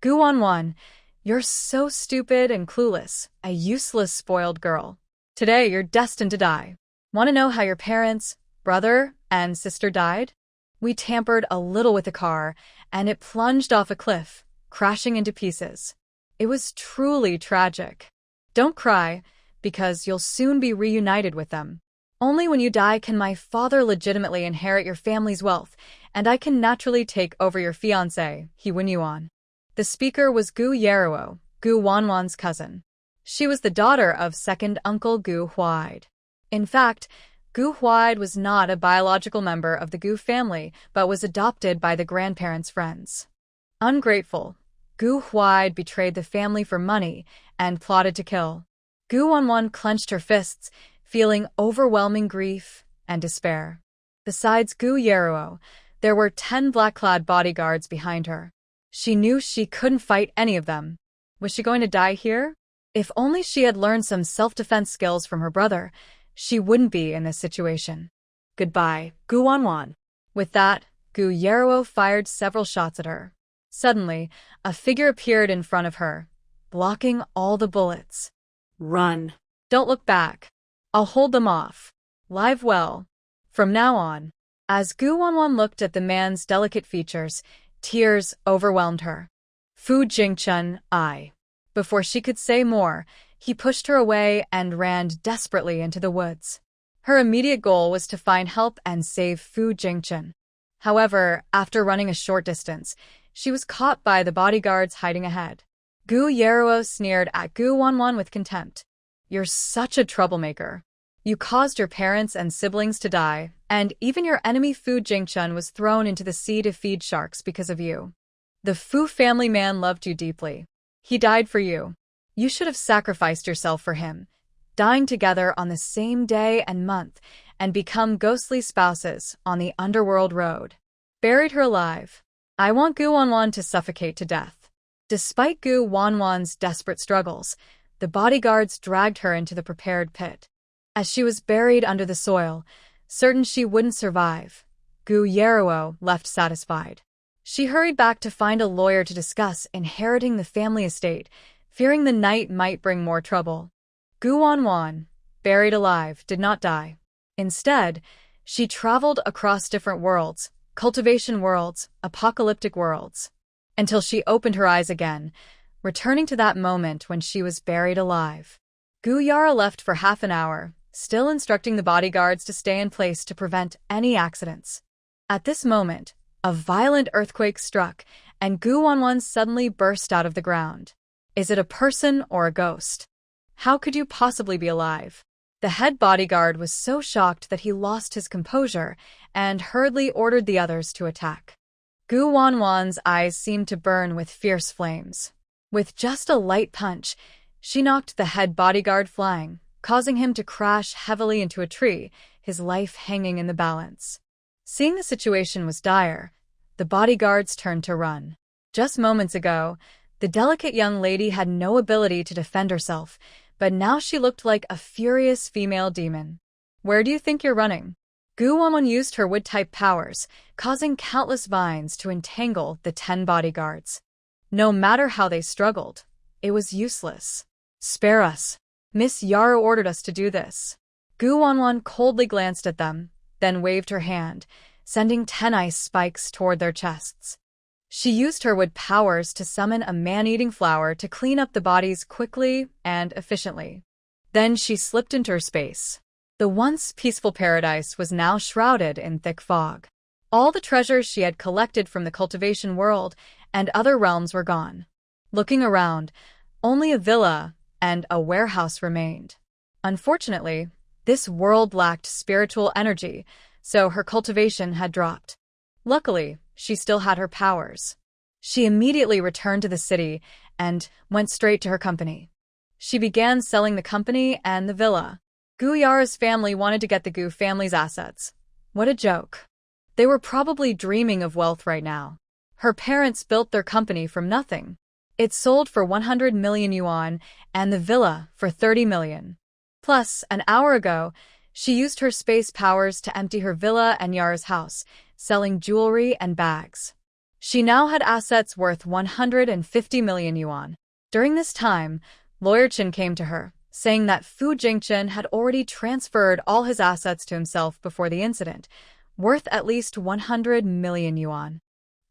Gu Wanwan, you're so stupid and clueless, a useless spoiled girl. Today you're destined to die. Want to know how your parents, brother, and sister died? We tampered a little with the car, and it plunged off a cliff, crashing into pieces. It was truly tragic. Don't cry, because you'll soon be reunited with them. Only when you die can my father legitimately inherit your family's wealth, and I can naturally take over your fiancé, he win you on. The speaker was Gu Yeruo, Gu Wanwan's cousin. She was the daughter of second uncle Gu Huaid. In fact, Gu Huaid was not a biological member of the Gu family, but was adopted by the grandparents' friends. Ungrateful, Gu Huaid betrayed the family for money and plotted to kill. Gu Wanwan clenched her fists, feeling overwhelming grief and despair. Besides Gu Yeruo, there were 10 black-clad bodyguards behind her. She knew she couldn't fight any of them. Was she going to die here? If only she had learned some self-defense skills from her brother, she wouldn't be in this situation. Goodbye, Gu Wanwan. With that, Gu Yeruo fired several shots at her. Suddenly, a figure appeared in front of her, blocking all the bullets. Run. Don't look back. I'll hold them off. Live well. From now on. As Gu Wanwan looked at the man's delicate features, tears overwhelmed her. Fu Jingchun, I. Before she could say more, he pushed her away and ran desperately into the woods. Her immediate goal was to find help and save Fu Jingchun. However, after running a short distance, she was caught by the bodyguards hiding ahead. Gu Yeruo sneered at Gu Wanwan with contempt. You're such a troublemaker. You caused your parents and siblings to die, and even your enemy Fu Jingchun was thrown into the sea to feed sharks because of you. The Fu family man loved you deeply. He died for you. You should have sacrificed yourself for him, dying together on the same day and month, and become ghostly spouses on the underworld road. Buried her alive. I want Gu Wanwan to suffocate to death. Despite Gu Wanwan's desperate struggles, the bodyguards dragged her into the prepared pit. As she was buried under the soil, certain she wouldn't survive, Gu Yeruo left satisfied. She hurried back to find a lawyer to discuss inheriting the family estate, fearing the night might bring more trouble. Gu Wanwan, buried alive, did not die. Instead, she traveled across different worlds, cultivation worlds, apocalyptic worlds, until she opened her eyes again, returning to that moment when she was buried alive. Gu Yara left for half an hour, still instructing the bodyguards to stay in place to prevent any accidents. At this moment, a violent earthquake struck, and Gu Wanwan suddenly burst out of the ground. Is it a person or a ghost? How could you possibly be alive? The head bodyguard was so shocked that he lost his composure and hurriedly ordered the others to attack. Gu Wanwan's eyes seemed to burn with fierce flames. With just a light punch, she knocked the head bodyguard flying, causing him to crash heavily into a tree, his life hanging in the balance. Seeing the situation was dire, the bodyguards turned to run. Just moments ago, the delicate young lady had no ability to defend herself, but now she looked like a furious female demon. Where do you think you're running? Gu Wanwan used her wood-type powers, causing countless vines to entangle the 10 bodyguards. No matter how they struggled, it was useless. Spare us. Miss Yara ordered us to do this. Gu Wanwan coldly glanced at them, then waved her hand, sending 10 ice spikes toward their chests. She used her wood powers to summon a man-eating flower to clean up the bodies quickly and efficiently. Then she slipped into her space. The once peaceful paradise was now shrouded in thick fog. All the treasures she had collected from the cultivation world and other realms were gone. Looking around, only a villa and a warehouse remained. Unfortunately, this world lacked spiritual energy, so her cultivation had dropped. Luckily, she still had her powers. She immediately returned to the city and went straight to her company. She began selling the company and the villa. Gu Yara's family wanted to get the Gu family's assets. What a joke. They were probably dreaming of wealth right now. Her parents built their company from nothing. It sold for 100 million yuan and the villa for 30 million. Plus, an hour ago, she used her space powers to empty her villa and Yara's house, selling jewelry and bags. She now had assets worth 150 million yuan. During this time, Lawyer Chen came to her, saying that Fu Jingchen had already transferred all his assets to himself before the incident, worth at least 100 million yuan.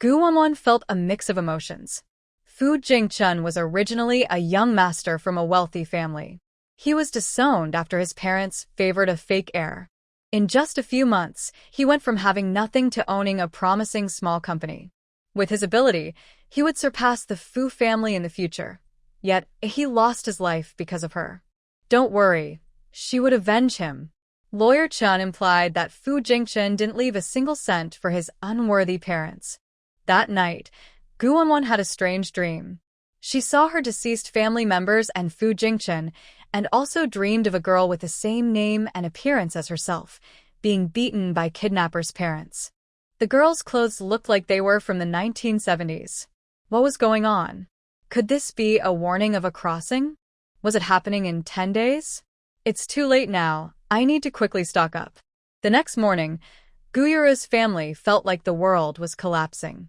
Gu Wanwan felt a mix of emotions. Fu Jingchen was originally a young master from a wealthy family. He was disowned after his parents favored a fake heir. In just a few months, he went from having nothing to owning a promising small company. With his ability, he would surpass the Fu family in the future. Yet, he lost his life because of her. Don't worry, she would avenge him. Lawyer Chen implied that Fu Jingchen didn't leave a single cent for his unworthy parents. That night, Gu Wanwan had a strange dream. She saw her deceased family members and Fu Jingchen, and also dreamed of a girl with the same name and appearance as herself, being beaten by kidnappers' parents. The girl's clothes looked like they were from the 1970s. What was going on? Could this be a warning of a crossing? Was it happening in 10 days? It's too late now. I need to quickly stock up. The next morning, Gu Yuru's family felt like the world was collapsing.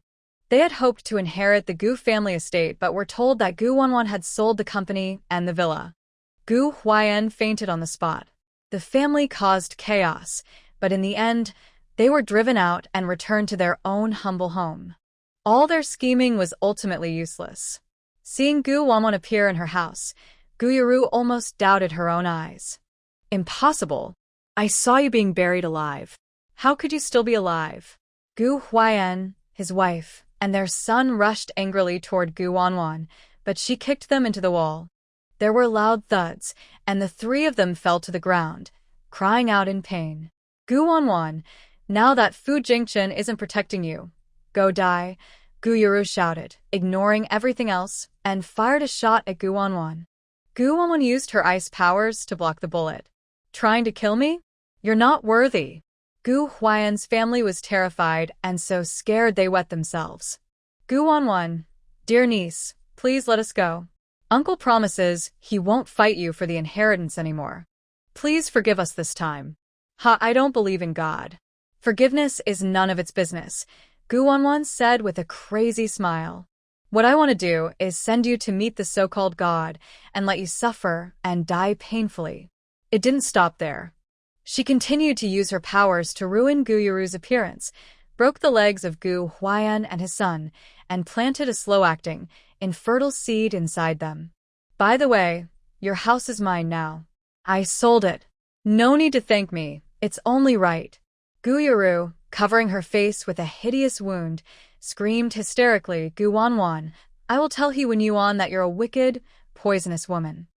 They had hoped to inherit the Gu family estate but were told that Gu Wanwan had sold the company and the villa. Gu Huayan fainted on the spot. The family caused chaos, but in the end, they were driven out and returned to their own humble home. All their scheming was ultimately useless. Seeing Gu Wanwan appear in her house, Gu Yuru almost doubted her own eyes. Impossible. I saw you being buried alive. How could you still be alive? Gu Huayan, his wife, and their son rushed angrily toward Gu Wanwan, but she kicked them into the wall. There were loud thuds, and the three of them fell to the ground, crying out in pain. Gu Wanwan, now that Fu Jingchen isn't protecting you, go die, Gu Yuru shouted, ignoring everything else, and fired a shot at Gu Wanwan. Gu Wanwan used her ice powers to block the bullet. Trying to kill me? You're not worthy. Gu Huayan's family was terrified and so scared they wet themselves. Gu Wanwan, dear niece, please let us go. Uncle promises he won't fight you for the inheritance anymore. Please forgive us this time. I don't believe in God. Forgiveness is none of its business, Gu Wanwan said with a crazy smile. What I want to do is send you to meet the so-called God and let you suffer and die painfully. It didn't stop there. She continued to use her powers to ruin Gu Yuru's appearance, broke the legs of Gu Huayan and his son, and planted a slow-acting, infertile seed inside them. By the way, your house is mine now. I sold it. No need to thank me. It's only right. Gu Yuru, covering her face with a hideous wound, screamed hysterically, Gu Wanwan, I will tell He Wen Yuan that you're a wicked, poisonous woman.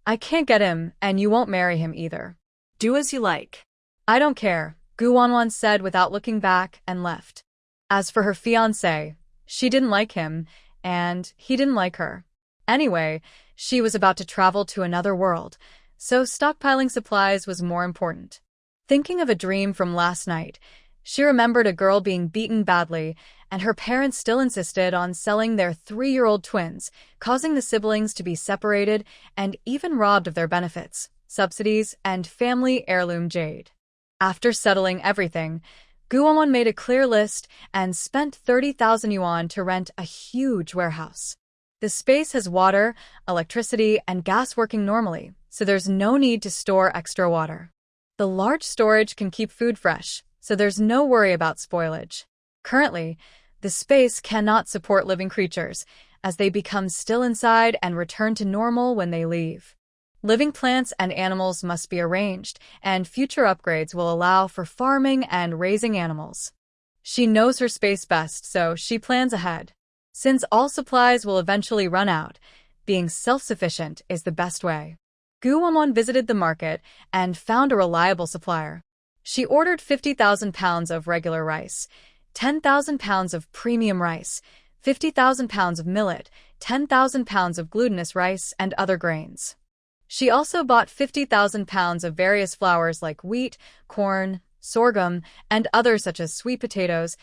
I can't get him, and you won't marry him either. Do as you like. I don't care, Gu Wanwan said without looking back and left. As for her fiancé, she didn't like him, and he didn't like her. Anyway, she was about to travel to another world, so stockpiling supplies was more important. Thinking of a dream from last night, she remembered a girl being beaten badly, and her parents still insisted on selling their 3-year-old twins, causing the siblings to be separated and even robbed of their benefits, subsidies, and family heirloom jade. After settling everything, Gu Wanwan made a clear list and spent 30,000 yuan to rent a huge warehouse. The space has water, electricity, and gas working normally, so there's no need to store extra water. The large storage can keep food fresh, so there's no worry about spoilage. Currently, the space cannot support living creatures, as they become still inside and return to normal when they leave. Living plants and animals must be arranged, and future upgrades will allow for farming and raising animals. She knows her space best, so she plans ahead. Since all supplies will eventually run out, being self-sufficient is the best way. Gu Wanwan visited the market and found a reliable supplier. She ordered 50,000 pounds of regular rice, 10,000 pounds of premium rice, 50,000 pounds of millet, 10,000 pounds of glutinous rice, and other grains. She also bought 50,000 pounds of various flours like wheat, corn, sorghum, and others such as sweet potatoes,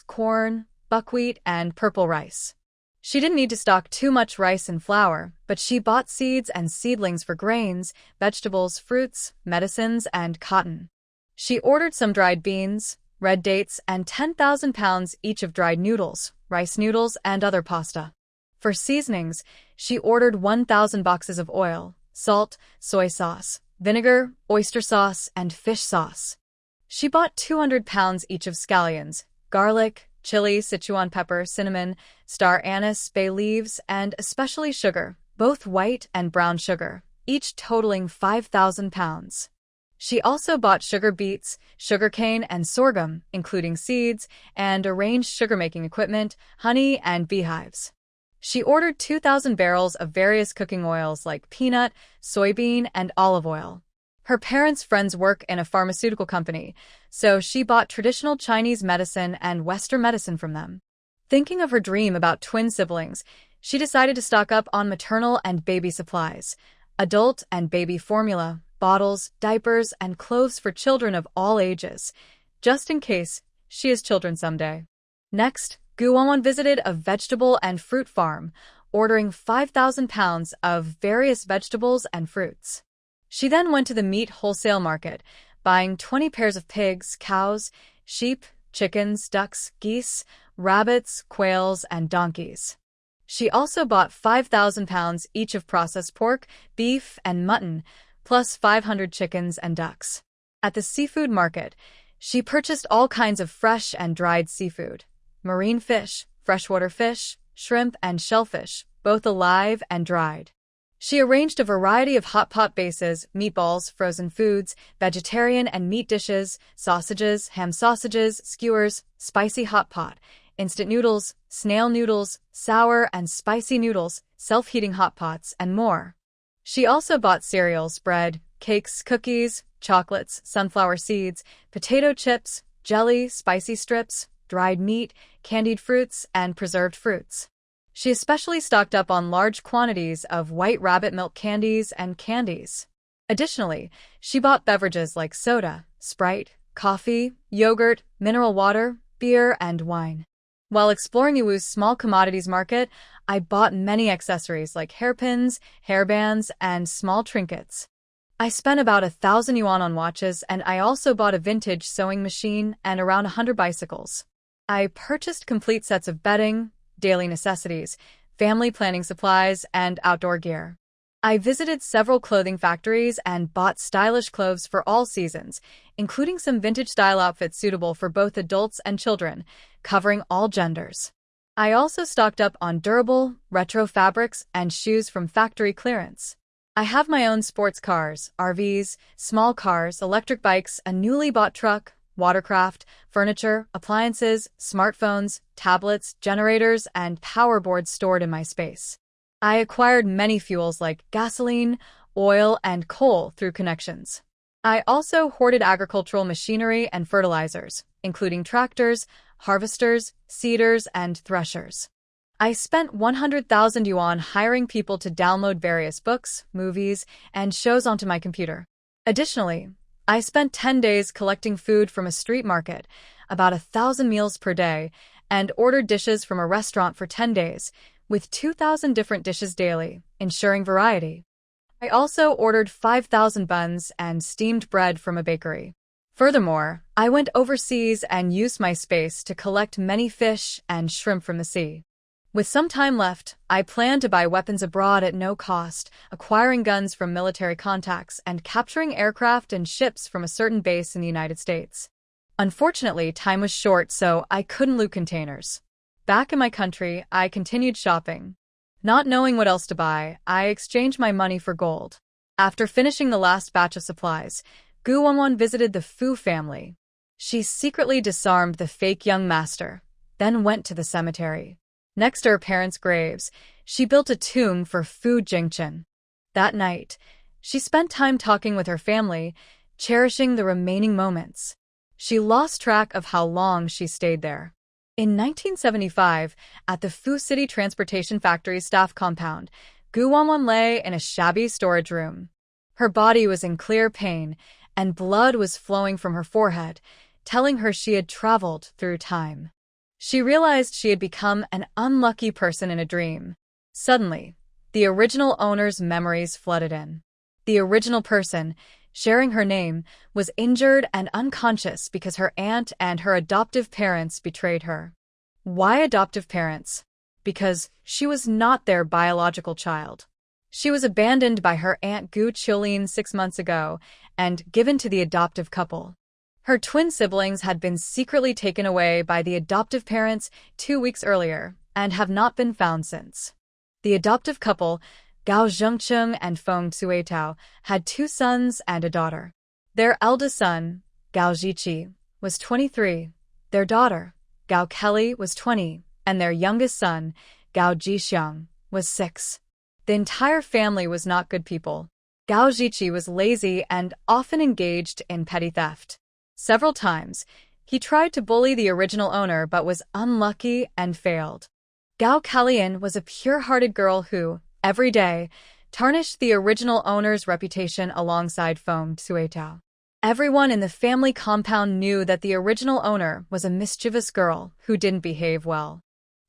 corn, buckwheat, and purple rice. She didn't need to stock too much rice and flour, but she bought seeds and seedlings for grains, vegetables, fruits, medicines, and cotton. She ordered some dried beans, red dates, and 10,000 pounds each of dried noodles, rice noodles, and other pasta. For seasonings, she ordered 1,000 boxes of oil, salt, soy sauce, vinegar, oyster sauce, and fish sauce. She bought 200 pounds each of scallions, garlic, chili, Sichuan pepper, cinnamon, star anise, bay leaves, and especially sugar, both white and brown sugar, each totaling 5,000 pounds. She also bought sugar beets, sugarcane, and sorghum, including seeds, and arranged sugar-making equipment, honey, and beehives. She ordered 2,000 barrels of various cooking oils like peanut, soybean, and olive oil. Her parents' friends work in a pharmaceutical company, so she bought traditional Chinese medicine and Western medicine from them. Thinking of her dream about twin siblings, she decided to stock up on maternal and baby supplies, adult and baby formula, bottles, diapers, and clothes for children of all ages, just in case she has children someday. Next, Gu Wanwan visited a vegetable and fruit farm, ordering 5,000 pounds of various vegetables and fruits. She then went to the meat wholesale market, buying 20 pairs of pigs, cows, sheep, chickens, ducks, geese, rabbits, quails, and donkeys. She also bought 5,000 pounds each of processed pork, beef, and mutton, plus 500 chickens and ducks. At the seafood market, she purchased all kinds of fresh and dried seafood, marine fish, freshwater fish, shrimp, and shellfish, both alive and dried. She arranged a variety of hot pot bases, meatballs, frozen foods, vegetarian and meat dishes, sausages, ham sausages, skewers, spicy hot pot, instant noodles, snail noodles, sour and spicy noodles, self-heating hot pots, and more. She also bought cereals, bread, cakes, cookies, chocolates, sunflower seeds, potato chips, jelly, spicy strips, dried meat, candied fruits, and preserved fruits. She especially stocked up on large quantities of white rabbit milk candies and candies. Additionally, she bought beverages like soda, Sprite, coffee, yogurt, mineral water, beer, and wine. While exploring Yiwu's small commodities market, I bought many accessories like hairpins, hairbands, and small trinkets. I spent about 1,000 yuan on watches, and I also bought a vintage sewing machine and around 100 bicycles. I purchased complete sets of bedding, daily necessities, family planning supplies, and outdoor gear. I visited several clothing factories and bought stylish clothes for all seasons, including some vintage-style outfits suitable for both adults and children, covering all genders. I also stocked up on durable, retro fabrics and shoes from factory clearance. I have my own sports cars, RVs, small cars, electric bikes, a newly bought truck, watercraft, furniture, appliances, smartphones, tablets, generators, and power boards stored in my space. I acquired many fuels like gasoline, oil, and coal through connections. I also hoarded agricultural machinery and fertilizers, including tractors, harvesters, seeders, and threshers. I spent 100,000 yuan hiring people to download various books, movies, and shows onto my computer. Additionally, I spent 10 days collecting food from a street market, about 1,000 meals per day, and ordered dishes from a restaurant for 10 days, with 2,000 different dishes daily, ensuring variety. I also ordered 5,000 buns and steamed bread from a bakery. Furthermore, I went overseas and used my space to collect many fish and shrimp from the sea. With some time left, I plan to buy weapons abroad at no cost, acquiring guns from military contacts and capturing aircraft and ships from a certain base in the United States. Unfortunately, time was short, so I couldn't loot containers. Back in my country, I continued shopping. Not knowing what else to buy, I exchanged my money for gold. After finishing the last batch of supplies, Gu Wanwan visited the Fu family. She secretly disarmed the fake young master, then went to the cemetery. Next to her parents' graves, she built a tomb for Fu Jingchen. That night, she spent time talking with her family, cherishing the remaining moments. She lost track of how long she stayed there. In 1975, at the Fu City Transportation Factory's staff compound, Gu Wanwan lay in a shabby storage room. Her body was in clear pain, and blood was flowing from her forehead, telling her she had traveled through time. She realized she had become an unlucky person in a dream. Suddenly, the original owner's memories flooded in. The original person, sharing her name, was injured and unconscious because her aunt and her adoptive parents betrayed her. Why adoptive parents? Because she was not their biological child. She was abandoned by her aunt Gu Qiulin 6 months ago and given to the adoptive couple. Her twin siblings had been secretly taken away by the adoptive parents 2 weeks earlier and have not been found since. The adoptive couple, Gao Zhengcheng and Feng Cuetao, had 2 sons and a daughter. Their eldest son, Gao Zhiqi, was 23, their daughter, Gao Kelly, was 20, and their youngest son, Gao Jixiang, was 6. The entire family was not good people. Gao Zhiqi was lazy and often engaged in petty theft. Several times, he tried to bully the original owner but was unlucky and failed. Gao Kalian was a pure-hearted girl who, every day, tarnished the original owner's reputation alongside Feng Cuetao. Everyone in the family compound knew that the original owner was a mischievous girl who didn't behave well.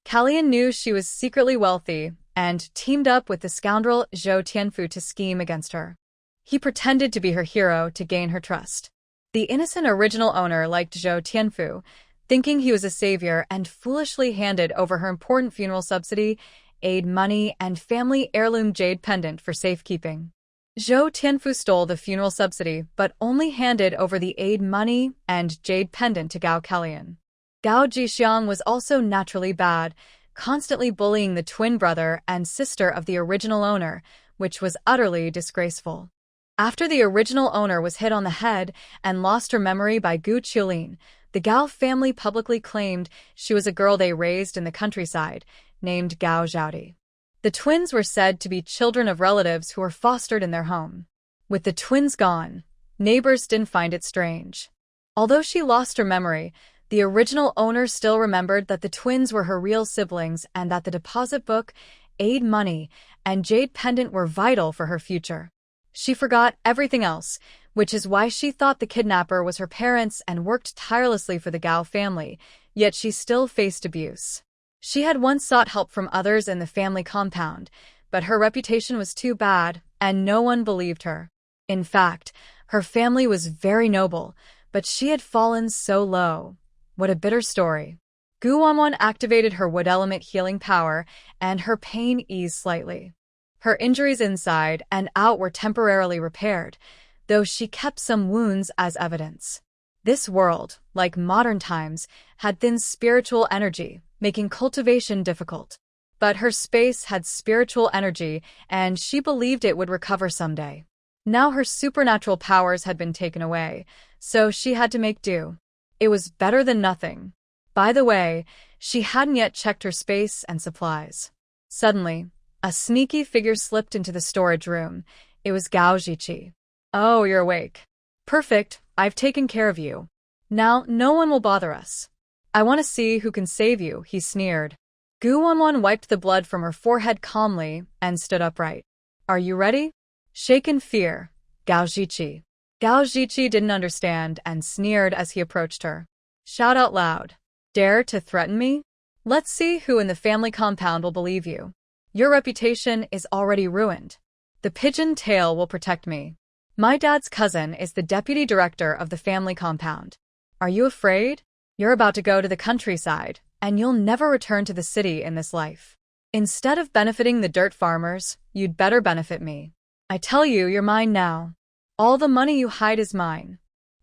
Kalian knew she was secretly wealthy and teamed up with the scoundrel Zhou Tianfu to scheme against her. He pretended to be her hero to gain her trust. The innocent original owner liked Zhou Tianfu, thinking he was a savior, and foolishly handed over her important funeral subsidy, aid money, and family heirloom jade pendant for safekeeping. Zhou Tianfu stole the funeral subsidy but only handed over the aid money and jade pendant to Gao Kalian. Gao Jixiang was also naturally bad, constantly bullying the twin brother and sister of the original owner, which was utterly disgraceful. After the original owner was hit on the head and lost her memory by Gu Qiulin, the Gao family publicly claimed she was a girl they raised in the countryside, named Gao Zhaodi. The twins were said to be children of relatives who were fostered in their home. With the twins gone, neighbors didn't find it strange. Although she lost her memory, the original owner still remembered that the twins were her real siblings and that the deposit book, aid money, and jade pendant were vital for her future. She forgot everything else, which is why she thought the kidnapper was her parents and worked tirelessly for the Gao family, yet she still faced abuse. She had once sought help from others in the family compound, but her reputation was too bad, and no one believed her. In fact, her family was very noble, but she had fallen so low. What a bitter story. Gu Wanwan activated her wood element healing power, and her pain eased slightly. Her injuries inside and out were temporarily repaired, though she kept some wounds as evidence. This world, like modern times, had thin spiritual energy, making cultivation difficult. But her space had spiritual energy, and she believed it would recover someday. Now her supernatural powers had been taken away, so she had to make do. It was better than nothing. By the way, she hadn't yet checked her space and supplies. Suddenly, a sneaky figure slipped into the storage room. It was Gao Zhiqi. "Oh, you're awake. Perfect, I've taken care of you. Now no one will bother us. I want to see who can save you," he sneered. Gu Wanwan wiped the blood from her forehead calmly and stood upright. "Are you ready?" Shake in fear, Gao Zhiqi. Gao Zhiqi didn't understand and sneered as he approached her. "Shout out loud. Dare to threaten me? Let's see who in the family compound will believe you. Your reputation is already ruined. The pigeon tail will protect me. My dad's cousin is the deputy director of the family compound. Are you afraid? You're about to go to the countryside, and you'll never return to the city in this life. Instead of benefiting the dirt farmers, you'd better benefit me. I tell you, you're mine now. All the money you hide is mine.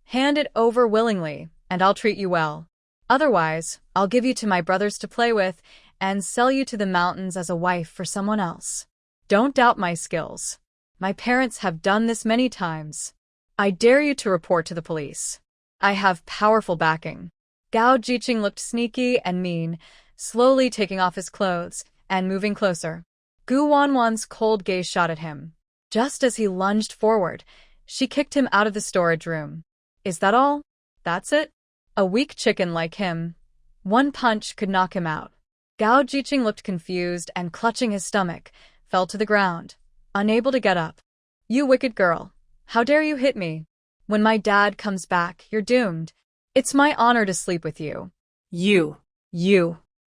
Hand it over willingly, and I'll treat you well. Otherwise, I'll give you to my brothers to play with and sell you to the mountains as a wife for someone else. Don't doubt my skills. My parents have done this many times. I dare you to report to the police. I have powerful backing." Gao Jiqing looked sneaky and mean, slowly taking off his clothes and moving closer. Gu Wanwan's cold gaze shot at him. Just as he lunged forward, she kicked him out of the storage room. "Is that all? That's it? A weak chicken like him. One punch could knock him out." Gao Jiqing looked confused and, clutching his stomach, fell to the ground, unable to get up. "You wicked girl. How dare you hit me? When my dad comes back, you're doomed. It's my honor to sleep with you." You.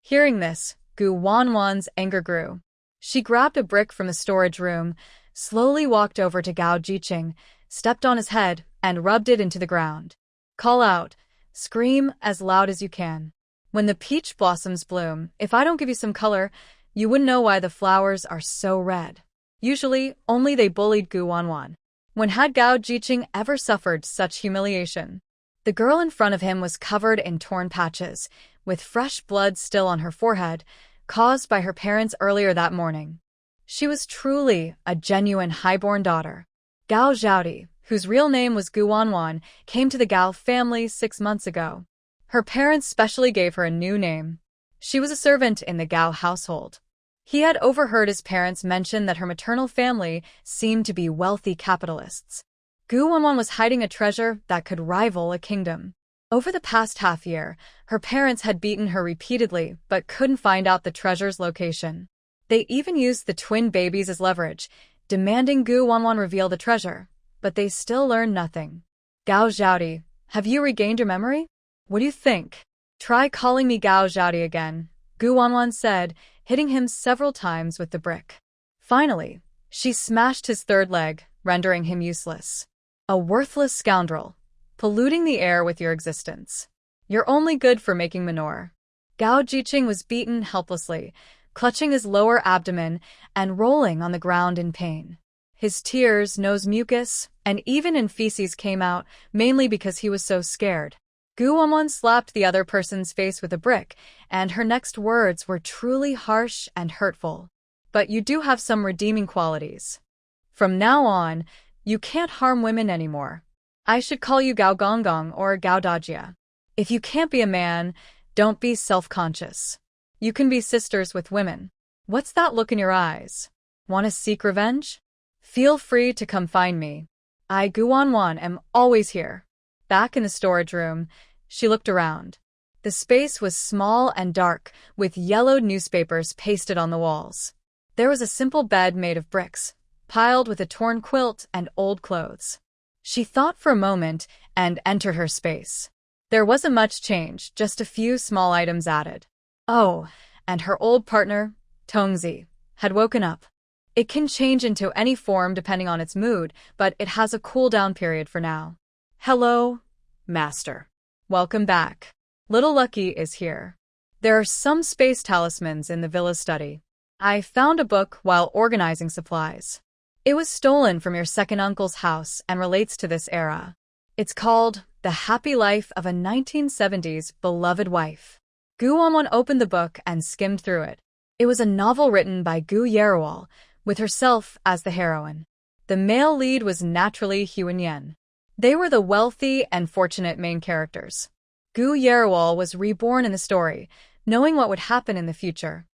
Hearing this, Gu Wanwan's anger grew. She grabbed a brick from the storage room, slowly walked over to Gao Jiqing, stepped on his head, and rubbed it into the ground. Call out. Scream as loud as you can. When the peach blossoms bloom, if I don't give you some color, you wouldn't know why the flowers are so red. Usually, only they bullied Gu Wanwan. When had Gao Jiqing ever suffered such humiliation? The girl in front of him was covered in torn patches, with fresh blood still on her forehead, caused by her parents earlier that morning. She was truly a genuine highborn daughter. Gao Zhaodi, whose real name was Gu Wanwan, came to the Gao family 6 months ago. Her parents specially gave her a new name. She was a servant in the Gao household. He had overheard his parents mention that her maternal family seemed to be wealthy capitalists. Gu Wanwan was hiding a treasure that could rival a kingdom. Over the past half-year, her parents had beaten her repeatedly but couldn't find out the treasure's location. They even used the twin babies as leverage, demanding Gu Wanwan reveal the treasure, but they still learned nothing. Gao Zhaodi, have you regained your memory? What do you think? Try calling me Gao Zhaodi again, Gu Wanwan said, hitting him several times with the brick. Finally, she smashed his third leg, rendering him useless. A worthless scoundrel, polluting the air with your existence. You're only good for making manure. Gao Jiqing was beaten helplessly, clutching his lower abdomen and rolling on the ground in pain. His tears, nose mucus, and even in feces came out, mainly because he was so scared. Gu Wanwan slapped the other person's face with a brick, and her next words were truly harsh and hurtful. But you do have some redeeming qualities. From now on, you can't harm women anymore. I should call you Gao Gonggong or Gao Dajia. If you can't be a man, don't be self-conscious. You can be sisters with women. What's that look in your eyes? Want to seek revenge? Feel free to come find me. I, Gu Wanwan, am always here. Back in the storage room, she looked around. The space was small and dark, with yellowed newspapers pasted on the walls. There was a simple bed made of bricks, piled with a torn quilt and old clothes. She thought for a moment and entered her space. There wasn't much change, just a few small items added. Oh, and her old partner, Tongzi, had woken up. It can change into any form depending on its mood, but it has a cool-down period for now. Hello, Master. Welcome back. Little Lucky is here. There are some space talismans in the villa's study. I found a book while organizing supplies. It was stolen from your second uncle's house and relates to this era. It's called The Happy Life of a 1970s Beloved Wife. Gu Wanwan opened the book and skimmed through it. It was a novel written by Gu Yerawal, with herself as the heroine. The male lead was naturally Huan. They were the wealthy and fortunate main characters. Gu Yerawal was reborn in the story, knowing what would happen in the future.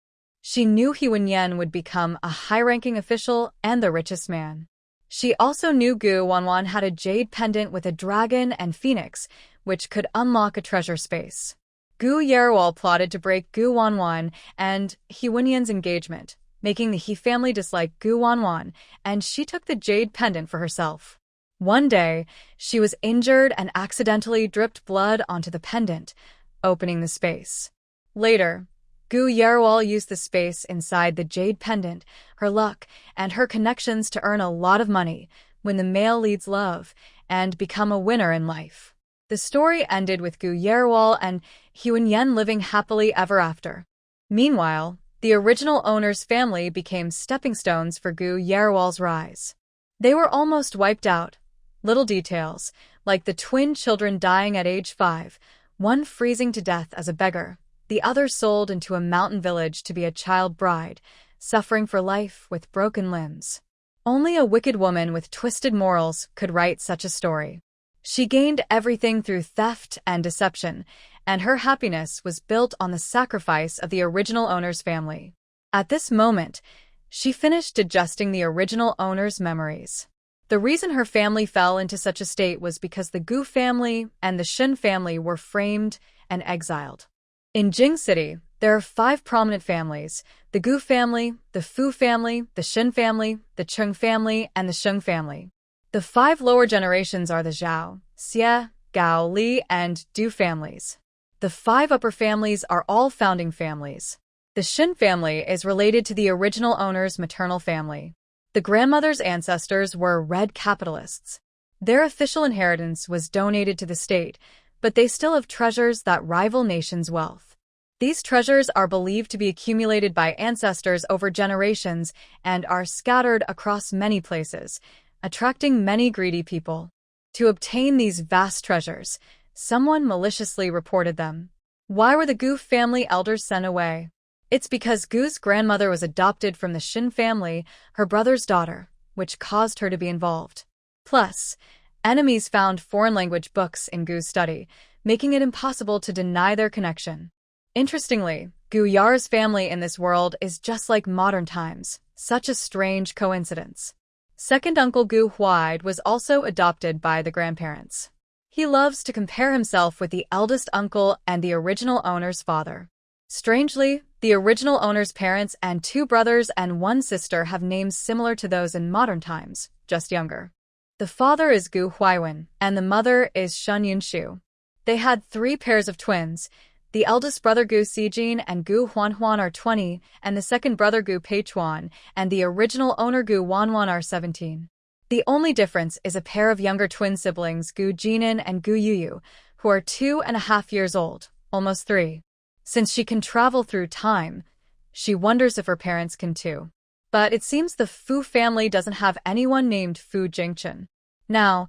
She knew Huan would become a high-ranking official and the richest man. She also knew Gu Wanwan had a jade pendant with a dragon and phoenix, which could unlock a treasure space. Gu Yerawal plotted to break Gu Wanwan and Huan's engagement, making the He family dislike Gu Wanwan, and she took the jade pendant for herself. One day, she was injured and accidentally dripped blood onto the pendant, opening the space. Later, Gu Yerawal used the space inside the jade pendant, her luck, and her connections to earn a lot of money, win the male lead's love, and become a winner in life. The story ended with Gu Yerawal and Huan living happily ever after. Meanwhile, the original owner's family became stepping stones for Gu Yerawal's rise. They were almost wiped out. Little details, like the twin children dying at age 5, one freezing to death as a beggar, the other sold into a mountain village to be a child bride, suffering for life with broken limbs. Only a wicked woman with twisted morals could write such a story. She gained everything through theft and deception, and her happiness was built on the sacrifice of the original owner's family. At this moment, she finished digesting the original owner's memories. The reason her family fell into such a state was because the Gu family and the Shen family were framed and exiled. In Jing City, there are 5 prominent families: the Gu family, the Fu family, the Shen family, the Cheng family, and the Sheng family. The 5 lower generations are the Zhao, Xie, Gao, Li, and Du families. The 5 upper families are all founding families. The Shen family is related to the original owner's maternal family. The grandmother's ancestors were red capitalists. Their official inheritance was donated to the state, but they still have treasures that rival nations' wealth. These treasures are believed to be accumulated by ancestors over generations and are scattered across many places, attracting many greedy people. To obtain these vast treasures, someone maliciously reported them. Why were the Gu family elders sent away? It's because Gu's grandmother was adopted from the Shin family, her brother's daughter, which caused her to be involved. Plus, enemies found foreign language books in Gu's study, making it impossible to deny their connection. Interestingly, Gu Yar's family in this world is just like modern times, such a strange coincidence. Second uncle Gu Huaid was also adopted by the grandparents. He loves to compare himself with the eldest uncle and the original owner's father. Strangely, the original owner's parents and 2 brothers and 1 sister have names similar to those in modern times, just younger. The father is Gu Huaiwen, and the mother is Shun Yunshu. They had 3 pairs of twins. The eldest brother Gu Sijin and Gu Huanhuan are 20, and the second brother Gu Peichuan and the original owner Gu Wanwan are 17. The only difference is a pair of younger twin siblings Gu Jinan and Gu Yuyu, who are 2.5 years old, almost 3. Since she can travel through time, she wonders if her parents can too. But it seems the Fu family doesn't have anyone named Fu Jingchen. Now,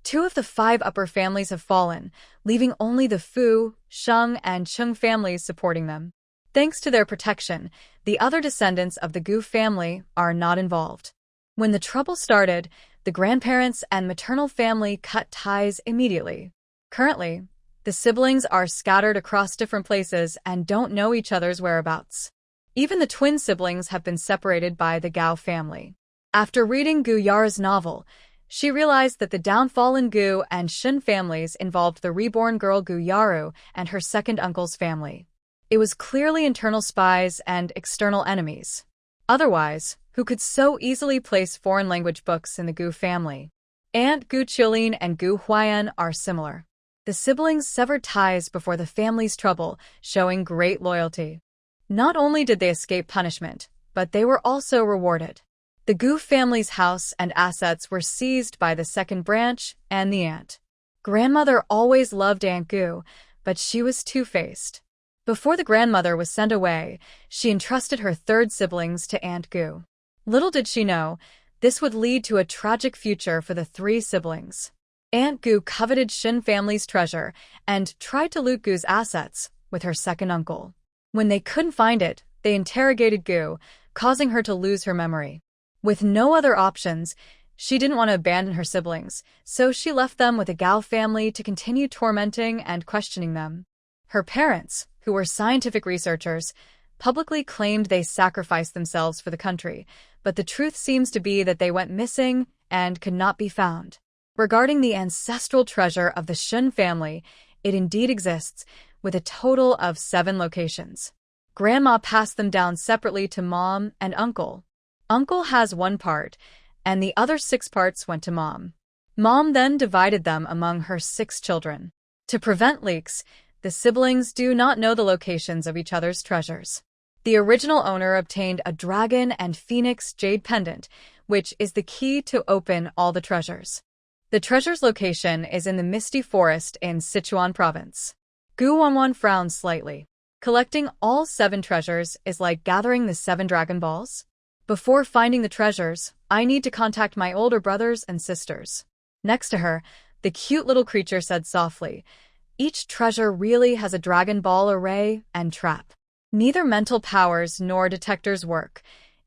2 of the 5 upper families have fallen, leaving only the Fu, Sheng, and Cheng families supporting them. Thanks to their protection, the other descendants of the Gu family are not involved. When the trouble started, the grandparents and maternal family cut ties immediately. Currently, the siblings are scattered across different places and don't know each other's whereabouts. Even the twin siblings have been separated by the Gao family. After reading Gu Yar's novel, she realized that the downfall in Gu and Shin families involved the reborn girl Gu Yaru and her second uncle's family. It was clearly internal spies and external enemies. Otherwise, who could so easily place foreign language books in the Gu family? Aunt Gu Qiulin and Gu Huaiyan are similar. The siblings severed ties before the family's trouble, showing great loyalty. Not only did they escape punishment, but they were also rewarded. The Gu family's house and assets were seized by the second branch and the aunt. Grandmother always loved Aunt Gu, but she was two-faced. Before the grandmother was sent away, she entrusted her 3rd siblings to Aunt Gu. Little did she know, this would lead to a tragic future for the 3 siblings. Aunt Gu coveted Shin family's treasure and tried to loot Gu's assets with her second uncle. When they couldn't find it, they interrogated Gu, causing her to lose her memory. With no other options, she didn't want to abandon her siblings, so she left them with the Gao family to continue tormenting and questioning them. Her parents, who were scientific researchers, publicly claimed they sacrificed themselves for the country, but the truth seems to be that they went missing and could not be found. Regarding the ancestral treasure of the Shun family, it indeed exists, with a total of 7 locations. Grandma passed them down separately to Mom and Uncle. Uncle has 1 part, and the other 6 parts went to Mom. Mom then divided them among her 6 children. To prevent leaks, the siblings do not know the locations of each other's treasures. The original owner obtained a dragon and phoenix jade pendant, which is the key to open all the treasures. The treasure's location is in the Misty Forest in Sichuan Province. Gu Wanwan frowned slightly. Collecting all 7 treasures is like gathering the 7 Dragon Balls. Before finding the treasures, I need to contact my older brothers and sisters. Next to her, the cute little creature said softly, each treasure really has a Dragon Ball array and trap. Neither mental powers nor detectors work.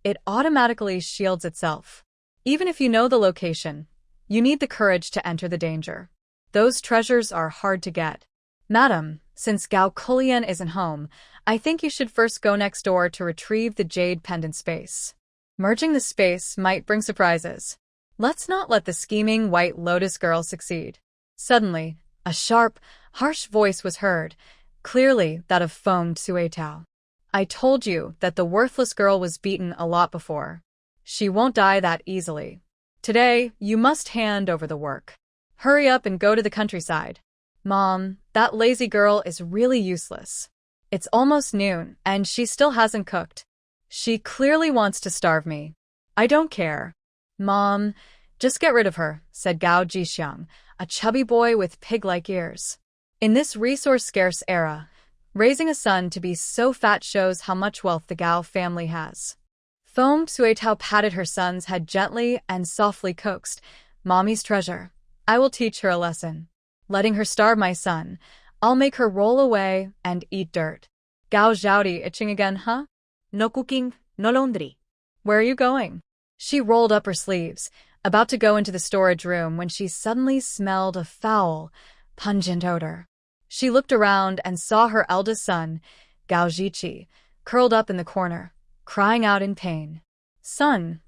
It automatically shields itself. Even if you know the location, you need the courage to enter the danger. Those treasures are hard to get. Madam, since Gao Kulian isn't home, I think you should first go next door to retrieve the jade pendant space. Merging the space might bring surprises. Let's not let the scheming White Lotus girl succeed. Suddenly, a sharp, harsh voice was heard, clearly that of Feng Tsuetao. I told you that the worthless girl was beaten a lot before. She won't die that easily. Today, you must hand over the work. Hurry up and go to the countryside. Mom, that lazy girl is really useless. It's almost noon, and she still hasn't cooked. She clearly wants to starve me. I don't care. Mom, Just get rid of her, said Gao Jixiang, a chubby boy with pig-like ears. In this resource-scarce era, raising a son to be so fat shows how much wealth the Gao family has. Feng Suitao patted her son's head gently and softly coaxed, "Mommy's treasure. I will teach her a lesson. Letting her starve my son, I'll make her roll away and eat dirt." Gao Zhaodi itching again, huh? No cooking, no laundry. Where are you going? She rolled up her sleeves, about to go into the storage room when she suddenly smelled a foul, pungent odor. She looked around and saw her eldest son, Gao Zhiqi, curled up in the corner, crying out in pain. "Son,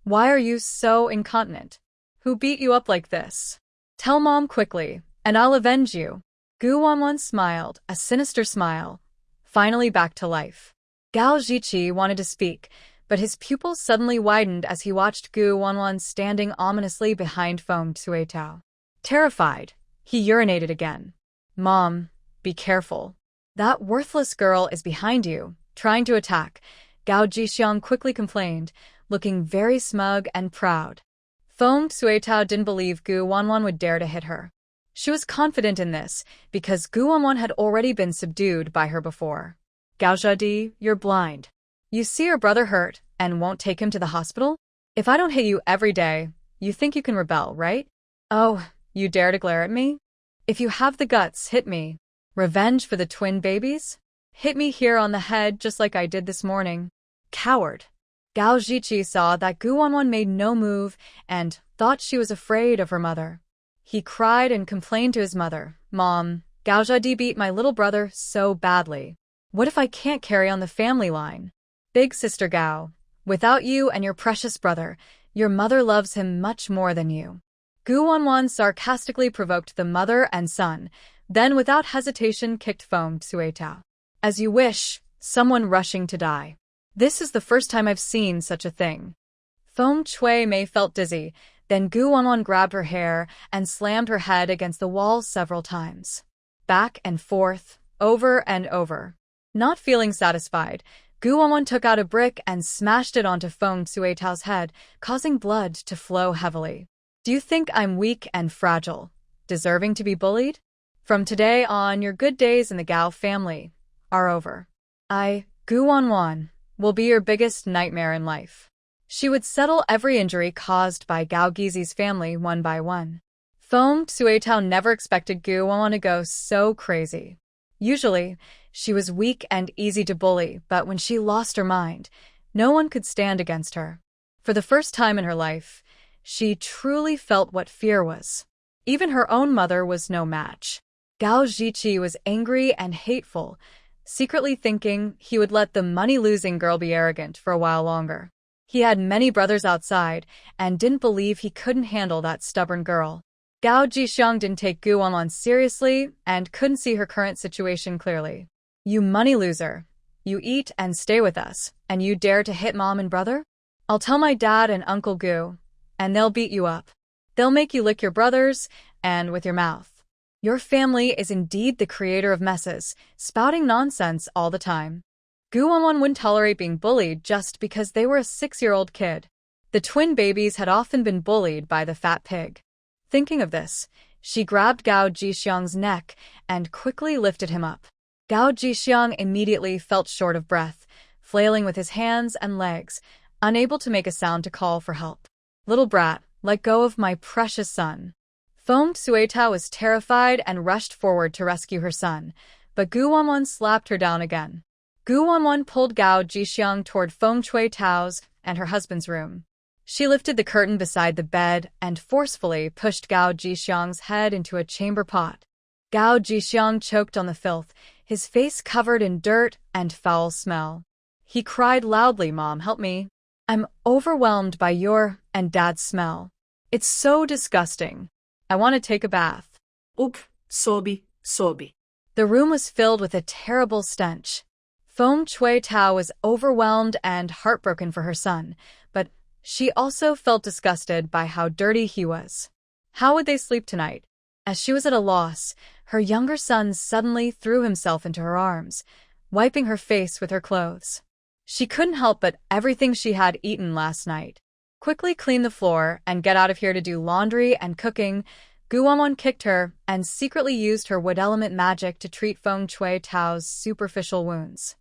why are you so incontinent? Who beat you up like this? Tell Mom quickly, and I'll avenge you." Gu Wanwan smiled, a sinister smile, finally back to life. Gao Zhiqi wanted to speak, but his pupils suddenly widened as he watched Gu Wanwan standing ominously behind Feng Suitao. Terrified, he urinated again. "Mom, be careful. That worthless girl is behind you, trying to attack," Gao Jixiang quickly complained, looking very smug and proud. Feng Suitao didn't believe Gu Wanwan would dare to hit her. She was confident in this, because Gu Wanwan had already been subdued by her before. "Gao Zhadi, you're blind. You see your brother hurt and won't take him to the hospital? If I don't hit you every day, you think you can rebel, right? Oh, you dare to glare at me? If you have the guts, hit me. Revenge for the twin babies? Hit me here on the head just like I did this morning. Coward." Gao Zhiqi saw that Gu Wanwan made no move and thought she was afraid of her mother. He cried and complained to his mother, "Mom, Gao Zhadi beat my little brother so badly. What if I can't carry on the family line? Big sister Gao, without you and your precious brother, your mother loves him much more than you." Gu Wanwan sarcastically provoked the mother and son, then without hesitation kicked Feng Suitao. "As you wish, someone rushing to die. This is the first time I've seen such a thing." Feng Chui Mei felt dizzy, then Gu Wanwan grabbed her hair and slammed her head against the wall several times. Back and forth, over and over. Not feeling satisfied, Gu Wanwan took out a brick and smashed it onto Feng Suitao's head, causing blood to flow heavily. "Do you think I'm weak and fragile, deserving to be bullied? From today on, your good days in the Gao family are over. I, Gu Wanwan, will be your biggest nightmare in life." She would settle every injury caused by Gao Gizi's family one by one. Feng Suitao never expected Gu Wanwan to go so crazy. Usually, she was weak and easy to bully, but when she lost her mind, no one could stand against her. For the first time in her life, she truly felt what fear was. Even her own mother was no match. Gao Zhiqi was angry and hateful, secretly thinking he would let the money-losing girl be arrogant for a while longer. He had many brothers outside and didn't believe he couldn't handle that stubborn girl. Gao Jixiang didn't take Gu Wanwan seriously and couldn't see her current situation clearly. "You money loser. You eat and stay with us, and you dare to hit Mom and brother? I'll tell my dad and Uncle Gu, and they'll beat you up. They'll make you lick your brothers, and with your mouth. Your family is indeed the creator of messes, spouting nonsense all the time." Gu Wanwan wouldn't tolerate being bullied just because they were a 6-year-old kid. The twin babies had often been bullied by the fat pig. Thinking of this, she grabbed Gao Jixiang's neck and quickly lifted him up. Gao Jixiang immediately felt short of breath, flailing with his hands and legs, unable to make a sound to call for help. "Little brat, let go of my precious son." Feng Suitao was terrified and rushed forward to rescue her son, but Gu Wanwan slapped her down again. Gu Wanwan pulled Gao Jixiang toward Feng Suitao's and her husband's room. She lifted the curtain beside the bed and forcefully pushed Gao Jixiang's head into a chamber pot. Gao Jixiang choked on the filth, his face covered in dirt and foul smell. He cried loudly, "Mom, help me. I'm overwhelmed by your and Dad's smell. It's so disgusting. I want to take a bath." Uk, sobi, sobi. The room was filled with a terrible stench. Feng Suitao was overwhelmed and heartbroken for her son, but she also felt disgusted by how dirty he was. How would they sleep tonight? As she was at a loss, her younger son suddenly threw himself into her arms, wiping her face with her clothes. She couldn't help but everything she had eaten last night. Quickly clean the floor and get out of here to do laundry and cooking. Gu Wanwan kicked her and secretly used her wood element magic to treat Feng Shui Tao's superficial wounds.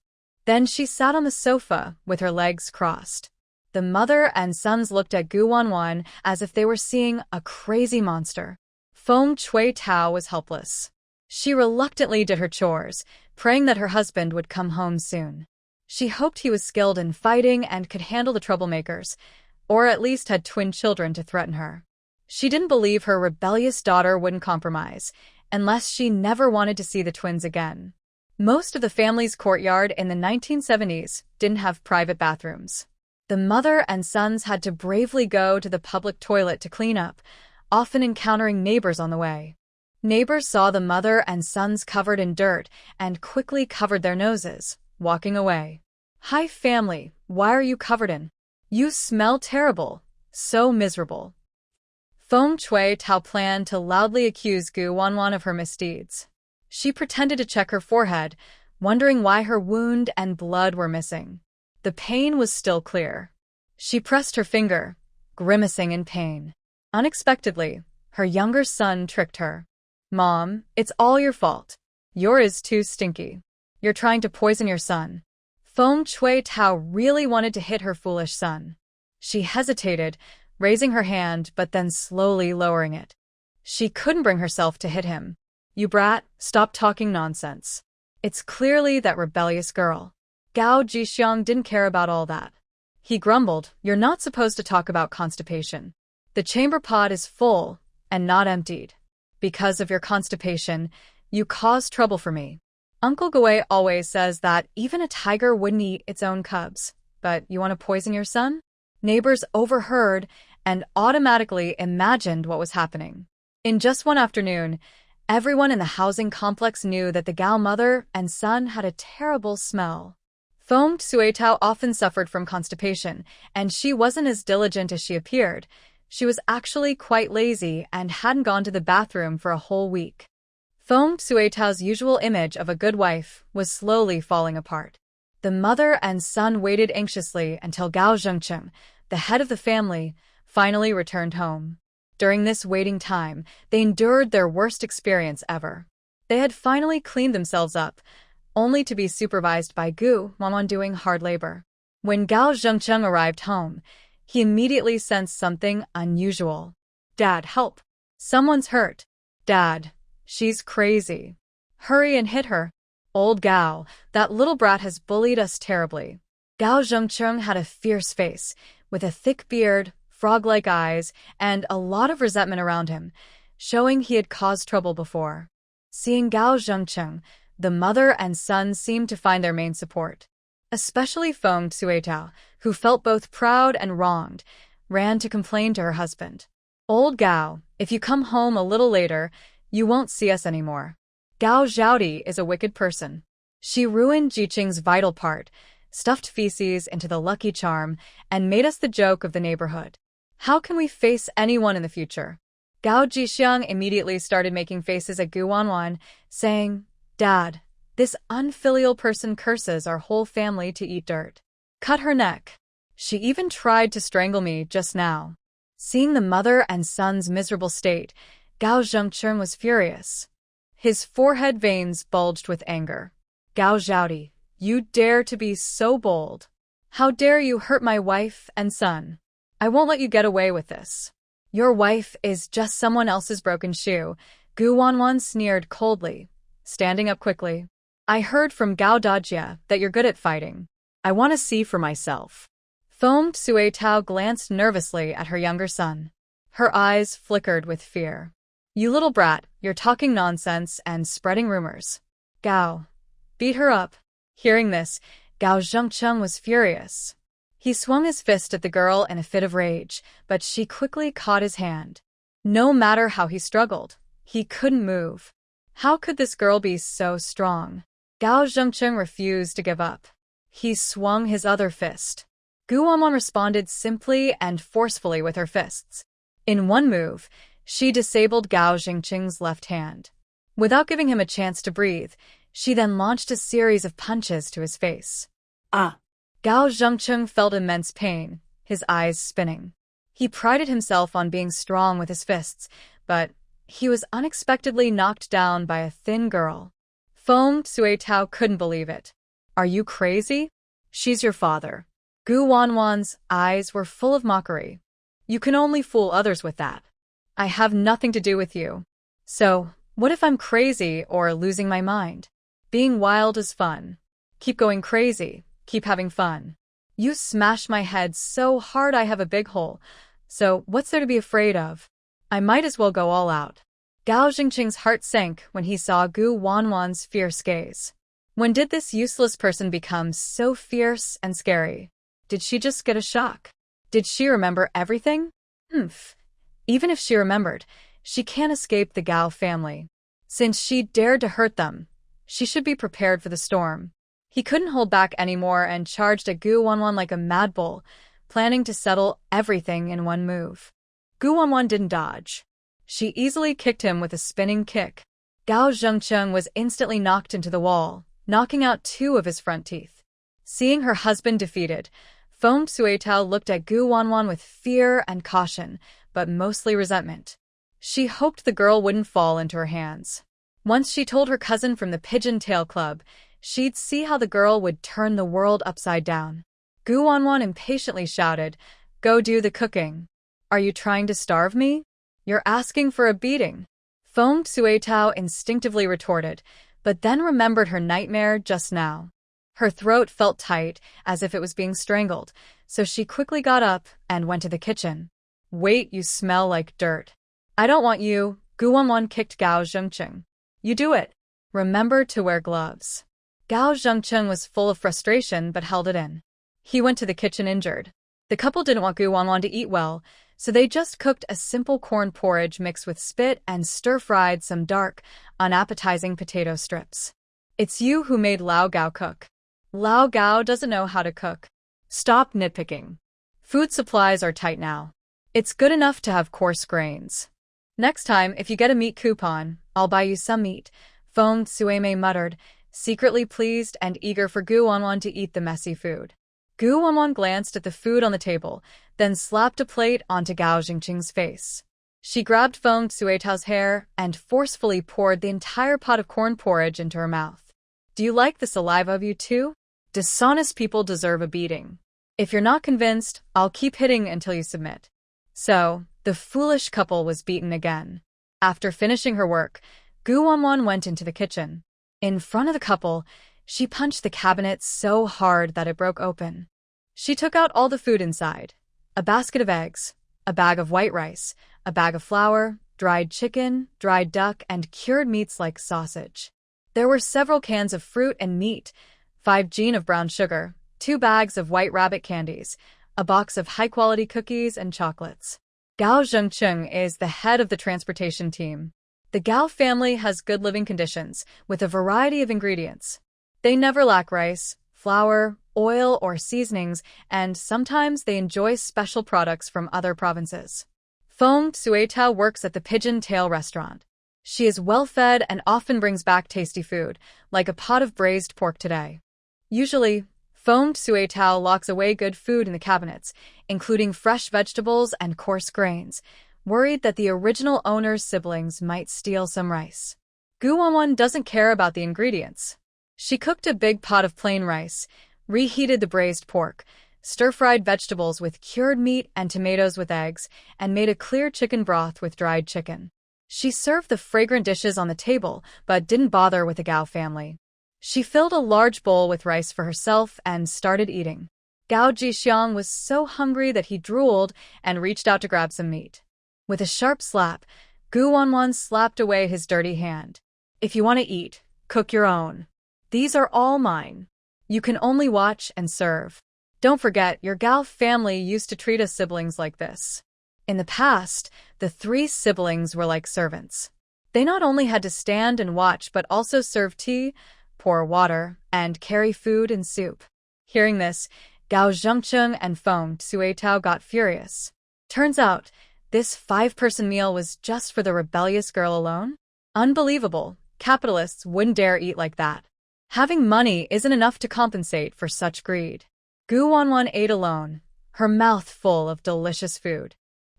Then she sat on the sofa with her legs crossed. The mother and sons looked at Gu Wanwan as if they were seeing a crazy monster. Feng Shui Tao was helpless. She reluctantly did her chores, praying that her husband would come home soon. She hoped he was skilled in fighting and could handle the troublemakers, or at least had twin children to threaten her. She didn't believe her rebellious daughter wouldn't compromise, unless she never wanted to see the twins again. Most of the family's courtyard in the 1970s didn't have private bathrooms. The mother and sons had to bravely go to the public toilet to clean up, often encountering neighbors on the way. Neighbors saw the mother and sons covered in dirt and quickly covered their noses, walking away. "Hi family, why are you covered in? You smell terrible, so miserable." Feng Shui Tao planned to loudly accuse Gu Wanwan of her misdeeds. She pretended to check her forehead, wondering why her wound and blood were missing. The pain was still clear. She pressed her finger, grimacing in pain. Unexpectedly, her younger son tricked her. "Mom, it's all your fault. You're too stinky. You're trying to poison your son." Feng Shui Tao really wanted to hit her foolish son. She hesitated, raising her hand but then slowly lowering it. She couldn't bring herself to hit him. "You brat, stop talking nonsense. It's clearly that rebellious girl." Gao Jixiang didn't care about all that. He grumbled, "You're not supposed to talk about constipation. The chamber pot is full and not emptied. Because of your constipation, you caused trouble for me. Uncle Gui always says that even a tiger wouldn't eat its own cubs, but you want to poison your son?" Neighbors overheard and automatically imagined what was happening. In just one afternoon, everyone in the housing complex knew that the Gao mother and son had a terrible smell. Feng Shui Tao often suffered from constipation, and she wasn't as diligent as she appeared. She was actually quite lazy and hadn't gone to the bathroom for a whole week. Feng Shui Tao's usual image of a good wife was slowly falling apart. The mother and son waited anxiously until Gao Zhengcheng, the head of the family, finally returned home. During this waiting time, they endured their worst experience ever. They had finally cleaned themselves up, only to be supervised by Gu Wanwan doing hard labor. When Gao Zhengcheng arrived home, he immediately sensed something unusual. "Dad, help! Someone's hurt. Dad, she's crazy. Hurry and hit her. Old Gao, that little brat has bullied us terribly." Gao Zhengcheng had a fierce face, with a thick beard, frog-like eyes, and a lot of resentment around him, showing he had caused trouble before. Seeing Gao Zhengcheng, the mother and son seemed to find their main support. Especially Feng Shui Tao, who felt both proud and wronged, ran to complain to her husband. "Old Gao, if you come home a little later, you won't see us anymore. Gao Zhaodi is a wicked person. She ruined Jiqing's vital part, stuffed feces into the lucky charm, and made us the joke of the neighborhood. How can we face anyone in the future?" Gao Jixiang immediately started making faces at Gu Wanwan, saying, "Dad, this unfilial person curses our whole family to eat dirt. Cut her neck. She even tried to strangle me just now." Seeing the mother and son's miserable state, Gao Zhengcheng was furious. His forehead veins bulged with anger. "Gao Zhaodi, you dare to be so bold. How dare you hurt my wife and son? I won't let you get away with this. Your wife is just someone else's broken shoe." Gu Wanwan sneered coldly, standing up quickly. "I heard from Gao Dajia that you're good at fighting. I want to see for myself." Feng Shui Tao glanced nervously at her younger son. Her eyes flickered with fear. "You little brat, you're talking nonsense and spreading rumors. Gao, beat her up." Hearing this, Gao Zhengcheng was furious. He swung his fist at the girl in a fit of rage, but she quickly caught his hand. No matter how he struggled, he couldn't move. How could this girl be so strong? Gao Zhengcheng refused to give up. He swung his other fist. Gu Wanwan responded simply and forcefully with her fists. In one move, she disabled Gao Zhengcheng's left hand. Without giving him a chance to breathe, she then launched a series of punches to his face. Ah! Gao Zhengcheng felt immense pain, his eyes spinning. He prided himself on being strong with his fists, but he was unexpectedly knocked down by a thin girl. Feng Suetao couldn't believe it. Are you crazy? She's your father. Gu Wanwan's eyes were full of mockery. You can only fool others with that. I have nothing to do with you. So, what if I'm crazy or losing my mind? Being wild is fun. Keep going crazy. Keep having fun. You smashed my head so hard I have a big hole. So, what's there to be afraid of? I might as well go all out. Gao Jingqing's heart sank when he saw Gu Wanwan's fierce gaze. When did this useless person become so fierce and scary? Did she just get a shock? Did she remember everything? Even if she remembered, she can't escape the Gao family. Since she dared to hurt them, she should be prepared for the storm. He couldn't hold back anymore and charged at Gu Wanwan like a mad bull, planning to settle everything in one move. Gu Wanwan didn't dodge. She easily kicked him with a spinning kick. Gao Zhengcheng was instantly knocked into the wall, knocking out 2 of his front teeth. Seeing her husband defeated, Feng Suetao looked at Gu Wanwan with fear and caution, but mostly resentment. She hoped the girl wouldn't fall into her hands. Once she told her cousin from the Pigeon Tail Club, she'd see how the girl would turn the world upside down. Gu Wanwan impatiently shouted, "Go do the cooking. Are you trying to starve me? You're asking for a beating." Feng Suetao instinctively retorted, but then remembered her nightmare just now. Her throat felt tight, as if it was being strangled, so she quickly got up and went to the kitchen. "Wait, you smell like dirt." "I don't want you," Gu Wanwan kicked Gao Zhengcheng. "You do it. Remember to wear gloves." Gao Zhengcheng was full of frustration but held it in. He went to the kitchen injured. The couple didn't want Gu Wanwan to eat well, so they just cooked a simple corn porridge mixed with spit and stir-fried some dark, unappetizing potato strips. "It's you who made Lao Gao cook. Lao Gao doesn't know how to cook. Stop nitpicking. Food supplies are tight now. It's good enough to have coarse grains. Next time, if you get a meat coupon, I'll buy you some meat," Feng Suemei muttered, secretly pleased and eager for Gu Wanwan to eat the messy food. Gu Wanwan glanced at the food on the table, then slapped a plate onto Gao Jingqing's face. She grabbed Feng Suetao's hair and forcefully poured the entire pot of corn porridge into her mouth. "Do you like the saliva of you too? Dishonest people deserve a beating. If you're not convinced, I'll keep hitting until you submit." So, the foolish couple was beaten again. After finishing her work, Gu Wanwan went into the kitchen. In front of the couple, she punched the cabinet so hard that it broke open. She took out all the food inside: a basket of eggs, a bag of white rice, a bag of flour, dried chicken, dried duck, and cured meats like sausage. There were several cans of fruit and meat, 5 jean of brown sugar, 2 bags of white rabbit candies, a box of high-quality cookies and chocolates. Gao Zhengcheng is the head of the transportation team. The Gao family has good living conditions, with a variety of ingredients. They never lack rice, flour, oil, or seasonings, and sometimes they enjoy special products from other provinces. Feng Suetao works at the Pigeon Tail restaurant. She is well-fed and often brings back tasty food, like a pot of braised pork today. Usually, Feng Suetao locks away good food in the cabinets, including fresh vegetables and coarse grains, worried that the original owner's siblings might steal some rice. Gu Wanwan doesn't care about the ingredients. She cooked a big pot of plain rice, reheated the braised pork, stir-fried vegetables with cured meat and tomatoes with eggs, and made a clear chicken broth with dried chicken. She served the fragrant dishes on the table, but didn't bother with the Gao family. She filled a large bowl with rice for herself and started eating. Gao Jixiang was so hungry that he drooled and reached out to grab some meat. With a sharp slap, Gu Wanwan slapped away his dirty hand. "If you want to eat, cook your own. These are all mine. You can only watch and serve. Don't forget, your Gao family used to treat us siblings like this." In the past, the 3 siblings were like servants. They not only had to stand and watch but also serve tea, pour water, and carry food and soup. Hearing this, Gao Zhengcheng and Feng Suetao got furious. Turns out, this 5-person meal was just for the rebellious girl alone? Unbelievable. Capitalists wouldn't dare eat like that. Having money isn't enough to compensate for such greed. Gu Wanwan ate alone, her mouth full of delicious food.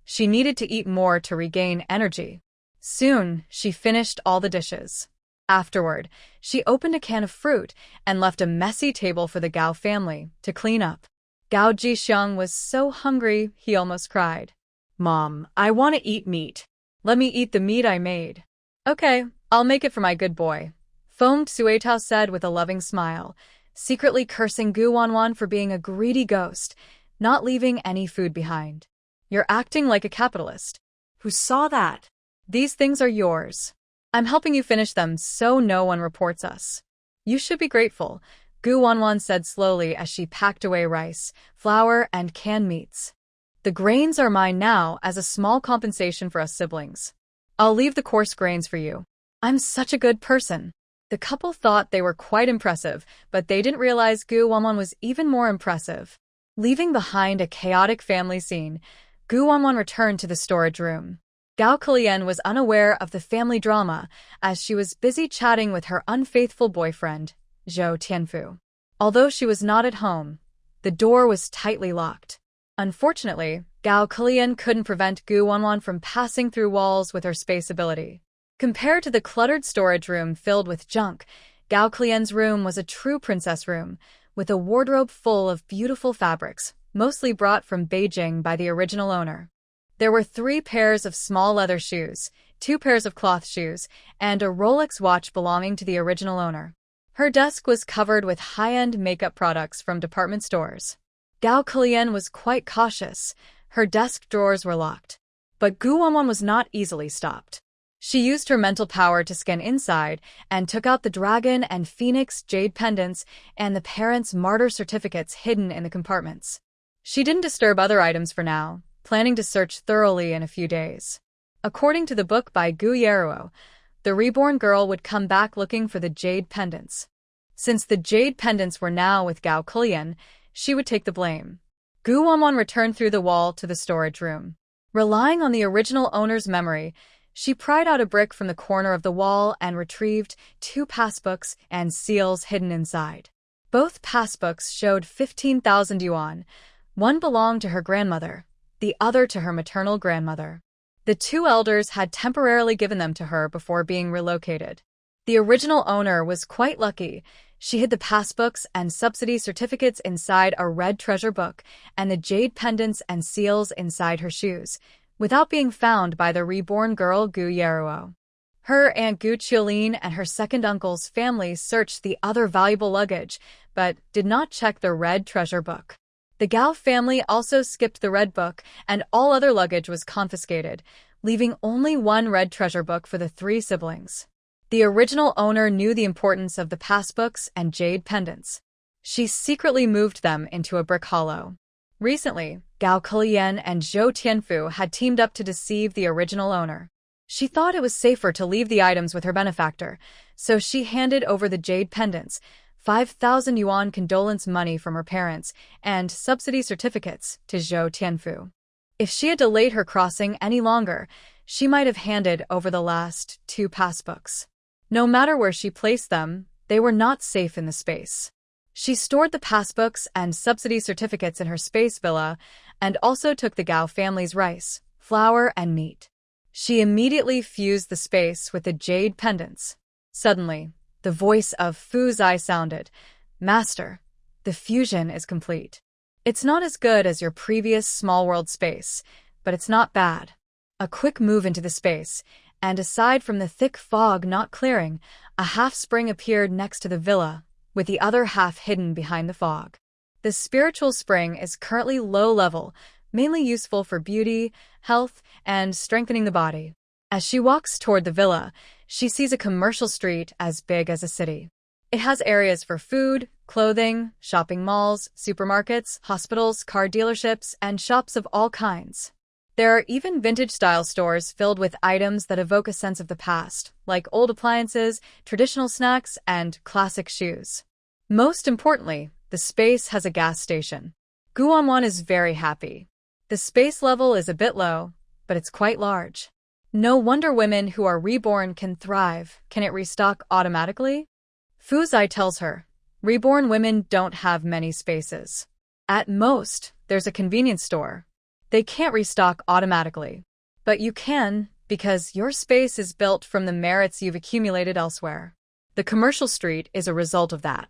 She needed to eat more to regain energy. Soon, she finished all the dishes. Afterward, she opened a can of fruit and left a messy table for the Gao family to clean up. Gao Jixiang was so hungry he almost cried. "Mom, I want to eat meat. Let me eat the meat I made." "Okay, I'll make it for my good boy," Feng Suetao said with a loving smile, secretly cursing Gu Wanwan for being a greedy ghost, not leaving any food behind. "You're acting like a capitalist." Who saw that? "These things are yours. I'm helping you finish them so no one reports us." "You should be grateful," Gu Wanwan said slowly as she packed away rice, flour, and canned meats. "The grains are mine now as a small compensation for us siblings. I'll leave the coarse grains for you. I'm such a good person." The couple thought they were quite impressive, but they didn't realize Gu Wanwan was even more impressive. Leaving behind a chaotic family scene, Gu Wanwan returned to the storage room. Gao Kalian was unaware of the family drama as she was busy chatting with her unfaithful boyfriend, Zhou Tianfu. Although she was not at home, the door was tightly locked. Unfortunately, Gao Kalian couldn't prevent Gu Wanwan from passing through walls with her space ability. Compared to the cluttered storage room filled with junk, Gao Kalian's room was a true princess room, with a wardrobe full of beautiful fabrics, mostly brought from Beijing by the original owner. There were 3 pairs of small leather shoes, 2 pairs of cloth shoes, and a Rolex watch belonging to the original owner. Her desk was covered with high-end makeup products from department stores. Gao Kalian was quite cautious. Her desk drawers were locked. But Gu Wanwan was not easily stopped. She used her mental power to scan inside and took out the dragon and phoenix jade pendants and the parents' martyr certificates hidden in the compartments. She didn't disturb other items for now, planning to search thoroughly in a few days. According to the book by Gu Yeruo, the reborn girl would come back looking for the jade pendants. Since the jade pendants were now with Gao Kalian, she would take the blame. Gu Wanwan returned through the wall to the storage room. Relying on the original owner's memory, she pried out a brick from the corner of the wall and retrieved 2 passbooks and seals hidden inside. Both passbooks showed 15,000 yuan. One belonged to her grandmother, the other to her maternal grandmother. The 2 elders had temporarily given them to her before being relocated. The original owner was quite lucky. She hid the passbooks and subsidy certificates inside a red treasure book and the jade pendants and seals inside her shoes, without being found by the reborn girl Gu Yeruo. Her Aunt Gu Qiulin and her second uncle's family searched the other valuable luggage, but did not check the red treasure book. The Gao family also skipped the red book, and all other luggage was confiscated, leaving only 1 red treasure book for the 3 siblings. The original owner knew the importance of the passbooks and jade pendants. She secretly moved them into a brick hollow. Recently, Gao Kalian and Zhou Tianfu had teamed up to deceive the original owner. She thought it was safer to leave the items with her benefactor, so she handed over the jade pendants, 5,000 yuan condolence money from her parents, and subsidy certificates to Zhou Tianfu. If she had delayed her crossing any longer, she might have handed over the last 2 passbooks. No matter where she placed them, they were not safe in the space. She stored the passbooks and subsidy certificates in her space villa and also took the Gao family's rice, flour, and meat. She immediately fused the space with the jade pendants. Suddenly, the voice of Fu Zai sounded. "Master, the fusion is complete. It's not as good as your previous small world space, but it's not bad." A quick move into the space, and aside from the thick fog not clearing, a half-spring appeared next to the villa, with the other half hidden behind the fog. The spiritual spring is currently low level, mainly useful for beauty, health, and strengthening the body. As she walks toward the villa, she sees a commercial street as big as a city. It has areas for food, clothing, shopping malls, supermarkets, hospitals, car dealerships, and shops of all kinds. There are even vintage-style stores filled with items that evoke a sense of the past, like old appliances, traditional snacks, and classic shoes. Most importantly, the space has a gas station. Gu Wanwan is very happy. The space level is a bit low, but it's quite large. No wonder women who are reborn can thrive. Can it restock automatically? Fu Zai tells her, reborn women don't have many spaces. At most, there's a convenience store. They can't restock automatically. But you can, because your space is built from the merits you've accumulated elsewhere. The commercial street is a result of that.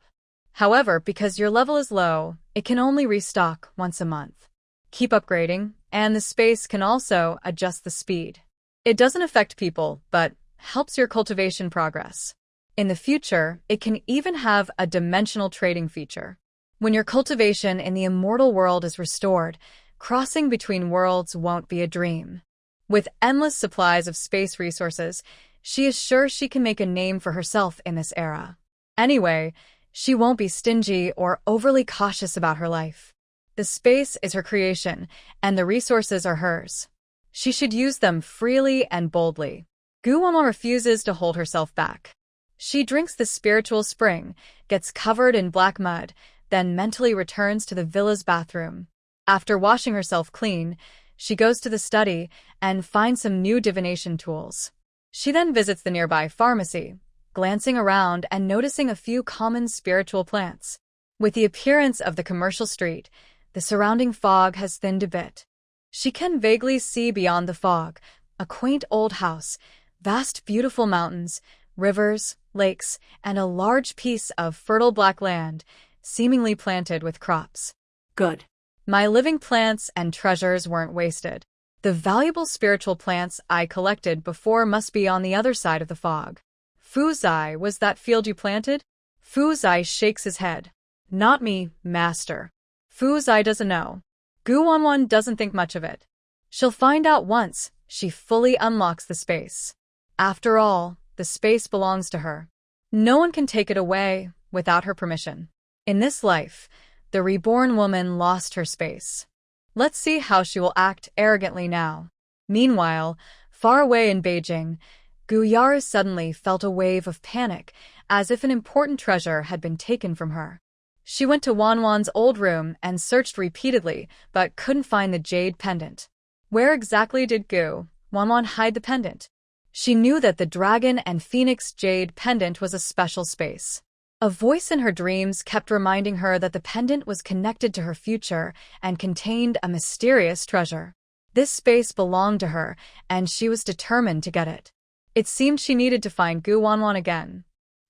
However, because your level is low, it can only restock once a month. Keep upgrading, and the space can also adjust the speed. It doesn't affect people, but helps your cultivation progress. In the future, it can even have a dimensional trading feature. When your cultivation in the immortal world is restored, crossing between worlds won't be a dream. With endless supplies of space resources, she is sure she can make a name for herself in this era. Anyway, she won't be stingy or overly cautious about her life. The space is her creation, and the resources are hers. She should use them freely and boldly. Guwama refuses to hold herself back. She drinks the spiritual spring, gets covered in black mud, then mentally returns to the villa's bathroom. After washing herself clean, she goes to the study and finds some new divination tools. She then visits the nearby pharmacy, glancing around and noticing a few common spiritual plants. With the appearance of the commercial street, the surrounding fog has thinned a bit. She can vaguely see beyond the fog, a quaint old house, vast beautiful mountains, rivers, lakes, and a large piece of fertile black land, seemingly planted with crops. Good. My living plants and treasures weren't wasted. The valuable spiritual plants I collected before must be on the other side of the fog. Fuzai, was that field you planted? Fuzai shakes his head. Not me, master. Fuzai doesn't know. Guwanwan doesn't think much of it. She'll find out once she fully unlocks the space. After all, the space belongs to her. No one can take it away without her permission. In this life, the reborn woman lost her space. Let's see how she will act arrogantly now. Meanwhile, far away in Beijing, Guyara suddenly felt a wave of panic, as if an important treasure had been taken from her. She went to Wanwan's old room and searched repeatedly, but couldn't find the jade pendant. Where exactly did Wanwan hide the pendant? She knew that the dragon and phoenix jade pendant was a special space. A voice in her dreams kept reminding her that the pendant was connected to her future and contained a mysterious treasure. This space belonged to her, and she was determined to get it. It seemed she needed to find Guwanwan again.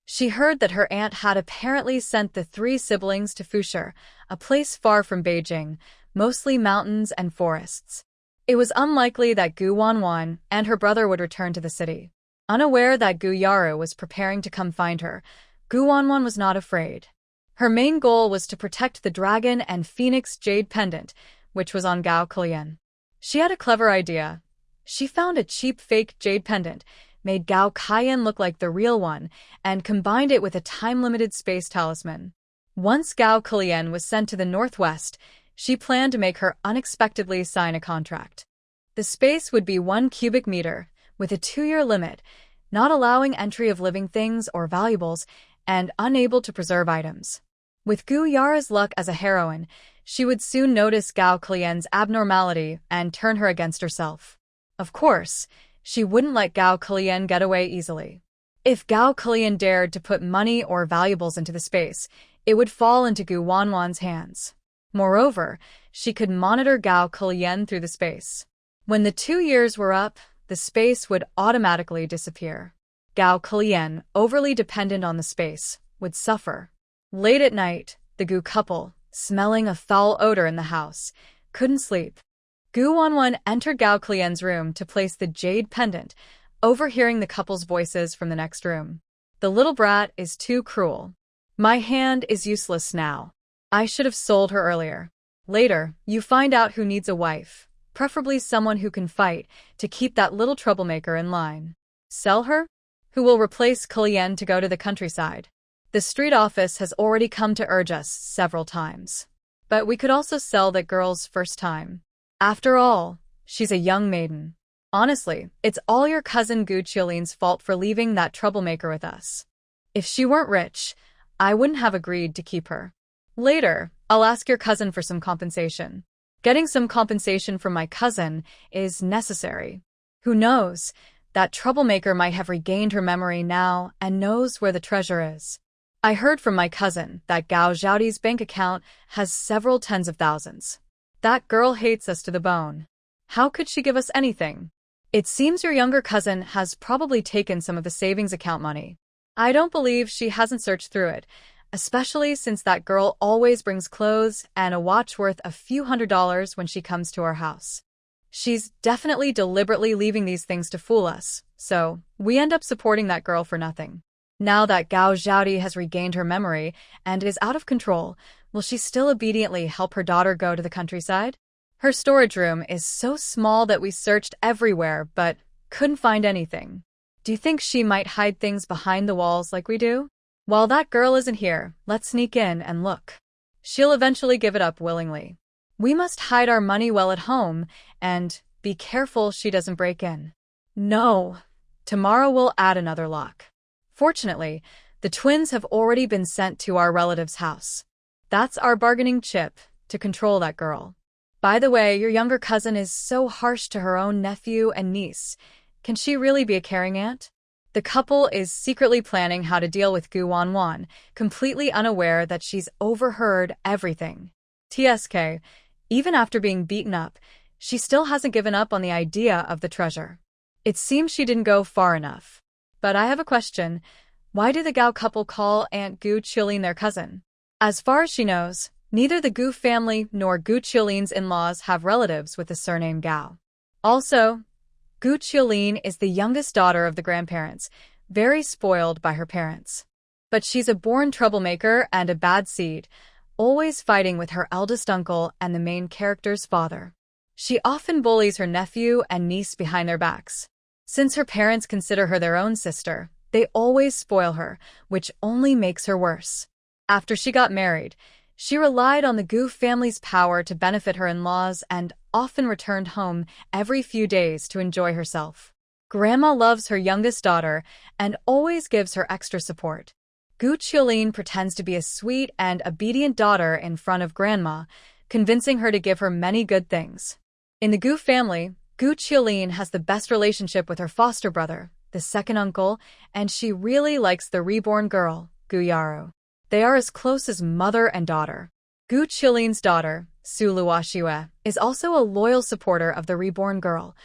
She heard that her aunt had apparently sent the 3 siblings to Fusher, a place far from Beijing, mostly mountains and forests. It was unlikely that Guwanwan and her brother would return to the city. Unaware that Guyaru was preparing to come find her, Guwanwan was not afraid. Her main goal was to protect the dragon and phoenix jade pendant, which was on Gao Kalian. She had a clever idea. She found a cheap fake jade pendant, made Gao Kaiyan look like the real one, and combined it with a time-limited space talisman. Once Gao Kalian was sent to the northwest, she planned to make her unexpectedly sign a contract. The space would be 1 cubic meter, with a 2-year limit, not allowing entry of living things or valuables, and unable to preserve items. With Gu Yara's luck as a heroine, she would soon notice Gao Kalian's abnormality and turn her against herself. Of course, she wouldn't let Gao Kalian get away easily. If Gao Kalian dared to put money or valuables into the space, it would fall into Gu Wanwan's hands. Moreover, she could monitor Gao Kalian through the space. When the 2 years were up, the space would automatically disappear. Gao Kalian, overly dependent on the space, would suffer. Late at night, the Gu couple, smelling a foul odor in the house, couldn't sleep. Gu Wanwan entered Gao Kalian's room to place the jade pendant, overhearing the couple's voices from the next room. The little brat is too cruel. My hand is useless now. I should have sold her earlier. Later, you find out who needs a wife, preferably someone who can fight, to keep that little troublemaker in line. Sell her? Who will replace Kalian to go to the countryside? The street office has already come to urge us several times. But we could also sell that girl's first time. After all, she's a young maiden. Honestly, it's all your cousin Gu Qiulin's fault for leaving that troublemaker with us. If she weren't rich, I wouldn't have agreed to keep her. Later, I'll ask your cousin for some compensation. Getting some compensation from my cousin is necessary. Who knows? That troublemaker might have regained her memory now and knows where the treasure is. I heard from my cousin that Gao Zhaodi's bank account has several tens of thousands. That girl hates us to the bone. How could she give us anything? It seems your younger cousin has probably taken some of the savings account money. I don't believe she hasn't searched through it, especially since that girl always brings clothes and a watch worth a few $100s when she comes to our house. She's definitely deliberately leaving these things to fool us, so we end up supporting that girl for nothing. Now that Gao Zhaodi has regained her memory and is out of control, will she still obediently help her daughter go to the countryside? Her storage room is so small that we searched everywhere but couldn't find anything. Do you think she might hide things behind the walls like we do? While that girl isn't here, let's sneak in and look. She'll eventually give it up willingly. We must hide our money well at home and be careful she doesn't break in. No. Tomorrow we'll add another lock. Fortunately, the twins have already been sent to our relative's house. That's our bargaining chip to control that girl. By the way, your younger cousin is so harsh to her own nephew and niece. Can she really be a caring aunt? The couple is secretly planning how to deal with Gu Wanwan, completely unaware that she's overheard everything. TSK, even after being beaten up, she still hasn't given up on the idea of the treasure. It seems she didn't go far enough. But I have a question. Why do the Gao couple call Aunt Gu Qiulin their cousin? As far as she knows, neither the Gu family nor Gu Qiulin's in-laws have relatives with the surname Gao. Also, Gu Qiulin is the youngest daughter of the grandparents, very spoiled by her parents. But she's a born troublemaker and a bad seed, always fighting with her eldest uncle and the main character's father. She often bullies her nephew and niece behind their backs. Since her parents consider her their own sister, they always spoil her, which only makes her worse. After she got married, she relied on the Gu family's power to benefit her in-laws and often returned home every few days to enjoy herself. Grandma loves her youngest daughter and always gives her extra support. Gu Qiulin pretends to be a sweet and obedient daughter in front of Grandma, convincing her to give her many good things. In the Gu family, Gu Qiulin has the best relationship with her foster brother, the second uncle, and she really likes the reborn girl, Gu Yaru. They are as close as mother and daughter. Gu Qiulin's daughter, Su Luoxiue, is also a loyal supporter of the reborn girl,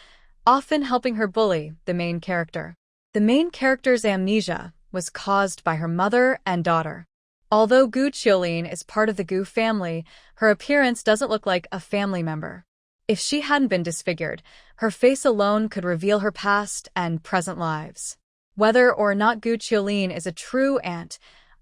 often helping her bully the main character. The main character's amnesia was caused by her mother and daughter. Although Gu Qiulin is part of the Gu family, her appearance doesn't look like a family member. If she hadn't been disfigured, her face alone could reveal her past and present lives. Whether or not Gu Qiulin is a true aunt,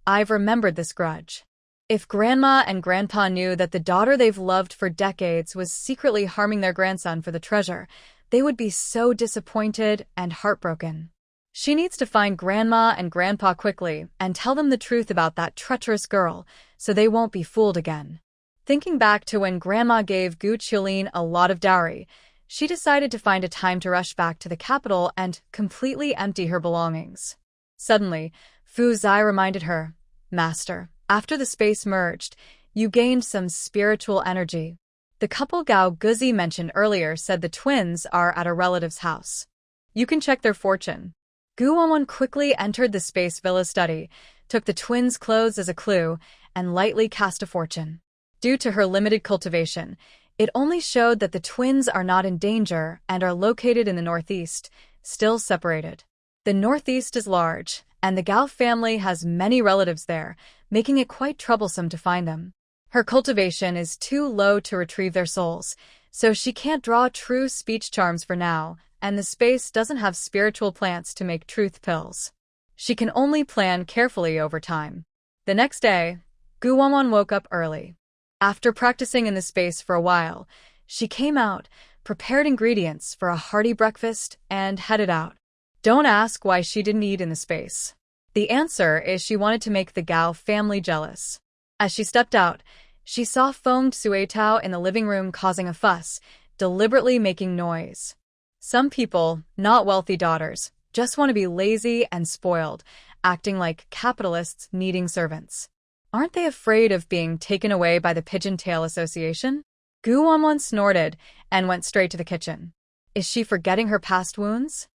I've remembered this grudge. If Grandma and Grandpa knew that the daughter they've loved for decades was secretly harming their grandson for the treasure, they would be so disappointed and heartbroken. She needs to find Grandma and Grandpa quickly and tell them the truth about that treacherous girl, so they won't be fooled again. Thinking back to when Grandma gave Gu Qiulin a lot of dowry, she decided to find a time to rush back to the capital and completely empty her belongings. Suddenly, Fu Zai reminded her, "Master, after the space merged, you gained some spiritual energy." The couple Gao Guzi mentioned earlier said the twins are at a relative's house. You can check their fortune. Gu Wanwan quickly entered the space villa study, took the twins' clothes as a clue, and lightly cast a fortune. Due to her limited cultivation, it only showed that the twins are not in danger and are located in the northeast, still separated. The northeast is large, and the Gao family has many relatives there, making it quite troublesome to find them. Her cultivation is too low to retrieve their souls, so she can't draw true speech charms for now, and the space doesn't have spiritual plants to make truth pills. She can only plan carefully over time. The next day, Gu Wanwan woke up early. After practicing in the space for a while, she came out, prepared ingredients for a hearty breakfast, and headed out. Don't ask why she didn't eat in the space. The answer is she wanted to make the Gao family jealous. As she stepped out, she saw Feng Suetao in the living room causing a fuss, deliberately making noise. Some people, not wealthy daughters, just want to be lazy and spoiled, acting like capitalists needing servants. Aren't they afraid of being taken away by the Pigeon Tail Association? Gu Wanwan snorted and went straight to the kitchen. Is she forgetting her past wounds?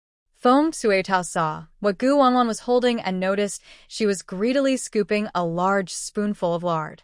Feng Suetao saw what Gu Wanwan was holding and noticed she was greedily scooping a large spoonful of lard.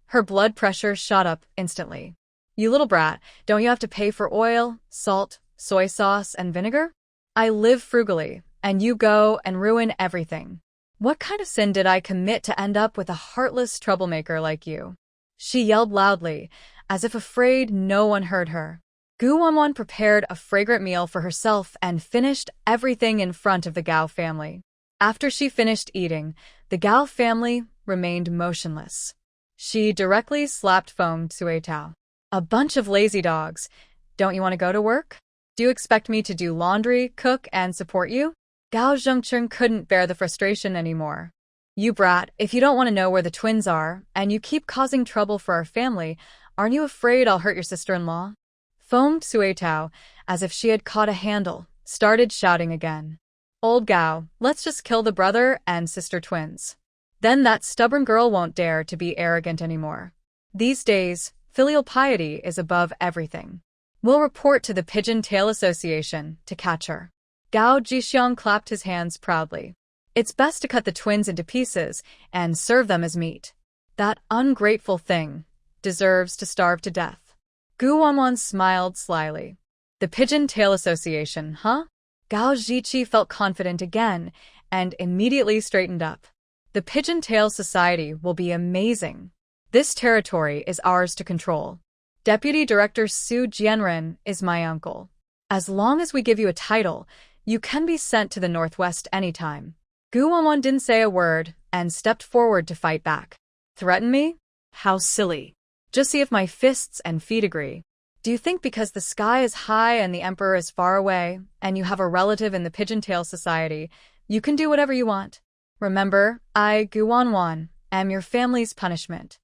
Her blood pressure shot up instantly. You little brat, don't you have to pay for oil, salt, soy sauce, and vinegar? I live frugally, and you go and ruin everything. What kind of sin did I commit to end up with a heartless troublemaker like you? She yelled loudly, as if afraid no one heard her. Gu Wanwan prepared a fragrant meal for herself and finished everything in front of the Gao family. After she finished eating, the Gao family remained motionless. She directly slapped Feng Suetao. A bunch of lazy dogs. Don't you want to go to work? Do you expect me to do laundry, cook, and support you? Gao Zhengcheng couldn't bear the frustration anymore. You brat, if you don't want to know where the twins are, and you keep causing trouble for our family, aren't you afraid I'll hurt your sister-in-law? Feng Suetao, as if she had caught a handle, started shouting again. Old Gao, let's just kill the brother and sister twins. Then that stubborn girl won't dare to be arrogant anymore. These days, filial piety is above everything. We'll report to the Pigeon Tail Association to catch her. Gao Jixiang clapped his hands proudly. It's best to cut the twins into pieces and serve them as meat. That ungrateful thing deserves to starve to death. Gu Wanwan smiled slyly. The Pigeon Tail Association, huh? Gao Ziqi felt confident again and immediately straightened up. The Pigeon Tail Society will be amazing. This territory is ours to control. Deputy Director Su Jianren is my uncle. As long as we give you a title, you can be sent to the Northwest anytime. Gu Wanwan didn't say a word and stepped forward to fight back. Threaten me? How silly. Just see if my fists and feet agree. Do you think because the sky is high and the emperor is far away, and you have a relative in the Pigeon Tail Society, you can do whatever you want? Remember, I, Gu Wanwan, am your family's punishment.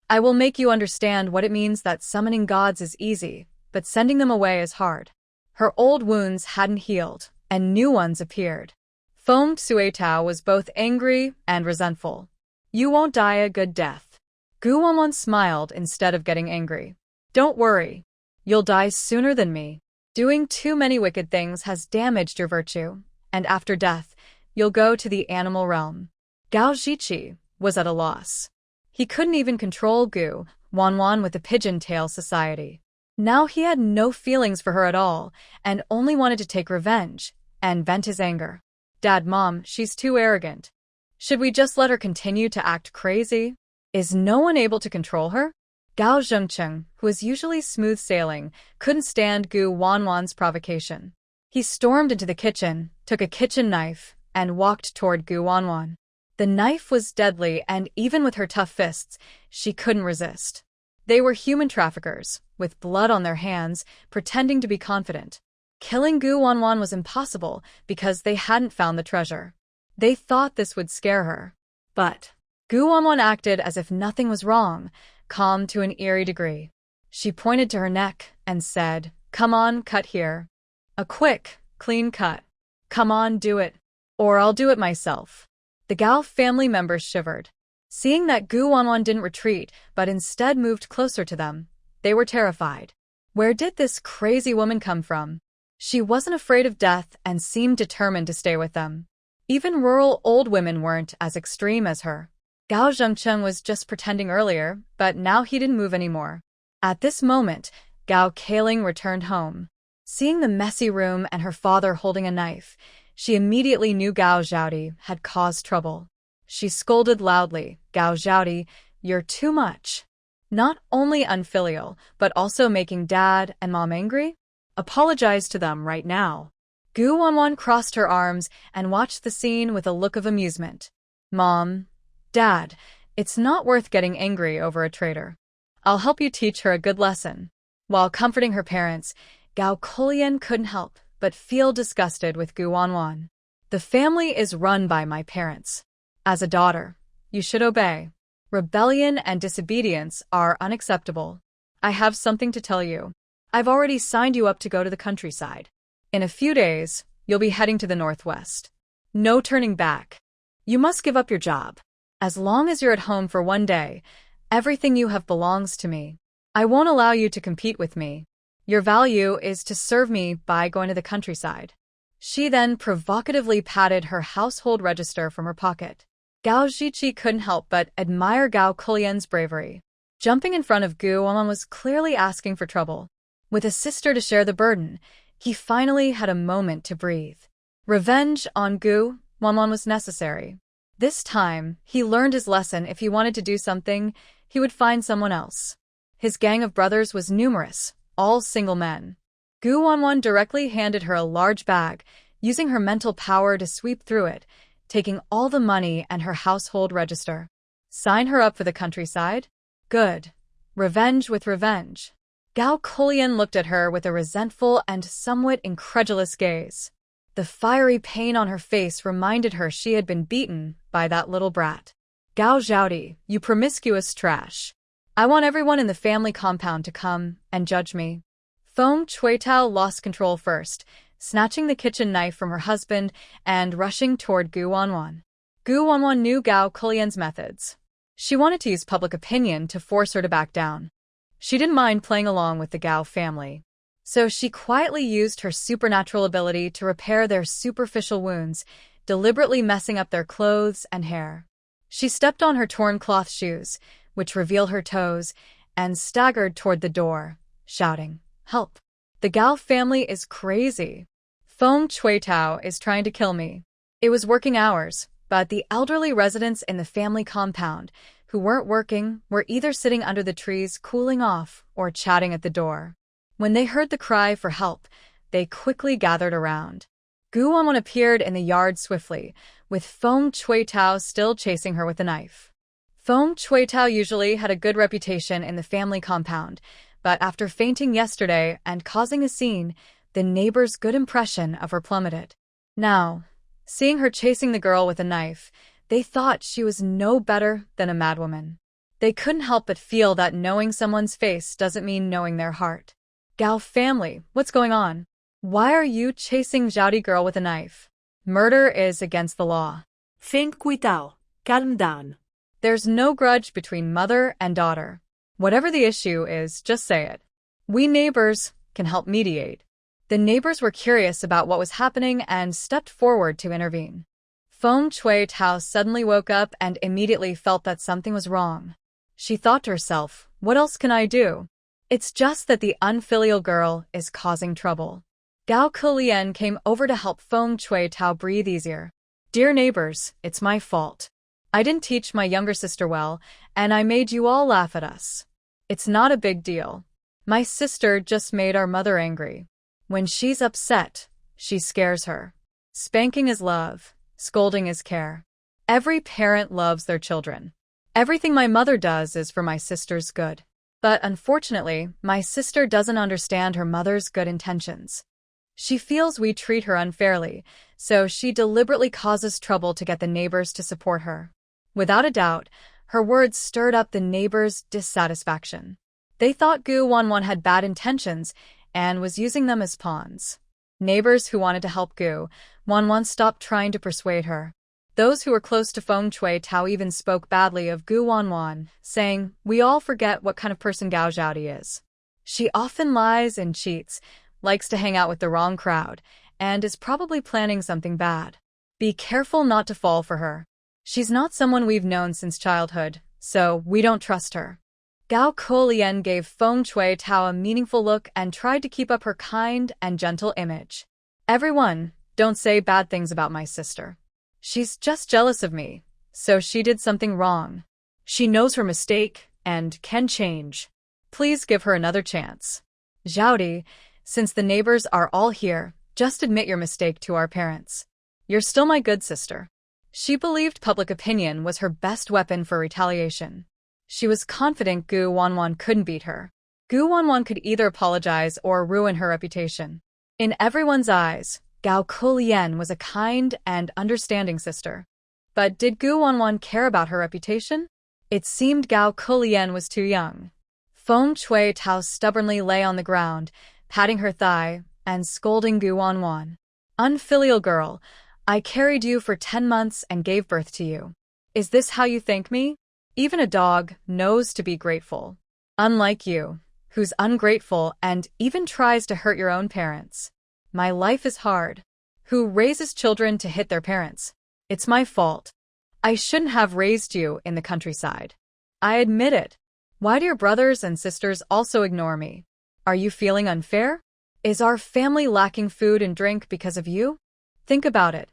I will make you understand what it means that summoning gods is easy, but sending them away is hard. Her old wounds hadn't healed, and new ones appeared. Feng Suetao was both angry and resentful. You won't die a good death. Gu Wanwan smiled instead of getting angry. Don't worry. You'll die sooner than me. Doing too many wicked things has damaged your virtue, and after death, you'll go to the animal realm. Gao Ziqi was at a loss. He couldn't even control Gu Wanwan with the Pigeon Tail Society. Now he had no feelings for her at all, and only wanted to take revenge and vent his anger. Dad, Mom, she's too arrogant. Should we just let her continue to act crazy? Is no one able to control her? Gao Zhengcheng, who was usually smooth sailing, couldn't stand Gu Wanwan's provocation. He stormed into the kitchen, took a kitchen knife, and walked toward Gu Wanwan. The knife was deadly, and even with her tough fists, she couldn't resist. They were human traffickers, with blood on their hands, pretending to be confident. Killing Gu Wanwan was impossible because they hadn't found the treasure. They thought this would scare her. But Gu Wanwan acted as if nothing was wrong, calm to an eerie degree. She pointed to her neck and said, "Come on, cut here. A quick, clean cut. Come on, do it. Or I'll do it myself." The Gao family members shivered. Seeing that Gu Wanwan didn't retreat, but instead moved closer to them, they were terrified. Where did this crazy woman come from? She wasn't afraid of death and seemed determined to stay with them. Even rural old women weren't as extreme as her. Gao Zhengcheng was just pretending earlier, but now he didn't move anymore. At this moment, Gao Kaling returned home. Seeing the messy room and her father holding a knife, she immediately knew Gao Zhaodi had caused trouble. She scolded loudly, "Gao Zhaodi, you're too much. Not only unfilial, but also making Dad and Mom angry? Apologize to them right now." Gu Wanwan crossed her arms and watched the scene with a look of amusement. "Mom, Dad, it's not worth getting angry over a traitor. I'll help you teach her a good lesson." While comforting her parents, Gao Kulian couldn't help but feel disgusted with Gu Wanwan. "The family is run by my parents. As a daughter, you should obey. Rebellion and disobedience are unacceptable. I have something to tell you. I've already signed you up to go to the countryside. In a few days, you'll be heading to the Northwest. No turning back. You must give up your job. As long as you're at home for one day, everything you have belongs to me. I won't allow you to compete with me. Your value is to serve me by going to the countryside." She then provocatively patted her household register from her pocket. Gao Ziqi couldn't help but admire Gao Kulian's bravery. Jumping in front of Gu Wanwan was clearly asking for trouble. With a sister to share the burden, he finally had a moment to breathe. Revenge on Gu Wanwan was necessary. This time, he learned his lesson. If he wanted to do something, he would find someone else. His gang of brothers was numerous, all single men. Gu Wanwan directly handed her a large bag, using her mental power to sweep through it, taking all the money and her household register. Sign her up for the countryside? Good. Revenge with revenge. Gao Kulian looked at her with a resentful and somewhat incredulous gaze. The fiery pain on her face reminded her she had been beaten by that little brat. Gao Zhaodi, you promiscuous trash. I want everyone in the family compound to come and judge me. Feng Chuitao lost control first, snatching the kitchen knife from her husband and rushing toward Gu Wanwan. Gu Wanwan knew Gao Kulian's methods. She wanted to use public opinion to force her to back down. She didn't mind playing along with the Gao family. So she quietly used her supernatural ability to repair their superficial wounds, deliberately messing up their clothes and hair. She stepped on her torn cloth shoes, which revealed her toes, and staggered toward the door, shouting, "Help! The Gao family is crazy. Feng Chuitao is trying to kill me." It was working hours, but the elderly residents in the family compound, who weren't working, were either sitting under the trees cooling off or chatting at the door. When they heard the cry for help, they quickly gathered around. Gu Wanwan appeared in the yard swiftly, with Feng Chuitao still chasing her with a knife. Feng Chuitao usually had a good reputation in the family compound, but after fainting yesterday and causing a scene, the neighbors' good impression of her plummeted. Now, seeing her chasing the girl with a knife, they thought she was no better than a madwoman. They couldn't help but feel that knowing someone's face doesn't mean knowing their heart. Gao family, what's going on? Why are you chasing Zhaodi girl with a knife? Murder is against the law. Feng Chuitao, calm down. There's no grudge between mother and daughter. Whatever the issue is, just say it. We neighbors can help mediate. The neighbors were curious about what was happening and stepped forward to intervene. Feng Chuitao suddenly woke up and immediately felt that something was wrong. She thought to herself, what else can I do? It's just that the unfilial girl is causing trouble. Gao Kulian came over to help Feng Chuitao breathe easier. Dear neighbors, it's my fault. I didn't teach my younger sister well, and I made you all laugh at us. It's not a big deal. My sister just made our mother angry. When she's upset, she scares her. Spanking is love, scolding is care. Every parent loves their children. Everything my mother does is for my sister's good. But unfortunately, my sister doesn't understand her mother's good intentions. She feels we treat her unfairly, so she deliberately causes trouble to get the neighbors to support her. Without a doubt, her words stirred up the neighbors' dissatisfaction. They thought Gu Wanwan had bad intentions and was using them as pawns. Neighbors who wanted to help Gu Wanwan stopped trying to persuade her. Those who were close to Feng Chuitao even spoke badly of Gu Wanwan, saying, we all forget what kind of person Gao Zhaodi is. She often lies and cheats, likes to hang out with the wrong crowd, and is probably planning something bad. Be careful not to fall for her. She's not someone we've known since childhood, so we don't trust her. Gao Kulian gave Feng Chuitao a meaningful look and tried to keep up her kind and gentle image. Everyone, don't say bad things about my sister. She's just jealous of me, so she did something wrong. She knows her mistake and can change. Please give her another chance. Zhaodi, since the neighbors are all here, just admit your mistake to our parents. You're still my good sister. She believed public opinion was her best weapon for retaliation. She was confident Gu Wanwan couldn't beat her. Gu Wanwan could either apologize or ruin her reputation. In everyone's eyes, Gao Kulian was a kind and understanding sister. But did Gu Wanwan care about her reputation? It seemed Gao Kulian was too young. Feng Chuitao stubbornly lay on the ground, patting her thigh and scolding Gu Wanwan. Unfilial girl, I carried you for 10 months and gave birth to you. Is this how you thank me? Even a dog knows to be grateful. Unlike you, who's ungrateful and even tries to hurt your own parents. My life is hard. Who raises children to hit their parents? It's my fault. I shouldn't have raised you in the countryside. I admit it. Why do your brothers and sisters also ignore me? Are you feeling unfair? Is our family lacking food and drink because of you? Think about it.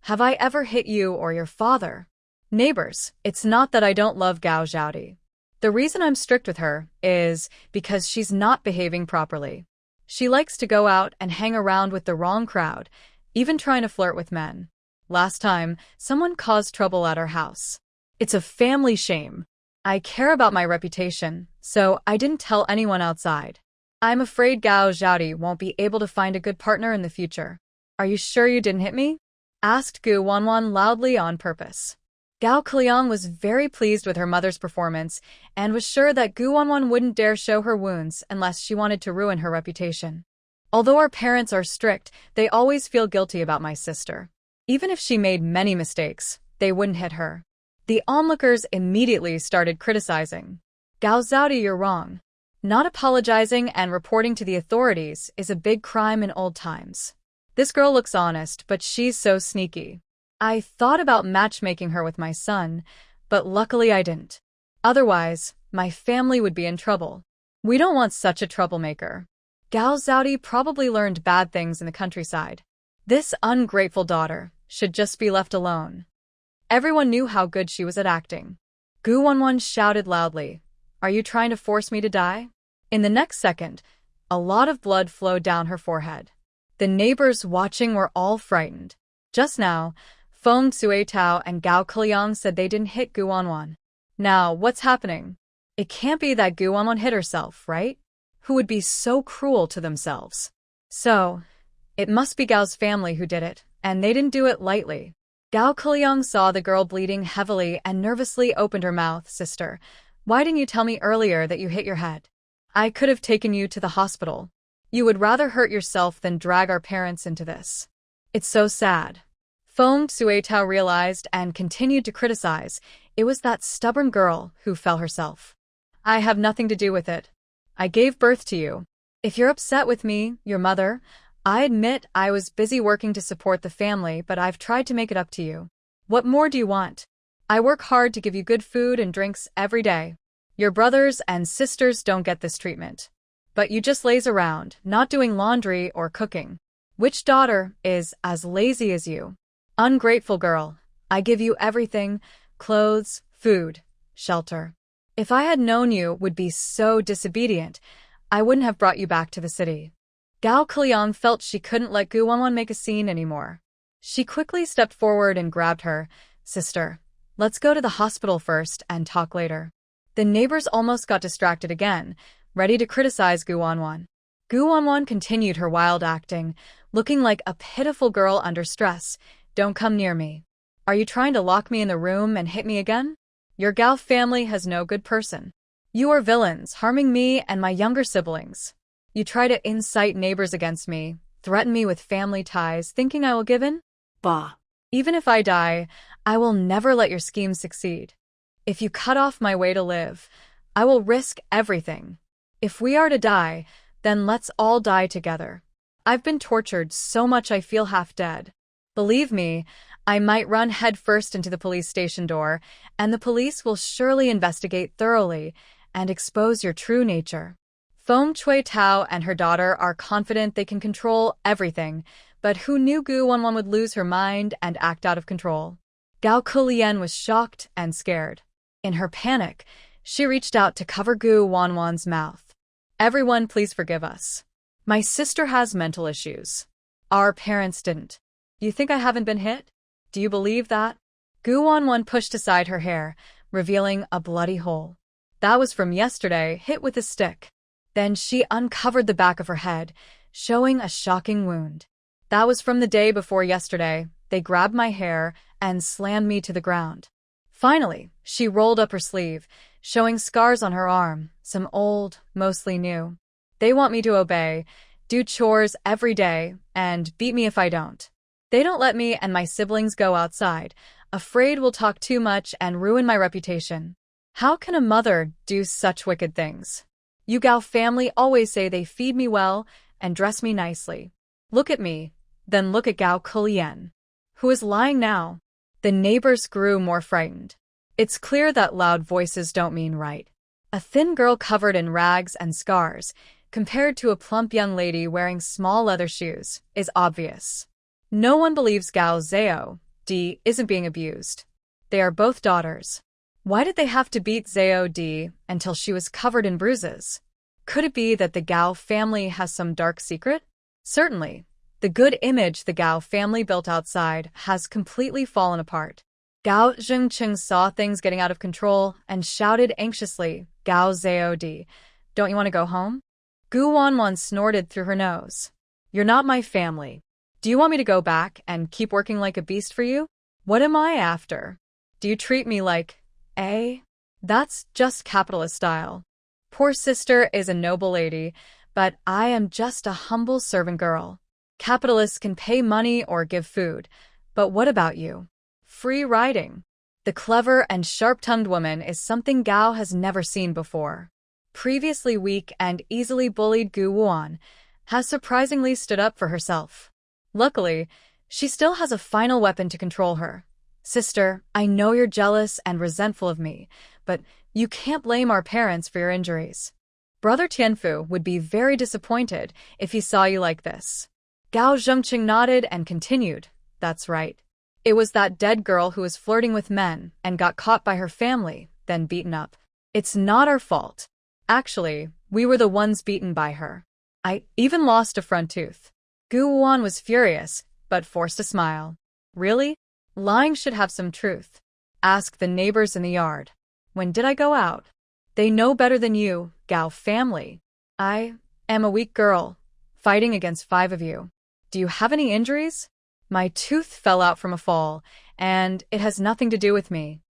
Have I ever hit you or your father? Neighbors, it's not that I don't love Gao Zhaodi. The reason I'm strict with her is because she's not behaving properly. She likes to go out and hang around with the wrong crowd, even trying to flirt with men. Last time, someone caused trouble at our house. It's a family shame. I care about my reputation, so I didn't tell anyone outside. I'm afraid Gao Zhaodi won't be able to find a good partner in the future. Are you sure you didn't hit me? Asked Gu Wanwan loudly on purpose. Gao Kiliang was very pleased with her mother's performance and was sure that Gu Wanwan wouldn't dare show her wounds unless she wanted to ruin her reputation. Although our parents are strict, they always feel guilty about my sister. Even if she made many mistakes, they wouldn't hit her. The onlookers immediately started criticizing. Gao Zhaodi, you're wrong. Not apologizing and reporting to the authorities is a big crime in old times. This girl looks honest, but she's so sneaky. I thought about matchmaking her with my son, but luckily I didn't. Otherwise, my family would be in trouble. We don't want such a troublemaker. Gao Zhaodi probably learned bad things in the countryside. This ungrateful daughter should just be left alone. Everyone knew how good she was at acting. Gu Wanwan shouted loudly, "Are you trying to force me to die?" In the next second, a lot of blood flowed down her forehead. The neighbors watching were all frightened. Just now, Feng Suetao and Gao Kiliang said they didn't hit Gu Wanwan. Now, what's happening? It can't be that Gu Wanwan hit herself, right? Who would be so cruel to themselves? So, it must be Gao's family who did it, and they didn't do it lightly. Gao Kiliang saw the girl bleeding heavily and nervously opened her mouth. "Sister, why didn't you tell me earlier that you hit your head? I could have taken you to the hospital. You would rather hurt yourself than drag our parents into this. It's so sad." Feng Suetao realized and continued to criticize. It was that stubborn girl who fell herself. "I have nothing to do with it. I gave birth to you. If you're upset with me, your mother, I admit I was busy working to support the family, but I've tried to make it up to you. What more do you want? I work hard to give you good food and drinks every day. Your brothers and sisters don't get this treatment. But you just laze around, not doing laundry or cooking. Which daughter is as lazy as you? Ungrateful girl, I give you everything, clothes, food, shelter. If I had known you would be so disobedient, I wouldn't have brought you back to the city." Gao Kiliang felt she couldn't let Gu Wanwan make a scene anymore. She quickly stepped forward and grabbed her. "Sister, let's go to the hospital first and talk later." The neighbors almost got distracted again, ready to criticize Gu Wanwan. Gu Wanwan continued her wild acting, looking like a pitiful girl under stress. "Don't come near me. Are you trying to lock me in the room and hit me again? Your Gao family has no good person. You are villains, harming me and my younger siblings. You try to incite neighbors against me, threaten me with family ties, thinking I will give in? Bah. Even if I die, I will never let your scheme succeed. If you cut off my way to live, I will risk everything. If we are to die, then let's all die together. I've been tortured so much I feel half dead. Believe me, I might run headfirst into the police station door, and the police will surely investigate thoroughly and expose your true nature." Feng Suetao and her daughter are confident they can control everything, but who knew Gu Wanwan would lose her mind and act out of control? Gao Kulian was shocked and scared. In her panic, she reached out to cover Gu Wanwan's mouth. "Everyone, please forgive us. My sister has mental issues. Our parents didn't. You think I haven't been hit? Do you believe that?" Gu Wanwan pushed aside her hair, revealing a bloody hole. "That was from yesterday, hit with a stick." Then she uncovered the back of her head, showing a shocking wound. "That was from the day before yesterday. They grabbed my hair and slammed me to the ground." Finally, she rolled up her sleeve, showing scars on her arm, some old, mostly new. "They want me to obey, do chores every day, and beat me if I don't. They don't let me and my siblings go outside, afraid we'll talk too much and ruin my reputation. How can a mother do such wicked things? You Gao family always say they feed me well and dress me nicely. Look at me, then look at Gao Kulian. Who is lying now?" The neighbors grew more frightened. It's clear that loud voices don't mean right. A thin girl covered in rags and scars, compared to a plump young lady wearing small leather shoes, is obvious. No one believes Gao Zhao Di isn't being abused. They are both daughters. Why did they have to beat Zhao Di until she was covered in bruises? Could it be that the Gao family has some dark secret? Certainly. The good image the Gao family built outside has completely fallen apart. Gao Zhengqing saw things getting out of control and shouted anxiously, "Gao Zhao Di, don't you want to go home?" Gu Wanwan snorted through her nose. "You're not my family. Do you want me to go back and keep working like a beast for you? What am I after? Do you treat me like a? That's just capitalist style. Poor sister is a noble lady, but I am just a humble servant girl. Capitalists can pay money or give food, but what about you? Free riding." The clever and sharp-tongued woman is something Gao has never seen before. Previously weak and easily bullied Gu Wuan has surprisingly stood up for herself. Luckily, she still has a final weapon to control her. "Sister, I know you're jealous and resentful of me, but you can't blame our parents for your injuries. Brother Tianfu would be very disappointed if he saw you like this." Gao Zhengqing nodded and continued, "That's right. It was that dead girl who was flirting with men and got caught by her family, then beaten up. It's not our fault. Actually, we were the ones beaten by her. I even lost a front tooth." Gu Wuan was furious, but forced a smile. "Really? Lying should have some truth. Ask the neighbors in the yard. When did I go out? They know better than you, Gao family. I am a weak girl, fighting against 5 of you. Do you have any injuries? My tooth fell out from a fall, and it has nothing to do with me."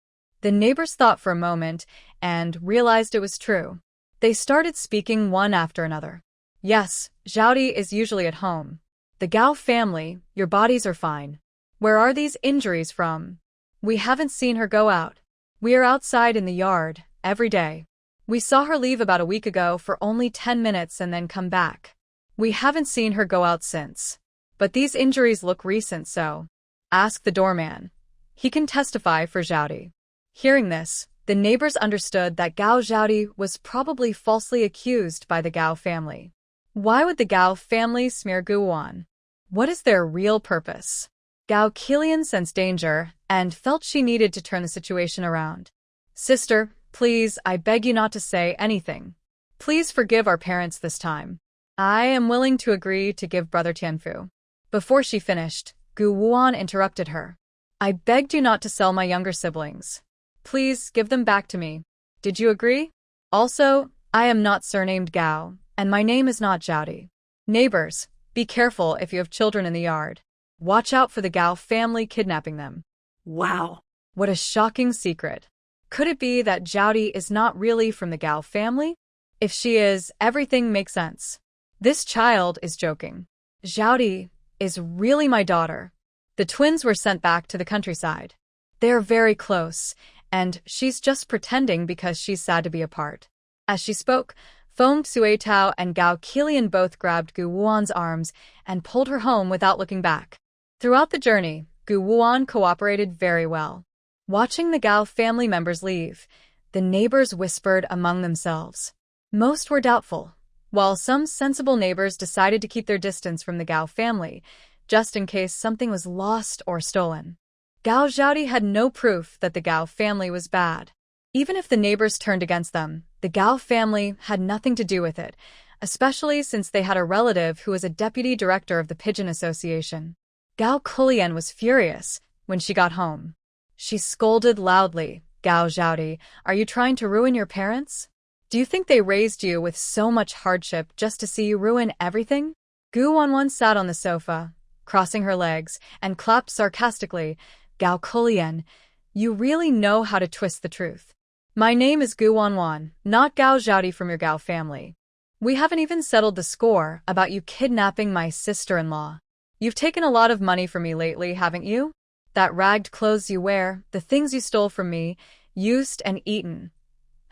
The neighbors thought for a moment and realized it was true. They started speaking one after another. "Yes, Zhaodi is usually at home. The Gao family, your bodies are fine. Where are these injuries from? We haven't seen her go out. We are outside in the yard, every day. We saw her leave about a week ago for only 10 minutes and then come back. We haven't seen her go out since. But these injuries look recent, so ask the doorman. He can testify for Zhaodi." Hearing this, the neighbors understood that Gao Zhaodi was probably falsely accused by the Gao family. Why would the Gao family smear Gu Wan? What is their real purpose? Gao Qilian sensed danger and felt she needed to turn the situation around. "Sister, please, I beg you not to say anything. Please forgive our parents this time. I am willing to agree to give Brother Tianfu." Before she finished, Gu Wuan interrupted her. "I begged you not to sell my younger siblings. Please give them back to me. Did you agree? Also, I am not surnamed Gao, and my name is not Zhaodi. Neighbors, be careful if you have children in the yard. Watch out for the Gao family kidnapping them." Wow. What a shocking secret. Could it be that Zhaodi is not really from the Gao family? If she is, everything makes sense. This child is joking. Zhaodi is really my daughter. The twins were sent back to the countryside. They are very close, and she's just pretending because she's sad to be apart. As she spoke, Feng Suetao and Gao Qilian both grabbed Gu Wuan's arms and pulled her home without looking back. Throughout the journey, Gu Wuan cooperated very well. Watching the Gao family members leave, the neighbors whispered among themselves. Most were doubtful, while some sensible neighbors decided to keep their distance from the Gao family, just in case something was lost or stolen. Gao Zhaodi had no proof that the Gao family was bad. Even if the neighbors turned against them, the Gao family had nothing to do with it, especially since they had a relative who was a deputy director of the Pigeon Association. Gao Qilian was furious when she got home. She scolded loudly, "Gao Zhaodi, are you trying to ruin your parents? Do you think they raised you with so much hardship just to see you ruin everything?" Gu Wanwan sat on the sofa, crossing her legs, and clapped sarcastically, "Gao Qilian, you really know how to twist the truth. My name is Gu Wanwan, not Gao Zhaodi from your Gao family. We haven't even settled the score about you kidnapping my sister-in-law. You've taken a lot of money from me lately, haven't you? That ragged clothes you wear, the things you stole from me, used and eaten.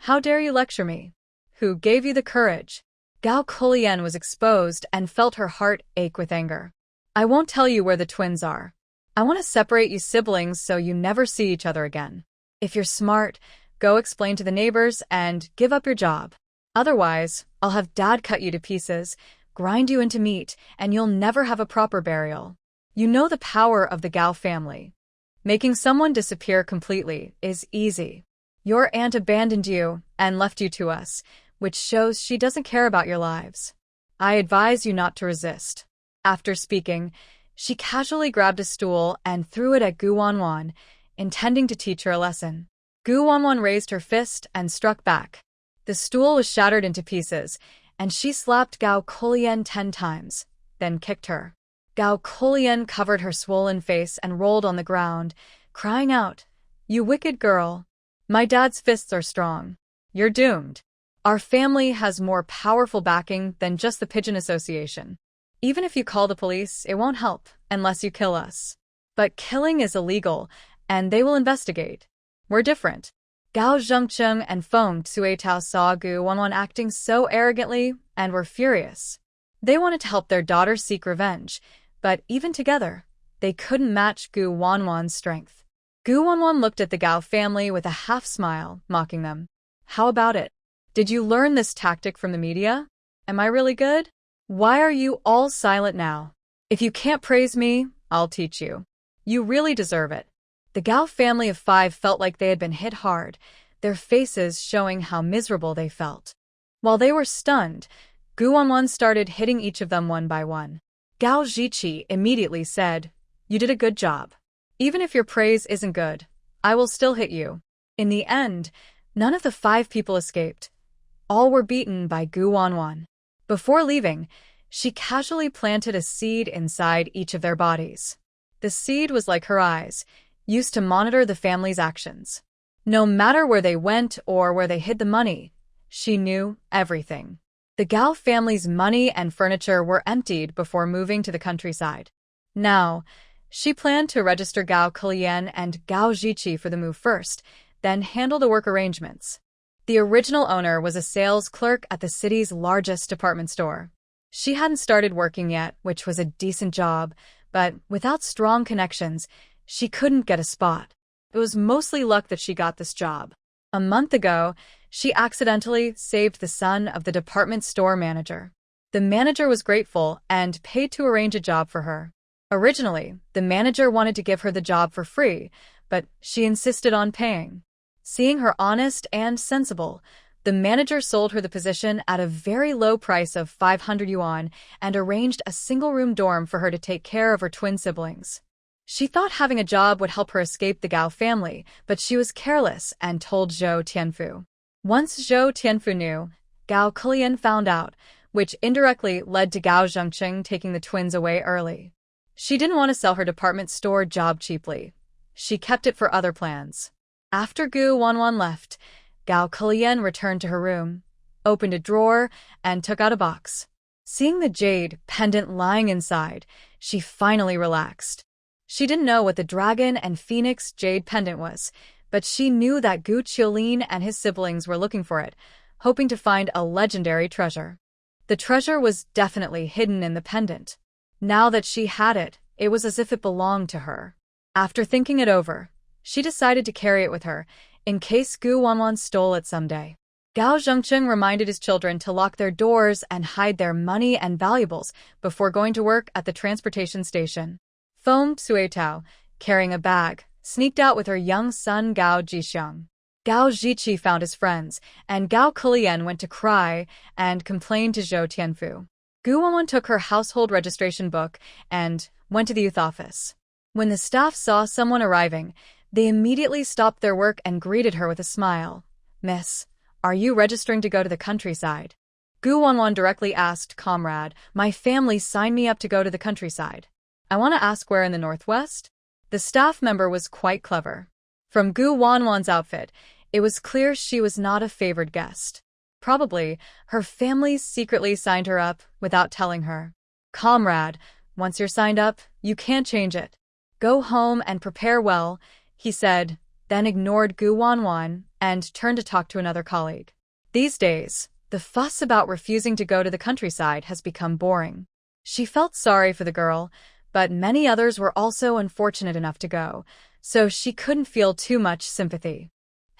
How dare you lecture me? Who gave you the courage?" Gao Qilian was exposed and felt her heart ache with anger. "I won't tell you where the twins are. I want to separate you siblings so you never see each other again. If you're smart, Go explain to the neighbors and give up your job. Otherwise, I'll have Dad cut you to pieces, grind you into meat, and you'll never have a proper burial. You know the power of the Gao family. Making someone disappear completely is easy. Your aunt abandoned you and left you to us, which shows she doesn't care about your lives. I advise you not to resist. After speaking, she casually grabbed a stool and threw it at Gu Wanwan, intending to teach her a lesson. Gu Wanwan raised her fist and struck back. The stool was shattered into pieces, and she slapped Gao Kulian 10 times, then kicked her. Gao Kulian covered her swollen face and rolled on the ground, crying out, "You wicked girl! My dad's fists are strong. You're doomed. Our family has more powerful backing than just the Pigeon Association. Even if you call the police, it won't help unless you kill us. But killing is illegal, and they will investigate. We're different." Gao Zhengcheng and Feng Suitao saw Gu Wanwan acting so arrogantly and were furious. They wanted to help their daughter seek revenge, but even together, they couldn't match Gu Wanwan's strength. Gu Wanwan looked at the Gao family with a half-smile, mocking them. "How about it? Did you learn this tactic from the media? Am I really good? Why are you all silent now? If you can't praise me, I'll teach you. You really deserve it." The Gao family of 5 felt like they had been hit hard, their faces showing how miserable they felt. While they were stunned, Gu Wanwan started hitting each of them one by one. Gao Zhiqi immediately said, "You did a good job. Even if your praise isn't good, I will still hit you." In the end, none of the 5 people escaped. All were beaten by Gu Wanwan. Before leaving, she casually planted a seed inside each of their bodies. The seed was like her eyes, used to monitor the family's actions. No matter where they went or where they hid the money, she knew everything. The Gao family's money and furniture were emptied before moving to the countryside. Now, she planned to register Gao Kulian and Gao Zhiqi for the move first, then handle the work arrangements. The original owner was a sales clerk at the city's largest department store. She hadn't started working yet, which was a decent job, but without strong connections, she couldn't get a spot. It was mostly luck that she got this job. A month ago, she accidentally saved the son of the department store manager. The manager was grateful and paid to arrange a job for her. Originally, the manager wanted to give her the job for free, but she insisted on paying. Seeing her honest and sensible, the manager sold her the position at a very low price of 500 yuan and arranged a single-room dorm for her to take care of her twin siblings. She thought having a job would help her escape the Gao family, but she was careless and told Zhou Tianfu. Once Zhou Tianfu knew, Gao Kulian found out, which indirectly led to Gao Zhengcheng taking the twins away early. She didn't want to sell her department store job cheaply. She kept it for other plans. After Gu Wanwan left, Gao Kulian returned to her room, opened a drawer, and took out a box. Seeing the jade pendant lying inside, she finally relaxed. She didn't know what the dragon and phoenix jade pendant was, but she knew that Gu Qiulin and his siblings were looking for it, hoping to find a legendary treasure. The treasure was definitely hidden in the pendant. Now that she had it, it was as if it belonged to her. After thinking it over, she decided to carry it with her, in case Gu Wanwan stole it someday. Gao Zhengcheng reminded his children to lock their doors and hide their money and valuables before going to work at the transportation station. Feng Suitao, carrying a bag, sneaked out with her young son Gao Zhixiang. Gao Zhiqi found his friends, and Gao Kulian went to cry and complained to Zhou Tianfu. Gu Wanwan took her household registration book and went to the youth office. When the staff saw someone arriving, they immediately stopped their work and greeted her with a smile. "Miss, are you registering to go to the countryside?" Gu Wanwan directly asked Comrade, "My family signed me up to go to the countryside. I want to ask where in the northwest?" The staff member was quite clever. From Gu Wanwan's outfit, it was clear she was not a favored guest. Probably, her family secretly signed her up without telling her. "Comrade, once you're signed up, you can't change it. Go home and prepare well," he said, then ignored Gu Wanwan and turned to talk to another colleague. These days, the fuss about refusing to go to the countryside has become boring. She felt sorry for the girl, but many others were also unfortunate enough to go, so she couldn't feel too much sympathy.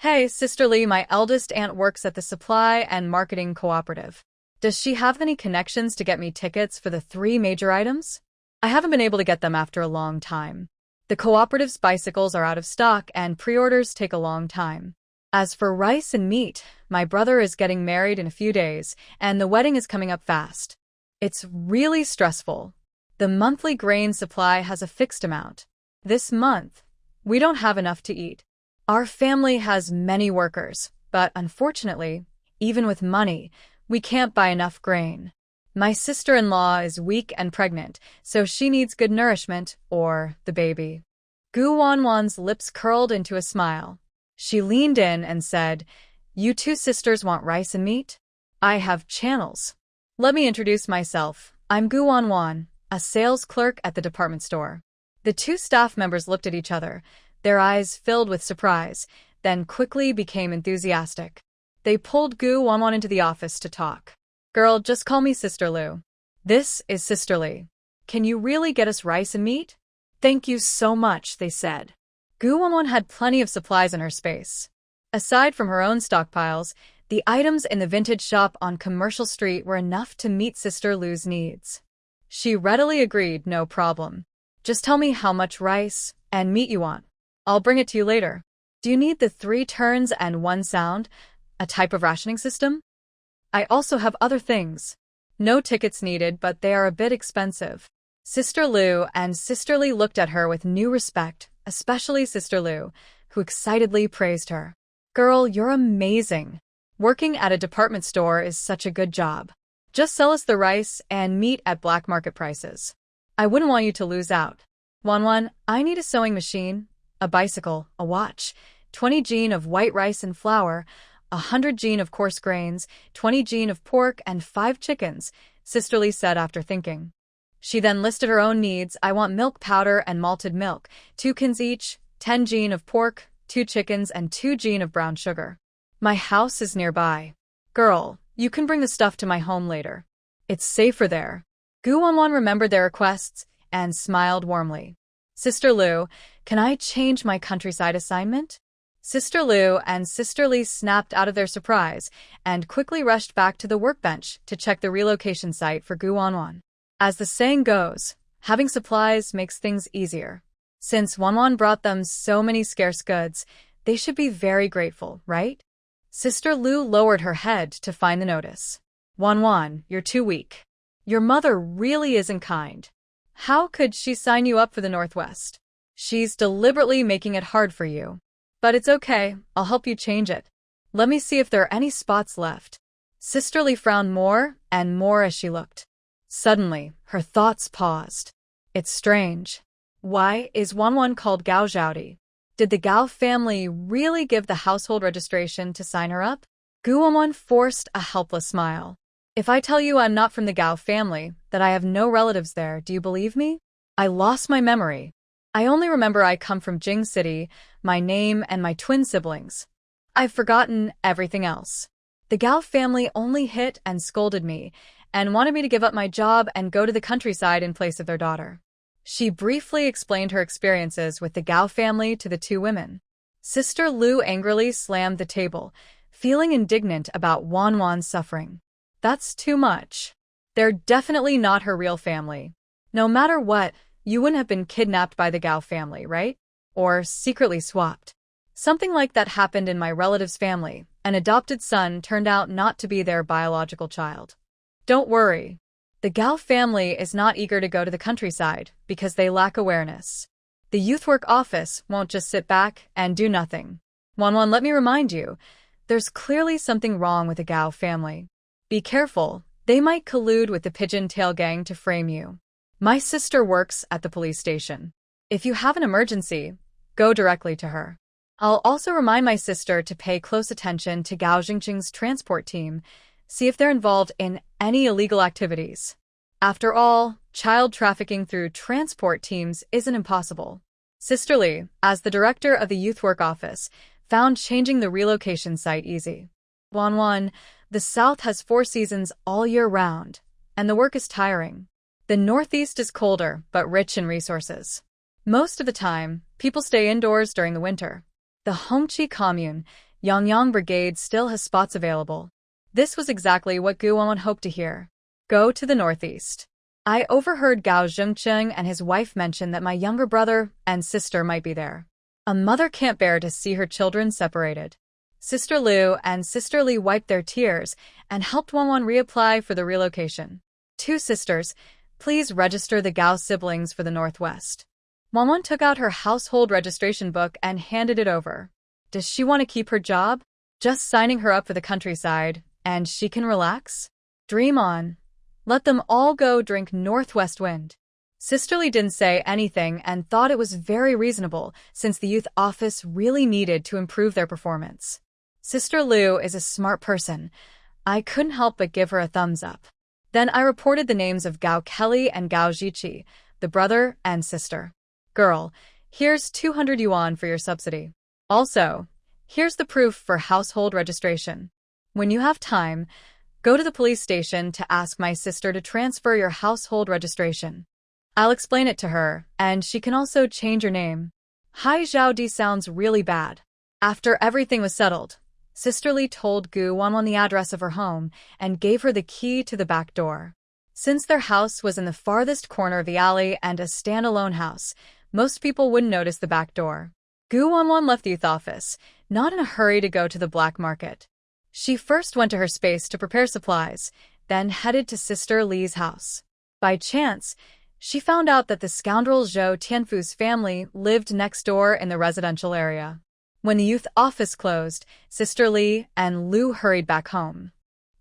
Hey, Sister Lee, my eldest aunt works at the Supply and Marketing Cooperative. Does she have any connections to get me tickets for the 3 major items? I haven't been able to get them after a long time. The cooperative's bicycles are out of stock and pre-orders take a long time. As for rice and meat, my brother is getting married in a few days, and the wedding is coming up fast. It's really stressful. The monthly grain supply has a fixed amount. This month, we don't have enough to eat. Our family has many workers, but unfortunately, even with money, we can't buy enough grain. My sister-in-law is weak and pregnant, so she needs good nourishment, or the baby. Gu Wanwan's lips curled into a smile. She leaned in and said, "You 2 sisters want rice and meat? I have channels. Let me introduce myself. I'm Gu Wanwan, a sales clerk at the department store." The 2 staff members looked at each other, their eyes filled with surprise, then quickly became enthusiastic. They pulled Gu Wanwan into the office to talk. "Girl, just call me Sister Lu. This is Sister Lee. Can you really get us rice and meat?" Thank you so much, they said. Gu Wanwan had plenty of supplies in her space. Aside from her own stockpiles, the items in the vintage shop on Commercial Street were enough to meet Sister Lu's needs. She readily agreed, "No problem. Just tell me how much rice and meat you want. I'll bring it to you later. Do you need the 3 turns and 1 sound, a type of rationing system? I also have other things. No tickets needed, but they are a bit expensive." Sister Lu and Sister Lee looked at her with new respect, especially Sister Lu, who excitedly praised her. "Girl, you're amazing. Working at a department store is such a good job. Just sell us the rice and meat at black market prices. I wouldn't want you to lose out. Wanwan, I need a sewing machine, a bicycle, a watch, 20 gene of white rice and flour, 100 gene of coarse grains, 20 gene of pork, and 5 chickens," Sister Lee said after thinking. She then listed her own needs. "I want milk powder and malted milk, 2 cans each, 10 gene of pork, 2 chickens, and 2 gene of brown sugar. My house is nearby. Girl, you can bring the stuff to my home later. It's safer there." Gu Wanwan remembered their requests and smiled warmly. "Sister Lu, can I change my countryside assignment?" Sister Lu and Sister Lee snapped out of their surprise and quickly rushed back to the workbench to check the relocation site for Gu Wanwan. As the saying goes, having supplies makes things easier. Since Wanwan brought them so many scarce goods, they should be very grateful, right? Sister Lu lowered her head to find the notice. "Wanwan, you're too weak. Your mother really isn't kind. How could she sign you up for the Northwest? She's deliberately making it hard for you. But it's okay, I'll help you change it. Let me see if there are any spots left." Sister Lee frowned more and more as she looked. Suddenly, her thoughts paused. It's strange. Why is Wanwan called Gao Zhaodi? Did the Gao family really give the household registration to sign her up? Gu Wanwan forced a helpless smile. "If I tell you I'm not from the Gao family, that I have no relatives there, do you believe me? I lost my memory. I only remember I come from Jing City, my name, and my twin siblings. I've forgotten everything else. The Gao family only hit and scolded me, and wanted me to give up my job and go to the countryside in place of their daughter." She briefly explained her experiences with the Gao family to the 2 women. Sister Lu angrily slammed the table, feeling indignant about Wanwan's suffering. "That's too much. They're definitely not her real family. No matter what, you wouldn't have been kidnapped by the Gao family, right? Or secretly swapped. Something like that happened in my relative's family. An adopted son turned out not to be their biological child. Don't worry. The Gao family is not eager to go to the countryside because they lack awareness. The youth work office won't just sit back and do nothing. Wanwan, let me remind you, there's clearly something wrong with the Gao family. Be careful, they might collude with the Pigeon Tail gang to frame you. My sister works at the police station. If you have an emergency, go directly to her. I'll also remind my sister to pay close attention to Gao Jingqing's transport team, see if they're involved in any illegal activities. After all, child trafficking through transport teams isn't impossible. Sister Lee, as the director of the youth work office, found changing the relocation site easy. Wanwan, the South has 4 seasons all year round, and the work is tiring. The Northeast is colder, but rich in resources. Most of the time, people stay indoors during the winter. The Hongqi commune, Yangyang Brigade still has spots available. This was exactly what Gu Wanwan hoped to hear. Go to the northeast. I overheard Gao Zhengcheng and his wife mention that my younger brother and sister might be there. A mother can't bear to see her children separated. Sister Liu and Sister Li wiped their tears and helped Wanwan reapply for the relocation. 2 sisters, please register the Gao siblings for the Northwest. Wanwan took out her household registration book and handed it over. Does she want to keep her job? Just signing her up for the countryside, and she can relax? Dream on. Let them all go drink Northwest wind. Sister Li didn't say anything and thought it was very reasonable since the youth office really needed to improve their performance. Sister Liu is a smart person. I couldn't help but give her a thumbs up. Then I reported the names of Gao Kelly and Gao Jiqi, the brother and sister. Girl, here's 200 yuan for your subsidy. Also, here's the proof for household registration. When you have time, go to the police station to ask my sister to transfer your household registration. I'll explain it to her, and she can also change your name. Hai Zhaodi sounds really bad. After everything was settled, Sister Li told Gu Wanwan the address of her home and gave her the key to the back door. Since their house was in the farthest corner of the alley and a standalone house, most people wouldn't notice the back door. Gu Wanwan left the youth office, not in a hurry to go to the black market. She first went to her space to prepare supplies, then headed to Sister Li's house. By chance, she found out that the scoundrel Zhou Tianfu's family lived next door in the residential area. When the youth office closed, Sister Li and Liu hurried back home.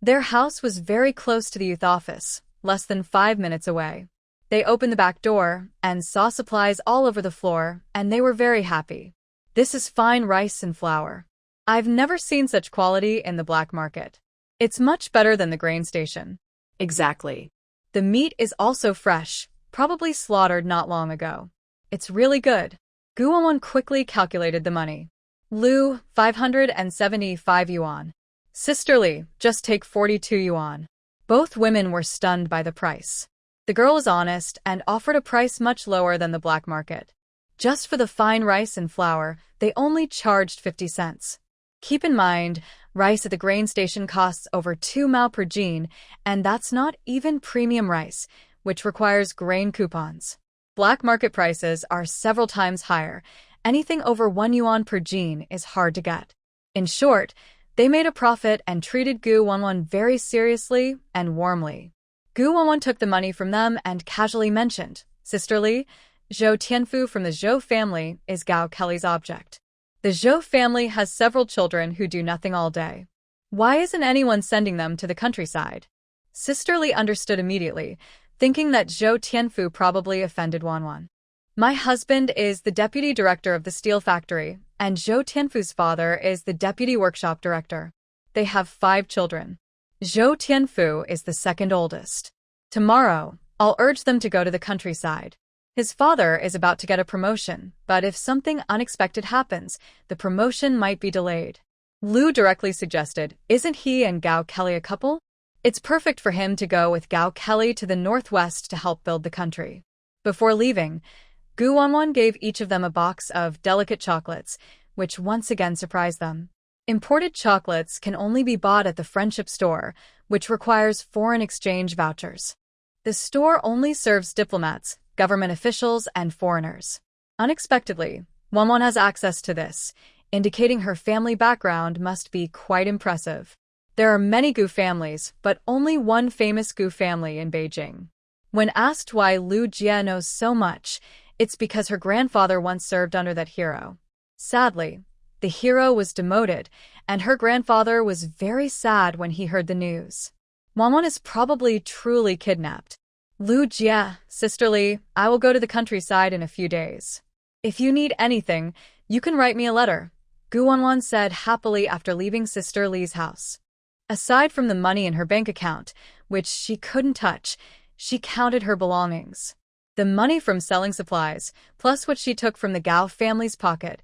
Their house was very close to the youth office, less than 5 minutes away. They opened the back door and saw supplies all over the floor, and they were very happy. This is fine rice and flour. I've never seen such quality in the black market. It's much better than the grain station. Exactly. The meat is also fresh, probably slaughtered not long ago. It's really good. Gu Wanwan quickly calculated the money. Liu, 575 yuan. Sister Li, just take 42 yuan. Both women were stunned by the price. The girl was honest and offered a price much lower than the black market. Just for the fine rice and flour, they only charged 50 cents. Keep in mind, rice at the grain station costs over 2 mao per jean, and that's not even premium rice, which requires grain coupons. Black market prices are several times higher. Anything over 1 yuan per jean is hard to get. In short, they made a profit and treated Gu Wanwan very seriously and warmly. Gu Wanwan took the money from them and casually mentioned, Sister Li, Zhou Tianfu from the Zhou family is Gao Kelly's object. The Zhou family has several children who do nothing all day. Why isn't anyone sending them to the countryside? Sister Li understood immediately, thinking that Zhou Tianfu probably offended Wanwan. My husband is the deputy director of the steel factory, and Zhou Tianfu's father is the deputy workshop director. They have 5 children. Zhou Tianfu is the second oldest. Tomorrow, I'll urge them to go to the countryside. His father is about to get a promotion, but if something unexpected happens, the promotion might be delayed. Liu directly suggested, isn't he and Gao Kelly a couple? It's perfect for him to go with Gao Kelly to the northwest to help build the country. Before leaving, Gu Wanwan gave each of them a box of delicate chocolates, which once again surprised them. Imported chocolates can only be bought at the Friendship Store, which requires foreign exchange vouchers. The store only serves diplomats, government officials, and foreigners. Unexpectedly, Wanwan has access to this, indicating her family background must be quite impressive. There are many Gu families, but only one famous Gu family in Beijing. When asked why Liu Jie knows so much, it's because her grandfather once served under that hero. Sadly, the hero was demoted, and her grandfather was very sad when he heard the news. Wanwan is probably truly kidnapped. Liu Jie, Sister Li, I will go to the countryside in a few days. If you need anything, you can write me a letter, Gu Wanwan said happily after leaving Sister Li's house. Aside from the money in her bank account, which she couldn't touch, she counted her belongings. The money from selling supplies, plus what she took from the Gao family's pocket,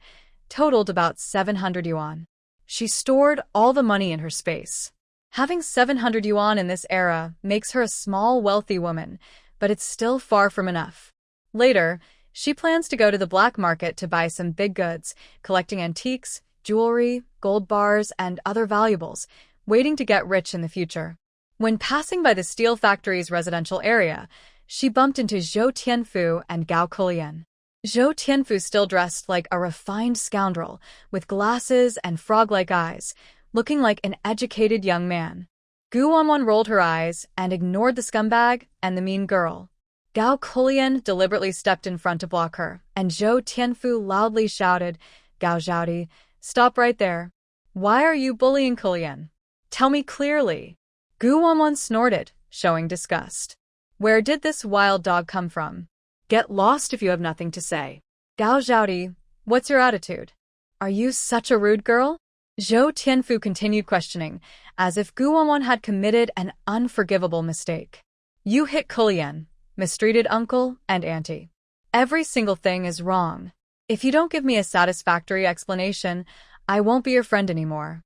totaled about 700 yuan. She stored all the money in her space. Having 700 yuan in this era makes her a small, wealthy woman, but it's still far from enough. Later, she plans to go to the black market to buy some big goods, collecting antiques, jewelry, gold bars, and other valuables, waiting to get rich in the future. When passing by the steel factory's residential area, she bumped into Zhou Tianfu and Gao Kulian. Zhou Tianfu, still dressed like a refined scoundrel, with glasses and frog-like eyes, looking like an educated young man. Gu Wanwan rolled her eyes and ignored the scumbag and the mean girl. Gao Kulian deliberately stepped in front to block her, and Zhou Tianfu loudly shouted, "Gao Zhaodi, stop right there. Why are you bullying Kulian? Tell me clearly." Gu Wanwan snorted, showing disgust. "Where did this wild dog come from? Get lost if you have nothing to say. Gao Zhaodi, what's your attitude? Are you such a rude girl?" Zhou Tianfu continued questioning, as if Gu Wanwan had committed an unforgivable mistake. "You hit Kulian, mistreated uncle and auntie. Every single thing is wrong. If you don't give me a satisfactory explanation, I won't be your friend anymore.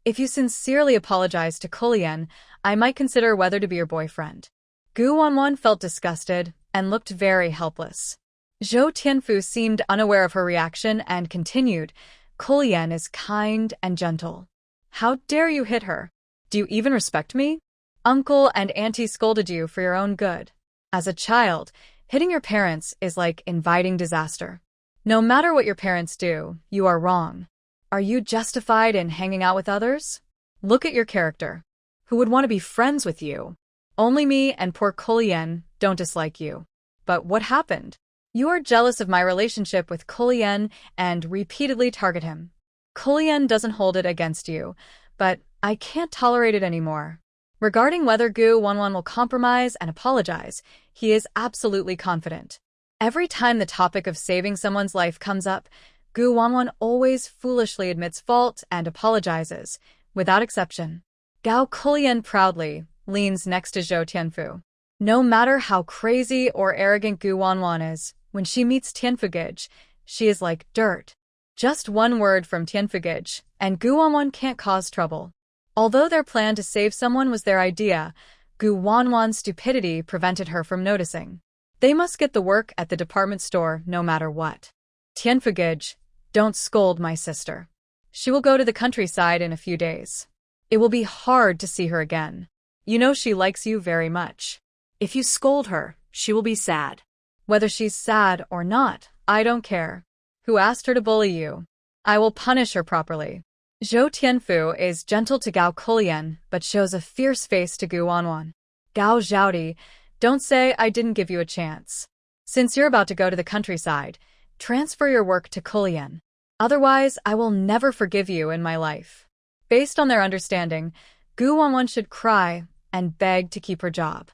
If you sincerely apologize to Kulian, I might consider whether to be your boyfriend." Gu Wanwan felt disgusted and looked very helpless. Zhou Tianfu seemed unaware of her reaction and continued, "Kulian is kind and gentle. How dare you hit her? Do you even respect me? Uncle and auntie scolded you for your own good. As a child, hitting your parents is like inviting disaster. No matter what your parents do, you are wrong. Are you justified in hanging out with others? Look at your character. Who would want to be friends with you? Only me and poor Kulian don't dislike you. But what happened? You are jealous of my relationship with Kulian and repeatedly target him. Kulian doesn't hold it against you, but I can't tolerate it anymore." Regarding whether Gu Wanwan will compromise and apologize, he is absolutely confident. Every time the topic of saving someone's life comes up, Gu Wanwan always foolishly admits fault and apologizes, without exception. Gao Kulian proudly leans next to Zhou Tianfu. No matter how crazy or arrogant Gu Wanwan is, when she meets Tianfugage, she is like dirt. Just one word from Tianfugage, and Gu Wanwan can't cause trouble. Although their plan to save someone was their idea, Gu Wanwan's stupidity prevented her from noticing. They must get the work at the department store no matter what. "Tianfugage, don't scold my sister. She will go to the countryside in a few days. It will be hard to see her again. You know she likes you very much. If you scold her, she will be sad. Whether she's sad or not, I don't care. Who asked her to bully you? I will punish her properly." Zhou Tianfu is gentle to Gao Kulian, but shows a fierce face to Gu Wanwan. "Gao Zhaodi, don't say I didn't give you a chance. Since you're about to go to the countryside, transfer your work to Kulian. Otherwise, I will never forgive you in my life." Based on their understanding, Gu Wanwan should cry and beg to keep her job.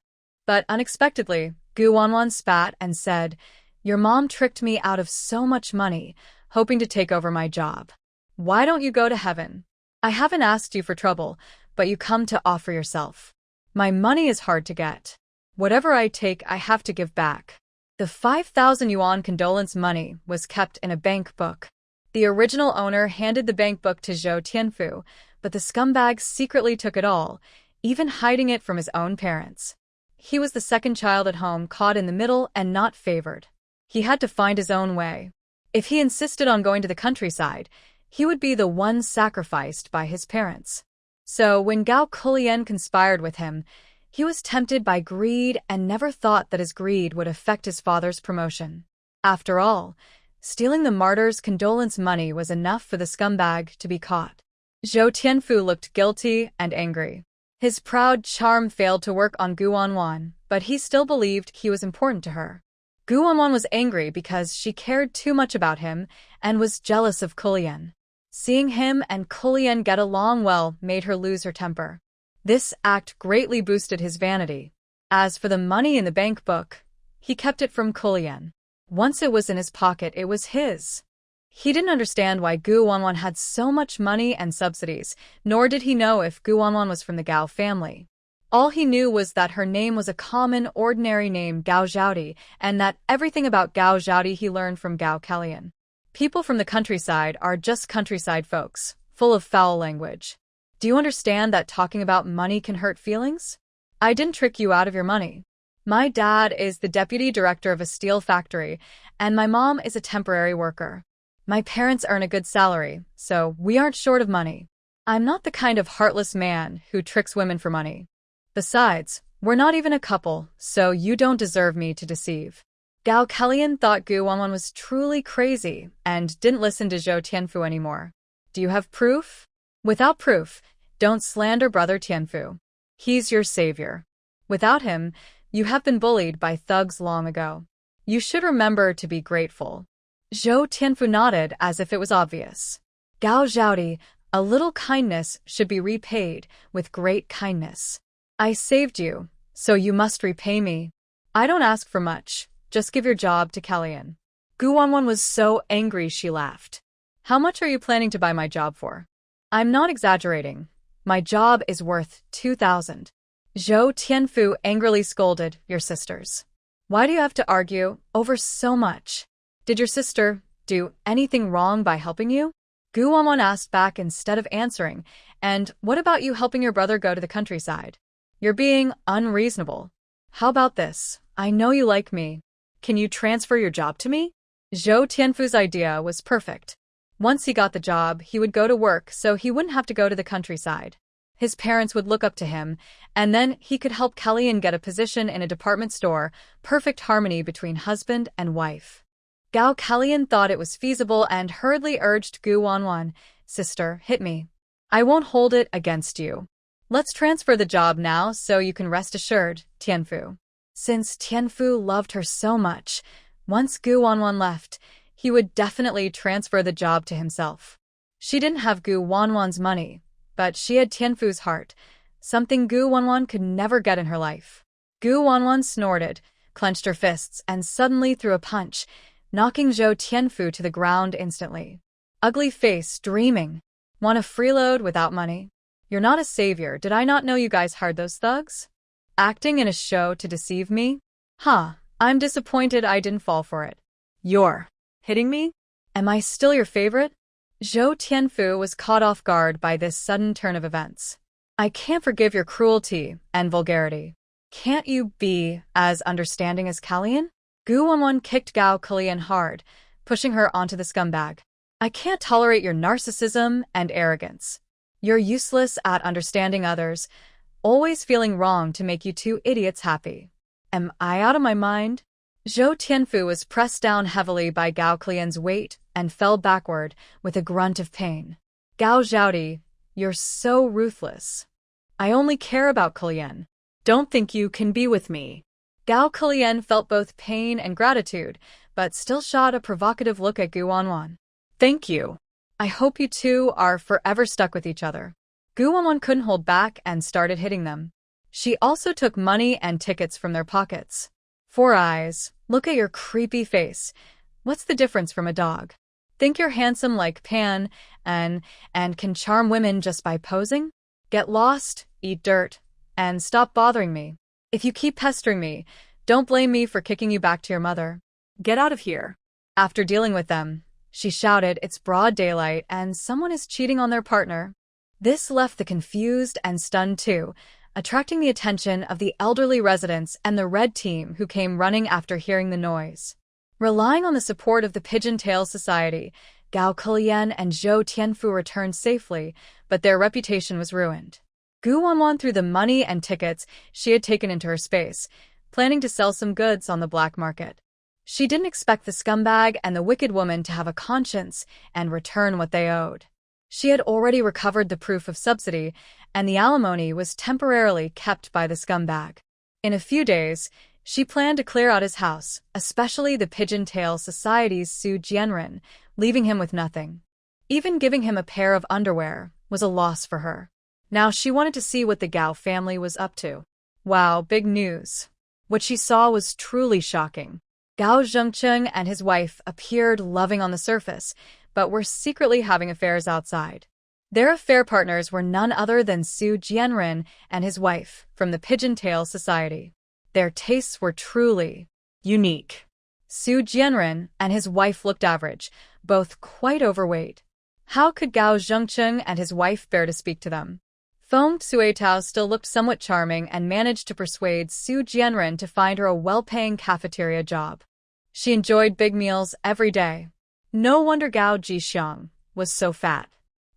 But unexpectedly, Gu Wanwan spat and said, "Your mom tricked me out of so much money, hoping to take over my job. Why don't you go to heaven? I haven't asked you for trouble, but you come to offer yourself. My money is hard to get. Whatever I take, I have to give back." The 5,000 yuan condolence money was kept in a bank book. The original owner handed the bank book to Zhou Tianfu, but the scumbag secretly took it all, even hiding it from his own parents. He was the second child at home, caught in the middle and not favored. He had to find his own way. If he insisted on going to the countryside, he would be the one sacrificed by his parents. So when Gao Kulian conspired with him, he was tempted by greed and never thought that his greed would affect his father's promotion. After all, stealing the martyr's condolence money was enough for the scumbag to be caught. Zhou Tianfu looked guilty and angry. His proud charm failed to work on Gu Wanwan, but he still believed he was important to her. Gu Wanwan was angry because she cared too much about him and was jealous of Kulian. Seeing him and Kulian get along well made her lose her temper. This act greatly boosted his vanity. As for the money in the bank book, he kept it from Kulian. Once it was in his pocket, it was his. He didn't understand why Gu Wanwan had so much money and subsidies, nor did he know if Gu Wanwan was from the Gao family. All he knew was that her name was a common, ordinary name, Gao Zhaodi, and that everything about Gao Zhaodi he learned from Gao Kulian. People from the countryside are just countryside folks, full of foul language. Do you understand that talking about money can hurt feelings? I didn't trick you out of your money. My dad is the deputy director of a steel factory, and my mom is a temporary worker. My parents earn a good salary, so we aren't short of money. I'm not the kind of heartless man who tricks women for money. Besides, we're not even a couple, so you don't deserve me to deceive. Gao Kellyan thought Gu Wanwan was truly crazy and didn't listen to Zhou Tianfu anymore. Do you have proof? Without proof, don't slander brother Tianfu. He's your savior. Without him, you have been bullied by thugs long ago. You should remember to be grateful. Zhou Tianfu nodded as if it was obvious. Gao Zhaodi, a little kindness should be repaid with great kindness. I saved you, so you must repay me. I don't ask for much, just give your job to Kellyan. Gu Wanwan was so angry she laughed. How much are you planning to buy my job for? I'm not exaggerating. My job is worth 2,000. Zhou Tianfu angrily scolded, your sisters. Why do you have to argue over so much? Did your sister do anything wrong by helping you? Gu Wanwan asked back instead of answering, and what about you helping your brother go to the countryside? You're being unreasonable. How about this? I know you like me. Can you transfer your job to me? Zhou Tianfu's idea was perfect. Once he got the job, he would go to work so he wouldn't have to go to the countryside. His parents would look up to him, and then he could help Kellyan get a position in a department store, perfect harmony between husband and wife. Gao Kellyan thought it was feasible and hurriedly urged Gu Wanwan, sister, hit me. I won't hold it against you. Let's transfer the job now so you can rest assured, Tianfu. Since Tianfu loved her so much, once Gu Wanwan left, he would definitely transfer the job to himself. She didn't have Gu Wanwan's money, but she had Tianfu's heart, something Gu Wanwan could never get in her life. Gu Wanwan snorted, clenched her fists, and suddenly threw a punch, knocking Zhou Tianfu to the ground instantly. Ugly face, dreaming. Want a freeload without money? You're not a savior. Did I not know you guys hired those thugs? Acting in a show to deceive me? I'm disappointed I didn't fall for it. You're hitting me? Am I still your favorite? Zhou Tianfu was caught off guard by this sudden turn of events. I can't forgive your cruelty and vulgarity. Can't you be as understanding as Kellyan? Gu Wanwan kicked Gao Kellyan hard, pushing her onto the scumbag. I can't tolerate your narcissism and arrogance. You're useless at understanding others, always feeling wrong to make you two idiots happy. Am I out of my mind? Zhou Tianfu was pressed down heavily by Gao Kellyan's weight and fell backward with a grunt of pain. Gao Zhaodi, you're so ruthless. I only care about Kellyan. Don't think you can be with me. Gao Kellyan felt both pain and gratitude, but still shot a provocative look at Gu Wanwan. Thank you. I hope you two are forever stuck with each other. Gu Wanwan couldn't hold back and started hitting them. She also took money and tickets from their pockets. Four eyes, look at your creepy face. What's the difference from a dog? Think you're handsome like Pan and can charm women just by posing? Get lost, eat dirt, and stop bothering me. If you keep pestering me, don't blame me for kicking you back to your mother. Get out of here. After dealing with them, she shouted, it's broad daylight and someone is cheating on their partner. This left the confused and stunned two, attracting the attention of the elderly residents and the red team who came running after hearing the noise. Relying on the support of the Pigeon Tail Society, Gao Kellyan and Zhou Tianfu returned safely, but their reputation was ruined. Gu Wanwan threw the money and tickets she had taken into her space, planning to sell some goods on the black market. She didn't expect the scumbag and the wicked woman to have a conscience and return what they owed. She had already recovered the proof of subsidy, and the alimony was temporarily kept by the scumbag. In a few days, she planned to clear out his house, especially the Pigeon Tail Society's Su Jianren, leaving him with nothing. Even giving him a pair of underwear was a loss for her. Now she wanted to see what the Gao family was up to. Wow, big news. What she saw was truly shocking. Gao Zhengcheng and his wife appeared loving on the surface, but were secretly having affairs outside. Their affair partners were none other than Su Jianren and his wife from the Pigeon Tail Society. Their tastes were truly unique. Su Jianren and his wife looked average, both quite overweight. How could Gao Zhengcheng and his wife bear to speak to them? Feng Suitao still looked somewhat charming and managed to persuade Su Jianren to find her a well-paying cafeteria job. She enjoyed big meals every day. No wonder Gao Jixiang was so fat.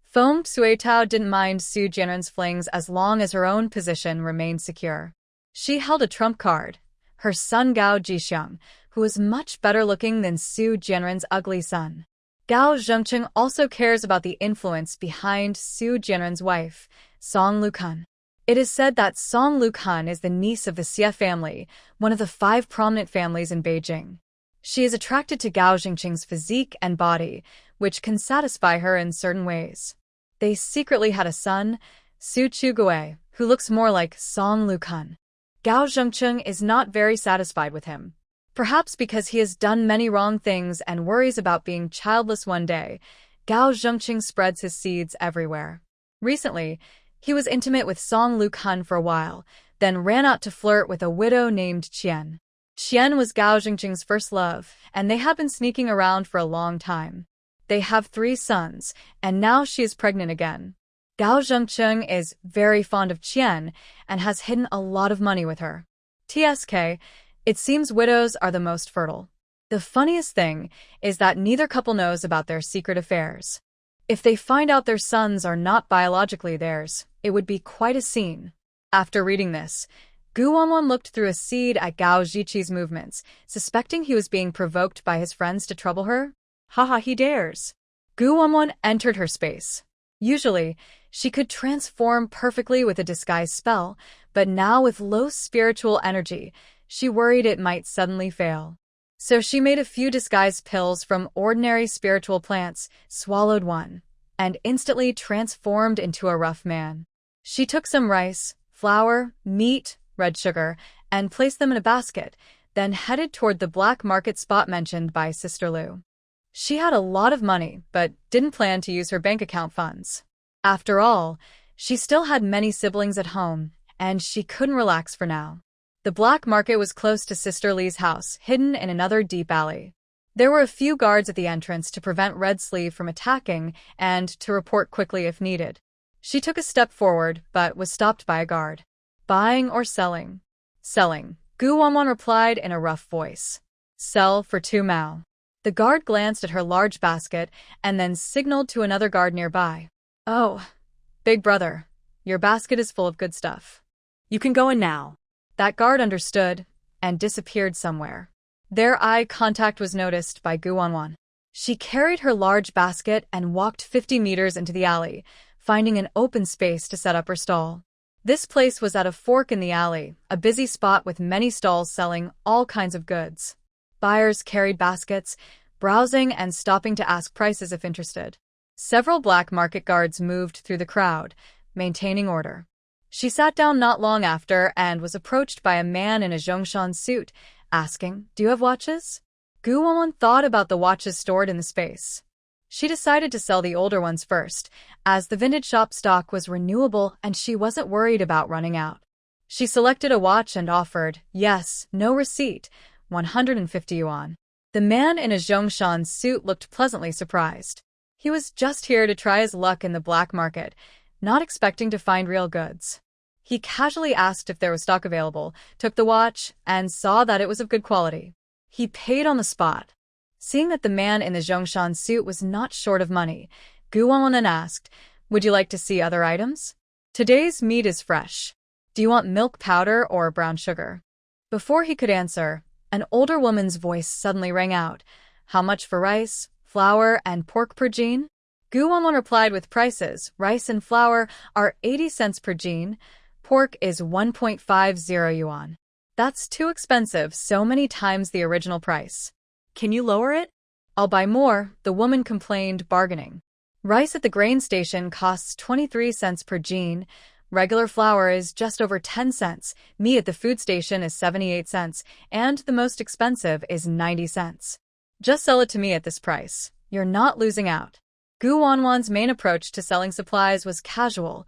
Feng Suitao didn't mind Su Jianren's flings as long as her own position remained secure. She held a trump card, her son Gao Jixiang, who was much better looking than Su Jianren's ugly son. Gao Zhengcheng also cares about the influence behind Su Jianren's wife, Song Lukan. It is said that Song Lukan is the niece of the Xie family, one of the 5 prominent families in Beijing. She is attracted to Gao Zhengcheng's physique and body, which can satisfy her in certain ways. They secretly had a son, Su Chugui, who looks more like Song Lukan. Gao Zhengcheng is not very satisfied with him. Perhaps because he has done many wrong things and worries about being childless one day, Gao Zhengcheng spreads his seeds everywhere. Recently, he was intimate with Song Lukan for a while, then ran out to flirt with a widow named Qian. Qian was Gao Zhengcheng's first love, and they have been sneaking around for a long time. They have 3 sons, and now she is pregnant again. Gao Zhengcheng is very fond of Qian and has hidden a lot of money with her. TSK, it seems widows are the most fertile. The funniest thing is that neither couple knows about their secret affairs. If they find out their sons are not biologically theirs, it would be quite a scene. After reading this, Gu Wanwan looked through a seed at Gao Zhiqi's movements, suspecting he was being provoked by his friends to trouble her. Haha, he dares. Gu Wanwan entered her space. Usually, she could transform perfectly with a disguise spell, but now with low spiritual energy, she worried it might suddenly fail. So she made a few disguise pills from ordinary spiritual plants, swallowed one, and instantly transformed into a rough man. She took some rice, flour, meat, red sugar, and placed them in a basket, then headed toward the black market spot mentioned by Sister Lu. She had a lot of money, but didn't plan to use her bank account funds. After all, she still had many siblings at home, and she couldn't relax for now. The black market was close to Sister Li's house, hidden in another deep alley. There were a few guards at the entrance to prevent Red Sleeve from attacking and to report quickly if needed. She took a step forward, but was stopped by a guard. Buying or selling? Selling, Gu Wanwan replied in a rough voice. Sell for 2 mao. The guard glanced at her large basket and then signaled to another guard nearby. Oh, big brother, your basket is full of good stuff. You can go in now. That guard understood and disappeared somewhere. Their eye contact was noticed by Gu Wanwan. She carried her large basket and walked 50 meters into the alley, finding an open space to set up her stall. This place was at a fork in the alley, a busy spot with many stalls selling all kinds of goods. Buyers carried baskets, browsing and stopping to ask prices if interested. Several black market guards moved through the crowd, maintaining order. She sat down not long after and was approached by a man in a Zhongshan suit, asking, "Do you have watches?" Gu Wanwan thought about the watches stored in the space. She decided to sell the older ones first, as the vintage shop stock was renewable and she wasn't worried about running out. She selected a watch and offered, yes, no receipt, 150 yuan. The man in a Zhongshan suit looked pleasantly surprised. He was just here to try his luck in the black market, not expecting to find real goods. He casually asked if there was stock available, took the watch, and saw that it was of good quality. He paid on the spot. Seeing that the man in the Zhongshan suit was not short of money, Gu Wanwan then asked, "Would you like to see other items? Today's meat is fresh. Do you want milk powder or brown sugar?" Before he could answer, an older woman's voice suddenly rang out. "How much for rice, flour, and pork per jean?" Gu Wanwan replied with prices. Rice and flour are 80 cents per jean. Pork is 1.50 yuan. That's too expensive, so many times the original price. Can you lower it? I'll buy more, the woman complained, bargaining. Rice at the grain station costs 23 cents per jean. Regular flour is just over 10 cents. Meat at the food station is 78 cents, and the most expensive is 90 cents. Just sell it to me at this price. You're not losing out. Gu Wanwan's main approach to selling supplies was casual.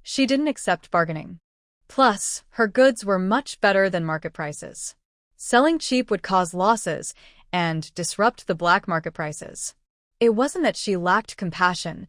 She didn't accept bargaining. Plus, her goods were much better than market prices. Selling cheap would cause losses and disrupt the black market prices. It wasn't that she lacked compassion.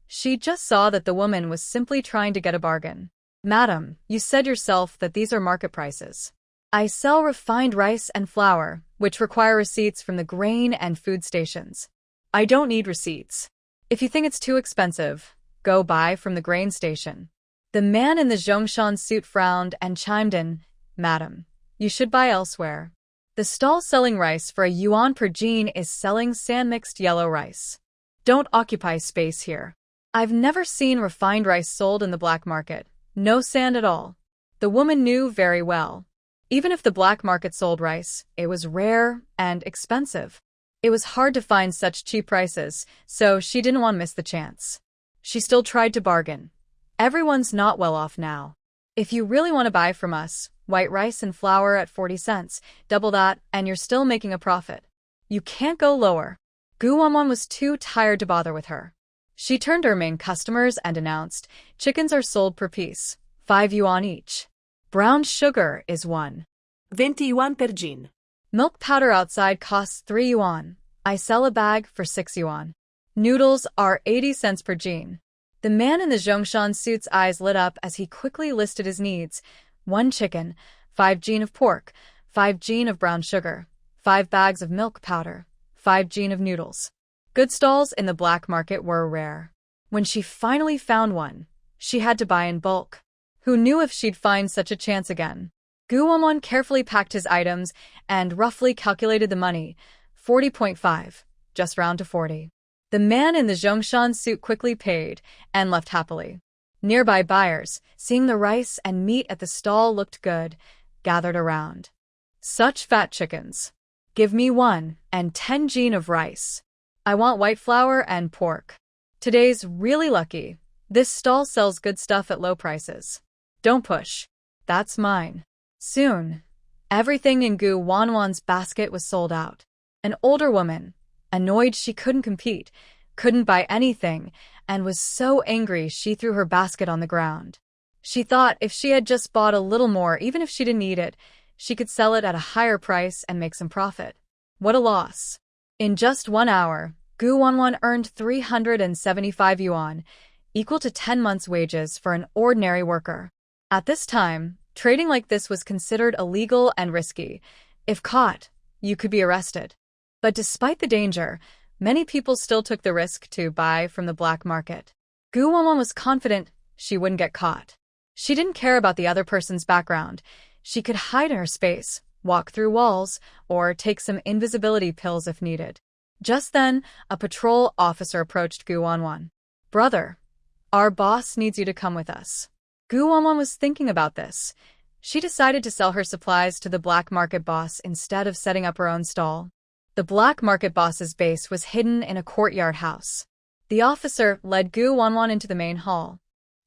She just saw that the woman was simply trying to get a bargain. "Madam, you said yourself that these are market prices. I sell refined rice and flour, which require receipts from the grain and food stations. I don't need receipts. If you think it's too expensive, go buy from the grain station. The man in the Zhongshan suit frowned and chimed in, Madam, you should buy elsewhere. The stall selling rice for a yuan per jin is selling sand-mixed yellow rice. Don't occupy space here. I've never seen refined rice sold in the black market. No sand at all. The woman knew very well. Even if the black market sold rice, it was rare and expensive. It was hard to find such cheap prices, so she didn't want to miss the chance. She still tried to bargain. Everyone's not well off now. If you really want to buy from us, white rice and flour at 40 cents, double that, and you're still making a profit. You can't go lower. Gu Wanwan was too tired to bother with her. She turned to her main customers and announced, chickens are sold per piece, 5 yuan each. Brown sugar is 20 yuan per jin. Milk powder outside costs 3 yuan. I sell a bag for 6 yuan. Noodles are 80 cents per jin. The man in the Zhongshan suit's eyes lit up as he quickly listed his needs. 1 chicken, 5 jin of pork, 5 jin of brown sugar, 5 bags of milk powder, 5 jin of noodles. Good stalls in the black market were rare. When she finally found one, she had to buy in bulk. Who knew if she'd find such a chance again? Gu Wanwan carefully packed his items and roughly calculated the money. 40.5, just round to 40. The man in the Zhongshan suit quickly paid and left happily. Nearby buyers, seeing the rice and meat at the stall looked good, gathered around. Such fat chickens. Give me 1 and 10 jin of rice. I want white flour and pork. Today's really lucky. This stall sells good stuff at low prices. Don't push. That's mine. Soon, everything in Gu Wanwan's basket was sold out. An older woman, annoyed she couldn't compete, couldn't buy anything, and was so angry she threw her basket on the ground. She thought if she had just bought a little more, even if she didn't need it, she could sell it at a higher price and make some profit. What a loss. In just 1 hour, Gu Wanwan earned 375 yuan, equal to 10 months' wages for an ordinary worker. At this time, trading like this was considered illegal and risky. If caught, you could be arrested. But despite the danger, many people still took the risk to buy from the black market. Gu Wanwan was confident she wouldn't get caught. She didn't care about the other person's background. She could hide in her space, walk through walls, or take some invisibility pills if needed. Just then, a patrol officer approached Gu Wanwan. Brother, our boss needs you to come with us. Gu Wanwan was thinking about this. She decided to sell her supplies to the black market boss instead of setting up her own stall. The black market boss's base was hidden in a courtyard house. The officer led Gu Wanwan into the main hall.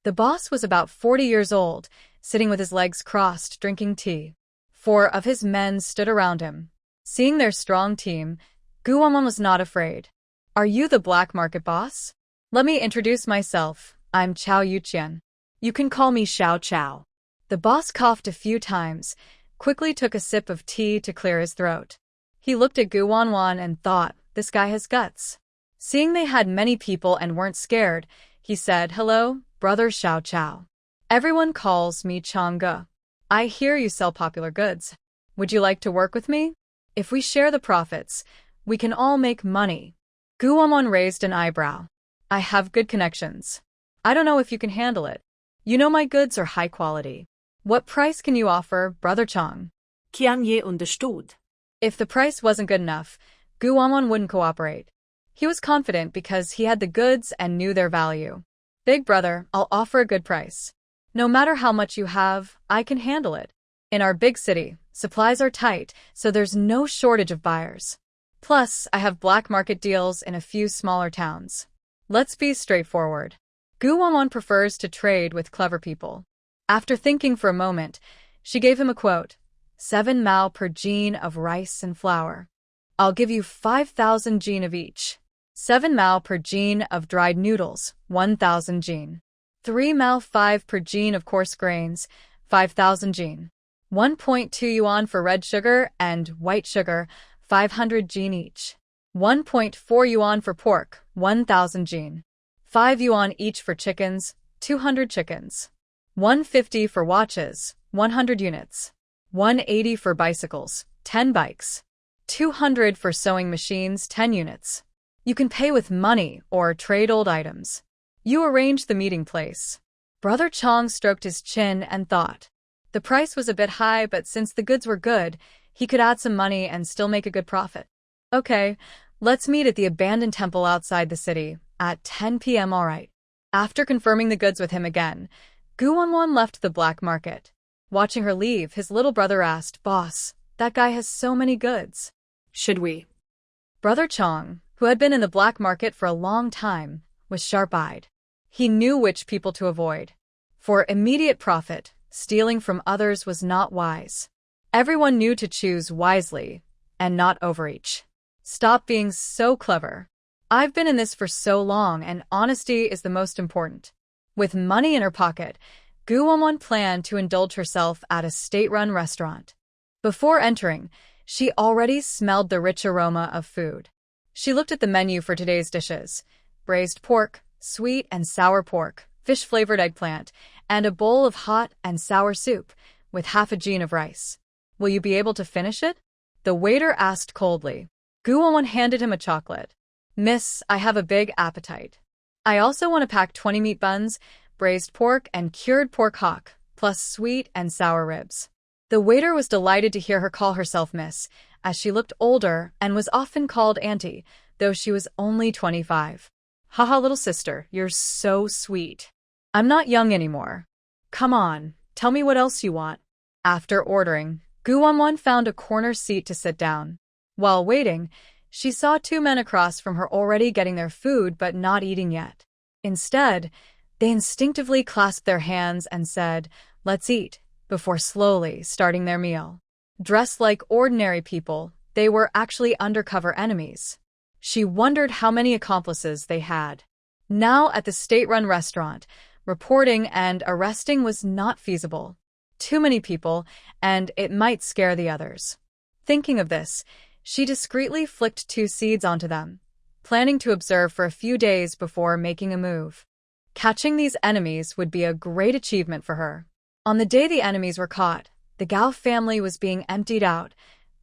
The boss was about 40 years old, sitting with his legs crossed, drinking tea. 4 of his men stood around him. Seeing their strong team, Gu Wanwan was not afraid. Are you the black market boss? Let me introduce myself. I'm Chao Yuqian. You can call me Xiao Chao. The boss coughed a few times, quickly took a sip of tea to clear his throat. He looked at Gu Wanwan and thought, this guy has guts. Seeing they had many people and weren't scared, he said, hello, brother Xiao Chao. Everyone calls me Changge. I hear you sell popular goods. Would you like to work with me? If we share the profits, we can all make money. Gu Wanwan raised an eyebrow. I have good connections. I don't know if you can handle it. You know my goods are high quality. What price can you offer, brother Chang? Qian Ye understood. If the price wasn't good enough, Gu Wanwan wouldn't cooperate. He was confident because he had the goods and knew their value. Big brother, I'll offer a good price. No matter how much you have, I can handle it. In our big city, supplies are tight, so there's no shortage of buyers. Plus, I have black market deals in a few smaller towns. Let's be straightforward. Gu Wanwan prefers to trade with clever people. After thinking for a moment, she gave him a quote. 7 mao per jin of rice and flour. I'll give you 5,000 jin of each. 7 mao per jin of dried noodles, 1,000 jin. 3 mao 5 per jin of coarse grains, 5,000 jin. 1.2 yuan for red sugar and white sugar, 500 jin each. 1.4 yuan for pork, 1,000 jin. 5 yuan each for chickens, 200 chickens. 150 for watches, 100 units. 180 for bicycles, 10 bikes. 200 for sewing machines, 10 units. You can pay with money or trade old items. You arrange the meeting place. Brother Chong stroked his chin and thought. The price was a bit high, but since the goods were good, he could add some money and still make a good profit. Okay, let's meet at the abandoned temple outside the city at 10 p.m. Alright. After confirming the goods with him again, Gu Wanwan left the black market. Watching her leave, his little brother asked, "Boss, that guy has so many goods. Should we?" Brother Chong, who had been in the black market for a long time, was sharp-eyed. He knew which people to avoid. For immediate profit, stealing from others was not wise. Everyone knew to choose wisely and not overreach. Stop being so clever. I've been in this for so long, and honesty is the most important. With money in her pocket, Gu Wanwan planned to indulge herself at a state-run restaurant. Before entering, she already smelled the rich aroma of food. She looked at the menu for today's dishes: braised pork, sweet and sour pork, fish-flavored eggplant, and a bowl of hot and sour soup with half a jean of rice. "Will you be able to finish it?" the waiter asked coldly. Gu Wanwan handed him a chocolate. "Miss, I have a big appetite. I also want to pack 20 meat buns, braised pork and cured pork hock, plus sweet and sour ribs." The waiter was delighted to hear her call herself Miss, as she looked older and was often called Auntie, though she was only 25. "Haha, little sister, you're so sweet. I'm not young anymore. Come on, tell me what else you want." After ordering, Gu Wanwan found a corner seat to sit down. While waiting, she saw two men across from her already getting their food but not eating yet. Instead, they instinctively clasped their hands and said, "Let's eat," before slowly starting their meal. Dressed like ordinary people, they were actually undercover enemies. She wondered how many accomplices they had. Now at the state-run restaurant, reporting and arresting was not feasible. Too many people, and it might scare the others. Thinking of this, she discreetly flicked 2 seeds onto them, planning to observe for a few days before making a move. Catching these enemies would be a great achievement for her. On the day the enemies were caught, the Gao family was being emptied out.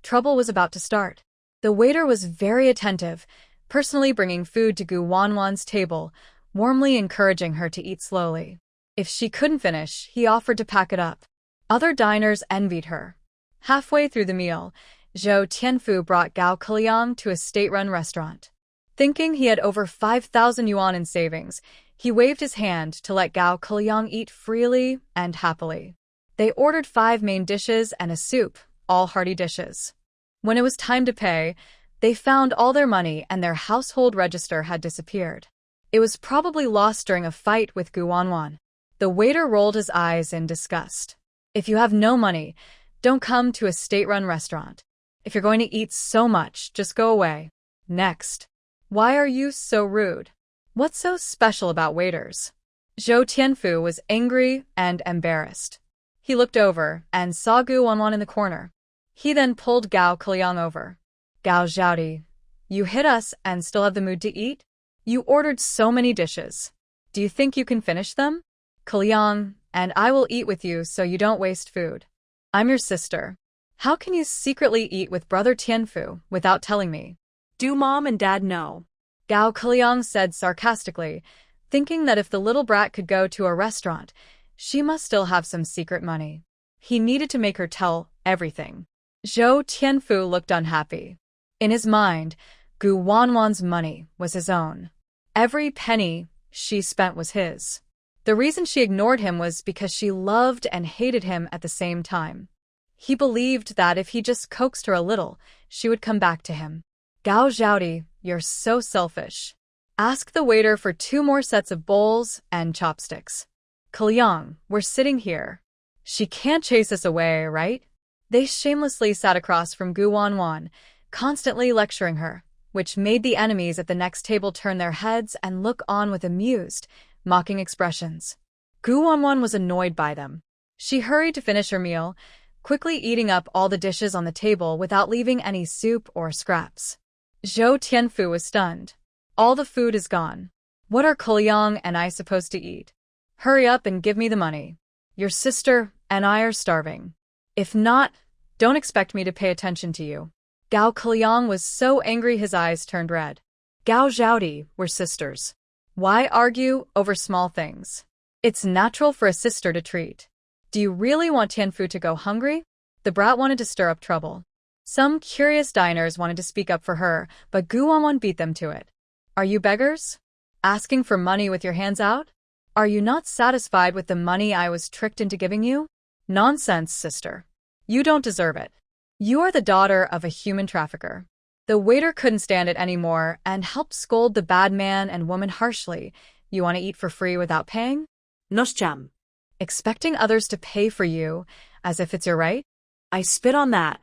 Trouble was about to start. The waiter was very attentive, personally bringing food to Gu Wanwan's table, warmly encouraging her to eat slowly. If she couldn't finish, he offered to pack it up. Other diners envied her. Halfway through the meal, Zhou Tianfu brought Gao Kiliang to a state-run restaurant. Thinking he had over 5,000 yuan in savings, he waved his hand to let Gao Kiliang eat freely and happily. They ordered 5 main dishes and a soup, all hearty dishes. When it was time to pay, they found all their money and their household register had disappeared. It was probably lost during a fight with Gu Wanwan. The waiter rolled his eyes in disgust. "If you have no money, don't come to a state-run restaurant. If you're going to eat so much, just go away." Next. "Why are you so rude? What's so special about waiters?" Zhou Tianfu was angry and embarrassed. He looked over and saw Gu Wanwan in the corner. He then pulled Gao Kiliang over. "Gao Zhaodi, you hit us and still have the mood to eat? You ordered so many dishes. Do you think you can finish them? Kiliang, and I will eat with you so you don't waste food. I'm your sister. How can you secretly eat with Brother Tianfu without telling me?" "Do Mom and Dad know?" Gao Kiliang said sarcastically, thinking that if the little brat could go to a restaurant, she must still have some secret money. He needed to make her tell everything. Zhou Tianfu looked unhappy. In his mind, Gu Wanwan's money was his own. Every penny she spent was his. The reason she ignored him was because she loved and hated him at the same time. He believed that if he just coaxed her a little, she would come back to him. "Gao Zhaodi, you're so selfish. Ask the waiter for 2 more sets of bowls and chopsticks. Kiliang, we're sitting here. She can't chase us away, right?" They shamelessly sat across from Gu Wanwan, constantly lecturing her, which made the enemies at the next table turn their heads and look on with amused, mocking expressions. Gu Wanwan was annoyed by them. She hurried to finish her meal, quickly eating up all the dishes on the table without leaving any soup or scraps. Zhou Tianfu was stunned. "All the food is gone. What are Kiliang and I supposed to eat? Hurry up and give me the money. Your sister and I are starving. If not, don't expect me to pay attention to you." Gao Kiliang was so angry his eyes turned red. Gao Zhaodi were sisters. Why argue over small things? It's natural for a sister to treat. Do you really want Tianfu to go hungry? The brat wanted to stir up trouble. Some curious diners wanted to speak up for her, but Gu Wanwan beat them to it. Are you beggars? Asking for money with your hands out? Are you not satisfied with the money I was tricked into giving you? Nonsense, sister. You don't deserve it. You are the daughter of a human trafficker. The waiter couldn't stand it anymore and helped scold the bad man and woman harshly. You want to eat for free without paying? Noshcham. Expecting others to pay for you, as if it's your right? I spit on that.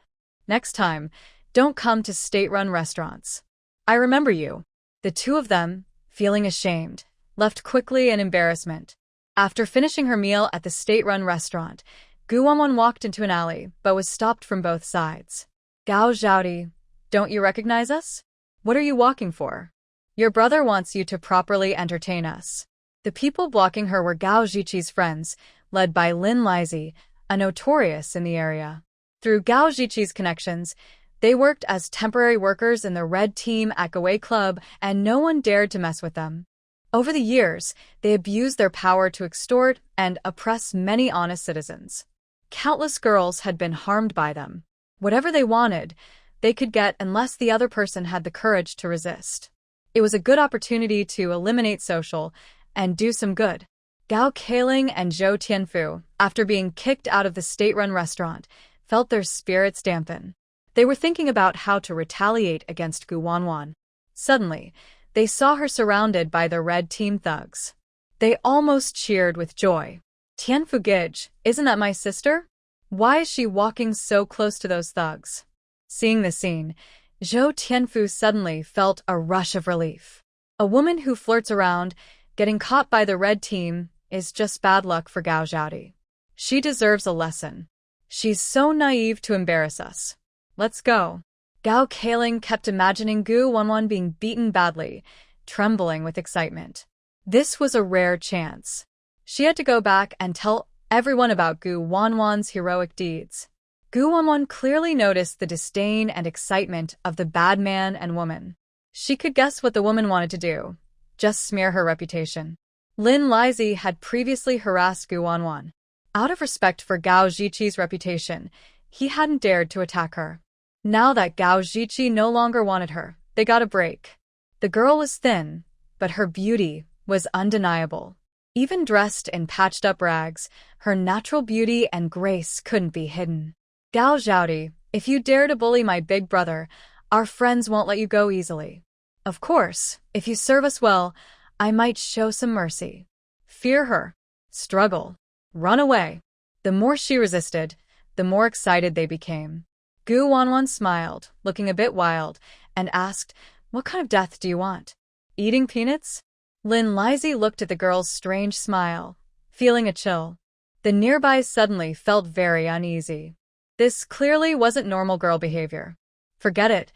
Next time, don't come to state-run restaurants. I remember you. The two of them, feeling ashamed, left quickly in embarrassment. After finishing her meal at the state-run restaurant, Gu Wanwan walked into an alley, but was stopped from both sides. Gao Zhaodi, don't you recognize us? What are you walking for? Your brother wants you to properly entertain us. The people blocking her were Gao Zhiqi's friends, led by Lin Lizi, a notorious in the area. Through Gao Zhiqi's connections, they worked as temporary workers in the Red Team at Gawei Club, and no one dared to mess with them. Over the years, they abused their power to extort and oppress many honest citizens. Countless girls had been harmed by them. Whatever they wanted, they could get unless the other person had the courage to resist. It was a good opportunity to eliminate social and do some good. Gao Kailing and Zhou Tianfu, after being kicked out of the state-run restaurant, felt their spirits dampen. They were thinking about how to retaliate against Gu Wanwan. Suddenly, they saw her surrounded by the Red Team thugs. They almost cheered with joy. Tianfu Gij, isn't that my sister? Why is she walking so close to those thugs? Seeing the scene, Zhou Tianfu suddenly felt a rush of relief. A woman who flirts around, getting caught by the Red Team, is just bad luck for Gao Zhaodi. She deserves a lesson. She's so naive to embarrass us. Let's go. Gao Kailing kept imagining Gu Wanwan being beaten badly, trembling with excitement. This was a rare chance. She had to go back and tell everyone about Gu Wanwan's heroic deeds. Gu Wanwan clearly noticed the disdain and excitement of the bad man and woman. She could guess what the woman wanted to do. Just smear her reputation. Lin Lizi had previously harassed Gu Wanwan. Out of respect for Gao Zhiqi's reputation, he hadn't dared to attack her. Now that Gao Zhiqi no longer wanted her, they got a break. The girl was thin, but her beauty was undeniable. Even dressed in patched-up rags, her natural beauty and grace couldn't be hidden. Gao Zhaodi, if you dare to bully my big brother, our friends won't let you go easily. Of course, if you serve us well, I might show some mercy. Fear her. Struggle. Run away. The more she resisted, the more excited they became. Gu Wanwan smiled, looking a bit wild, and asked, "What kind of death do you want? Eating peanuts?" Lin Lizi looked at the girl's strange smile, feeling a chill. The nearbys suddenly felt very uneasy. This clearly wasn't normal girl behavior. Forget it.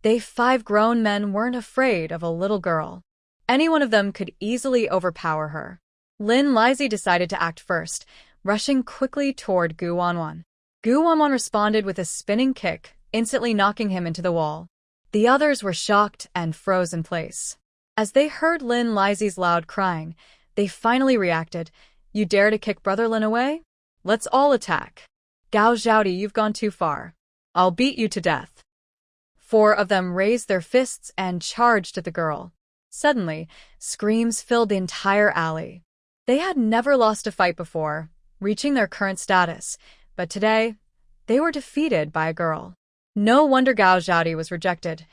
They 5 grown men weren't afraid of a little girl. Any one of them could easily overpower her. Lin Lizi decided to act first, rushing quickly toward Gu Wanwan. Gu Wanwan responded with a spinning kick, instantly knocking him into the wall. The others were shocked and froze in place. As they heard Lin Lizi's loud crying, they finally reacted. "You dare to kick Brother Lin away? Let's all attack. Gao Zhaodi, you've gone too far. I'll beat you to death." 4 of them raised their fists and charged at the girl. Suddenly, screams filled the entire alley. They had never lost a fight before, reaching their current status, but today, they were defeated by a girl. No wonder Gao Zhaodi was rejected.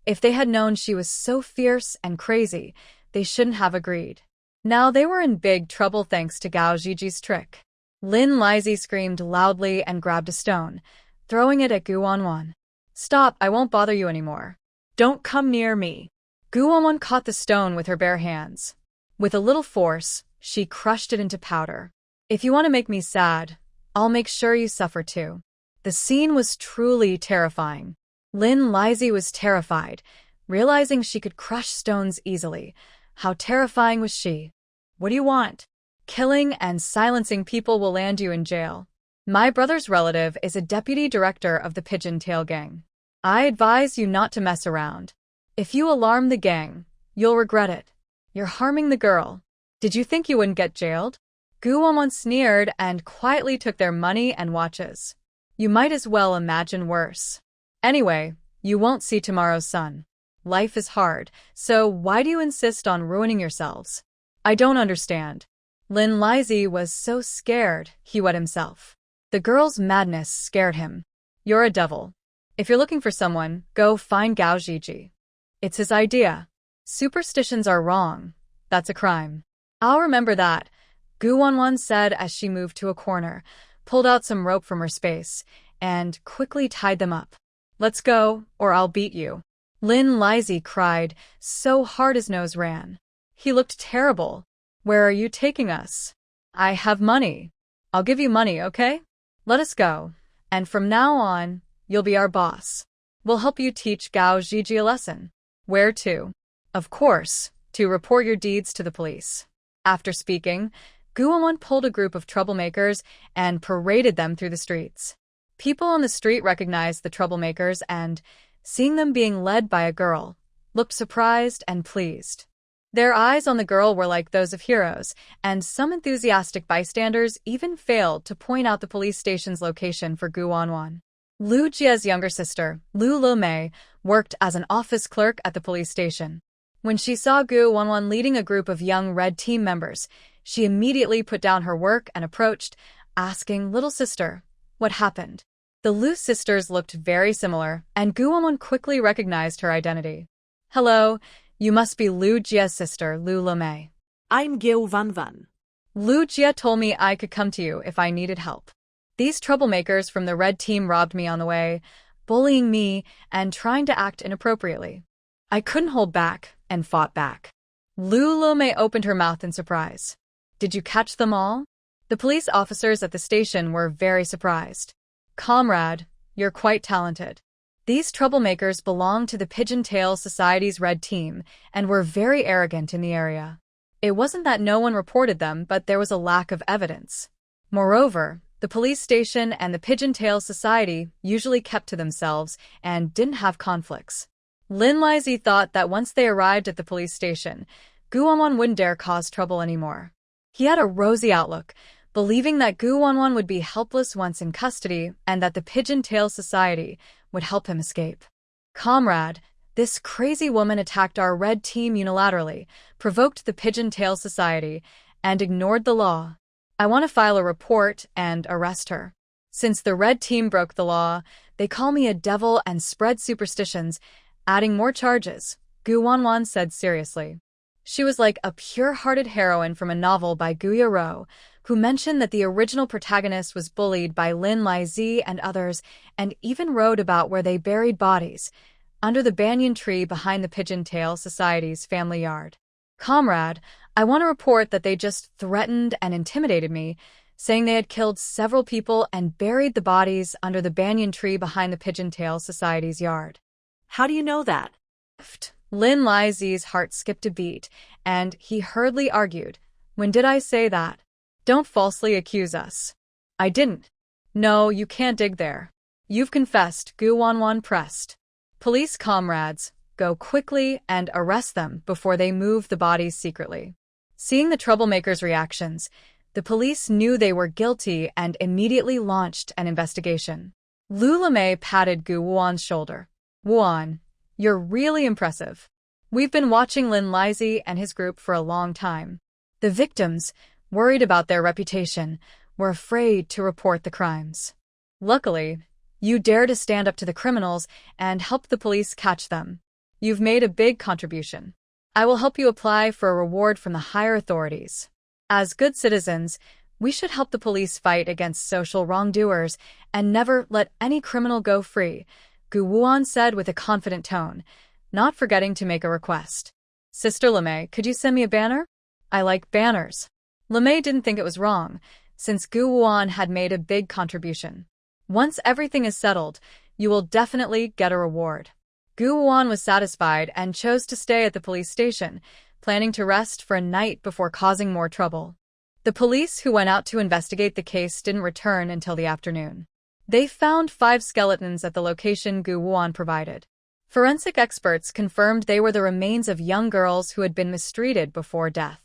If they had known she was so fierce and crazy, they shouldn't have agreed. Now they were in big trouble thanks to Gao Zhiqi's trick. Lin Lizi screamed loudly and grabbed a stone, throwing it at Gu Wanwan. "Stop, I won't bother you anymore. Don't come near me." Gu Wanwan caught the stone with her bare hands. With a little force, she crushed it into powder. "If you want to make me sad, I'll make sure you suffer too." The scene was truly terrifying. Lin Lizi was terrified, realizing she could crush stones easily. How terrifying was she? "What do you want? Killing and silencing people will land you in jail. My brother's relative is a deputy director of the Pigeon Tail Gang. I advise you not to mess around." If you alarm the gang, you'll regret it. You're harming the girl. Did you think you wouldn't get jailed? Gu Wanwan sneered and quietly took their money and watches. You might as well imagine worse. Anyway, you won't see tomorrow's sun. Life is hard, so why do you insist on ruining yourselves? I don't understand. Lin Lizi was so scared, he wet himself. The girl's madness scared him. You're a devil. If you're looking for someone, go find Gao Zhiji. It's his idea. Superstitions are wrong. That's a crime. I'll remember that, Gu Wanwan said as she moved to a corner, pulled out some rope from her space, and quickly tied them up. Let's go, or I'll beat you. Lin Lizi cried, so hard his nose ran. He looked terrible. Where are you taking us? I have money. I'll give you money, okay? Let us go. And from now on, you'll be our boss. We'll help you teach Gao Zhiji a lesson. Where to? Of course, to report your deeds to the police. After speaking, Gu Wanwan pulled a group of troublemakers and paraded them through the streets. People on the street recognized the troublemakers and, seeing them being led by a girl, looked surprised and pleased. Their eyes on the girl were like those of heroes, and some enthusiastic bystanders even failed to point out the police station's location for Gu Wanwan. Lu Jie's younger sister, Lu Lumei, worked as an office clerk at the police station. When she saw Gu Wanwan leading a group of young Red Team members, she immediately put down her work and approached, asking, "Little sister, what happened?" The Lu sisters looked very similar, and Gu Wanwan quickly recognized her identity. "Hello, you must be Lu Jie's sister, Lu Lumei." I'm Gil Van Van. Lu Jie told me I could come to you if I needed help. These troublemakers from the Red Team robbed me on the way, bullying me and trying to act inappropriately. I couldn't hold back and fought back. Lu Lumei opened her mouth in surprise. Did you catch them all? The police officers at the station were very surprised. Comrade, you're quite talented. These troublemakers belonged to the Pigeon Tail Society's Red Team and were very arrogant in the area. It wasn't that no one reported them, but there was a lack of evidence. Moreover, the police station and the Pigeon Tail Society usually kept to themselves and didn't have conflicts. Lin Lizi thought that once they arrived at the police station, Gu Wanwan wouldn't dare cause trouble anymore. He had a rosy outlook, believing that Gu Wanwan would be helpless once in custody and that the Pigeon Tail Society would help him escape. Comrade, this crazy woman attacked our Red Team unilaterally, provoked the Pigeon Tail Society, and ignored the law. I want to file a report and arrest her. Since the Red Team broke the law, they call me a devil and spread superstitions, adding more charges, Gu Wanwan said seriously. She was like a pure-hearted heroine from a novel by Guya Ro, who mentioned that the original protagonist was bullied by Lin Lizi and others, and even wrote about where they buried bodies, under the banyan tree behind the Pigeon Tail Society's family yard. Comrade, I want to report that they just threatened and intimidated me, saying they had killed several people and buried the bodies under the banyan tree behind the Pigeon Tail Society's yard. How do you know that? Lin Lizi's heart skipped a beat, and he hurriedly argued, "When did I say that? Don't falsely accuse us." "I didn't." "No, you can't dig there. You've confessed," Gu Wanwan pressed. "Police comrades, go quickly and arrest them before they move the bodies secretly." Seeing the troublemakers' reactions, the police knew they were guilty and immediately launched an investigation. Lu Lumei patted Gu Wan's shoulder. "Wan, you're really impressive. We've been watching Lin Lizi and his group for a long time. The victims, worried about their reputation, were afraid to report the crimes. Luckily, you dare to stand up to the criminals and help the police catch them. You've made a big contribution. I will help you apply for a reward from the higher authorities. As good citizens, we should help the police fight against social wrongdoers and never let any criminal go free," Gu Wuan said with a confident tone, not forgetting to make a request. "Sister Lumei, could you send me a banner? I like banners." Lumei didn't think it was wrong, since Gu Wuan had made a big contribution. "Once everything is settled, you will definitely get a reward." Gu Wuan was satisfied and chose to stay at the police station, planning to rest for a night before causing more trouble. The police who went out to investigate the case didn't return until the afternoon. They found 5 skeletons at the location Gu Wuan provided. Forensic experts confirmed they were the remains of young girls who had been mistreated before death.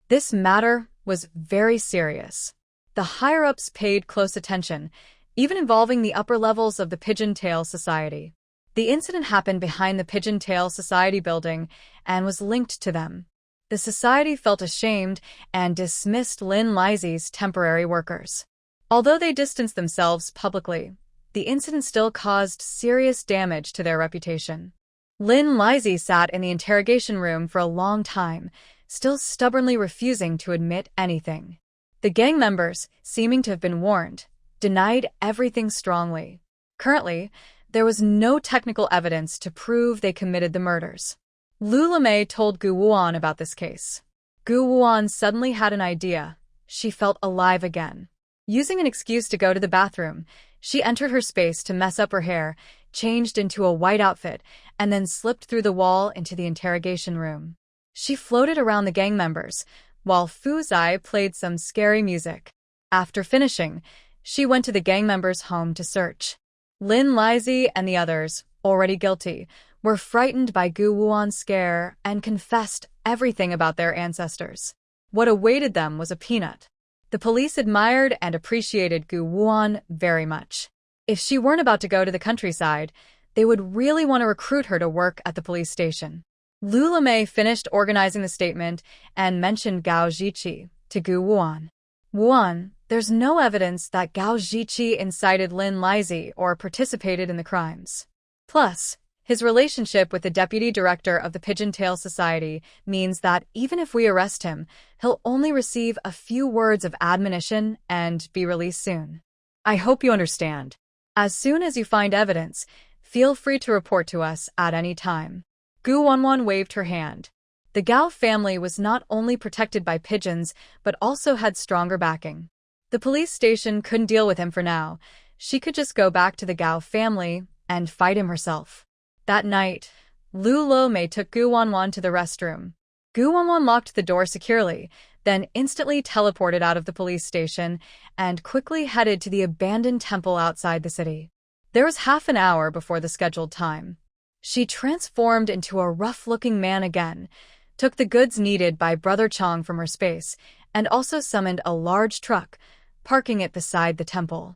This matter was very serious. The higher-ups paid close attention, even involving the upper levels of the Pigeon Tail Society. The incident happened behind the Pigeon Tail Society building and was linked to them. The society felt ashamed and dismissed Lin Lizie's temporary workers. Although they distanced themselves publicly, the incident still caused serious damage to their reputation. Lin Lizie sat in the interrogation room for a long time, still stubbornly refusing to admit anything. The gang members, seeming to have been warned, denied everything strongly. Currently, there was no technical evidence to prove they committed the murders. Lu Lemay told Gu Wuan about this case. Gu Wuan suddenly had an idea. She felt alive again. Using an excuse to go to the bathroom, she entered her space to mess up her hair, changed into a white outfit, and then slipped through the wall into the interrogation room. She floated around the gang members, while Fu Zai played some scary music. After finishing, she went to the gang members' home to search. Lin Lizie and the others, already guilty, were frightened by Gu Wuan's scare and confessed everything about their ancestors. What awaited them was a peanut. The police admired and appreciated Gu Wuan very much. If she weren't about to go to the countryside, they would really want to recruit her to work at the police station. Lu Lemay finished organizing the statement and mentioned Gao Ziqi to Gu Wuan. Wuan, there's no evidence that Gao Ziqi incited Lin Lizie or participated in the crimes. Plus, his relationship with the deputy director of the Pigeon Tail Society means that even if we arrest him, he'll only receive a few words of admonition and be released soon. I hope you understand. As soon as you find evidence, feel free to report to us at any time. Gu Wanwan waved her hand. The Gao family was not only protected by pigeons, but also had stronger backing. The police station couldn't deal with him for now. She could just go back to the Gao family and fight him herself. That night, Lu Lemay took Gu Wanwan to the restroom. Gu Wanwan locked the door securely, then instantly teleported out of the police station and quickly headed to the abandoned temple outside the city. There was half an hour before the scheduled time. She transformed into a rough-looking man again, took the goods needed by Brother Chong from her space, and also summoned a large truck, parking it beside the temple.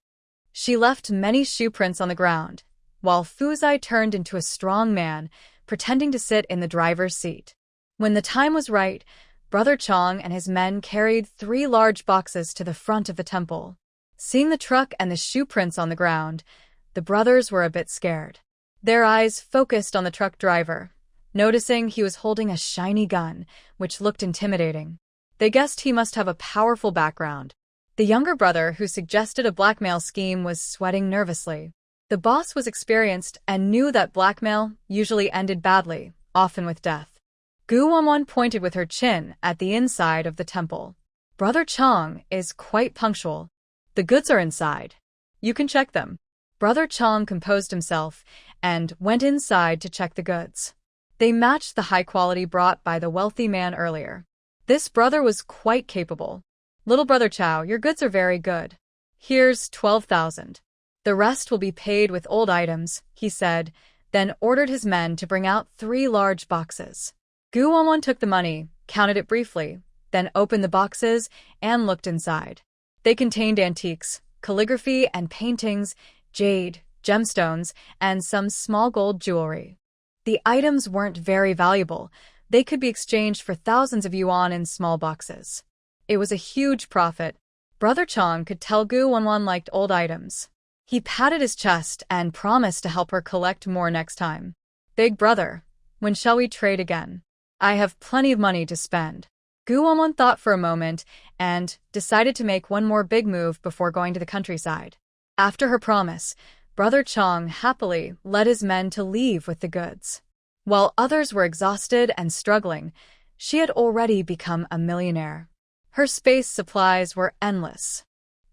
She left many shoe prints on the ground, while Fu Zai turned into a strong man, pretending to sit in the driver's seat. When the time was right, Brother Chong and his men carried 3 large boxes to the front of the temple. Seeing the truck and the shoe prints on the ground, the brothers were a bit scared. Their eyes focused on the truck driver, noticing he was holding a shiny gun, which looked intimidating. They guessed he must have a powerful background. The younger brother who suggested a blackmail scheme was sweating nervously. The boss was experienced and knew that blackmail usually ended badly, often with death. Gu Wanwan pointed with her chin at the inside of the temple. Brother Chong is quite punctual. The goods are inside. You can check them. Brother Chong composed himself and went inside to check the goods. They matched the high quality brought by the wealthy man earlier. This brother was quite capable. Little brother Chow, your goods are very good. Here's 12,000. The rest will be paid with old items, he said, then ordered his men to bring out 3 large boxes. Gu Wanwan took the money, counted it briefly, then opened the boxes and looked inside. They contained antiques, calligraphy and paintings, jade, gemstones, and some small gold jewelry. The items weren't very valuable. They could be exchanged for thousands of yuan in small boxes. It was a huge profit. Brother Chong could tell Gu Wanwan liked old items. He patted his chest and promised to help her collect more next time. Big brother, when shall we trade again? I have plenty of money to spend. Gu Wanwan thought for a moment and decided to make one more big move before going to the countryside. After her promise, Brother Chong happily led his men to leave with the goods. While others were exhausted and struggling, she had already become a millionaire. Her space supplies were endless.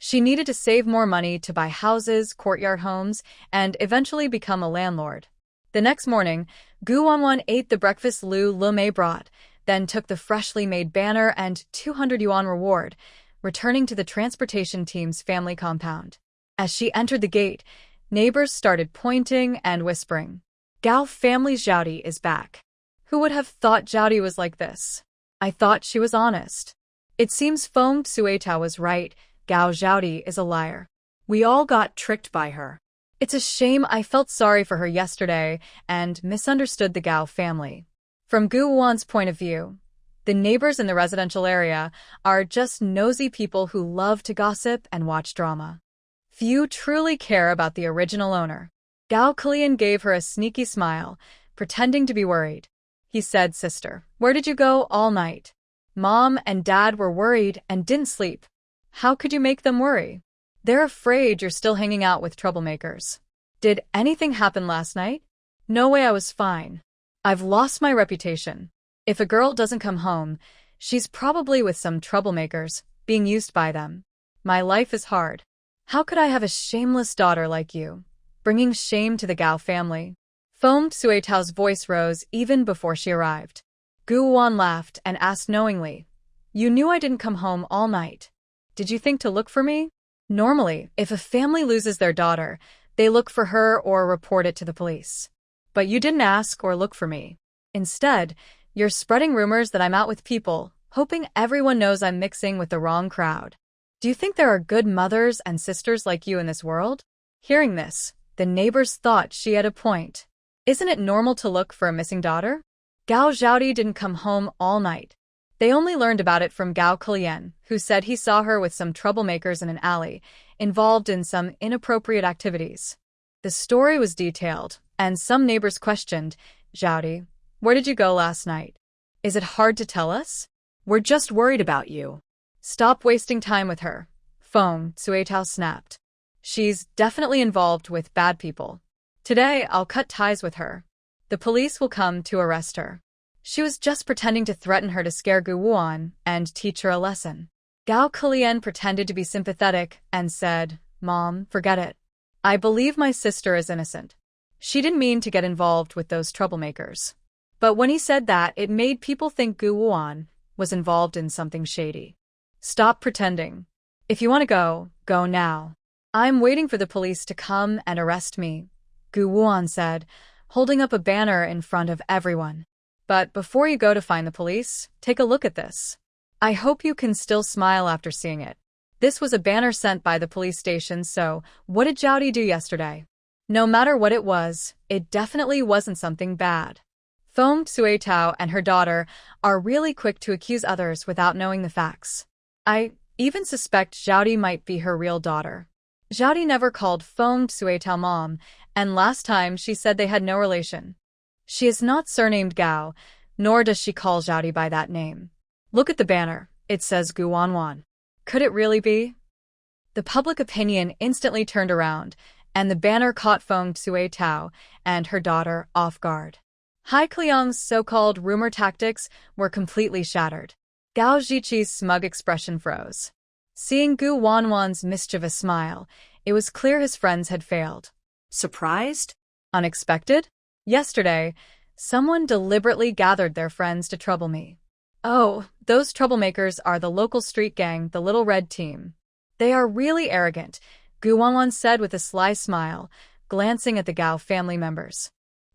She needed to save more money to buy houses, courtyard homes, and eventually become a landlord. The next morning, Gu Wanwan ate the breakfast Lu Lemay brought, then took the freshly made banner and 200 yuan reward, returning to the transportation team's family compound. As she entered the gate, neighbors started pointing and whispering. Gao family Zhaodi is back. Who would have thought Zhaodi was like this? I thought she was honest. It seems Feng Suetao was right, Gao Zhaodi is a liar. We all got tricked by her. It's a shame. I felt sorry for her yesterday and misunderstood the Gao family. From Gu Wan's point of view, the neighbors in the residential area are just nosy people who love to gossip and watch drama. Few truly care about the original owner. Gao Kalian gave her a sneaky smile, pretending to be worried. He said, "Sister, where did you go all night? Mom and Dad were worried and didn't sleep. How could you make them worry? They're afraid you're still hanging out with troublemakers. Did anything happen last night?" "No way, I was fine. I've lost my reputation. If a girl doesn't come home, she's probably with some troublemakers, being used by them. My life is hard. How could I have a shameless daughter like you, bringing shame to the Gao family?" Feng Suetao's voice rose even before she arrived. Gu Wan laughed and asked knowingly, "You knew I didn't come home all night. Did you think to look for me?" Normally, if a family loses their daughter, they look for her or report it to the police. But you didn't ask or look for me. Instead, you're spreading rumors that I'm out with people, hoping everyone knows I'm mixing with the wrong crowd. Do you think there are good mothers and sisters like you in this world? Hearing this, the neighbors thought she had a point. Isn't it normal to look for a missing daughter? Gao Zhaodi didn't come home all night. They only learned about it from Gao Kalian, who said he saw her with some troublemakers in an alley, involved in some inappropriate activities. The story was detailed, and some neighbors questioned, "Zhaodi, where did you go last night? Is it hard to tell us? We're just worried about you." "Stop wasting time with her," Feng Suetao snapped. "She's definitely involved with bad people. Today, I'll cut ties with her. The police will come to arrest her. She was just pretending to threaten her to scare Gu Wan and teach her a lesson." Gao Kalian pretended to be sympathetic and said, "Mom, forget it. I believe my sister is innocent. She didn't mean to get involved with those troublemakers." But when he said that, it made people think Gu Wan was involved in something shady. "Stop pretending. If you want to go, go now. I'm waiting for the police to come and arrest me," Gu Wan said, holding up a banner in front of everyone. "But before you go to find the police, take a look at this. I hope you can still smile after seeing it." This was a banner sent by the police station, so what did Zhaodi do yesterday? No matter what it was, it definitely wasn't something bad. Feng Suetao and her daughter are really quick to accuse others without knowing the facts. I even suspect Zhaodi might be her real daughter. Zhaodi never called Feng Suetao mom, and last time she said they had no relation. She is not surnamed Gao, nor does she call Zhaodi by that name. Look at the banner, it says Gu Wanwan. Could it really be? The public opinion instantly turned around, and the banner caught Feng Suetao and her daughter off guard. Hai Kliang's so-called rumor tactics were completely shattered. Gao Zhiqi's smug expression froze. Seeing Gu Wanwan's mischievous smile, it was clear his friends had failed. Surprised? Unexpected? Yesterday, someone deliberately gathered their friends to trouble me. "Oh, those troublemakers are the local street gang, the Little Red Team. They are really arrogant," Gu Wanwan said with a sly smile, glancing at the Gao family members.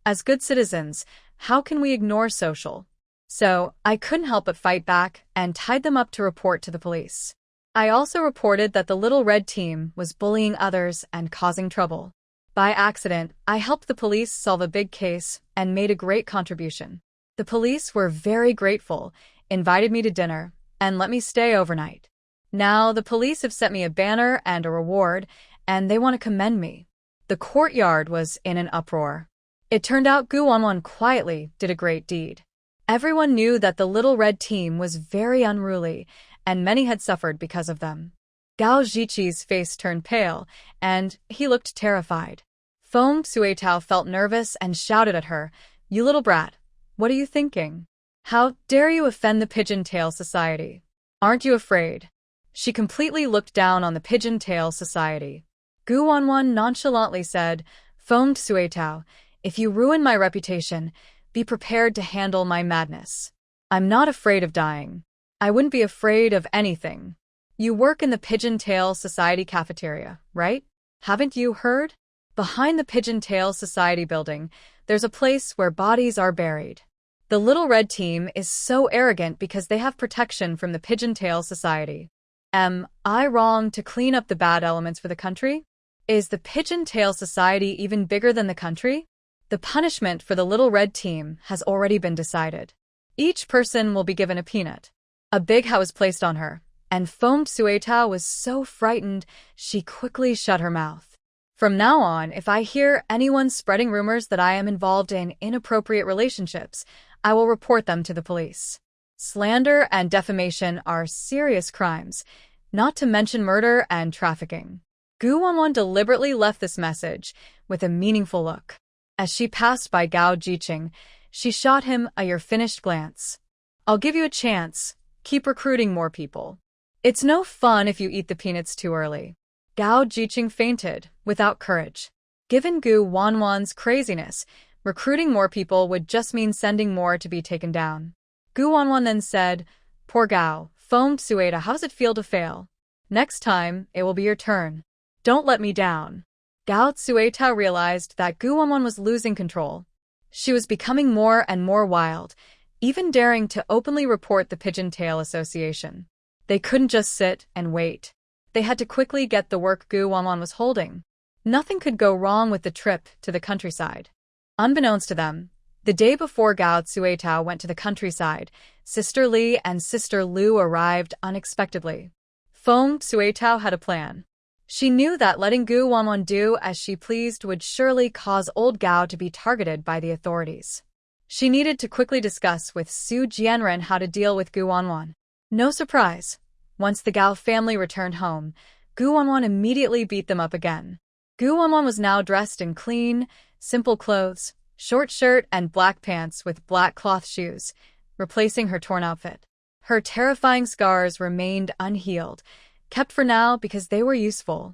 "As good citizens, how can we ignore social?" So, I couldn't help but fight back and tied them up to report to the police. I also reported that the Little Red Team was bullying others and causing trouble. By accident, I helped the police solve a big case and made a great contribution. The police were very grateful, invited me to dinner, and let me stay overnight. Now, the police have sent me a banner and a reward, and they want to commend me. The courtyard was in an uproar. It turned out Gu Wanwan quietly did a great deed. Everyone knew that the Little Red Team was very unruly, and many had suffered because of them. Gao Zhiqi's face turned pale, and he looked terrified. Feng Suetao felt nervous and shouted at her, "You little brat, what are you thinking? How dare you offend the Pigeon Tail Society? Aren't you afraid?" She completely looked down on the Pigeon Tail Society. Gu Wanwan nonchalantly said, "Feng Suetao, if you ruin my reputation, be prepared to handle my madness. I'm not afraid of dying. I wouldn't be afraid of anything. You work in the Pigeon Tail Society cafeteria, right? Haven't you heard? Behind the Pigeon Tail Society building, there's a place where bodies are buried. The Little Red Team is so arrogant because they have protection from the Pigeon Tail Society. Am I wrong to clean up the bad elements for the country? Is the Pigeon Tail Society even bigger than the country? The punishment for the Little Red Team has already been decided. Each person will be given a peanut. A big hat was placed on her, and Foamed Suetao was so frightened she quickly shut her mouth. From now on, if I hear anyone spreading rumors that I am involved in inappropriate relationships, I will report them to the police. Slander and defamation are serious crimes, not to mention murder and trafficking. Gu Wanwan deliberately left this message with a meaningful look. As she passed by Gao Jiqing, she shot him a "you're-finished" glance. I'll give you a chance. Keep recruiting more people. It's no fun if you eat the peanuts too early. Gao Jiqing fainted, without courage. Given Gu Wanwan's craziness, recruiting more people would just mean sending more to be taken down. Gu Wanwan then said, "Poor Gao, Foamed Sueta, how does it feel to fail? Next time, it will be your turn. Don't let me down." Gao Sueta realized that Gu Wanwan was losing control. She was becoming more and more wild, even daring to openly report the Pigeon Tail Association. They couldn't just sit and wait. They had to quickly get the work Gu Wanwan was holding. Nothing could go wrong with the trip to the countryside. Unbeknownst to them, the day before Gao Suetao went to the countryside, Sister Li and Sister Lu arrived unexpectedly. Foamed Suetao had a plan. She knew that letting Gu Wanwan do as she pleased would surely cause old Gao to be targeted by the authorities. She needed to quickly discuss with Su Jianren how to deal with Gu Wanwan. No surprise. Once the Gao family returned home, Gu Wanwan immediately beat them up again. Gu Wanwan was now dressed in clean, simple clothes, short shirt and black pants with black cloth shoes, replacing her torn outfit. Her terrifying scars remained unhealed, kept for now because they were useful.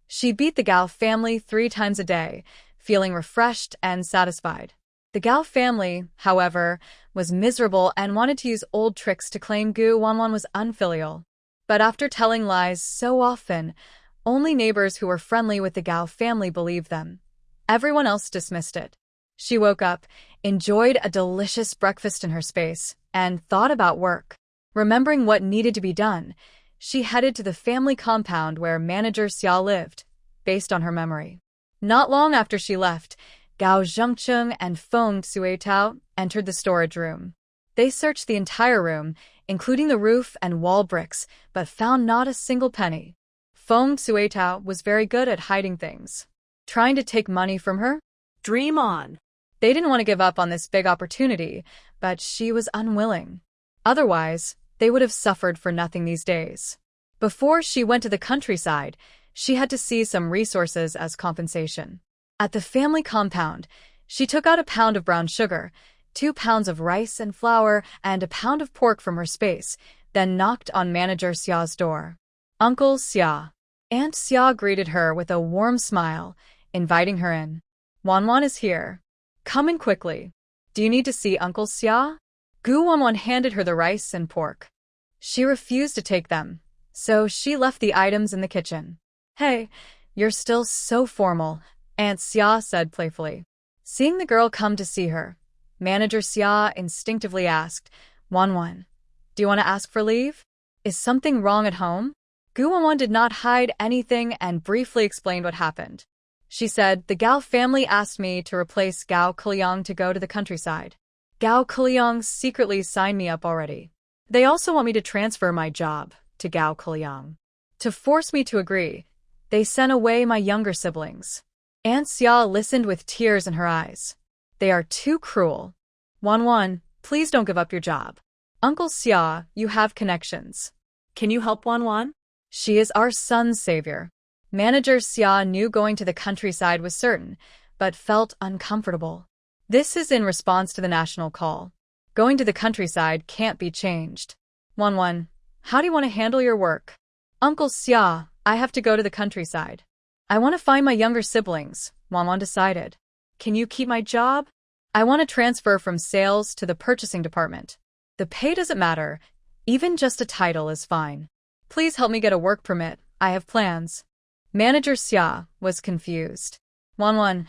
She beat the Gao family 3 times a day, feeling refreshed and satisfied. The Gao family, however, was miserable and wanted to use old tricks to claim Gu Wanwan was unfilial. But after telling lies so often, only neighbors who were friendly with the Gao family believed them. Everyone else dismissed it. She woke up, enjoyed a delicious breakfast in her space, and thought about work. Remembering what needed to be done, she headed to the family compound where Manager Xia lived, based on her memory. Not long after she left, Gao Zhengcheng and Foamed Suetao entered the storage room. They searched the entire room, including the roof and wall bricks, but found not a single penny. Foamed Suetao was very good at hiding things. Trying to take money from her? Dream on. They didn't want to give up on this big opportunity, but she was unwilling. Otherwise, they would have suffered for nothing these days. Before she went to the countryside, she had to see some resources as compensation. At the family compound, she took out a pound of brown sugar, 2 pounds of rice and flour, and a pound of pork from her space, then knocked on Manager Xia's door. "Uncle Xia." Aunt Xia greeted her with a warm smile, inviting her in. "Wanwan is here. Come in quickly. Do you need to see Uncle Xia?" Gu Wanwan handed her the rice and pork. She refused to take them, so she left the items in the kitchen. "Hey, you're still so formal," Aunt Xia said playfully. Seeing the girl come to see her, Manager Xia instinctively asked, "Wanwan, do you want to ask for leave? Is something wrong at home?" Gu Wanwan did not hide anything and briefly explained what happened. She said, "The Gao family asked me to replace Gao Kiliang to go to the countryside. Gao Kiliang secretly signed me up already. They also want me to transfer my job to Gao Kiliang. To force me to agree, they sent away my younger siblings." Aunt Xia listened with tears in her eyes. "They are too cruel. Wanwan, please don't give up your job. Uncle Xia, you have connections. Can you help Wanwan? She is our son's savior." Manager Xia knew going to the countryside was certain, but felt uncomfortable. This is in response to the national call. Going to the countryside can't be changed. "Wanwan, how do you want to handle your work?" "Uncle Xia, I have to go to the countryside. I want to find my younger siblings," Wanwan decided. "Can you keep my job? I want to transfer from sales to the purchasing department. The pay doesn't matter. Even just a title is fine. Please help me get a work permit. I have plans." Manager Xia was confused. Wanwan,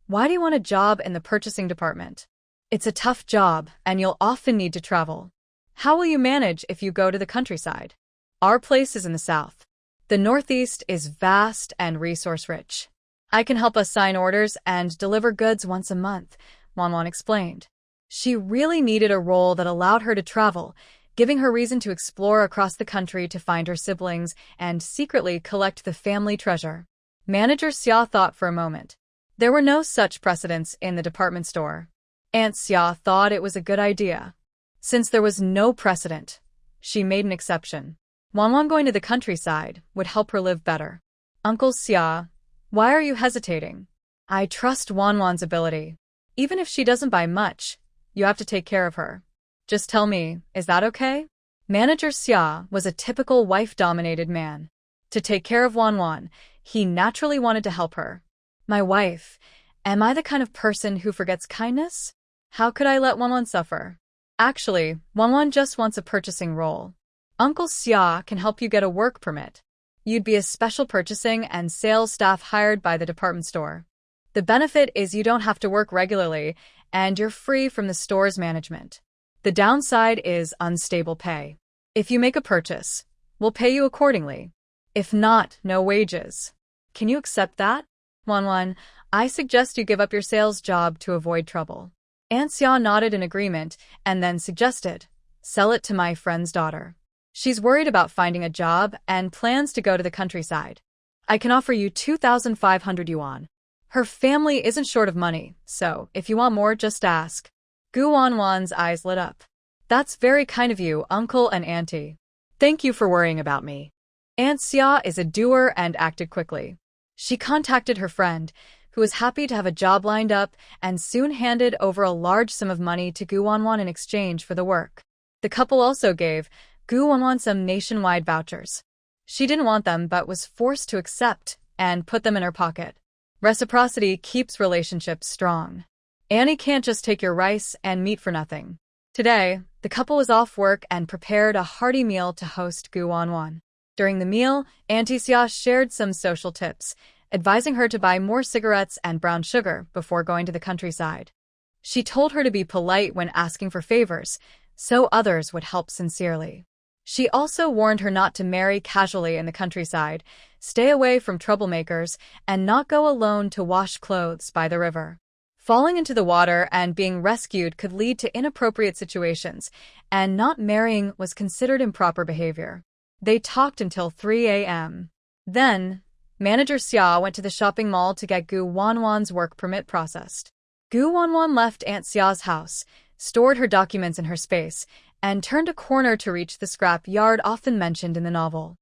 why do you want a job in the purchasing department? It's a tough job, and you'll often need to travel. How will you manage if you go to the countryside? Our place is in the south. The Northeast is vast and resource-rich. I can help us sign orders and deliver goods once a month, Wanwan explained. She really needed a role that allowed her to travel, giving her reason to explore across the country to find her siblings and secretly collect the family treasure. Manager Xia thought for a moment. There were no such precedents in the department store. Aunt Xia thought it was a good idea. Since there was no precedent, she made an exception. Wanwan going to the countryside would help her live better. Uncle Xia, why are you hesitating? I trust Wanwan's ability. Even if she doesn't buy much, you have to take care of her. Just tell me, is that okay? Manager Xia was a typical wife-dominated man. To take care of Wanwan, he naturally wanted to help her. My wife, am I the kind of person who forgets kindness? How could I let Wanwan suffer? Actually, Wanwan just wants a purchasing role. Uncle Xia can help you get a work permit. You'd be a special purchasing and sales staff hired by the department store. The benefit is you don't have to work regularly, and you're free from the store's management. The downside is unstable pay. If you make a purchase, we'll pay you accordingly. If not, no wages. Can you accept that? Wanwan, I suggest you give up your sales job to avoid trouble. Aunt Xia nodded in agreement and then suggested, sell it to my friend's daughter. She's worried about finding a job and plans to go to the countryside. I can offer you 2,500 yuan. Her family isn't short of money, so if you want more, just ask. Gu Wanwan's eyes lit up. That's very kind of you, uncle and auntie. Thank you for worrying about me. Aunt Xia is a doer and acted quickly. She contacted her friend, who was happy to have a job lined up, and soon handed over a large sum of money to Gu Wanwan in exchange for the work. The couple also gave Gu Wanwan some nationwide vouchers. She didn't want them but was forced to accept and put them in her pocket. Reciprocity keeps relationships strong. Annie can't just take your rice and meat for nothing. Today, the couple was off work and prepared a hearty meal to host Gu Wanwan. During the meal, Auntie Xia shared some social tips, advising her to buy more cigarettes and brown sugar before going to the countryside. She told her to be polite when asking for favors, so others would help sincerely. She also warned her not to marry casually in the countryside, stay away from troublemakers, and not go alone to wash clothes by the river. Falling into the water and being rescued could lead to inappropriate situations, and not marrying was considered improper behavior. They talked until 3 a.m. Then, Manager Xia went to the shopping mall to get Gu Wanwan's work permit processed. Gu Wanwan left Aunt Xia's house, stored her documents in her space, and turned a corner to reach the scrap yard often mentioned in the novel.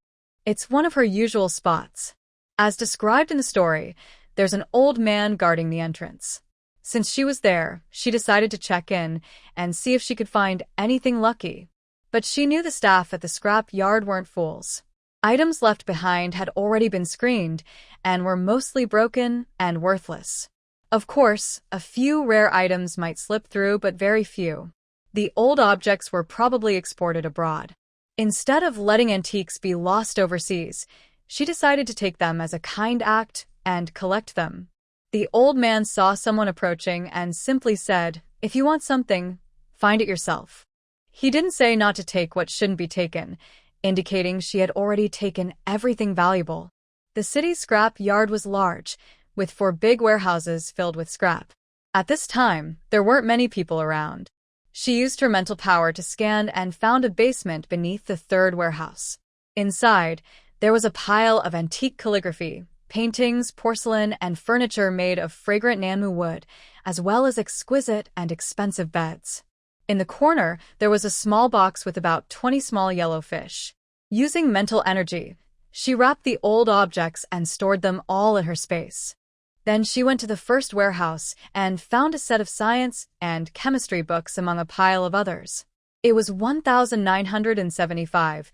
It's one of her usual spots. As described in the story, there's an old man guarding the entrance. Since she was there, she decided to check in and see if she could find anything lucky. But she knew the staff at the scrap yard weren't fools. Items left behind had already been screened and were mostly broken and worthless. Of course, a few rare items might slip through, but very few. The old objects were probably exported abroad. Instead of letting antiques be lost overseas, she decided to take them as a kind act and collect them. The old man saw someone approaching and simply said, "If you want something, find it yourself." He didn't say not to take what shouldn't be taken, indicating she had already taken everything valuable. The city's scrap yard was large, with 4 big warehouses filled with scrap. At this time, there weren't many people around. She used her mental power to scan and found a basement beneath the 3rd warehouse. Inside, there was a pile of antique calligraphy, paintings, porcelain, and furniture made of fragrant Nanmu wood, as well as exquisite and expensive beds. In the corner, there was a small box with about 20 small yellow fish. Using mental energy, she wrapped the old objects and stored them all in her space. Then she went to the 1st warehouse and found a set of science and chemistry books among a pile of others. It was 1975,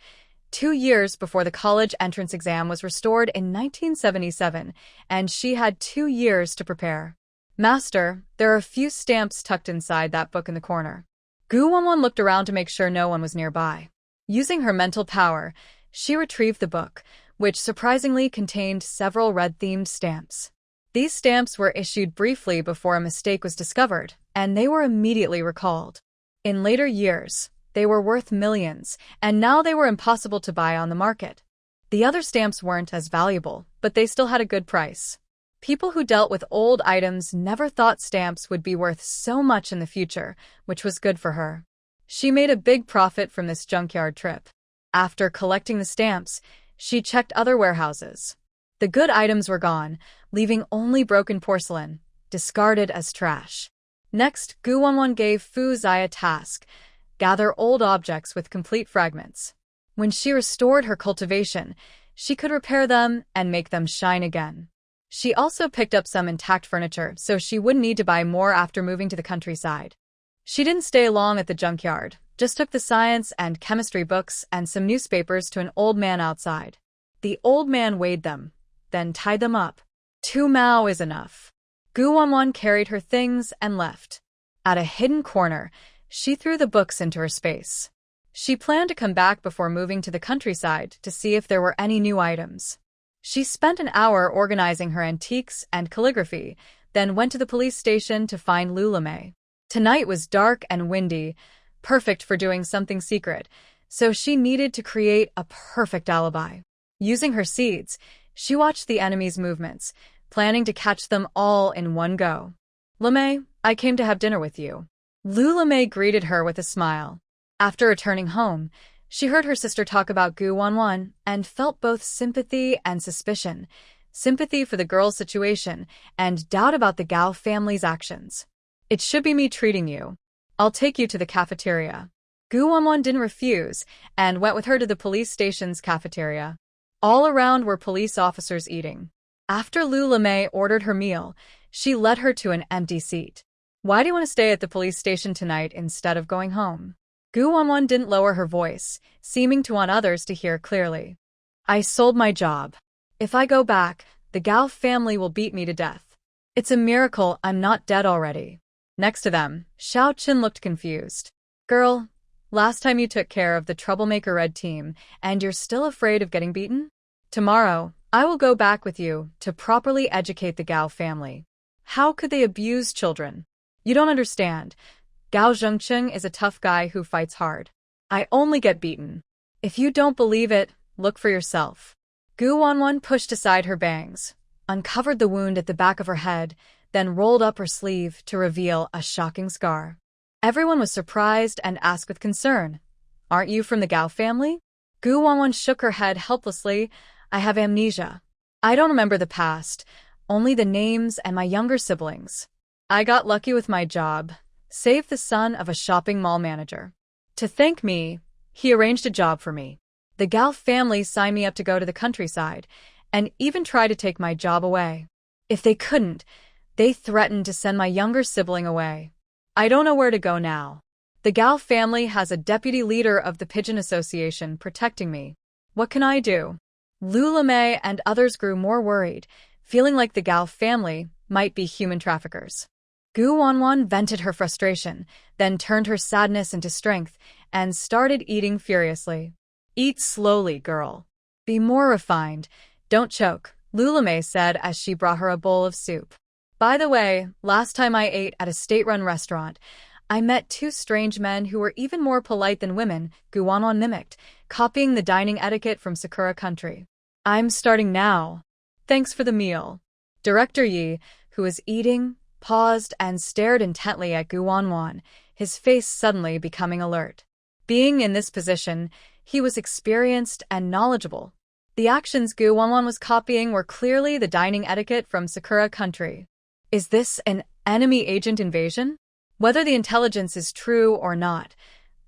2 years before the college entrance exam was restored in 1977, and she had 2 years to prepare. Master, there are a few stamps tucked inside that book in the corner. Gu Wanwan looked around to make sure no one was nearby. Using her mental power, she retrieved the book, which surprisingly contained several red-themed stamps. These stamps were issued briefly before a mistake was discovered, and they were immediately recalled. In later years, they were worth millions, and now they were impossible to buy on the market. The other stamps weren't as valuable, but they still had a good price. People who dealt with old items never thought stamps would be worth so much in the future, which was good for her. She made a big profit from this junkyard trip. After collecting the stamps, she checked other warehouses. The good items were gone, leaving only broken porcelain, discarded as trash. Next, Gu Wanwan gave Fu Zai a task: gather old objects with complete fragments. When she restored her cultivation, she could repair them and make them shine again. She also picked up some intact furniture so she wouldn't need to buy more after moving to the countryside. She didn't stay long at the junkyard, just took the science and chemistry books and some newspapers to an old man outside. The old man weighed them, then tied them up. 2 mao is enough. Gu Wanwan carried her things and left. At a hidden corner, she threw the books into her space. She planned to come back before moving to the countryside to see if there were any new items. She spent an hour organizing her antiques and calligraphy, then went to the police station to find Lulamei. Tonight was dark and windy, perfect for doing something secret, so she needed to create a perfect alibi. Using her seeds, she watched the enemy's movements, planning to catch them all in one go. "Lamei, I came to have dinner with you." Lulamei greeted her with a smile. After returning home, she heard her sister talk about Gu Wanwan and felt both sympathy and suspicion, sympathy for the girl's situation and doubt about the Gao family's actions. "It should be me treating you. I'll take you to the cafeteria." Gu Wanwan didn't refuse and went with her to the police station's cafeteria. All around were police officers eating. After Lu Lamei ordered her meal, she led her to an empty seat. "Why do you want to stay at the police station tonight instead of going home?" Gu Wanwan didn't lower her voice, seeming to want others to hear clearly. "I sold my job. If I go back, the Gao family will beat me to death. It's a miracle I'm not dead already." Next to them, Xiao Qin looked confused. "Girl, last time you took care of the troublemaker red team, and you're still afraid of getting beaten? Tomorrow, I will go back with you to properly educate the Gao family. How could they abuse children? You don't understand. Gao Zhengcheng is a tough guy who fights hard. I only get beaten. If you don't believe it, look for yourself." Gu Wanwan pushed aside her bangs, uncovered the wound at the back of her head, then rolled up her sleeve to reveal a shocking scar. Everyone was surprised and asked with concern, "Aren't you from the Gao family?" Gu Wanwan shook her head helplessly. "I have amnesia. I don't remember the past, only the names and my younger siblings. I got lucky with my job, saved the son of a shopping mall manager. To thank me, he arranged a job for me. The Gao family signed me up to go to the countryside, and even tried to take my job away. If they couldn't, they threatened to send my younger sibling away. I don't know where to go now. The Gao family has a deputy leader of the Pigeon Association protecting me. What can I do?" Lu Lamei and others grew more worried, feeling like the Gao family might be human traffickers. Gu Wanwan vented her frustration, then turned her sadness into strength and started eating furiously. "Eat slowly, girl. Be more refined. Don't choke," Lu Lamei said as she brought her a bowl of soup. "By the way, last time I ate at a state-run restaurant, I met 2 strange men who were even more polite than women," Gu Wanwan mimicked, copying the dining etiquette from Sakura country. "I'm starting now. Thanks for the meal." Director Yi, who was eating, paused and stared intently at Gu Wanwan, his face suddenly becoming alert. Being in this position, he was experienced and knowledgeable. The actions Gu Wanwan was copying were clearly the dining etiquette from Sakura country. Is this an enemy agent invasion? Whether the intelligence is true or not,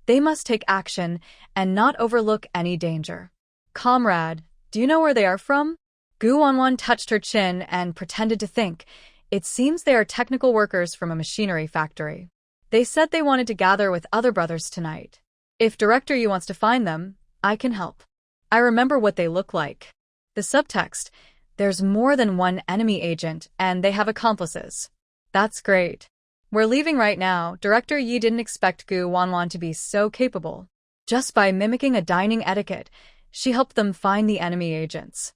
they must take action and not overlook any danger. "Comrade, do you know where they are from?" Gu Wanwan touched her chin and pretended to think. "It seems they are technical workers from a machinery factory. They said they wanted to gather with other brothers tonight. If Director Yu wants to find them, I can help. I remember what they look like." The subtext: there's more than one enemy agent and they have accomplices. That's great. "We're leaving right now." Director Yi didn't expect Gu Wanwan to be so capable. Just by mimicking a dining etiquette, she helped them find the enemy agents.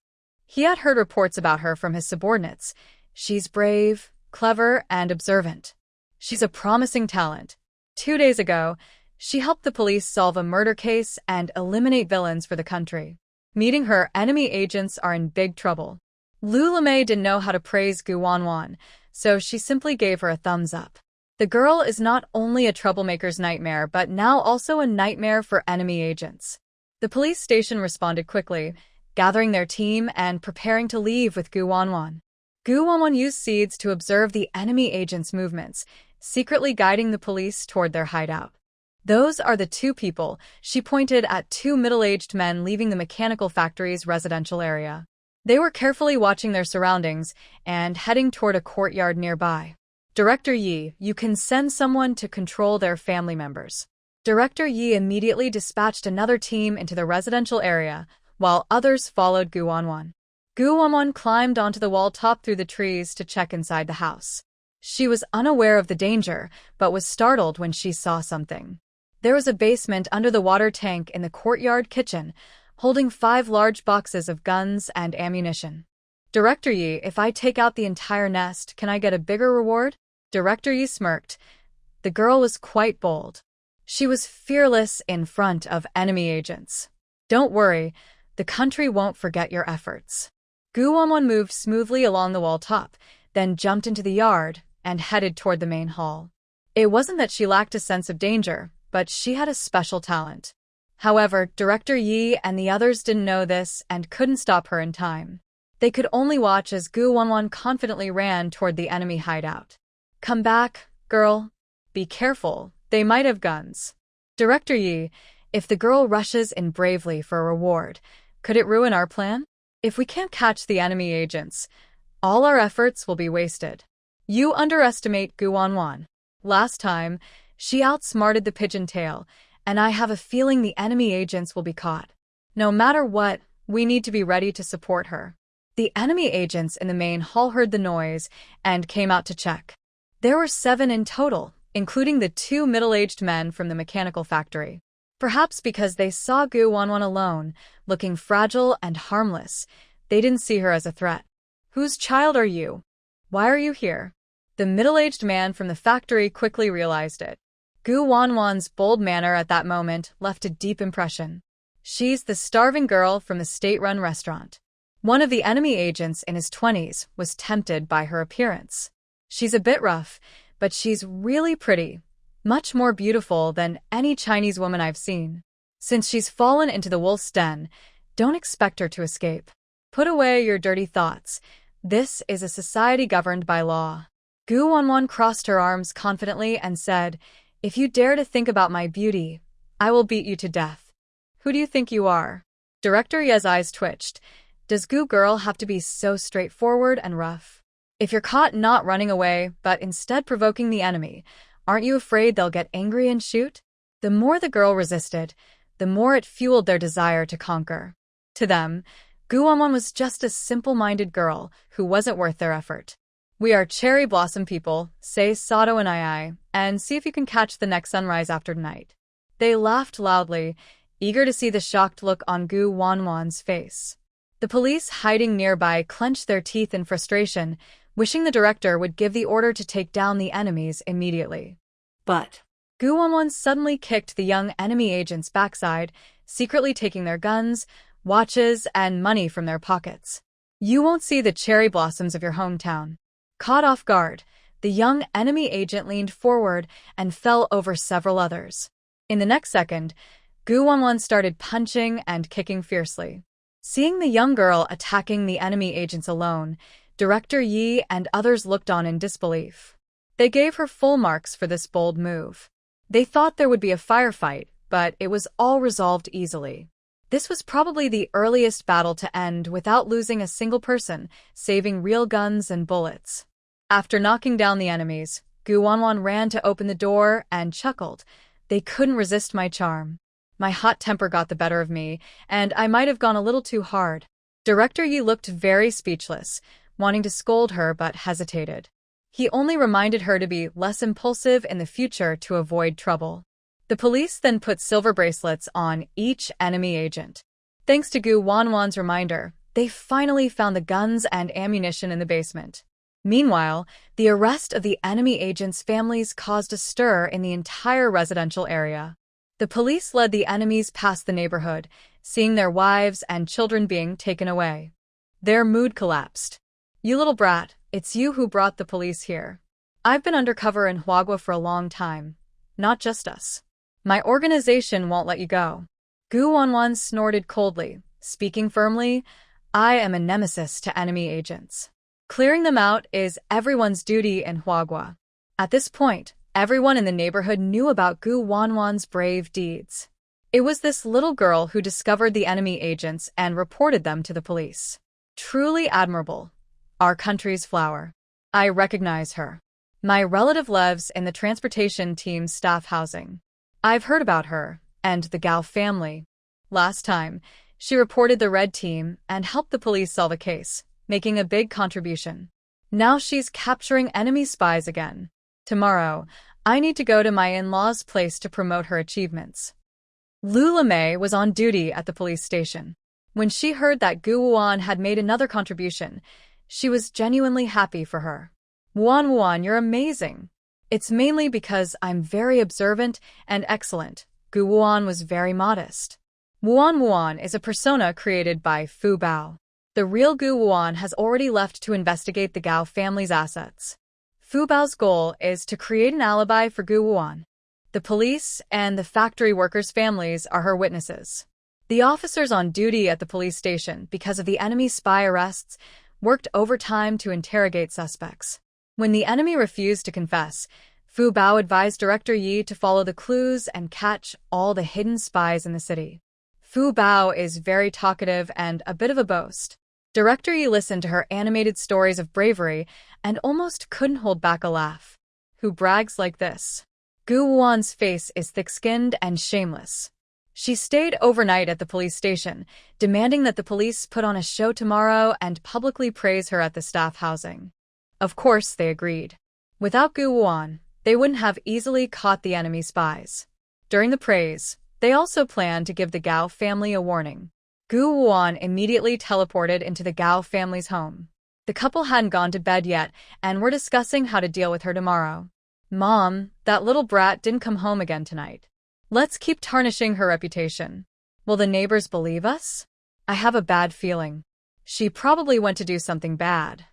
He had heard reports about her from his subordinates. She's brave, clever, and observant. She's a promising talent. 2 days ago, she helped the police solve a murder case and eliminate villains for the country. Meeting her, enemy agents are in big trouble. Lu Lemay didn't know how to praise Gu Wanwan, so she simply gave her a thumbs up. The girl is not only a troublemaker's nightmare but now also a nightmare for enemy agents. The police station responded quickly, gathering their team and preparing to leave with Gu Wanwan. Gu Wanwan used seeds to observe the enemy agents' movements, secretly guiding the police toward their hideout. Those are the two people. She pointed at two middle-aged men leaving the mechanical factory's residential area. They were carefully watching their surroundings and heading toward a courtyard nearby. Director Yi, you can send someone to control their family members. Director Yi immediately dispatched another team into the residential area, while others followed Gu Wanwan. Gu Wanwan climbed onto the wall top through the trees to check inside the house. She was unaware of the danger, but was startled when she saw something. There was a basement under the water tank in the courtyard kitchen, holding 5 large boxes of guns and ammunition. Director Yi, if I take out the entire nest, can I get a bigger reward? Director Yi smirked. The girl was quite bold. She was fearless in front of enemy agents. Don't worry, the country won't forget your efforts. Gu Wanwan moved smoothly along the wall top, then jumped into the yard and headed toward the main hall. It wasn't that she lacked a sense of danger, but she had a special talent. However, Director Yi and the others didn't know this and couldn't stop her in time. They could only watch as Gu Wanwan confidently ran toward the enemy hideout. Come back, girl. Be careful, they might have guns. Director Yi, if the girl rushes in bravely for a reward, could it ruin our plan? If we can't catch the enemy agents, all our efforts will be wasted. You underestimate Gu Wanwan. Last time, she outsmarted the pigeon tail, and I have a feeling the enemy agents will be caught. No matter what, we need to be ready to support her. The enemy agents in the main hall heard the noise and came out to check. There were 7 in total, including the 2 middle-aged men from the mechanical factory. Perhaps because they saw Gu Wanwan alone, looking fragile and harmless, they didn't see her as a threat. Whose child are you? Why are you here? The middle-aged man from the factory quickly realized it. Gu Wanwan's bold manner at that moment left a deep impression. She's the starving girl from the state-run restaurant. One of the enemy agents in his 20s was tempted by her appearance. She's a bit rough, but she's really pretty, much more beautiful than any Chinese woman I've seen. Since she's fallen into the wolf's den, don't expect her to escape. Put away your dirty thoughts. This is a society governed by law. Gu Wanwan crossed her arms confidently and said, If you dare to think about my beauty, I will beat you to death. Who do you think you are? Director Ye's eyes twitched. Does Gu girl have to be so straightforward and rough? If you're caught not running away, but instead provoking the enemy, aren't you afraid they'll get angry and shoot? The more the girl resisted, the more it fueled their desire to conquer. To them, Gu Wanwan was just a simple-minded girl who wasn't worth their effort. We are cherry blossom people, say Sato and I, and see if you can catch the next sunrise after tonight. They laughed loudly, eager to see the shocked look on Gu Wanwan's face. The police hiding nearby clenched their teeth in frustration, wishing the director would give the order to take down the enemies immediately. But Gu Wanwan suddenly kicked the young enemy agents' backside, secretly taking their guns, watches, and money from their pockets. You won't see the cherry blossoms of your hometown. Caught off guard, the young enemy agent leaned forward and fell over several others. In the next second, Gu Wanwan started punching and kicking fiercely. Seeing the young girl attacking the enemy agents alone, Director Yi and others looked on in disbelief. They gave her full marks for this bold move. They thought there would be a firefight, but it was all resolved easily. This was probably the earliest battle to end without losing a single person, saving real guns and bullets. After knocking down the enemies, Gu Wanwan ran to open the door and chuckled. They couldn't resist my charm. My hot temper got the better of me, and I might have gone a little too hard. Director Yi looked very speechless, wanting to scold her but hesitated. He only reminded her to be less impulsive in the future to avoid trouble. The police then put silver bracelets on each enemy agent. Thanks to Gu Wanwan's reminder, they finally found the guns and ammunition in the basement. Meanwhile, the arrest of the enemy agents' families caused a stir in the entire residential area. The police led the enemies past the neighborhood, seeing their wives and children being taken away. Their mood collapsed. "You little brat, it's you who brought the police here. I've been undercover in Huagua for a long time. Not just us. My organization won't let you go." Gu Wanwan snorted coldly, speaking firmly, "I am a nemesis to enemy agents. Clearing them out is everyone's duty in Huagua." At this point, everyone in the neighborhood knew about Gu Wanwan's brave deeds. It was this little girl who discovered the enemy agents and reported them to the police. Truly admirable. Our country's flower. I recognize her. My relative lives in the transportation team's staff housing. I've heard about her and the Gao family. Last time, she reported the red team and helped the police solve a case, making a big contribution. Now she's capturing enemy spies again. Tomorrow, I need to go to my in-laws' place to promote her achievements. Lula May was on duty at the police station. When she heard that Gu Wuan had made another contribution, she was genuinely happy for her. Wuan, you're amazing. It's mainly because I'm very observant and excellent." Gu Wuan was very modest. Wuan is a persona created by Fu Bao. The real Gu Wuan has already left to investigate the Gao family's assets. Fu Bao's goal is to create an alibi for Gu Wuan. The police and the factory workers' families are her witnesses. The officers on duty at the police station, because of the enemy spy arrests, worked overtime to interrogate suspects. When the enemy refused to confess, Fu Bao advised Director Yi to follow the clues and catch all the hidden spies in the city. Fu Bao is very talkative and a bit of a boast. Director Yi listened to her animated stories of bravery and almost couldn't hold back a laugh. Who brags like this? Gu Wuan's face is thick-skinned and shameless. She stayed overnight at the police station, demanding that the police put on a show tomorrow and publicly praise her at the staff housing. Of course, they agreed. Without Gu Wuan, they wouldn't have easily caught the enemy spies. During the praise, they also planned to give the Gao family a warning. Gu Wuan immediately teleported into the Gao family's home. The couple hadn't gone to bed yet and were discussing how to deal with her tomorrow. "Mom, that little brat didn't come home again tonight. Let's keep tarnishing her reputation. Will the neighbors believe us? I have a bad feeling. She probably went to do something bad.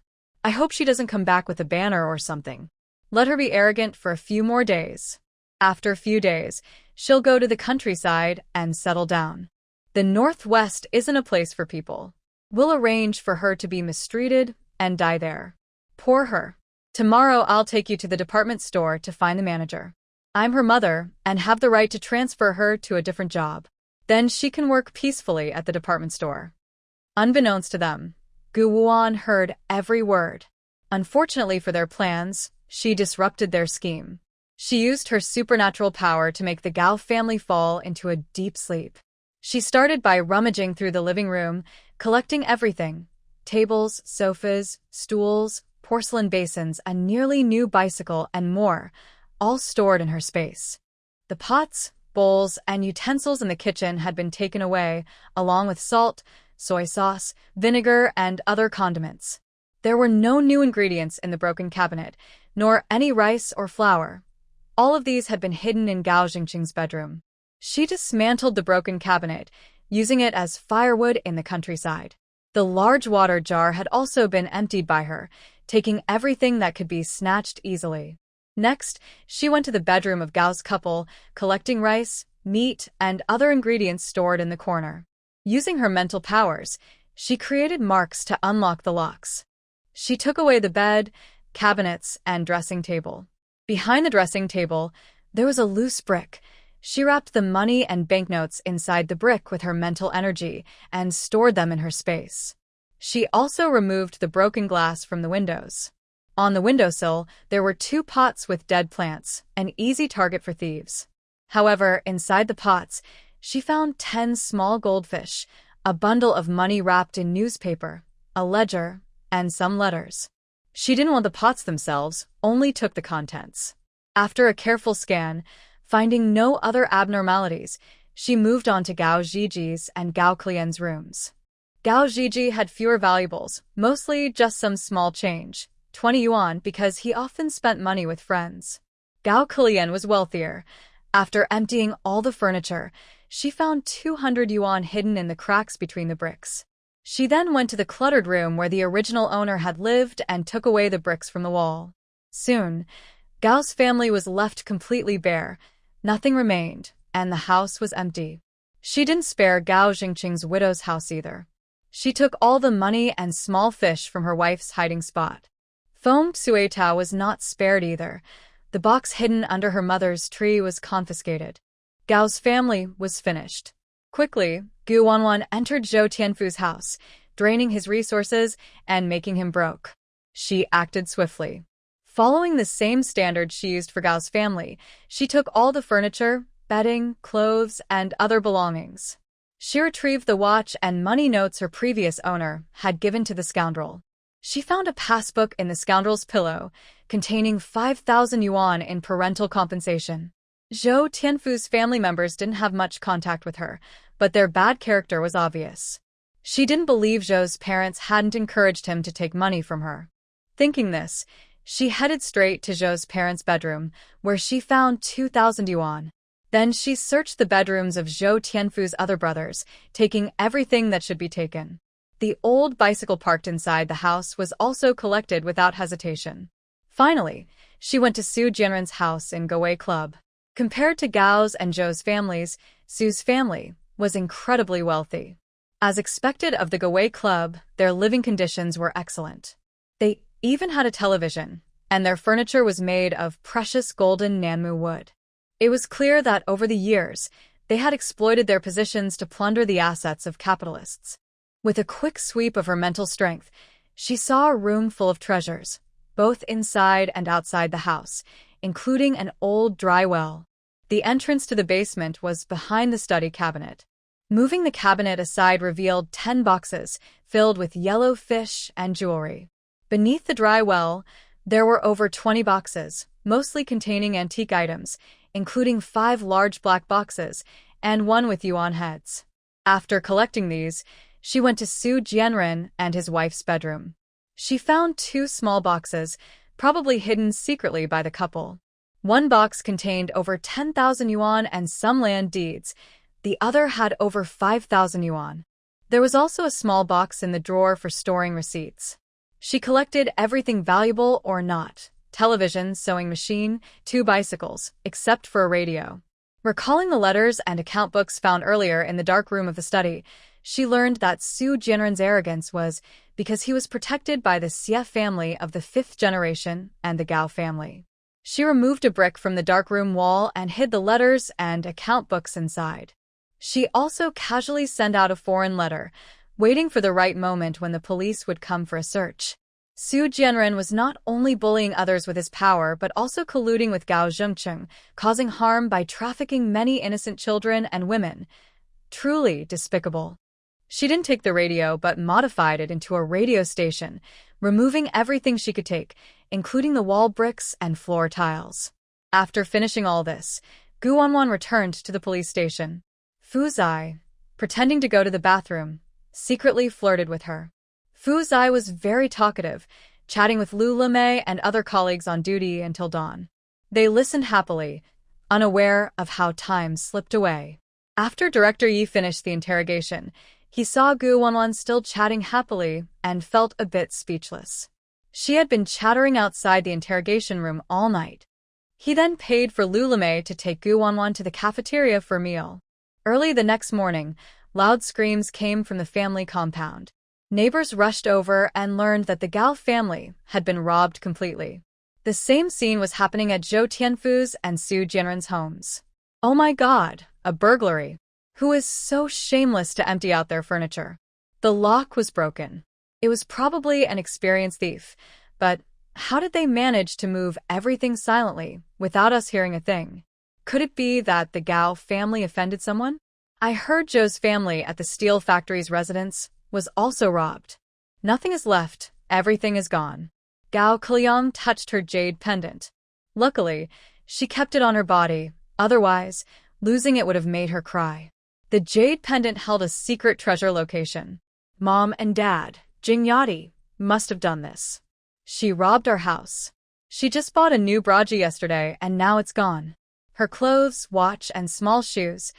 I hope she doesn't come back with a banner or something. Let her be arrogant for a few more days. After a few days, she'll go to the countryside and settle down. The Northwest isn't a place for people. We'll arrange for her to be mistreated and die there. Poor her. Tomorrow I'll take you to the department store to find the manager. I'm her mother and have the right to transfer her to a different job. Then she can work peacefully at the department store." Unbeknownst to them, Gu Wuan heard every word. Unfortunately for their plans, she disrupted their scheme. She used her supernatural power to make the Gao family fall into a deep sleep. She started by rummaging through the living room, collecting everything: tables, sofas, stools, porcelain basins, a nearly new bicycle, and more, all stored in her space. The pots, bowls, and utensils in the kitchen had been taken away, along with salt, soy sauce, vinegar, and other condiments. There were no new ingredients in the broken cabinet, nor any rice or flour. All of these had been hidden in Gao Jingqing's bedroom. She dismantled the broken cabinet, using it as firewood in the countryside. The large water jar had also been emptied by her, taking everything that could be snatched easily. Next, she went to the bedroom of Gao's couple, collecting rice, meat, and other ingredients stored in the corner. Using her mental powers, she created marks to unlock the locks. She took away the bed, cabinets, and dressing table. Behind the dressing table, there was a loose brick. She wrapped the money and banknotes inside the brick with her mental energy and stored them in her space. She also removed the broken glass from the windows. On the windowsill, there were 2 pots with dead plants, an easy target for thieves. However, inside the pots, she found 10 small goldfish, a bundle of money wrapped in newspaper, a ledger, and some letters. She didn't want the pots themselves, only took the contents. After a careful scan, finding no other abnormalities, she moved on to Gao Ziji's and Gao Klian's rooms. Gao Ziji had fewer valuables, mostly just some small change, 20 yuan because he often spent money with friends. Gao Kilian was wealthier. After emptying all the furniture, she found 200 yuan hidden in the cracks between the bricks. She then went to the cluttered room where the original owner had lived and took away the bricks from the wall. Soon, Gao's family was left completely bare. Nothing remained, and the house was empty. She didn't spare Gao Jingqing's widow's house either. She took all the money and small fish from her wife's hiding spot. Foam Tsuetao was not spared either. The box hidden under her mother's tree was confiscated. Gao's family was finished. Quickly, Gu Wanwan entered Zhou Tianfu's house, draining his resources and making him broke. She acted swiftly. Following the same standard she used for Gao's family, she took all the furniture, bedding, clothes, and other belongings. She retrieved the watch and money notes her previous owner had given to the scoundrel. She found a passbook in the scoundrel's pillow, containing 5,000 yuan in parental compensation. Zhou Tianfu's family members didn't have much contact with her, but their bad character was obvious. She didn't believe Zhou's parents hadn't encouraged him to take money from her. Thinking this, she headed straight to Zhou's parents' bedroom, where she found 2,000 yuan. Then she searched the bedrooms of Zhou Tianfu's other brothers, taking everything that should be taken. The old bicycle parked inside the house was also collected without hesitation. Finally, she went to Su Jianren's house in Gowei Club. Compared to Gao's and Zhou's families, Su's family was incredibly wealthy. As expected of the Gowei Club, their living conditions were excellent. They even had a television, and their furniture was made of precious golden Nanmu wood. It was clear that over the years, they had exploited their positions to plunder the assets of capitalists. With a quick sweep of her mental strength, she saw a room full of treasures, both inside and outside the house, including an old dry well. The entrance to the basement was behind the study cabinet. Moving the cabinet aside revealed 10 boxes filled with yellow fish and jewelry. Beneath the dry well, there were over 20 boxes, mostly containing antique items, including 5 large black boxes and 1 with yuan heads. After collecting these, she went to Su Jianren and his wife's bedroom. She found 2 small boxes, probably hidden secretly by the couple. One box contained over 10,000 yuan and some land deeds. The other had over 5,000 yuan. There was also a small box in the drawer for storing receipts. She collected everything valuable or not: television, sewing machine, 2 bicycles, except for a radio. Recalling the letters and account books found earlier in the dark room of the study, she learned that Su Jianren's arrogance was because he was protected by the Xie family of the 5th generation and the Gao family. She removed a brick from the dark room wall and hid the letters and account books inside. She also casually sent out a foreign letter, waiting for the right moment when the police would come for a search. Su Jianren was not only bullying others with his power but also colluding with Gao Zhengqing, causing harm by trafficking many innocent children and women. Truly despicable. She didn't take the radio but modified it into a radio station, removing everything she could take, including the wall bricks and floor tiles. After finishing all this, Gu Wanwan returned to the police station. Fu Zai, pretending to go to the bathroom, secretly flirted with her. Fu Zai was very talkative, chatting with Lu Lemay and other colleagues on duty until dawn. They listened happily, unaware of how time slipped away. After Director Yi finished the interrogation, he saw Gu Wanwan still chatting happily and felt a bit speechless. She had been chattering outside the interrogation room all night. He then paid for Lu Lemay to take Gu Wanwan to the cafeteria for a meal. Early the next morning, loud screams came from the family compound. Neighbors rushed over and learned that the Gao family had been robbed completely. The same scene was happening at Zhou Tianfu's and Su Jianren's homes. Oh my God, a burglary! Who is so shameless to empty out their furniture? The lock was broken. It was probably an experienced thief, but how did they manage to move everything silently, without us hearing a thing? Could it be that the Gao family offended someone? I heard Zhou's family at the steel factory's residence was also robbed. Nothing is left, everything is gone. Gao Kiliang touched her jade pendant. Luckily, she kept it on her body, otherwise, losing it would have made her cry. The jade pendant held a secret treasure location. Mom and Dad, Jing Yadi, must have done this. She robbed our house. She just bought a new braji yesterday and now it's gone. Her clothes, watch, and small shoes,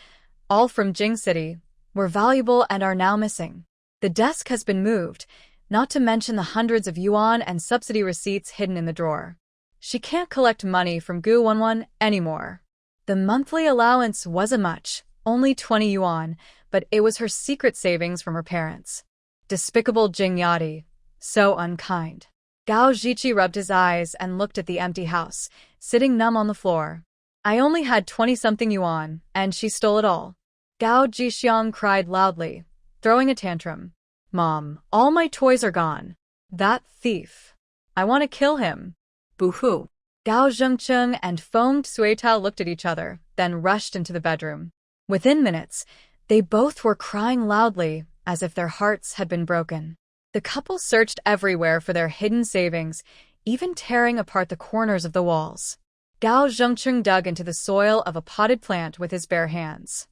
all from Jing City, were valuable and are now missing. The desk has been moved, not to mention the hundreds of yuan and subsidy receipts hidden in the drawer. She can't collect money from Gu Wanwan anymore. The monthly allowance wasn't much, only 20 yuan, but it was her secret savings from her parents. Despicable Jing Yadi. So unkind. Gao Zhiqi rubbed his eyes and looked at the empty house, sitting numb on the floor. I only had 20-something yuan, and she stole it all. Gao Zhixiang cried loudly, throwing a tantrum. Mom, all my toys are gone. That thief. I want to kill him. Boo-hoo. Gao Zhengcheng and Feng Suitao looked at each other, then rushed into the bedroom. Within minutes, they both were crying loudly, as if their hearts had been broken. The couple searched everywhere for their hidden savings, even tearing apart the corners of the walls. Gao Zhengcheng dug into the soil of a potted plant with his bare hands.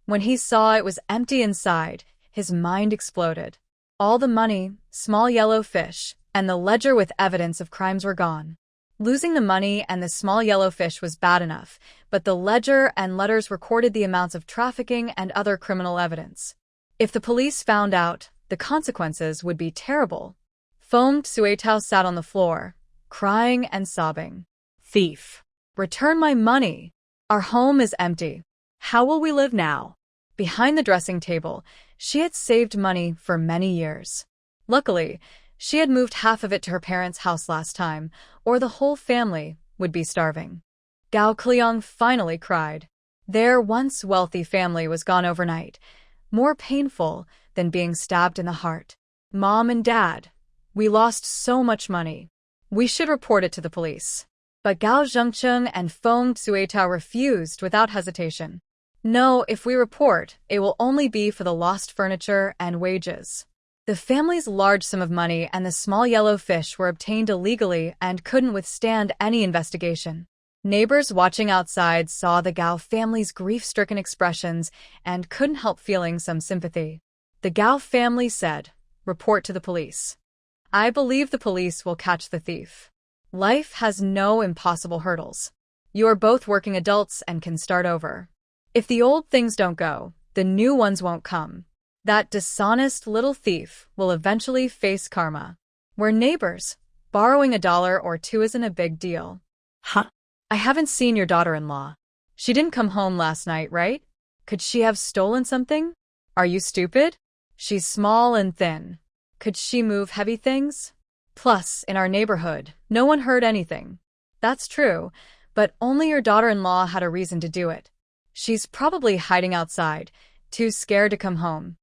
When he saw it was empty inside, his mind exploded. All the money, small yellow fish, and the ledger with evidence of crimes were gone. Losing the money and the small yellow fish was bad enough, but the ledger and letters recorded the amounts of trafficking and other criminal evidence. If the police found out, the consequences would be terrible. Feng Suitao sat on the floor, crying and sobbing. Thief! Return my money! Our home is empty. How will we live now? Behind the dressing table, she had saved money for many years. Luckily, she had moved half of it to her parents' house last time, or the whole family would be starving. Gao Kliang finally cried. Their once wealthy family was gone overnight, more painful than being stabbed in the heart. Mom and Dad, we lost so much money. We should report it to the police. But Gao Zhengcheng and Feng Suitao refused without hesitation. No, if we report, it will only be for the lost furniture and wages. The family's large sum of money and the small yellow fish were obtained illegally and couldn't withstand any investigation. Neighbors watching outside saw the Gao family's grief-stricken expressions and couldn't help feeling some sympathy. The Gao family said, "Report to the police." I believe the police will catch the thief. Life has no impossible hurdles. You are both working adults and can start over. If the old things don't go, the new ones won't come. That dishonest little thief will eventually face karma. We're neighbors. Borrowing $1 or $2 isn't a big deal. Huh? I haven't seen your daughter-in-law. She didn't come home last night, right? Could she have stolen something? Are you stupid? She's small and thin. Could she move heavy things? Plus, in our neighborhood, no one heard anything. That's true, but only your daughter-in-law had a reason to do it. She's probably hiding outside, too scared to come home.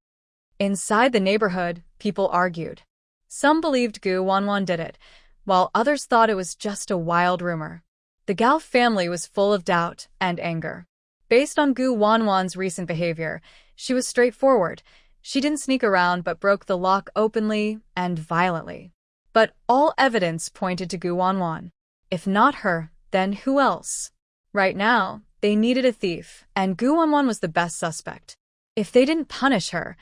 Inside the neighborhood, people argued. Some believed Gu Wanwan did it, while others thought it was just a wild rumor. The Gao family was full of doubt and anger. Based on Gu Wanwan's recent behavior, she was straightforward. She didn't sneak around but broke the lock openly and violently. But all evidence pointed to Gu Wanwan. If not her, then who else? Right now, they needed a thief, and Gu Wanwan was the best suspect. If they didn't punish her,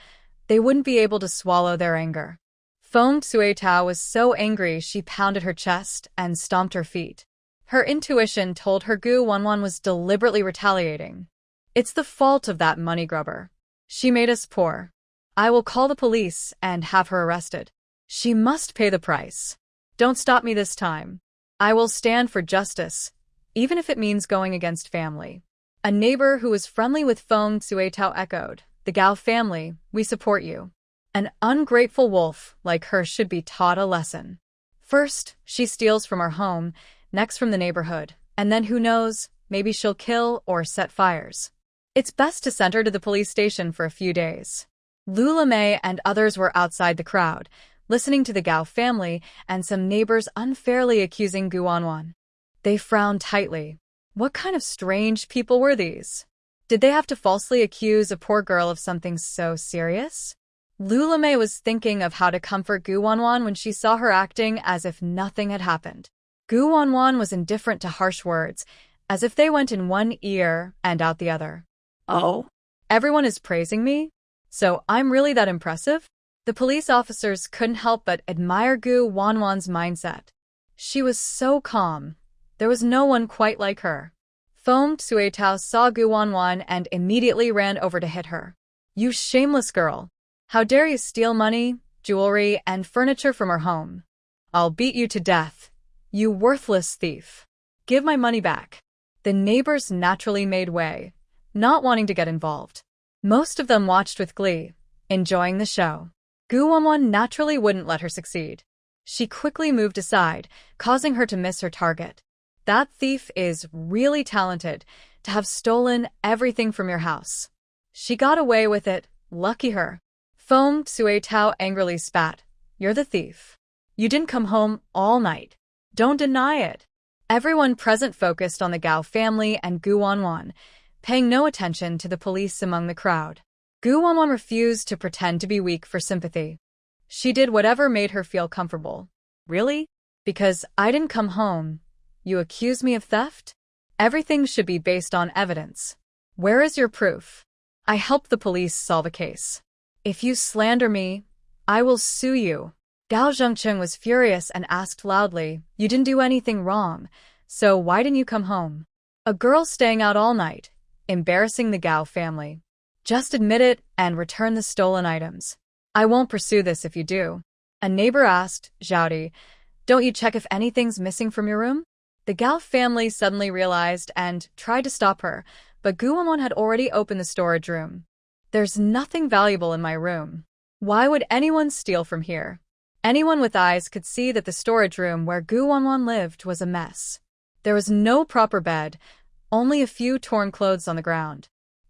they wouldn't be able to swallow their anger. Feng Suitao was so angry she pounded her chest and stomped her feet. Her intuition told her Gu Wanwan was deliberately retaliating. It's the fault of that money grubber. She made us poor. I will call the police and have her arrested. She must pay the price. Don't stop me this time. I will stand for justice, even if it means going against family. A neighbor who was friendly with Feng Suitao echoed, "The Gao family, we support you." An ungrateful wolf like her should be taught a lesson. First, she steals from our home, next from the neighborhood, and then who knows, maybe she'll kill or set fires. It's best to send her to the police station for a few days. Lula May and others were outside the crowd, listening to the Gao family and some neighbors unfairly accusing Gu Wanwan. They frowned tightly. What kind of strange people were these? Did they have to falsely accuse a poor girl of something so serious? Lula May was thinking of how to comfort Gu Wanwan when she saw her acting as if nothing had happened. Gu Wanwan was indifferent to harsh words, as if they went in one ear and out the other. Oh? Everyone is praising me? So I'm really that impressive? The police officers couldn't help but admire Gu Wanwan's mindset. She was so calm. There was no one quite like her. Foamed Suetao saw Gu Wanwan and immediately ran over to hit her. You shameless girl. How dare you steal money, jewelry, and furniture from her home? I'll beat you to death. You worthless thief. Give my money back. The neighbors naturally made way, not wanting to get involved. Most of them watched with glee, enjoying the show. Gu Wanwan naturally wouldn't let her succeed. She quickly moved aside, causing her to miss her target. That thief is really talented to have stolen everything from your house. She got away with it, lucky her. Foamed Suetao angrily spat. You're the thief. You didn't come home all night. Don't deny it. Everyone present focused on the Gao family and Gu Wanwan, paying no attention to the police among the crowd. Gu Wanwan refused to pretend to be weak for sympathy. She did whatever made her feel comfortable. Really? Because I didn't come home, you accuse me of theft? Everything should be based on evidence. Where is your proof? I helped the police solve a case. If you slander me, I will sue you. Gao Zhengcheng was furious and asked loudly, you didn't do anything wrong, so why didn't you come home? A girl staying out all night, embarrassing the Gao family. Just admit it and return the stolen items. I won't pursue this if you do. A neighbor asked, Zhaodi, don't you check if anything's missing from your room? The Gao family suddenly realized and tried to stop her, but Gu Wanwan had already opened the storage room. There's nothing valuable in my room. Why would anyone steal from here? Anyone with eyes could see that the storage room where Gu Wanwan lived was a mess. There was no proper bed, only a few torn clothes on the ground.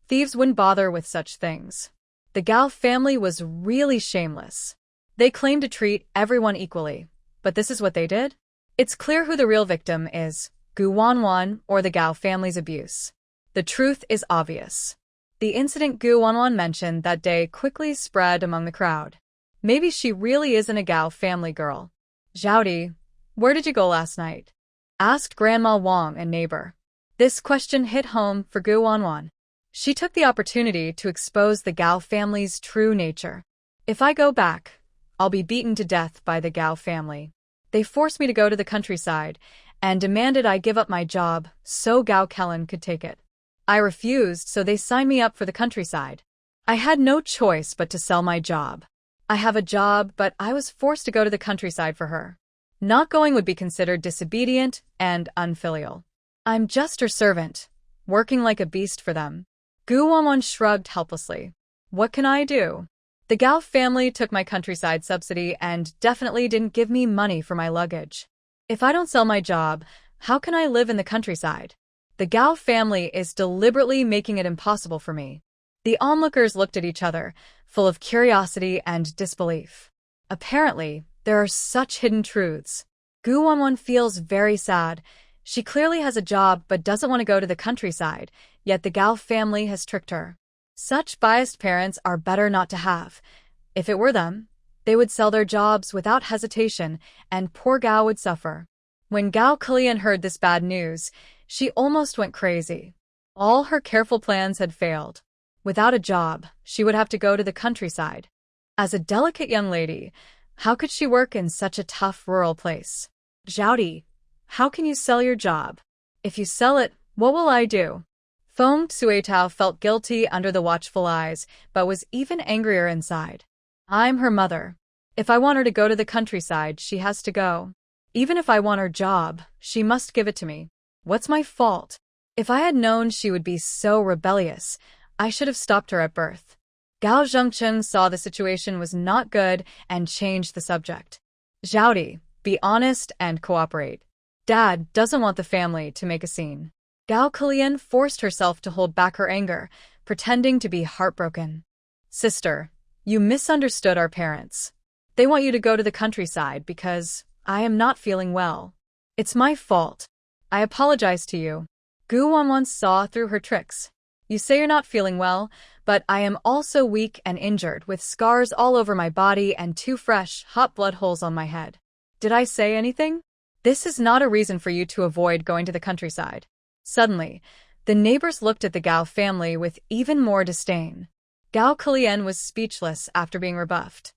Thieves wouldn't bother with such things. The Gao family was really shameless. They claimed to treat everyone equally, but this is what they did? It's clear who the real victim is, Gu Wanwan or the Gao family's abuse. The truth is obvious. The incident Gu Wanwan mentioned that day quickly spread among the crowd. Maybe she really isn't a Gao family girl. Zhaodi, where did you go last night? Asked Grandma Wang, a neighbor. This question hit home for Gu Wanwan. She took the opportunity to expose the Gao family's true nature. If I go back, I'll be beaten to death by the Gao family. They forced me to go to the countryside and demanded I give up my job so Gao Kellen could take it. I refused, so they signed me up for the countryside. I had no choice but to sell my job. I have a job, but I was forced to go to the countryside for her. Not going would be considered disobedient and unfilial. I'm just her servant, working like a beast for them. Gu Wanwan shrugged helplessly. What can I do? The Gao family took my countryside subsidy and definitely didn't give me money for my luggage. If I don't sell my job, how can I live in the countryside? The Gao family is deliberately making it impossible for me. The onlookers looked at each other, full of curiosity and disbelief. Apparently, there are such hidden truths. Gu Wanwan feels very sad. She clearly has a job but doesn't want to go to the countryside, yet the Gao family has tricked her. Such biased parents are better not to have. If it were them, they would sell their jobs without hesitation, and poor Gao would suffer. When Gao Kalian heard this bad news, she almost went crazy. All her careful plans had failed. Without a job, she would have to go to the countryside. As a delicate young lady, how could she work in such a tough rural place? Zhaodi, how can you sell your job? If you sell it, what will I do? Foamed Suetao felt guilty under the watchful eyes, but was even angrier inside. I'm her mother. If I want her to go to the countryside, she has to go. Even if I want her job, she must give it to me. What's my fault? If I had known she would be so rebellious, I should have stopped her at birth. Gao Zhengcheng saw the situation was not good and changed the subject. Zhaodi, be honest and cooperate. Dad doesn't want the family to make a scene. Gao Kalian forced herself to hold back her anger, pretending to be heartbroken. Sister, you misunderstood our parents. They want you to go to the countryside because I am not feeling well. It's my fault. I apologize to you. Gu Wanwan saw through her tricks. You say you're not feeling well, but I am also weak and injured with scars all over my body and 2 fresh, hot blood holes on my head. Did I say anything? This is not a reason for you to avoid going to the countryside. Suddenly, the neighbors looked at the Gao family with even more disdain. Gao Kalian was speechless after being rebuffed.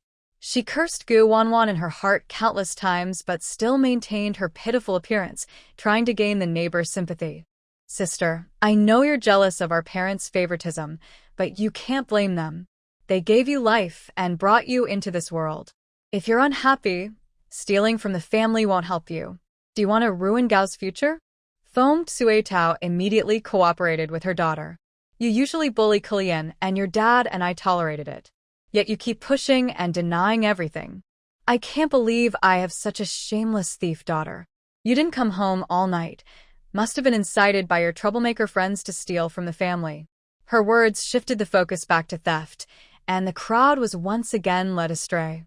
She cursed Gu Wanwan in her heart countless times but still maintained her pitiful appearance, trying to gain the neighbor's sympathy. Sister, I know you're jealous of our parents' favoritism, but you can't blame them. They gave you life and brought you into this world. If you're unhappy, stealing from the family won't help you. Do you want to ruin Gao's future? Foamed Sui Tao immediately cooperated with her daughter. You usually bully Kilian, and your dad and I tolerated it. Yet you keep pushing and denying everything. I can't believe I have such a shameless thief daughter. You didn't come home all night. Must have been incited by your troublemaker friends to steal from the family. Her words shifted the focus back to theft, and the crowd was once again led astray.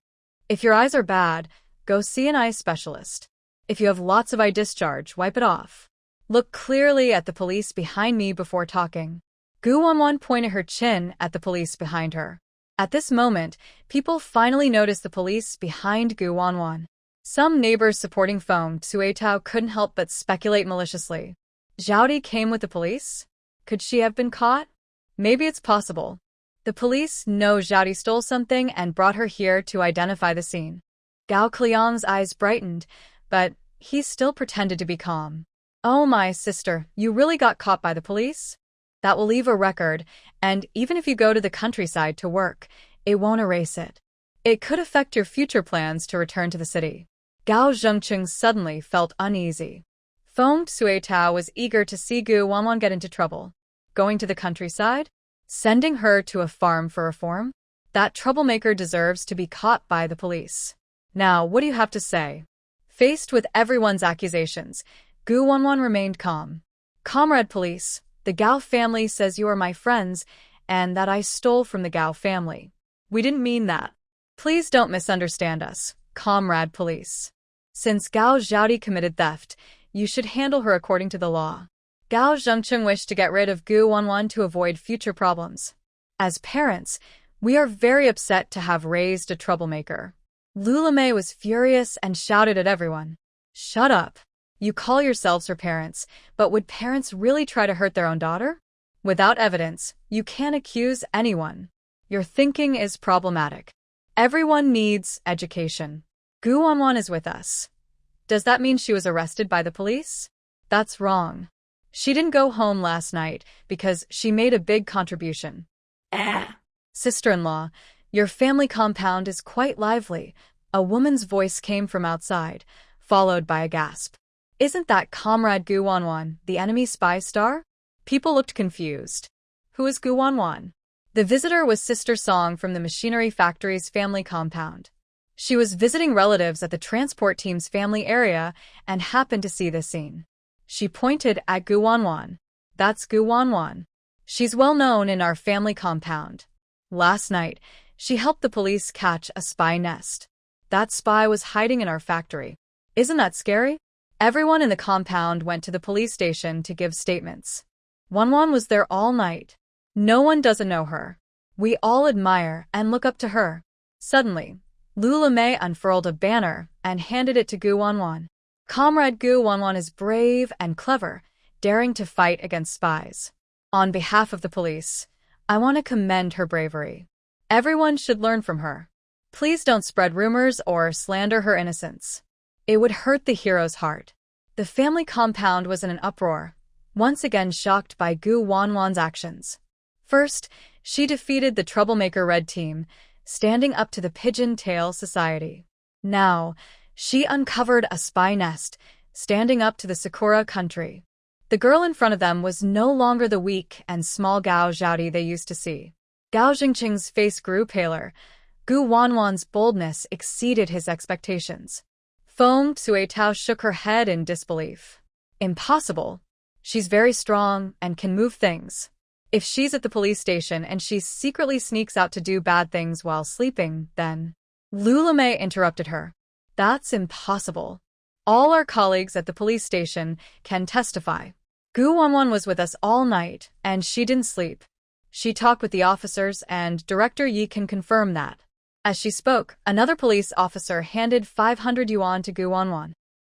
If your eyes are bad, go see an eye specialist. If you have lots of eye discharge, wipe it off. Look clearly at the police behind me before talking. Gu Wanwan pointed her chin at the police behind her. At this moment, people finally noticed the police behind Gu Wanwan. Some neighbors supporting Foam Sui Tao couldn't help but speculate maliciously. Zhaodi came with the police? Could she have been caught? Maybe it's possible. The police know Zhaodi stole something and brought her here to identify the scene. Gao Kliang's eyes brightened, but he still pretended to be calm. Oh my sister, you really got caught by the police? That will leave a record, and even if you go to the countryside to work, it won't erase it. It could affect your future plans to return to the city. Gao Zhengqing suddenly felt uneasy. Foam Sui Tao was eager to see Gu Wanwan get into trouble. Going to the countryside? Sending her to a farm for reform? That troublemaker deserves to be caught by the police. Now, what do you have to say? Faced with everyone's accusations, Gu Wanwan remained calm. Comrade police, the Gao family says you are my friends, and that I stole from the Gao family. We didn't mean that. Please don't misunderstand us, comrade police. Since Gao Zhaodi committed theft, you should handle her according to the law. Gao Zhengqing wished to get rid of Gu Wanwan to avoid future problems. As parents, we are very upset to have raised a troublemaker. Lulame was furious and shouted at everyone. Shut up. You call yourselves her parents, but would parents really try to hurt their own daughter? Without evidence, you can't accuse anyone. Your thinking is problematic. Everyone needs education. Gu Wanwan is with us. Does that mean she was arrested by the police? That's wrong. She didn't go home last night because she made a big contribution. Sister-in-law, your family compound is quite lively. A woman's voice came from outside, followed by a gasp. Isn't that Comrade Gu Wanwan, the enemy spy star? People looked confused. Who is Gu Wanwan? The visitor was Sister Song from the machinery factory's family compound. She was visiting relatives at the transport team's family area and happened to see this scene. She pointed at Gu Wanwan. That's Gu Wanwan. She's well known in our family compound. Last night, she helped the police catch a spy nest. That spy was hiding in our factory. Isn't that scary? Everyone in the compound went to the police station to give statements. Wanwan was there all night. No one doesn't know her. We all admire and look up to her. Suddenly, Lulame unfurled a banner and handed it to Gu Wanwan. Comrade Gu Wanwan is brave and clever, daring to fight against spies. On behalf of the police, I want to commend her bravery. Everyone should learn from her. Please don't spread rumors or slander her innocence. It would hurt the hero's heart. The family compound was in an uproar, once again shocked by Gu Wanwan's actions. First, she defeated the troublemaker Red Team, standing up to the Pigeon Tail Society. Now, she uncovered a spy nest, standing up to the Sakura country. The girl in front of them was no longer the weak and small Gao Zhaodi they used to see. Gao Jingqing's face grew paler. Gu Wanwan's boldness exceeded his expectations. Foam Sui Tao shook her head in disbelief. Impossible. She's very strong and can move things. If she's at the police station and she secretly sneaks out to do bad things while sleeping, then... Lulame interrupted her. That's impossible. All our colleagues at the police station can testify. Gu Wanwan was with us all night, and she didn't sleep. She talked with the officers, and Director Yi can confirm that. As she spoke, another police officer handed 500 yuan to Gu Wanwan.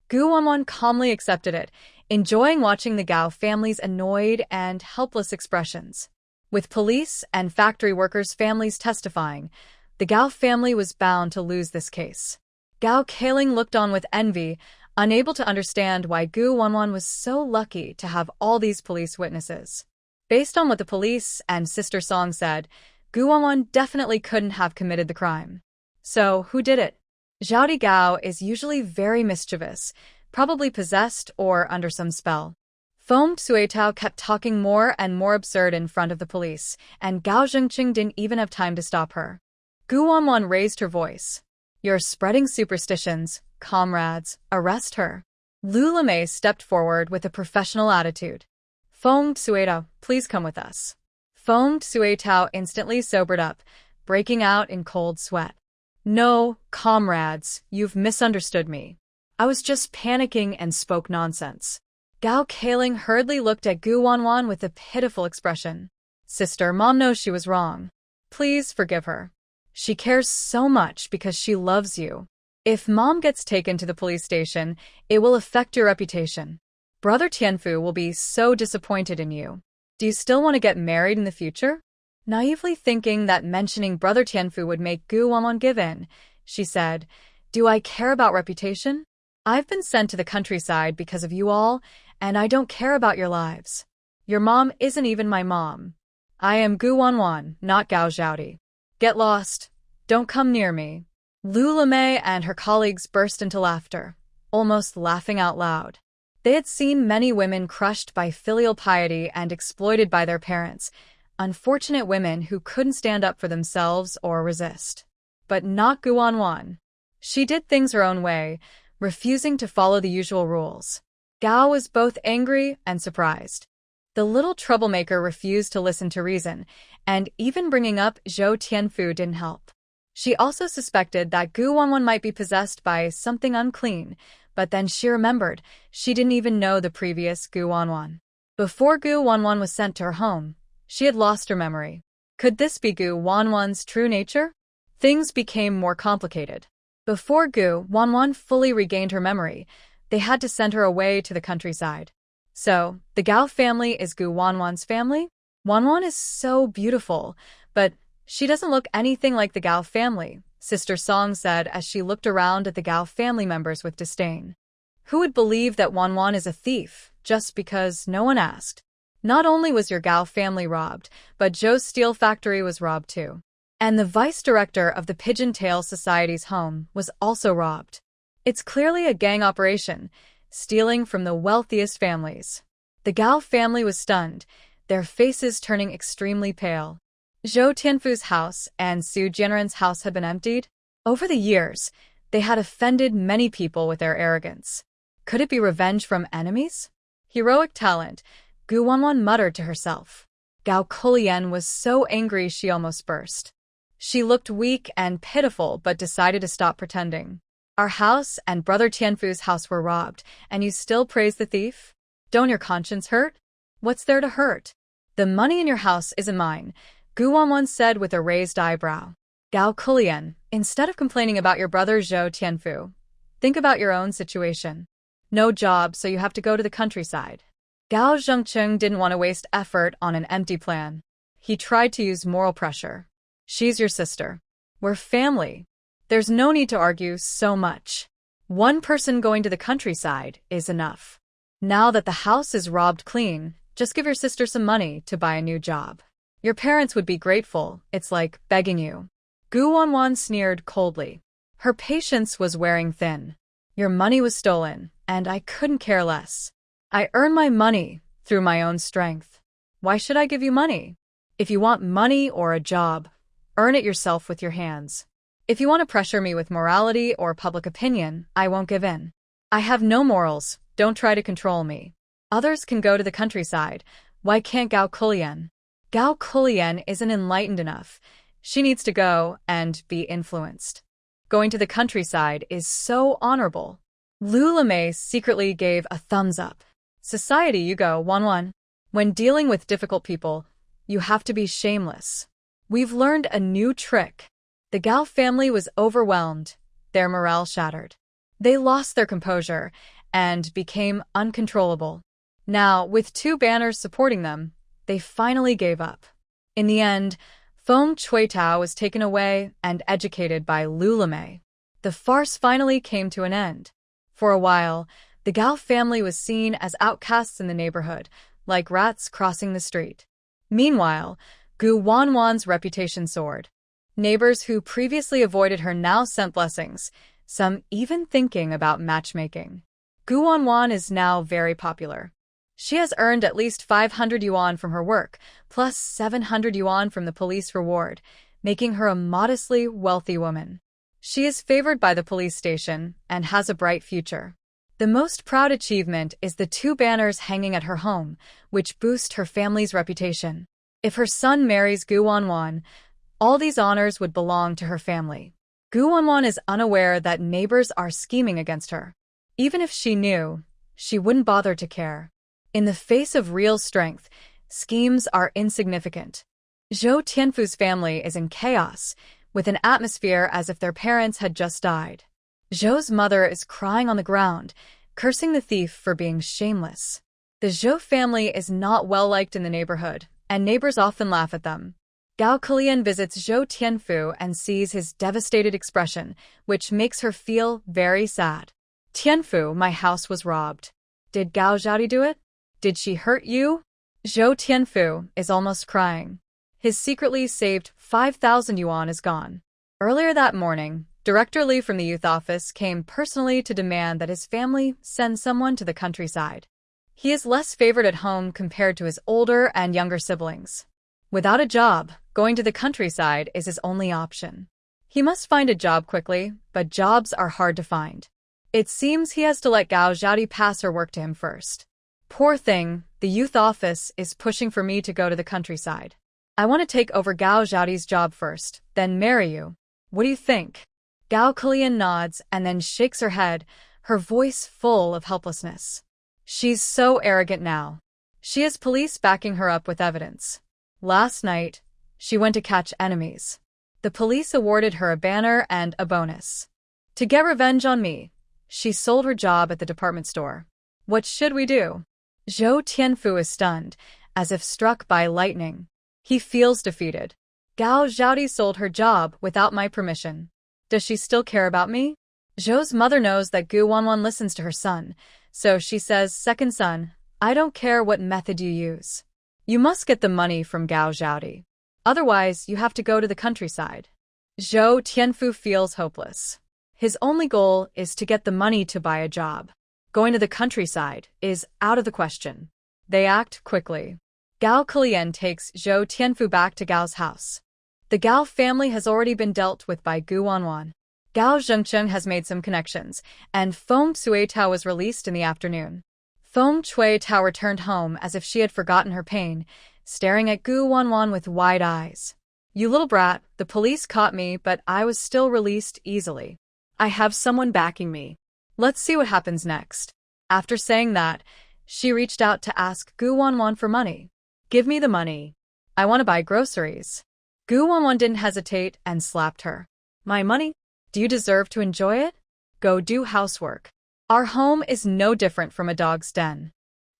Gu Wanwan calmly accepted it, enjoying watching the Gao family's annoyed and helpless expressions. With police and factory workers' families testifying, The Gao family was bound to lose this case. Gao Kaling looked on with envy, unable to understand why Gu Wanwan was so lucky to have all these police witnesses. Based on what the police and Sister Song said, Gu Wanwan definitely couldn't have committed the crime. So, who did it? Zhao Gao is usually very mischievous, probably possessed or under some spell. Foamed Suetao kept talking more and more absurd in front of the police, and Gao Zhengqing didn't even have time to stop her. Gu Wanwan raised her voice. "You're spreading superstitions. Comrades, arrest her." Lu Lemay stepped forward with a professional attitude. "Foamed Suetao, please come with us." Foamed Suetao instantly sobered up, breaking out in cold sweat. "No, comrades, you've misunderstood me. I was just panicking and spoke nonsense." Gao Kaling hurriedly looked at Gu Wanwan with a pitiful expression. "Sister, Mom knows she was wrong. Please forgive her. She cares so much because she loves you. If Mom gets taken to the police station, it will affect your reputation. Brother Tianfu will be so disappointed in you. Do you still want to get married in the future?" Naively thinking that mentioning Brother Tianfu would make Gu Wanwan give in, she said, "Do I care about reputation? I've been sent to the countryside because of you all, and I don't care about your lives. Your mom isn't even my mom. I am Gu Wanwan, not Gao Zhaodi. Get lost. Don't come near me." Lu Lemay and her colleagues burst into laughter, almost laughing out loud. They had seen many women crushed by filial piety and exploited by their parents, unfortunate women who couldn't stand up for themselves or resist. But not Gu Wanwan. She did things her own way, refusing to follow the usual rules. Gao was both angry and surprised. The little troublemaker refused to listen to reason, and even bringing up Zhou Tianfu didn't help. She also suspected that Gu Wanwan might be possessed by something unclean, but then she remembered she didn't even know the previous Gu Wanwan. Before Gu Wanwan was sent to her home, she had lost her memory. Could this be Gu Wanwan's true nature? Things became more complicated. Before Gu Wanwan fully regained her memory, they had to send her away to the countryside. So, the Gao family is Gu Wanwan's family? Wanwan is so beautiful, but she doesn't look anything like the Gao family, Sister Song said as she looked around at the Gao family members with disdain. Who would believe that Wanwan is a thief, just because no one asked? Not only was your Gao family robbed, but Zhou's steel factory was robbed too. And the vice director of the Pigeon Tail Society's home was also robbed. It's clearly a gang operation, stealing from the wealthiest families. The Gao family was stunned, their faces turning extremely pale. Zhou Tianfu's house and Su Jianren's house had been emptied. Over the years, they had offended many people with their arrogance. Could it be revenge from enemies? Heroic talent, Gu Wanwan muttered to herself. Gao Kulian was so angry she almost burst. She looked weak and pitiful but decided to stop pretending. "Our house and Brother Tianfu's house were robbed, and you still praise the thief? Don't your conscience hurt? What's there to hurt? The money in your house isn't mine," Gu Wanwan said with a raised eyebrow. "Gao Kulian, instead of complaining about your brother Zhou Tianfu, think about your own situation. No job, so you have to go to the countryside." Gao Zhengqing didn't want to waste effort on an empty plan. He tried to use moral pressure. "She's your sister. We're family. There's no need to argue so much. One person going to the countryside is enough. Now that the house is robbed clean, just give your sister some money to buy a new job. Your parents would be grateful. It's like begging you." Gu Wanwan sneered coldly. Her patience was wearing thin. "Your money was stolen, and I couldn't care less. I earn my money through my own strength. Why should I give you money? If you want money or a job, earn it yourself with your hands. If you want to pressure me with morality or public opinion, I won't give in. I have no morals, don't try to control me. Others can go to the countryside, why can't Gao Kulian? Gao Kulian isn't enlightened enough. She needs to go and be influenced. Going to the countryside is so honorable." Lu Lemay secretly gave a thumbs up. "Society you go, Wanwan. When dealing with difficult people, you have to be shameless. We've learned a new trick." The Gao family was overwhelmed, their morale shattered. They lost their composure and became uncontrollable. Now, with 2 banners supporting them, they finally gave up. In the end, Feng Chuitao was taken away and educated by Lulame. The farce finally came to an end. For a while, the Gao family was seen as outcasts in the neighborhood, like rats crossing the street. Meanwhile, Gu Wanwan's reputation soared. Neighbors who previously avoided her now sent blessings, some even thinking about matchmaking. Gu Wanwan is now very popular. She has earned at least 500 yuan from her work, plus 700 yuan from the police reward, making her a modestly wealthy woman. She is favored by the police station and has a bright future. The most proud achievement is the 2 banners hanging at her home, which boost her family's reputation. If her son marries Gu Wanwan, all these honors would belong to her family. Gu Wanwan is unaware that neighbors are scheming against her. Even if she knew, she wouldn't bother to care. In the face of real strength, schemes are insignificant. Zhou Tianfu's family is in chaos, with an atmosphere as if their parents had just died. Zhou's mother is crying on the ground, cursing the thief for being shameless. The Zhou family is not well liked in the neighborhood, and neighbors often laugh at them. Gao Kalian visits Zhou Tianfu and sees his devastated expression, which makes her feel very sad. Tianfu, my house was robbed. Did Gao Zhaodi do it? Did she hurt you? Zhou Tianfu is almost crying. His secretly saved 5,000 yuan is gone. Earlier that morning, Director Li from the youth office came personally to demand that his family send someone to the countryside. He is less favored at home compared to his older and younger siblings. Without a job, going to the countryside is his only option. He must find a job quickly, but jobs are hard to find. It seems he has to let Gao Zhaodi pass her work to him first. Poor thing, the youth office is pushing for me to go to the countryside. I want to take over Gao Zhaodi's job first, then marry you. What do you think? Gao Kalian nods and then shakes her head, her voice full of helplessness. She's so arrogant now. She has police backing her up with evidence. Last night, she went to catch enemies. The police awarded her a banner and a bonus. To get revenge on me, she sold her job at the department store. What should we do? Zhou Tianfu is stunned, as if struck by lightning. He feels defeated. Gao Zhaodi sold her job without my permission. Does she still care about me? Zhou's mother knows that Gu Wanwan listens to her son, so she says, "Second son, I don't care what method you use. You must get the money from Gao Zhaodi. Otherwise, you have to go to the countryside." Zhou Tianfu feels hopeless. His only goal is to get the money to buy a job. Going to the countryside is out of the question. They act quickly. Gao Kalian takes Zhou Tianfu back to Gao's house. The Gao family has already been dealt with by Gu Wanwan. Gao Zhengcheng has made some connections, and Feng Chuitao was released in the afternoon. Feng Chuitao returned home as if she had forgotten her pain, staring at Gu Wanwan with wide eyes. "You little brat, the police caught me, but I was still released easily. I have someone backing me. Let's see what happens next." After saying that, she reached out to ask Gu Wanwan for money. "Give me the money. I want to buy groceries." Gu Wanwan didn't hesitate and slapped her. "My money? Do you deserve to enjoy it? Go do housework. Our home is no different from a dog's den.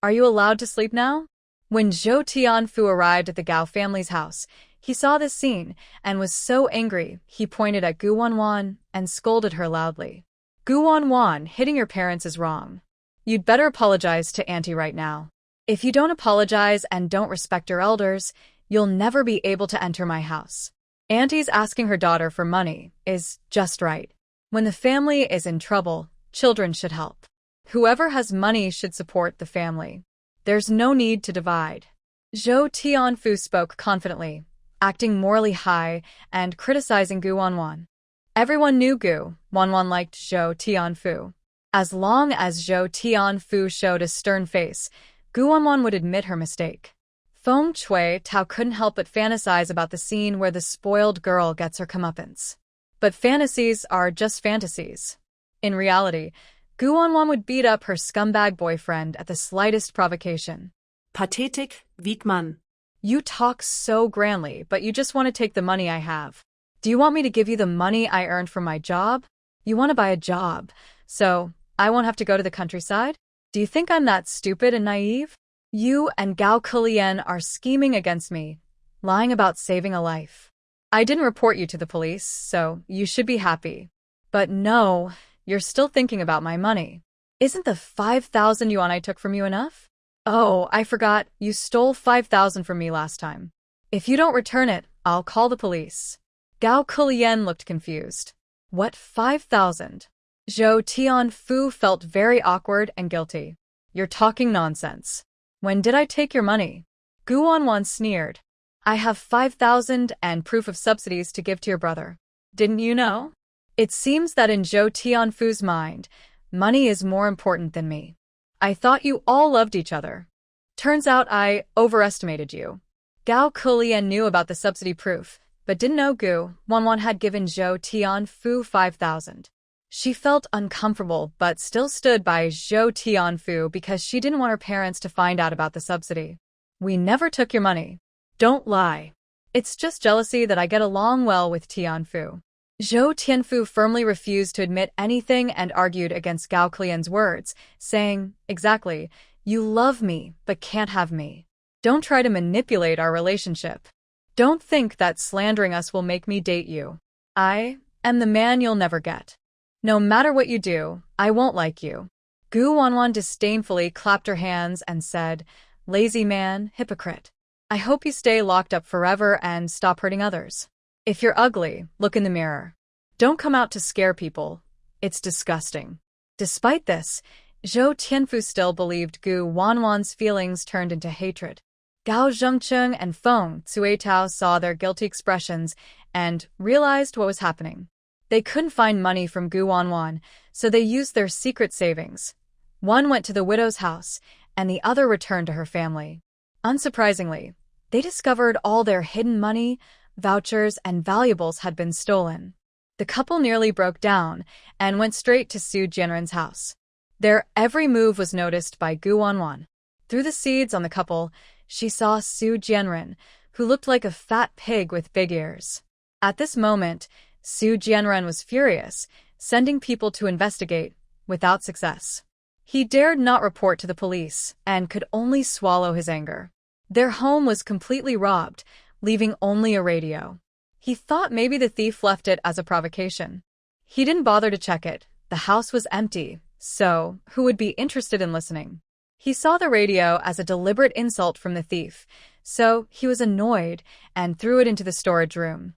Are you allowed to sleep now?" When Zhou Tianfu arrived at the Gao family's house, he saw this scene and was so angry he pointed at Gu Wanwan and scolded her loudly. "Gu Wanwan, hitting your parents is wrong. You'd better apologize to Auntie right now. If you don't apologize and don't respect your elders, you'll never be able to enter my house. Auntie's asking her daughter for money is just right. When the family is in trouble, children should help. Whoever has money should support the family. There's no need to divide." Zhou Tianfu spoke confidently, acting morally high and criticizing Gu Wanwan. Everyone knew Gu Wanwan liked Zhou Tianfu. As long as Zhou Tianfu showed a stern face, Gu Wanwan would admit her mistake. Feng Chuitao couldn't help but fantasize about the scene where the spoiled girl gets her comeuppance. But fantasies are just fantasies. In reality, Gu Wanwan would beat up her scumbag boyfriend at the slightest provocation. Pathetic, Wiedmann. "You talk so grandly, but you just want to take the money I have. Do you want me to give you the money I earned from my job? You want to buy a job, so I won't have to go to the countryside? Do you think I'm that stupid and naive? You and Gao Kalian are scheming against me, lying about saving a life. I didn't report you to the police, so you should be happy. But no, you're still thinking about my money. Isn't the 5,000 yuan I took from you enough? Oh, I forgot, you stole 5,000 from me last time. If you don't return it, I'll call the police. Gao Kulian looked confused. What 5,000? Zhou Tianfu felt very awkward and guilty. You're talking nonsense. When did I take your money? Gu Wanwan sneered. I have 5,000 and proof of subsidies to give to your brother. Didn't you know? It seems that in Zhou Tianfu's mind, money is more important than me. I thought you all loved each other. Turns out I overestimated you. Gao Kulian knew about the subsidy proof, but didn't know Gu Wanwan had given Zhou Tianfu 5,000. She felt uncomfortable but still stood by Zhou Tianfu because she didn't want her parents to find out about the subsidy. We never took your money. Don't lie. It's just jealousy that I get along well with Tianfu. Zhou Tianfu firmly refused to admit anything and argued against Gao Kulian's words, saying, exactly, you love me but can't have me. Don't try to manipulate our relationship. Don't think that slandering us will make me date you. I am the man you'll never get. No matter what you do, I won't like you. Gu Wanwan disdainfully clapped her hands and said, lazy man, hypocrite. I hope you stay locked up forever and stop hurting others. If you're ugly, look in the mirror. Don't come out to scare people. It's disgusting. Despite this, Zhou Tianfu still believed Gu Wanwan's feelings turned into hatred. Gao Zhengcheng and Feng Cuetao saw their guilty expressions and realized what was happening. They couldn't find money from Gu Wanwan, so they used their secret savings. One went to the widow's house, and the other returned to her family. Unsurprisingly, they discovered all their hidden money, vouchers, and valuables had been stolen. The couple nearly broke down and went straight to Su Jianren's house. Their every move was noticed by Gu Wanwan. Through the seeds on the couple, she saw Su Jianren, who looked like a fat pig with big ears. At this moment, Su Jianren was furious, sending people to investigate, without success. He dared not report to the police and could only swallow his anger. Their home was completely robbed, leaving only a radio. He thought maybe the thief left it as a provocation. He didn't bother to check it. The house was empty, so who would be interested in listening? He saw the radio as a deliberate insult from the thief, so he was annoyed and threw it into the storage room.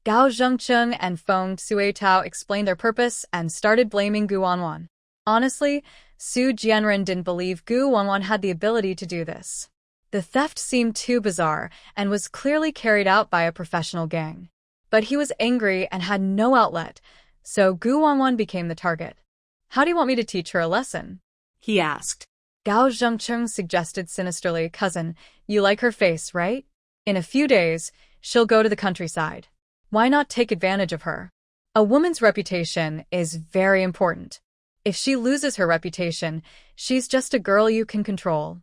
Gao Zhengcheng and Feng Cuetao explained their purpose and started blaming Gu Wanwan. Honestly, Su Jianren didn't believe Gu Wanwan had the ability to do this. The theft seemed too bizarre and was clearly carried out by a professional gang. But he was angry and had no outlet, so Gu Wanwan became the target. How do you want me to teach her a lesson? He asked. Gao Zhengcheng suggested sinisterly, cousin, you like her face, right? In a few days, she'll go to the countryside. Why not take advantage of her? A woman's reputation is very important. If she loses her reputation, she's just a girl you can control.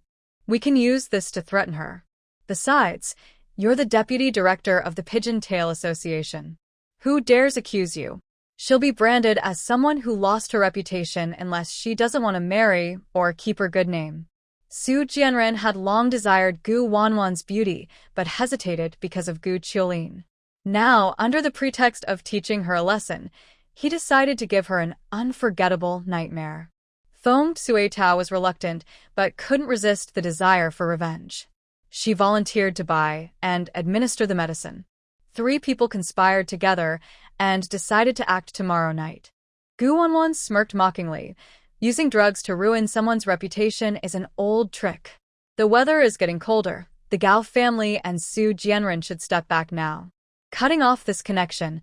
We can use this to threaten her. Besides, you're the deputy director of the Pigeon Tail Association. Who dares accuse you? She'll be branded as someone who lost her reputation unless she doesn't want to marry or keep her good name. Su Jianren had long desired Gu Wanwan's beauty, but hesitated because of Gu Qiulin. Now, under the pretext of teaching her a lesson, he decided to give her an unforgettable nightmare. Feng Cuetao was reluctant, but couldn't resist the desire for revenge. She volunteered to buy and administer the medicine. 3 people conspired together and decided to act tomorrow night. Gu Wanwan smirked mockingly. Using drugs to ruin someone's reputation is an old trick. The weather is getting colder. The Gao family and Su Jianren should step back now. Cutting off this connection,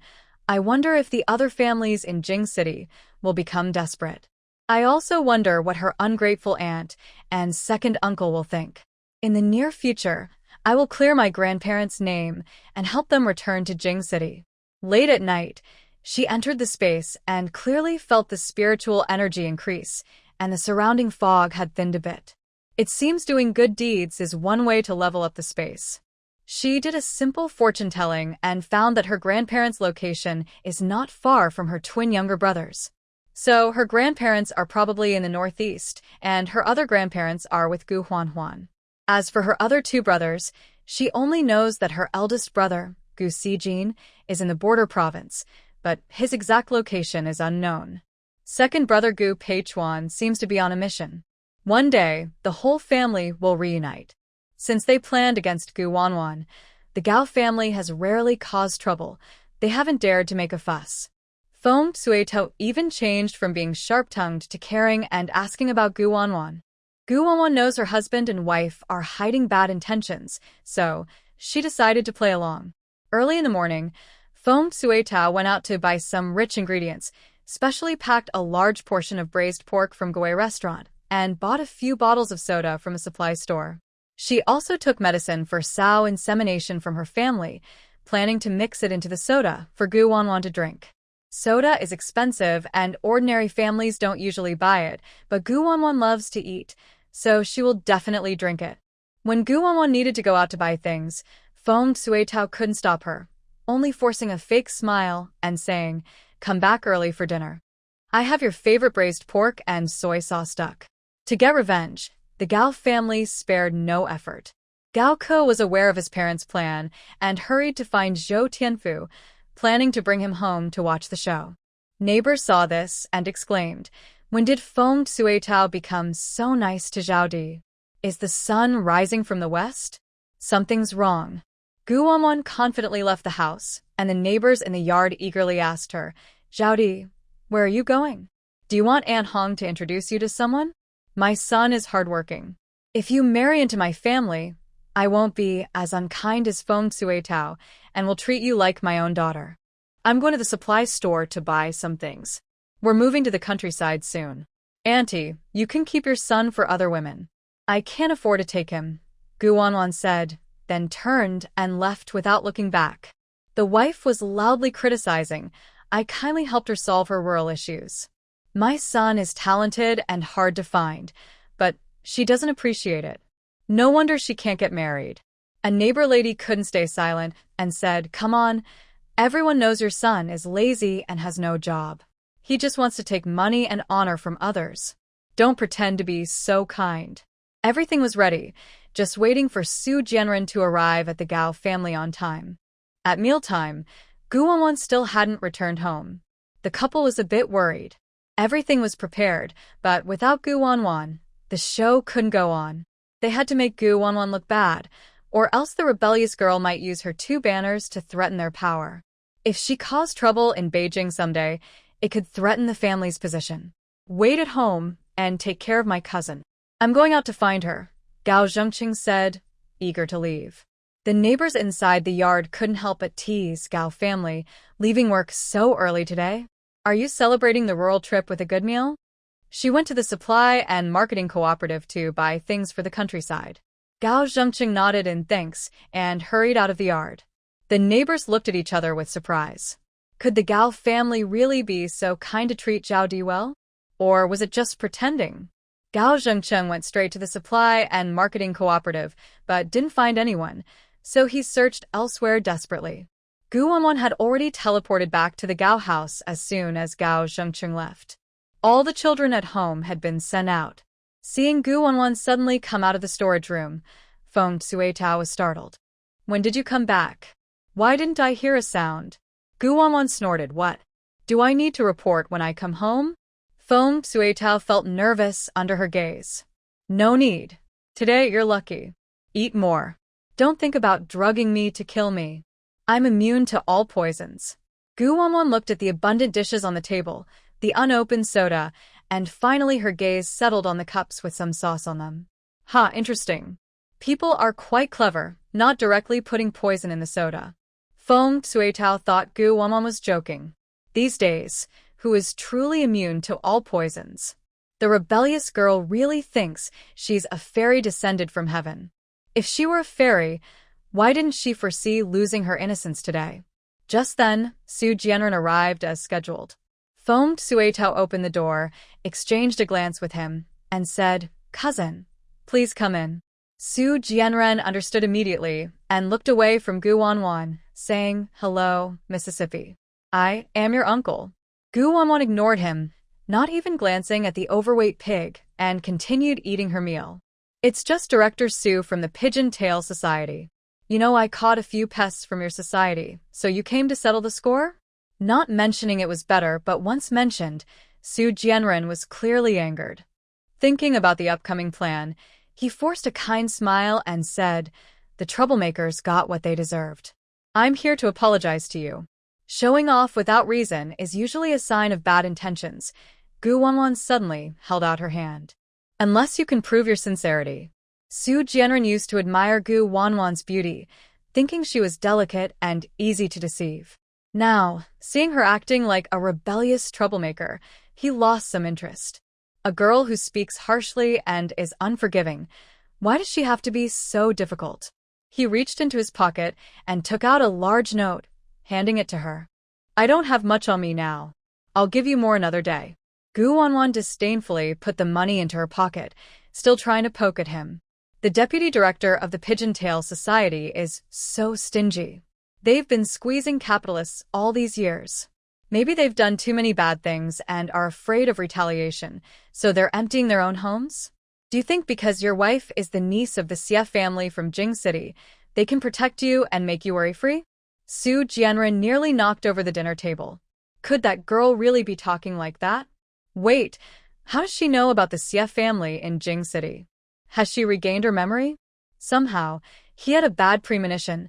I wonder if the other families in Jing City will become desperate. I also wonder what her ungrateful aunt and second uncle will think. In the near future, I will clear my grandparents' name and help them return to Jing City. Late at night, she entered the space and clearly felt the spiritual energy increase, and the surrounding fog had thinned a bit. It seems doing good deeds is one way to level up the space. She did a simple fortune-telling and found that her grandparents' location is not far from her twin younger brothers. So her grandparents are probably in the northeast, and her other grandparents are with Gu Huanhuan. As for her other 2 brothers, she only knows that her eldest brother, Gu Sijin, is in the border province, but his exact location is unknown. Second brother Gu Peichuan seems to be on a mission. One day, the whole family will reunite. Since they planned against Gu Wanwan, the Gao family has rarely caused trouble. They haven't dared to make a fuss. Feng Suetao even changed from being sharp-tongued to caring and asking about Gu Wanwan. Gu Wanwan knows her husband and wife are hiding bad intentions, so she decided to play along. Early in the morning, Feng Suetao went out to buy some rich ingredients, specially packed a large portion of braised pork from Gui restaurant, and bought a few bottles of soda from a supply store. She also took medicine for sow insemination from her family, planning to mix it into the soda for Gu Wanwan to drink. Soda is expensive and ordinary families don't usually buy it, but Gu Wanwan loves to eat, so she will definitely drink it. When Gu Wanwan needed to go out to buy things, Feng Suetao couldn't stop her, only forcing a fake smile and saying, "Come back early for dinner. I have your favorite braised pork and soy sauce duck." To get revenge, the Gao family spared no effort. Gao Ke was aware of his parents' plan and hurried to find Zhou Tianfu, planning to bring him home to watch the show. Neighbors saw this and exclaimed, "When did Feng Suetao become so nice to Zhao Di? Is the sun rising from the west? Something's wrong." Gu Wanwan confidently left the house, and the neighbors in the yard eagerly asked her, "Zhao Di, where are you going? Do you want Aunt Hong to introduce you to someone? My son is hardworking. If you marry into my family, I won't be as unkind as Feng Suetao and will treat you like my own daughter. I'm going to the supply store to buy some things. We're moving to the countryside soon. Auntie, you can keep your son for other women. I can't afford to take him," Gu Wanwan said, then turned and left without looking back. The wife was loudly criticizing. "I kindly helped her solve her rural issues. My son is talented and hard to find, but she doesn't appreciate it. No wonder she can't get married." A neighbor lady couldn't stay silent and said, "Come on, everyone knows your son is lazy and has no job. He just wants to take money and honor from others. Don't pretend to be so kind." Everything was ready, just waiting for Su Jianren to arrive at the Gao family on time. At mealtime, Gu Wanwan still hadn't returned home. The couple was a bit worried. Everything was prepared, but without Gu Wanwan, the show couldn't go on. They had to make Gu Wanwan look bad, or else the rebellious girl might use her two banners to threaten their power. If she caused trouble in Beijing someday, it could threaten the family's position. "Wait at home and take care of my cousin. I'm going out to find her," Gao Zhengqing said, eager to leave. The neighbors inside the yard couldn't help but tease Gao family, leaving work so early today. "Are you celebrating the rural trip with a good meal?" She went to the supply and marketing cooperative to buy things for the countryside. Gao Zhengqing nodded in thanks and hurried out of the yard. The neighbors looked at each other with surprise. Could the Gao family really be so kind to treat Zhao Di well? Or was it just pretending? Gao Zhengqing went straight to the supply and marketing cooperative, but didn't find anyone, so he searched elsewhere desperately. Gu Wanwan had already teleported back to the Gao house as soon as Gao Zhengqing left. All the children at home had been sent out. Seeing Gu Wanwan suddenly come out of the storage room, Feng Suetao was startled. "When did you come back? Why didn't I hear a sound?" Gu Wanwan snorted. "What? Do I need to report when I come home?" Feng Suetao felt nervous under her gaze. "No need. Today you're lucky. Eat more. Don't think about drugging me to kill me. I'm immune to all poisons." Gu Wanwan looked at the abundant dishes on the table, the unopened soda, and finally her gaze settled on the cups with some sauce on them. Interesting. People are quite clever, not directly putting poison in the soda." Feng Suetao thought Gu Wanwan was joking. These days, who is truly immune to all poisons? The rebellious girl really thinks she's a fairy descended from heaven. If she were a fairy, why didn't she foresee losing her innocence today? Just then, Su Jianren arrived as scheduled. Feng Suetao opened the door, exchanged a glance with him, and said, "Cousin, please come in." Su Jianren understood immediately and looked away from Gu Wanwan, saying, "Hello, Mississippi. I am your uncle." Gu Wanwan ignored him, not even glancing at the overweight pig, and continued eating her meal. "It's just Director Su from the Pigeon Tail Society. I caught a few pests from your society, so you came to settle the score? Not mentioning it was better, but once mentioned, Su Jianren was clearly angered. Thinking about the upcoming plan, he forced a kind smile and said, "The troublemakers got what they deserved. I'm here to apologize to you." Showing off without reason is usually a sign of bad intentions. Gu Wanwan suddenly held out her hand. "Unless you can prove your sincerity." Su Jianren used to admire Gu Wanwan's beauty, thinking she was delicate and easy to deceive. Now, seeing her acting like a rebellious troublemaker, he lost some interest. A girl who speaks harshly and is unforgiving. Why does she have to be so difficult? He reached into his pocket and took out a large note, handing it to her. "I don't have much on me now. I'll give you more another day." Gu Wanwan disdainfully put the money into her pocket, still trying to poke at him. The deputy director of the Pigeon Tail Society is so stingy. They've been squeezing capitalists all these years. Maybe they've done too many bad things and are afraid of retaliation, so they're emptying their own homes? Do you think because your wife is the niece of the Xie family from Jing City, they can protect you and make you worry-free? Su Jianren nearly knocked over the dinner table. Could that girl really be talking like that? Wait, how does she know about the Xie family in Jing City? Has she regained her memory? Somehow, he had a bad premonition.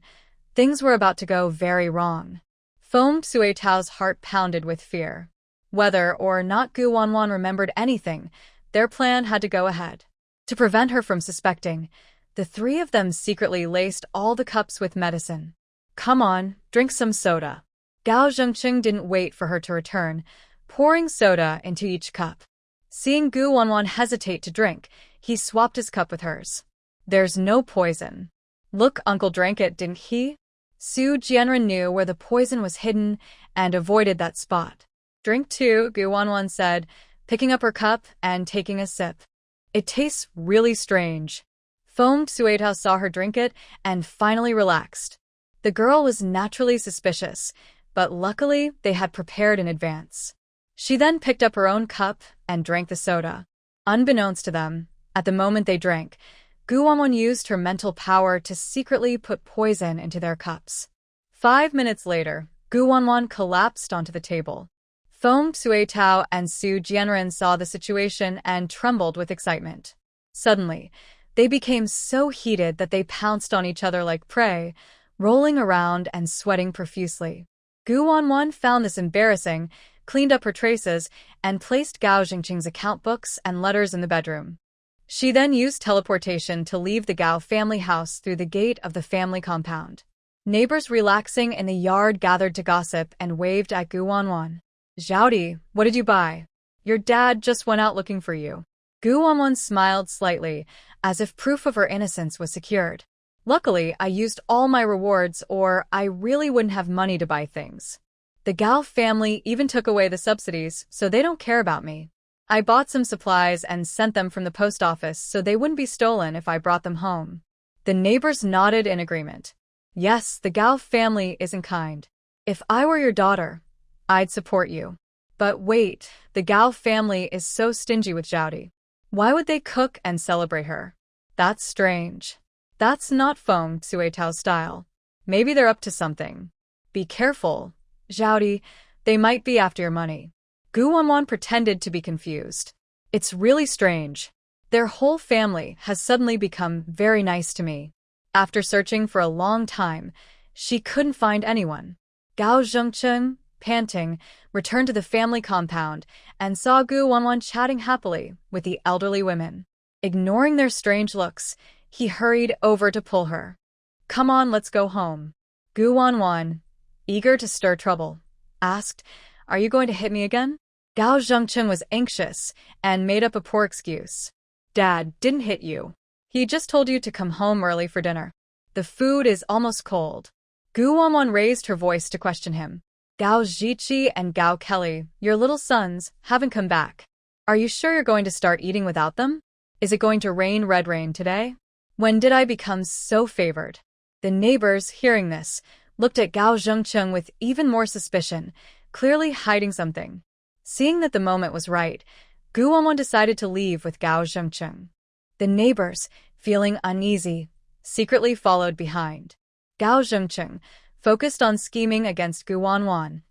Things were about to go very wrong. Foamed Suetao's heart pounded with fear. Whether or not Gu Wanwan remembered anything, their plan had to go ahead. To prevent her from suspecting, the three of them secretly laced all the cups with medicine. "Come on, drink some soda." Gao Zhengqing didn't wait for her to return, pouring soda into each cup. Seeing Gu Wanwan hesitate to drink, he swapped his cup with hers. "There's no poison." "Look, Uncle drank it, didn't he?" Su Jianren knew where the poison was hidden and avoided that spot. "Drink too," Gu Wanwan said, picking up her cup and taking a sip. "It tastes really strange." Foamed Suetao saw her drink it and finally relaxed. The girl was naturally suspicious, but luckily they had prepared in advance. She then picked up her own cup and drank the soda. Unbeknownst to them, at the moment they drank, Gu Wanwan used her mental power to secretly put poison into their cups. 5 minutes later, Gu Wanwan collapsed onto the table. Foamed Suetao and Su Jianren saw the situation and trembled with excitement. Suddenly, they became so heated that they pounced on each other like prey, rolling around and sweating profusely. Gu Wanwan found this embarrassing, cleaned up her traces, and placed Gao Jingqing's account books and letters in the bedroom. She then used teleportation to leave the Gao family house through the gate of the family compound. Neighbors relaxing in the yard gathered to gossip and waved at Gu Wanwan. "Zhaodi, what did you buy? Your dad just went out looking for you." Gu Wanwan smiled slightly, as if proof of her innocence was secured. "Luckily, I used all my rewards or I really wouldn't have money to buy things. The Gao family even took away the subsidies, so they don't care about me. I bought some supplies and sent them from the post office so they wouldn't be stolen if I brought them home." The neighbors nodded in agreement. "Yes, the Gao family isn't kind. If I were your daughter, I'd support you. But wait, the Gao family is so stingy with Zhaodi. Why would they cook and celebrate her? That's strange. That's not Foamed Suetao's style. Maybe they're up to something. Be careful, Zhaodi, they might be after your money." Gu Wanwan pretended to be confused. "It's really strange. Their whole family has suddenly become very nice to me." After searching for a long time, she couldn't find anyone. Gao Zhengqing, panting, returned to the family compound and saw Gu Wanwan chatting happily with the elderly women. Ignoring their strange looks, he hurried over to pull her. "Come on, let's go home." Gu Wanwan, eager to stir trouble, asked, "Are you going to hit me again?" Gao Zhengqing was anxious and made up a poor excuse. "Dad didn't hit you. He just told you to come home early for dinner. The food is almost cold." Gu Wanwan raised her voice to question him. "Gao Zhiqi and Gao Kelly, your little sons, haven't come back. Are you sure you're going to start eating without them? Is it going to rain red rain today? When did I become so favored?" The neighbors, hearing this, looked at Gao Zhengqing with even more suspicion, clearly hiding something. Seeing that the moment was right, Gu Wanwan decided to leave with Gao Zhengqing. The neighbors, feeling uneasy, secretly followed behind. Gao Zhengcheng, focused on scheming against Gu Wanwan,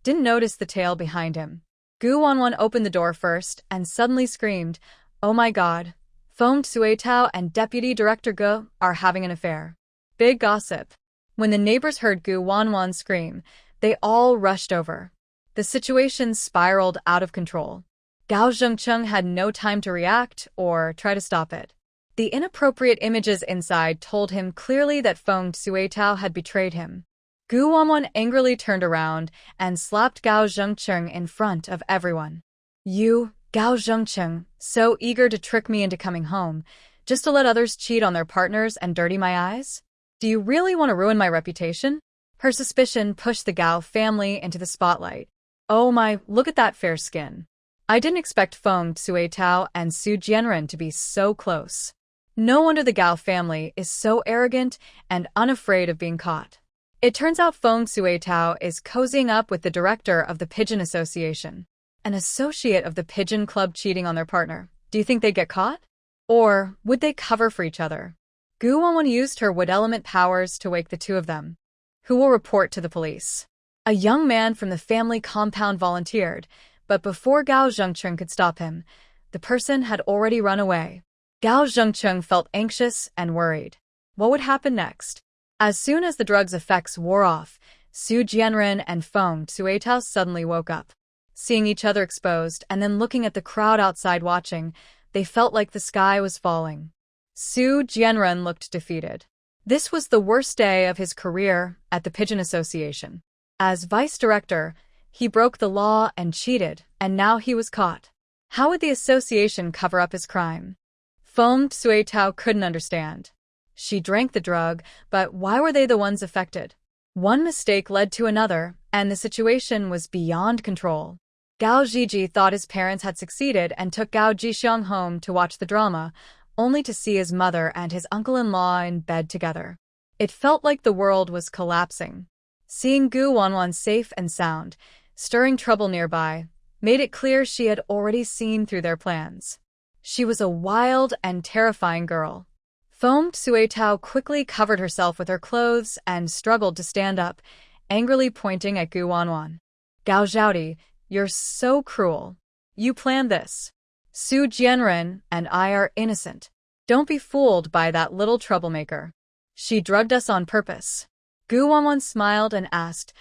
didn't notice the tail behind him. Gu Wanwan opened the door first and suddenly screamed, "Oh my god, Feng Suitao and Deputy Director Gu are having an affair." Big gossip. When the neighbors heard Gu Wanwan scream, they all rushed over. The situation spiraled out of control. Gao Zhengcheng had no time to react or try to stop it. The inappropriate images inside told him clearly that Feng Suitao had betrayed him. Gu Wanwan angrily turned around and slapped Gao Zhengcheng in front of everyone. "You, Gao Zhengcheng, so eager to trick me into coming home, just to let others cheat on their partners and dirty my eyes? Do you really want to ruin my reputation?" Her suspicion pushed the Gao family into the spotlight. "Oh my, look at that fair skin. I didn't expect Feng Suitao and Su Jianren to be so close. No wonder the Gao family is so arrogant and unafraid of being caught." It turns out Feng Suitao is cozying up with the director of the Pigeon Association, an associate of the Pigeon Club cheating on their partner. Do you think they'd get caught? Or would they cover for each other? Gu Wanwan used her wood element powers to wake the two of them. "Who will report to the police?" A young man from the family compound volunteered, but before Gao Zhengcheng could stop him, the person had already run away. Gao Zhengcheng felt anxious and worried. What would happen next? As soon as the drug's effects wore off, Su Jianren and Feng Suitao suddenly woke up. Seeing each other exposed and then looking at the crowd outside watching, they felt like the sky was falling. Su Jianren looked defeated. This was the worst day of his career at the Pigeon Association. As vice director, he broke the law and cheated, and now he was caught. How would the association cover up his crime? Feng Suitao couldn't understand. She drank the drug, but why were they the ones affected? One mistake led to another, and the situation was beyond control. Gao Zhiji thought his parents had succeeded and took Gao Jixiang home to watch the drama, only to see his mother and his uncle-in-law in bed together. It felt like the world was collapsing. Seeing Gu Wanwan safe and sound, stirring trouble nearby, made it clear she had already seen through their plans. She was a wild and terrifying girl. Feng Suitao quickly covered herself with her clothes and struggled to stand up, angrily pointing at Gu Wanwan. "Gao Zhaodi, you're so cruel. You planned this. Su Jianren and I are innocent. Don't be fooled by that little troublemaker. She drugged us on purpose." Gu Wanwan smiled and asked,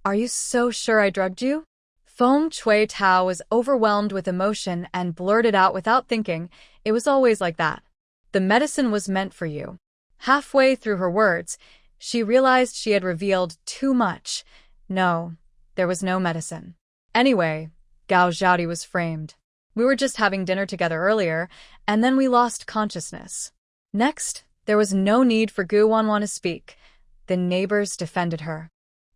"Are you so sure I drugged you?" Feng Suitao was overwhelmed with emotion and blurted out without thinking, "It was always like that. The medicine was meant for you." Halfway through her words, she realized she had revealed too much. No, there was no medicine. Anyway, Gao Zhaodi was framed. We were just having dinner together earlier, and then we lost consciousness. Next, there was no need for Gu Wanwan to speak. The neighbors defended her.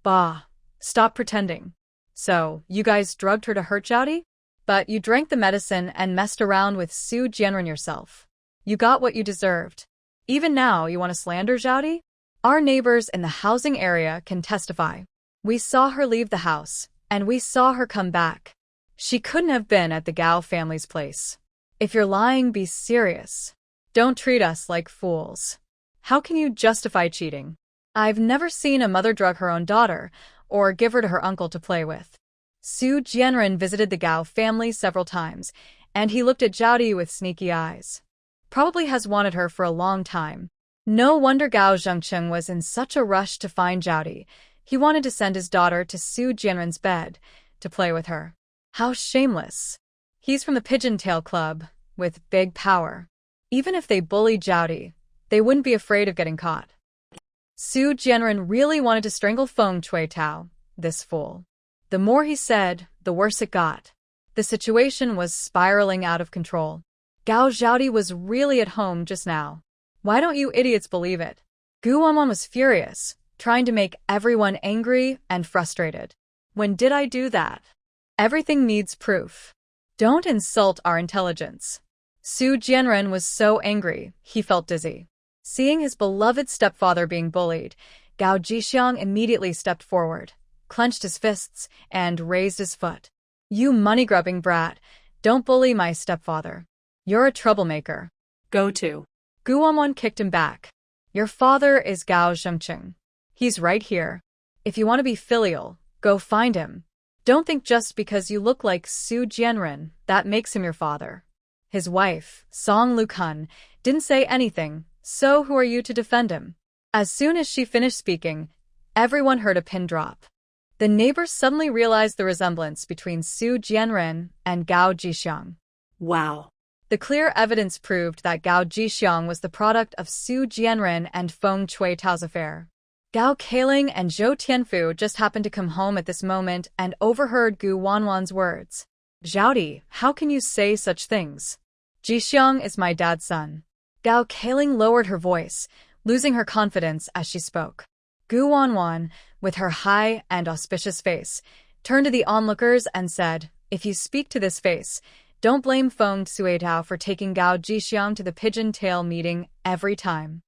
"Bah, stop pretending. So, you guys drugged her to hurt Zhaodi? But you drank the medicine and messed around with Su Jianren yourself. You got what you deserved. Even now, you want to slander Zhaodi? Our neighbors in the housing area can testify. We saw her leave the house, and we saw her come back. She couldn't have been at the Gao family's place. If you're lying, be serious. Don't treat us like fools. How can you justify cheating? I've never seen a mother drug her own daughter, or give her to her uncle to play with." Su Jianren visited the Gao family several times, and he looked at Zhaodi with sneaky eyes. Probably has wanted her for a long time. No wonder Gao Zhengcheng was in such a rush to find Zhaodi. He wanted to send his daughter to Su Jianren's bed to play with her. How shameless. He's from the Pigeon Tail Club, with big power. Even if they bullied Zhaodi, they wouldn't be afraid of getting caught. Su Jianren really wanted to strangle Feng Suitao, this fool. The more he said, the worse it got. The situation was spiraling out of control. Gao Zhaodi was really at home just now. Why don't you idiots believe it? Gu Wanwan was furious, trying to make everyone angry and frustrated. When did I do that? Everything needs proof. Don't insult our intelligence. Su Jianren was so angry, he felt dizzy. Seeing his beloved stepfather being bullied, Gao Jixiang immediately stepped forward, clenched his fists, and raised his foot. "You money-grubbing brat, don't bully my stepfather. You're a troublemaker. Go to." Gu Wanwan kicked him back. "Your father is Gao Zhengcheng. He's right here. If you want to be filial, go find him. Don't think just because you look like Su Jianren, that makes him your father. His wife, Song Lukun, didn't say anything, so who are you to defend him? As soon as she finished speaking, everyone heard a pin drop. The neighbors suddenly realized the resemblance between Su Jianren and Gao Jixiang. Wow. The clear evidence proved that Gao Jixiang was the product of Su Jianren and Feng Chui Tao's affair. Gao Kailing and Zhou Tianfu just happened to come home at this moment and overheard Gu Wanwan's words. Zhaodi, how can you say such things? Jixiang is my dad's son. Gao Kailing lowered her voice, losing her confidence as she spoke. Gu Wanwan, with her high and auspicious face, turned to the onlookers and said, if you speak to this face, don't blame Feng Suitao for taking Gao Jixiang to the pigeon tail meeting every time.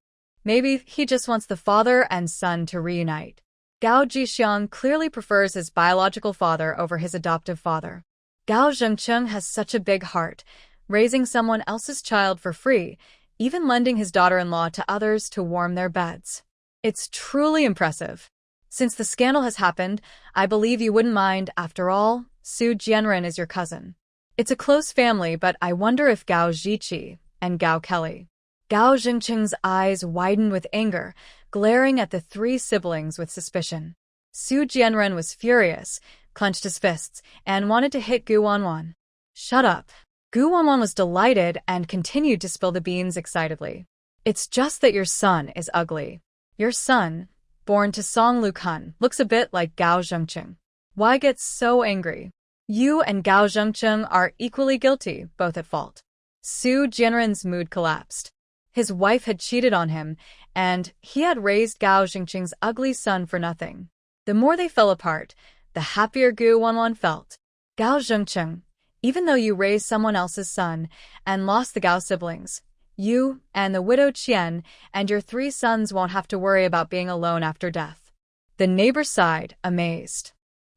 Maybe he just wants the father and son to reunite. Gao Jixiang clearly prefers his biological father over his adoptive father. Gao Zhengcheng has such a big heart, raising someone else's child for free, even lending his daughter-in-law to others to warm their beds. It's truly impressive. Since the scandal has happened, I believe you wouldn't mind. After all, Su Jianren is your cousin. It's a close family, but I wonder if Gao Ziqi and Gao Kelly. Gao Zhengcheng's eyes widened with anger, glaring at the three siblings with suspicion. Su Jianren was furious, clenched his fists, and wanted to hit Gu Wanwan. Shut up. Gu Wanwan was delighted and continued to spill the beans excitedly. It's just that your son is ugly. Your son, born to Song Lukun, looks a bit like Gao Zhengcheng. Why get so angry? You and Gao Zhengcheng are equally guilty, both at fault. Su Jianren's mood collapsed. His wife had cheated on him, and he had raised Gao Zhengcheng's ugly son for nothing. The more they fell apart, the happier Gu Wanwan felt. Gao Zhengcheng, even though you raised someone else's son and lost the Gao siblings, you and the widow Qian and your 3 sons won't have to worry about being alone after death. The neighbor sighed, amazed.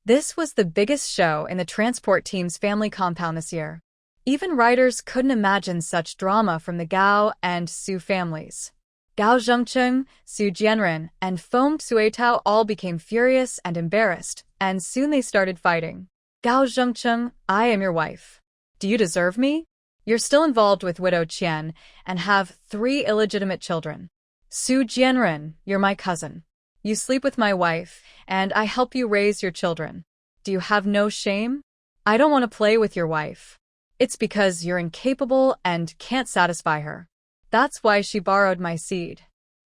This was the biggest show in the transport team's family compound this year. Even writers couldn't imagine such drama from the Gao and Su families. Gao Zhengcheng, Su Jianren, and Feng Suitao all became furious and embarrassed, and soon they started fighting. Gao Zhengcheng, I am your wife. Do you deserve me? You're still involved with widow Qian and have 3 illegitimate children. Su Jianren, you're my cousin. You sleep with my wife, and I help you raise your children. Do you have no shame? I don't want to play with your wife. It's because you're incapable and can't satisfy her. That's why she borrowed my seed.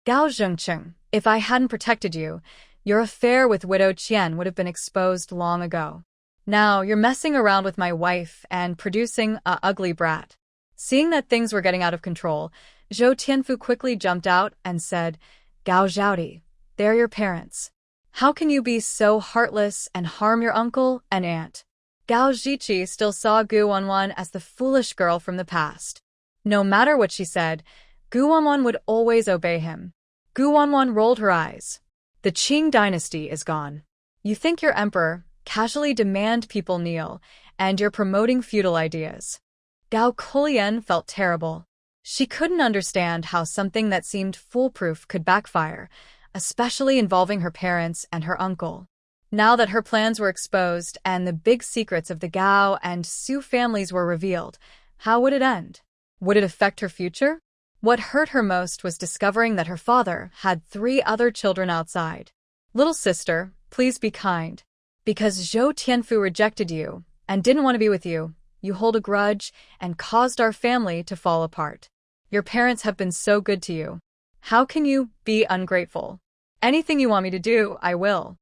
Gao Zhengcheng, if I hadn't protected you, your affair with widow Qian would have been exposed long ago. Now you're messing around with my wife and producing a ugly brat. Seeing that things were getting out of control, Zhou Tianfu quickly jumped out and said, Gao Zhaodi, they're your parents. How can you be so heartless and harm your uncle and aunt? Gao Ziqi still saw Gu Wanwan as the foolish girl from the past. No matter what she said, Gu Wanwan would always obey him. Gu Wanwan rolled her eyes. The Qing dynasty is gone. You think you're emperor, casually demand people kneel, and you're promoting feudal ideas. Gao Kolian felt terrible. She couldn't understand how something that seemed foolproof could backfire, especially involving her parents and her uncle. Now that her plans were exposed and the big secrets of the Gao and Su families were revealed, how would it end? Would it affect her future? What hurt her most was discovering that her father had 3 other children outside. Little sister, please be kind. Because Zhou Tianfu rejected you and didn't want to be with you, you hold a grudge and caused our family to fall apart. Your parents have been so good to you. How can you be ungrateful? Anything you want me to do, I will.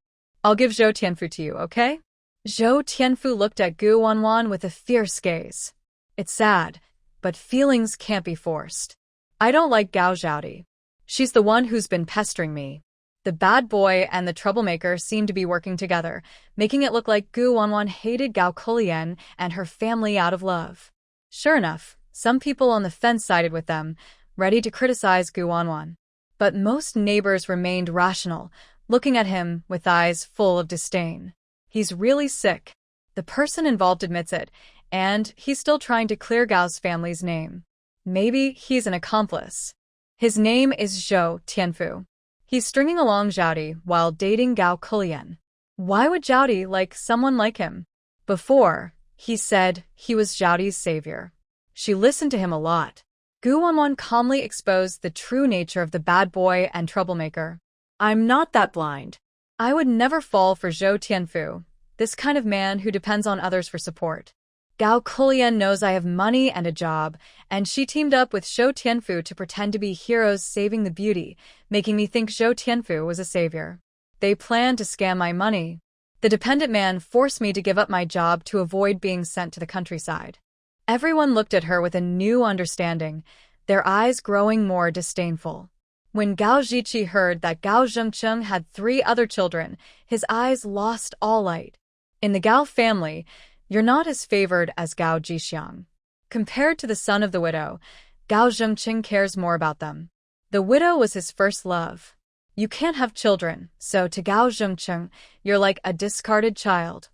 I'll give Zhou Tianfu to you, okay? Zhou Tianfu looked at Gu Wanwan with a fierce gaze. It's sad, but feelings can't be forced. I don't like Gao Zhaodi. She's the one who's been pestering me. The bad boy and the troublemaker seemed to be working together, making it look like Gu Wanwan hated Gao Kolian and her family out of love. Sure enough, some people on the fence sided with them, ready to criticize Gu Wanwan. But most neighbors remained rational, looking at him with eyes full of disdain. He's really sick. The person involved admits it, and he's still trying to clear Gao's family's name. Maybe he's an accomplice. His name is Zhou Tianfu. He's stringing along Zhaodi while dating Gao Kulian. Why would Zhaodi like someone like him? Before, he said he was Zhaodi's savior. She listened to him a lot. Gu Wanwan calmly exposed the true nature of the bad boy and troublemaker. I'm not that blind. I would never fall for Zhou Tianfu, this kind of man who depends on others for support. Gao Kulian knows I have money and a job, and she teamed up with Zhou Tianfu to pretend to be heroes saving the beauty, making me think Zhou Tianfu was a savior. They planned to scam my money. The dependent man forced me to give up my job to avoid being sent to the countryside. Everyone looked at her with a new understanding, their eyes growing more disdainful. When Gao Zhiqi heard that Gao Zhengcheng had 3 other children, his eyes lost all light. In the Gao family, you're not as favored as Gao Zhixiang. Compared to the son of the widow, Gao Zhengcheng cares more about them. The widow was his first love. You can't have children, so to Gao Zhengcheng, you're like a discarded child,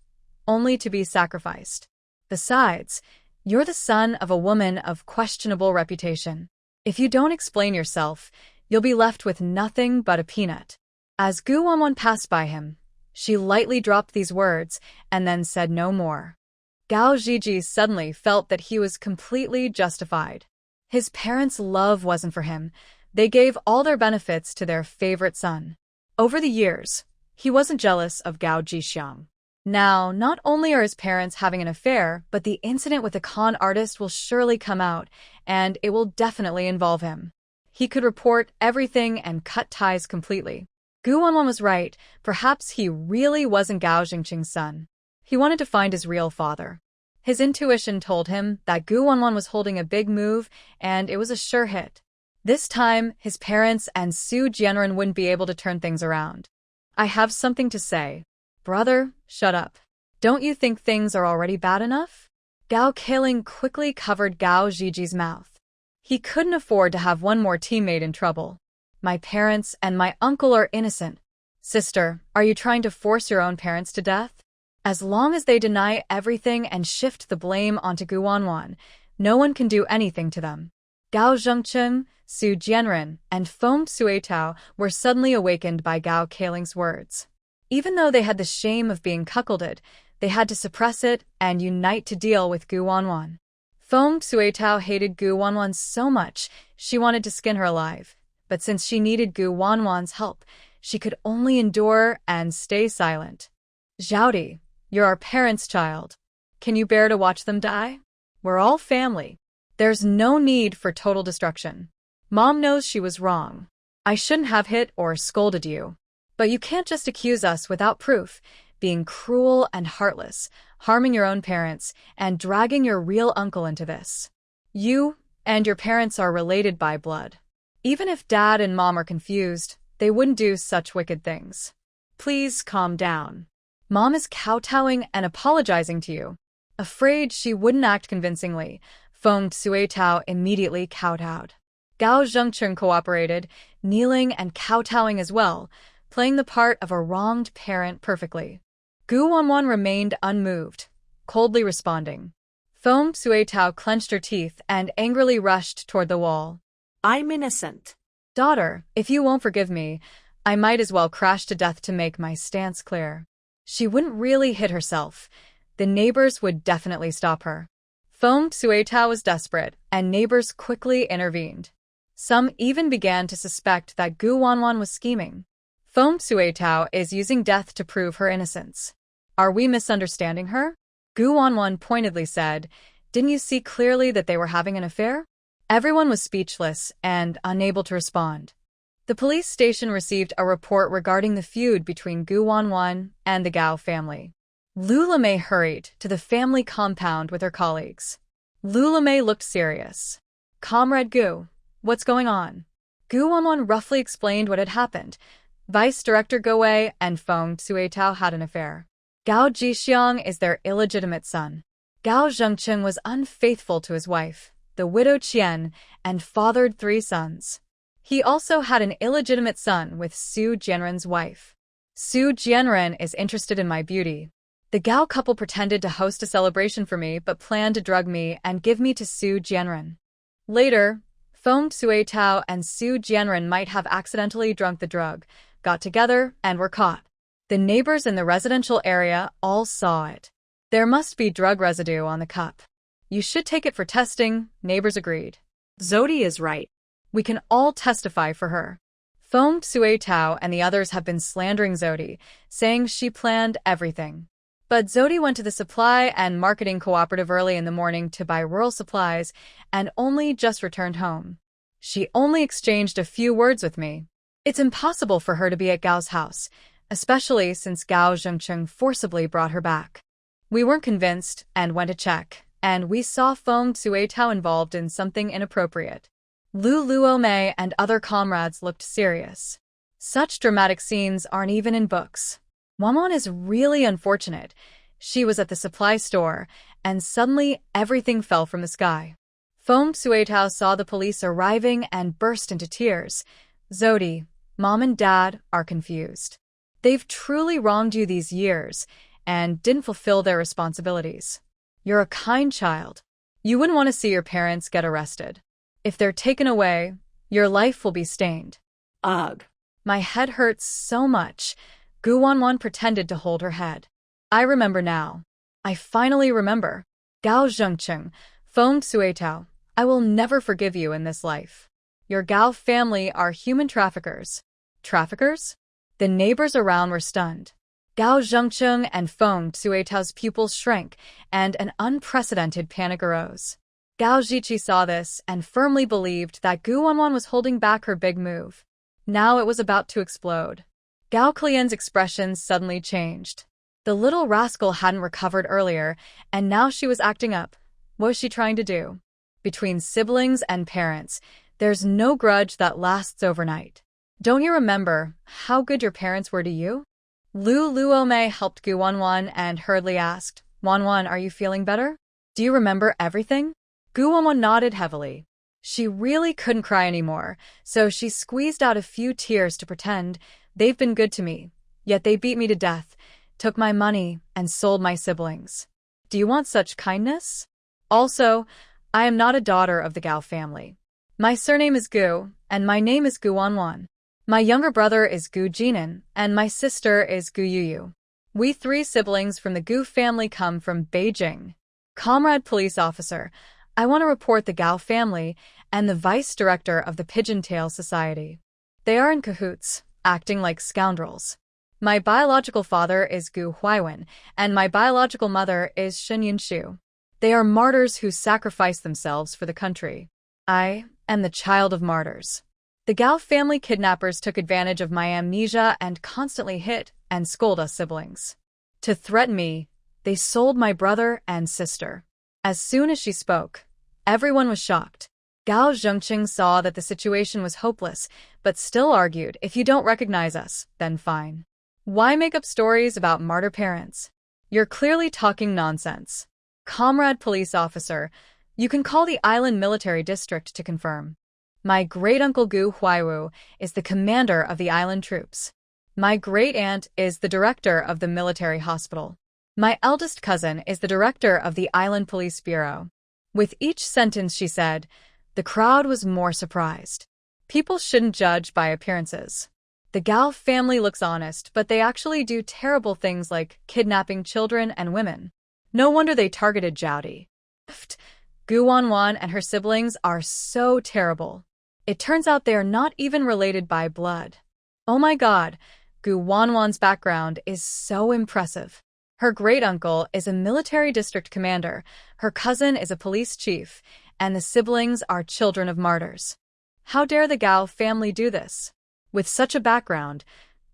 only to be sacrificed. Besides, you're the son of a woman of questionable reputation. If you don't explain yourself, you'll be left with nothing but a peanut. As Gu Wanwan passed by him, she lightly dropped these words and then said no more. Gao Zhiji suddenly felt that he was completely justified. His parents' love wasn't for him. They gave all their benefits to their favorite son. Over the years, he wasn't jealous of Gao Zhixiang. Now, not only are his parents having an affair, but the incident with the con artist will surely come out, and it will definitely involve him. He could report everything and cut ties completely. Gu Wanwan was right. Perhaps he really wasn't Gao Zhengqing's son. He wanted to find his real father. His intuition told him that Gu Wanwan was holding a big move, and it was a sure hit. This time, his parents and Su Jianren wouldn't be able to turn things around. I have something to say. Brother, shut up. Don't you think things are already bad enough? Gao Kaling quickly covered Gao Zhiji's mouth. He couldn't afford to have one more teammate in trouble. My parents and my uncle are innocent. Sister, are you trying to force your own parents to death? As long as they deny everything and shift the blame onto Gu Wanwan, no one can do anything to them. Gao Zhengcheng, Su Jianren, and Feng Suetao were suddenly awakened by Gao Kaling's words. Even though they had the shame of being cuckolded, they had to suppress it and unite to deal with Gu Wanwan. Feng Suetao hated Gu Wanwan so much, she wanted to skin her alive. But since she needed Gu Wanwan's help, she could only endure and stay silent. Zhaodi, you're our parents' child. Can you bear to watch them die? We're all family. There's no need for total destruction. Mom knows she was wrong. I shouldn't have hit or scolded you. But you can't just accuse us without proof, being cruel and heartless, harming your own parents, and dragging your real uncle into this. You and your parents are related by blood. Even if Dad and Mom are confused, they wouldn't do such wicked things. Please calm down. Mom is kowtowing and apologizing to you. Afraid she wouldn't act convincingly, Feng Suetao immediately kowtowed. Gao Zhengcheng cooperated, kneeling and kowtowing as well, playing the part of a wronged parent perfectly. Gu Wanwan remained unmoved, coldly responding. Feng Suetao clenched her teeth and angrily rushed toward the wall. I'm innocent. Daughter, if you won't forgive me, I might as well crash to death to make my stance clear. She wouldn't really hit herself. The neighbors would definitely stop her. Feng Suetao was desperate, and neighbors quickly intervened. Some even began to suspect that Gu Wanwan was scheming. Feng Suetao is using death to prove her innocence. Are we misunderstanding her? Gu Wanwan pointedly said, didn't you see clearly that they were having an affair? Everyone was speechless and unable to respond. The police station received a report regarding the feud between Gu Wanwan and the Gao family. Lula Mei hurried to the family compound with her colleagues. Lula Mei looked serious. Comrade Gu, what's going on? Gu Wanwan roughly explained what had happened. Vice Director Go Wei and Feng Suetao had an affair. Gao Zhixiang is their illegitimate son. Gao Zhengcheng was unfaithful to his wife, the widow Qian, and fathered 3 sons. He also had an illegitimate son with Su Jianren's wife. Su Jianren is interested in my beauty. The Gao couple pretended to host a celebration for me but planned to drug me and give me to Su Jianren. Later, Feng Suetao and Su Jianren might have accidentally drunk the drug, got together, and were caught. The neighbors in the residential area all saw it. There must be drug residue on the cup. You should take it for testing, neighbors agreed. Zodi is right. We can all testify for her. Feng Suetao and the others have been slandering Zodi, saying she planned everything. But Zodi went to the supply and marketing cooperative early in the morning to buy rural supplies and only just returned home. She only exchanged a few words with me. It's impossible for her to be at Gao's house, especially since Gao Zhengcheng forcibly brought her back. We weren't convinced and went to check, and we saw Feng Suetao involved in something inappropriate. Lu Luomei and other comrades looked serious. Such dramatic scenes aren't even in books. Wanwan is really unfortunate. She was at the supply store, and suddenly everything fell from the sky. Feng Suetao saw the police arriving and burst into tears. Zodi, Mom and Dad are confused. They've truly wronged you these years and didn't fulfill their responsibilities. You're a kind child. You wouldn't want to see your parents get arrested. If they're taken away, your life will be stained. Ugh. My head hurts so much. Gu Wanwan pretended to hold her head. I remember now. I finally remember. Gao Zhengcheng, Feng Suetao, I will never forgive you in this life. Your Gao family are human traffickers. Traffickers? The neighbors around were stunned. Gao Zhengcheng and Feng Suetao's pupils shrank, and an unprecedented panic arose. Gao Zhiqi saw this and firmly believed that Gu Wanwan was holding back her big move. Now it was about to explode. Gao Klian's expression suddenly changed. The little rascal hadn't recovered earlier, and now she was acting up. What was she trying to do? Between siblings and parents, there's no grudge that lasts overnight. Don't you remember how good your parents were to you? Lu Luomei helped Gu Wanwan and hurriedly asked, Wanwan, are you feeling better? Do you remember everything? Gu Wanwan nodded heavily. She really couldn't cry anymore, so she squeezed out a few tears to pretend. They've been good to me, yet they beat me to death, took my money, and sold my siblings. Do you want such kindness? Also, I am not a daughter of the Gao family. My surname is Gu, and my name is Gu Wanwan. My younger brother is Gu Jinan, and my sister is Gu Yuyu. We 3 siblings from the Gu family come from Beijing. Comrade police officer, I want to report the Gao family and the vice director of the Pigeon Tail Society. They are in cahoots, acting like scoundrels. My biological father is Gu Huaiwen, and my biological mother is Shen Yinshu. They are martyrs who sacrifice themselves for the country. I am the child of martyrs. The Gao family kidnappers took advantage of my amnesia and constantly hit and scold us siblings. To threaten me, they sold my brother and sister. As soon as she spoke, everyone was shocked. Gao Zhengqing saw that the situation was hopeless, but still argued, if you don't recognize us, then fine. Why make up stories about martyr parents? You're clearly talking nonsense. Comrade police officer, you can call the island military district to confirm. My great-uncle Gu Huaiwu is the commander of the island troops. My great-aunt is the director of the military hospital. My eldest cousin is the director of the island police bureau. With each sentence she said, the crowd was more surprised. People shouldn't judge by appearances. The Gao family looks honest, but they actually do terrible things like kidnapping children and women. No wonder they targeted Zhaodi. Gu Wanwan and her siblings are so terrible. It turns out they are not even related by blood. Oh my god, Gu Wanwan's background is so impressive. Her great-uncle is a military district commander, her cousin is a police chief, and the siblings are children of martyrs. How dare the Gao family do this? With such a background,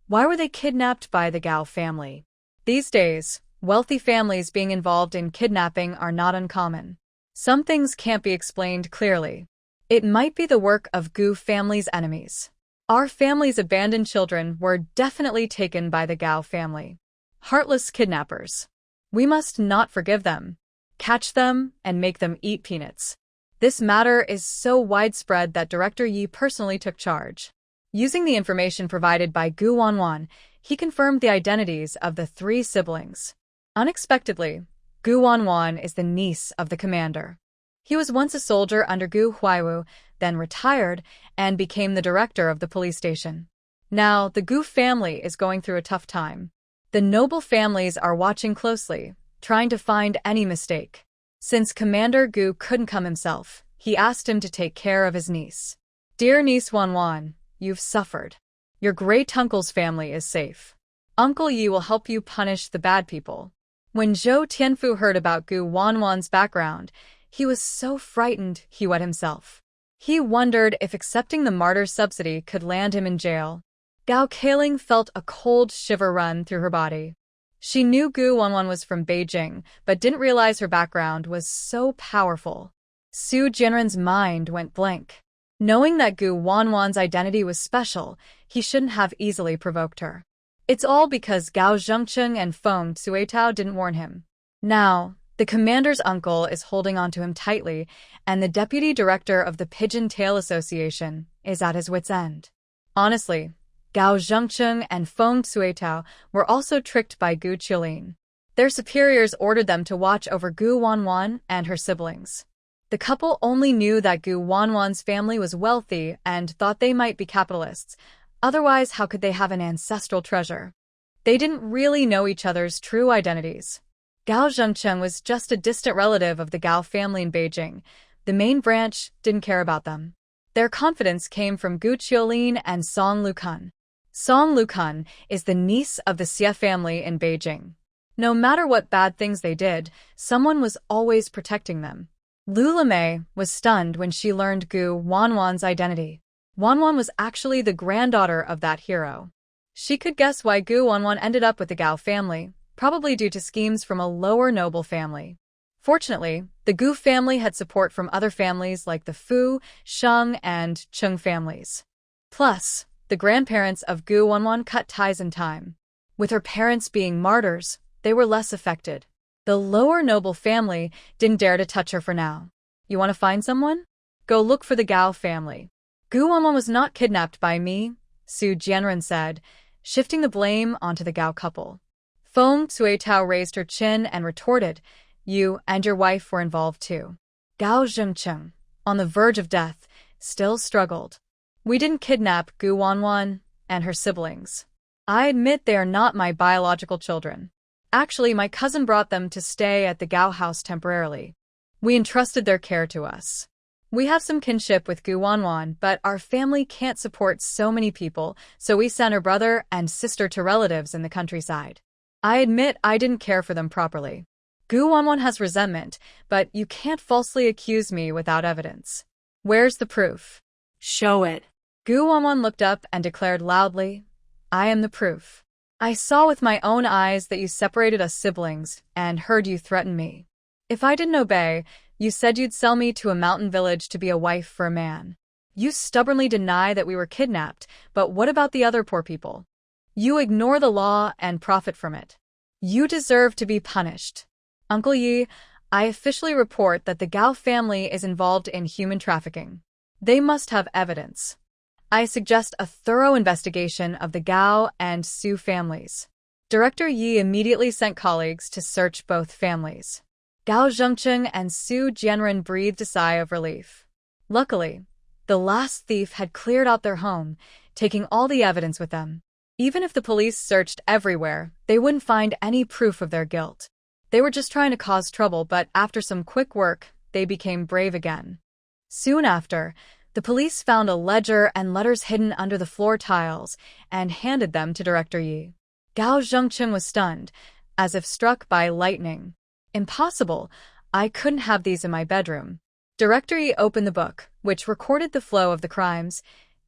why were they kidnapped by the Gao family? These days, wealthy families being involved in kidnapping are not uncommon. Some things can't be explained clearly. It might be the work of Gu family's enemies. Our family's abandoned children were definitely taken by the Gao family. Heartless kidnappers. We must not forgive them. Catch them and make them eat peanuts. This matter is so widespread that Director Yi personally took charge. Using the information provided by Gu Wanwan, he confirmed the identities of the 3 siblings. Unexpectedly, Gu Wanwan is the niece of the commander. He was once a soldier under Gu Huaiwu, then retired, and became the director of the police station. Now, the Gu family is going through a tough time. The noble families are watching closely, trying to find any mistake. Since Commander Gu couldn't come himself, he asked him to take care of his niece. Dear niece Wanwan, you've suffered. Your great-uncle's family is safe. Uncle Yi will help you punish the bad people. When Zhou Tianfu heard about Gu Wanwan's background, he was so frightened he wet himself. He wondered if accepting the martyr's subsidy could land him in jail. Gao Kailing felt a cold shiver run through her body. She knew Gu Wanwan was from Beijing, but didn't realize her background was so powerful. Su Jianren's mind went blank. Knowing that Gu Wanwan's identity was special, he shouldn't have easily provoked her. It's all because Gao Zhengcheng and Feng Suitao didn't warn him. Now, the commander's uncle is holding onto him tightly, and the deputy director of the Pigeon Tail Association is at his wit's end. Honestly, Gao Zhengcheng and Feng Suitao were also tricked by Gu Qilin. Their superiors ordered them to watch over Gu Wanwan and her siblings. The couple only knew that Gu Wanwan's family was wealthy and thought they might be capitalists. Otherwise, how could they have an ancestral treasure? They didn't really know each other's true identities. Gao Zhengcheng was just a distant relative of the Gao family in Beijing. The main branch didn't care about them. Their confidence came from Gu Qiulin and Song Lukun. Song Lukun is the niece of the Xie family in Beijing. No matter what bad things they did, someone was always protecting them. Lu Lemay was stunned when she learned Gu Wanwan's identity. Wanwan was actually the granddaughter of that hero. She could guess why Gu Wanwan ended up with the Gao family, probably due to schemes from a lower noble family. Fortunately, the Gu family had support from other families like the Fu, Sheng, and Chung families. Plus, the grandparents of Gu Wanwan cut ties in time. With her parents being martyrs, they were less affected. The lower noble family didn't dare to touch her for now. You want to find someone? Go look for the Gao family. Gu Wanwan was not kidnapped by me, Su Jianren said, shifting the blame onto the Gao couple. Feng Suitao raised her chin and retorted, you and your wife were involved too. Gao Zhengcheng, on the verge of death, still struggled. We didn't kidnap Gu Wanwan and her siblings. I admit they are not my biological children. Actually, my cousin brought them to stay at the Gao house temporarily. We entrusted their care to us. We have some kinship with Gu Wanwan, but our family can't support so many people, so we sent her brother and sister to relatives in the countryside. I admit I didn't care for them properly. Gu Wanwan has resentment, but you can't falsely accuse me without evidence. Where's the proof? Show it. Gu Wanwan looked up and declared loudly, I am the proof. I saw with my own eyes that you separated us siblings and heard you threaten me. If I didn't obey, you said you'd sell me to a mountain village to be a wife for a man. You stubbornly deny that we were kidnapped, but what about the other poor people? You ignore the law and profit from it. You deserve to be punished. Uncle Yi, I officially report that the Gao family is involved in human trafficking. They must have evidence. I suggest a thorough investigation of the Gao and Su families. Director Yi immediately sent colleagues to search both families. Gao Zhengcheng and Su Jianren breathed a sigh of relief. Luckily, the last thief had cleared out their home, taking all the evidence with them. Even if the police searched everywhere, they wouldn't find any proof of their guilt. They were just trying to cause trouble, but after some quick work, they became brave again. Soon after, the police found a ledger and letters hidden under the floor tiles and handed them to Director Yi. Gao Zhengcheng was stunned, as if struck by lightning. Impossible. I couldn't have these in my bedroom. Director Yi opened the book, which recorded the flow of the crimes,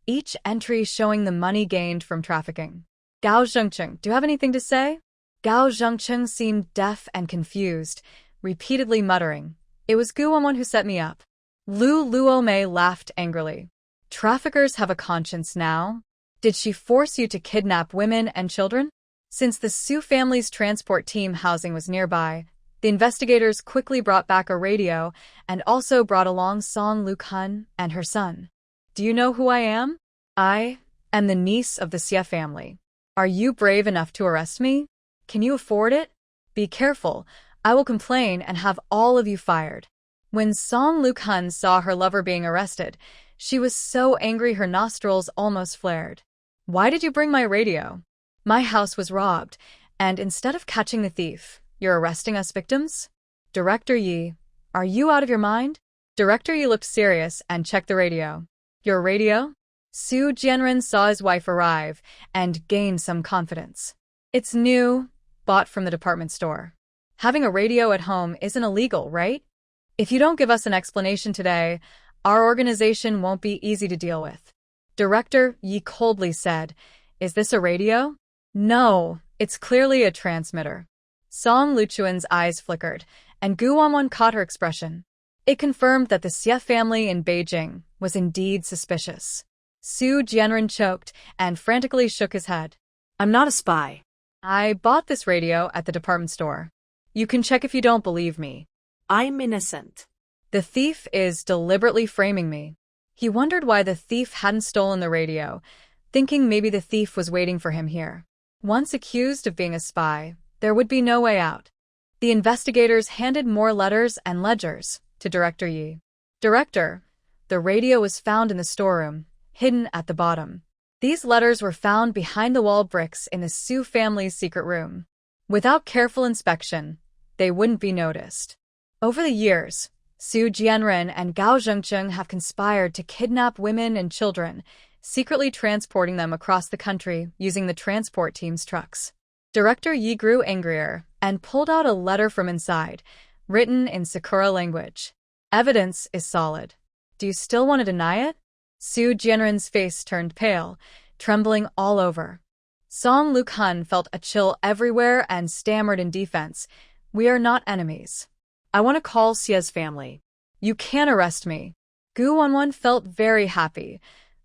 each entry showing the money gained from trafficking. Gao Zhengcheng, do you have anything to say? Gao Zhengcheng seemed deaf and confused, repeatedly muttering, It was Gu Wanwan who set me up. Lu Luomei laughed angrily. Traffickers have a conscience now? Did she force you to kidnap women and children? Since the Su family's transport team housing was nearby, the investigators quickly brought back a radio and also brought along Song Lukun and her son. Do you know who I am? I am the niece of the Xie family. Are you brave enough to arrest me? Can you afford it? Be careful. I will complain and have all of you fired. When Song Lukun saw her lover being arrested, She was so angry her nostrils almost flared. Why did you bring my radio? My house was robbed, and instead of catching the thief, you're arresting us victims? Director Yi, are you out of your mind? Director Yi looked serious and checked the radio. Your radio? Su Jianren saw his wife arrive and gained some confidence. It's new, bought from the department store. Having a radio at home isn't illegal, right? If you don't give us an explanation today, our organization won't be easy to deal with. Director Yi coldly said, Is this a radio? No, it's clearly a transmitter. Song Luchuan's eyes flickered, and Gu Wanwan caught her expression. It confirmed that the Xie family in Beijing was indeed suspicious. Su Jianren choked and frantically shook his head. I'm not a spy. I bought this radio at the department store. You can check if you don't believe me. I'm innocent. The thief is deliberately framing me. He wondered why the thief hadn't stolen the radio, thinking maybe the thief was waiting for him here. Once accused of being a spy, there would be no way out. The investigators handed more letters and ledgers to Director Yi. Director, the radio was found in the storeroom, hidden at the bottom. These letters were found behind the wall bricks in the Su family's secret room. Without careful inspection, they wouldn't be noticed. Over the years, Su Jianren and Gao Zhengcheng have conspired to kidnap women and children, secretly transporting them across the country using the transport team's trucks. Director Yi grew angrier and pulled out a letter from inside, written in Sakura language. Evidence is solid. Do you still want to deny it? Su Jianren's face turned pale, trembling all over. Song Lukhan felt a chill everywhere and stammered in defense. We are not enemies. I want to call Xie's family. You can't arrest me. Gu Wanwan felt very happy.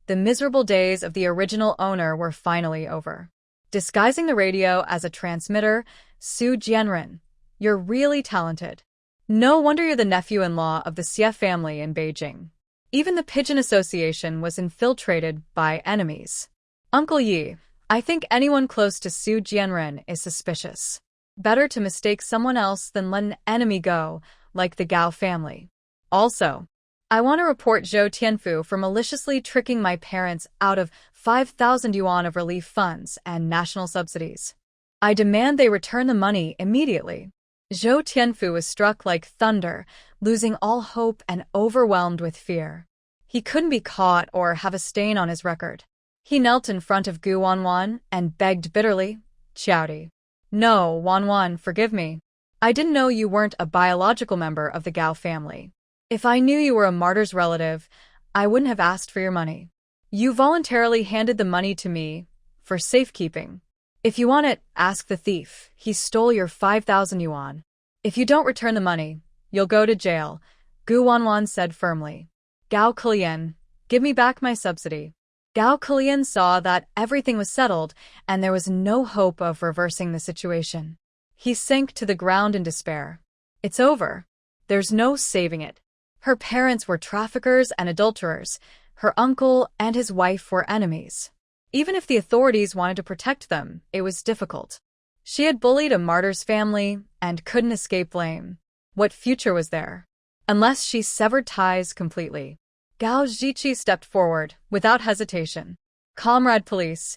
The miserable days of the original owner were finally over. Disguising the radio as a transmitter, Su Jianren, you're really talented. No wonder you're the nephew-in-law of the Xie family in Beijing. Even the Pigeon Association was infiltrated by enemies. Uncle Yi, I think anyone close to Su Jianren is suspicious. Better to mistake someone else than let an enemy go, like the Gao family. Also, I want to report Zhou Tianfu for maliciously tricking my parents out of 5,000 yuan of relief funds and national subsidies. I demand they return the money immediately. Zhou Tianfu was struck like thunder, losing all hope and overwhelmed with fear. He couldn't be caught or have a stain on his record. He knelt in front of Gu Wanwan and begged bitterly, Qiaodi. No, Wanwan, forgive me. I didn't know you weren't a biological member of the Gao family. If I knew you were a martyr's relative, I wouldn't have asked for your money. You voluntarily handed the money to me for safekeeping. If you want it, ask the thief. He stole your 5,000 yuan. If you don't return the money, you'll go to jail, Gu Wanwan said firmly. Gao Kilian, give me back my subsidy. Gao Kilian saw that everything was settled and there was no hope of reversing the situation. He sank to the ground in despair. It's over. There's no saving it. Her parents were traffickers and adulterers. Her uncle and his wife were enemies. Even if the authorities wanted to protect them, it was difficult. She had bullied a martyr's family and couldn't escape blame. What future was there? Unless she severed ties completely. Gao Zhiqi stepped forward, without hesitation. Comrade police,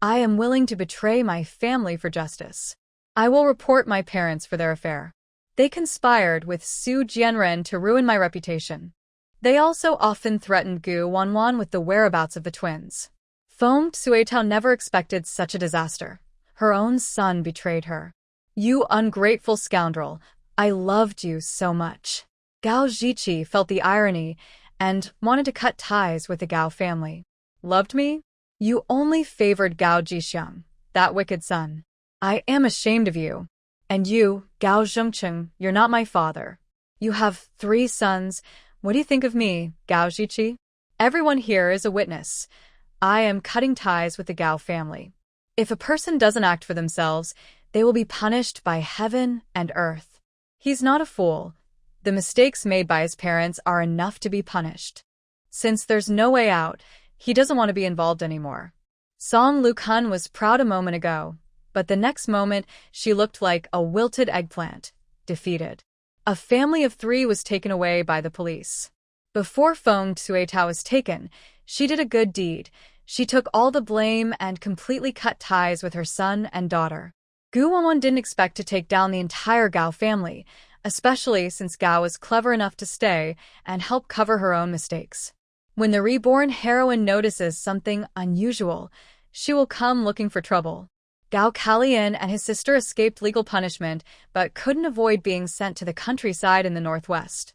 I am willing to betray my family for justice. I will report my parents for their affair. They conspired with Su Jianren to ruin my reputation. They also often threatened Gu Wanwan with the whereabouts of the twins. Feng Suitao never expected such a disaster. Her own son betrayed her. You ungrateful scoundrel, I loved you so much. Gao Zhiqi felt the irony and wanted to cut ties with the Gao family. Loved me? You only favored Gao Jixiang, that wicked son. I am ashamed of you. And you, Gao Zhengcheng, you're not my father. You have 3 sons. What do you think of me, Gao Zhiqi? Everyone here is a witness. I am cutting ties with the Gao family. If a person doesn't act for themselves, they will be punished by heaven and earth. He's not a fool. The mistakes made by his parents are enough to be punished. Since there's no way out, he doesn't want to be involved anymore. Song Lukhan was proud a moment ago, but the next moment she looked like a wilted eggplant, defeated. A family of 3 was taken away by the police. Before Feng Tsuetao was taken, she did a good deed. She took all the blame and completely cut ties with her son and daughter. Gu Wanwan didn't expect to take down the entire Gao family, especially since Gao was clever enough to stay and help cover her own mistakes. When the reborn heroine notices something unusual, she will come looking for trouble. Gao Kalian and his sister escaped legal punishment but couldn't avoid being sent to the countryside in the northwest.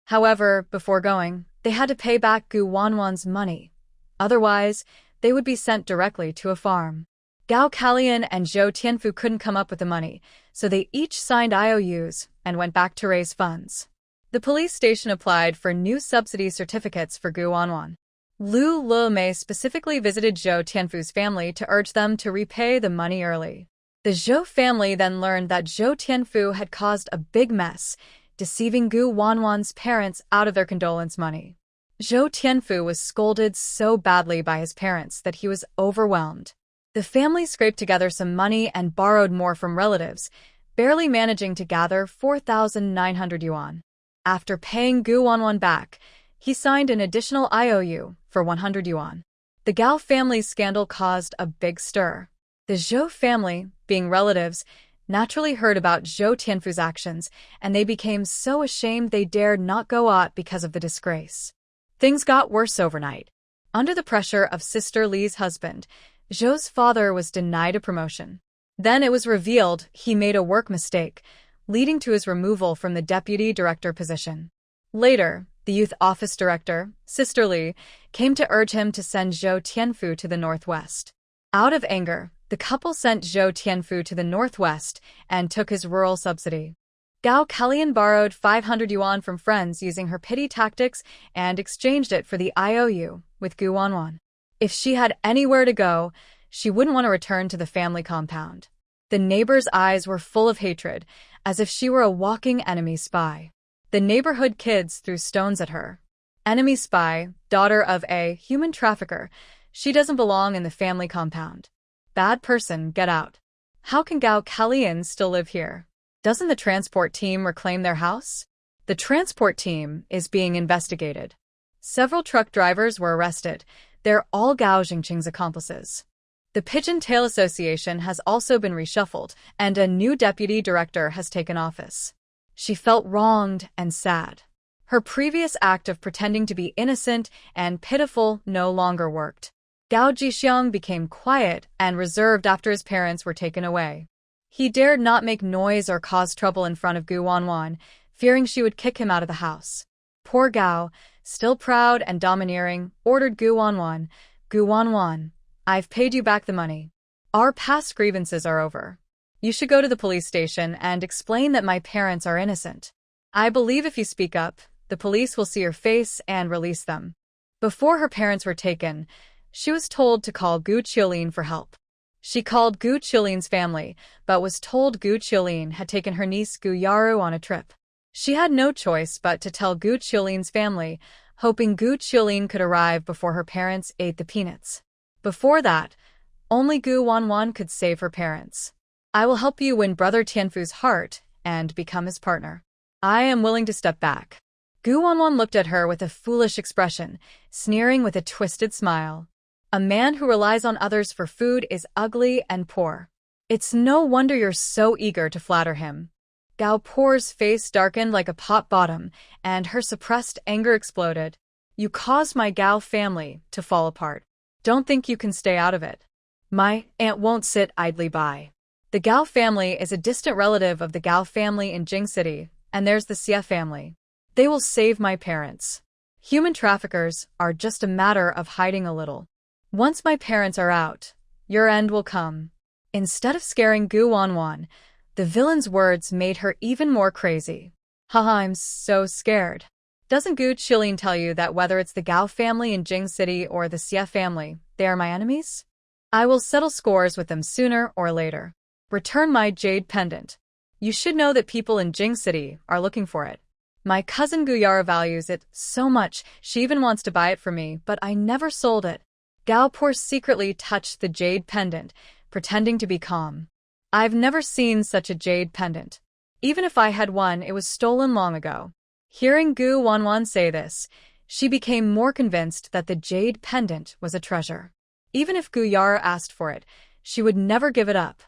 However, before going, they had to pay back Gu Wanwan's money. Otherwise, they would be sent directly to a farm. Gao Kalian and Zhou Tianfu couldn't come up with the money, so they each signed IOUs and went back to raise funds. The police station applied for new subsidy certificates for Gu Wanwan. Lu Lumei specifically visited Zhou Tianfu's family to urge them to repay the money early. The Zhou family then learned that Zhou Tianfu had caused a big mess, deceiving Gu Wanwan's parents out of their condolence money. Zhou Tianfu was scolded so badly by his parents that he was overwhelmed. The family scraped together some money and borrowed more from relatives, barely managing to gather 4,900 yuan. After paying Gu Wanwan back, he signed an additional IOU for 100 yuan. The Gao family's scandal caused a big stir. The Zhou family, being relatives, naturally heard about Zhou Tianfu's actions, and they became so ashamed they dared not go out because of the disgrace. Things got worse overnight. Under the pressure of Sister Li's husband, Zhou's father was denied a promotion. Then it was revealed he made a work mistake, leading to his removal from the deputy director position. Later, the youth office director, Sister Li, came to urge him to send Zhou Tianfu to the northwest. Out of anger, the couple sent Zhou Tianfu to the northwest and took his rural subsidy. Gao Kalian borrowed 500 yuan from friends using her pity tactics and exchanged it for the IOU with Gu Wanwan. If she had anywhere to go, she wouldn't want to return to the family compound. The neighbors' eyes were full of hatred, as if she were a walking enemy spy. The neighborhood kids threw stones at her. Enemy spy, daughter of a human trafficker, she doesn't belong in the family compound. Bad person, get out. How can Gao Kalian still live here? Doesn't the transport team reclaim their house? The transport team is being investigated. Several truck drivers were arrested. They're all Gao Jingqing's accomplices. The Pigeon Tail Association has also been reshuffled, and a new deputy director has taken office. She felt wronged and sad. Her previous act of pretending to be innocent and pitiful no longer worked. Gao Jixiang became quiet and reserved after his parents were taken away. He dared not make noise or cause trouble in front of Gu Wanwan, fearing she would kick him out of the house. Poor Gao, still proud and domineering, ordered Gu Wanwan, "Gu Wanwan, I've paid you back the money. Our past grievances are over. You should go to the police station and explain that my parents are innocent. I believe if you speak up, the police will see your face and release them." Before her parents were taken, she was told to call Gu Qiulin for help. She called Gu Qiulin's family, but was told Gu Qiulin had taken her niece Gu Yaru on a trip. She had no choice but to tell Gu Qiulin's family, hoping Gu Qiulin could arrive before her parents ate the peanuts. Before that, only Gu Wanwan could save her parents. "I will help you win Brother Tianfu's heart and become his partner. I am willing to step back." Gu Wanwan looked at her with a foolish expression, sneering with a twisted smile. A man who relies on others for food is ugly and poor. It's no wonder you're so eager to flatter him. Gao Pour's face darkened like a pot bottom, and her suppressed anger exploded. "You caused my Gao family to fall apart. Don't think you can stay out of it. My aunt won't sit idly by." The Gao family is a distant relative of the Gao family in Jing City, and there's the Xie family. They will save my parents. Human traffickers are just a matter of hiding a little. Once my parents are out, your end will come. Instead of scaring Gu Wanwan, the villain's words made her even more crazy. "Haha, I'm so scared. Doesn't Gu Qiulin tell you that whether it's the Gao family in Jing City or the Xie family, they are my enemies? I will settle scores with them sooner or later. Return my jade pendant. You should know that people in Jing City are looking for it. My cousin Guyara values it so much, she even wants to buy it for me, but I never sold it." Gao Pour secretly touched the jade pendant, pretending to be calm. "I've never seen such a jade pendant. Even if I had one, it was stolen long ago." Hearing Gu Wanwan say this, She became more convinced that the jade pendant was a treasure. Even if Gu Yara asked for it, she would never give it up.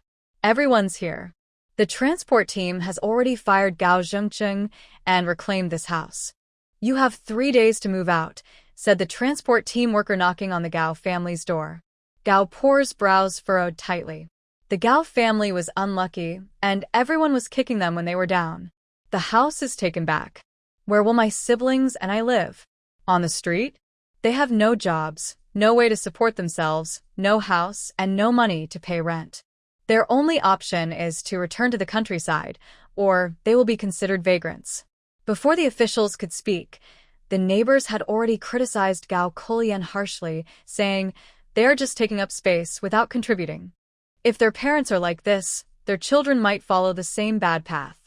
Everyone's here. The transport team has already fired Gao Zhengcheng and reclaimed this house. You have 3 days to move out, said the transport team worker knocking on the Gao family's door. Gao Pour's brows furrowed tightly. The Gao family was unlucky, and everyone was kicking them when they were down. The house is taken back. Where will my siblings and I live? On the street? They have no jobs, no way to support themselves, no house, and no money to pay rent. Their only option is to return to the countryside, or they will be considered vagrants. Before the officials could speak, the neighbors had already criticized Gao Kulian harshly, saying, "They are just taking up space without contributing. If their parents are like this, their children might follow the same bad path.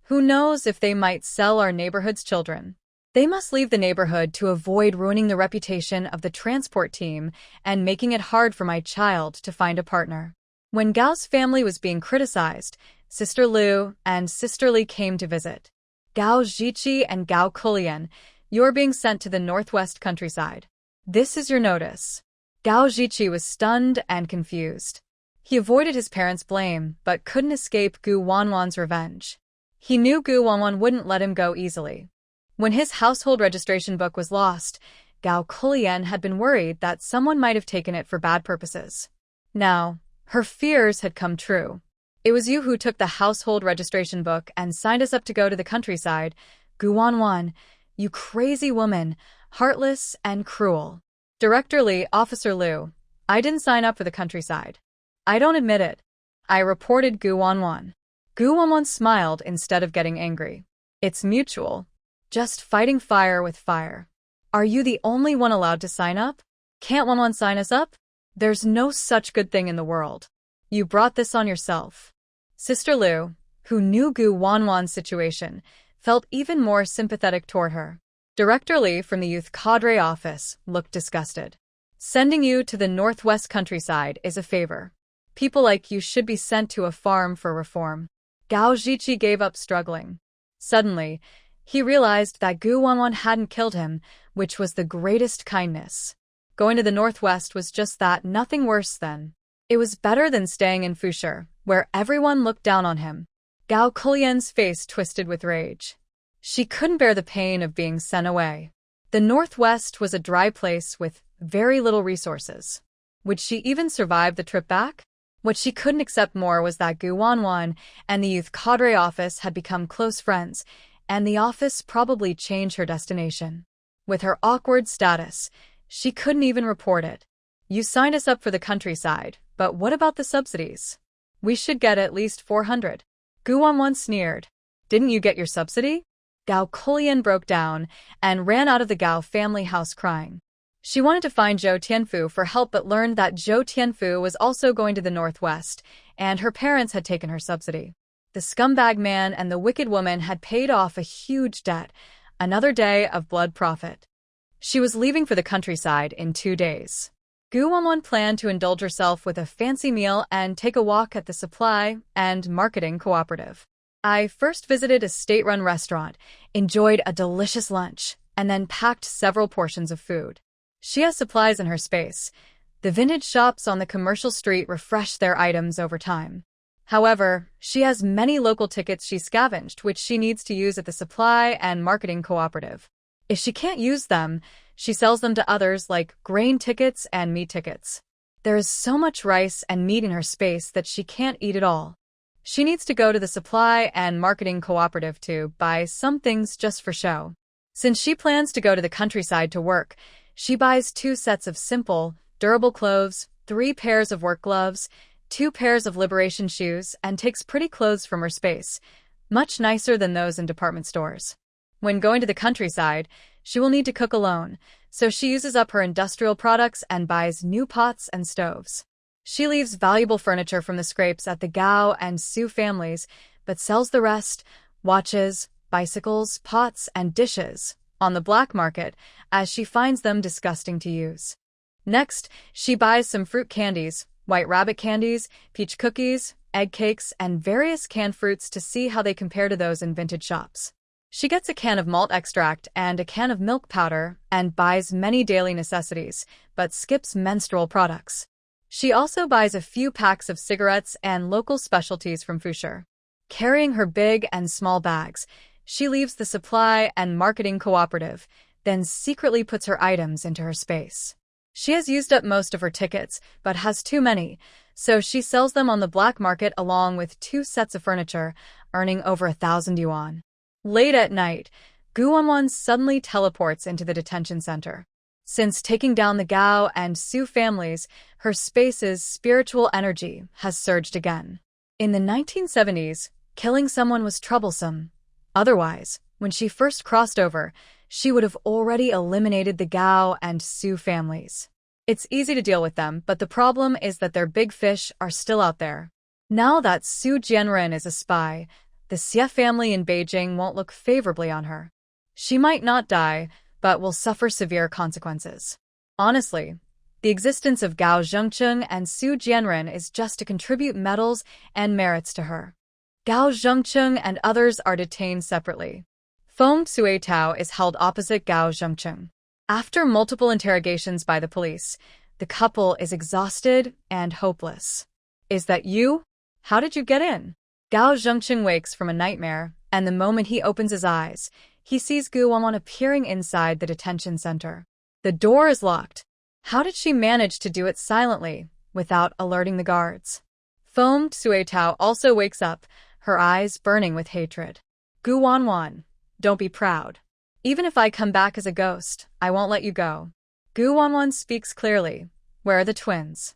Who knows if they might sell our neighborhood's children? They must leave the neighborhood to avoid ruining the reputation of the transport team and making it hard for my child to find a partner." When Gao's family was being criticized, Sister Liu and Sister Li came to visit. "Gao Zhiqi and Gao Kulian, you're being sent to the northwest countryside. This is your notice." Gao Zhiqi was stunned and confused. He avoided his parents' blame, but couldn't escape Gu Wanwan's revenge. He knew Gu Wanwan wouldn't let him go easily. When his household registration book was lost, Gao Kulian had been worried that someone might have taken it for bad purposes. Now, her fears had come true. "It was you who took the household registration book and signed us up to go to the countryside. Gu Wanwan, you crazy woman, heartless and cruel." "Director Li, Officer Liu, I didn't sign up for the countryside. I don't admit it," I reported Gu Wanwan. Gu Wanwan smiled instead of getting angry. "It's mutual. Just fighting fire with fire. Are you the only one allowed to sign up? Can't Wanwan sign us up? There's no such good thing in the world. You brought this on yourself." Sister Liu, who knew Gu Wanwan's situation, felt even more sympathetic toward her. Director Li from the youth cadre office looked disgusted. "Sending you to the northwest countryside is a favor. People like you should be sent to a farm for reform." Gao Zhiqi gave up struggling. Suddenly, he realized that Gu Wanwan hadn't killed him, which was the greatest kindness. Going to the northwest was just that, nothing worse than. It was better than staying in Fusher, where everyone looked down on him. Gao Kulian's face twisted with rage. She couldn't bear the pain of being sent away. The northwest was a dry place with very little resources. Would she even survive the trip back? What she couldn't accept more was that Gu Wanwan and the youth cadre office had become close friends, and the office probably changed her destination. With her awkward status, she couldn't even report it. "You signed us up for the countryside, but what about the subsidies? We should get at least 400. Gu Wanwan sneered. "Didn't you get your subsidy?" Gao Kulian broke down and ran out of the Gao family house crying. She wanted to find Zhou Tianfu for help but learned that Zhou Tianfu was also going to the northwest, and her parents had taken her subsidy. The scumbag man and the wicked woman had paid off a huge debt, another day of blood profit. She was leaving for the countryside in 2 days. Gu Wanwan planned to indulge herself with a fancy meal and take a walk at the supply and marketing cooperative. "I first visited a state-run restaurant, enjoyed a delicious lunch, and then packed several portions of food. She has supplies in her space. The vintage shops on the commercial street refresh their items over time. However, she has many local tickets she scavenged which she needs to use at the supply and marketing cooperative. If she can't use them, she sells them to others like grain tickets and meat tickets. There is so much rice and meat in her space that she can't eat it all. She needs to go to the supply and marketing cooperative to buy some things just for show. Since she plans to go to the countryside to work, she buys 2 sets of simple, durable clothes, 3 pairs of work gloves, 2 pairs of liberation shoes, and takes pretty clothes from her space, much nicer than those in department stores. When going to the countryside, she will need to cook alone, so she uses up her industrial products and buys new pots and stoves. She leaves valuable furniture from the scrapes at the Gao and Su families, but sells the rest, watches, bicycles, pots, and dishes, on the black market, as she finds them disgusting to use. Next, she buys some fruit candies, white rabbit candies, peach cookies, egg cakes, and various canned fruits to see how they compare to those in vintage shops. She gets a can of malt extract and a can of milk powder and buys many daily necessities, but skips menstrual products. She also buys a few packs of cigarettes and local specialties from Fusher. Carrying her big and small bags, she leaves the supply and marketing cooperative, then secretly puts her items into her space. She has used up most of her tickets, but has too many, so she sells them on the black market along with 2 sets of furniture, earning over 1,000 yuan. Late at night, Gu Wanwan suddenly teleports into the detention center. Since taking down the Gao and Su families, her space's spiritual energy has surged again. In the 1970s, killing someone was troublesome. Otherwise, when she first crossed over, she would have already eliminated the Gao and Su families. It's easy to deal with them, but the problem is that their big fish are still out there. Now that Su Jianren is a spy, the Xie family in Beijing won't look favorably on her. She might not die, but will suffer severe consequences. Honestly, the existence of Gao Zhengcheng and Su Jianren is just to contribute medals and merits to her. Gao Zhengcheng and others are detained separately. Feng Suitao is held opposite Gao Zhengcheng. After multiple interrogations by the police, the couple is exhausted and hopeless. Is that you? How did you get in? Gao Zhengcheng wakes from a nightmare, and the moment he opens his eyes, he sees Gu Wanwan appearing inside the detention center. The door is locked. How did she manage to do it silently, without alerting the guards? Feng Suitao also wakes up, her eyes burning with hatred. Gu Wanwan, don't be proud. Even if I come back as a ghost, I won't let you go. Gu Wanwan speaks clearly. Where are the twins?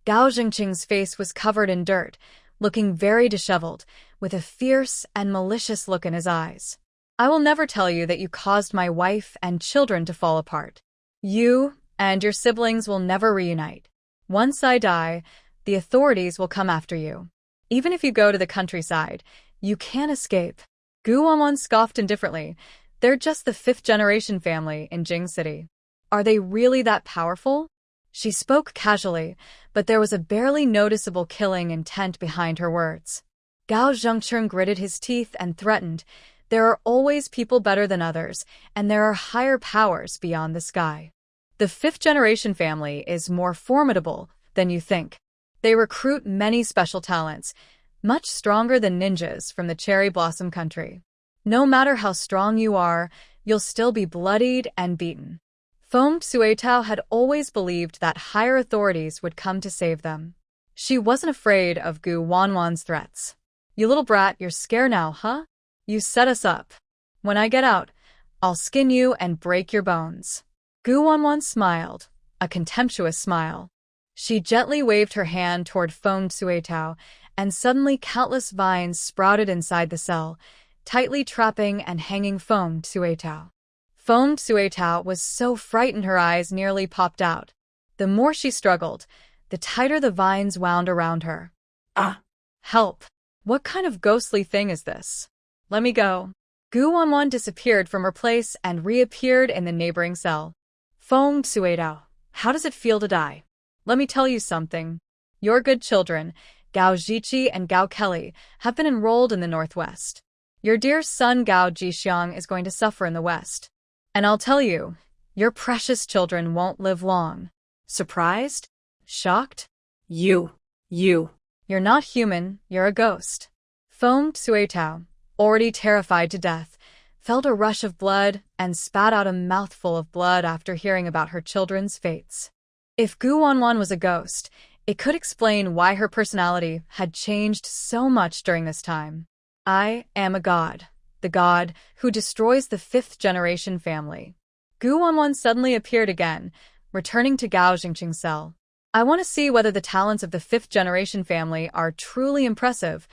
Gao Zhengcheng's face was covered in dirt, looking very disheveled, with a fierce and malicious look in his eyes. I will never tell you that you caused my wife and children to fall apart. You and your siblings will never reunite. Once I die, the authorities will come after you. Even if you go to the countryside, you can't escape. Gu Wanwan scoffed indifferently. They're just the 5th-generation family in Jing City. Are they really that powerful? She spoke casually, but there was a barely noticeable killing intent behind her words. Gao Zhengcheng gritted his teeth and threatened, there are always people better than others, and there are higher powers beyond the sky. The 5th-generation family is more formidable than you think. They recruit many special talents, much stronger than ninjas from the cherry blossom country. No matter how strong you are, you'll still be bloodied and beaten. Feng Suitao had always believed that higher authorities would come to save them. She wasn't afraid of Gu Wanwan's threats. You little brat, you're scared now, huh? You set us up. When I get out, I'll skin you and break your bones. Gu Wanwan smiled, a contemptuous smile. She gently waved her hand toward Feng Suitao, and suddenly countless vines sprouted inside the cell, tightly trapping and hanging Feng Suitao. Feng Suitao was so frightened her eyes nearly popped out. The more she struggled, the tighter the vines wound around her. Ah! Help! What kind of ghostly thing is this? Let me go. Gu Wanwan disappeared from her place and reappeared in the neighboring cell. Feng Suitao, how does it feel to die? Let me tell you something. Your good children, Gao Ziqi and Gao Kelly, have been enrolled in the Northwest. Your dear son Gao Jixiang is going to suffer in the West. And I'll tell you, your precious children won't live long. Surprised? Shocked? You're not human, you're a ghost. Feng Suitao, already terrified to death, felt a rush of blood and spat out a mouthful of blood after hearing about her children's fates. If Gu Wanwan was a ghost, it could explain why her personality had changed so much during this time. I am a god. The god who destroys the 5th-generation family. Gu Wanwan suddenly appeared again, returning to Gao Zhengcheng's cell. I want to see whether the talents of the 5th-generation family are truly impressive,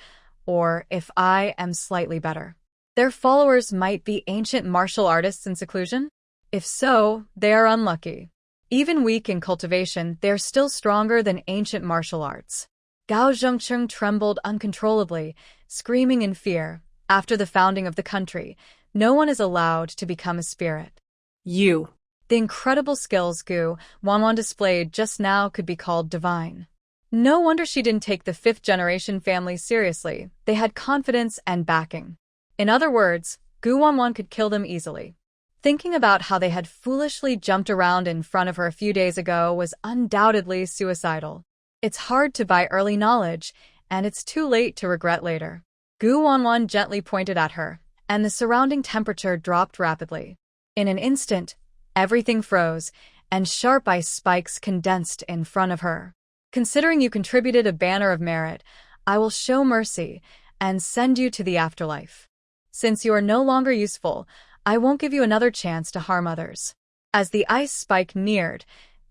or if I am slightly better. Their followers might be ancient martial artists in seclusion? If so, they are unlucky. Even weak in cultivation, they are still stronger than ancient martial arts. Gao Zhengcheng trembled uncontrollably, screaming in fear. After the founding of the country, no one is allowed to become a spirit. The incredible skills Gu Wanwan displayed just now could be called divine. No wonder she didn't take the 5th-generation family seriously. They had confidence and backing. In other words, Gu Wanwan could kill them easily. Thinking about how they had foolishly jumped around in front of her a few days ago was undoubtedly suicidal. It's hard to buy early knowledge, and it's too late to regret later. Gu Wanwan gently pointed at her, and the surrounding temperature dropped rapidly. In an instant, everything froze, and sharp ice spikes condensed in front of her. Considering you contributed a banner of merit, I will show mercy and send you to the afterlife. Since you are no longer useful, I won't give you another chance to harm others. As the ice spike neared,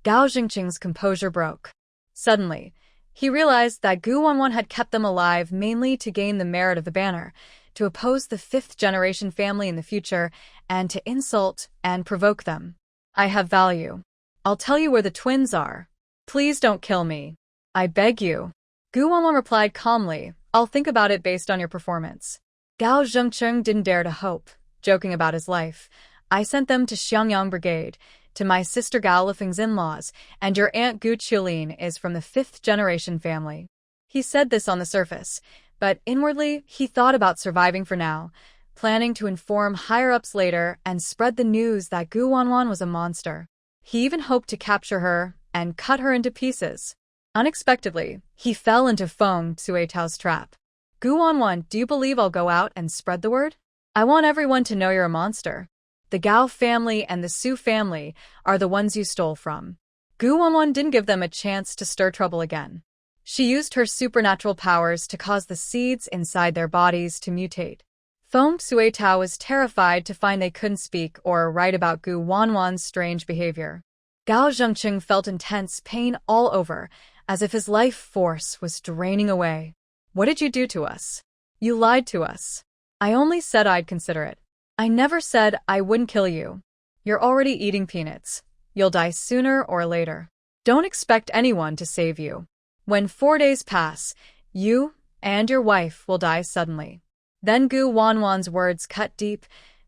Gao Jingqing's composure broke. Suddenly, he realized that Gu Wanwan had kept them alive mainly to gain the merit of the banner, to oppose the fifth-generation family in the future, and to insult and provoke them. I have value. I'll tell you where the twins are. Please don't kill me. I beg you. Gu Wanwan replied calmly, I'll think about it based on your performance. Gao Zhengcheng didn't dare to hope, joking about his life. I sent them to Xiangyang Brigade, to my sister Gao Lifeng's in-laws, and your aunt Gu Qulin is from the fifth-generation family. He said this on the surface, but inwardly he thought about surviving for now, planning to inform higher-ups later and spread the news that Gu Wanwan was a monster. He even hoped to capture her and cut her into pieces. Unexpectedly, he fell into Feng Suetao's trap. Gu Wanwan, do you believe I'll go out and spread the word? I want everyone to know you're a monster. The Gao family and the Su family are the ones you stole from. Gu Wanwan didn't give them a chance to stir trouble again. She used her supernatural powers to cause the seeds inside their bodies to mutate. Feng Suetao was terrified to find they couldn't speak or write about Gu Wanwan's strange behavior. Gao Zhengqing felt intense pain all over, as if his life force was draining away. What did you do to us? You lied to us. I only said I'd consider it. I never said I wouldn't kill you. You're already eating peanuts. You'll die sooner or later. Don't expect anyone to save you. When 4 days pass, you and your wife will die suddenly. Then Gu Wanwan's words cut deep.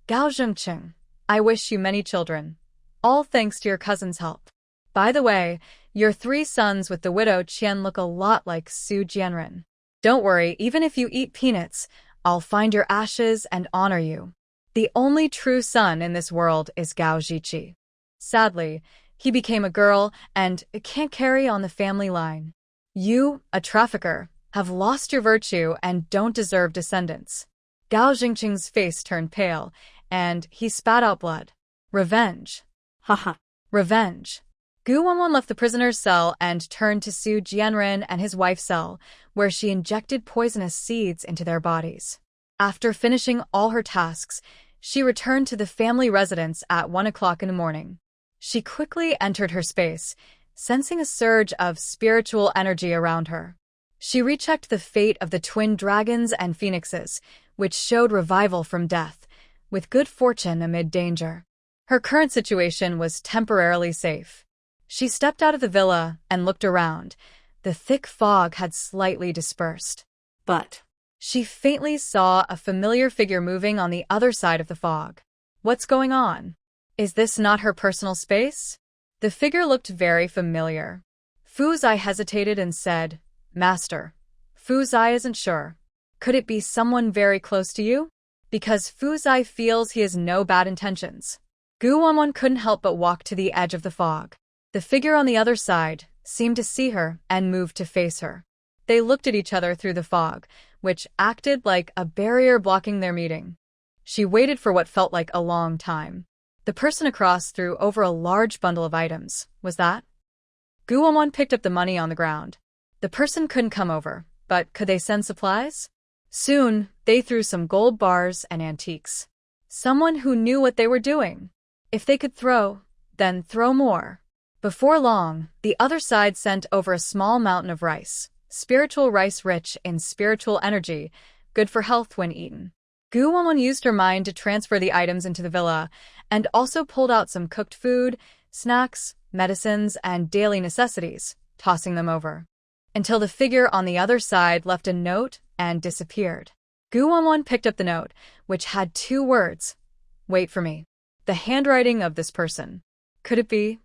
Gao Zhengqing, I wish you many children. All thanks to your cousin's help. By the way, your 3 sons with the widow Qian look a lot like Su Jianren. Don't worry, even if you eat peanuts, I'll find your ashes and honor you. The only true son in this world is Gao Zhiqi. Sadly, he became a girl and can't carry on the family line. You, a trafficker, have lost your virtue and don't deserve descendants. Gao Jingqing's face turned pale, and he spat out blood. Revenge. Haha. Revenge. Gu Wanwan left the prisoner's cell and turned to Su Jianren and his wife's cell, where she injected poisonous seeds into their bodies. After finishing all her tasks, she returned to the family residence at 1 o'clock in the morning. She quickly entered her space, sensing a surge of spiritual energy around her. She rechecked the fate of the twin dragons and phoenixes, which showed revival from death, with good fortune amid danger. Her current situation was temporarily safe. She stepped out of the villa and looked around. The thick fog had slightly dispersed. But she faintly saw a familiar figure moving on the other side of the fog. What's going on? Is this not her personal space? The figure looked very familiar. Fu Zai hesitated and said, Master, Fu Zai isn't sure. Could it be someone very close to you? Because Fu Zai feels he has no bad intentions. Gu Wanwan couldn't help but walk to the edge of the fog. The figure on the other side seemed to see her and moved to face her. They looked at each other through the fog, which acted like a barrier blocking their meeting. She waited for what felt like a long time. The person across threw over a large bundle of items. Was that? Gu Wanwan picked up the money on the ground. The person couldn't come over, but could they send supplies? Soon, they threw some gold bars and antiques. Someone who knew what they were doing. If they could throw, then throw more. Before long, the other side sent over a small mountain of rice. Spiritual rice rich in spiritual energy, good for health when eaten. Gu Wanwan used her mind to transfer the items into the villa, and also pulled out some cooked food, snacks, medicines, and daily necessities, tossing them over. Until the figure on the other side left a note and disappeared. Gu Wanwan picked up the note, which had 2 words. Wait for me. The handwriting of this person. Could it be?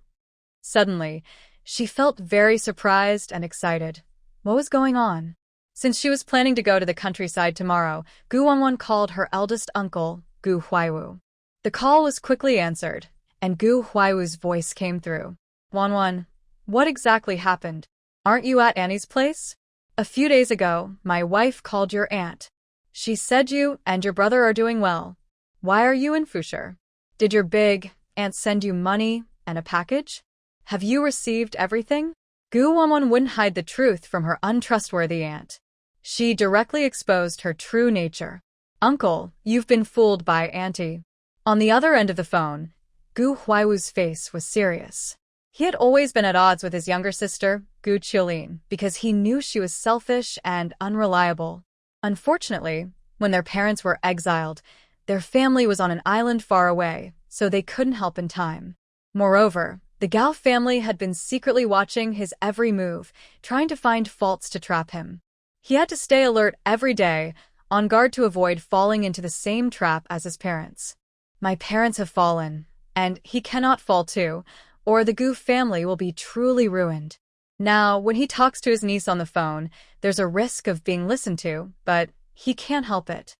Suddenly, she felt very surprised and excited. What was going on? Since she was planning to go to the countryside tomorrow, Gu Wanwan called her eldest uncle, Gu Huaiwu. The call was quickly answered, and Gu Huaiwu's voice came through. Wanwan, what exactly happened? Aren't you at Annie's place? A few days ago, my wife called your aunt. She said you and your brother are doing well. Why are you in Fusher? Did your big aunt send you money and a package? Have you received everything? Gu Wanwan wouldn't hide the truth from her untrustworthy aunt. She directly exposed her true nature. Uncle, you've been fooled by Auntie. On the other end of the phone, Gu Huaiwu's face was serious. He had always been at odds with his younger sister, Gu Qiulin, because he knew she was selfish and unreliable. Unfortunately, when their parents were exiled, their family was on an island far away, so they couldn't help in time. Moreover, the Gao family had been secretly watching his every move, trying to find faults to trap him. He had to stay alert every day, on guard to avoid falling into the same trap as his parents. My parents have fallen, and he cannot fall too, or the Gu family will be truly ruined. Now, when he talks to his niece on the phone, there's a risk of being listened to, but he can't help it.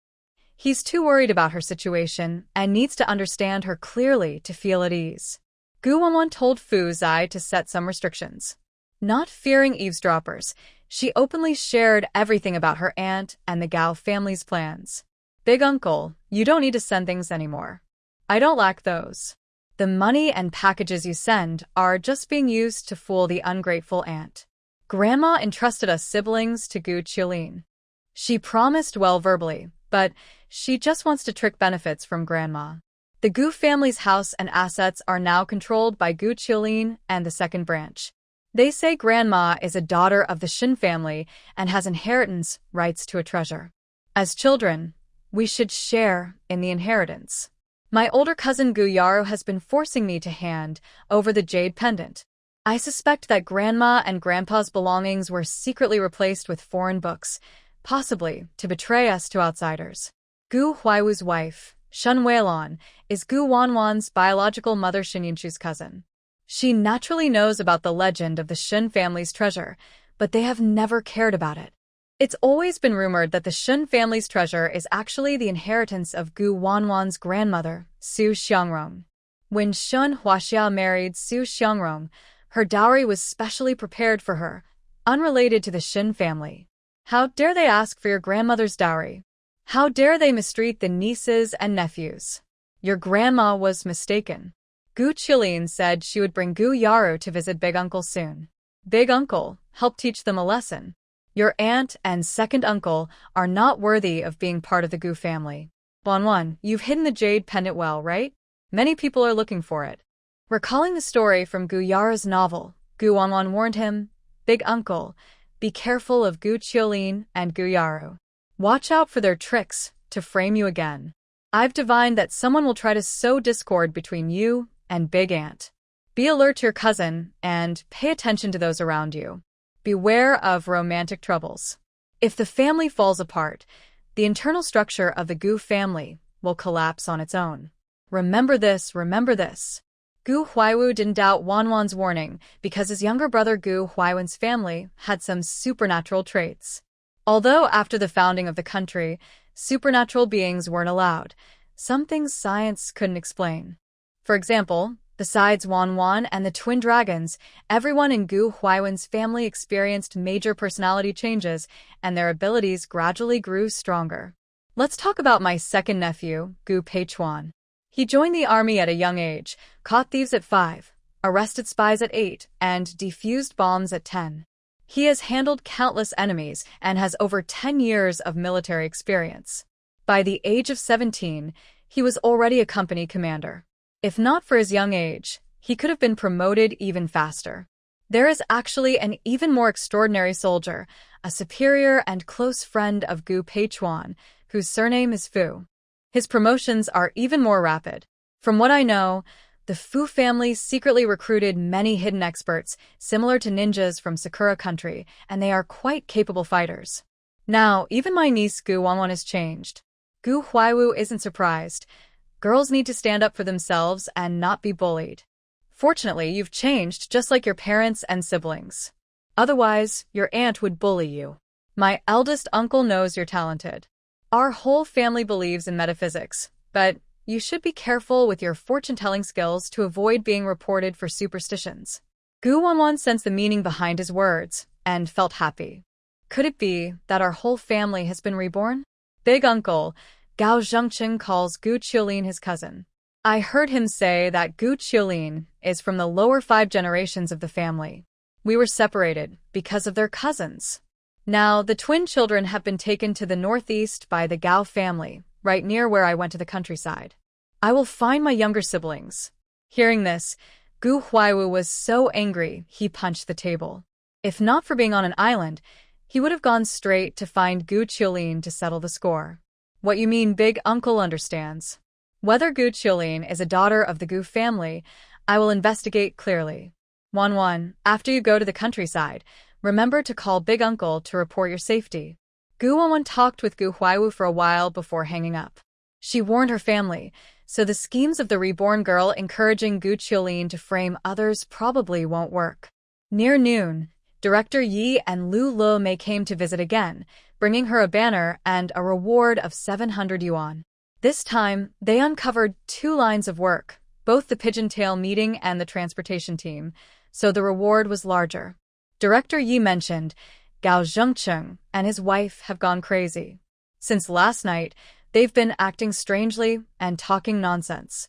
He's too worried about her situation and needs to understand her clearly to feel at ease. Gu Wanwan told Fu Zai to set some restrictions. Not fearing eavesdroppers, she openly shared everything about her aunt and the Gao family's plans. Big uncle, you don't need to send things anymore. I don't lack those. The money and packages you send are just being used to fool the ungrateful aunt. Grandma entrusted us siblings to Gu Qiulin. She promised well verbally, but she just wants to trick benefits from Grandma. The Gu family's house and assets are now controlled by Gu Qiulin and the second branch. They say Grandma is a daughter of the Shin family and has inheritance rights to a treasure. As children, we should share in the inheritance. My older cousin Gu Yaro has been forcing me to hand over the jade pendant. I suspect that Grandma and Grandpa's belongings were secretly replaced with foreign books, possibly to betray us to outsiders. Gu Huaiwu's wife, Shun Weilan, is Gu Wanwan's biological mother Shinyinshu's cousin. She naturally knows about the legend of the Shun family's treasure, but they have never cared about it. It's always been rumored that the Shun family's treasure is actually the inheritance of Gu Wanwan's grandmother, Su Xiangrong. When Shun Huaxia married Su Xiangrong, her dowry was specially prepared for her, unrelated to the Shin family. How dare they ask for your grandmother's dowry? How dare they mistreat the nieces and nephews? Your grandma was mistaken. Gu Qiulin said she would bring Gu Yaro to visit Big Uncle soon. Big Uncle, help teach them a lesson. Your aunt and second uncle are not worthy of being part of the Gu family. Wanwan, you've hidden the jade pendant well, right? Many people are looking for it. Recalling the story from Gu Yara's novel, Gu Wanwan warned him, Big Uncle, be careful of Gu Qiulin and Gu Yaro. Watch out for their tricks to frame you again. I've divined that someone will try to sow discord between you and Big Aunt. Be alert to your cousin and pay attention to those around you. Beware of romantic troubles. If the family falls apart, the internal structure of the Gu family will collapse on its own. Remember this, remember this. Gu Huaiwu didn't doubt Wanwan's warning because his younger brother Gu Huaiwen's family had some supernatural traits. Although after the founding of the country, supernatural beings weren't allowed, some things science couldn't explain. For example, besides Wanwan and the twin dragons, everyone in Gu Huaiwen's family experienced major personality changes, and their abilities gradually grew stronger. Let's talk about my second nephew, Gu Peichuan. He joined the army at a young age, caught thieves at 5, arrested spies at 8, and defused bombs at 10. He has handled countless enemies and has over 10 years of military experience. By the age of 17, he was already a company commander. If not for his young age, he could have been promoted even faster. There is actually an even more extraordinary soldier, a superior and close friend of Gu Peichuan, whose surname is Fu. His promotions are even more rapid. From what I know, the Fu family secretly recruited many hidden experts, similar to ninjas from Sakura country, and they are quite capable fighters. Now, even my niece Gu Wanwan has changed. Gu Huaiwu isn't surprised. Girls need to stand up for themselves and not be bullied. Fortunately, you've changed just like your parents and siblings. Otherwise, your aunt would bully you. My eldest uncle knows you're talented. Our whole family believes in metaphysics, but you should be careful with your fortune-telling skills to avoid being reported for superstitions. Gu Wanwan sensed the meaning behind his words and felt happy. Could it be that our whole family has been reborn? Big uncle Gao Zhengcheng calls Gu Qiulin his cousin. I heard him say that Gu Qiulin is from the lower 5 generations of the family. We were separated because of their cousins. Now, the twin children have been taken to the northeast by the Gao family, right near where I went to the countryside. I will find my younger siblings. Hearing this, Gu Huaiwu was so angry he punched the table. If not for being on an island, he would have gone straight to find Gu Qiulin to settle the score. What you mean big uncle understands. Whether Gu Qiulin is a daughter of the Gu family, I will investigate clearly. Wanwan, after you go to the countryside, remember to call big uncle to report your safety. Gu Wanwan talked with Gu Huaiwu for a while before hanging up. She warned her family, so the schemes of the reborn girl encouraging Gu Qiulin to frame others probably won't work. Near noon, Director Yi and Lu Lumei came to visit again, bringing her a banner and a reward of 700 yuan. This time, they uncovered 2 lines of work, both the pigeon tail meeting and the transportation team, so the reward was larger. Director Yi mentioned, Gao Zhengcheng and his wife have gone crazy. Since last night, they've been acting strangely and talking nonsense.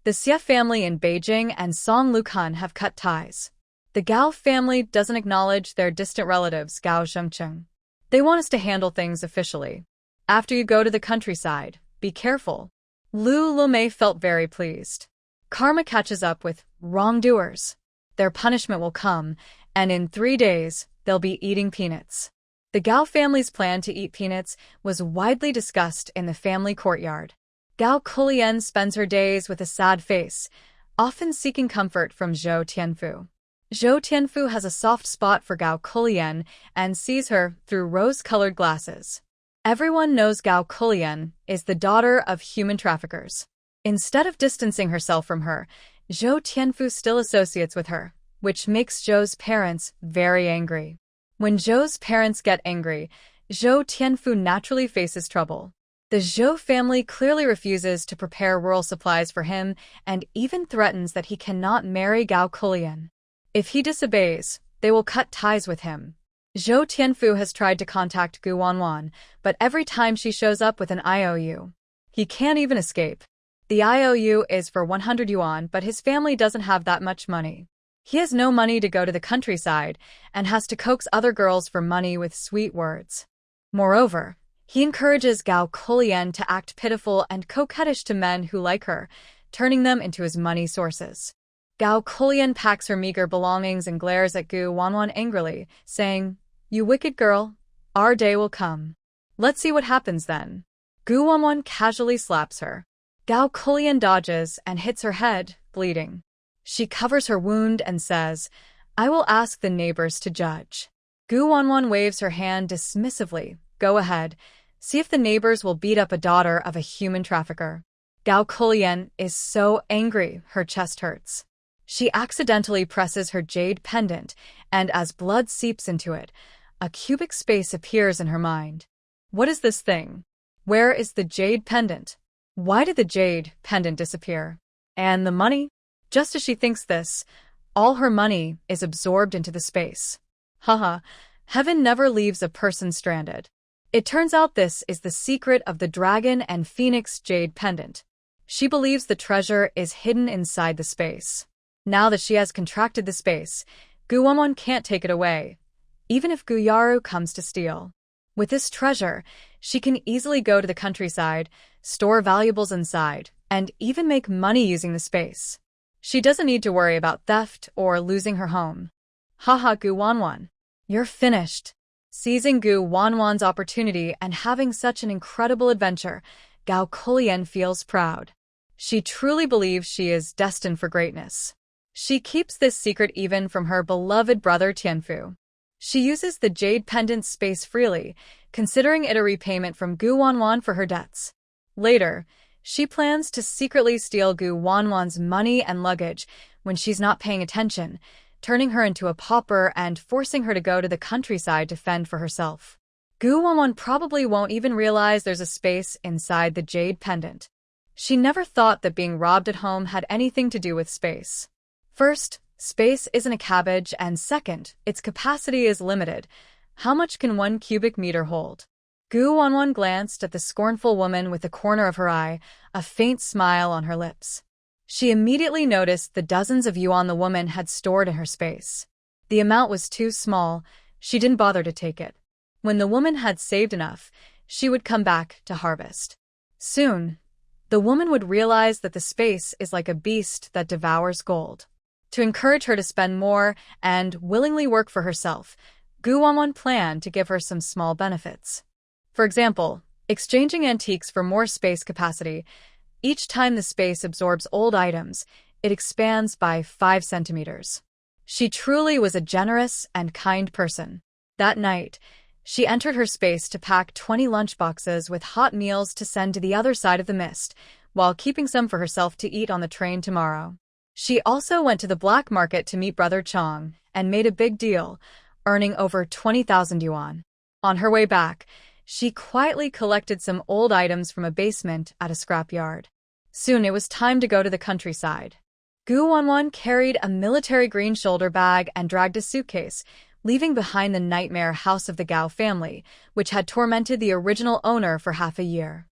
The Xie family in Beijing and Song Lukan have cut ties. The Gao family doesn't acknowledge their distant relatives, Gao Zhengcheng. They want us to handle things officially. After you go to the countryside, be careful. Lu Lumei felt very pleased. Karma catches up with wrongdoers. Their punishment will come, and in 3 days, they'll be eating peanuts. The Gao family's plan to eat peanuts was widely discussed in the family courtyard. Gao Kulian spends her days with a sad face, often seeking comfort from Zhou Tianfu. Zhou Tianfu has a soft spot for Gao Kulian and sees her through rose-colored glasses. Everyone knows Gao Kulian is the daughter of human traffickers. Instead of distancing herself from her, Zhou Tianfu still associates with her, which makes Zhou's parents very angry. When Zhou's parents get angry, Zhou Tianfu naturally faces trouble. The Zhou family clearly refuses to prepare rural supplies for him and even threatens that he cannot marry Gao Kulian. If he disobeys, they will cut ties with him. Zhou Tianfu has tried to contact Gu Wanwan, but every time she shows up with an IOU. He can't even escape. The IOU is for 100 yuan, but his family doesn't have that much money. He has no money to go to the countryside and has to coax other girls for money with sweet words. Moreover, he encourages Gao Kulian to act pitiful and coquettish to men who like her, turning them into his money sources. Gao Kulian packs her meager belongings and glares at Gu Wanwan angrily, saying, "You wicked girl, our day will come. Let's see what happens then." Gu Wanwan casually slaps her. Gao Kulian dodges and hits her head, bleeding. She covers her wound and says, "I will ask the neighbors to judge." Gu Wanwan waves her hand dismissively. "Go ahead. See if the neighbors will beat up a daughter of a human trafficker." Gao Kulian is so angry, her chest hurts. She accidentally presses her jade pendant, and as blood seeps into it, a cubic space appears in her mind. What is this thing? Where is the jade pendant? Why did the jade pendant disappear? And the money? Just as she thinks this, all her money is absorbed into the space. Haha, heaven never leaves a person stranded. It turns out this is the secret of the dragon and phoenix jade pendant. She believes the treasure is hidden inside the space. Now that she has contracted the space, Gu Wanwan can't take it away, even if Gu Yaru comes to steal. With this treasure, she can easily go to the countryside, store valuables inside, and even make money using the space. She doesn't need to worry about theft or losing her home. Haha, Gu Wanwan, you're finished. Seizing Gu Wanwan's opportunity and having such an incredible adventure, Gao Kulian feels proud. She truly believes she is destined for greatness. She keeps this secret even from her beloved brother Tianfu. She uses the jade pendant space freely, considering it a repayment from Gu Wanwan for her debts. Later, she plans to secretly steal Gu Wanwan's money and luggage when she's not paying attention, turning her into a pauper and forcing her to go to the countryside to fend for herself. Gu Wanwan probably won't even realize there's a space inside the jade pendant. She never thought that being robbed at home had anything to do with space. First, space isn't a cabbage, and second, its capacity is limited. How much can 1 cubic meter hold? Gu Wanwan glanced at the scornful woman with the corner of her eye, a faint smile on her lips. She immediately noticed the dozens of yuan the woman had stored in her space. The amount was too small. She didn't bother to take it. When the woman had saved enough, she would come back to harvest. Soon, the woman would realize that the space is like a beast that devours gold. To encourage her to spend more and willingly work for herself, Gu Wanwan planned to give her some small benefits. For example, exchanging antiques for more space capacity. Each time the space absorbs old items, it expands by 5 centimeters. She truly was a generous and kind person. That night, she entered her space to pack 20 lunchboxes with hot meals to send to the other side of the mist, while keeping some for herself to eat on the train tomorrow. She also went to the black market to meet Brother Chong and made a big deal, earning over 20,000 yuan. On her way back, she quietly collected some old items from a basement at a scrapyard. Soon it was time to go to the countryside. Gu Wanwan carried a military green shoulder bag and dragged a suitcase, leaving behind the nightmare house of the Gao family, which had tormented the original owner for half a year.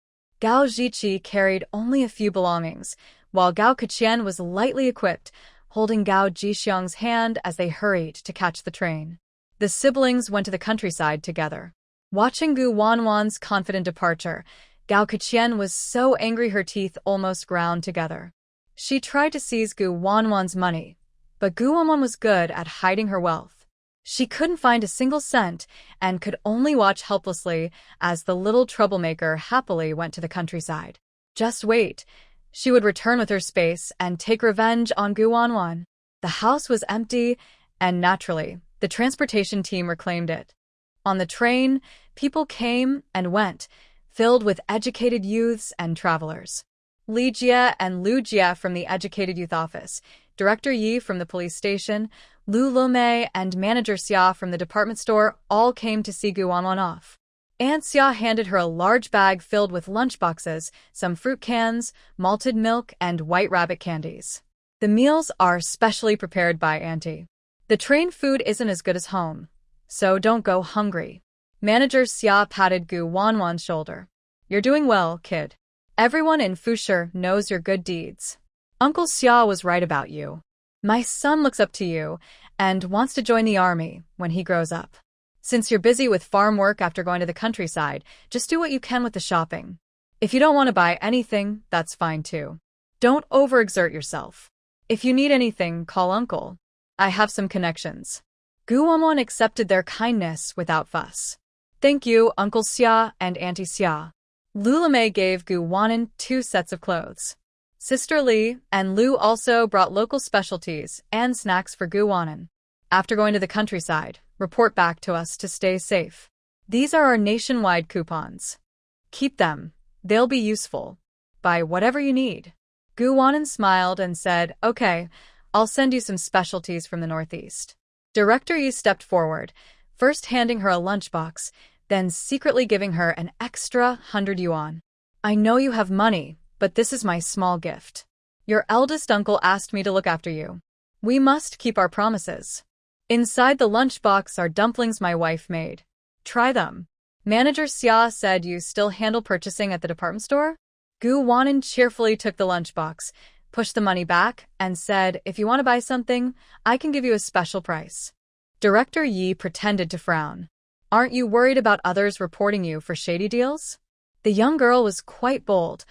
Gao Ziqi carried only a few belongings, while Gao Keqian was lightly equipped, holding Gao Jixiang's hand as they hurried to catch the train. The siblings went to the countryside together. Watching Gu Wanwan's confident departure, Gao Keqian was so angry her teeth almost ground together. She tried to seize Gu Wanwan's money, but Gu Wanwan was good at hiding her wealth. She couldn't find a single cent and could only watch helplessly as the little troublemaker happily went to the countryside. Just wait. She would return with her space and take revenge on Gu Wanwan. The house was empty, and naturally, the transportation team reclaimed it. On the train, people came and went, filled with educated youths and travelers. Li Jia and Lu Jia from the Educated Youth Office, Director Yi from the police station, Lu Lumei and Manager Xia from the department store all came to see Gu Wanwan off. Aunt Xia handed her a large bag filled with lunchboxes, some fruit cans, malted milk, and white rabbit candies. The meals are specially prepared by Auntie. The train food isn't as good as home, so don't go hungry. Manager Xia patted Gu Wanwan's shoulder. You're doing well, kid. Everyone in Fushi knows your good deeds. Uncle Xia was right about you. My son looks up to you and wants to join the army when he grows up. Since you're busy with farm work after going to the countryside, just do what you can with the shopping. If you don't want to buy anything, that's fine too. Don't overexert yourself. If you need anything, call Uncle. I have some connections. Gu Wanwan accepted their kindness without fuss. Thank you, Uncle Xia and Auntie Xia. Lulamei gave Gu Wanwan 2 sets of clothes. Sister Li and Lu also brought local specialties and snacks for Gu Wanwan. After going to the countryside, report back to us to stay safe. These are our nationwide coupons. Keep them. They'll be useful. Buy whatever you need. Gu Wanwan smiled and said, Okay, I'll send you some specialties from the Northeast. Director Yi stepped forward, first handing her a lunchbox, then secretly giving her an extra 100 yuan. I know you have money, but this is my small gift. Your eldest uncle asked me to look after you. We must keep our promises. Inside the lunchbox are dumplings my wife made. Try them. Manager Xia said you still handle purchasing at the department store? Gu Wanwan cheerfully took the lunchbox, pushed the money back, and said, If you want to buy something, I can give you a special price. Director Yi pretended to frown. Aren't you worried about others reporting you for shady deals? The young girl was quite bold,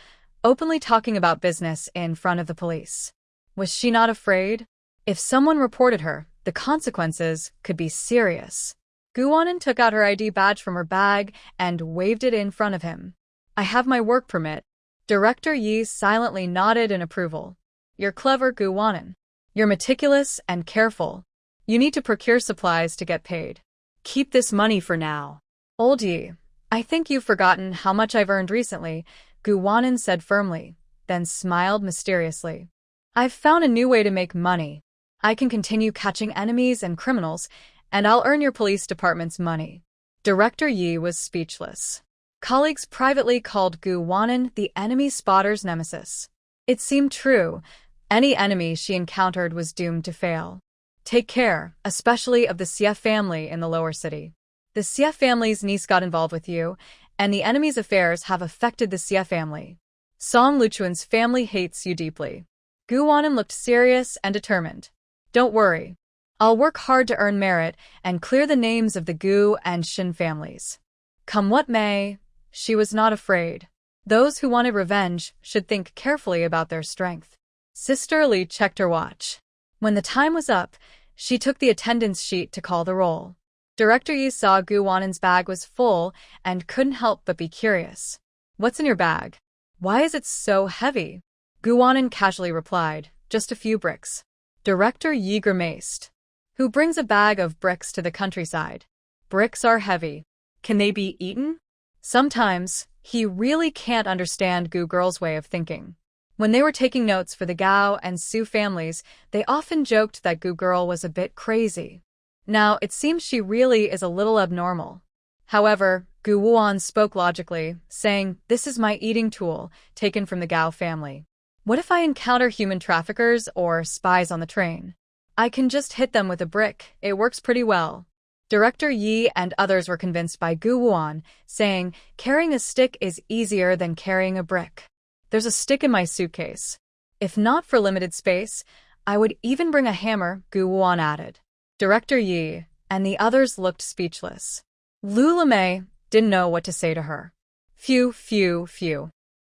openly talking about business in front of the police. Was she not afraid? If someone reported her, the consequences could be serious. Gu Wanwan took out her ID badge from her bag and waved it in front of him. I have my work permit. Director Yi silently nodded in approval. You're clever, Gu Wanwan. You're meticulous and careful. You need to procure supplies to get paid. Keep this money for now. Old Yi, I think you've forgotten how much I've earned recently, Gu Wanwan said firmly, then smiled mysteriously. I've found a new way to make money. I can continue catching enemies and criminals, and I'll earn your police department's money. Director Yi was speechless. Colleagues privately called Gu Wanan the enemy spotter's nemesis. It seemed true. Any enemy she encountered was doomed to fail. Take care, especially of the Xie family in the lower city. The Xie family's niece got involved with you, and the enemy's affairs have affected the Xie family. Song Luchuan's family hates you deeply. Gu Wanan looked serious and determined. Don't worry. I'll work hard to earn merit and clear the names of the Gu and Shin families. Come what may, she was not afraid. Those who wanted revenge should think carefully about their strength. Sister Li checked her watch. When the time was up, she took the attendance sheet to call the roll. Director Yi saw Gu Wanan's bag was full and couldn't help but be curious. What's in your bag? Why is it so heavy? Gu Wanan casually replied, just a few bricks. Director Yi grimaced. Who brings a bag of bricks to the countryside? Bricks are heavy. Can they be eaten? Sometimes, he really can't understand Gu Girl's way of thinking. When they were taking notes for the Gao and Su families, they often joked that Gu Girl was a bit crazy. Now, it seems she really is a little abnormal. However, Gu Wuan spoke logically, saying, this is my eating tool, taken from the Gao family. What if I encounter human traffickers or spies on the train? I can just hit them with a brick, it works pretty well. Director Yi and others were convinced by Gu Wuan, saying, carrying a stick is easier than carrying a brick. There's a stick in my suitcase. If not for limited space, I would even bring a hammer, Gu Wuan added. Director Yi and the others looked speechless. Lu Lemay didn't know what to say to her. Phew.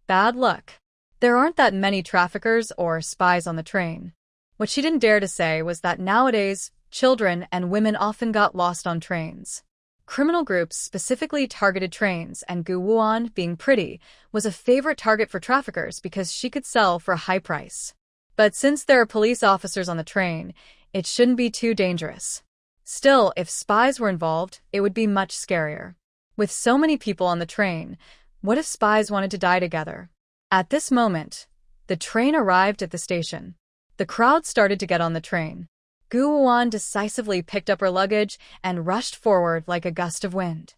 Bad luck. There aren't that many traffickers or spies on the train. What she didn't dare to say was that nowadays, children and women often got lost on trains. Criminal groups specifically targeted trains, and Gu Wuan, being pretty, was a favorite target for traffickers because she could sell for a high price. But since there are police officers on the train, it shouldn't be too dangerous. Still, if spies were involved, it would be much scarier. With so many people on the train, what if spies wanted to die together? At this moment, the train arrived at the station. The crowd started to get on the train. Gu Wuan decisively picked up her luggage and rushed forward like a gust of wind.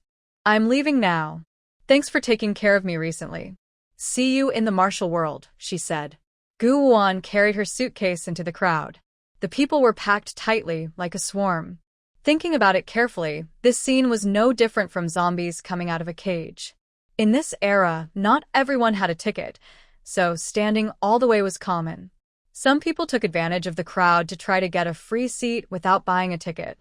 I'm leaving now. Thanks for taking care of me recently. See you in the martial world, she said. Gu Wuan carried her suitcase into the crowd. The people were packed tightly, like a swarm. Thinking about it carefully, this scene was no different from zombies coming out of a cage. In this era, not everyone had a ticket, so standing all the way was common. Some people took advantage of the crowd to try to get a free seat without buying a ticket.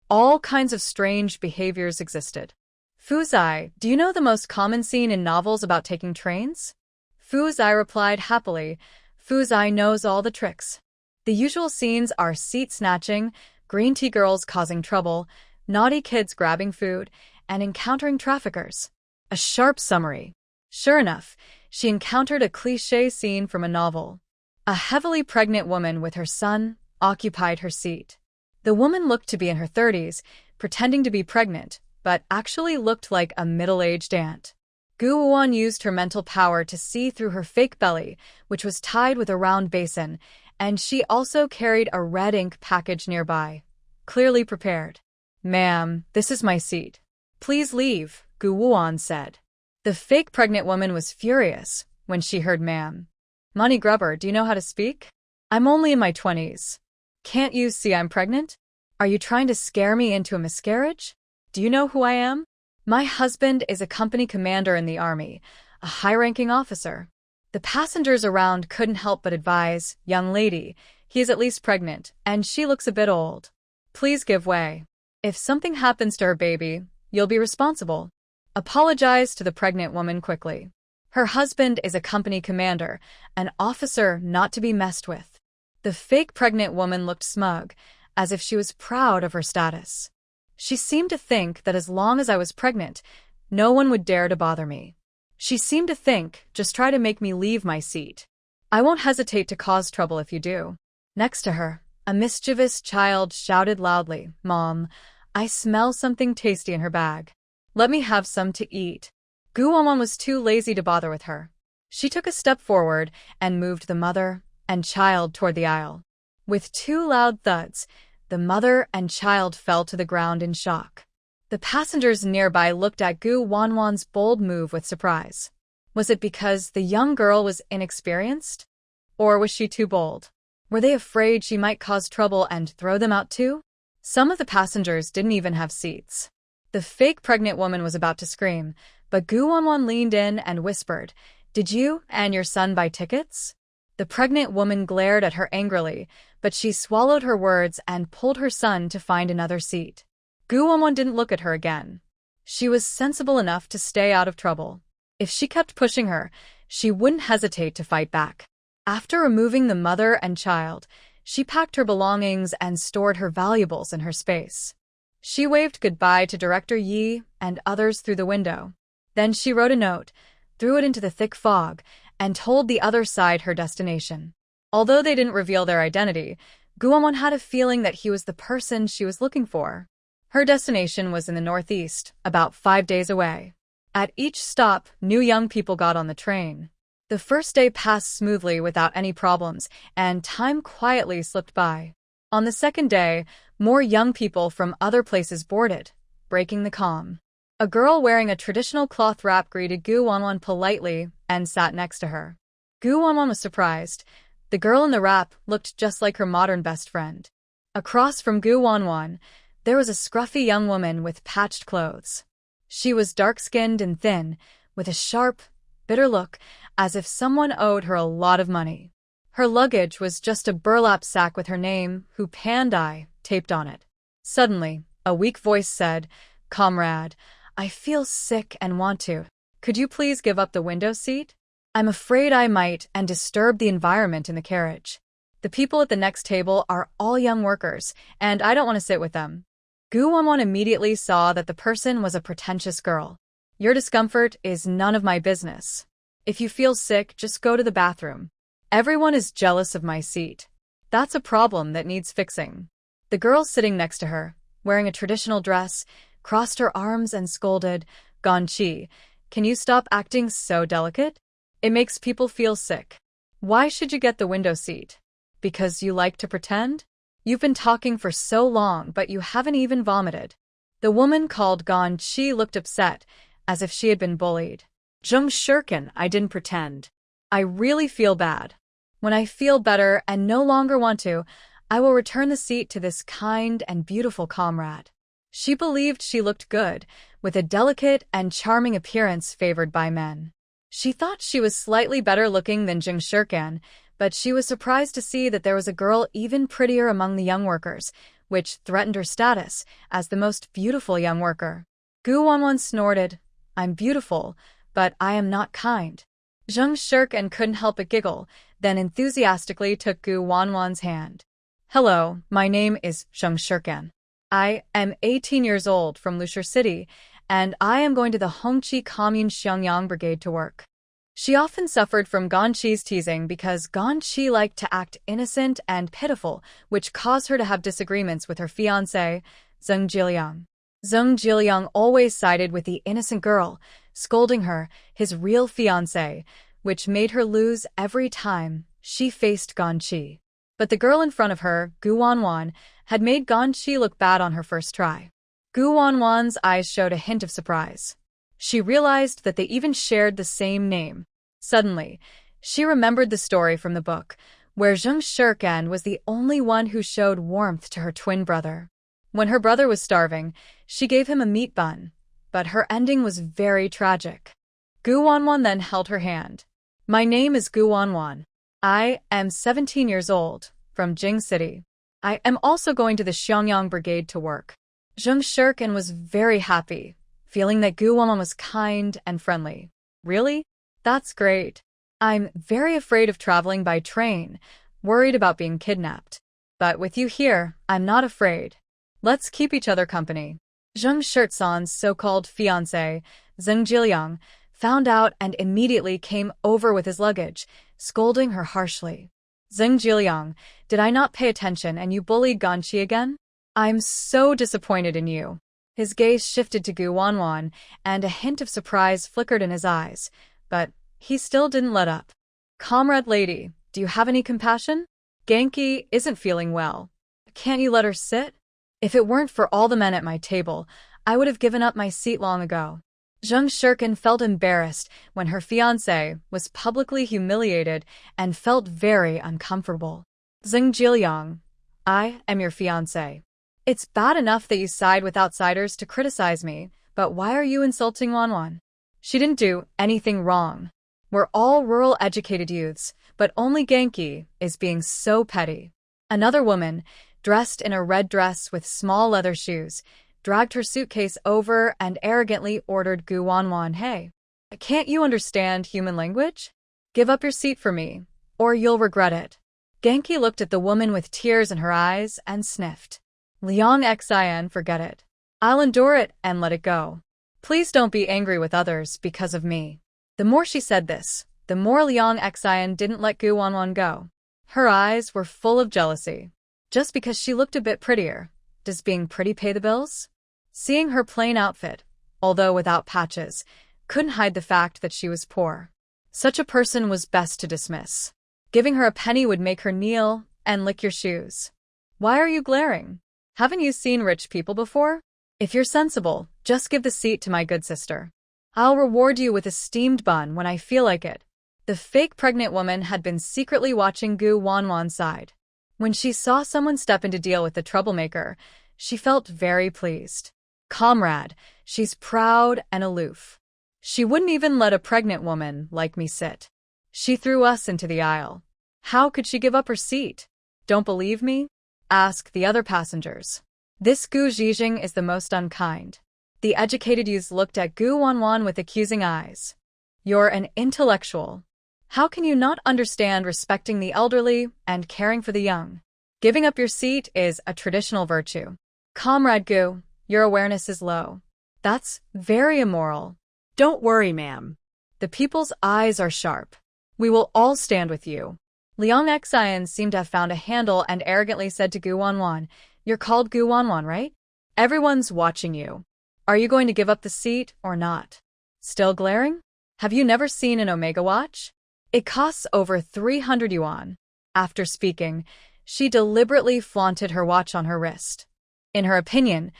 All kinds of strange behaviors existed. Fu Zai, do you know the most common scene in novels about taking trains? Fu Zai replied happily. Fu Zai knows all the tricks. The usual scenes are seat snatching, green tea girls causing trouble, naughty kids grabbing food, and encountering traffickers. A sharp summary. Sure enough, she encountered a cliché scene from a novel. A heavily pregnant woman with her son occupied her seat. The woman looked to be in her 30s, pretending to be pregnant, but actually looked like a middle-aged aunt. Gu Wuan used her mental power to see through her fake belly, which was tied with a round basin, and she also carried a red ink package nearby. Clearly prepared. Ma'am, this is my seat. Please leave, Gu Wuan said. The fake pregnant woman was furious when she heard ma'am. Money grubber, do you know how to speak? I'm only in my 20s. Can't you see I'm pregnant? Are you trying to scare me into a miscarriage? Do you know who I am? My husband is a company commander in the army, a high-ranking officer. The passengers around couldn't help but advise, young lady, he is at least pregnant, and she looks a bit old. Please give way. If something happens to her baby, you'll be responsible. Apologize to the pregnant woman quickly. Her husband is a company commander, an officer not to be messed with. The fake pregnant woman looked smug, as if she was proud of her status. She seemed to think that as long as I was pregnant, no one would dare to bother me. She seemed to think, just try to make me leave my seat. I won't hesitate to cause trouble if you do. Next to her, a mischievous child shouted loudly, Mom, I smell something tasty in her bag. Let me have some to eat. Gu Wuan was too lazy to bother with her. She took a step forward and moved the mother and child toward the aisle. With two loud thuds, the mother and child fell to the ground in shock. The passengers nearby looked at Gu Wanwan's bold move with surprise. Was it because the young girl was inexperienced? Or was she too bold? Were they afraid she might cause trouble and throw them out too? Some of the passengers didn't even have seats. The fake pregnant woman was about to scream, but Gu Wanwan leaned in and whispered, "Did you and your son buy tickets?" The pregnant woman glared at her angrily, but she swallowed her words and pulled her son to find another seat. Gu Wanwan didn't look at her again. She was sensible enough to stay out of trouble. If she kept pushing her, she wouldn't hesitate to fight back. After removing the mother and child, she packed her belongings and stored her valuables in her space. She waved goodbye to Director Yi and others through the window. Then she wrote a note, threw it into the thick fog, and told the other side her destination. Although they didn't reveal their identity, Gu Wanwan had a feeling that he was the person she was looking for. Her destination was in the northeast, about 5 days away. At each stop, new young people got on the train. The first day passed smoothly without any problems, and time quietly slipped by. On the second day, more young people from other places boarded, breaking the calm. A girl wearing a traditional cloth wrap greeted Gu Wanwan politely and sat next to her. Gu Wanwan was surprised. The girl in the wrap looked just like her modern best friend. Across from Gu Wanwan, there was a scruffy young woman with patched clothes. She was dark-skinned and thin, with a sharp, bitter look, as if someone owed her a lot of money. Her luggage was just a burlap sack with her name, Hu Pandai, taped on it. Suddenly, a weak voice said, "Comrade, I feel sick and want to. Could you please give up the window seat? I'm afraid I might and disturb the environment in the carriage. The people at the next table are all young workers, and I don't want to sit with them." Gu Wanwan immediately saw that the person was a pretentious girl. "Your discomfort is none of my business. If you feel sick, just go to the bathroom. Everyone is jealous of my seat. That's a problem that needs fixing." The girl sitting next to her, wearing a traditional dress, crossed her arms and scolded, "Ganchi, can you stop acting so delicate? It makes people feel sick. Why should you get the window seat? Because you like to pretend? You've been talking for so long, but you haven't even vomited." The woman called Ganchi looked upset, as if she had been bullied. "Zheng Shirkin, I didn't pretend. I really feel bad. When I feel better and no longer want to, I will return the seat to this kind and beautiful comrade." She believed she looked good, with a delicate and charming appearance favored by men. She thought she was slightly better looking than Zheng Shirkan, but she was surprised to see that there was a girl even prettier among the young workers, which threatened her status as the most beautiful young worker. Gu Wanwan snorted, "I'm beautiful, but I am not kind." Zheng Shirkan couldn't help but giggle, then enthusiastically took Gu Wanwan's hand. "Hello, my name is Zheng Shirkan. I am 18 years old from Lushur City, and I am going to the Hongqi Commune Xiangyang Brigade to work." She often suffered from Ganqi's teasing because Ganqi liked to act innocent and pitiful, which caused her to have disagreements with her fiancé, Zheng Jiliang. Zheng Jiliang always sided with the innocent girl, scolding her, his real fiancé, which made her lose every time she faced Ganqi. But the girl in front of her, Gu Wanwan, had made Ganqi look bad on her first try. Gu Wanwan's eyes showed a hint of surprise. She realized that they even shared the same name. Suddenly, she remembered the story from the book, where Zheng Shirkan was the only one who showed warmth to her twin brother. When her brother was starving, she gave him a meat bun, but her ending was very tragic. Gu Wanwan then held her hand. "My name is Gu Wanwan. I am 17 years old, from Jing City. I am also going to the Xiangyang Brigade to work." Zheng Shirkan was very happy, feeling that Gu Wanwan was kind and friendly. "Really? That's great. I'm very afraid of traveling by train, worried about being kidnapped. But with you here, I'm not afraid. Let's keep each other company." Zheng Shirtsan's so-called fiancé, Zheng Jiliang, found out and immediately came over with his luggage, scolding her harshly. "Zheng Jiliang, did I not pay attention and you bullied Ganqi again? I'm so disappointed in you." His gaze shifted to Gu Wanwan, and a hint of surprise flickered in his eyes, but he still didn't let up. "Comrade lady, do you have any compassion? Ganqi isn't feeling well. Can't you let her sit? If it weren't for all the men at my table, I would have given up my seat long ago. Zheng Shirkin felt embarrassed when her fiancé was publicly humiliated and felt very uncomfortable. Zheng Jiliang, I am your fiancé. It's bad enough that you side with outsiders to criticize me, but why are you insulting Wanwan? She didn't do anything wrong. We're all rural educated youths, but only Genki is being so petty. Another woman, dressed in a red dress with small leather shoes, dragged her suitcase over and arrogantly ordered Gu Wanwan, hey, can't you understand human language? Give up your seat for me, or you'll regret it. Genki looked at the woman with tears in her eyes and sniffed. Liang Xian, forget it. I'll endure it and let it go. Please don't be angry with others because of me. The more she said this, the more Liang Xian didn't let Gu Wanwan go. Her eyes were full of jealousy. Just because she looked a bit prettier, does being pretty pay the bills? Seeing her plain outfit, although without patches, couldn't hide the fact that she was poor. Such a person was best to dismiss. Giving her a penny would make her kneel and lick your shoes. Why are you glaring? Haven't you seen rich people before? If you're sensible, just give the seat to my good sister. I'll reward you with a steamed bun when I feel like it. The fake pregnant woman had been secretly watching Gu Wanwan's side. When she saw someone step in to deal with the troublemaker, she felt very pleased. Comrade, she's proud and aloof. She wouldn't even let a pregnant woman like me sit. She threw us into the aisle. How could she give up her seat? Don't believe me? Ask the other passengers. This Gu Zhijing is the most unkind. The educated youths looked at Gu Wanwan with accusing eyes. You're an intellectual. How can you not understand respecting the elderly and caring for the young? Giving up your seat is a traditional virtue. Comrade Gu, your awareness is low. That's very immoral. Don't worry, ma'am. The people's eyes are sharp. We will all stand with you. Liang Xian seemed to have found a handle and arrogantly said to Gu Wanwan, you're called Gu Wanwan, right? Everyone's watching you. Are you going to give up the seat or not? Still glaring? Have you never seen an Omega watch? It costs over 300 yuan. After speaking, she deliberately flaunted her watch on her wrist. In her opinion,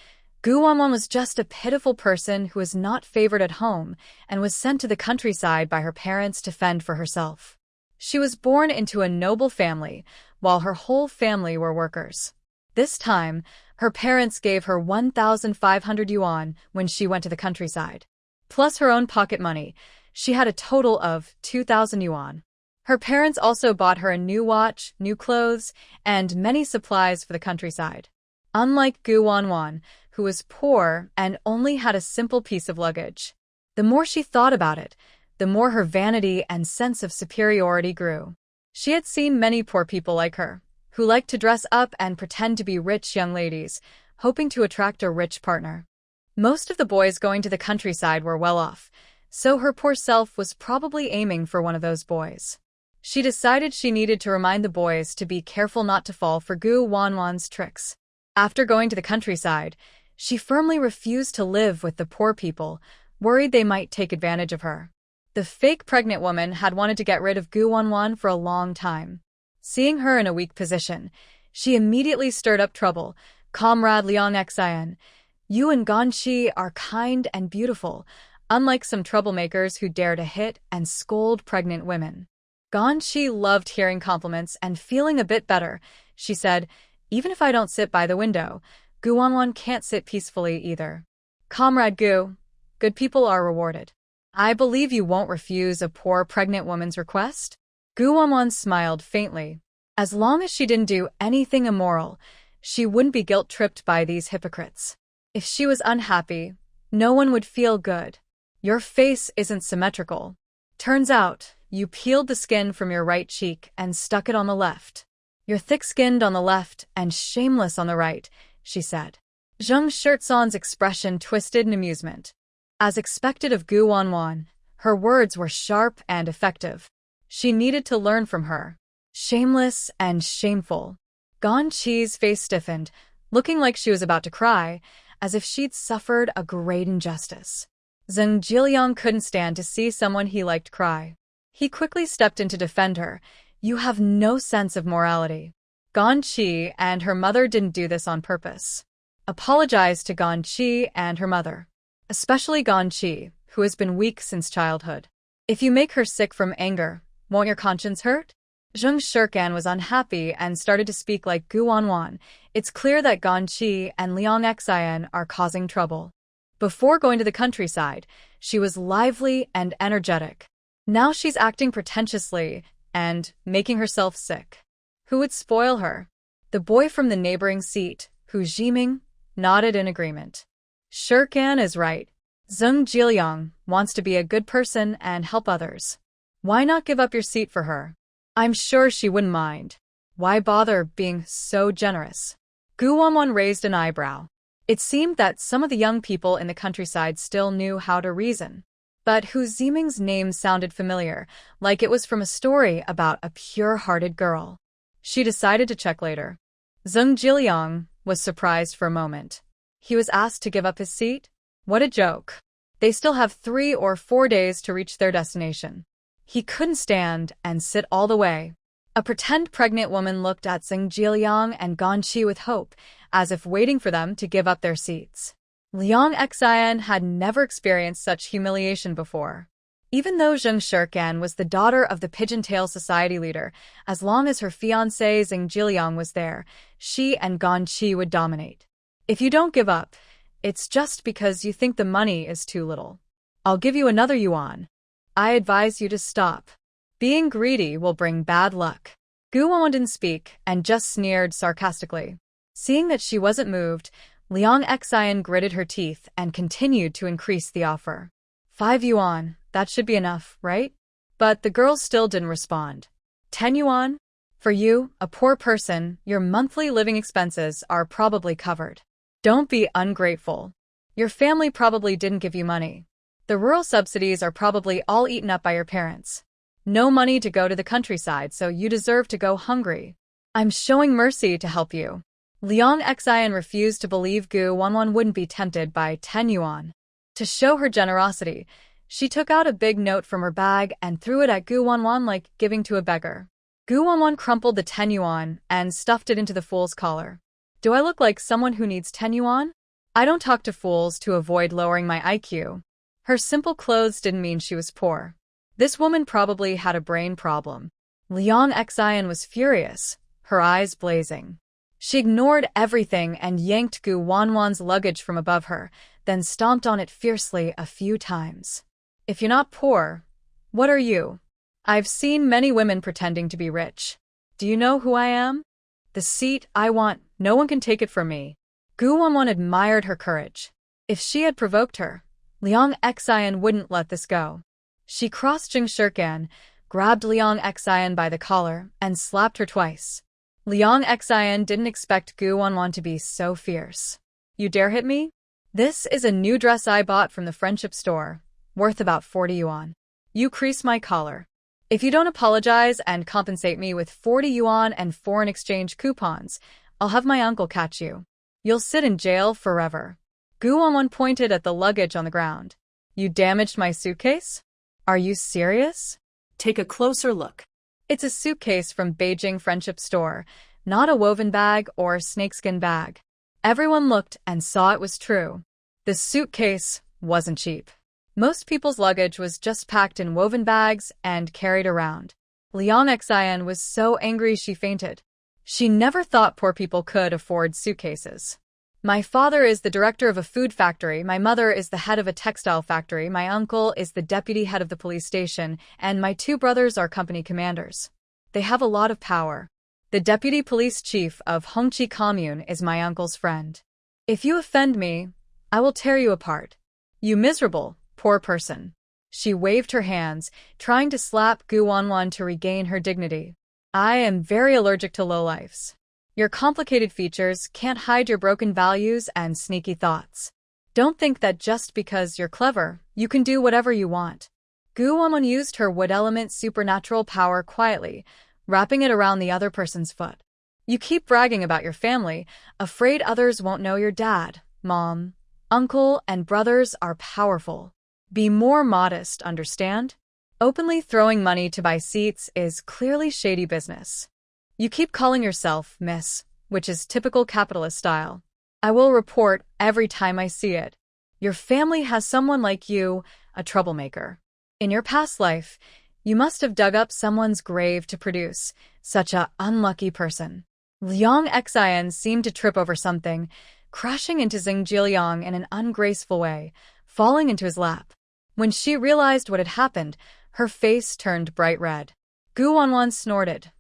Gu Wanwan was just a pitiful person who was not favored at home and was sent to the countryside by her parents to fend for herself. She was born into a noble family, while her whole family were workers. This time, her parents gave her 1,500 yuan when she went to the countryside. Plus her own pocket money, she had a total of 2,000 yuan. Her parents also bought her a new watch, new clothes, and many supplies for the countryside. Unlike Gu Wanwan, who was poor and only had a simple piece of luggage. The more she thought about it, the more her vanity and sense of superiority grew. She had seen many poor people like her, who liked to dress up and pretend to be rich young ladies, hoping to attract a rich partner. Most of the boys going to the countryside were well off, so her poor self was probably aiming for one of those boys. She decided she needed to remind the boys to be careful not to fall for Gu Wanwan's tricks. After going to the countryside, she firmly refused to live with the poor people, worried they might take advantage of her. The fake pregnant woman had wanted to get rid of Gu Wanwan for a long time. Seeing her in a weak position, she immediately stirred up trouble. Comrade Liang Xian, you and Ganqi are kind and beautiful, unlike some troublemakers who dare to hit and scold pregnant women. Ganqi loved hearing compliments and feeling a bit better. She said, even if I don't sit by the window, Gu Wanwan can't sit peacefully either. Comrade Gu, good people are rewarded. I believe you won't refuse a poor pregnant woman's request? Gu Wanwan smiled faintly. As long as she didn't do anything immoral, she wouldn't be guilt-tripped by these hypocrites. If she was unhappy, no one would feel good. Your face isn't symmetrical. Turns out, you peeled the skin from your right cheek and stuck it on the left. You're thick-skinned on the left and shameless on the right, she said. Zheng Shirtsan's expression twisted in amusement. As expected of Gu Wanwan, her words were sharp and effective. She needed to learn from her. Shameless and shameful. Ganqi's face stiffened, looking like she was about to cry, as if she'd suffered a great injustice. Zheng Jiliang couldn't stand to see someone he liked cry. He quickly stepped in to defend her. You have no sense of morality. Ganqi and her mother didn't do this on purpose. Apologize to Ganqi and her mother. Especially Ganqi, who has been weak since childhood. If you make her sick from anger, won't your conscience hurt? Zheng Shirkan was unhappy and started to speak like Gu Wanwan. It's clear that Ganqi and Liang Xian are causing trouble. Before going to the countryside, she was lively and energetic. Now she's acting pretentiously and making herself sick. Who would spoil her? The boy from the neighboring seat, Hu Jiming, nodded in agreement. Shirkan is right. Zheng Jiliang wants to be a good person and help others. Why not give up your seat for her? I'm sure she wouldn't mind. Why bother being so generous? Gu Wanwan raised an eyebrow. It seemed that some of the young people in the countryside still knew how to reason. But Hu Ziming's name sounded familiar, like it was from a story about a pure-hearted girl. She decided to check later. Zheng Jiliang was surprised for a moment. He was asked to give up his seat? What a joke. They still have 3 or 4 days to reach their destination. He couldn't stand and sit all the way. A pretend pregnant woman looked at Zheng Jiliang and Ganqi with hope, as if waiting for them to give up their seats. Liang Xian had never experienced such humiliation before. Even though Zheng Shirkan was the daughter of the Pigeon-Tail Society leader, as long as her fiancé Zheng Jiliang was there, she and Ganqi would dominate. If you don't give up, it's just because you think the money is too little. I'll give you another yuan. I advise you to stop. Being greedy will bring bad luck. Gu Wanwan didn't speak and just sneered sarcastically. Seeing that she wasn't moved, Liang Xian gritted her teeth and continued to increase the offer. 5 yuan, that should be enough, right? But the girl still didn't respond. 10 yuan? For you, a poor person, your monthly living expenses are probably covered. Don't be ungrateful. Your family probably didn't give you money. The rural subsidies are probably all eaten up by your parents. No money to go to the countryside, so you deserve to go hungry. I'm showing mercy to help you. Liang Xian refused to believe Gu Wanwan wouldn't be tempted by 10 yuan. To show her generosity, she took out a big note from her bag and threw it at Gu Wanwan like giving to a beggar. Gu Wanwan crumpled the 10 yuan and stuffed it into the fool's collar. Do I look like someone who needs 10 yuan? I don't talk to fools to avoid lowering my IQ. Her simple clothes didn't mean she was poor. This woman probably had a brain problem. Liang Xian was furious, her eyes blazing. She ignored everything and yanked Gu Wanwan's luggage from above her, then stomped on it fiercely a few times. If you're not poor, what are you? I've seen many women pretending to be rich. Do you know who I am? The seat I want, no one can take it from me. Gu Wanwan admired her courage. If she had provoked her, Liang Xian wouldn't let this go. She crossed Zheng Shirkan, grabbed Liang Xian by the collar, and slapped her twice. Liang Xian didn't expect Gu Wanwan to be so fierce. You dare hit me? This is a new dress I bought from the friendship store, worth about 40 yuan. You crease my collar. If you don't apologize and compensate me with 40 yuan and foreign exchange coupons, I'll have my uncle catch you. You'll sit in jail forever. Gu Wanwan pointed at the luggage on the ground. You damaged my suitcase? Are you serious? Take a closer look. It's a suitcase from Beijing Friendship Store, not a woven bag or snakeskin bag. Everyone looked and saw it was true. The suitcase wasn't cheap. Most people's luggage was just packed in woven bags and carried around. Liang Xian was so angry she fainted. She never thought poor people could afford suitcases. My father is the director of a food factory, my mother is the head of a textile factory, my uncle is the deputy head of the police station, and my 2 brothers are company commanders. They have a lot of power. The deputy police chief of Hongqi Commune is my uncle's friend. If you offend me, I will tear you apart. You miserable, poor person. She waved her hands, trying to slap Gu Wanwan to regain her dignity. I am very allergic to lowlifes. Your complicated features can't hide your broken values and sneaky thoughts. Don't think that just because you're clever, you can do whatever you want. Gu Wanwan used her wood element supernatural power quietly, wrapping it around the other person's foot. You keep bragging about your family, afraid others won't know your dad, mom, uncle, and brothers are powerful. Be more modest, understand? Openly throwing money to buy seats is clearly shady business. You keep calling yourself Miss, which is typical capitalist style. I will report every time I see it. Your family has someone like you, a troublemaker. In your past life, you must have dug up someone's grave to produce such a unlucky person. Liang Xian seemed to trip over something, crashing into Zheng Jiliang in an ungraceful way, falling into his lap. When she realized what had happened, her face turned bright red. Gu Wanwan snorted.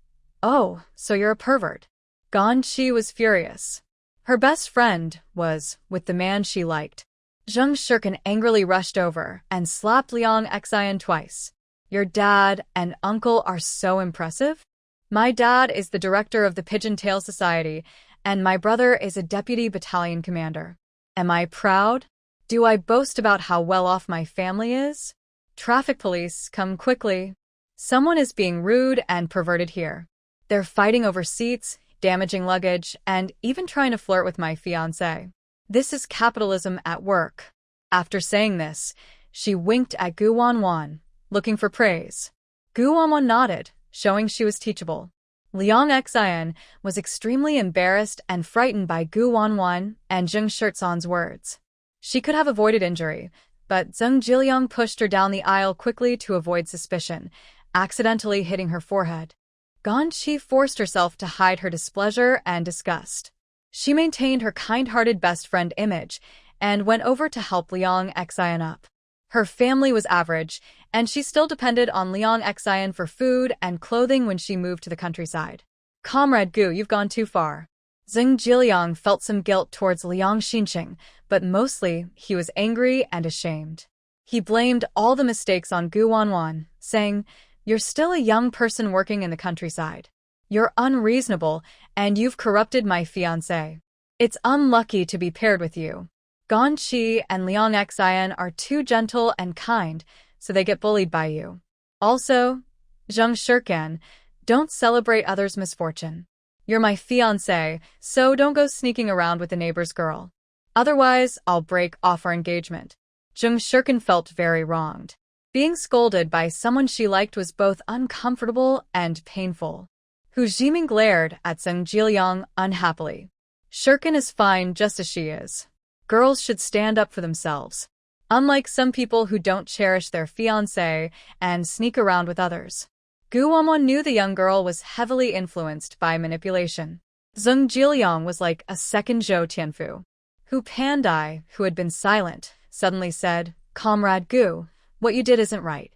Oh, so you're a pervert. Gan Qi was furious. Her best friend was with the man she liked. Zheng Shirkan angrily rushed over and slapped Liang Xian twice. Your dad and uncle are so impressive? My dad is the director of the Pigeon Tail Society, and my brother is a deputy battalion commander. Am I proud? Do I boast about how well off my family is? Traffic police, come quickly. Someone is being rude and perverted here. They're fighting over seats, damaging luggage, and even trying to flirt with my fiancé. This is capitalism at work. After saying this, she winked at Gu Wanwan, looking for praise. Gu Wanwan nodded, showing she was teachable. Liang Xian was extremely embarrassed and frightened by Gu Wanwan and Zheng Shirtsan's words. She could have avoided injury, but Zheng Jiliang pushed her down the aisle quickly to avoid suspicion, accidentally hitting her forehead. Gan Qi forced herself to hide her displeasure and disgust. She maintained her kind-hearted best friend image and went over to help Liang Xian up. Her family was average, and she still depended on Liang Xian for food and clothing when she moved to the countryside. Comrade Gu, you've gone too far. Zheng Jiliang felt some guilt towards Liang Xinqing, but mostly he was angry and ashamed. He blamed all the mistakes on Gu Wanwan, saying, "You're still a young person working in the countryside. You're unreasonable, and you've corrupted my fiancé. It's unlucky to be paired with you. Gan Qi and Liang Xian are too gentle and kind, so they get bullied by you. Also, Zheng Shirkan, don't celebrate others' misfortune. You're my fiancé, so don't go sneaking around with the neighbor's girl. Otherwise, I'll break off our engagement." Zheng Shirkan felt very wronged. Being scolded by someone she liked was both uncomfortable and painful. Hu Jiming glared at Zheng Jiliang unhappily. Shirkan is fine just as she is. Girls should stand up for themselves. Unlike some people who don't cherish their fiancé and sneak around with others. Gu Wanwan knew the young girl was heavily influenced by manipulation. Zheng Jiliang was like a second Zhou Tianfu. Hu Pandai, who had been silent, suddenly said, "Comrade Gu, what you did isn't right.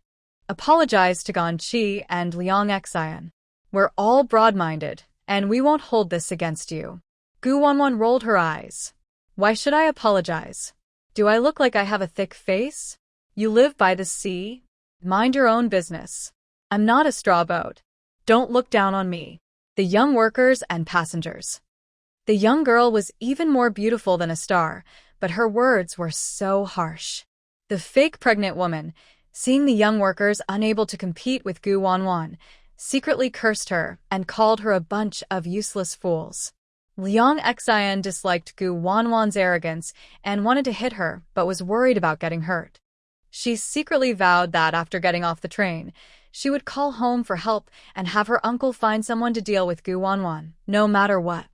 Apologize to Gan Qi and Liang Xian. We're all broad-minded, and we won't hold this against you." Gu Wanwan rolled her eyes. Why should I apologize? Do I look like I have a thick face? You live by the sea? Mind your own business. I'm not a straw boat. Don't look down on me. The young workers and passengers. The young girl was even more beautiful than a star, but her words were so harsh. The fake pregnant woman, seeing the young workers unable to compete with Gu Wanwan, secretly cursed her and called her a bunch of useless fools. Liang Xian disliked Gu Wanwan's arrogance and wanted to hit her, but was worried about getting hurt. She secretly vowed that after getting off the train, she would call home for help and have her uncle find someone to deal with Gu Wanwan, no matter what.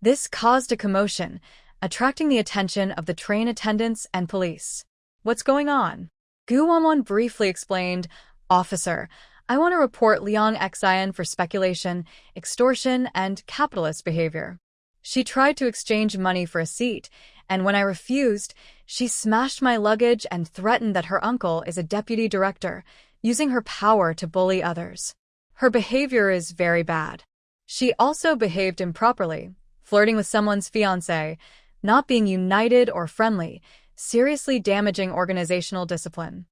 This caused a commotion, attracting the attention of the train attendants and police. What's going on? Gu Wanwan briefly explained, "Officer, I want to report Liang Xian for speculation, extortion, and capitalist behavior. She tried to exchange money for a seat, and when I refused, she smashed my luggage and threatened that her uncle is a deputy director, using her power to bully others. Her behavior is very bad. She also behaved improperly, flirting with someone's fiancé, not being united or friendly, seriously damaging organizational discipline.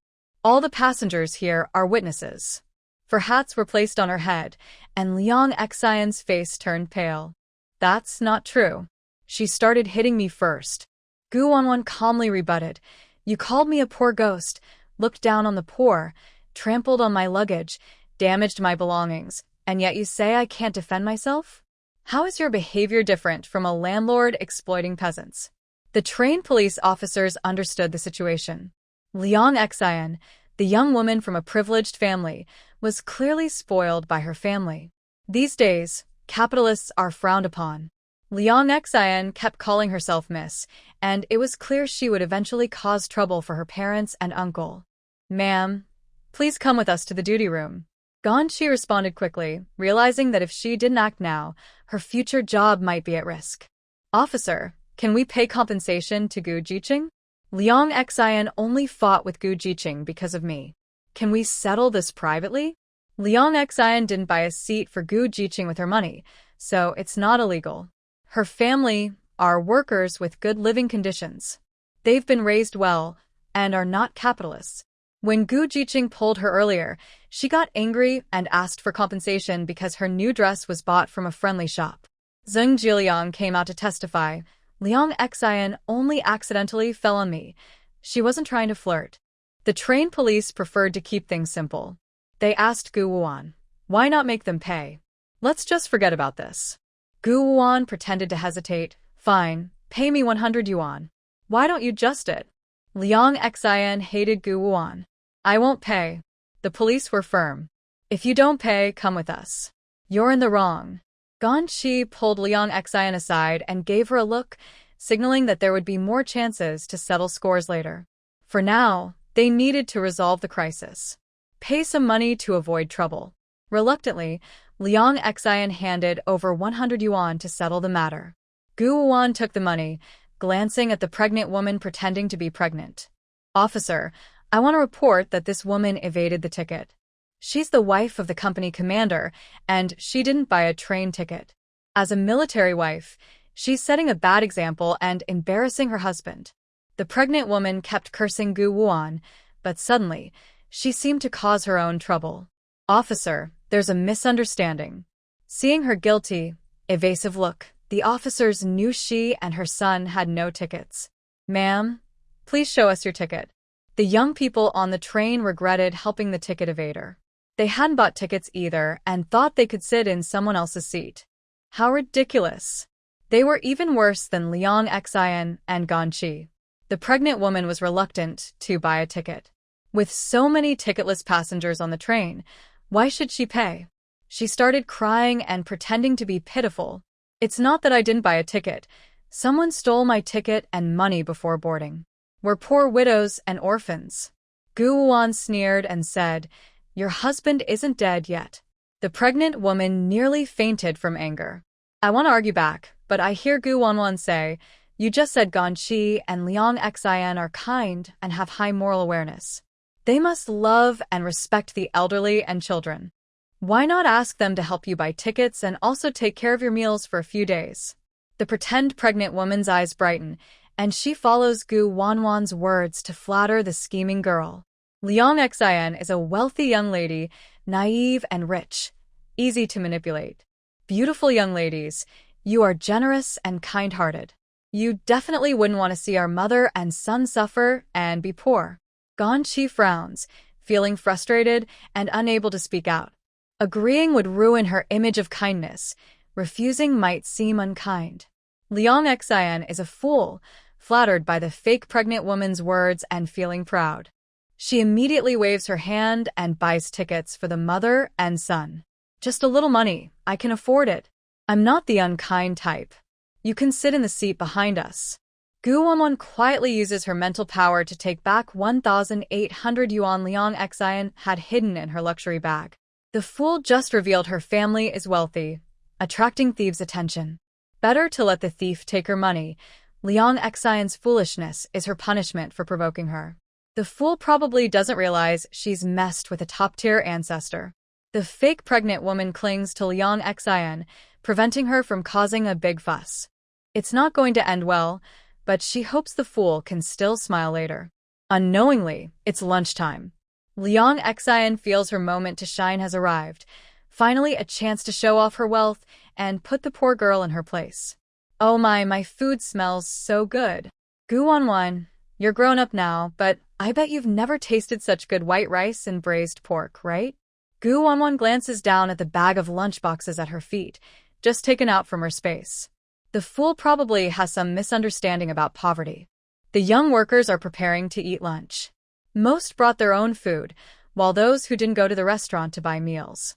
All the passengers here are witnesses." For hats were placed on her head, and Liang Xian's face turned pale. "That's not true. She started hitting me first." Gu Wanwan calmly rebutted, "You called me a poor ghost, looked down on the poor, trampled on my luggage, damaged my belongings, and yet you say I can't defend myself? How is your behavior different from a landlord exploiting peasants?" The train police officers understood the situation. Liang Xian, the young woman from a privileged family, was clearly spoiled by her family. These days, capitalists are frowned upon. Liang Xian kept calling herself Miss, and it was clear she would eventually cause trouble for her parents and uncle. Ma'am, please come with us to the duty room. Gan Shi responded quickly, realizing that if she didn't act now, her future job might be at risk. Officer, can we pay compensation to Gu Jiqing? Liang Xian only fought with Gu Jiqing because of me. Can we settle this privately? Liang Xian didn't buy a seat for Gu Jiqing with her money, so it's not illegal. Her family are workers with good living conditions. They've been raised well and are not capitalists. When Gu Jiqing pulled her earlier, she got angry and asked for compensation because her new dress was bought from a friendly shop. Zheng Jiliang came out to testify. Liang Xian only accidentally fell on me. She wasn't trying to flirt. The train police preferred to keep things simple. They asked Gu Wuan, why not make them pay? Let's just forget about this. Gu Wuan pretended to hesitate. Fine, pay me 100 yuan. Why don't you just it? Liang Xian hated Gu Wuan. I won't pay. The police were firm. If you don't pay, come with us. You're in the wrong. Gan Shi pulled Liang Xian aside and gave her a look, signaling that there would be more chances to settle scores later. For now, they needed to resolve the crisis. Pay some money to avoid trouble. Reluctantly, Liang Xian handed over 100 yuan to settle the matter. Gu Wuan took the money, glancing at the pregnant woman pretending to be pregnant. Officer, I want to report that this woman evaded the ticket. She's the wife of the company commander, and she didn't buy a train ticket. As a military wife, she's setting a bad example and embarrassing her husband. The pregnant woman kept cursing Gu Wuan, but suddenly, she seemed to cause her own trouble. Officer, there's a misunderstanding. Seeing her guilty, evasive look, the officers knew she and her son had no tickets. Ma'am, please show us your ticket. The young people on the train regretted helping the ticket evader. They hadn't bought tickets either and thought they could sit in someone else's seat. How ridiculous. They were even worse than Liang Xian and Gan Shi. The pregnant woman was reluctant to buy a ticket. With so many ticketless passengers on the train, why should she pay? She started crying and pretending to be pitiful. It's not that I didn't buy a ticket. Someone stole my ticket and money before boarding. We're poor widows and orphans. Gu Wuan sneered and said, your husband isn't dead yet. The pregnant woman nearly fainted from anger. I want to argue back, but I hear Gu Wanwan say, you just said Gan Shi and Liang Xian are kind and have high moral awareness. They must love and respect the elderly and children. Why not ask them to help you buy tickets and also take care of your meals for a few days? The pretend pregnant woman's eyes brighten, and she follows Gu Wanwan's words to flatter the scheming girl. Liang Xian is a wealthy young lady, naive and rich, easy to manipulate. Beautiful young ladies, you are generous and kind-hearted. You definitely wouldn't want to see our mother and son suffer and be poor. Gan Shi frowns, feeling frustrated and unable to speak out. Agreeing would ruin her image of kindness. Refusing might seem unkind. Liang Xian is a fool, flattered by the fake pregnant woman's words and feeling proud. She immediately waves her hand and buys tickets for the mother and son. Just a little money, I can afford it. I'm not the unkind type. You can sit in the seat behind us. Gu Wanwan quietly uses her mental power to take back 1,800 yuan Liang Xian had hidden in her luxury bag. The fool just revealed her family is wealthy, attracting thieves' attention. Better to let the thief take her money. Liang Xian's foolishness is her punishment for provoking her. The fool probably doesn't realize she's messed with a top-tier ancestor. The fake pregnant woman clings to Liang Xian, preventing her from causing a big fuss. It's not going to end well, but she hopes the fool can still smile later. Unknowingly, it's lunchtime. Liang Xian feels her moment to shine has arrived, finally a chance to show off her wealth and put the poor girl in her place. Oh my food smells so good. Gu Wanwan, you're grown up now, but I bet you've never tasted such good white rice and braised pork, right? Gu Wanwan glances down at the bag of lunchboxes at her feet, just taken out from her space. The fool probably has some misunderstanding about poverty. The young workers are preparing to eat lunch. Most brought their own food, while those who didn't go to the restaurant to buy meals.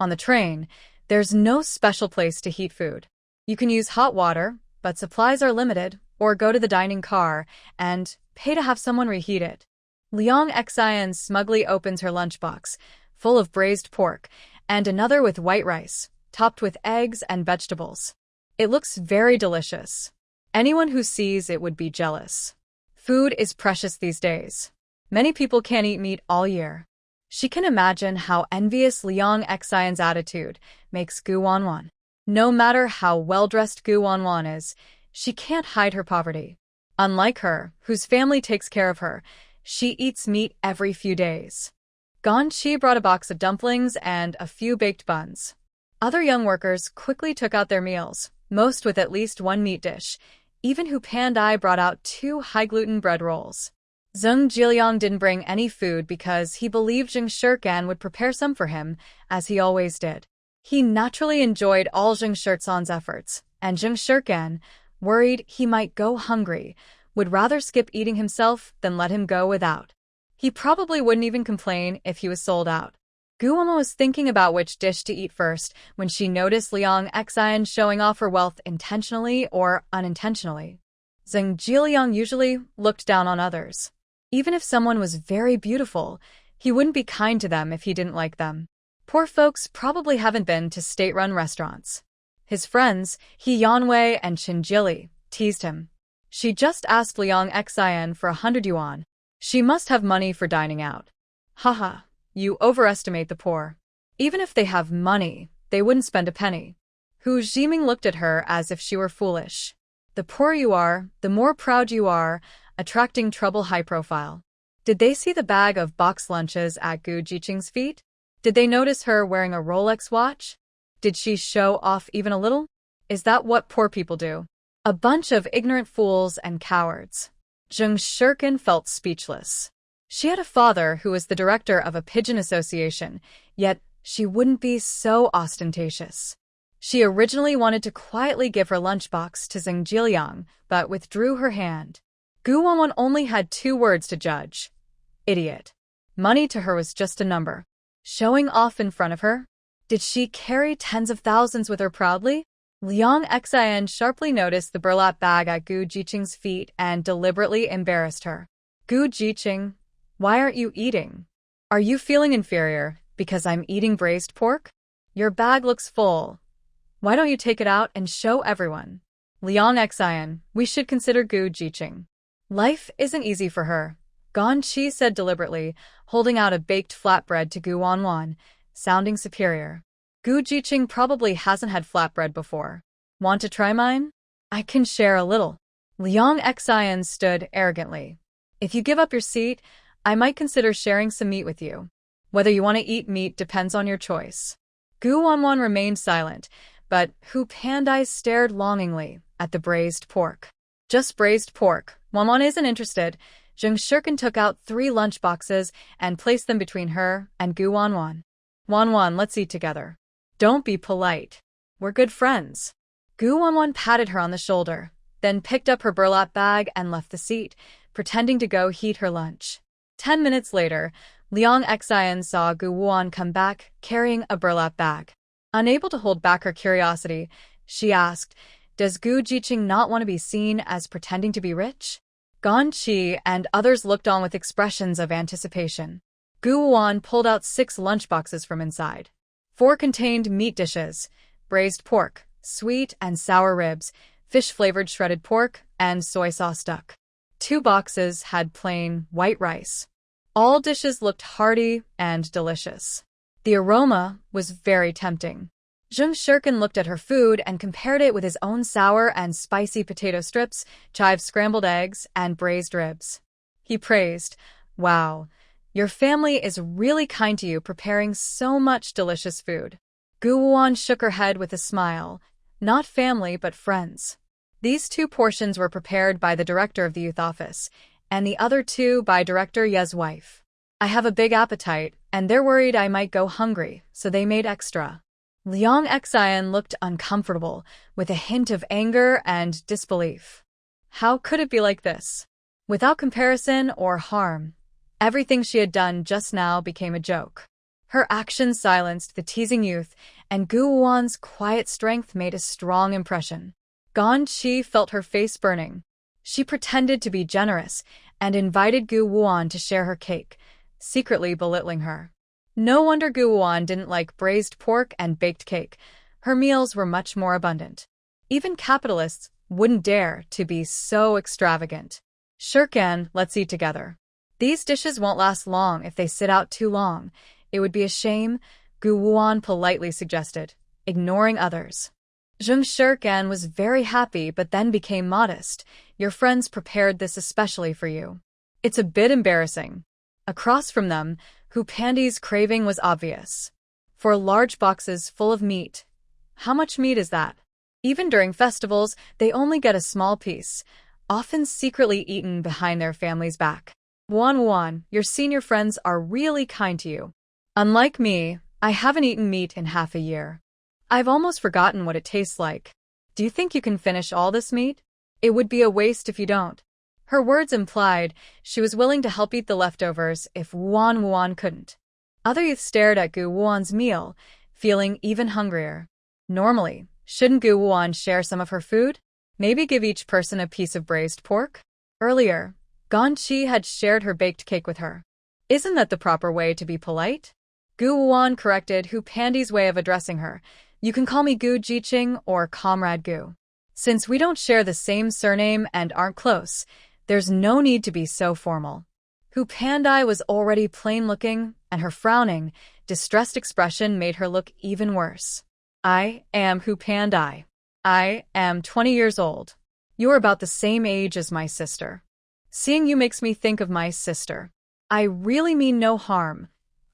On the train, there's no special place to heat food. You can use hot water, but supplies are limited, or go to the dining car and pay to have someone reheat it. Liang Xian smugly opens her lunchbox, full of braised pork, and another with white rice, topped with eggs and vegetables. It looks very delicious. Anyone who sees it would be jealous. Food is precious these days. Many people can't eat meat all year. She can imagine how envious Liang Xian's attitude makes Gu Wanwan. No matter how well-dressed Gu Wanwan is, she can't hide her poverty. Unlike her, whose family takes care of her, she eats meat every few days. Gan Chi brought a box of dumplings and a few baked buns. Other young workers quickly took out their meals, most with at least one meat dish. Even Hu Pandai brought out 2 high-gluten bread rolls. Zheng Jiliang didn't bring any food because he believed Zheng Shirkan would prepare some for him, as he always did. He naturally enjoyed all Zheng Shirtsan's efforts, and Zheng Shirkan, worried he might go hungry, would rather skip eating himself than let him go without. He probably wouldn't even complain if he was sold out. Gu Wanwan was thinking about which dish to eat first when she noticed Liang Xian showing off her wealth intentionally or unintentionally. Zheng Jiliang usually looked down on others. Even if someone was very beautiful, he wouldn't be kind to them if he didn't like them. Poor folks probably haven't been to state-run restaurants. His friends, He Yanwei and Qin Jili, teased him. She just asked Liang Xian for 100 yuan. She must have money for dining out. Haha. You overestimate the poor. Even if they have money, they wouldn't spend a penny. Hu Jiming looked at her as if she were foolish. The poorer you are, the more proud you are, attracting trouble high profile. Did they see the bag of box lunches at Gu Jiqing's feet? Did they notice her wearing a Rolex watch? Did she show off even a little? Is that what poor people do? A bunch of ignorant fools and cowards. Zheng Shirkan felt speechless. She had a father who was the director of a pigeon association, yet she wouldn't be so ostentatious. She originally wanted to quietly give her lunchbox to Zheng Jiliang, but withdrew her hand. Gu Wanwan only had 2 words to judge. Idiot. Money to her was just a number. Showing off in front of her? Did she carry tens of thousands with her proudly? Liang Xian sharply noticed the burlap bag at Gu Jiqing's feet and deliberately embarrassed her. Gu Jiqing, why aren't you eating? Are you feeling inferior because I'm eating braised pork? Your bag looks full. Why don't you take it out and show everyone? Liang Xian, we should consider Gu Jiqing. Life isn't easy for her, Gan Chi said deliberately, holding out a baked flatbread to Gu Wanwan, sounding superior. Gu Jiqing probably hasn't had flatbread before. Want to try mine? I can share a little. Liang Xian stood arrogantly. If you give up your seat, I might consider sharing some meat with you. Whether you want to eat meat depends on your choice. Gu Wanwan remained silent, but Hu Pandai stared longingly at the braised pork. Just braised pork. Wanwan isn't interested. Zheng Shirkan took out 3 lunchboxes and placed them between her and Gu Wanwan. Wanwan, let's eat together. Don't be polite. We're good friends. Gu Wanwan patted her on the shoulder, then picked up her burlap bag and left the seat, pretending to go heat her lunch. 10 minutes later, Liang Xian saw Gu Wanwan come back, carrying a burlap bag. Unable to hold back her curiosity, she asked, does Gu Jiqing not want to be seen as pretending to be rich? Gan Chi and others looked on with expressions of anticipation. Gu Wanwan pulled out 6 lunchboxes from inside. 4 contained meat dishes, braised pork, sweet and sour ribs, fish-flavored shredded pork, and soy sauce duck. 2 boxes had plain white rice. All dishes looked hearty and delicious. The aroma was very tempting. Zheng Shirkan looked at her food and compared it with his own sour and spicy potato strips, chive scrambled eggs, and braised ribs. He praised, "Wow, your family is really kind to you preparing so much delicious food." Gu Wanwan shook her head with a smile. Not family, but friends. These 2 portions were prepared by the director of the youth office, and the other 2 by Director Ye's wife. I have a big appetite, and they're worried I might go hungry, so they made extra. Liang Xian looked uncomfortable, with a hint of anger and disbelief. How could it be like this? Without comparison or harm, everything she had done just now became a joke. Her actions silenced the teasing youth, and Gu Wuan's quiet strength made a strong impression. Gan Qi felt her face burning. She pretended to be generous and invited Gu Wuan to share her cake, secretly belittling her. No wonder Gu Wuan didn't like braised pork and baked cake. Her meals were much more abundant. Even capitalists wouldn't dare to be so extravagant. Shirkan, let's eat together. These dishes won't last long if they sit out too long. It would be a shame, Gu Wuan politely suggested, ignoring others. Zheng Shirkan was very happy but then became modest. Your friends prepared this especially for you. It's a bit embarrassing. Across from them, Hu Pandi's craving was obvious. For large boxes full of meat. How much meat is that? Even during festivals, they only get a small piece, often secretly eaten behind their family's back. Wuan, your senior friends are really kind to you. Unlike me, I haven't eaten meat in half a year. I've almost forgotten what it tastes like. Do you think you can finish all this meat? It would be a waste if you don't. Her words implied she was willing to help eat the leftovers if Wuan couldn't. Other youth stared at Gu Wuan's meal, feeling even hungrier. Normally, shouldn't Gu Wuan share some of her food? Maybe give each person a piece of braised pork? Earlier, Gan Qi had shared her baked cake with her. Isn't that the proper way to be polite? Gu Wuan corrected Hu Pandi's way of addressing her. You can call me Gu Jiqing or Comrade Gu. Since we don't share the same surname and aren't close, there's no need to be so formal. Hu Pandi was already plain-looking, and her frowning, distressed expression made her look even worse. I am Hu Pandi. I am 20 years old. You're about the same age as my sister. Seeing you makes me think of my sister. I really mean no harm.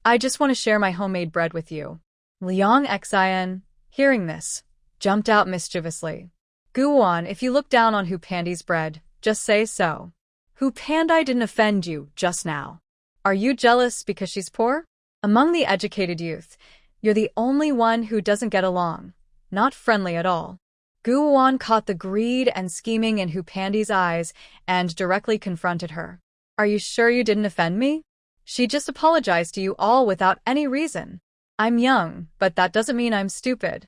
I just want to share my homemade bread with you. Liang Xian, hearing this, jumped out mischievously. Gu Wuan, if you look down on Hu Pandi's bread, just say so. Hu Pandi didn't offend you just now. Are you jealous because she's poor? Among the educated youth, you're the only one who doesn't get along. Not friendly at all. Gu Wuan caught the greed and scheming in Hu Pandi's eyes and directly confronted her. Are you sure you didn't offend me? She just apologized to you all without any reason. I'm young, but that doesn't mean I'm stupid.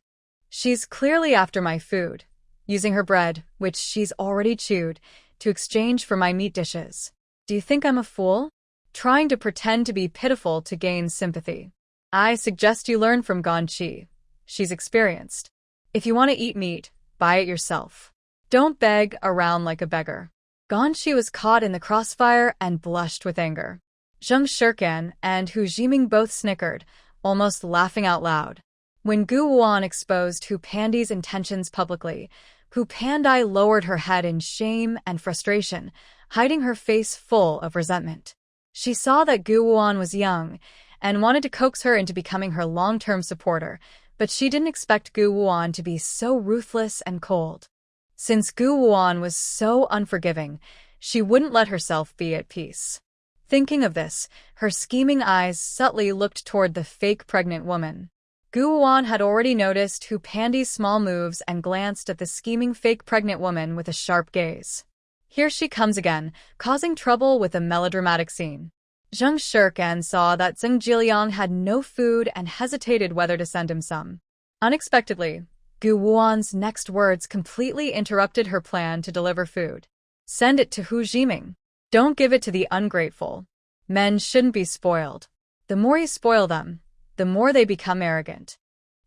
She's clearly after my food, using her bread, which she's already chewed, to exchange for my meat dishes. Do you think I'm a fool? Trying to pretend to be pitiful to gain sympathy. I suggest you learn from Gan Qi. She's experienced. If you want to eat meat, buy it yourself. Don't beg around like a beggar. Gan Qi was caught in the crossfire and blushed with anger. Zheng Shirkan and Hu Jiming both snickered, almost laughing out loud. When Gu Wuan exposed Hu Pandi's intentions publicly, Hu Pandi lowered her head in shame and frustration, hiding her face full of resentment. She saw that Gu Wuan was young and wanted to coax her into becoming her long-term supporter, but she didn't expect Gu Wuan to be so ruthless and cold. Since Gu Wuan was so unforgiving, she wouldn't let herself be at peace. Thinking of this, her scheming eyes subtly looked toward the fake pregnant woman. Gu Wuan had already noticed Hu Pandi's small moves and glanced at the scheming fake pregnant woman with a sharp gaze. Here she comes again, causing trouble with a melodramatic scene. Zheng Shirkan saw that Zheng Jiliang had no food and hesitated whether to send him some. Unexpectedly, Gu Wuan's next words completely interrupted her plan to deliver food. Send it to Hu Jiming. Don't give it to the ungrateful. Men shouldn't be spoiled. The more you spoil them, the more they become arrogant.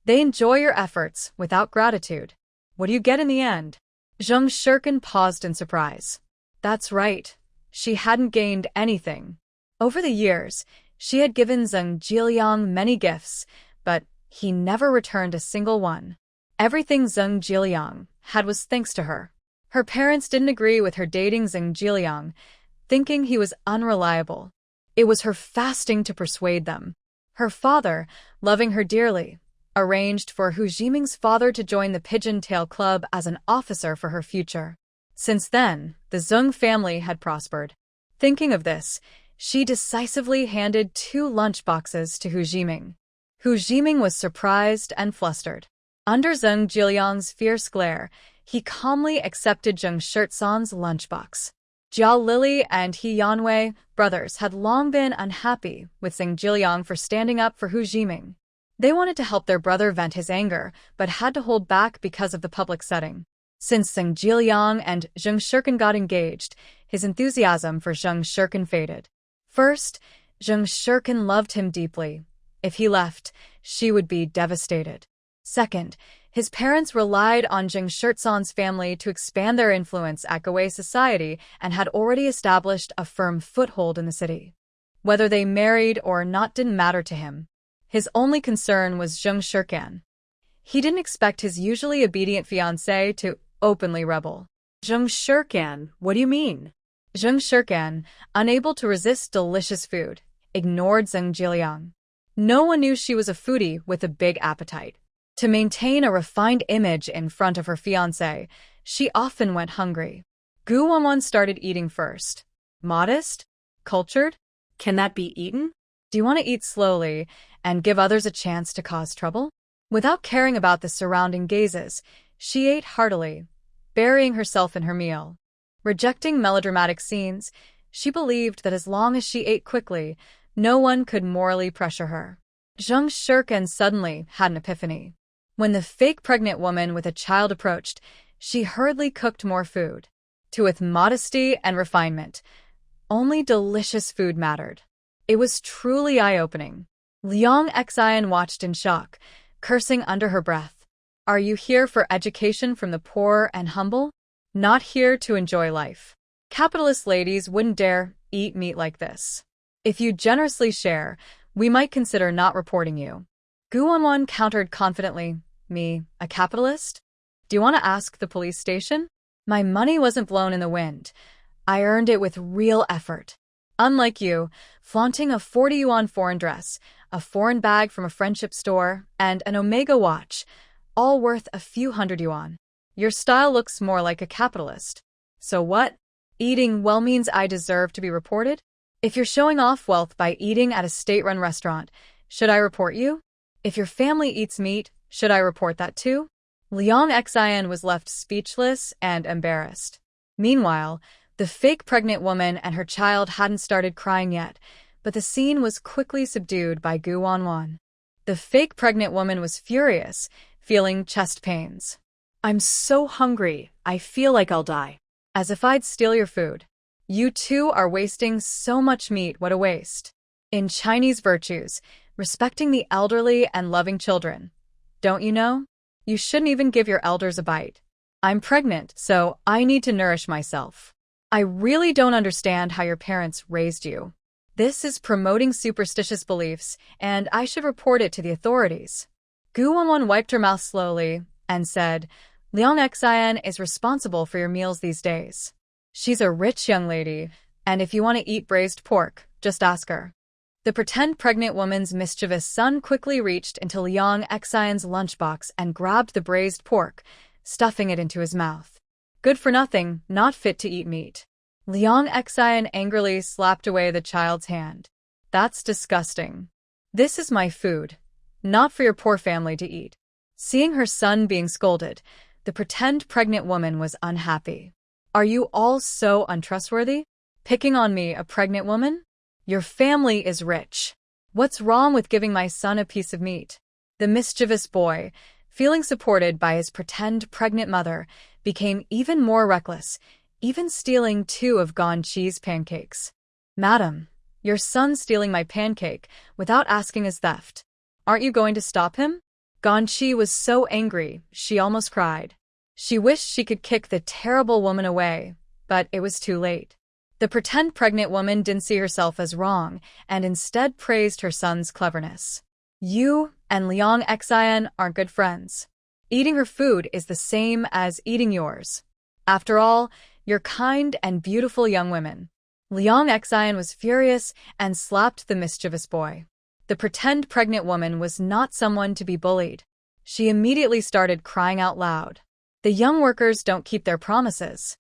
They enjoy your efforts without gratitude. What do you get in the end? Zheng Shirkan paused in surprise. That's right. She hadn't gained anything. Over the years, she had given Zheng Jiliang many gifts, but he never returned a single one. Everything Zheng Jiliang had was thanks to her. Her parents didn't agree with her dating Zheng Jiliang, thinking he was unreliable. It was her fasting to persuade them. Her father, loving her dearly, arranged for Hu Jiming's father to join the Pigeon Tail Club as an officer for her future. Since then, the Zheng family had prospered. Thinking of this, she decisively handed 2 lunchboxes to Hu Jiming. Hu Jiming was surprised and flustered. Under Zheng Jiliang's fierce glare, he calmly accepted Zheng Shirtsan's lunchbox. Jiao Lili and He Yanwei, brothers, had long been unhappy with Zhang Jiliang for standing up for Hu Jiming. They wanted to help their brother vent his anger, but had to hold back because of the public setting. Since Zhang Jiliang and Zheng Shirkan got engaged, his enthusiasm for Zheng Shirkan faded. First, Zheng Shirkan loved him deeply. If he left, she would be devastated. Second, his parents relied on Zheng Shirtsan's family to expand their influence at Gawei society and had already established a firm foothold in the city. Whether they married or not didn't matter to him. His only concern was Zheng Shirkan. He didn't expect his usually obedient fiancée to openly rebel. Zheng Shirkan, what do you mean? Zheng Shirkan, unable to resist delicious food, ignored Zheng Jiliang. No one knew she was a foodie with a big appetite. To maintain a refined image in front of her fiancé, she often went hungry. Gu Wanwan started eating first. Modest? Cultured? Can that be eaten? Do you want to eat slowly and give others a chance to cause trouble? Without caring about the surrounding gazes, she ate heartily, burying herself in her meal. Rejecting melodramatic scenes, she believed that as long as she ate quickly, no one could morally pressure her. Zheng Shirkan suddenly had an epiphany. When the fake pregnant woman with a child approached, she hurriedly cooked more food. With modesty and refinement, only delicious food mattered. It was truly eye-opening. Liang Xian watched in shock, cursing under her breath. Are you here for education from the poor and humble? Not here to enjoy life. Capitalist ladies wouldn't dare eat meat like this. If you generously share, we might consider not reporting you. Gu Wanwan countered confidently, me, a capitalist? Do you want to ask the police station? My money wasn't blown in the wind. I earned it with real effort. Unlike you, flaunting a 40 yuan foreign dress, a foreign bag from a friendship store, and an Omega watch, all worth a few hundred yuan. Your style looks more like a capitalist. So what? Eating well means I deserve to be reported? If you're showing off wealth by eating at a state-run restaurant, should I report you? If your family eats meat, should I report that too? Liang Xian was left speechless and embarrassed. Meanwhile, the fake pregnant woman and her child hadn't started crying yet, but the scene was quickly subdued by Gu Wanwan. The fake pregnant woman was furious, feeling chest pains. I'm so hungry, I feel like I'll die. As if I'd steal your food. You two are wasting so much meat, what a waste. In Chinese virtues, respecting the elderly and loving children. Don't you know? You shouldn't even give your elders a bite. I'm pregnant, so I need to nourish myself. I really don't understand how your parents raised you. This is promoting superstitious beliefs, and I should report it to the authorities. Gu Wanwan wiped her mouth slowly and said, Liang Xian is responsible for your meals these days. She's a rich young lady, and if you want to eat braised pork, just ask her. The pretend pregnant woman's mischievous son quickly reached into Liang Xian's lunchbox and grabbed the braised pork, stuffing it into his mouth. Good for nothing, not fit to eat meat. Liang Xian angrily slapped away the child's hand. That's disgusting. This is my food, not for your poor family to eat. Seeing her son being scolded, the pretend pregnant woman was unhappy. Are you all so untrustworthy? Picking on me, a pregnant woman? Your family is rich. What's wrong with giving my son a piece of meat? The mischievous boy, feeling supported by his pretend pregnant mother, became even more reckless, even stealing 2 of Gan Chi's pancakes. Madam, your son's stealing my pancake without asking is theft. Aren't you going to stop him? Gan Chi was so angry, she almost cried. She wished she could kick the terrible woman away, but it was too late. The pretend pregnant woman didn't see herself as wrong and instead praised her son's cleverness. You and Liang Xian aren't good friends. Eating her food is the same as eating yours. After all, you're kind and beautiful young women. Liang Xian was furious and slapped the mischievous boy. The pretend pregnant woman was not someone to be bullied. She immediately started crying out loud. The young workers don't keep their promises.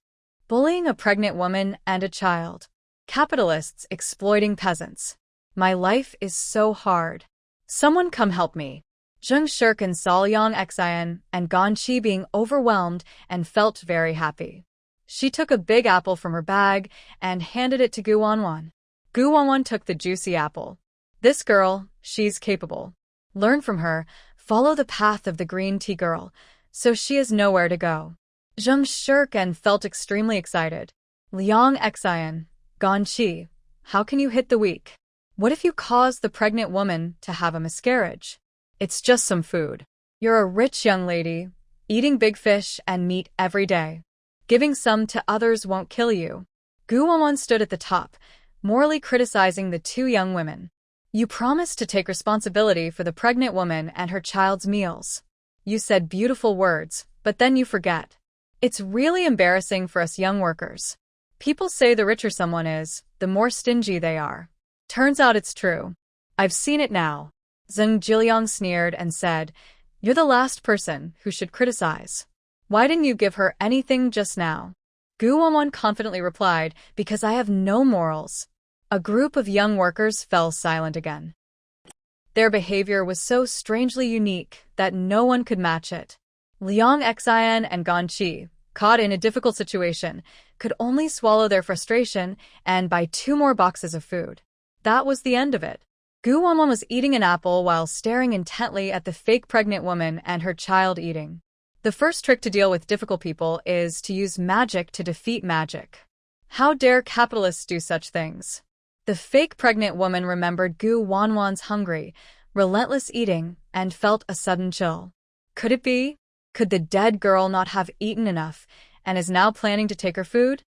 Bullying a pregnant woman and a child. Capitalists exploiting peasants. My life is so hard. Someone come help me. Zheng Shirkan saw Liang Xian and Gan Chi being overwhelmed and felt very happy. She took a big apple from her bag and handed it to Gu Wanwan. Gu Wanwan took the juicy apple. This girl, she's capable. Learn from her, follow the path of the green tea girl, so she has nowhere to go. Zheng Shirkan felt extremely excited. Liang Xian, Gan Qi, how can you hit the weak? What if you cause the pregnant woman to have a miscarriage? It's just some food. You're a rich young lady, eating big fish and meat every day. Giving some to others won't kill you. Gu Wanwan stood at the top, morally criticizing the two young women. You promised to take responsibility for the pregnant woman and her child's meals. You said beautiful words, but then you forget. It's really embarrassing for us young workers. People say the richer someone is, the more stingy they are. Turns out it's true. I've seen it now. Zheng Jiliang sneered and said, You're the last person who should criticize. Why didn't you give her anything just now? Gu Wanwan confidently replied, Because I have no morals. A group of young workers fell silent again. Their behavior was so strangely unique that no one could match it. Liang Xian and Gan Qi, caught in a difficult situation, could only swallow their frustration and buy 2 more boxes of food. That was the end of it. Gu Wanwan was eating an apple while staring intently at the fake pregnant woman and her child eating. The first trick to deal with difficult people is to use magic to defeat magic. How dare capitalists do such things? The fake pregnant woman remembered Gu Wanwan's hungry, relentless eating and felt a sudden chill. Could it be? Could the dead girl not have eaten enough and is now planning to take her food?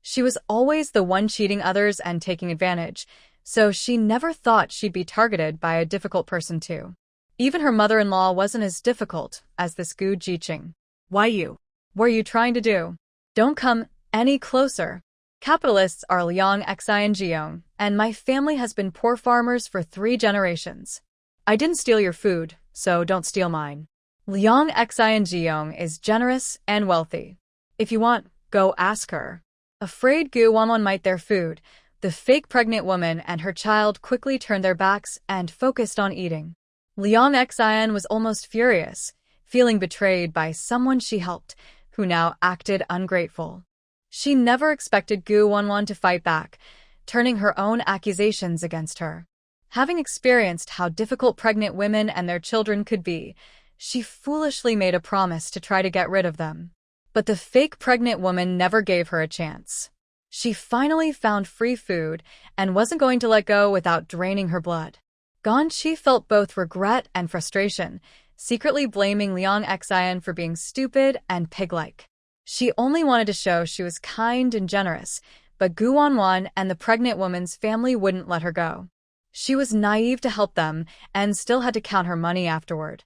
She was always the one cheating others and taking advantage, so she never thought she'd be targeted by a difficult person too. Even her mother-in-law wasn't as difficult as this Gu Jiqing. Why you? What are you trying to do? Don't come any closer. Capitalists are Liang Xian Jiong, and my family has been poor farmers for 3 generations. I didn't steal your food, so don't steal mine. Liang Xian Jiong is generous and wealthy. If you want, go ask her. Afraid Gu Wanwan might their food, the fake pregnant woman and her child quickly turned their backs and focused on eating. Liang Xian was almost furious, feeling betrayed by someone she helped, who now acted ungrateful. She never expected Gu Wanwan to fight back, turning her own accusations against her. Having experienced how difficult pregnant women and their children could be, she foolishly made a promise to try to get rid of them. But the fake pregnant woman never gave her a chance. She finally found free food and wasn't going to let go without draining her blood. Gan Qi felt both regret and frustration, secretly blaming Liang Xian for being stupid and pig-like. She only wanted to show she was kind and generous, but Gu Wanwan and the pregnant woman's family wouldn't let her go. She was naive to help them and still had to count her money afterward.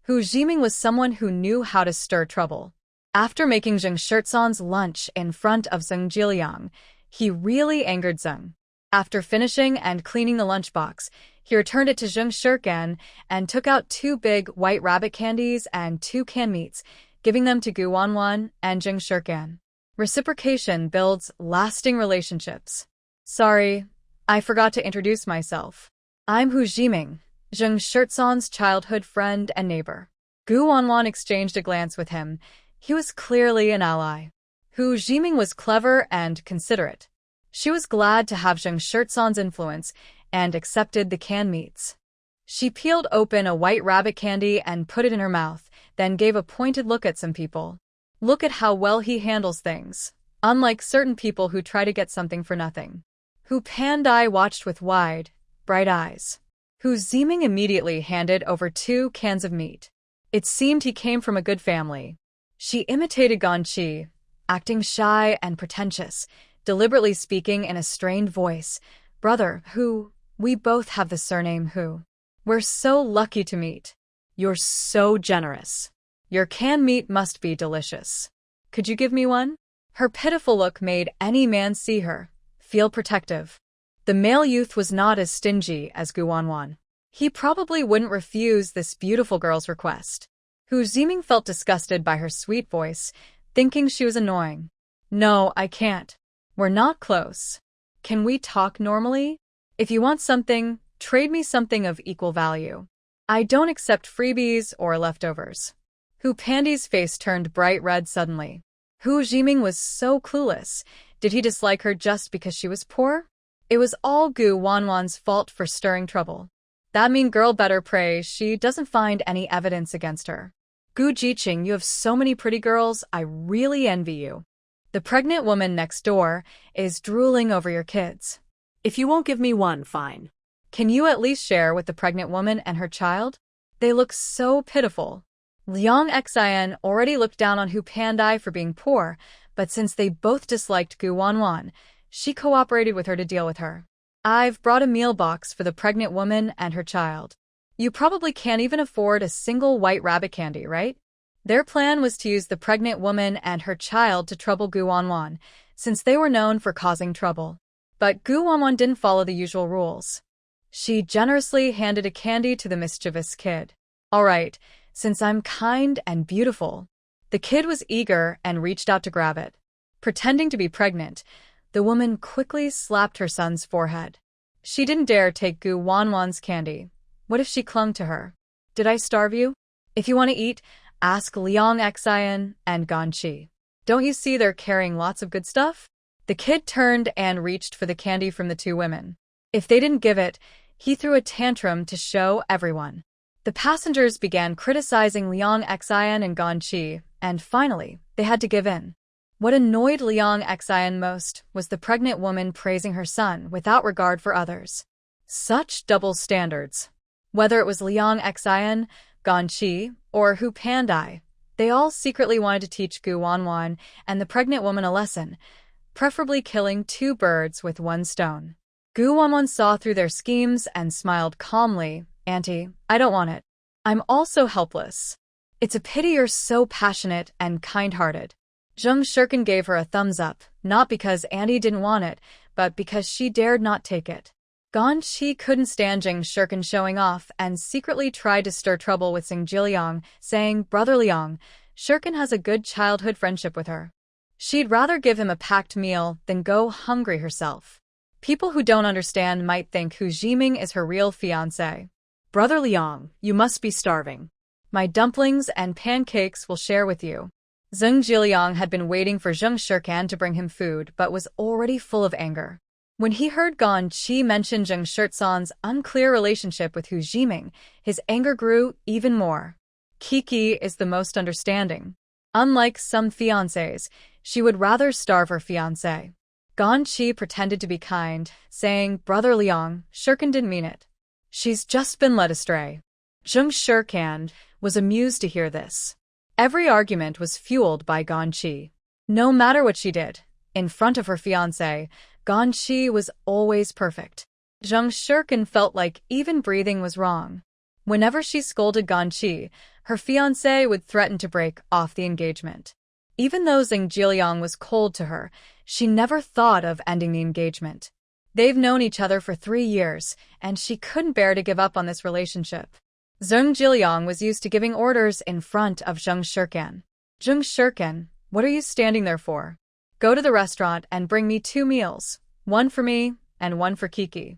Hu Jiming was someone who knew how to stir trouble. After making Zheng Shirtsan's lunch in front of Zheng Jiliang, he really angered Zheng. After finishing and cleaning the lunchbox, he returned it to Zheng Shirkan and took out 2 big white rabbit candies and 2 canned meats, giving them to Gu Wanwan and Zheng Shirkan. Reciprocation builds lasting relationships. Sorry, I forgot to introduce myself. I'm Hu Jiming, Zheng Shirtsan's childhood friend and neighbor. Gu Wanwan exchanged a glance with him. He was clearly an ally. Hu Jiming was clever and considerate. She was glad to have Zheng Shirtsan's influence and accepted the canned meats. She peeled open a white rabbit candy and put it in her mouth, then gave a pointed look at some people. Look at how well he handles things, unlike certain people who try to get something for nothing. Hu Pandai watched with wide, bright eyes. Hu Jiming immediately handed over 2 cans of meat. It seemed he came from a good family. She imitated Gan Qi, acting shy and pretentious, deliberately speaking in a strained voice. Brother, Hu, we both have the surname Hu. We're so lucky to meet. You're so generous. Your canned meat must be delicious. Could you give me one? Her pitiful look made any man see her, feel protective. The male youth was not as stingy as Gu Wanwan. He probably wouldn't refuse this beautiful girl's request. Hu Jiming felt disgusted by her sweet voice, thinking she was annoying. No, I can't. We're not close. Can we talk normally? If you want something, trade me something of equal value. I don't accept freebies or leftovers. Hu Pandy's face turned bright red suddenly. Hu Jiming was so clueless. Did he dislike her just because she was poor? It was all Gu Wanwan's fault for stirring trouble. That mean girl better pray she doesn't find any evidence against her. Gu Jiqing, you have so many pretty girls, I really envy you. The pregnant woman next door is drooling over your kids. If you won't give me one, fine. Can you at least share with the pregnant woman and her child? They look so pitiful. Liang Xian already looked down on Hu Pandai for being poor, but since they both disliked Gu Wanwan, she cooperated with her to deal with her. I've brought a meal box for the pregnant woman and her child. You probably can't even afford a single white rabbit candy, right? Their plan was to use the pregnant woman and her child to trouble Gu Wanwan, since they were known for causing trouble. But Gu Wanwan didn't follow the usual rules. She generously handed a candy to the mischievous kid. All right, since I'm kind and beautiful. The kid was eager and reached out to grab it. Pretending to be pregnant, the woman quickly slapped her son's forehead. She didn't dare take Gu Wanwan's candy. What if she clung to her? Did I starve you? If you want to eat, ask Liang Xian and Ganqi. Don't you see they're carrying lots of good stuff? The kid turned and reached for the candy from the two women. If they didn't give it, he threw a tantrum to show everyone. The passengers began criticizing Liang Xian and Ganqi, and finally, they had to give in. What annoyed Liang Xian most was the pregnant woman praising her son without regard for others. Such double standards. Whether it was Liang Xian, Ganqi, or Hu Pandai, they all secretly wanted to teach Gu Wanwan and the pregnant woman a lesson, preferably killing two birds with one stone. Gu Wanwan saw through their schemes and smiled calmly. Auntie, I don't want it. I'm also helpless. It's a pity you're so passionate and kind-hearted. Zheng Shirkin gave her a thumbs up, not because Auntie didn't want it, but because she dared not take it. Ganqi couldn't stand Zheng Shirkin showing off and secretly tried to stir trouble with Xing Jiliang, saying, Brother Liang, Shirkin has a good childhood friendship with her. She'd rather give him a packed meal than go hungry herself. People who don't understand might think Hu Jiming is her real fiancé. Brother Liang, you must be starving. My dumplings and pancakes will share with you. Xing Jiliang had been waiting for Zheng Shirkan to bring him food but was already full of anger. When he heard Ganqi mention Zheng Shirtsan's unclear relationship with Hu Jiming, his anger grew even more. Kiki is the most understanding. Unlike some fiancés, she would rather starve her fiancé. Ganqi pretended to be kind, saying, Brother Liang, Shirkan didn't mean it. She's just been led astray. Zheng Shirkan was amused to hear this. Every argument was fueled by Ganqi. No matter what she did, in front of her fiancé, Ganqi was always perfect. Zheng Shirkan felt like even breathing was wrong. Whenever she scolded Ganqi, her fiancé would threaten to break off the engagement. Even though Xing Jiliang was cold to her, she never thought of ending the engagement. They've known each other for 3 years, and she couldn't bear to give up on this relationship. Xing Jiliang was used to giving orders in front of Zheng Shirkan. Zheng Shirkan, what are you standing there for? Go to the restaurant and bring me 2 meals, one for me and one for Kiki.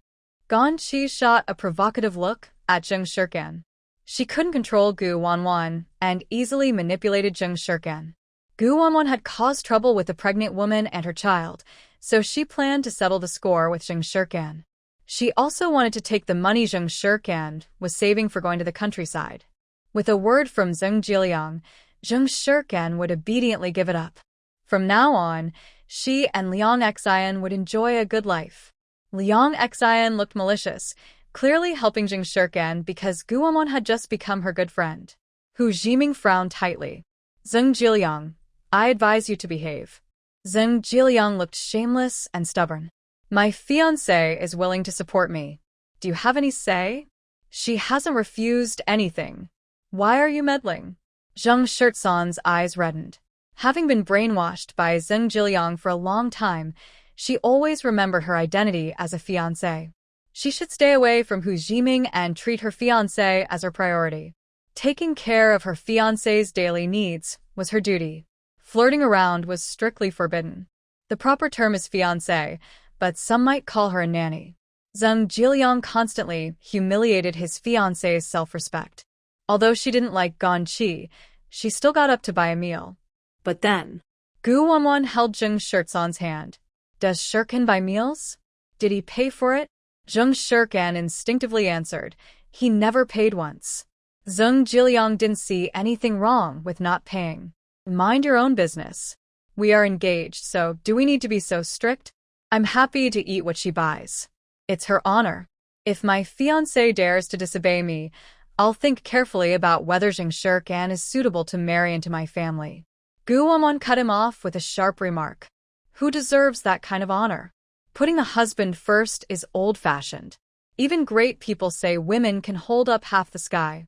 Ganqi shot a provocative look at Zheng Shirkan. She couldn't control Gu Wanwan and easily manipulated Zheng Shirkan. Gu Wanwan had caused trouble with the pregnant woman and her child, so she planned to settle the score with Zheng Shirkan. She also wanted to take the money Zheng Shirkan was saving for going to the countryside. With a word from Xing Jiliang, Zheng Shirkan would obediently give it up. From now on, she and Liang Xian would enjoy a good life. Liang Xian looked malicious, clearly helping Zheng Shirkan because Gu Wanwan had just become her good friend. Hu Jiming frowned tightly. Xing Jiliang, I advise you to behave. Xing Jiliang looked shameless and stubborn. My fiancé is willing to support me. Do you have any say? She hasn't refused anything. Why are you meddling? Zheng Shirtsan's eyes reddened. Having been brainwashed by Xing Jiliang for a long time, she always remembered her identity as a fiancé. She should stay away from Hu Jiming and treat her fiancé as her priority. Taking care of her fiancé's daily needs was her duty. Flirting around was strictly forbidden. The proper term is fiancé, but some might call her a nanny. Xing Jiliang constantly humiliated his fiancé's self-respect. Although she didn't like Ganqi, she still got up to buy a meal. But then, Gu Wanwan held Zheng Shirtsan's hand. Does Shirkan buy meals? Did he pay for it? Zheng Shirkan instinctively answered. He never paid once. Zheng Jiliang didn't see anything wrong with not paying. Mind your own business. We are engaged, so do we need to be so strict? I'm happy to eat what she buys. It's her honor. If my fiancé dares to disobey me, I'll think carefully about whether Zheng Shirkan is suitable to marry into my family. Gu Wanwan cut him off with a sharp remark. Who deserves that kind of honor? Putting the husband first is old-fashioned. Even great people say women can hold up half the sky.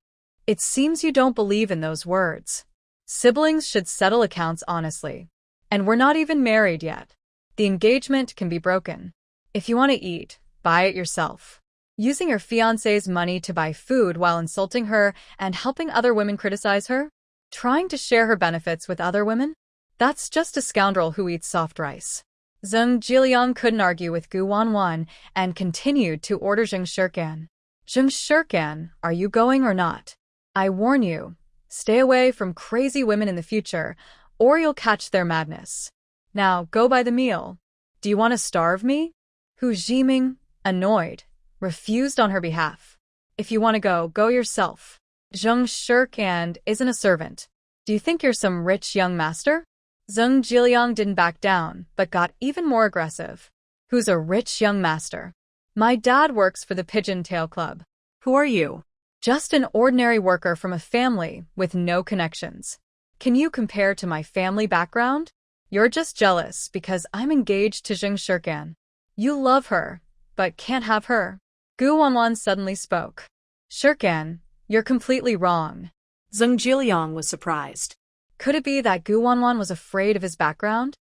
It seems you don't believe in those words. Siblings should settle accounts honestly. And we're not even married yet. The engagement can be broken. If you want to eat, buy it yourself. Using your fiancé's money to buy food while insulting her and helping other women criticize her? Trying to share her benefits with other women? That's just a scoundrel who eats soft rice. Zheng Jiliang couldn't argue with Gu Wanwan and continued to order Zheng Shirkan. Zheng Shirkan, are you going or not? I warn you, stay away from crazy women in the future, or you'll catch their madness. Now, go buy the meal. Do you want to starve me? Hu Jiming, annoyed, refused on her behalf. If you want to go, go yourself. Zheng Shirkan isn't a servant. Do you think you're some rich young master? Zheng Jiliang didn't back down, but got even more aggressive. Who's a rich young master? My dad works for the Pigeon Tail Club. Who are you? Just an ordinary worker from a family with no connections. Can you compare to my family background? You're just jealous because I'm engaged to Zheng Shirkan. You love her, but can't have her. Gu Wanwan suddenly spoke. Shirkan, you're completely wrong. Zheng Jiliang was surprised. Could it be that Gu Wanwan was afraid of his background?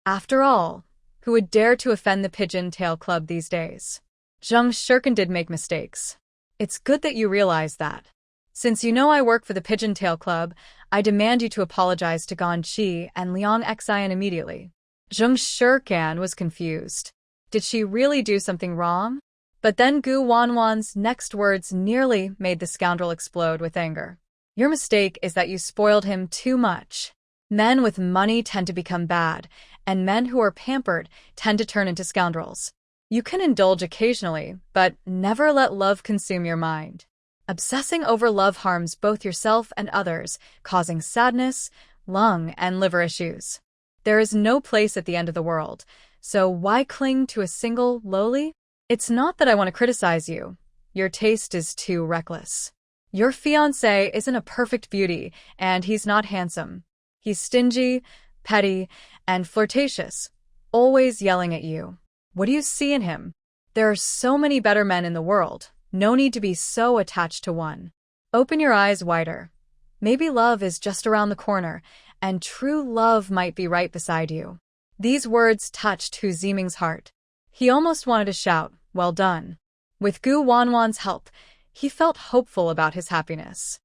After all, who would dare to offend the Pigeon Tail Club these days? Zheng Shirkan did make mistakes. It's good that you realize that. Since you know I work for the Pigeon Tail Club, I demand you to apologize to Gan Qi and Liang Xian immediately. Zheng Shirkan was confused. Did she really do something wrong? But then Gu Wanwan's next words nearly made the scoundrel explode with anger. Your mistake is that you spoiled him too much. Men with money tend to become bad, and men who are pampered tend to turn into scoundrels. You can indulge occasionally, but never let love consume your mind. Obsessing over love harms both yourself and others, causing sadness, lung, and liver issues. There is no place at the end of the world, so why cling to a single lowly? It's not that I want to criticize you. Your taste is too reckless. Your fiancé isn't a perfect beauty, and he's not handsome. He's stingy, petty, and flirtatious, always yelling at you. What do you see in him? There are so many better men in the world. No need to be so attached to one. Open your eyes wider. Maybe love is just around the corner, and true love might be right beside you. These words touched Hu Ziming's heart. He almost wanted to shout, well done. With Gu Wanwan's help, he felt hopeful about his happiness.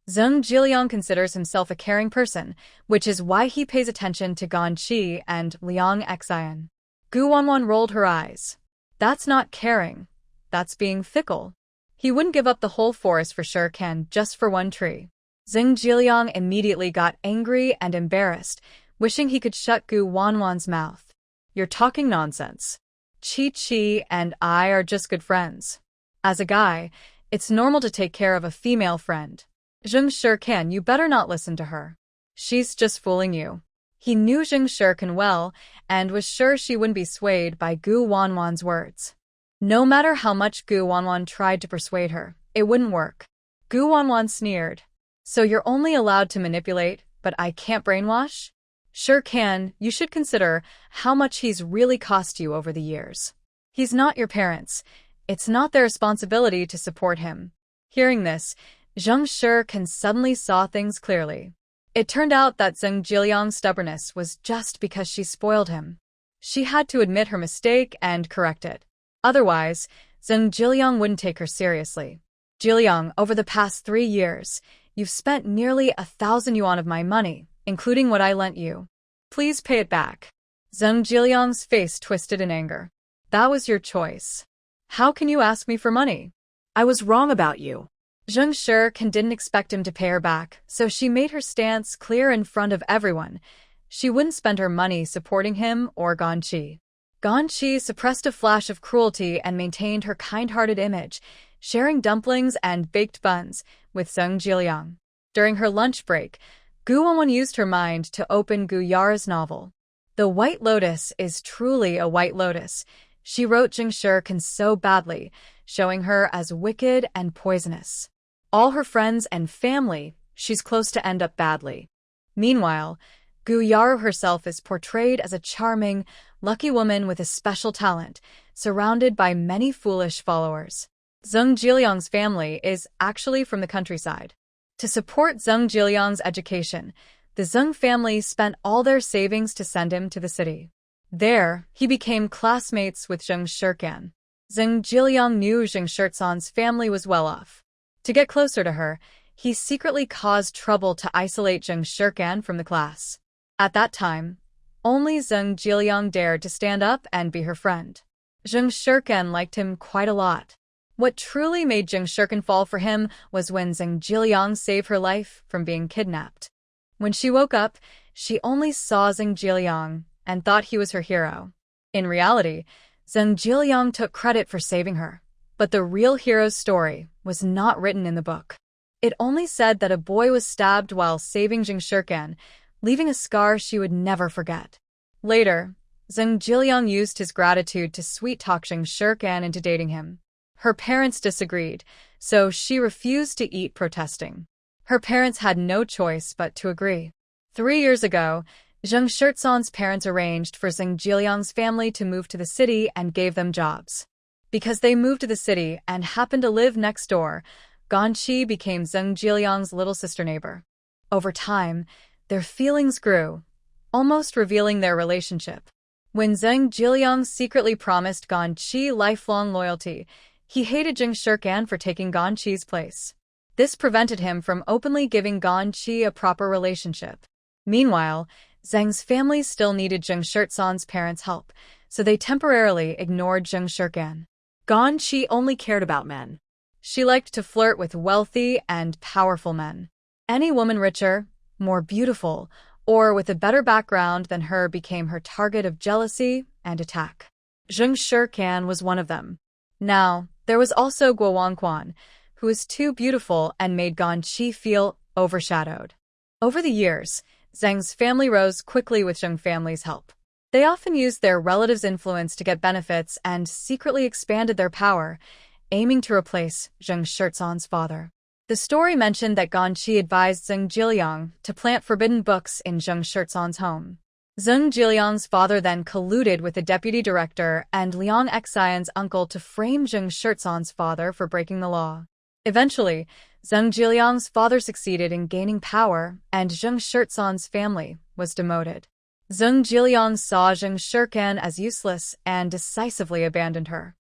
Zheng Jiliang considers himself a caring person, which is why he pays attention to Gan Qi and Liang Xian. Gu Wanwan rolled her eyes. That's not caring. That's being fickle. He wouldn't give up the whole forest for Shirkan just for one tree. Zheng Jiliang immediately got angry and embarrassed, wishing he could shut Gu Wanwan's mouth. You're talking nonsense. Chi and I are just good friends. As a guy, it's normal to take care of a female friend. Zheng Shirkan, you better not listen to her. She's just fooling you. He knew Zheng Shirkan well and was sure she wouldn't be swayed by Gu Wanwan's words. No matter how much Gu Wanwan tried to persuade her, it wouldn't work. Gu Wanwan sneered. So you're only allowed to manipulate, but I can't brainwash? Shirkan, you should consider how much he's really cost you over the years. He's not your parents. It's not their responsibility to support him. Hearing this, Zheng Shirkan suddenly saw things clearly. It turned out that Zheng Jiliang's stubbornness was just because she spoiled him. She had to admit her mistake and correct it. Otherwise, Zheng Jiliang wouldn't take her seriously. Jiliang, over the past 3 years, you've spent nearly 1,000 yuan of my money, including what I lent you. Please pay it back. Zheng Jiliang's face twisted in anger. That was your choice. How can you ask me for money? I was wrong about you. Zheng Shirkan didn't expect him to pay her back, so she made her stance clear in front of everyone. She wouldn't spend her money supporting him or Ganqi. Ganqi suppressed a flash of cruelty and maintained her kind-hearted image, sharing dumplings and baked buns with Zheng Jiliang. During her lunch break, Gu Wanwan used her mind to open Gu Yara's novel. The White Lotus is truly a white lotus. She wrote Jing Shirkan so badly, showing her as wicked and poisonous. All her friends and family, she's close to end up badly. Meanwhile, Gu Yara herself is portrayed as a charming, lucky woman with a special talent, surrounded by many foolish followers. Zheng Jiliang's family is actually from the countryside. To support Zheng Jiliang's education, the Zheng family spent all their savings to send him to the city. There, he became classmates with Zheng Shirkan. Zheng Jiliang knew Zheng Shirtsan's family was well off. To get closer to her, he secretly caused trouble to isolate Zheng Shirkan from the class. At that time, only Zheng Jiliang dared to stand up and be her friend. Zheng Shirkan liked him quite a lot. What truly made Zheng Shirkan fall for him was when Zheng Jiliang saved her life from being kidnapped. When she woke up, she only saw Zheng Jiliang and thought he was her hero. In reality, Zheng Jiliang took credit for saving her. But the real hero's story was not written in the book. It only said that a boy was stabbed while saving Zheng Shirkan, leaving a scar she would never forget. Later, Zheng Jiliang used his gratitude to sweet-talk Zheng Shirkan into dating him. Her parents disagreed, so she refused to eat, protesting. Her parents had no choice but to agree. 3 years ago, Zheng Shirtsan's parents arranged for Zheng Jiliang's family to move to the city and gave them jobs. Because they moved to the city and happened to live next door, Ganqi became Zheng Jiliang's little sister neighbor. Over time, their feelings grew, almost revealing their relationship. When Zheng Jiliang secretly promised Ganqi lifelong loyalty, he hated Zheng Shirkan for taking Ganqi's place. This prevented him from openly giving Ganqi a proper relationship. Meanwhile, Zheng's family still needed Zheng Shirtsan's parents' help, so they temporarily ignored Zheng Shirkan. Ganqi only cared about men. She liked to flirt with wealthy and powerful men. Any woman richer, more beautiful, or with a better background than her became her target of jealousy and attack. Zheng Shirkan was one of them. Now, there was also Guo Wangquan, who was too beautiful and made Ganqi feel overshadowed. Over the years, Zheng's family rose quickly with Zheng family's help. They often used their relatives' influence to get benefits and secretly expanded their power, aiming to replace Zheng Shirtsan's father. The story mentioned that Ganqi advised Zheng Jiliang to plant forbidden books in Zheng Shirtsan's home. Zheng Jiliang's father then colluded with the deputy director and Liang Xian's uncle to frame Zheng Shirtsan's father for breaking the law. Eventually, Zheng Jiliang's father succeeded in gaining power, and Zheng Shirtsan's family was demoted. Zheng Jiliang saw Zheng Shirkan as useless and decisively abandoned her.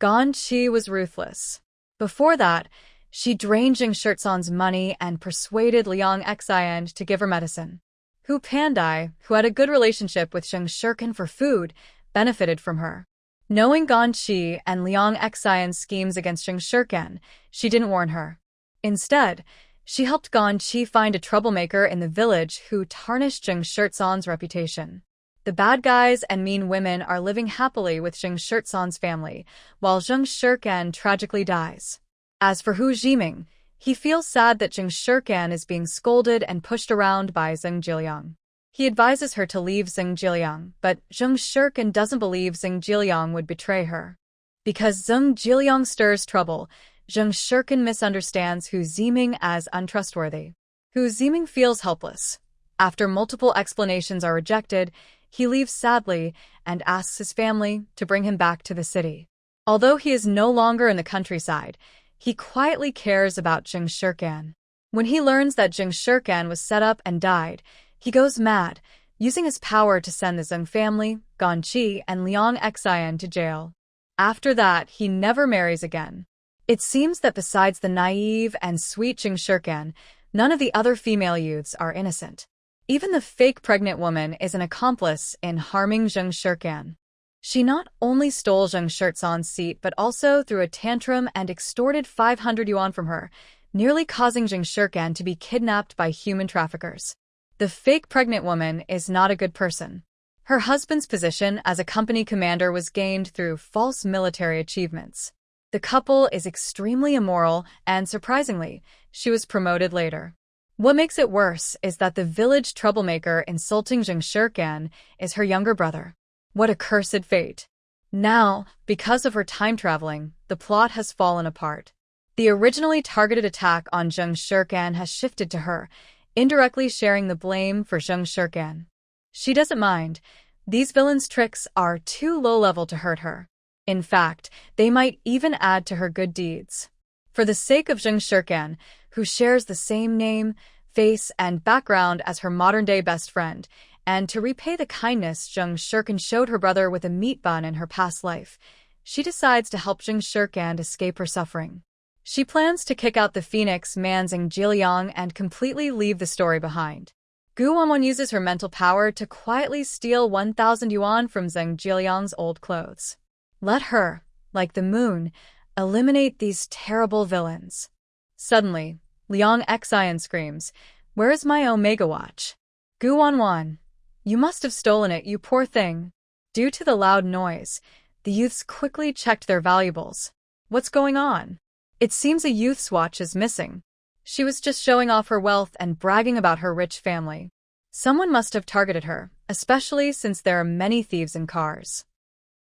Ganqi was ruthless. Before that, she drained Zheng Shirtsan's money and persuaded Liang Xian to give her medicine. Hu Pandai, who had a good relationship with Zheng Shirkan for food, benefited from her. Knowing Ganqi and Liang Xian's schemes against Zheng Shirkan, she didn't warn her. Instead, she helped Ganqi find a troublemaker in the village who tarnished Zheng Shirtsan's reputation. The bad guys and mean women are living happily with Zheng Shirtsan's family, while Zheng Shirkan tragically dies. As for Hu Jiming, he feels sad that Zheng Shirkan is being scolded and pushed around by Zheng Jiliang. He advises her to leave Zheng Jiliang, but Zheng Shirkan doesn't believe Zheng Jiliang would betray her. Because Zheng Jiliang stirs trouble, Zheng Shirkan misunderstands Hu Jiming as untrustworthy. Hu Jiming feels helpless. After multiple explanations are rejected, he leaves sadly and asks his family to bring him back to the city. Although he is no longer in the countryside, he quietly cares about Zheng Shirkan. When he learns that Zheng Shirkan was set up and died, he goes mad, using his power to send the Zheng family, Ganqi, and Liang Xian to jail. After that, he never marries again. It seems that besides the naive and sweet Zheng Shirkan, none of the other female youths are innocent. Even the fake pregnant woman is an accomplice in harming Zheng Shirkan. She not only stole Zheng Shirtsan's seat but also threw a tantrum and extorted 500 yuan from her, nearly causing Zheng Shirkan to be kidnapped by human traffickers. The fake pregnant woman is not a good person. Her husband's position as a company commander was gained through false military achievements. The couple is extremely immoral, and surprisingly, she was promoted later. What makes it worse is that the village troublemaker insulting Zheng Shirkan is her younger brother. What a cursed fate. Now, because of her time traveling, the plot has fallen apart. The originally targeted attack on Zheng Shirkan has shifted to her, indirectly sharing the blame for Zheng Shirkan. She doesn't mind. These villains' tricks are too low-level to hurt her. In fact, they might even add to her good deeds. For the sake of Zheng Shirkan, who shares the same name, face, and background as her modern-day best friend, and to repay the kindness Zheng Shirkan showed her brother with a meat bun in her past life, she decides to help Zheng Shirkan escape her suffering. She plans to kick out the Phoenix man Zheng Jiliang and completely leave the story behind. Gu Wanwan uses her mental power to quietly steal 1,000 yuan from Zheng Jiliang's old clothes. Let her, like the moon, eliminate these terrible villains. Suddenly, Liang Xian screams, "Where is my Omega watch?" Gu Wanwan, you must have stolen it, you poor thing. Due to the loud noise, the youths quickly checked their valuables. What's going on? It seems a youth's watch is missing. She was just showing off her wealth and bragging about her rich family. Someone must have targeted her, especially since there are many thieves in cars.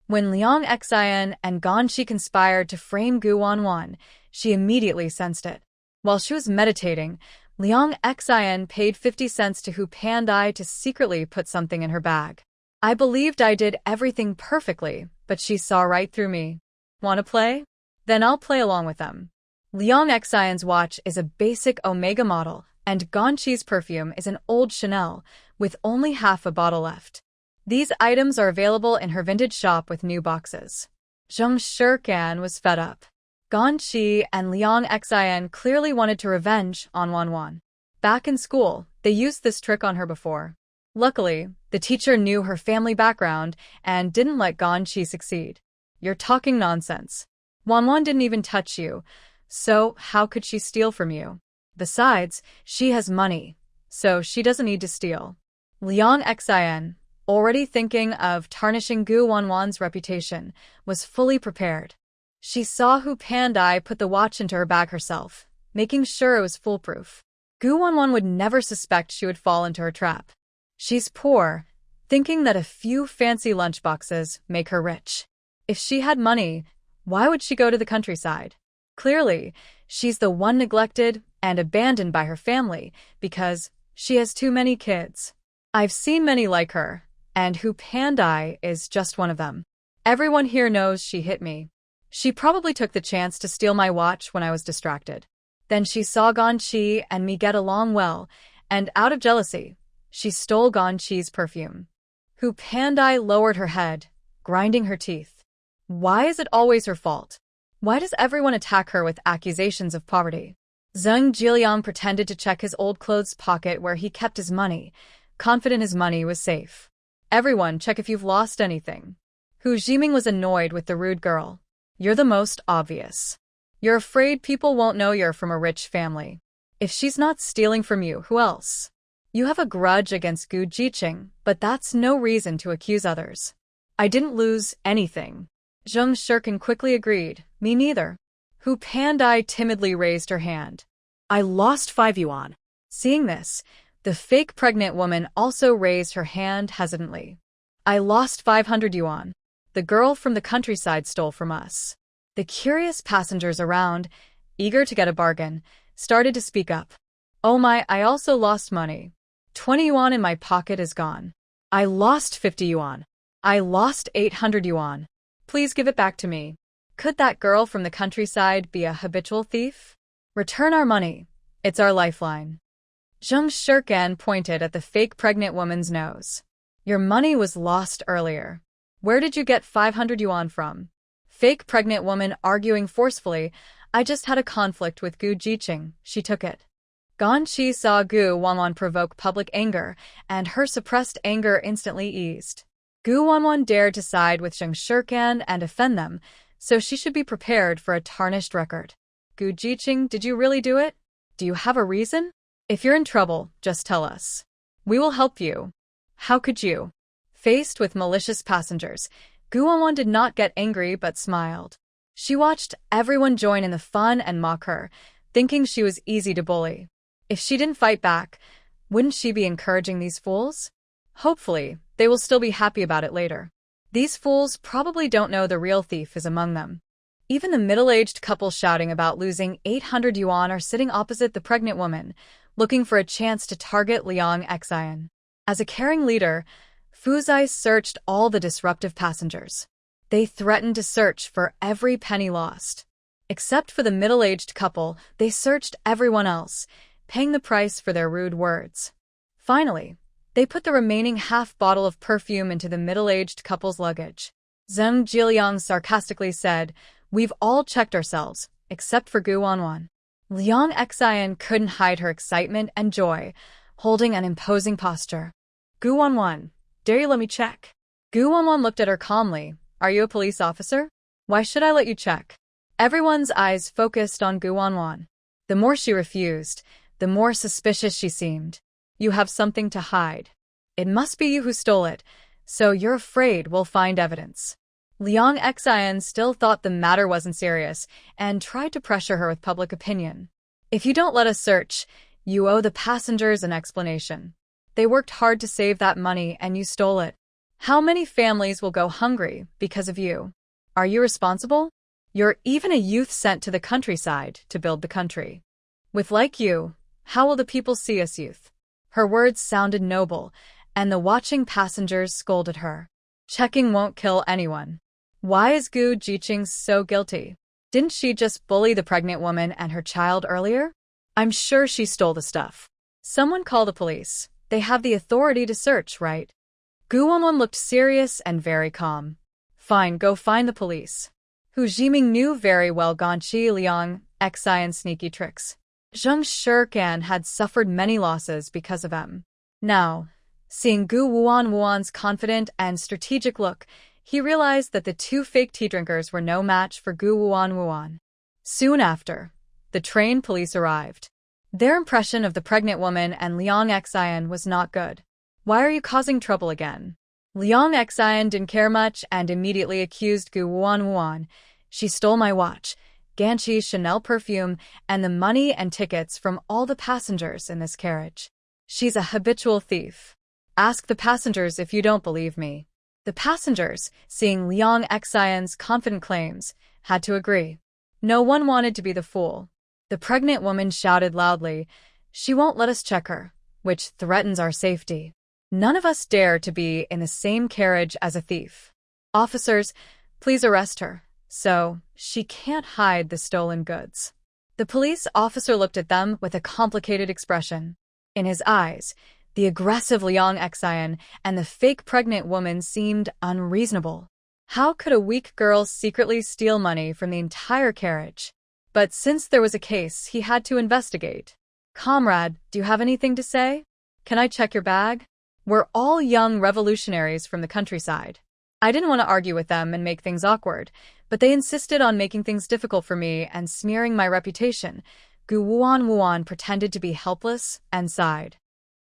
When Liang Xian and Ganshi conspired to frame Gu Wanwan, she immediately sensed it. While she was meditating, Liang Xian paid 50 cents to Hu Pandai to secretly put something in her bag. I believed I did everything perfectly, but she saw right through me. Wanna play? Then I'll play along with them. Liang Xian's watch is a basic Omega model, and Ganshi's perfume is an old Chanel, with only half a bottle left. These items are available in her vintage shop with new boxes. Zheng Shirkan was fed up. Ganshi and Liang Xian clearly wanted to revenge on Wanwan. Back in school, they used this trick on her before. Luckily, the teacher knew her family background and didn't let Ganshi succeed. You're talking nonsense. Wanwan didn't even touch you, so how could she steal from you? Besides, she has money, so she doesn't need to steal. Liang Xian, already thinking of tarnishing Gu Wanwan's reputation, was fully prepared. She saw Hu Pandai put the watch into her bag herself, making sure it was foolproof. Gu Wanwan would never suspect she would fall into her trap. She's poor, thinking that a few fancy lunchboxes make her rich. If she had money, why would she go to the countryside? Clearly, she's the one neglected and abandoned by her family because she has too many kids. I've seen many like her, and Hu Pandai is just one of them. Everyone here knows she hit me. She probably took the chance to steal my watch when I was distracted. Then she saw Ganshi and me get along well, and out of jealousy, she stole Ganshi's perfume. Hu Pandai lowered her head, grinding her teeth. Why is it always her fault? Why does everyone attack her with accusations of poverty? Zheng Jiliang pretended to check his old clothes pocket where he kept his money, confident his money was safe. Everyone check if you've lost anything. Hu Jiming was annoyed with the rude girl. You're the most obvious. You're afraid people won't know you're from a rich family. If she's not stealing from you, who else? You have a grudge against Gu Jiqing, but that's no reason to accuse others. I didn't lose anything. Zheng Shirkan quickly agreed, me neither. Hu Pandai timidly raised her hand. I lost 5 yuan. Seeing this, the fake pregnant woman also raised her hand hesitantly. I lost 500 yuan. The girl from the countryside stole from us. The curious passengers around, eager to get a bargain, started to speak up. Oh my, I also lost money. 20 yuan in my pocket is gone. I lost 50 yuan. I lost 800 yuan. Please give it back to me. Could that girl from the countryside be a habitual thief? Return our money. It's our lifeline. Zheng Shirkan pointed at the fake pregnant woman's nose. Your money was lost earlier. Where did you get 500 yuan from? Fake pregnant woman arguing forcefully. I just had a conflict with Gu Jiqing. She took it. Ganshi saw Gu Wanwan provoke public anger, and her suppressed anger instantly eased. Gu Wanwan dared to side with Zheng Shirkan and offend them, so she should be prepared for a tarnished record. Gu Jiqing, did you really do it? Do you have a reason? If you're in trouble, just tell us. We will help you. How could you? Faced with malicious passengers, Gu Wanwan did not get angry but smiled. She watched everyone join in the fun and mock her, thinking she was easy to bully. If she didn't fight back, wouldn't she be encouraging these fools? Hopefully, they will still be happy about it later. These fools probably don't know the real thief is among them. Even the middle-aged couple shouting about losing 800 yuan are sitting opposite the pregnant woman, looking for a chance to target Liang Xian. As a caring leader, Fu Zai searched all the disruptive passengers. They threatened to search for every penny lost. Except for the middle-aged couple, they searched everyone else, paying the price for their rude words. Finally, they put the remaining half bottle of perfume into the middle-aged couple's luggage. Zheng Jiliang sarcastically said, "We've all checked ourselves, except for Gu Wanwan." Liang Xian couldn't hide her excitement and joy, holding an imposing posture. "Gu Wanwan, dare you let me check?" Gu Wanwan looked at her calmly. "Are you a police officer? Why should I let you check?" Everyone's eyes focused on Gu Wanwan. The more she refused, the more suspicious she seemed. "You have something to hide. It must be you who stole it, so you're afraid we'll find evidence." Liang Xian still thought the matter wasn't serious and tried to pressure her with public opinion. "If you don't let us search, you owe the passengers an explanation. They worked hard to save that money and you stole it. How many families will go hungry because of you? Are you responsible? You're even a youth sent to the countryside to build the country. With like you, how will the people see us youth?" Her words sounded noble, and the watching passengers scolded her. "Checking won't kill anyone. Why is Gu Jiqing so guilty? Didn't she just bully the pregnant woman and her child earlier? I'm sure she stole the stuff. Someone call the police. They have the authority to search, right?" Gu Wanwan looked serious and very calm. "Fine, go find the police." Hu Jiming knew very well Ganqi Liang Xian's sneaky tricks. Zheng Shirkan had suffered many losses because of them. Now, seeing Gu Wanwan's confident and strategic look, he realized that the two fake tea drinkers were no match for Gu Wanwan. Soon after, the trained police arrived. Their impression of the pregnant woman and Liang Xian was not good. "Why are you causing trouble again?" Liang Xian didn't care much and immediately accused Gu Wanwan. "She stole my watch, Ganqi's Chanel perfume, and the money and tickets from all the passengers in this carriage. She's a habitual thief. Ask the passengers if you don't believe me." The passengers, seeing Liang Xian's confident claims, had to agree. No one wanted to be the fool. The pregnant woman shouted loudly, "She won't let us check her, which threatens our safety. None of us dare to be in the same carriage as a thief. Officers, please arrest her, so she can't hide the stolen goods." The police officer looked at them with a complicated expression. In his eyes, the aggressive Liang Xian and the fake pregnant woman seemed unreasonable. How could a weak girl secretly steal money from the entire carriage? But since there was a case, he had to investigate. "Comrade, do you have anything to say? Can I check your bag? We're all young revolutionaries from the countryside." I didn't want to argue with them and make things awkward, but they insisted on making things difficult for me and smearing my reputation. Gu Wanwan pretended to be helpless and sighed.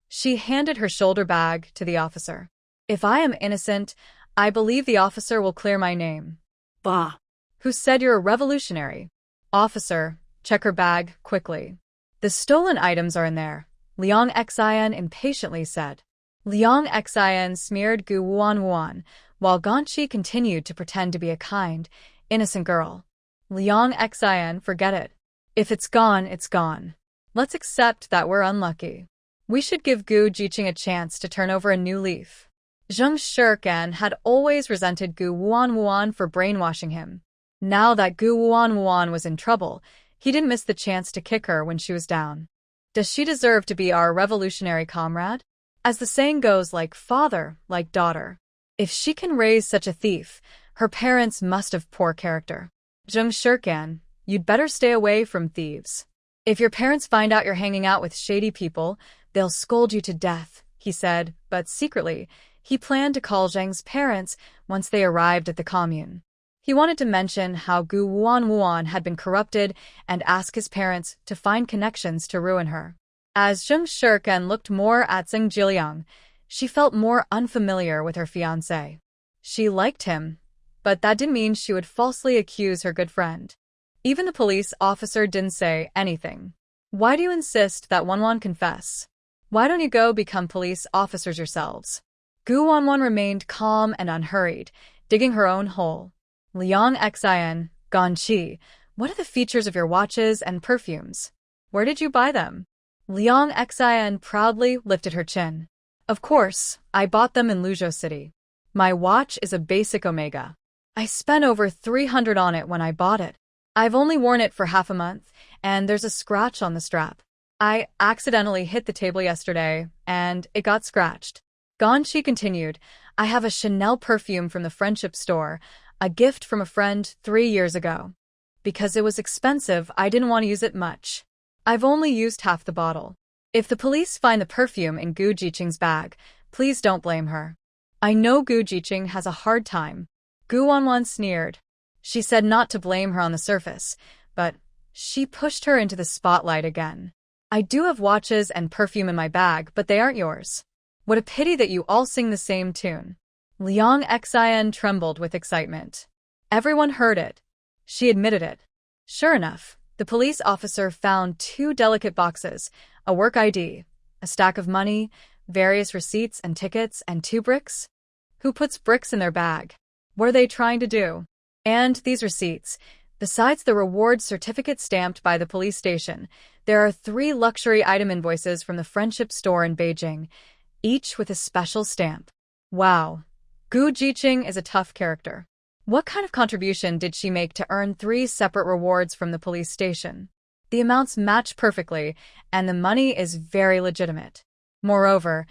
She handed her shoulder bag to the officer. "If I am innocent, I believe the officer will clear my name." Bah! "Who said you're a revolutionary?" "Officer, check her bag, quickly." "The stolen items are in there," Liang Xian impatiently said. Liang Xian smeared Gu Wanwan, while Ganqi continued to pretend to be a kind, innocent girl. "Liang Xian, forget it. If it's gone, it's gone. Let's accept that we're unlucky. We should give Gu Jiqing a chance to turn over a new leaf." Zheng Shirkan had always resented Gu Wanwan for brainwashing him. Now that Gu Wanwan was in trouble, he didn't miss the chance to kick her when she was down. Does she deserve to be our revolutionary comrade? As the saying goes, like father, like daughter. If she can raise such a thief, her parents must have poor character. Zheng Shirkan, you'd better stay away from thieves. If your parents find out you're hanging out with shady people, they'll scold you to death, he said, but secretly, he planned to call Zheng's parents once they arrived at the commune. He wanted to mention how Gu Wanwan had been corrupted and ask his parents to find connections to ruin her. As Zheng Shirkan looked more at Zheng Jiliang, she felt more unfamiliar with her fiancé. She liked him, but that didn't mean she would falsely accuse her good friend. Even the police officer didn't say anything. Why do you insist that Wanwan confess? Why don't you go become police officers yourselves? Gu Wanwan remained calm and unhurried, digging her own hole. Liang Xian, Ganqi, what are the features of your watches and perfumes? Where did you buy them? Liang Xian proudly lifted her chin. Of course, I bought them in Luzhou City. My watch is a basic Omega. I spent over 300 on it when I bought it. I've only worn it for half a month, and there's a scratch on the strap. I accidentally hit the table yesterday, and it got scratched. Ganqi continued, I have a Chanel perfume from the friendship store, a gift from a friend 3 years ago. Because it was expensive, I didn't want to use it much. I've only used half the bottle. If the police find the perfume in Gu Jiqing's bag, please don't blame her. I know Gu Jiqing has a hard time. Gu Wanwan sneered. She said not to blame her on the surface, but she pushed her into the spotlight again. I do have watches and perfume in my bag, but they aren't yours. What a pity that you all sing the same tune. Liang Xian trembled with excitement. Everyone heard it. She admitted it. Sure enough, the police officer found 2 delicate boxes, a work ID, a stack of money, various receipts and tickets, and 2 bricks. Who puts bricks in their bag? What are they trying to do? And these receipts, besides the reward certificate stamped by the police station, there are 3 luxury item invoices from the friendship store in Beijing, each with a special stamp. Wow. Gu Jiqing is a tough character. What kind of contribution did she make to earn 3 separate rewards from the police station? The amounts match perfectly, and the money is very legitimate. Moreover,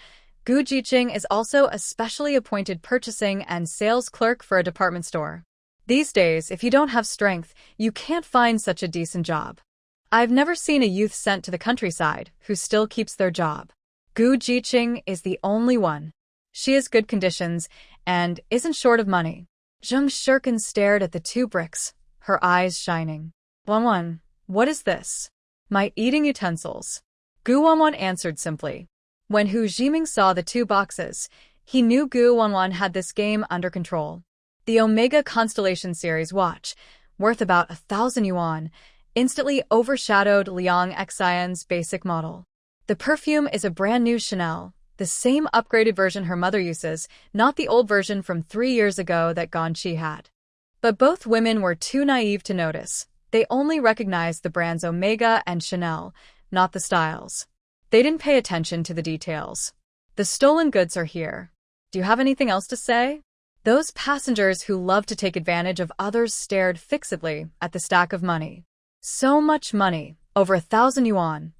Gu Jiqing is also a specially appointed purchasing and sales clerk for a department store. These days, if you don't have strength, you can't find such a decent job. I've never seen a youth sent to the countryside who still keeps their job. Gu Jiqing is the only one. She has good conditions and isn't short of money. Zheng Shirkan stared at the 2 bricks, her eyes shining. Wanwan, what is this? My eating utensils. Gu Wanwan answered simply. When Hu Jiming saw the 2 boxes, he knew Gu Wanwan had this game under control. The Omega Constellation Series watch, worth about 1,000 yuan, instantly overshadowed Liang Xian's basic model. The perfume is a brand new Chanel, the same upgraded version her mother uses, not the old version from 3 years ago that Ganqi had. But both women were too naive to notice. They only recognized the brands Omega and Chanel, not the styles. They didn't pay attention to the details. The stolen goods are here. Do you have anything else to say? Those passengers who love to take advantage of others stared fixedly at the stack of money. So much money, over 1,000 yuan,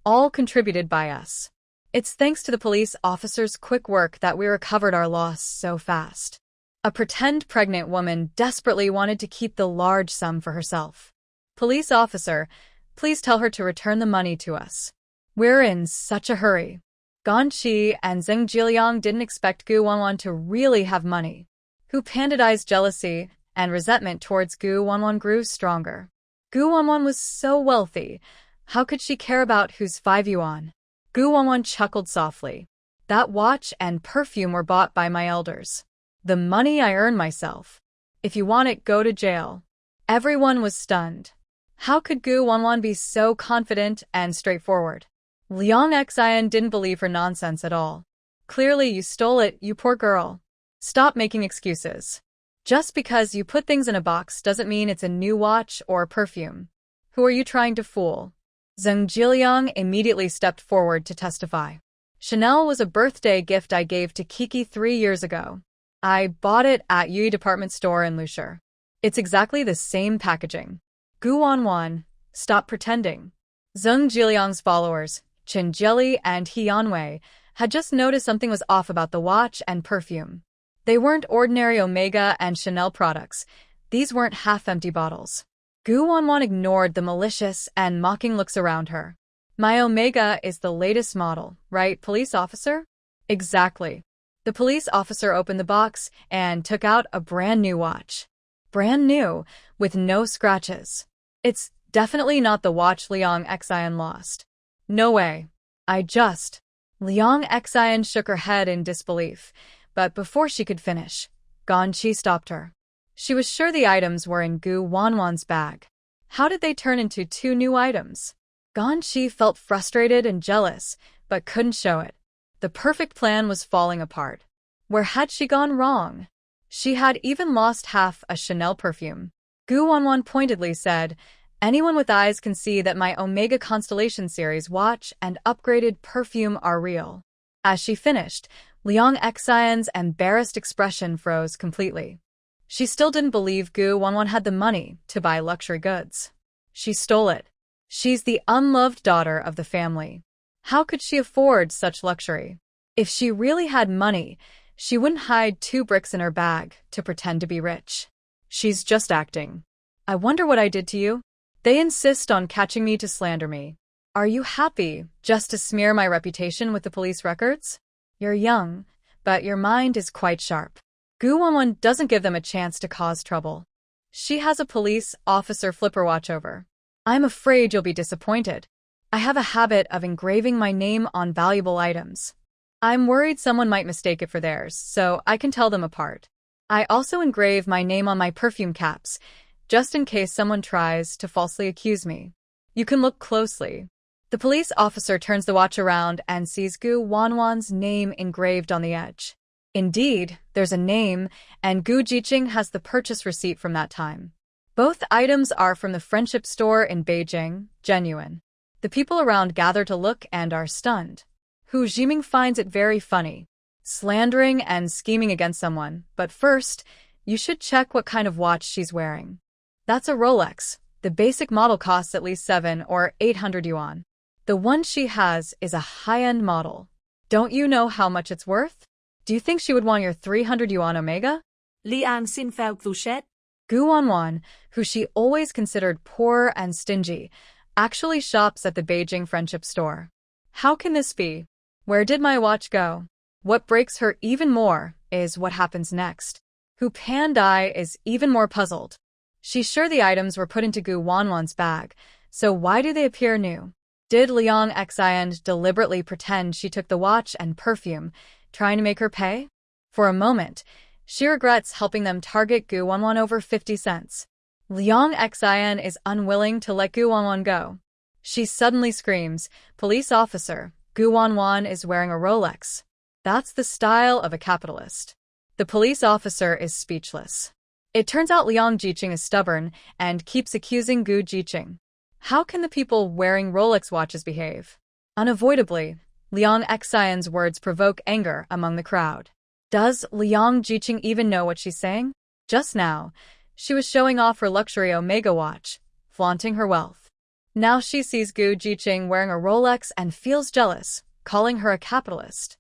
all contributed by us. It's thanks to the police officer's quick work that we recovered our loss so fast. A pretend pregnant woman desperately wanted to keep the large sum for herself. Police officer, please tell her to return the money to us. We're in such a hurry. Ganqi and Zheng Jiliang didn't expect Gu Wanwan to really have money. Hu Panditai's jealousy and resentment towards Gu Wanwan grew stronger. Gu Wanwan was so wealthy. How could she care about Hu's 5 yuan? Gu Wanwan chuckled softly. That watch and perfume were bought by my elders. The money I earned myself. If you want it, go to jail. Everyone was stunned. How could Gu Wanwan be so confident and straightforward? Liang Xian didn't believe her nonsense at all. Clearly you stole it, you poor girl. Stop making excuses. Just because you put things in a box doesn't mean it's a new watch or perfume. Who are you trying to fool? Zheng Jiliang immediately stepped forward to testify. Chanel was a birthday gift I gave to Kiki 3 years ago. I bought it at Yui department store in Lusher. It's exactly the same packaging. Gu Wanwan, stop pretending. Zheng Jiliang's followers, Qin Jili and He Yanwei, had just noticed something was off about the watch and perfume. They weren't ordinary Omega and Chanel products. These weren't half-empty bottles. Gu Wanwan ignored the malicious and mocking looks around her. My Omega is the latest model, right, police officer? Exactly. The police officer opened the box and took out a brand new watch. Brand new, with no scratches. It's definitely not the watch Liang Xian lost. No way. Liang Xian shook her head in disbelief, but before she could finish, Ganqi stopped her. She was sure the items were in Gu Wanwan's bag. How did they turn into 2 new items? Ganqi felt frustrated and jealous, but couldn't show it. The perfect plan was falling apart. Where had she gone wrong? She had even lost half a Chanel perfume. Gu Wanwan pointedly said, "Anyone with eyes can see that my Omega Constellation Series watch and upgraded perfume are real." As she finished, Liang Xian's embarrassed expression froze completely. She still didn't believe Gu Wanwan had the money to buy luxury goods. She stole it. She's the unloved daughter of the family. How could she afford such luxury? If she really had money, she wouldn't hide 2 bricks in her bag to pretend to be rich. She's just acting. I wonder what I did to you? They insist on catching me to slander me. Are you happy just to smear my reputation with the police records? You're young, but your mind is quite sharp. Gu Wanwan doesn't give them a chance to cause trouble. She has a police officer flipper watch over. I'm afraid you'll be disappointed. I have a habit of engraving my name on valuable items. I'm worried someone might mistake it for theirs, so I can tell them apart. I also engrave my name on my perfume caps, just in case someone tries to falsely accuse me. You can look closely. The police officer turns the watch around and sees Gu Wanwan's name engraved on the edge. Indeed, there's a name, and Gu Jiqing has the purchase receipt from that time. Both items are from the friendship store in Beijing, genuine. The people around gather to look and are stunned. Hu Jiming finds it very funny. Slandering and scheming against someone, but first, you should check what kind of watch she's wearing. That's a Rolex. The basic model costs at least 7 or 800 yuan. The one she has is a high-end model. Don't you know how much it's worth? Do you think she would want your 300 yuan Omega? Liang xin phao clochette. Gu Wanwan, who she always considered poor and stingy, actually shops at the Beijing friendship store. How can this be? Where did my watch go? What breaks her even more is what happens next. Hu Pandai is even more puzzled. She's sure the items were put into Gu Wanwan's bag, so why do they appear new? Did Liang Xian deliberately pretend she took the watch and perfume, trying to make her pay? For a moment, she regrets helping them target Gu Wanwan over 50 cents. Liang Xian is unwilling to let Gu Wanwan go. She suddenly screams, "Police officer, Gu Wanwan is wearing a Rolex." That's the style of a capitalist. The police officer is speechless. It turns out Liang Jiqing is stubborn and keeps accusing Gu Jiqing. How can the people wearing Rolex watches behave? Unavoidably, Liang Xian's words provoke anger among the crowd. Does Liang Jiqing even know what she's saying? Just now, she was showing off her luxury Omega watch, flaunting her wealth. Now she sees Gu Jiqing wearing a Rolex and feels jealous, calling her a capitalist.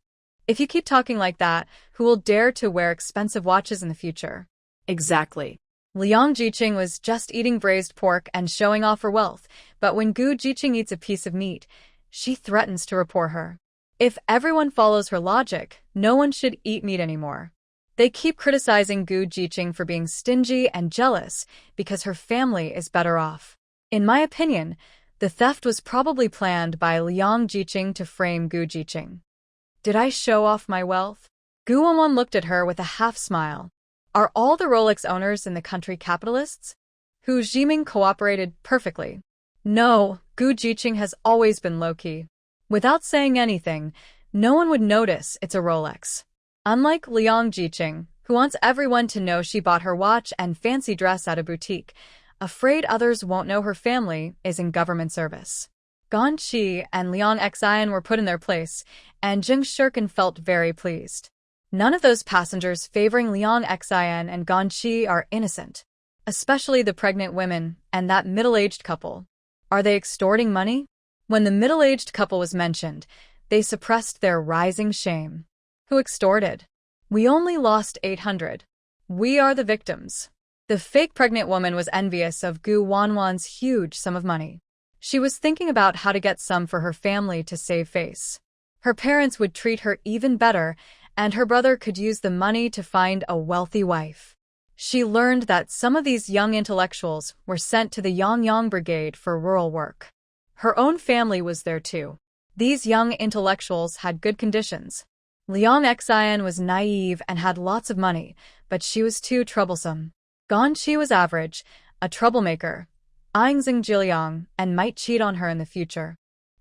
If you keep talking like that, who will dare to wear expensive watches in the future? Exactly. Liang Jiqing was just eating braised pork and showing off her wealth, but when Gu Jiqing eats a piece of meat, she threatens to report her. If everyone follows her logic, no one should eat meat anymore. They keep criticizing Gu Jiqing for being stingy and jealous because her family is better off. In my opinion, the theft was probably planned by Liang Jiqing to frame Gu Jiqing. Did I show off my wealth? Gu Wanwan looked at her with a half-smile. Are all the Rolex owners in the country capitalists? Hu Jiming cooperated perfectly. No, Gu Jiqing has always been low-key. Without saying anything, no one would notice it's a Rolex. Unlike Liang Jiqing, who wants everyone to know she bought her watch and fancy dress at a boutique, afraid others won't know her family is in government service. Ganqi and Liang Xian were put in their place, and Jing Shirkin felt very pleased. None of those passengers favoring Liang Xian and Ganqi are innocent, especially the pregnant women and that middle-aged couple. Are they extorting money? When the middle-aged couple was mentioned, they suppressed their rising shame. Who extorted? We only lost 800. We are the victims. The fake pregnant woman was envious of Gu Wanwan's huge sum of money. She was thinking about how to get some for her family to save face. Her parents would treat her even better, and her brother could use the money to find a wealthy wife. She learned that some of these young intellectuals were sent to the Yangyang Brigade for rural work. Her own family was there too. These young intellectuals had good conditions. Liang Xian was naive and had lots of money, but she was too troublesome. Ganqi was average, a troublemaker, eyeing Zheng Jiliang and might cheat on her in the future.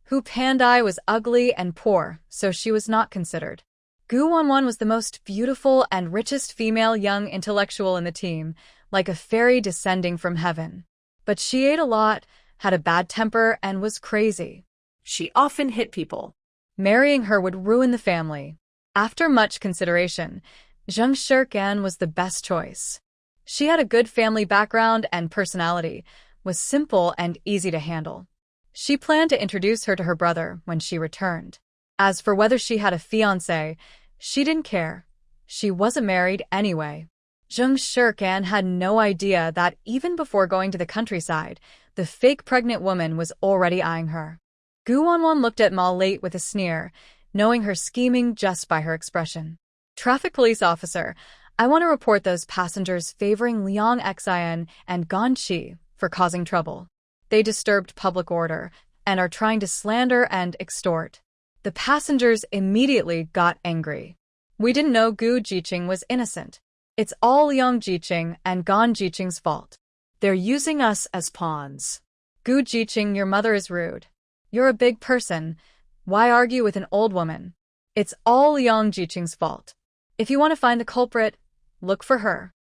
Hu Pandai was ugly and poor, so she was not considered. Gu Wanwan was the most beautiful and richest female young intellectual in the team, like a fairy descending from heaven. But she ate a lot, had a bad temper, and was crazy. She often hit people. Marrying her would ruin the family. After much consideration, Zheng Shirkan was the best choice. She had a good family background and personality, was simple and easy to handle. She planned to introduce her to her brother when she returned. As for whether she had a fiancé, she didn't care. She wasn't married anyway. Zheng Shirkan had no idea that even before going to the countryside, the fake pregnant woman was already eyeing her. Gu Wanwan looked at Ma Late with a sneer, knowing her scheming just by her expression. Traffic police officer, I want to report those passengers favoring Liang Xian and Ganqi for causing trouble. They disturbed public order and are trying to slander and extort. The passengers immediately got angry. We didn't know Gu Jiqing was innocent. It's all Liang Jiqing and Gan Jiqing's fault. They're using us as pawns. Gu Jiqing, your mother is rude. You're a big person. Why argue with an old woman? It's all Liang Jiqing's fault. If you want to find the culprit, look for her.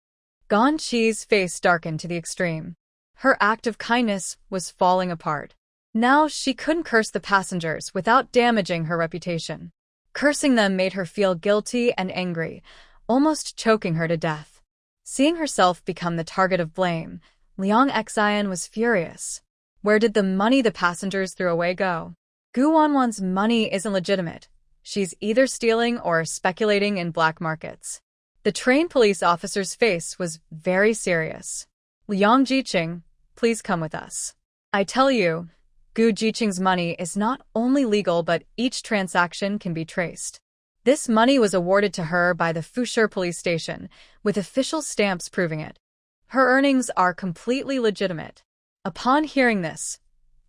Ganqi's face darkened to the extreme. Her act of kindness was falling apart. Now she couldn't curse the passengers without damaging her reputation. Cursing them made her feel guilty and angry, almost choking her to death. Seeing herself become the target of blame, Liang Xian was furious. Where did the money the passengers threw away go? Gu Wanwan's money isn't legitimate. She's either stealing or speculating in black markets. The trained police officer's face was very serious. Liang Jiqing, please come with us. I tell you, Gu Jiqing's money is not only legal but each transaction can be traced. This money was awarded to her by the Fusher police station, with official stamps proving it. Her earnings are completely legitimate. Upon hearing this,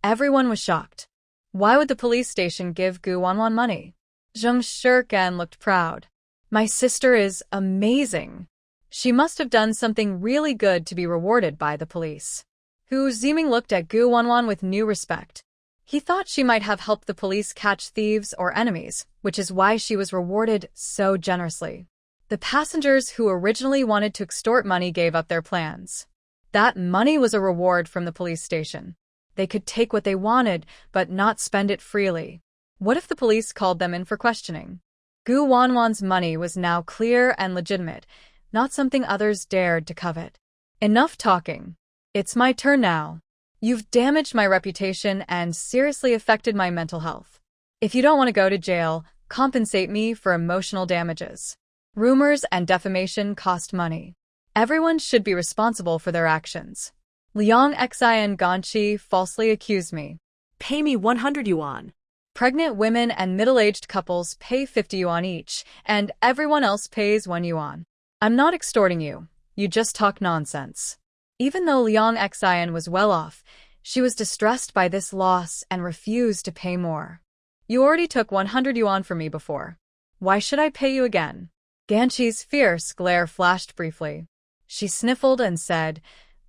everyone was shocked. Why would the police station give Gu Wanwan money? Zheng Shirkan looked proud. My sister is amazing. She must have done something really good to be rewarded by the police. Hu Ziming looked at Gu Wanwan with new respect. He thought she might have helped the police catch thieves or enemies, which is why she was rewarded so generously. The passengers who originally wanted to extort money gave up their plans. That money was a reward from the police station. They could take what they wanted, but not spend it freely. What if the police called them in for questioning? Gu Wanwan's money was now clear and legitimate, not something others dared to covet. Enough talking. It's my turn now. You've damaged my reputation and seriously affected my mental health. If you don't want to go to jail, compensate me for emotional damages. Rumors and defamation cost money. Everyone should be responsible for their actions. Liang Xian Ganqi falsely accused me. Pay me 100 yuan. Pregnant women and middle-aged couples pay 50 yuan each, and everyone else pays 1 yuan. I'm not extorting you. You just talk nonsense. Even though Liang Xian was well off, she was distressed by this loss and refused to pay more. You already took 100 yuan from me before. Why should I pay you again? Ganqi's fierce glare flashed briefly. She sniffled and said,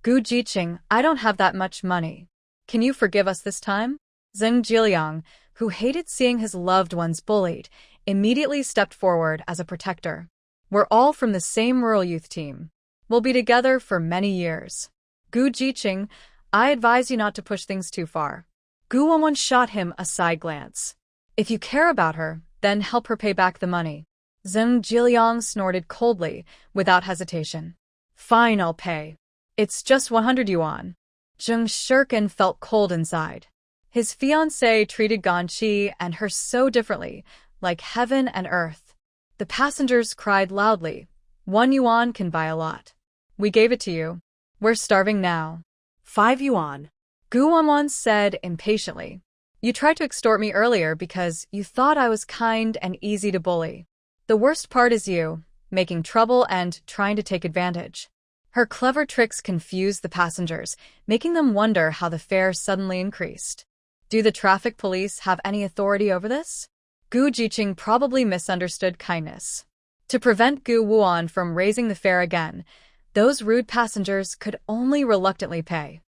Gu Jiqing, I don't have that much money. Can you forgive us this time? Zheng Jiliang, who hated seeing his loved ones bullied, immediately stepped forward as a protector. We're all from the same rural youth team. We'll be together for many years. Gu Jiqing, I advise you not to push things too far. Gu Wanwan shot him a side glance. If you care about her, then help her pay back the money. Zheng Jiliang snorted coldly, without hesitation. Fine, I'll pay. It's just 100 yuan. Zheng Shirkan felt cold inside. His fiancée treated Ganqi and her so differently, like heaven and earth. The passengers cried loudly. 1 yuan can buy a lot. We gave it to you. We're starving now. 5 yuan. Gu Wanwan said impatiently. You tried to extort me earlier because you thought I was kind and easy to bully. The worst part is you, making trouble and trying to take advantage. Her clever tricks confused the passengers, making them wonder how the fare suddenly increased. Do the traffic police have any authority over this? Gu Jiqing probably misunderstood kindness. To prevent Gu Wuan from raising the fare again, those rude passengers could only reluctantly pay.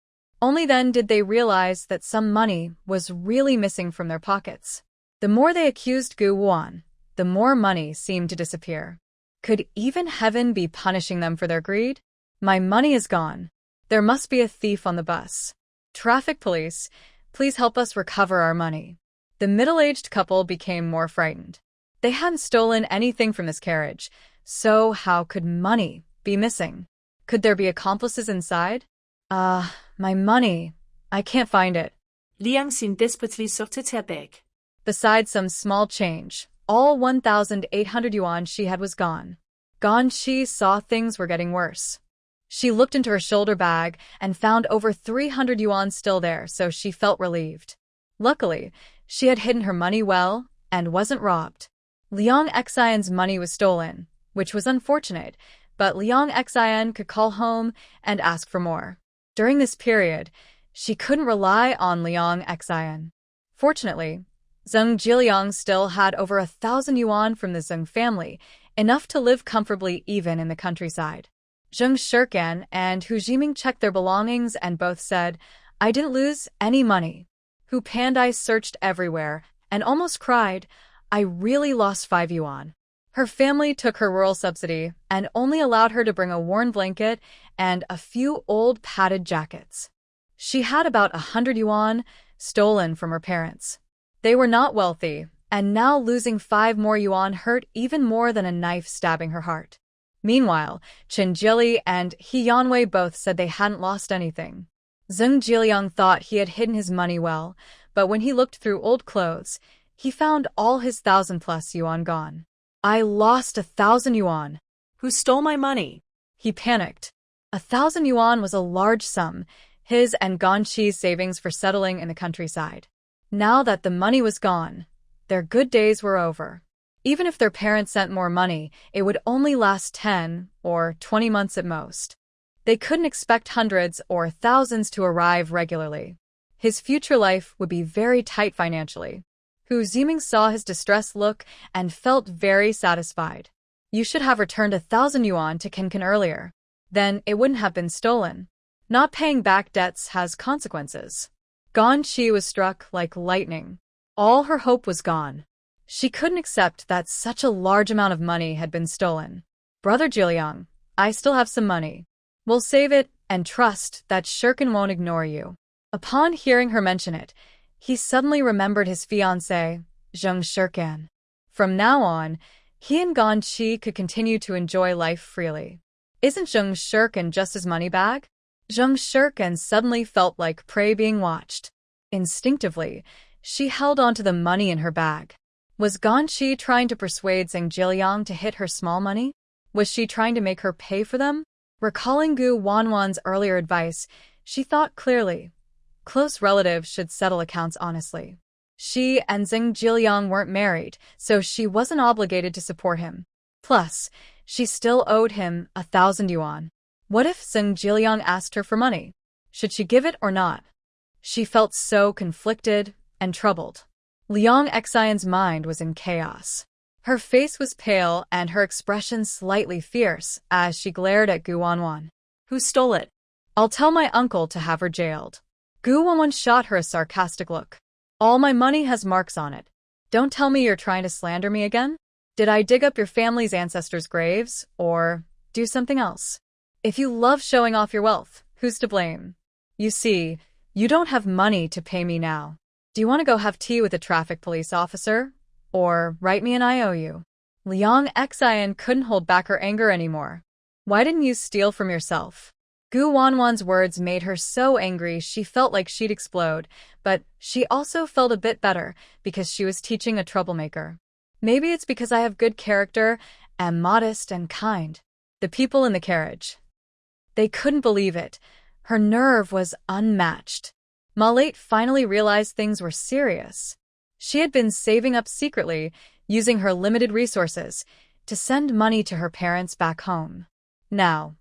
Only then did they realize that some money was really missing from their pockets. The more they accused Gu Wuan, the more money seemed to disappear. Could even heaven be punishing them for their greed? My money is gone. There must be a thief on the bus. Traffic police, please help us recover our money. The middle-aged couple became more frightened. They hadn't stolen anything from this carriage, so how could money be missing? Could there be accomplices inside? My money. I can't find it. Liang Xin desperately sorted her bag. Besides some small change, all 1,800 yuan she had was gone. Gan Shi saw things were getting worse. She looked into her shoulder bag and found over 300 yuan still there, so she felt relieved. Luckily, she had hidden her money well and wasn't robbed. Liang Xian's money was stolen, which was unfortunate, but Liang Xian could call home and ask for more. During this period, she couldn't rely on Liang Xian. Fortunately, Zheng Jiliang still had over 1,000 yuan from the Zheng family, enough to live comfortably even in the countryside. Zheng Shirkan and Hu Jiming checked their belongings and both said, "I didn't lose any money." Hu Pandai searched everywhere and almost cried, "I really lost 5 yuan." Her family took her rural subsidy and only allowed her to bring a worn blanket and a few old padded jackets. She had about 100 yuan stolen from her parents. They were not wealthy, and now losing 5 more yuan hurt even more than a knife stabbing her heart. Meanwhile, Chen Jili and He Yanwei both said they hadn't lost anything. Zheng Jiliang thought he had hidden his money well, but when he looked through old clothes, he found all his 1,000+ yuan gone. "I lost 1,000 yuan. Who stole my money?" He panicked. 1,000 yuan was a large sum, his and Ganqi's savings for settling in the countryside. Now that the money was gone, their good days were over. Even if their parents sent more money, it would only last 10 or 20 months at most. They couldn't expect hundreds or thousands to arrive regularly. His future life would be very tight financially. Hu Ziming saw his distressed look and felt very satisfied. "You should have returned 1,000 yuan to Kinkin earlier. Then it wouldn't have been stolen. Not paying back debts has consequences." Gan Shi was struck like lightning. All her hope was gone. She couldn't accept that such a large amount of money had been stolen. "Brother Jiliang, I still have some money. We'll save it and trust that Shirkan won't ignore you." Upon hearing her mention it, he suddenly remembered his fiancée, Zheng Shirkan. From now on, he and Gan Shi could continue to enjoy life freely. Isn't Zheng Shirkan just his money bag? Zheng Shirkan suddenly felt like prey being watched. Instinctively, she held onto the money in her bag. Was Gan Shi trying to persuade Zheng Jiliang to hit her small money? Was she trying to make her pay for them? Recalling Gu Wanwan's earlier advice, she thought clearly. Close relatives should settle accounts honestly. She and Zheng Jiliang weren't married, so she wasn't obligated to support him. Plus, she still owed him 1,000 yuan. What if Zheng Jiliang asked her for money? Should she give it or not? She felt so conflicted and troubled. Liang Xian's mind was in chaos. Her face was pale and her expression slightly fierce as she glared at Gu Wanwan. "Who stole it?" "I'll tell my uncle to have her jailed." Gu Wanwan shot her a sarcastic look. "All my money has marks on it. Don't tell me you're trying to slander me again? Did I dig up your family's ancestors' graves, or do something else? If you love showing off your wealth, who's to blame? You see, you don't have money to pay me now. Do you want to go have tea with a traffic police officer? Or write me an IOU?" Liang Xian couldn't hold back her anger anymore. "Why didn't you steal from yourself?" Gu Wanwan's words made her so angry she felt like she'd explode, but she also felt a bit better because she was teaching a troublemaker. Maybe it's because I have good character, am modest and kind. The people in the carriage. They couldn't believe it. Her nerve was unmatched. Malate finally realized things were serious. She had been saving up secretly, using her limited resources, to send money to her parents back home. Now,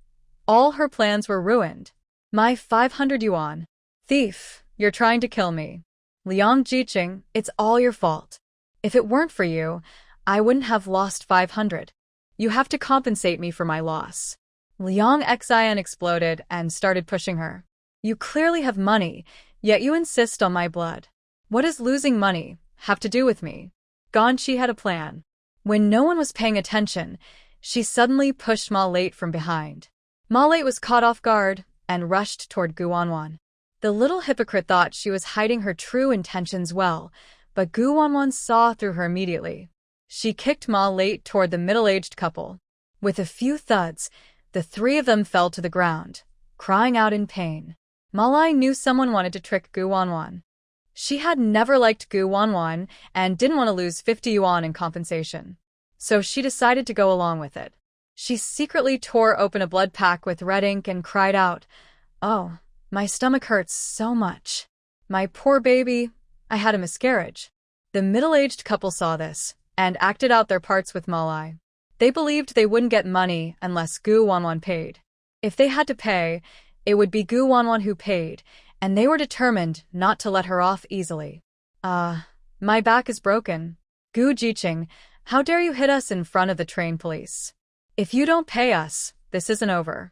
all her plans were ruined. "My 500 yuan. Thief, you're trying to kill me." Liang Jiqing, it's all your fault. If it weren't for you, I wouldn't have lost 500. You have to compensate me for my loss. Liang Xian exploded and started pushing her. You clearly have money, yet you insist on my blood. What does losing money have to do with me? Ganqi had a plan. When no one was paying attention, she suddenly pushed Ma Late from behind. Ma Late was caught off guard and rushed toward Gu Wanwan. The little hypocrite thought she was hiding her true intentions well, but Gu Wanwan saw through her immediately. She kicked Ma Late toward the middle-aged couple. With a few thuds, the three of them fell to the ground, crying out in pain. Ma Lai knew someone wanted to trick Gu Wanwan. She had never liked Gu Wanwan and didn't want to lose 50 yuan in compensation. So she decided to go along with it. She secretly tore open a blood pack with red ink and cried out, "Oh, my stomach hurts so much. My poor baby, I had a miscarriage." The middle-aged couple saw this and acted out their parts with Ma Lai. They believed they wouldn't get money unless Gu Wanwan paid. If they had to pay, it would be Gu Wanwan who paid, and they were determined not to let her off easily. My back is broken. Gu Jiqing, how dare you hit us in front of the train police? If you don't pay us, this isn't over.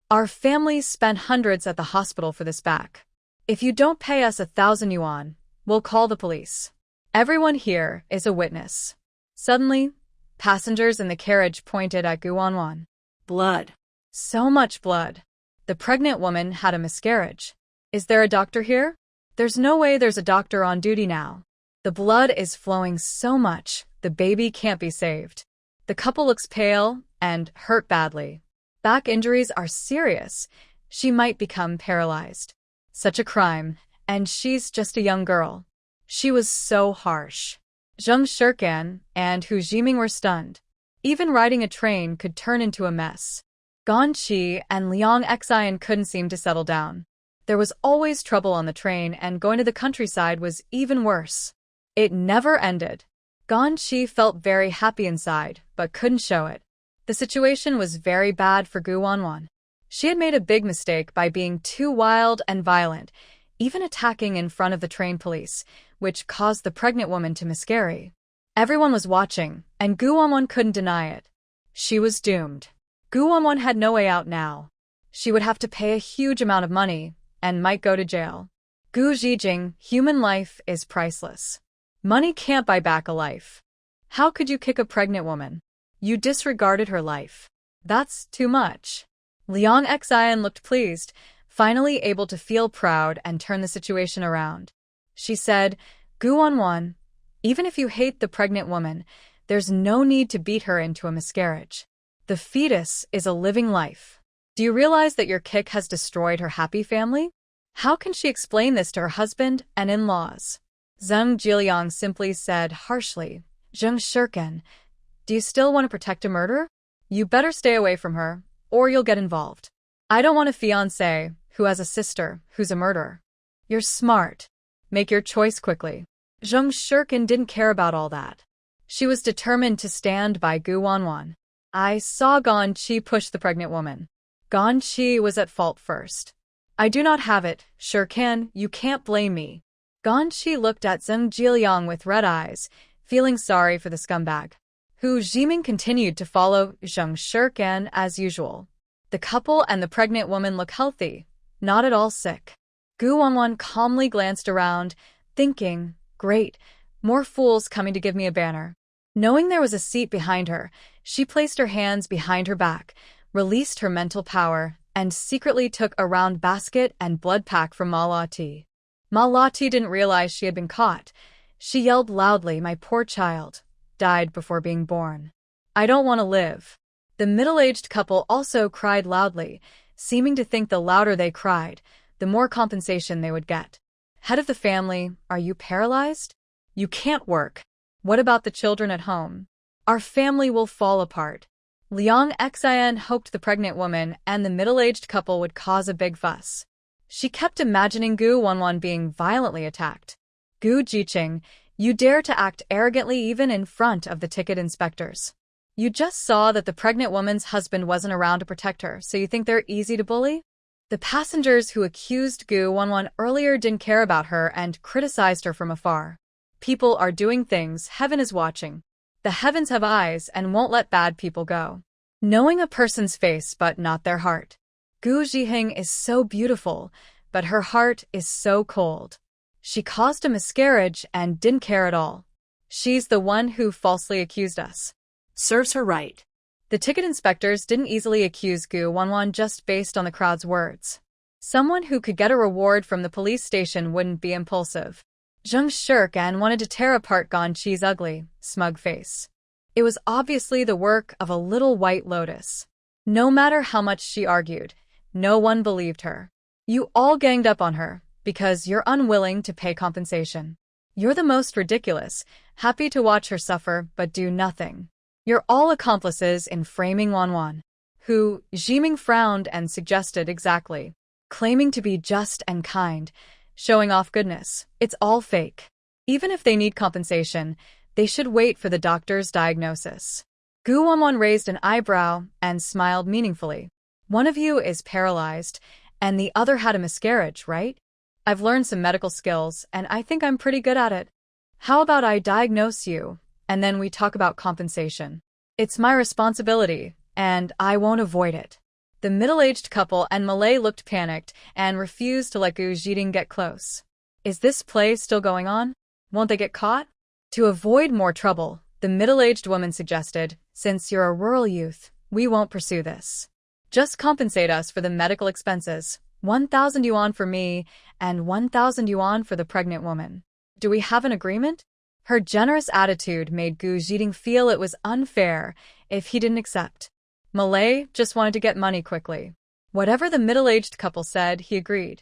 Our families spent hundreds at the hospital for this back. If you don't pay us 1,000 yuan, we'll call the police. Everyone here is a witness. Suddenly, passengers in the carriage pointed at Gu Wanwan. Blood. So much blood. The pregnant woman had a miscarriage. Is there a doctor here? There's no way there's a doctor on duty now. The blood is flowing so much, the baby can't be saved. The couple looks pale and hurt badly. Back injuries are serious. She might become paralyzed. Such a crime, and she's just a young girl. She was so harsh. Zheng Shirkan and Hu Jiming were stunned. Even riding a train could turn into a mess. Ganqi and Liang Xian couldn't seem to settle down. There was always trouble on the train, and going to the countryside was even worse. It never ended. Ganqi felt very happy inside, but couldn't show it. The situation was very bad for Gu Wanwan. She had made a big mistake by being too wild and violent, even attacking in front of the train police, which caused the pregnant woman to miscarry. Everyone was watching, and Gu Wanwan couldn't deny it. She was doomed. Gu Wanwan had no way out now. She would have to pay a huge amount of money, and might go to jail. Gu Jiqing, human life is priceless. Money can't buy back a life. How could you kick a pregnant woman? You disregarded her life. That's too much. Liang Xian looked pleased, finally able to feel proud and turn the situation around. She said, Gu Wanwan, even if you hate the pregnant woman, there's no need to beat her into a miscarriage. The fetus is a living life. Do you realize that your kick has destroyed her happy family? How can she explain this to her husband and in-laws? Zheng Jiliang simply said harshly, Zheng Shirkan, do you still want to protect a murderer? You better stay away from her, or you'll get involved. I don't want a fiancé who has a sister who's a murderer. You're smart. Make your choice quickly. Zheng Shirkan didn't care about all that. She was determined to stand by Gu Wanwan. I saw Ganqi push the pregnant woman. Ganqi was at fault first. I do not have it, Shirkan, you can't blame me. Ganqi looked at Zheng Jiliang with red eyes, feeling sorry for the scumbag. Hu Jiming continued to follow Zheng Shirkan as usual. The couple and the pregnant woman look healthy, not at all sick. Gu Wanwan calmly glanced around, thinking, great, more fools coming to give me a banner. Knowing there was a seat behind her, she placed her hands behind her back, released her mental power, and secretly took a round basket and blood pack from Ma Lati. Ma Lati didn't realize she had been caught. She yelled loudly, my poor child, died before being born. I don't want to live. The middle-aged couple also cried loudly, seeming to think the louder they cried, the more compensation they would get. Head of the family, are you paralyzed? You can't work. What about the children at home? Our family will fall apart. Liang Xian hoped the pregnant woman and the middle-aged couple would cause a big fuss. She kept imagining Gu Wanwan being violently attacked. Gu Jiqing, you dare to act arrogantly even in front of the ticket inspectors. You just saw that the pregnant woman's husband wasn't around to protect her, so you think they're easy to bully? The passengers who accused Gu Wanwan earlier didn't care about her and criticized her from afar. People are doing things, heaven is watching. The heavens have eyes and won't let bad people go. Knowing a person's face but not their heart. Gu Jihing is so beautiful, but her heart is so cold. She caused a miscarriage and didn't care at all. She's the one who falsely accused us. Serves her right. The ticket inspectors didn't easily accuse Gu Wanwan just based on the crowd's words. Someone who could get a reward from the police station wouldn't be impulsive. Zheng Shirkan wanted to tear apart Gan Chi's ugly, smug face. It was obviously the work of a little white lotus. No matter how much she argued, no one believed her. You all ganged up on her because you're unwilling to pay compensation. You're the most ridiculous, happy to watch her suffer but do nothing. You're all accomplices in framing Wanwan, who, Jiming frowned and suggested exactly, claiming to be just and kind, showing off goodness. It's all fake. Even if they need compensation, they should wait for the doctor's diagnosis. Gu Wanwan raised an eyebrow and smiled meaningfully. One of you is paralyzed, and the other had a miscarriage, right? I've learned some medical skills, and I think I'm pretty good at it. How about I diagnose you, and then we talk about compensation? It's my responsibility, and I won't avoid it. The middle-aged couple and Malay looked panicked and refused to let Gu Jiding get close. Is this play still going on? Won't they get caught? To avoid more trouble, the middle-aged woman suggested, since you're a rural youth, we won't pursue this. Just compensate us for the medical expenses, 1,000 yuan for me and 1,000 yuan for the pregnant woman. Do we have an agreement? Her generous attitude made Gu Jiding feel it was unfair if he didn't accept. Malay just wanted to get money quickly. Whatever the middle-aged couple said, he agreed.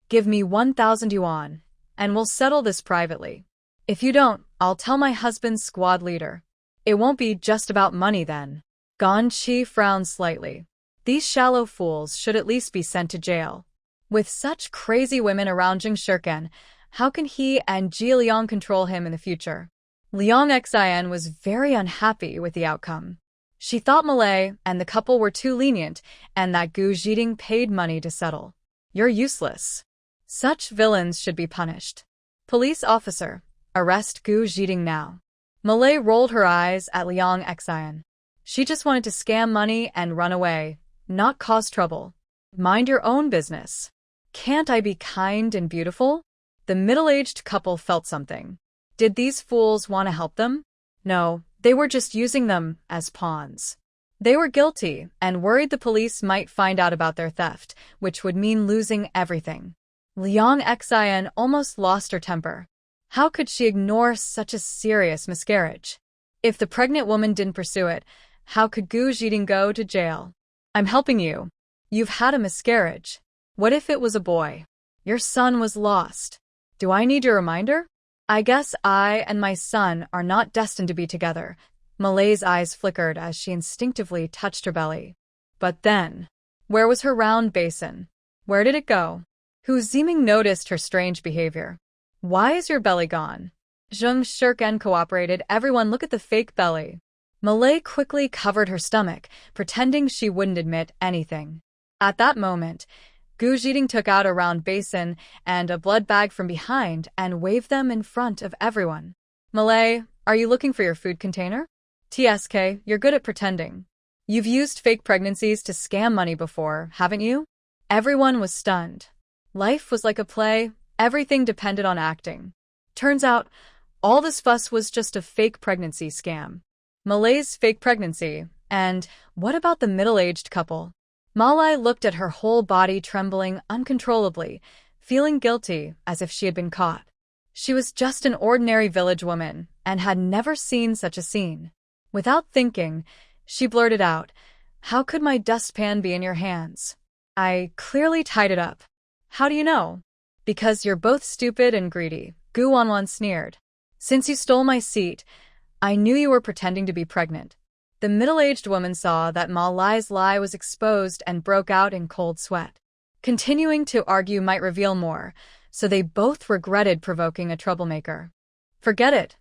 Give me 1,000 yuan, and we'll settle this privately. If you don't, I'll tell my husband's squad leader. It won't be just about money then. Gan Chi frowned slightly. These shallow fools should at least be sent to jail. With such crazy women around Zheng Shirkan, how can he and Jia Liang control him in the future? Liang Xian was very unhappy with the outcome. She thought Malay and the couple were too lenient and that Gu Jiding paid money to settle. You're useless. Such villains should be punished. Police officer, arrest Gu Jiding now. Malay rolled her eyes at Liang Xian. She just wanted to scam money and run away, not cause trouble. Mind your own business. Can't I be kind and beautiful? The middle-aged couple felt something. Did these fools want to help them? No, they were just using them as pawns. They were guilty and worried the police might find out about their theft, which would mean losing everything. Liang Xian almost lost her temper. How could she ignore such a serious miscarriage? If the pregnant woman didn't pursue it, how could Gu Jiding go to jail? I'm helping you. You've had a miscarriage. What if it was a boy? Your son was lost. Do I need your reminder? I guess I and my son are not destined to be together. Malay's eyes flickered as she instinctively touched her belly. But then, where was her round basin? Where did it go? Hu Ziming noticed her strange behavior. Why is your belly gone? Zheng Shirkan cooperated. Everyone look at the fake belly. Malay quickly covered her stomach, pretending she wouldn't admit anything. At that moment, Gu Jiding took out a round basin and a blood bag from behind and waved them in front of everyone. Malay, are you looking for your food container? TSK, you're good at pretending. You've used fake pregnancies to scam money before, haven't you? Everyone was stunned. Life was like a play, everything depended on acting. Turns out, all this fuss was just a fake pregnancy scam. Malay's fake pregnancy, and what about the middle-aged couple? Malay looked at her whole body trembling uncontrollably, feeling guilty as if she had been caught. She was just an ordinary village woman and had never seen such a scene. Without thinking, she blurted out, "How could my dustpan be in your hands? I clearly tied it up." "How do you know?" "Because you're both stupid and greedy," Gu Wanwan sneered. "Since you stole my seat, I knew you were pretending to be pregnant." The middle-aged woman saw that Malay's lie was exposed and broke out in cold sweat. Continuing to argue might reveal more, so they both regretted provoking a troublemaker. "Forget it.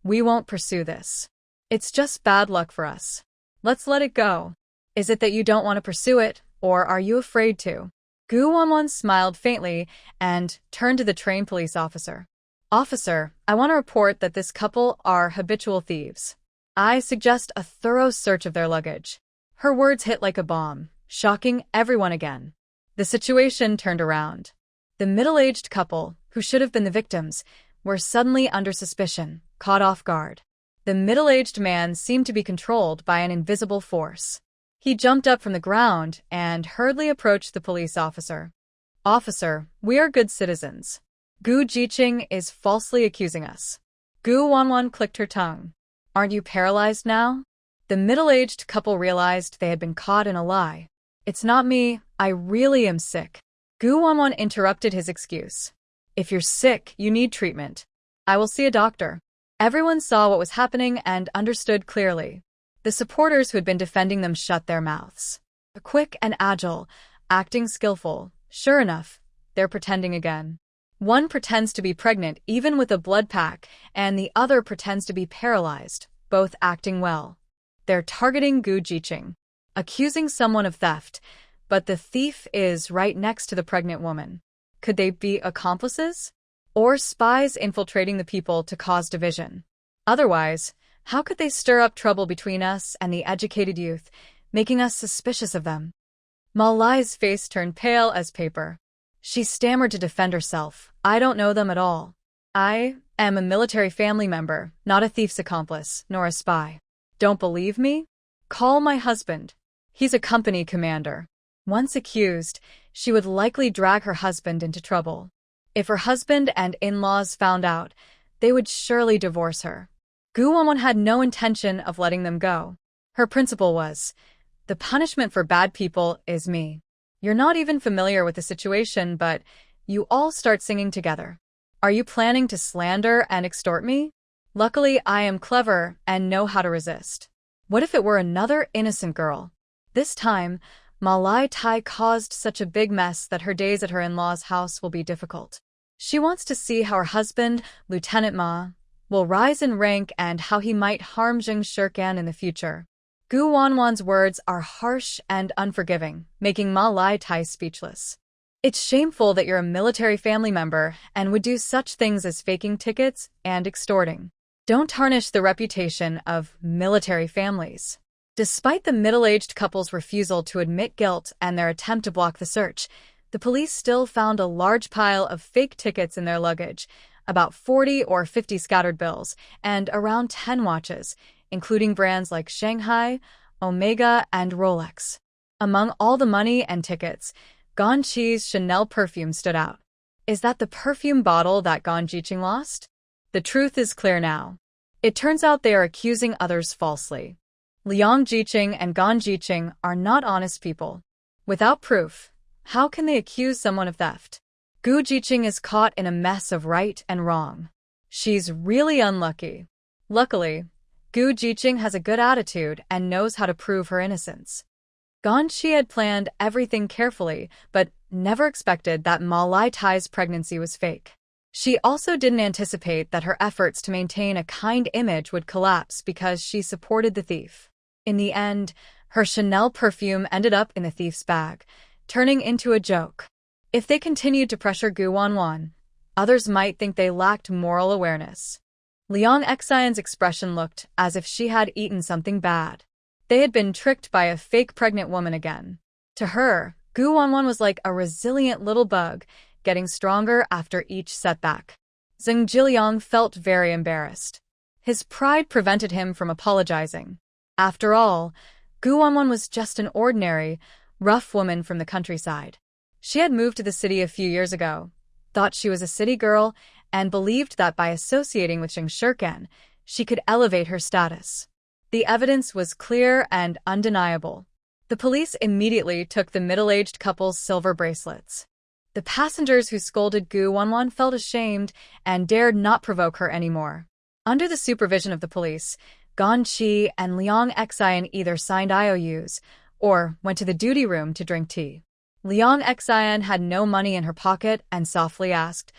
We won't pursue this. It's just bad luck for us. Let's let it go. Is it that you don't want to pursue it, or are you afraid to?" Gu Wanwan smiled faintly and turned to the trained police officer. Officer, I want to report that this couple are habitual thieves. I suggest a thorough search of their luggage. Her words hit like a bomb, shocking everyone again. The situation turned around. The middle-aged couple, who should have been the victims, were suddenly under suspicion, caught off guard. The middle-aged man seemed to be controlled by an invisible force. He jumped up from the ground and hurriedly approached the police officer. Officer, we are good citizens. Gu Jiqing is falsely accusing us. Gu Wanwan clicked her tongue. Aren't you paralyzed now? The middle-aged couple realized they had been caught in a lie. It's not me, I really am sick. Gu Wanwan interrupted his excuse. If you're sick, you need treatment. I will see a doctor. Everyone saw what was happening and understood clearly. The supporters who had been defending them shut their mouths. Quick and agile, acting skillful. Sure enough, they're pretending again. One pretends to be pregnant even with a blood pack, and the other pretends to be paralyzed, both acting well. They're targeting Gu Jiqing, accusing someone of theft, but the thief is right next to the pregnant woman. Could they be accomplices? Or spies infiltrating the people to cause division? Otherwise, how could they stir up trouble between us and the educated youth, making us suspicious of them? Ma Lai's face turned pale as paper. She stammered to defend herself. I don't know them at all. I am a military family member, not a thief's accomplice, nor a spy. Don't believe me? Call my husband. He's a company commander. Once accused, she would likely drag her husband into trouble. If her husband and in-laws found out, they would surely divorce her. Gu Wanwan had no intention of letting them go. Her principle was, the punishment for bad people is me. You're not even familiar with the situation, but you all start singing together. Are you planning to slander and extort me? Luckily, I am clever and know how to resist. What if it were another innocent girl? This time, Ma Lai Tai caused such a big mess that her days at her in-laws' house will be difficult. She wants to see how her husband, Lieutenant Ma, will rise in rank and how he might harm Jing Shirkan in the future. Gu Wanwan's words are harsh and unforgiving, making Ma Lai Tai speechless. It's shameful that you're a military family member and would do such things as faking tickets and extorting. Don't tarnish the reputation of military families. Despite the middle-aged couple's refusal to admit guilt and their attempt to block the search, the police still found a large pile of fake tickets in their luggage, about 40 or 50 scattered bills, and around 10 watches, including brands like Shanghai, Omega, and Rolex. Among all the money and tickets, Gan Chi's Chanel perfume stood out. Is that the perfume bottle that Gan Jiqing lost? The truth is clear now. It turns out they are accusing others falsely. Liang Jiqing and Gan Jiqing are not honest people. Without proof, how can they accuse someone of theft? Gu Jiqing is caught in a mess of right and wrong. She's really unlucky. Luckily, Gu Jiqing has a good attitude and knows how to prove her innocence. Gan Chi had planned everything carefully, but never expected that Ma Lai Tai's pregnancy was fake. She also didn't anticipate that her efforts to maintain a kind image would collapse because she supported the thief. In the end, her Chanel perfume ended up in the thief's bag, turning into a joke. If they continued to pressure Gu Wanwan, others might think they lacked moral awareness. Liang Xian's expression looked as if she had eaten something bad. They had been tricked by a fake pregnant woman again. To her, Gu Wanwan was like a resilient little bug, getting stronger after each setback. Zheng Jiliang felt very embarrassed. His pride prevented him from apologizing. After all, Gu Wanwan was just an ordinary, rough woman from the countryside. She had moved to the city a few years ago, thought she was a city girl, and believed that by associating with Jing Shirkan, she could elevate her status. The evidence was clear and undeniable. The police immediately took the middle-aged couple's silver bracelets. The passengers who scolded Gu Wanwan felt ashamed and dared not provoke her anymore. Under the supervision of the police, Gan Chi and Liang Xian either signed IOUs or went to the duty room to drink tea. Liang Xian had no money in her pocket and softly asked,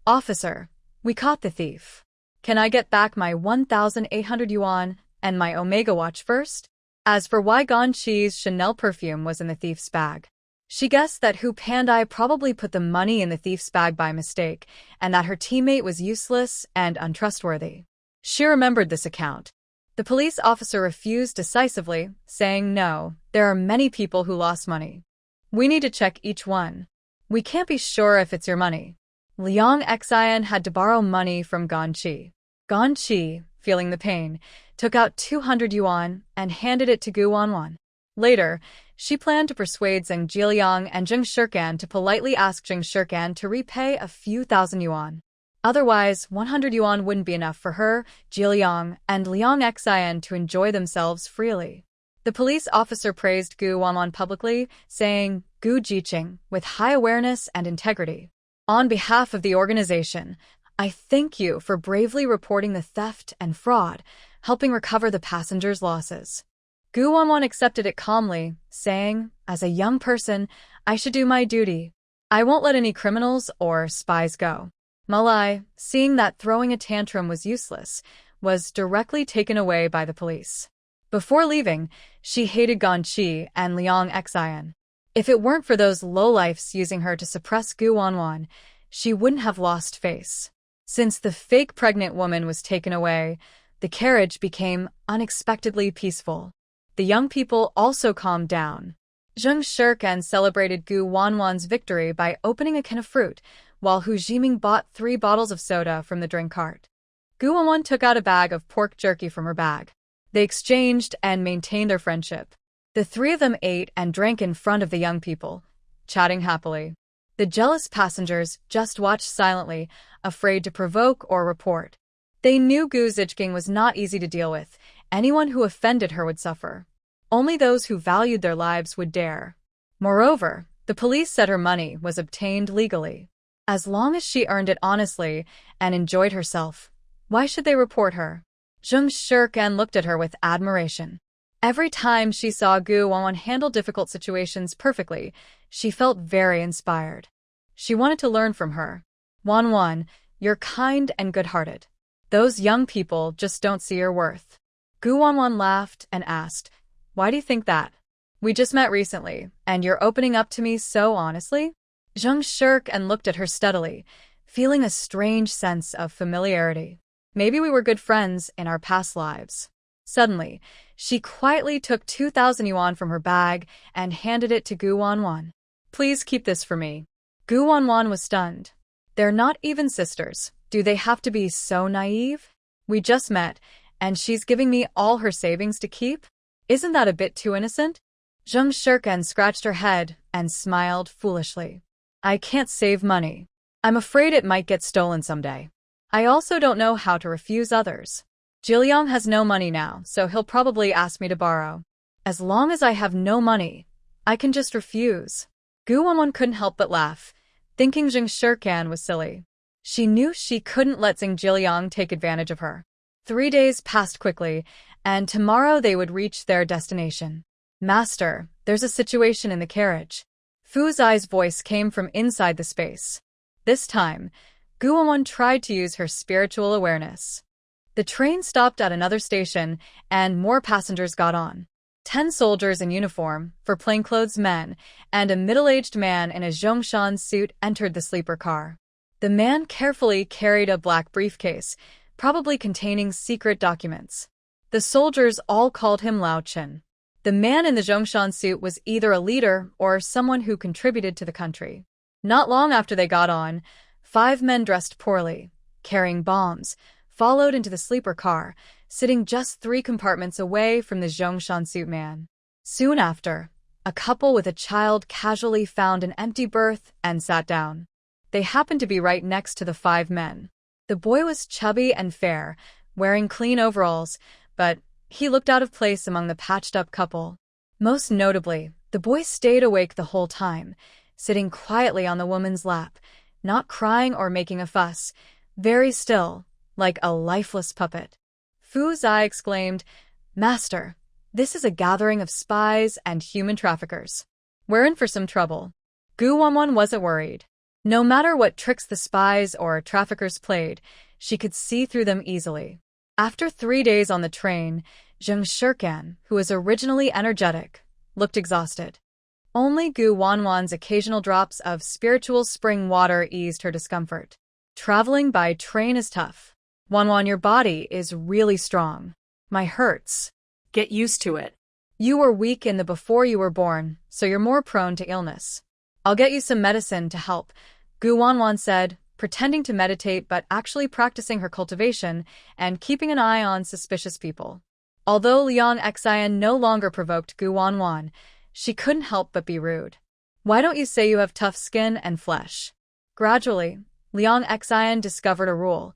"Officer, we caught the thief. Can I get back my 1,800 yuan and my Omega watch first?" As for why Gan Chi's Chanel perfume was in the thief's bag, She guessed that Hu Pandai probably put the money in the thief's bag by mistake, and that her teammate was useless and untrustworthy. She remembered this account. The police officer refused decisively, saying no, there are many people who lost money. We need to check each one. We can't be sure if it's your money. Liang Xian had to borrow money from Ganqi. Ganqi, feeling the pain, took out 200 yuan and handed it to Gu Wanwan. Later, she planned to persuade Zheng Jiliang and Zheng Shirkan to politely ask Zheng Shirkan to repay a few thousand yuan. Otherwise, 100 yuan wouldn't be enough for her, Jiliang, and Liang Xian to enjoy themselves freely. The police officer praised Gu Wanwan publicly, saying, Gu Jiqing, with high awareness and integrity. On behalf of the organization, I thank you for bravely reporting the theft and fraud, helping recover the passengers' losses. Gu Wanwan accepted it calmly, saying, as a young person, I should do my duty. I won't let any criminals or spies go. Malai, seeing that throwing a tantrum was useless, was directly taken away by the police. Before leaving, she hated Ganqi and Liang Xian. If it weren't for those lowlifes using her to suppress Gu Wanwan, she wouldn't have lost face. Since the fake pregnant woman was taken away, the carriage became unexpectedly peaceful. The young people also calmed down. Zheng Shirkan celebrated Gu Wanwan's victory by opening a can of fruit, while Hu Jiming bought 3 bottles of soda from the drink cart. Gu Wanwan took out a bag of pork jerky from her bag. They exchanged and maintained their friendship. The 3 of them ate and drank in front of the young people, chatting happily. The jealous passengers just watched silently, afraid to provoke or report. They knew Gu Zichking was not easy to deal with. Anyone who offended her would suffer. Only those who valued their lives would dare. Moreover, the police said her money was obtained legally. As long as she earned it honestly and enjoyed herself, why should they report her? Zheng Shirkan looked at her with admiration. Every time she saw Gu Wanwan handle difficult situations perfectly, she felt very inspired. She wanted to learn from her. Wanwan, you're kind and good-hearted. Those young people just don't see your worth. Gu Wanwan laughed and asked, why do you think that? We just met recently, and you're opening up to me so honestly? Zheng Shirkan looked at her steadily, feeling a strange sense of familiarity. Maybe we were good friends in our past lives. Suddenly, she quietly took 2,000 yuan from her bag and handed it to Gu Wanwan. Please keep this for me. Gu Wanwan was stunned. They're not even sisters. Do they have to be so naive? We just met, and she's giving me all her savings to keep? Isn't that a bit too innocent? Zheng Shirkan scratched her head and smiled foolishly. I can't save money. I'm afraid it might get stolen someday. I also don't know how to refuse others. Jiliang has no money now, so he'll probably ask me to borrow. As long as I have no money, I can just refuse. Gu Wanwan couldn't help but laugh, thinking Zheng Shirkan was silly. She knew she couldn't let Zheng Jiliang take advantage of her. 3 days passed quickly, and tomorrow they would reach their destination. Master, there's a situation in the carriage. Fu Zai's voice came from inside the space. This time, Gu Wanwan tried to use her spiritual awareness. The train stopped at another station, and more passengers got on. 10 soldiers in uniform, for plainclothes men, and a middle-aged man in a Zhongshan suit entered the sleeper car. The man carefully carried a black briefcase, probably containing secret documents. The soldiers all called him Lao Chen. The man in the Zhongshan suit was either a leader or someone who contributed to the country. Not long after they got on, 5 men dressed poorly, carrying bombs, followed into the sleeper car, sitting just 3 compartments away from the Zhongshan suit man. Soon after, a couple with a child casually found an empty berth and sat down. They happened to be right next to the 5 men. The boy was chubby and fair, wearing clean overalls, but he looked out of place among the patched-up couple. Most notably, the boy stayed awake the whole time, sitting quietly on the woman's lap, not crying or making a fuss, very still, like a lifeless puppet. Fu Zai exclaimed, Master, this is a gathering of spies and human traffickers. We're in for some trouble. Gu Wanwan wasn't worried. No matter what tricks the spies or traffickers played, she could see through them easily. After 3 days on the train, Zheng Shirkan, who was originally energetic, looked exhausted. Only Gu Wanwan's occasional drops of spiritual spring water eased her discomfort. Traveling by train is tough. Wanwan, your body is really strong. My hurts. Get used to it. You were weak in the before you were born, so you're more prone to illness. I'll get you some medicine to help, Gu Wanwan said, pretending to meditate but actually practicing her cultivation and keeping an eye on suspicious people. Although Liang Xian no longer provoked Gu Wanwan, she couldn't help but be rude. Why don't you say you have tough skin and flesh? Gradually, Liang Xian discovered a rule.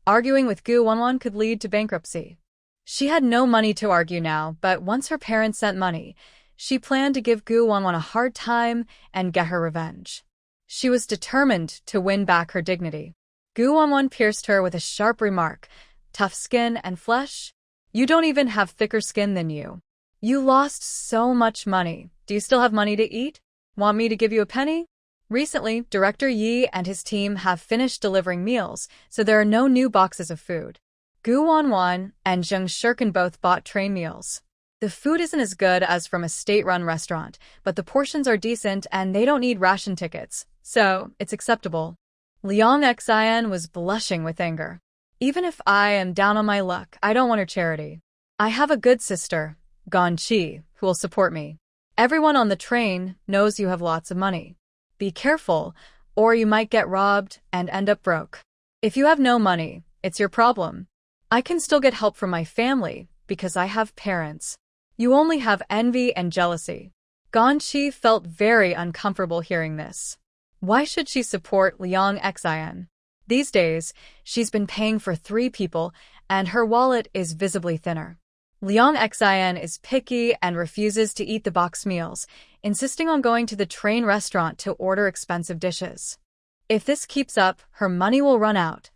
Arguing with Gu Wanwan could lead to bankruptcy. She had no money to argue now, but once her parents sent money, she planned to give Gu Wanwan a hard time and get her revenge. She was determined to win back her dignity. Gu Wanwan pierced her with a sharp remark. Tough skin and flesh? You don't even have thicker skin than you. You lost so much money. Do you still have money to eat? Want me to give you a penny? Recently, Director Yi and his team have finished delivering meals, so there are no new boxes of food. Gu Wanwan and Zheng Shirkan both bought train meals. The food isn't as good as from a state-run restaurant, but the portions are decent and they don't need ration tickets, so it's acceptable. Liang Xian was blushing with anger. Even if I am down on my luck, I don't want her charity. I have a good sister, Gan Qi, who will support me. Everyone on the train knows you have lots of money. Be careful, or you might get robbed and end up broke. If you have no money, it's your problem. I can still get help from my family, because I have parents. You only have envy and jealousy. Gan Qi felt very uncomfortable hearing this. Why should she support Liang Xian? These days, she's been paying for 3 people, and her wallet is visibly thinner. Liang Xian is picky and refuses to eat the box meals, insisting on going to the train restaurant to order expensive dishes. If this keeps up, her money will run out.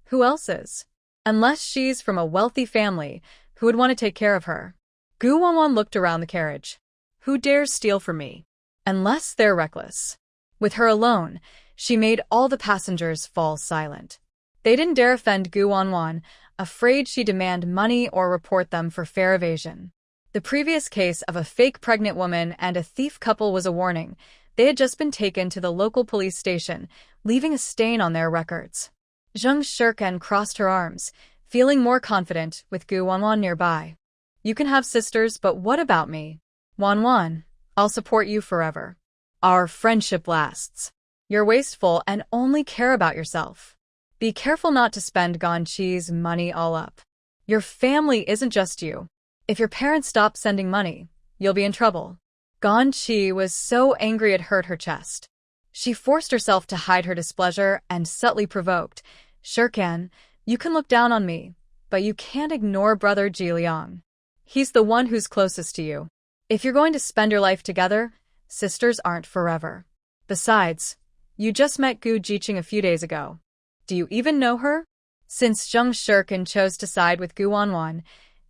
Who else is? Unless she's from a wealthy family, who would want to take care of her? Gu Wanwan looked around the carriage. Who dares steal from me? Unless they're reckless. With her alone, she made all the passengers fall silent. They didn't dare offend Gu Wanwan, afraid she'd demand money or report them for fare evasion. The previous case of a fake pregnant woman and a thief couple was a warning. They had just been taken to the local police station, leaving a stain on their records. Zheng Shirkan crossed her arms, feeling more confident with Gu Wanwan nearby. You can have sisters, but what about me? Wanwan, I'll support you forever. Our friendship lasts. You're wasteful and only care about yourself. Be careful not to spend Gan Qi's money all up. Your family isn't just you. If your parents stop sending money, you'll be in trouble. Gan Qi was so angry it hurt her chest. She forced herself to hide her displeasure and subtly provoked. Shirkan, you can look down on me, but you can't ignore brother Jiliang. He's the one who's closest to you. If you're going to spend your life together, sisters aren't forever. Besides, you just met Gu Jiqing a few days ago. Do you even know her? Since Zheng Shirkan chose to side with Gu Wanwan,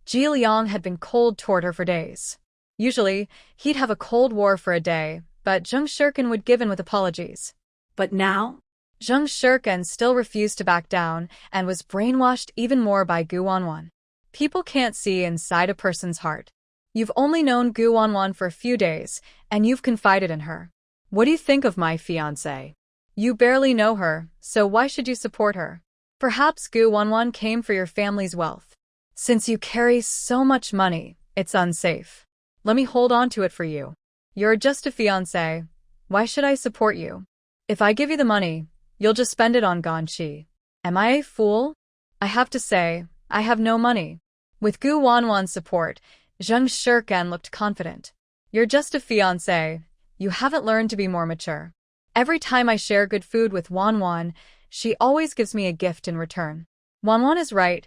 Jiliang had been cold toward her for days. Usually, he'd have a cold war for a day, but Zheng Shirkan would give in with apologies. But now? Zheng Shirkan still refused to back down and was brainwashed even more by Gu Wanwan. People can't see inside a person's heart. You've only known Gu Wanwan for a few days, and you've confided in her. What do you think of my fiancée? You barely know her, so why should you support her? Perhaps Gu Wanwan came for your family's wealth. Since you carry so much money, it's unsafe. Let me hold on to it for you. You're just a fiancé. Why should I support you? If I give you the money, you'll just spend it on Gan Qi. Am I a fool? I have to say, I have no money. With Gu Wanwan's support, Zheng Shirkan looked confident. You're just a fiancé. You haven't learned to be more mature. Every time I share good food with Wanwan, she always gives me a gift in return. Wanwan is right.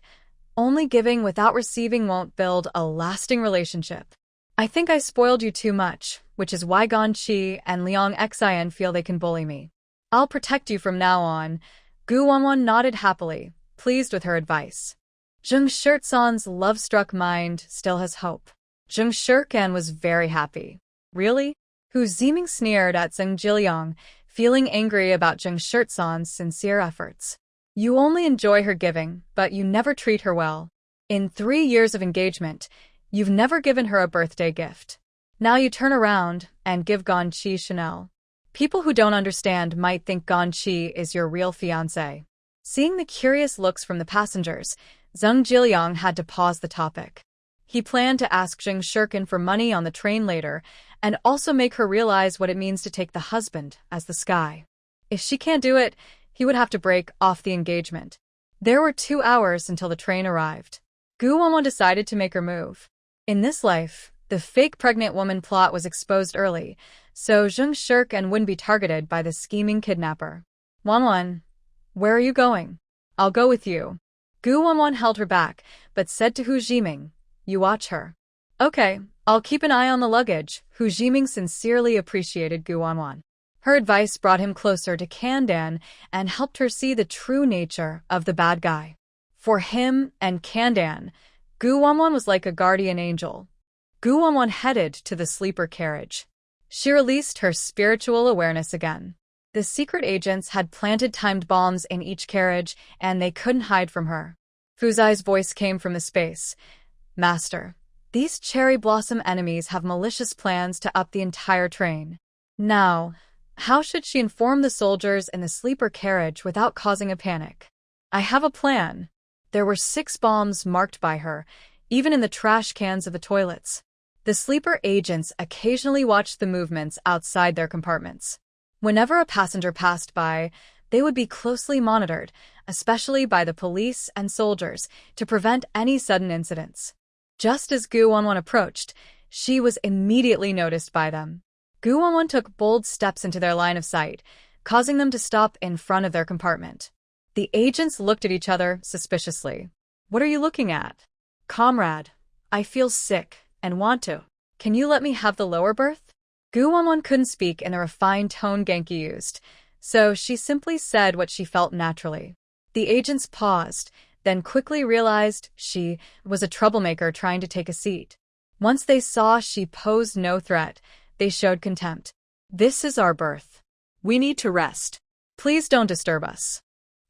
Only giving without receiving won't build a lasting relationship. I think I spoiled you too much, which is why Gan Qi and Liang Xian feel they can bully me. I'll protect you from now on. Gu Wanwan nodded happily, pleased with her advice. Zheng Shirkan's love-struck mind still has hope. Zheng Shirkan was very happy. Really? Hu Ziming sneered at Zheng Jiliang, feeling angry about Zheng Shirkan's sincere efforts. You only enjoy her giving, but you never treat her well. In 3 years of engagement, you've never given her a birthday gift. Now you turn around and give Ganqi Chanel. People who don't understand might think Ganqi is your real fiancé. Seeing the curious looks from the passengers, Zheng Jiliang had to pause the topic. He planned to ask Zheng Shirkin for money on the train later and also make her realize what it means to take the husband as the sky. If she can't do it, he would have to break off the engagement. There were 2 hours until the train arrived. Gu Wanwan decided to make her move. In this life, the fake pregnant woman plot was exposed early, so Zheng Shirkin wouldn't be targeted by the scheming kidnapper. Wanwan, where are you going? I'll go with you. Gu Wanwan held her back, but said to Hu Jiming, you watch her. Okay, I'll keep an eye on the luggage. Hu Jiming sincerely appreciated Gu Wanwan. Her advice brought him closer to Kandan and helped her see the true nature of the bad guy. For him and Kandan, Gu Wanwan was like a guardian angel. Gu Wanwan headed to the sleeper carriage. She released her spiritual awareness again. The secret agents had planted timed bombs in each carriage, and they couldn't hide from her. Fuzai's voice came from the space. Master, these cherry blossom enemies have malicious plans to up the entire train. Now, how should she inform the soldiers in the sleeper carriage without causing a panic? I have a plan. There were 6 bombs marked by her, even in the trash cans of the toilets. The sleeper agents occasionally watched the movements outside their compartments. Whenever a passenger passed by, they would be closely monitored, especially by the police and soldiers, to prevent any sudden incidents. Just as Gu Wanwan approached, she was immediately noticed by them. Gu Wanwan took bold steps into their line of sight, causing them to stop in front of their compartment. The agents looked at each other suspiciously. What are you looking at? Comrade, I feel sick and want to. Can you let me have the lower berth? Gu Wanwan couldn't speak in the refined tone Genki used, so she simply said what she felt naturally. The agents paused, then quickly realized she was a troublemaker trying to take a seat. Once they saw she posed no threat, they showed contempt. This is our berth. We need to rest. Please don't disturb us.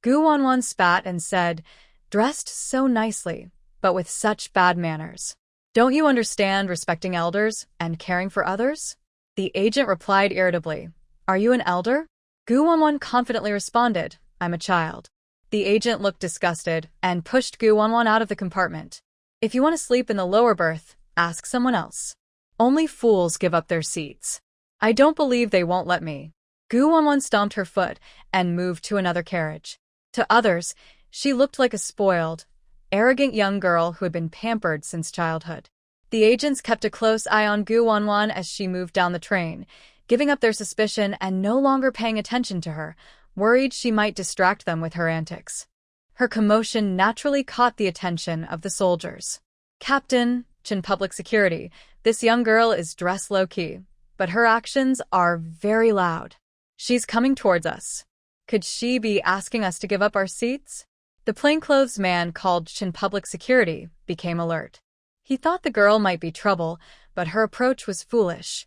Gu Wanwan spat and said, dressed so nicely, but with such bad manners. Don't you understand respecting elders and caring for others? The agent replied irritably, are you an elder? Gu Wanwan confidently responded, I'm a child. The agent looked disgusted and pushed Gu Wanwan out of the compartment. If you want to sleep in the lower berth, ask someone else. Only fools give up their seats. I don't believe they won't let me. Gu Wanwan stomped her foot and moved to another carriage. To others, she looked like a spoiled, arrogant young girl who had been pampered since childhood. The agents kept a close eye on Gu Wanwan as she moved down the train, giving up their suspicion and no longer paying attention to her, worried she might distract them with her antics. Her commotion naturally caught the attention of the soldiers. Captain, Chin Public Security, this young girl is dressed low-key, but her actions are very loud. She's coming towards us. Could she be asking us to give up our seats? The plainclothes man called Chin Public Security became alert. He thought the girl might be trouble, but her approach was foolish,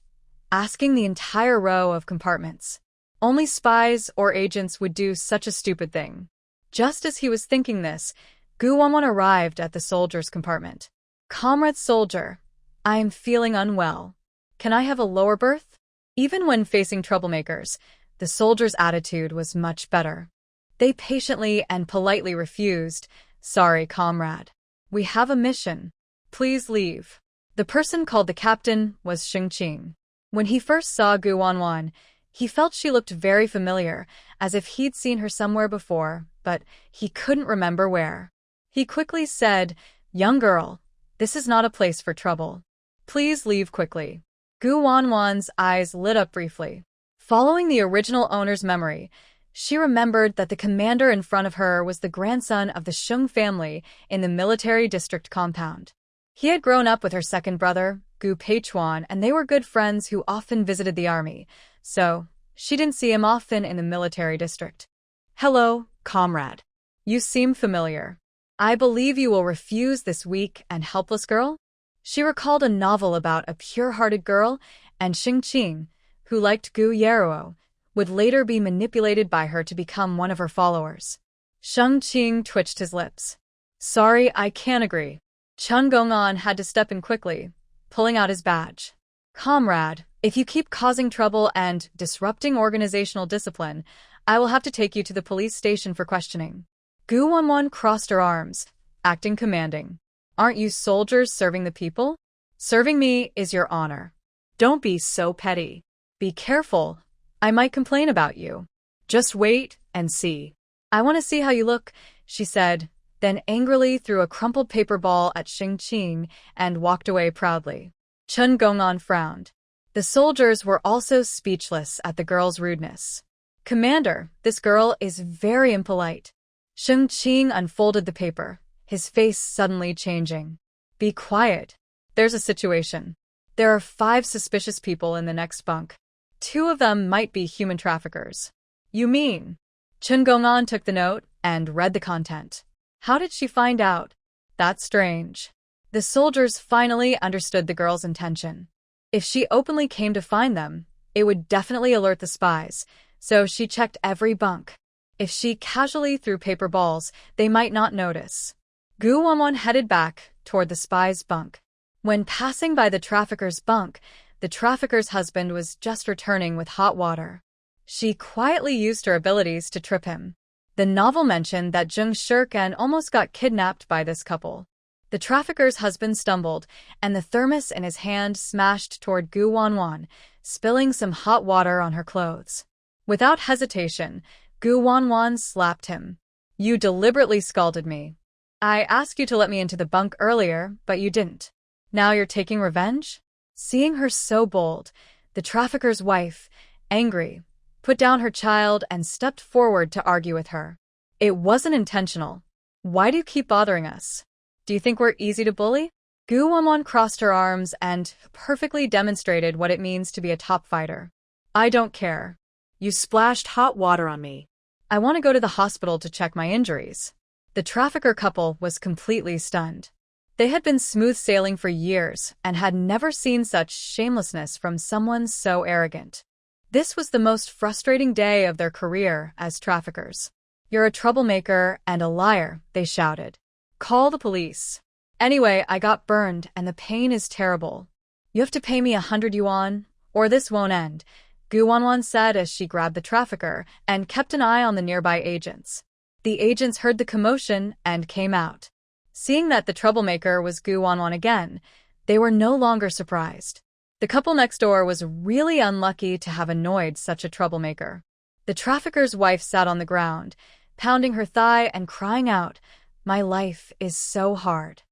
asking the entire row of compartments. Only spies or agents would do such a stupid thing. Just as he was thinking this, Gu Wanwan arrived at the soldier's compartment. Comrade soldier, I am feeling unwell. Can I have a lower berth? Even when facing troublemakers, the soldier's attitude was much better. They patiently and politely refused. Sorry, comrade. We have a mission. Please leave. The person called the captain was Xing Qing. When he first saw Gu Wanwan, he felt she looked very familiar, as if he'd seen her somewhere before, but he couldn't remember where. He quickly said, young girl, this is not a place for trouble. Please leave quickly. Gu Wanwan's eyes lit up briefly. Following the original owner's memory, she remembered that the commander in front of her was the grandson of the Sheng family in the military district compound. He had grown up with her second brother, Gu Peichuan, and they were good friends who often visited the army, so she didn't see him often in the military district. Hello, comrade. You seem familiar. I believe you will refuse this weak and helpless girl? She recalled a novel about a pure-hearted girl, and Xing Qing, who liked Gu Yaruo, would later be manipulated by her to become one of her followers. Sheng Qing twitched his lips. Sorry, I can't agree. Chen Gong'an had to step in quickly, pulling out his badge. Comrade, if you keep causing trouble and disrupting organizational discipline, I will have to take you to the police station for questioning. Gu Wanwan crossed her arms, acting commanding. Aren't you soldiers serving the people? Serving me is your honor. Don't be so petty. Be careful. I might complain about you. Just wait and see. I want to see how you look, she said, then angrily threw a crumpled paper ball at Xing Qing and walked away proudly. Chen Gong'an frowned. The soldiers were also speechless at the girl's rudeness. Commander, this girl is very impolite. Xing Qing unfolded the paper, his face suddenly changing. Be quiet. There's a situation. There are 5 suspicious people in the next bunk. 2 of them might be human traffickers. You mean? Chen Gong'an took the note and read the content. How did she find out? That's strange. The soldiers finally understood the girl's intention. If she openly came to find them, it would definitely alert the spies, so she checked every bunk. If she casually threw paper balls, they might not notice. Gu Wanwan headed back toward the spy's bunk. When passing by the trafficker's bunk, the trafficker's husband was just returning with hot water. She quietly used her abilities to trip him. The novel mentioned that Zheng Shirkan almost got kidnapped by this couple. The trafficker's husband stumbled, and the thermos in his hand smashed toward Gu Wanwan, spilling some hot water on her clothes. Without hesitation, Gu Wanwan slapped him. You deliberately scalded me. I asked you to let me into the bunk earlier, but you didn't. Now you're taking revenge? Seeing her so bold, the trafficker's wife, angry, put down her child and stepped forward to argue with her. It wasn't intentional. Why do you keep bothering us? Do you think we're easy to bully? Gu Wanwan crossed her arms and perfectly demonstrated what it means to be a top fighter. I don't care. You splashed hot water on me. I want to go to the hospital to check my injuries. The trafficker couple was completely stunned. They had been smooth sailing for years and had never seen such shamelessness from someone so arrogant. This was the most frustrating day of their career as traffickers. You're a troublemaker and a liar, they shouted. Call the police. Anyway, I got burned and the pain is terrible. You have to pay me 100 yuan, or this won't end, Gu Wanwan said as she grabbed the trafficker and kept an eye on the nearby agents. The agents heard the commotion and came out. Seeing that the troublemaker was Gu Wanwan again, they were no longer surprised. The couple next door was really unlucky to have annoyed such a troublemaker. The trafficker's wife sat on the ground, pounding her thigh and crying out, My life is so hard.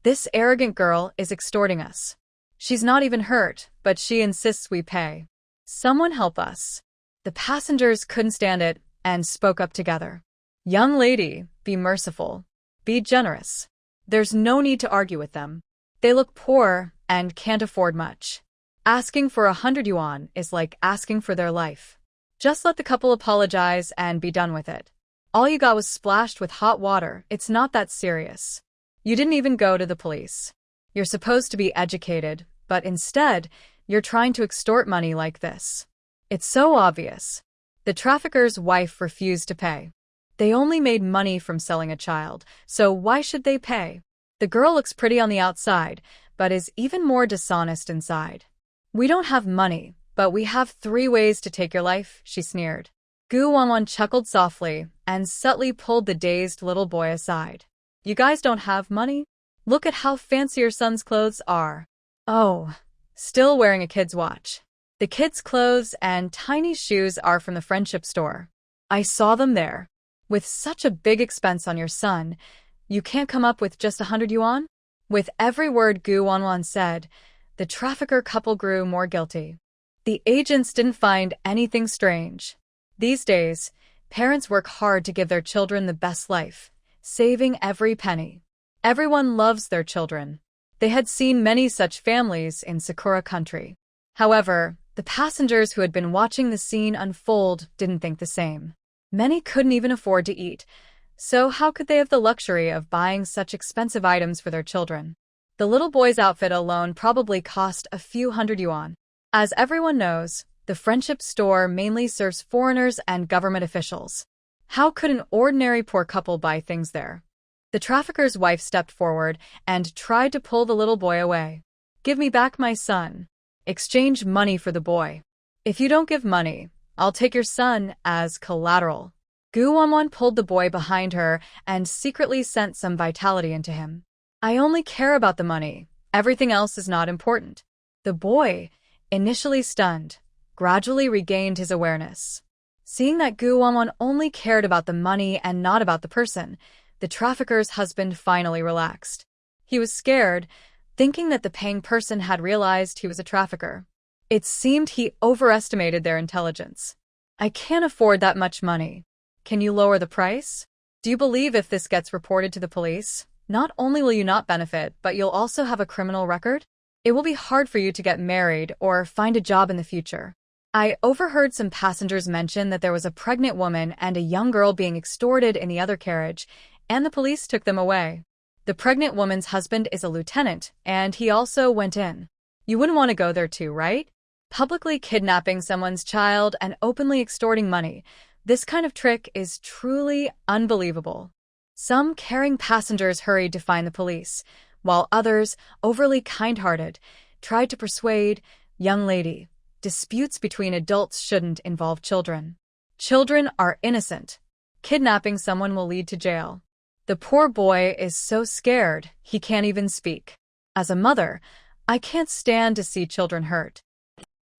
This arrogant girl is extorting us. She's not even hurt, but she insists we pay. Someone help us. The passengers couldn't stand it and spoke up together. Young lady, be merciful. Be generous. There's no need to argue with them. They look poor and can't afford much. Asking for 100 yuan is like asking for their life. Just let the couple apologize and be done with it. All you got was splashed with hot water. It's not that serious. You didn't even go to the police. You're supposed to be educated, but instead, you're trying to extort money like this. It's so obvious. The trafficker's wife refused to pay. They only made money from selling a child, so why should they pay? The girl looks pretty on the outside, but is even more dishonest inside. We don't have money, but we have 3 ways to take your life, she sneered. Gu Wanwan chuckled softly and subtly pulled the dazed little boy aside. You guys don't have money? Look at how fancy your son's clothes are. Oh, still wearing a kid's watch. The kid's clothes and tiny shoes are from the friendship store. I saw them there. With such a big expense on your son, you can't come up with just 100 yuan? With every word Gu Wanwan said, the trafficker couple grew more guilty. The agents didn't find anything strange. These days, parents work hard to give their children the best life, saving every penny. Everyone loves their children. They had seen many such families in Sakura country. However, the passengers who had been watching the scene unfold didn't think the same. Many couldn't even afford to eat, so how could they have the luxury of buying such expensive items for their children? The little boy's outfit alone probably cost a few hundred yuan. As everyone knows, the friendship store mainly serves foreigners and government officials. How could an ordinary poor couple buy things there? The trafficker's wife stepped forward and tried to pull the little boy away. Give me back my son. Exchange money for the boy. If you don't give money, I'll take your son as collateral. Gu Wanwan pulled the boy behind her and secretly sent some vitality into him. I only care about the money. Everything else is not important. The boy, initially stunned, gradually regained his awareness. Seeing that Gu Wanwan only cared about the money and not about the person, the trafficker's husband finally relaxed. He was scared, thinking that the paying person had realized he was a trafficker. It seemed he overestimated their intelligence. I can't afford that much money. Can you lower the price? Do you believe if this gets reported to the police, not only will you not benefit, but you'll also have a criminal record? It will be hard for you to get married or find a job in the future. I overheard some passengers mention that there was a pregnant woman and a young girl being extorted in the other carriage, and the police took them away. The pregnant woman's husband is a lieutenant, and he also went in. You wouldn't want to go there too, right? Publicly kidnapping someone's child and openly extorting money. This kind of trick is truly unbelievable. Some caring passengers hurried to find the police, while others, overly kind-hearted, tried to persuade, young lady, disputes between adults shouldn't involve children. Children are innocent. Kidnapping someone will lead to jail. The poor boy is so scared, he can't even speak. As a mother, I can't stand to see children hurt.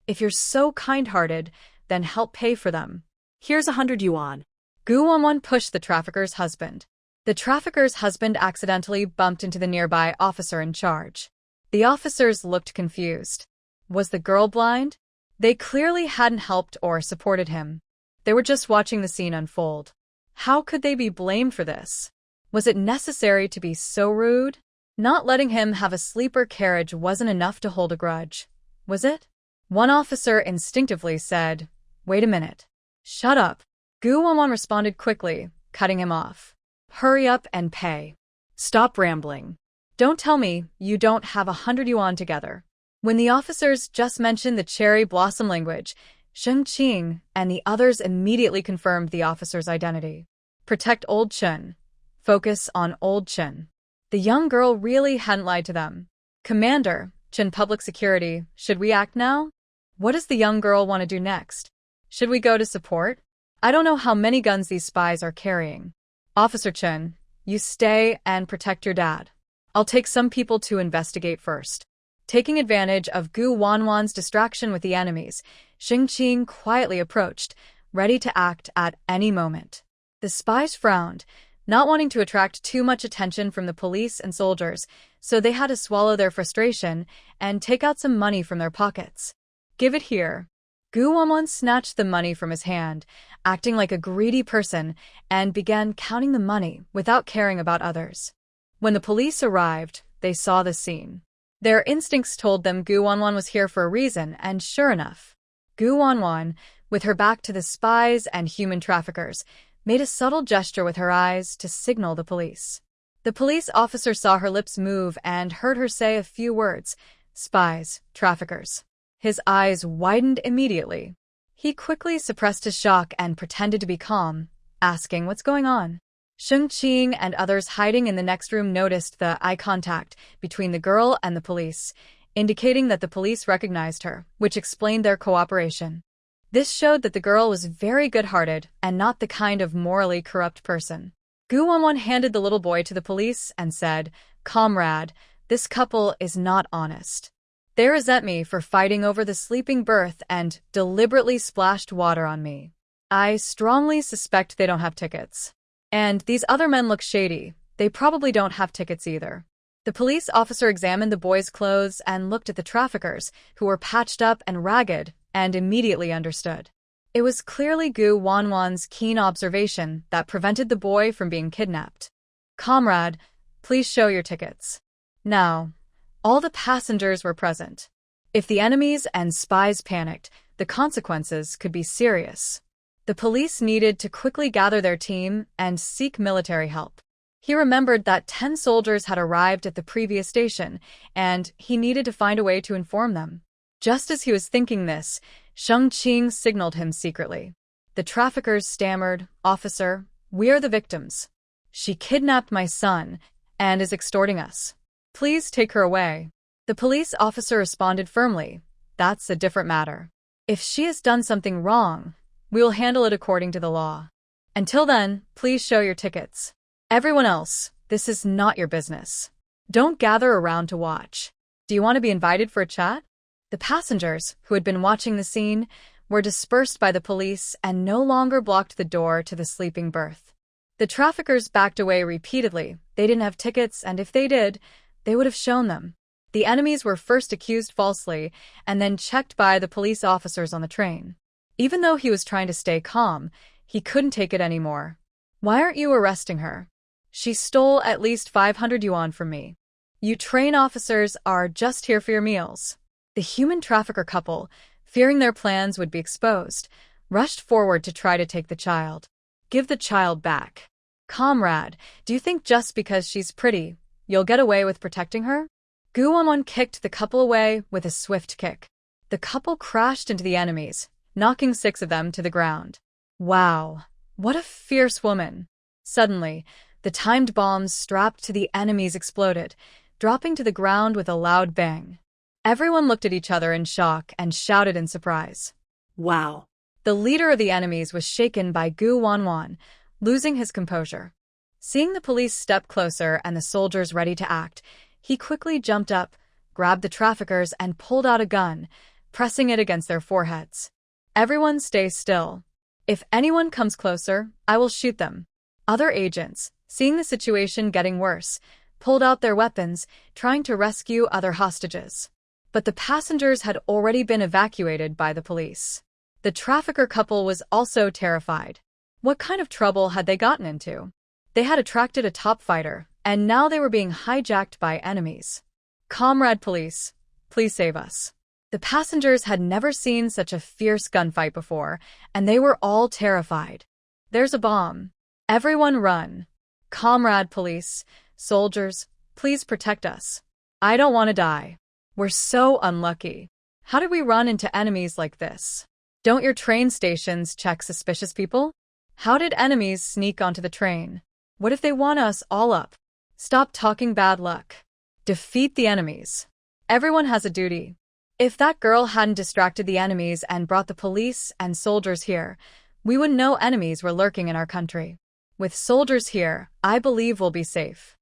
If you're so kind-hearted, then help pay for them. Here's 100 yuan. Gu Wanwan pushed the trafficker's husband. The trafficker's husband accidentally bumped into the nearby officer in charge. The officers looked confused. Was the girl blind? They clearly hadn't helped or supported him. They were just watching the scene unfold. How could they be blamed for this? Was it necessary to be so rude? Not letting him have a sleeper carriage wasn't enough to hold a grudge, was it? One officer instinctively said, "Wait a minute." "Shut up." Gu Wanwan responded quickly, cutting him off. "Hurry up and pay. Stop rambling. Don't tell me you don't have 100 yuan together." When the officers just mentioned the cherry blossom language, Sheng Qing and the others immediately confirmed the officer's identity. Protect Old Chen. Focus on Old Chen. The young girl really hadn't lied to them. "Commander, Chen Public Security, should we act now? What does the young girl want to do next? Should we go to support? I don't know how many guns these spies are carrying. Officer Chen, you stay and protect your dad. I'll take some people to investigate first." Taking advantage of Gu Wanwan's distraction with the enemies, Sheng Qing quietly approached, ready to act at any moment. The spies frowned, not wanting to attract too much attention from the police and soldiers, so they had to swallow their frustration and take out some money from their pockets. "Give it here." Gu Wanwan snatched the money from his hand, acting like a greedy person, and began counting the money without caring about others. When the police arrived, they saw the scene. Their instincts told them Gu Wanwan was here for a reason, and sure enough, Gu Wanwan, with her back to the spies and human traffickers, made a subtle gesture with her eyes to signal the police. The police officer saw her lips move and heard her say a few words, "Spies, traffickers." His eyes widened immediately. He quickly suppressed his shock and pretended to be calm, asking what's going on. Sheng Qing and others hiding in the next room noticed the eye contact between the girl and the police, indicating that the police recognized her, which explained their cooperation. This showed that the girl was very good-hearted and not the kind of morally corrupt person. Gu Wanwan handed the little boy to the police and said, "Comrade, this couple is not honest. They resent me for fighting over the sleeping berth and deliberately splashed water on me. I strongly suspect they don't have tickets. And these other men look shady. They probably don't have tickets either." The police officer examined the boy's clothes and looked at the traffickers, who were patched up and ragged, and immediately understood. It was clearly Gu Wanwan's keen observation that prevented the boy from being kidnapped. "Comrade, please show your tickets." Now, all the passengers were present. If the enemies and spies panicked, the consequences could be serious. The police needed to quickly gather their team and seek military help. He remembered that 10 soldiers had arrived at the previous station, and he needed to find a way to inform them. Just as he was thinking this, Sheng Qing signaled him secretly. The traffickers stammered, "Officer, we are the victims. She kidnapped my son and is extorting us. Please take her away." The police officer responded firmly, that's a different matter. If she has done something wrong, we will handle it according to the law. Until then, please show your tickets. Everyone else, this is not your business. Don't gather around to watch. Do you want to be invited for a chat? The passengers, who had been watching the scene, were dispersed by the police and no longer blocked the door to the sleeping berth. The traffickers backed away repeatedly. They didn't have tickets, and if they did, they would have shown them. The enemies were first accused falsely and then checked by the police officers on the train. Even though he was trying to stay calm, he couldn't take it anymore. Why aren't you arresting her? She stole at least 500 yuan from me. You train officers are just here for your meals. The human trafficker couple, fearing their plans would be exposed, rushed forward to try to take the child. Give the child back. Comrade, do you think just because she's pretty, you'll get away with protecting her? Gu Wanwan kicked the couple away with a swift kick. The couple crashed into the enemies, knocking 6 of them to the ground. Wow, what a fierce woman. Suddenly, the timed bombs strapped to the enemies exploded, dropping to the ground with a loud bang. Everyone looked at each other in shock and shouted in surprise. Wow. The leader of the enemies was shaken by Gu Wanwan, losing his composure. Seeing the police step closer and the soldiers ready to act, he quickly jumped up, grabbed the traffickers, and pulled out a gun, pressing it against their foreheads. Everyone stay still. If anyone comes closer, I will shoot them. Other agents, seeing the situation getting worse, pulled out their weapons, trying to rescue other hostages. But the passengers had already been evacuated by the police. The trafficker couple was also terrified. What kind of trouble had they gotten into? They had attracted a top fighter, and now they were being hijacked by enemies. Comrade police, please save us. The passengers had never seen such a fierce gunfight before, and they were all terrified. There's a bomb. Everyone run. Comrade police, soldiers, please protect us. I don't want to die. We're so unlucky. How did we run into enemies like this? Don't your train stations check suspicious people? How did enemies sneak onto the train? What if they want us all up? Stop talking bad luck. Defeat the enemies. Everyone has a duty. If that girl hadn't distracted the enemies and brought the police and soldiers here, we wouldn't know enemies were lurking in our country. With soldiers here, I believe we'll be safe.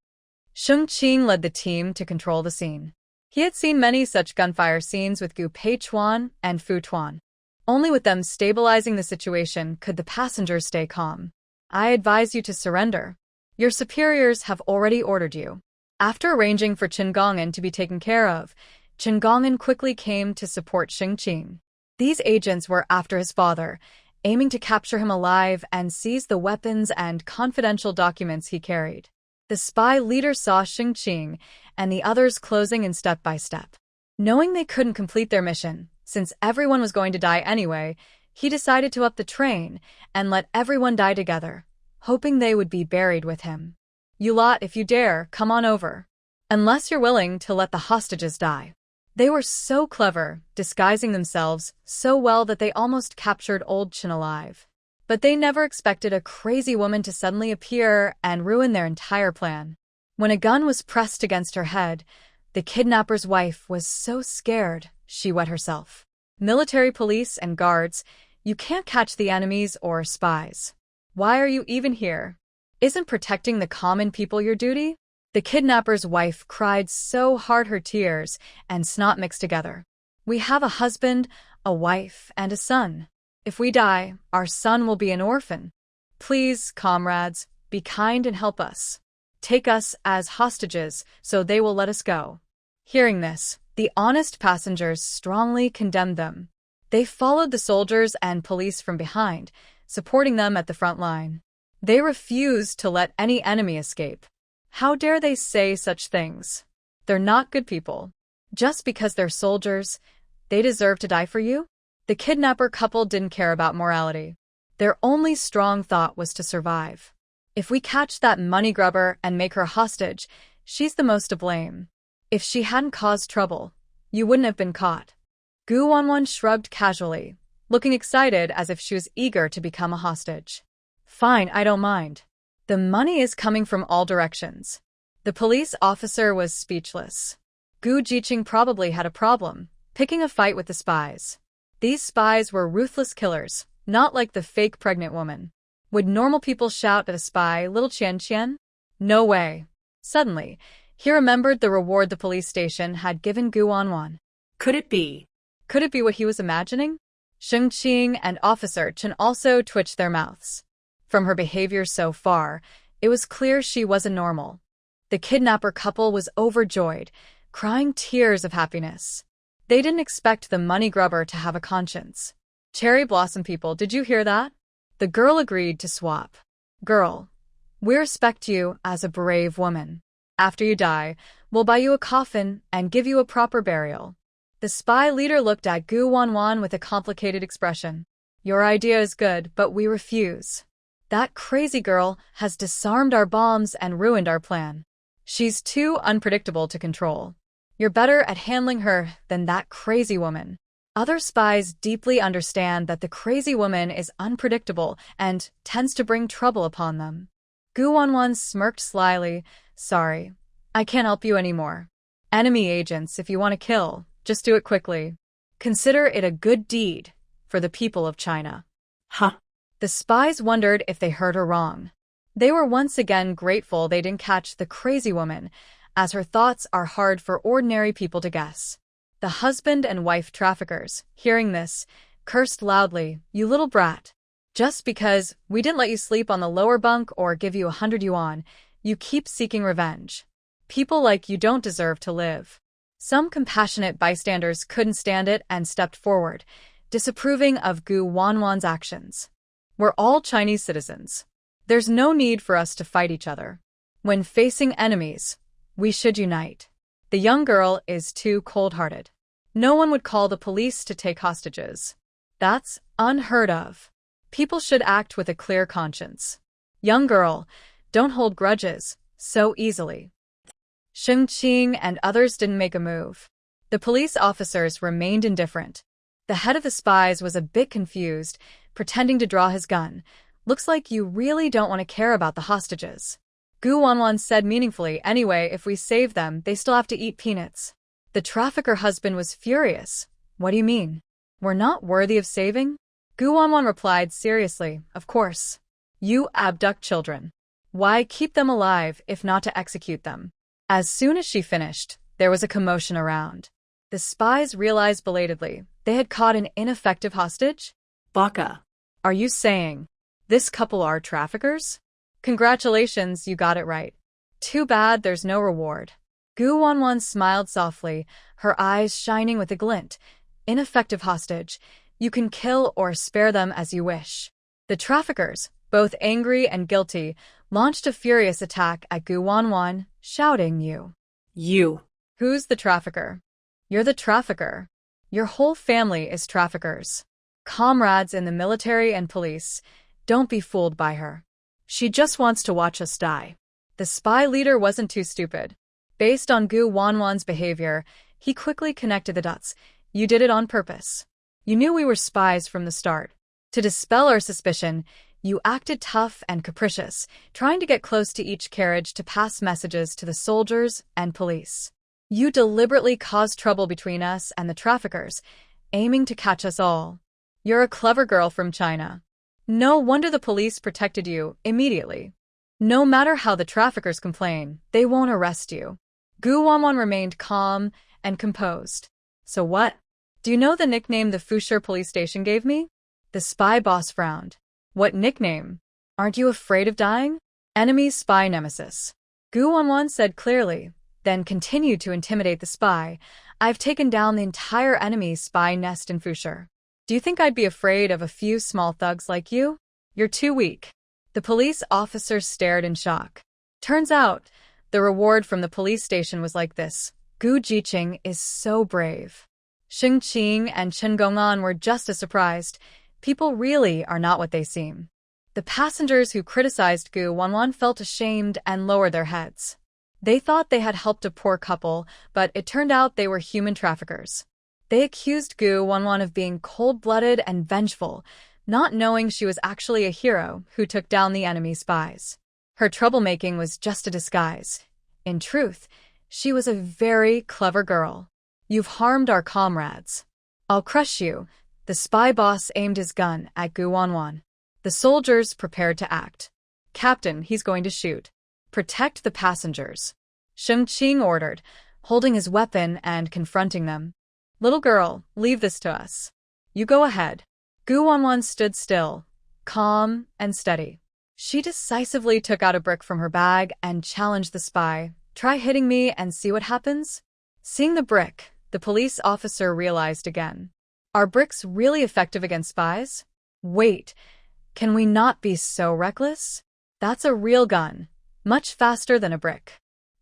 Sheng Qing led the team to control the scene. He had seen many such gunfire scenes with Gu Peichuan and Fu Tuan. Only with them stabilizing the situation could the passengers stay calm. I advise you to surrender. Your superiors have already ordered you. After arranging for Qin Gong'an to be taken care of, Qin Gong'an quickly came to support Sheng Qing. These agents were after his father, aiming to capture him alive and seize the weapons and confidential documents he carried. The spy leader saw Sheng Qing and the others closing in step by step. Knowing they couldn't complete their mission, since everyone was going to die anyway, he decided to up the train and let everyone die together, hoping they would be buried with him. You lot, if you dare, come on over. Unless you're willing to let the hostages die. They were so clever, disguising themselves so well that they almost captured old Qin alive. But they never expected a crazy woman to suddenly appear and ruin their entire plan. When a gun was pressed against her head, the kidnapper's wife was so scared she wet herself. Military police and guards, you can't catch the enemies or spies. Why are you even here? Isn't protecting the common people your duty? The kidnapper's wife cried so hard her tears and snot mixed together. We have a husband, a wife, and a son. If we die, our son will be an orphan. Please, comrades, be kind and help us. Take us as hostages so they will let us go. Hearing this, the honest passengers strongly condemned them. They followed the soldiers and police from behind, supporting them at the front line. They refused to let any enemy escape. How dare they say such things? They're not good people. Just because they're soldiers, they deserve to die for you? The kidnapper couple didn't care about morality. Their only strong thought was to survive. If we catch that money grubber and make her hostage, she's the most to blame. If she hadn't caused trouble, you wouldn't have been caught. Gu Wanwan shrugged casually, looking excited as if she was eager to become a hostage. Fine, I don't mind. The money is coming from all directions. The police officer was speechless. Gu Jiqing probably had a problem. picking a fight with the spies. These spies were ruthless killers, not like the fake pregnant woman. Would normal people shout at a spy, "Little Qian Qian"? No way. Suddenly, he remembered the reward the police station had given Gu Wanwan. Could it be? Could it be what he was imagining? Sheng Qing and Officer Chen also twitched their mouths. From her behavior so far, it was clear she wasn't normal. The kidnapper couple was overjoyed, crying tears of happiness. They didn't expect the money grubber to have a conscience. Cherry Blossom people, did you hear that? The girl agreed to swap. Girl, we respect you as a brave woman. After you die, we'll buy you a coffin and give you a proper burial. The spy leader looked at Gu Wanwan with a complicated expression. Your idea is good, but we refuse. That crazy girl has disarmed our bombs and ruined our plan. She's too unpredictable to control. You're better at handling her than that crazy woman. Other spies deeply understand that the crazy woman is unpredictable and tends to bring trouble upon them. Gu Wanwan smirked slyly. Sorry, I can't help you anymore. Enemy agents, if you want to kill, just do it quickly. Consider it a good deed for the people of China. Huh. The spies wondered if they heard her wrong. They were once again grateful they didn't catch the crazy woman, as her thoughts are hard for ordinary people to guess. The husband and wife traffickers, hearing this, cursed loudly, "You little brat. Just because we didn't let you sleep on the lower bunk or give you 100 yuan, you keep seeking revenge. People like you don't deserve to live." Some compassionate bystanders couldn't stand it and stepped forward, disapproving of Gu Wanwan's actions. We're all Chinese citizens. There's no need for us to fight each other. When facing enemies, we should unite. The young girl is too cold-hearted. No one would call the police to take hostages. That's unheard of. People should act with a clear conscience. Young girl, don't hold grudges so easily. Sheng Qing and others didn't make a move. The police officers remained indifferent. The head of the spies was a bit confused, pretending to draw his gun. Looks like you really don't want to care about the hostages. Gu Wanwan said meaningfully, anyway, if we save them, they still have to eat peanuts. The trafficker husband was furious. What do you mean? We're not worthy of saving? Gu Wanwan replied seriously, of course. You abduct children. Why keep them alive if not to execute them? As soon as she finished, there was a commotion around. The spies realized belatedly they had caught an ineffective hostage. Baka. Are you saying this couple are traffickers? Congratulations, you got it right. Too bad there's no reward. Gu Wanwan smiled softly, her eyes shining with a glint. Ineffective hostage. You can kill or spare them as you wish. The traffickers, both angry and guilty, launched a furious attack at Gu Wanwan, shouting, You. Who's the trafficker? You're the trafficker. Your whole family is traffickers. Comrades in the military and police, don't be fooled by her. She just wants to watch us die. The spy leader wasn't too stupid. Based on Gu Wanwan's behavior, he quickly connected the dots. You did it on purpose. You knew we were spies from the start. To dispel our suspicion, you acted tough and capricious, trying to get close to each carriage to pass messages to the soldiers and police. You deliberately caused trouble between us and the traffickers, aiming to catch us all. You're a clever girl from China. No wonder the police protected you immediately. No matter how the traffickers complain, they won't arrest you. Gu Wanwan remained calm and composed. So what? Do you know the nickname the Fusher police station gave me? The spy boss frowned. What nickname? Aren't you afraid of dying? Enemy spy nemesis. Gu Wanwan said clearly, then continued to intimidate the spy. I've taken down the entire enemy spy nest in Fusher. Do you think I'd be afraid of a few small thugs like you? You're too weak. The police officer stared in shock. Turns out, the reward from the police station was like this. Gu Jiqing is so brave. Sheng Qing and Chen Gong'an were just as surprised. People really are not what they seem. The passengers who criticized Gu Wanwan felt ashamed and lowered their heads. They thought they had helped a poor couple, but it turned out they were human traffickers. They accused Gu Wanwan of being cold-blooded and vengeful, not knowing she was actually a hero who took down the enemy spies. Her troublemaking was just a disguise. In truth, she was a very clever girl. You've harmed our comrades. I'll crush you. The spy boss aimed his gun at Gu Wanwan. The soldiers prepared to act. Captain, he's going to shoot. Protect the passengers. Sheng Qing ordered, holding his weapon and confronting them. Little girl, leave this to us. You go ahead. Gu Wanwan stood still, calm and steady. She decisively took out a brick from her bag and challenged the spy. Try hitting me and see what happens? Seeing the brick, the police officer realized again. Are bricks really effective against spies? Wait, can we not be so reckless? That's a real gun, much faster than a brick.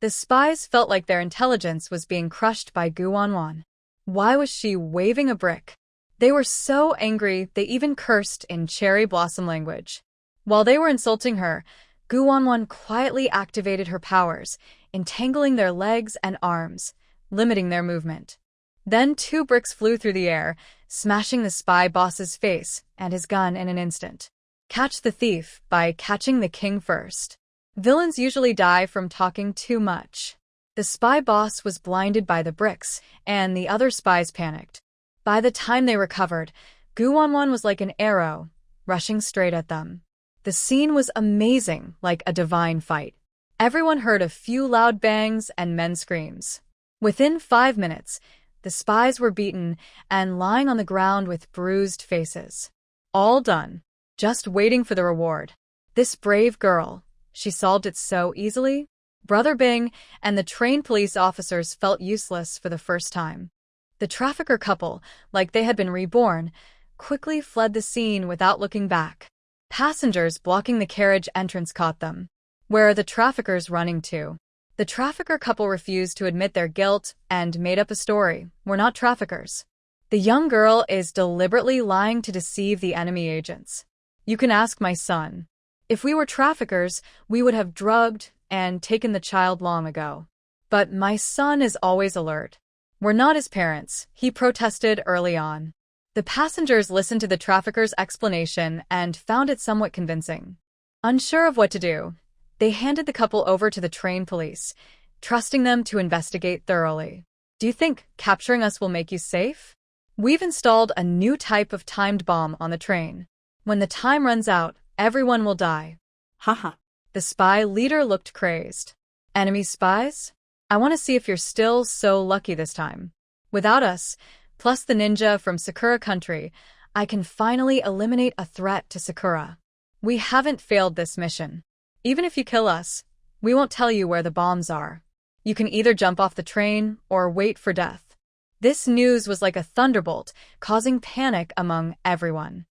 The spies felt like their intelligence was being crushed by Gu Wanwan. Why was she waving a brick? They were so angry they even cursed in cherry blossom language. While they were insulting her, Gu Wanwan quietly activated her powers, entangling their legs and arms, limiting their movement. Then 2 bricks flew through the air, smashing the spy boss's face and his gun in an instant. Catch the thief by catching the king first. Villains usually die from talking too much. The spy boss was blinded by the bricks, and the other spies panicked. By the time they recovered, Gu Wanwan was like an arrow, rushing straight at them. The scene was amazing, like a divine fight. Everyone heard a few loud bangs and men's screams. Within 5 minutes, the spies were beaten and lying on the ground with bruised faces. All done, just waiting for the reward. This brave girl, she solved it so easily. Brother Bing and the trained police officers felt useless for the first time. The trafficker couple, like they had been reborn, quickly fled the scene without looking back. Passengers blocking the carriage entrance caught them. Where are the traffickers running to? The trafficker couple refused to admit their guilt and made up a story. We're not traffickers. The young girl is deliberately lying to deceive the enemy agents. You can ask my son. If we were traffickers, we would have drugged and taken the child long ago. But my son is always alert. We're not his parents, he protested early on. The passengers listened to the trafficker's explanation and found it somewhat convincing. Unsure of what to do, they handed the couple over to the trained police, trusting them to investigate thoroughly. Do you think capturing us will make you safe? We've installed a new type of timed bomb on the train. When the time runs out, everyone will die. Haha. The spy leader looked crazed. Enemy spies? I want to see if you're still so lucky this time. Without us, plus the ninja from Sakura country, I can finally eliminate a threat to Sakura. We haven't failed this mission. Even if you kill us, we won't tell you where the bombs are. You can either jump off the train or wait for death. This news was like a thunderbolt, causing panic among everyone.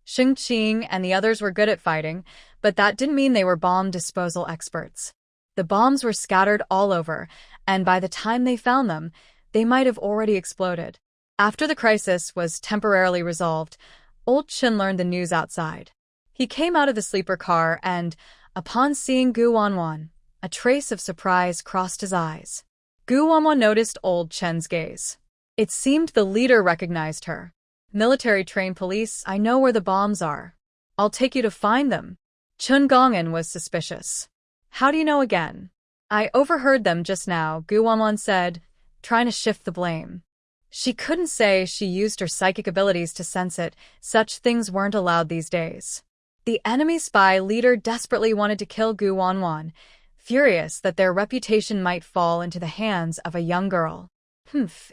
Sheng Qing and the others were good at fighting, but that didn't mean they were bomb disposal experts. The bombs were scattered all over, and by the time they found them, they might have already exploded. After the crisis was temporarily resolved, Old Chen learned the news outside. He came out of the sleeper car and, upon seeing Gu Wanwan, a trace of surprise crossed his eyes. Gu Wanwan noticed Old Chen's gaze. It seemed the leader recognized her. Military-trained police, I know where the bombs are. I'll take you to find them. Chun Gongan was suspicious. How do you know again? I overheard them just now, Gu Wanwan said, trying to shift the blame. She couldn't say she used her psychic abilities to sense it. Such things weren't allowed these days. The enemy spy leader desperately wanted to kill Gu Wanwan, furious that their reputation might fall into the hands of a young girl.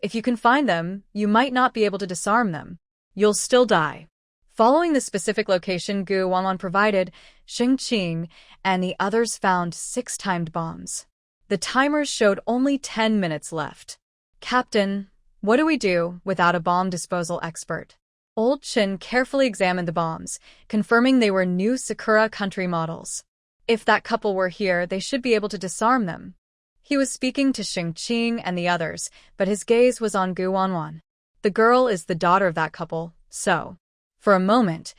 If you can find them, you might not be able to disarm them. You'll still die. Following the specific location Gu Wanwan provided, Sheng Qing and the others found 6 timed bombs. The timers showed only 10 minutes left. Captain, what do we do without a bomb disposal expert? Old Chen carefully examined the bombs, confirming they were new Sakura country models. If that couple were here, they should be able to disarm them. He was speaking to Sheng Qing and the others, but his gaze was on Gu Wanwan. The girl is the daughter of that couple, so. For a moment,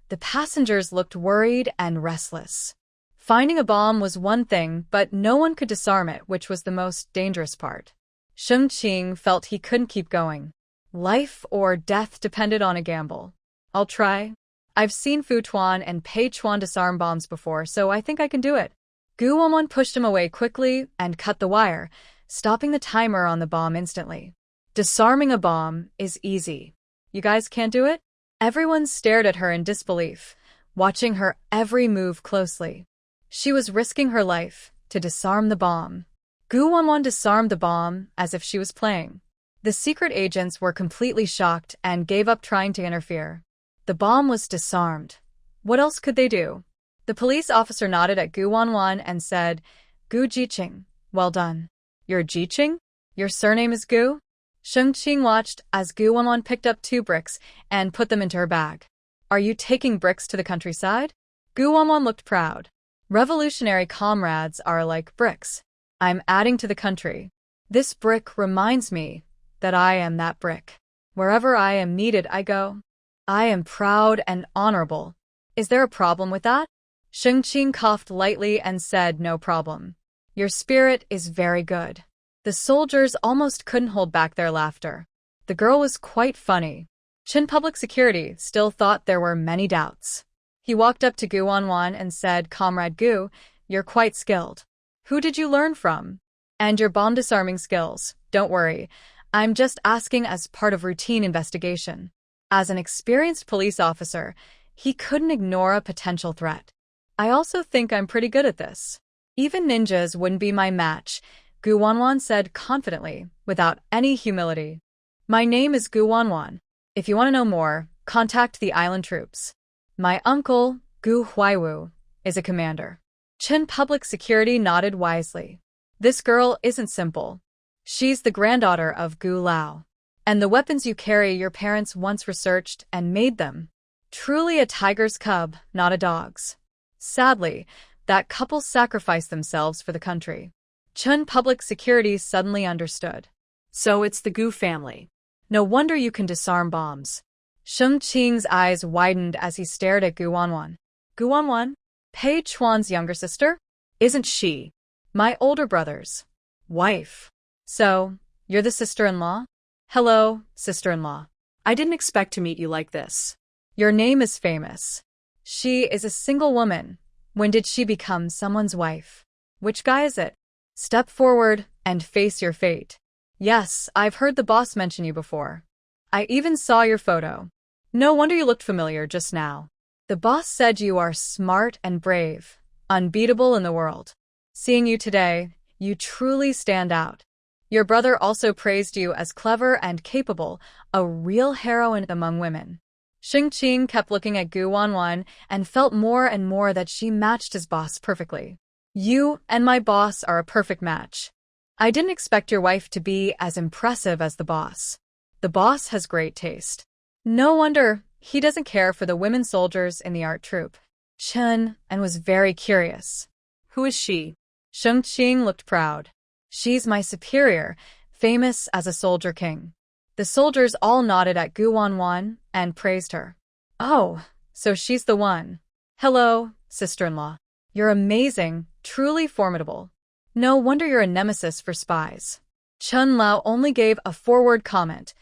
the passengers looked worried and restless. Finding a bomb was one thing, but no one could disarm it, which was the most dangerous part. Sheng Qing felt he couldn't keep going. Life or death depended on a gamble. I'll try. I've seen Fu Tuan and Pei Chuan disarm bombs before, so I think I can do it. Gu Wanwan pushed him away quickly and cut the wire, stopping the timer on the bomb instantly. Disarming a bomb is easy. You guys can't do it? Everyone stared at her in disbelief, watching her every move closely. She was risking her life to disarm the bomb. Gu Wanwan disarmed the bomb as if she was playing. The secret agents were completely shocked and gave up trying to interfere. The bomb was disarmed. What else could they do? The police officer nodded at Gu Wanwan and said, "Gu Jiqing, well done." "You're Jiqing? Your surname is Gu?" Sheng Qing watched as Gu Wanwan picked up 2 bricks and put them into her bag. "Are you taking bricks to the countryside?" Gu Wanwan looked proud. "Revolutionary comrades are like bricks. I'm adding to the country. This brick reminds me that I am that brick. Wherever I am needed, I go. I am proud and honorable. Is there a problem with that?" Sheng Qing coughed lightly and said, "No problem. Your spirit is very good." The soldiers almost couldn't hold back their laughter. The girl was quite funny. Chin Public Security still thought there were many doubts. He walked up to Gu Wanwan and said, "Comrade Gu, you're quite skilled. Who did you learn from? And your bomb disarming skills. Don't worry. I'm just asking as part of routine investigation." As an experienced police officer, he couldn't ignore a potential threat. "I also think I'm pretty good at this. Even ninjas wouldn't be my match," Gu Wanwan said confidently, without any humility. "My name is Gu Wanwan. If you want to know more, contact the island troops. My uncle, Gu Huaiwu, is a commander." Chin Public Security nodded wisely. "This girl isn't simple. She's the granddaughter of Gu Lao. And the weapons you carry, your parents once researched and made them. Truly a tiger's cub, not a dog's." Sadly, that couple sacrificed themselves for the country. Chun Public Security suddenly understood. So it's the Gu family. No wonder you can disarm bombs. Sheng Qing's eyes widened as he stared at Gu Wanwan. "Gu Wanwan? Pei Chuan's younger sister? Isn't she my older brother's wife? So, you're the sister-in-law? Hello, sister-in-law. I didn't expect to meet you like this. Your name is famous. She is a single woman. When did she become someone's wife? Which guy is it? Step forward and face your fate. Yes, I've heard the boss mention you before. I even saw your photo. No wonder you looked familiar just now. The boss said you are smart and brave, unbeatable in the world. Seeing you today, you truly stand out. Your brother also praised you as clever and capable, a real heroine among women." Sheng Qing kept looking at Gu Wanwan and felt more and more that she matched his boss perfectly. "You and my boss are a perfect match. I didn't expect your wife to be as impressive as the boss. The boss has great taste. No wonder he doesn't care for the women soldiers in the art troupe." Chen and was very curious. Who is she? Sheng Qing looked proud. "She's my superior, famous as a soldier king." The soldiers all nodded at Gu Wanwan and praised her. "Oh, so she's the one. Hello, sister-in-law. You're amazing, truly formidable. No wonder you're a nemesis for spies." Chun Lao only gave a forward comment.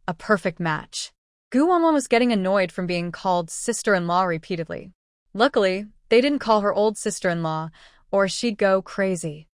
A perfect match. Gu Wanwan was getting annoyed from being called sister-in-law repeatedly. Luckily, they didn't call her old sister-in-law, or she'd go crazy.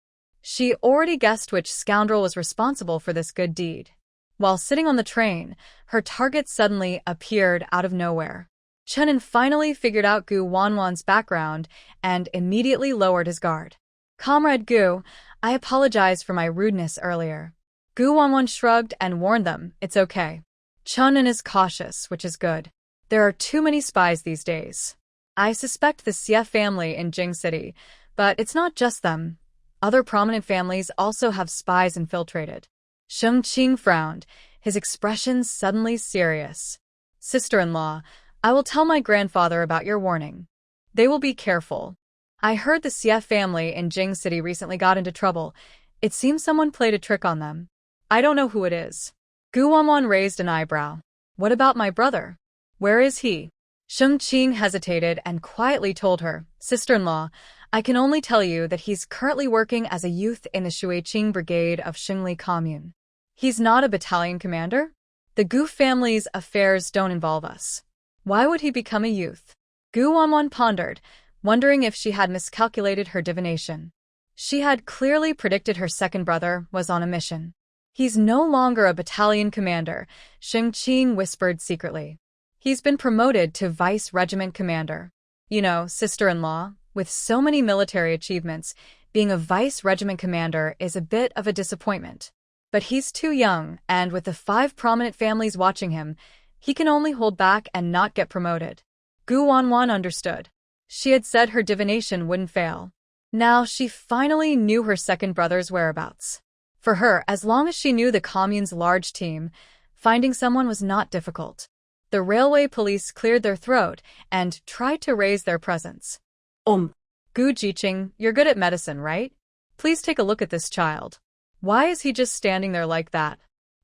She already guessed which scoundrel was responsible for this good deed. While sitting on the train, her target suddenly appeared out of nowhere. Chenin finally figured out Gu Wanwan's background and immediately lowered his guard. "Comrade Gu, I apologize for my rudeness earlier." Gu Wanwan shrugged and warned them, "It's okay." Chenin is cautious, which is good. There are too many spies these days. I suspect the Xie family in Jing City, but it's not just them. Other prominent families also have spies infiltrated. Sheng Qing frowned, his expression suddenly serious. "Sister-in-law, I will tell my grandfather about your warning. They will be careful. I heard the Xie family in Jing City recently got into trouble. It seems someone played a trick on them. I don't know who it is." Gu Wanwan raised an eyebrow. "What about my brother? Where is he?" Sheng Qing hesitated and quietly told her, "Sister-in-law, I can only tell you that he's currently working as a youth in the Shuiqing Brigade of Xingli Commune. He's not a battalion commander? The Gu family's affairs don't involve us. Why would he become a youth?" Gu Wanwan pondered, wondering if she had miscalculated her divination. She had clearly predicted her second brother was on a mission. He's no longer a battalion commander, Sheng Qing whispered secretly. He's been promoted to vice regiment commander. You know, sister-in-law, with so many military achievements, being a vice regiment commander is a bit of a disappointment. But he's too young, and with the 5 prominent families watching him, he can only hold back and not get promoted. Gu Wanwan understood. She had said her divination wouldn't fail. Now she finally knew her second brother's whereabouts. For her, as long as she knew the commune's large team, finding someone was not difficult. The railway police cleared their throat and tried to raise their presence. Gu Jiqing, you're good at medicine, right? Please take a look at this child. Why is he just standing there like that?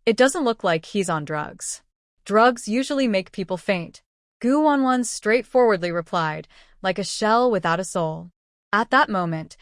It doesn't look like he's on drugs. Drugs usually make people faint. Gu Wanwan straightforwardly replied, like a shell without a soul. At that moment,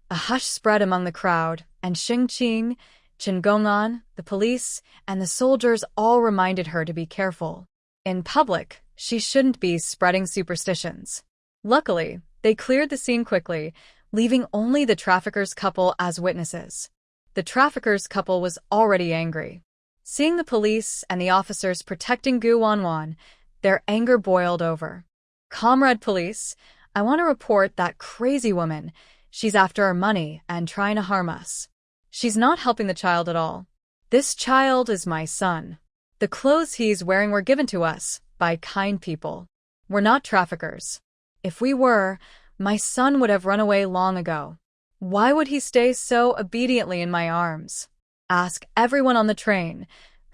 a hush spread among the crowd, and Sheng Qing, Chen Gong'an, the police, and the soldiers all reminded her to be careful. In public, she shouldn't be spreading superstitions. Luckily, they cleared the scene quickly, leaving only the traffickers' couple as witnesses. The traffickers' couple was already angry. Seeing the police and the officers protecting Gu Wanwan, their anger boiled over. Comrade police, I want to report that crazy woman. She's after our money and trying to harm us. She's not helping the child at all. This child is my son. The clothes he's wearing were given to us by kind people. We're not traffickers. If we were, my son would have run away long ago. Why would he stay so obediently in my arms? Ask everyone on the train,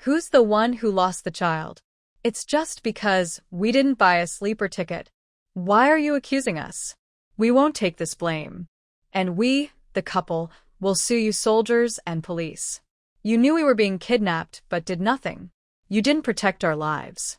who's the one who lost the child? It's just because we didn't buy a sleeper ticket. Why are you accusing us? We won't take this blame. And we, the couple, will sue you soldiers and police. You knew we were being kidnapped but did nothing. You didn't protect our lives.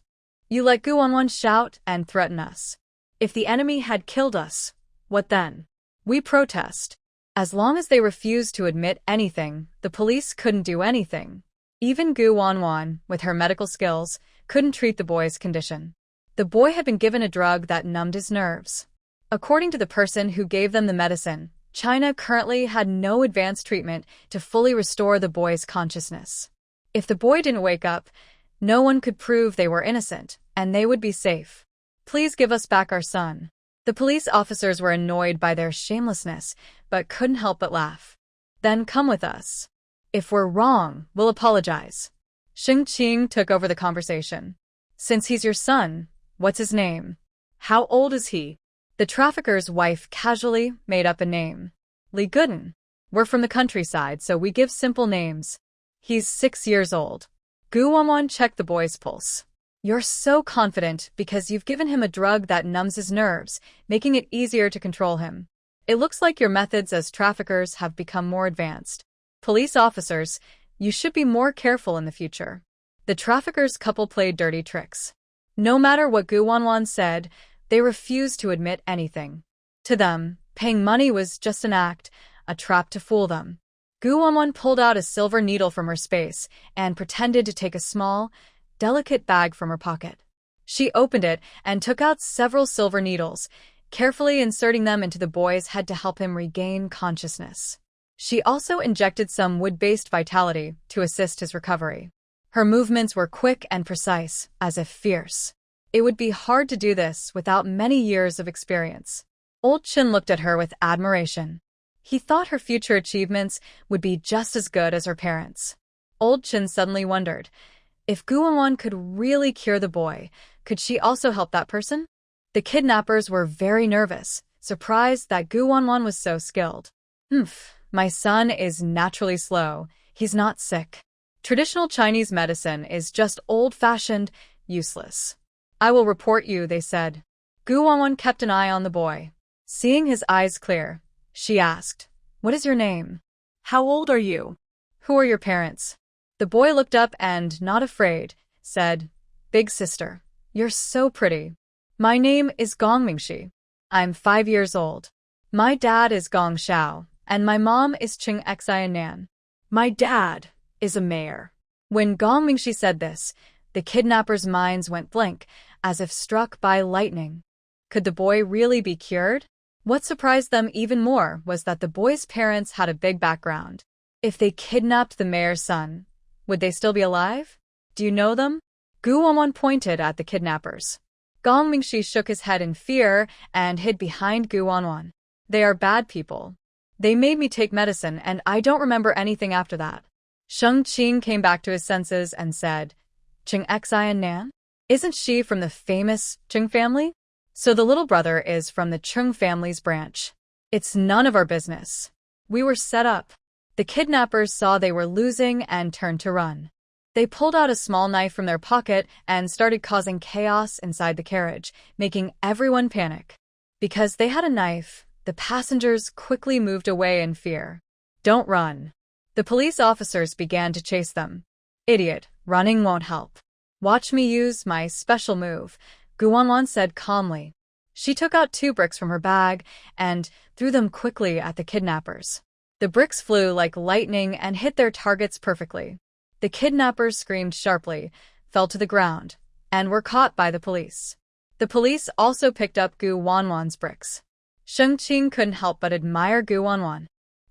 You let Gu Wanwan shout and threaten us. If the enemy had killed us, what then? We protest. As long as they refused to admit anything, the police couldn't do anything. Even Gu Wanwan, with her medical skills, couldn't treat the boy's condition. The boy had been given a drug that numbed his nerves. According to the person who gave them the medicine, China currently had no advanced treatment to fully restore the boy's consciousness. If the boy didn't wake up, no one could prove they were innocent, and they would be safe. Please give us back our son. The police officers were annoyed by their shamelessness, but couldn't help but laugh. Then come with us. If we're wrong, we'll apologize. Sheng Qing took over the conversation. Since he's your son, what's his name? How old is he? The trafficker's wife casually made up a name. Li Gooden. We're from the countryside, so we give simple names. He's 6 years old. Gu Wanwan checked the boy's pulse. You're so confident because you've given him a drug that numbs his nerves, making it easier to control him. It looks like your methods as traffickers have become more advanced. Police officers, you should be more careful in the future. The traffickers' couple played dirty tricks. No matter what Gu Wanwan said, they refused to admit anything. To them, paying money was just an act, a trap to fool them. Gu Wanwan pulled out a silver needle from her space and pretended to take a small, delicate bag from her pocket. She opened it and took out several silver needles, carefully inserting them into the boy's head to help him regain consciousness. She also injected some wood-based vitality to assist his recovery. Her movements were quick and precise, as if fierce. It would be hard to do this without many years of experience. Old Chen looked at her with admiration. He thought her future achievements would be just as good as her parents. Old Chen suddenly wondered, if Gu Wanwan could really cure the boy, could she also help that person? The kidnappers were very nervous, surprised that Gu Wanwan was so skilled. My son is naturally slow. He's not sick. Traditional Chinese medicine is just old-fashioned, useless. I will report you, they said. Gu Wanwan kept an eye on the boy. Seeing his eyes clear, she asked, What is your name? How old are you? Who are your parents? The boy looked up and, not afraid, said, Big sister, you're so pretty. My name is Gong Mingxi. I'm 5 years old. My dad is Gong Xiao, and my mom is Qing Xianan. My dad is a mayor. When Gong Mingxi said this, the kidnappers' minds went blank, as if struck by lightning. Could the boy really be cured? What surprised them even more was that the boy's parents had a big background. If they kidnapped the mayor's son, Would they still be alive? Do you know them? Gu Wanwan pointed at the kidnappers. Gong Mingxi shook his head in fear and hid behind Gu Wanwan. They are bad people. They made me take medicine and I don't remember anything after that. Sheng Qing came back to his senses and said, Qing Xian Nan? Isn't she from the famous Qing family? So the little brother is from the Qing family's branch. It's none of our business. We were set up. The kidnappers saw they were losing and turned to run. They pulled out a small knife from their pocket and started causing chaos inside the carriage, making everyone panic. Because they had a knife, the passengers quickly moved away in fear. Don't run. The police officers began to chase them. Idiot, running won't help. Watch me use my special move, Gu Wanwan said calmly. She took out 2 bricks from her bag and threw them quickly at the kidnappers. The bricks flew like lightning and hit their targets perfectly. The kidnappers screamed sharply, fell to the ground, and were caught by the police. The police also picked up Gu Wanwan's bricks. Sheng Qing couldn't help but admire Gu Wanwan.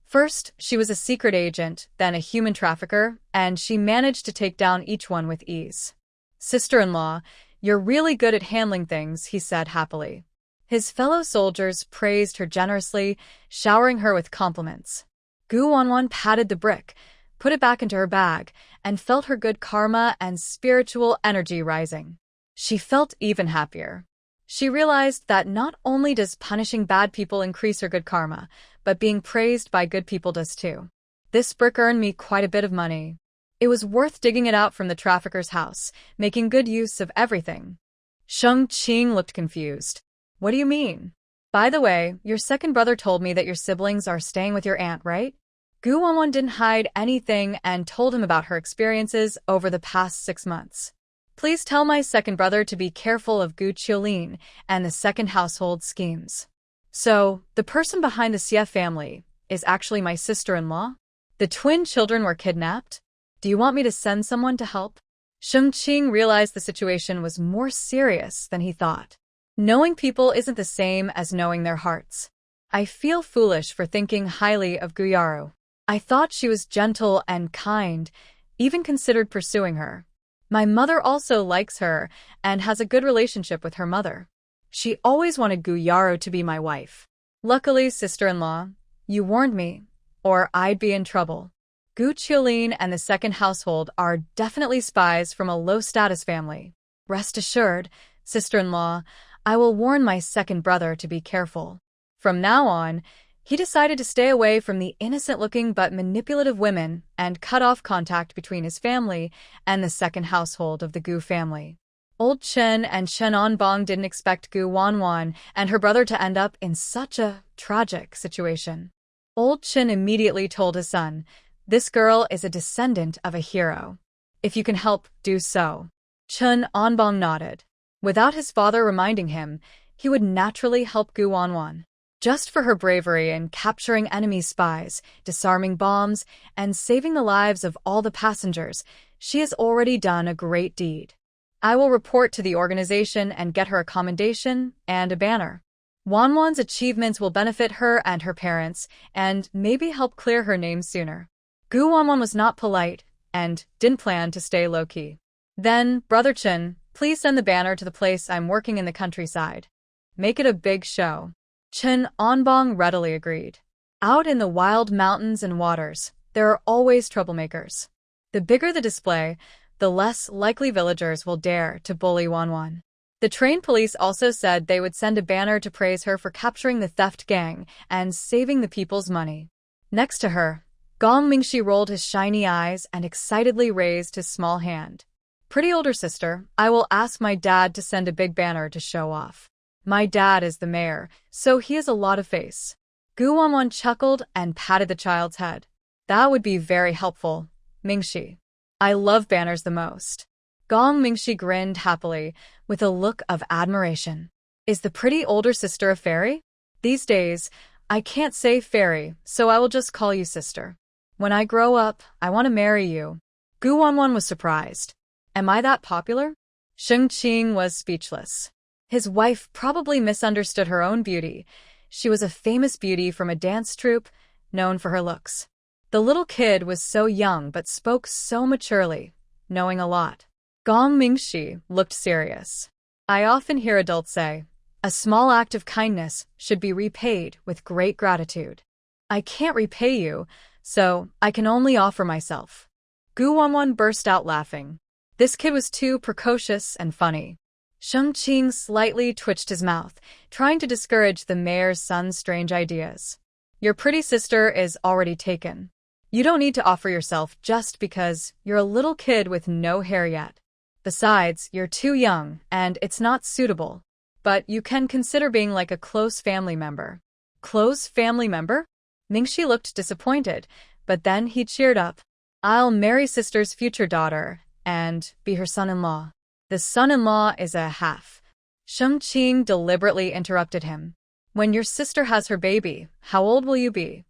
First, she was a secret agent, then a human trafficker, and she managed to take down each one with ease. Sister-in-law, you're really good at handling things, he said happily. His fellow soldiers praised her generously, showering her with compliments. Gu Wanwan patted the brick, put it back into her bag, and felt her good karma and spiritual energy rising. She felt even happier. She realized that not only does punishing bad people increase her good karma, but being praised by good people does too. This brick earned me quite a bit of money. It was worth digging it out from the trafficker's house, making good use of everything. Sheng Qing looked confused. What do you mean? By the way, your second brother told me that your siblings are staying with your aunt, right? Gu Wanwan didn't hide anything and told him about her experiences over the past 6 months. Please tell my second brother to be careful of Gu Qiulin and the second household schemes. So, the person behind the Xie family is actually my sister-in-law? The twin children were kidnapped? Do you want me to send someone to help? Sheng Qing realized the situation was more serious than he thought. Knowing people isn't the same as knowing their hearts. I feel foolish for thinking highly of Guyaru. I thought she was gentle and kind, even considered pursuing her. My mother also likes her and has a good relationship with her mother. She always wanted Guyaru to be my wife. Luckily, sister-in-law, you warned me, or I'd be in trouble. Gu Qiulin and the second household are definitely spies from a low-status family. Rest assured, sister-in-law, I will warn my second brother to be careful. From now on, he decided to stay away from the innocent-looking but manipulative women and cut off contact between his family and the second household of the Gu family. Old Chen and Chen Onbong didn't expect Gu Wanwan and her brother to end up in such a tragic situation. Old Chen immediately told his son, "This girl is a descendant of a hero. If you can help, do so." Chen Onbong nodded. Without his father reminding him, he would naturally help Gu Wanwan. Just for her bravery in capturing enemy spies, disarming bombs, and saving the lives of all the passengers, she has already done a great deed. I will report to the organization and get her a commendation and a banner. Wanwan's achievements will benefit her and her parents, and maybe help clear her name sooner. Gu Wanwan was not polite, and didn't plan to stay low-key. Then, Brother Chen, please send the banner to the place I'm working in the countryside. Make it a big show. Chen Onbong readily agreed. Out in the wild mountains and waters, there are always troublemakers. The bigger the display, the less likely villagers will dare to bully Wanwan. The trained police also said they would send a banner to praise her for capturing the theft gang and saving the people's money. Next to her, Gong Mingxi rolled his shiny eyes and excitedly raised his small hand. Pretty older sister, I will ask my dad to send a big banner to show off. My dad is the mayor, so he has a lot of face. Gu Wanwan chuckled and patted the child's head. That would be very helpful, Mingxi. I love banners the most. Gong Mingxi grinned happily, with a look of admiration. Is the pretty older sister a fairy? These days, I can't say fairy, so I will just call you sister. When I grow up, I want to marry you. Gu Wanwan was surprised. Am I that popular? Sheng Qing was speechless. His wife probably misunderstood her own beauty. She was a famous beauty from a dance troupe, known for her looks. The little kid was so young but spoke so maturely, knowing a lot. Gong Mingxi looked serious. I often hear adults say, a small act of kindness should be repaid with great gratitude. I can't repay you, so I can only offer myself. Gu Wanwan burst out laughing. This kid was too precocious and funny. Sheng Qing slightly twitched his mouth, trying to discourage the mayor's son's strange ideas. Your pretty sister is already taken. You don't need to offer yourself just because you're a little kid with no hair yet. Besides, you're too young, and it's not suitable. But you can consider being like a close family member. Close family member? Mingxi looked disappointed, but then he cheered up. I'll marry sister's future daughter and be her son-in-law. The son-in-law is a half. Sheng Qing deliberately interrupted him. When your sister has her baby, how old will you be?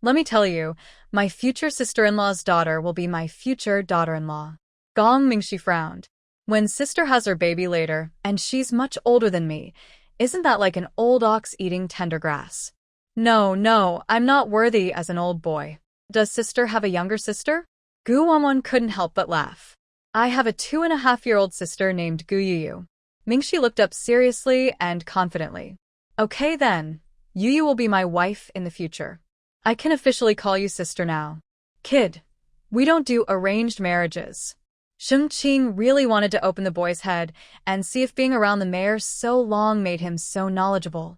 Let me tell you, my future sister-in-law's daughter will be my future daughter-in-law. Gong Mingxi frowned. When sister has her baby later, and she's much older than me, isn't that like an old ox eating tender grass? No, I'm not worthy as an old boy. Does sister have a younger sister? Gu Wanwan couldn't help but laugh. I have a 2.5-year-old sister named Gu Yuyu. Mingxi looked up seriously and confidently. Okay then, Yuyu will be my wife in the future. I can officially call you sister now. Kid, we don't do arranged marriages. Sheng Qing really wanted to open the boy's head and see if being around the mayor so long made him so knowledgeable.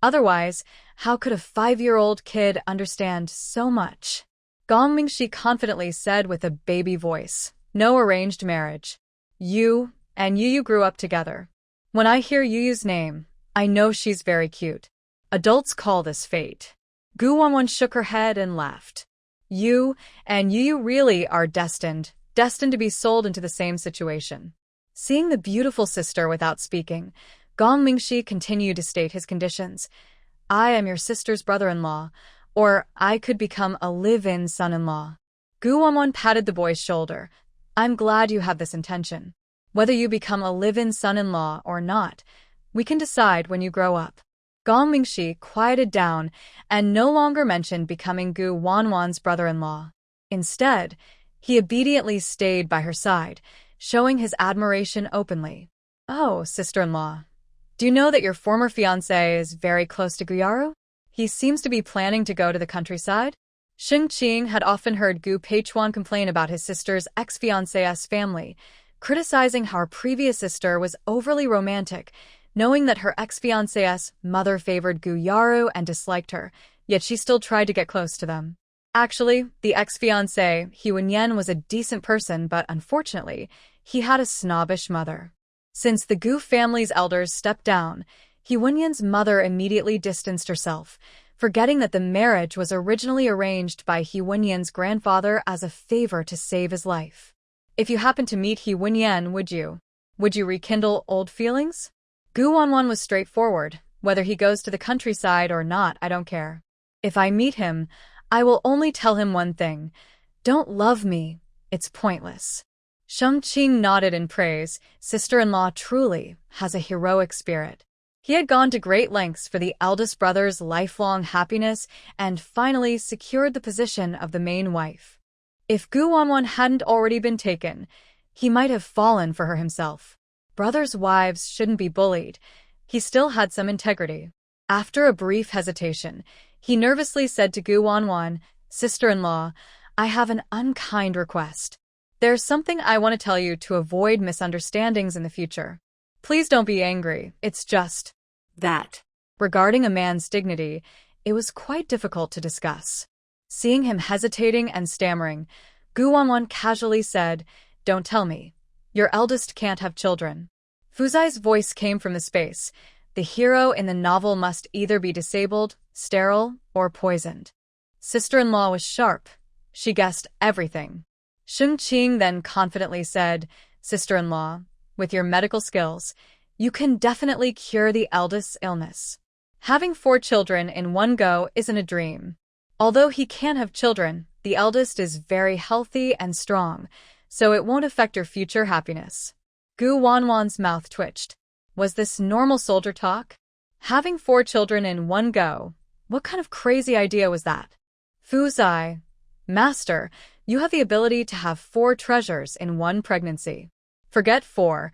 Otherwise, how could a 5-year-old kid understand so much? Gong Mingxi confidently said with a baby voice, no arranged marriage. You and Yuyu grew up together. When I hear Yuyu's name, I know she's very cute. Adults call this fate. Gu Wanwan shook her head and laughed. You and Yuyu really are destined to be sold into the same situation. Seeing the beautiful sister without speaking, Gong Mingxi continued to state his conditions. I am your sister's brother-in-law, or I could become a live-in son-in-law. Gu Wanwan patted the boy's shoulder. I'm glad you have this intention. Whether you become a live-in son-in-law or not, we can decide when you grow up. Gong Mingxi quieted down and no longer mentioned becoming Gu Wanwan's brother-in-law. Instead, he obediently stayed by her side, showing his admiration openly. Oh, sister-in-law, do you know that your former fiancé is very close to Guyaru? He seems to be planning to go to the countryside? Sheng Qing had often heard Gu Peichuan complain about his sister's ex-fiancé's family, criticizing how her previous sister was overly romantic, knowing that her ex-fiancé's mother favored Gu Yaru and disliked her, yet she still tried to get close to them. Actually, the ex-fiancé, He Wenyan, was a decent person, but unfortunately, he had a snobbish mother. Since the Gu family's elders stepped down, He Wenyan's mother immediately distanced herself, forgetting that the marriage was originally arranged by He Wenyan's grandfather as a favor to save his life. If you happened to meet He Wenyan, would you rekindle old feelings? Gu Wanwan was straightforward. Whether he goes to the countryside or not, I don't care. If I meet him, I will only tell him one thing. Don't love me. It's pointless. Sheng Qing nodded in praise. Sister-in-law truly has a heroic spirit. He had gone to great lengths for the eldest brother's lifelong happiness and finally secured the position of the main wife. If Gu Wanwan hadn't already been taken, he might have fallen for her himself. Brothers' wives shouldn't be bullied. He still had some integrity. After a brief hesitation, he nervously said to Gu Wanwan, Sister-in-law, I have an unkind request. There's something I want to tell you to avoid misunderstandings in the future. Please don't be angry, it's just that. Regarding a man's dignity, it was quite difficult to discuss. Seeing him hesitating and stammering, Gu Wanwan casually said, Don't tell me. Your eldest can't have children. Fuzai's voice came from the space. The hero in the novel must either be disabled, sterile, or poisoned. Sister-in-law was sharp. She guessed everything. Sheng Qing then confidently said, Sister-in-law, with your medical skills, you can definitely cure the eldest's illness. Having 4 children in one go isn't a dream. Although he can have children, the eldest is very healthy and strong, so it won't affect your future happiness. Gu Wanwan's mouth twitched. Was this normal soldier talk? Having 4 children in one go? What kind of crazy idea was that? Fuzai, Master, you have the ability to have 4 treasures in one pregnancy. Forget 4.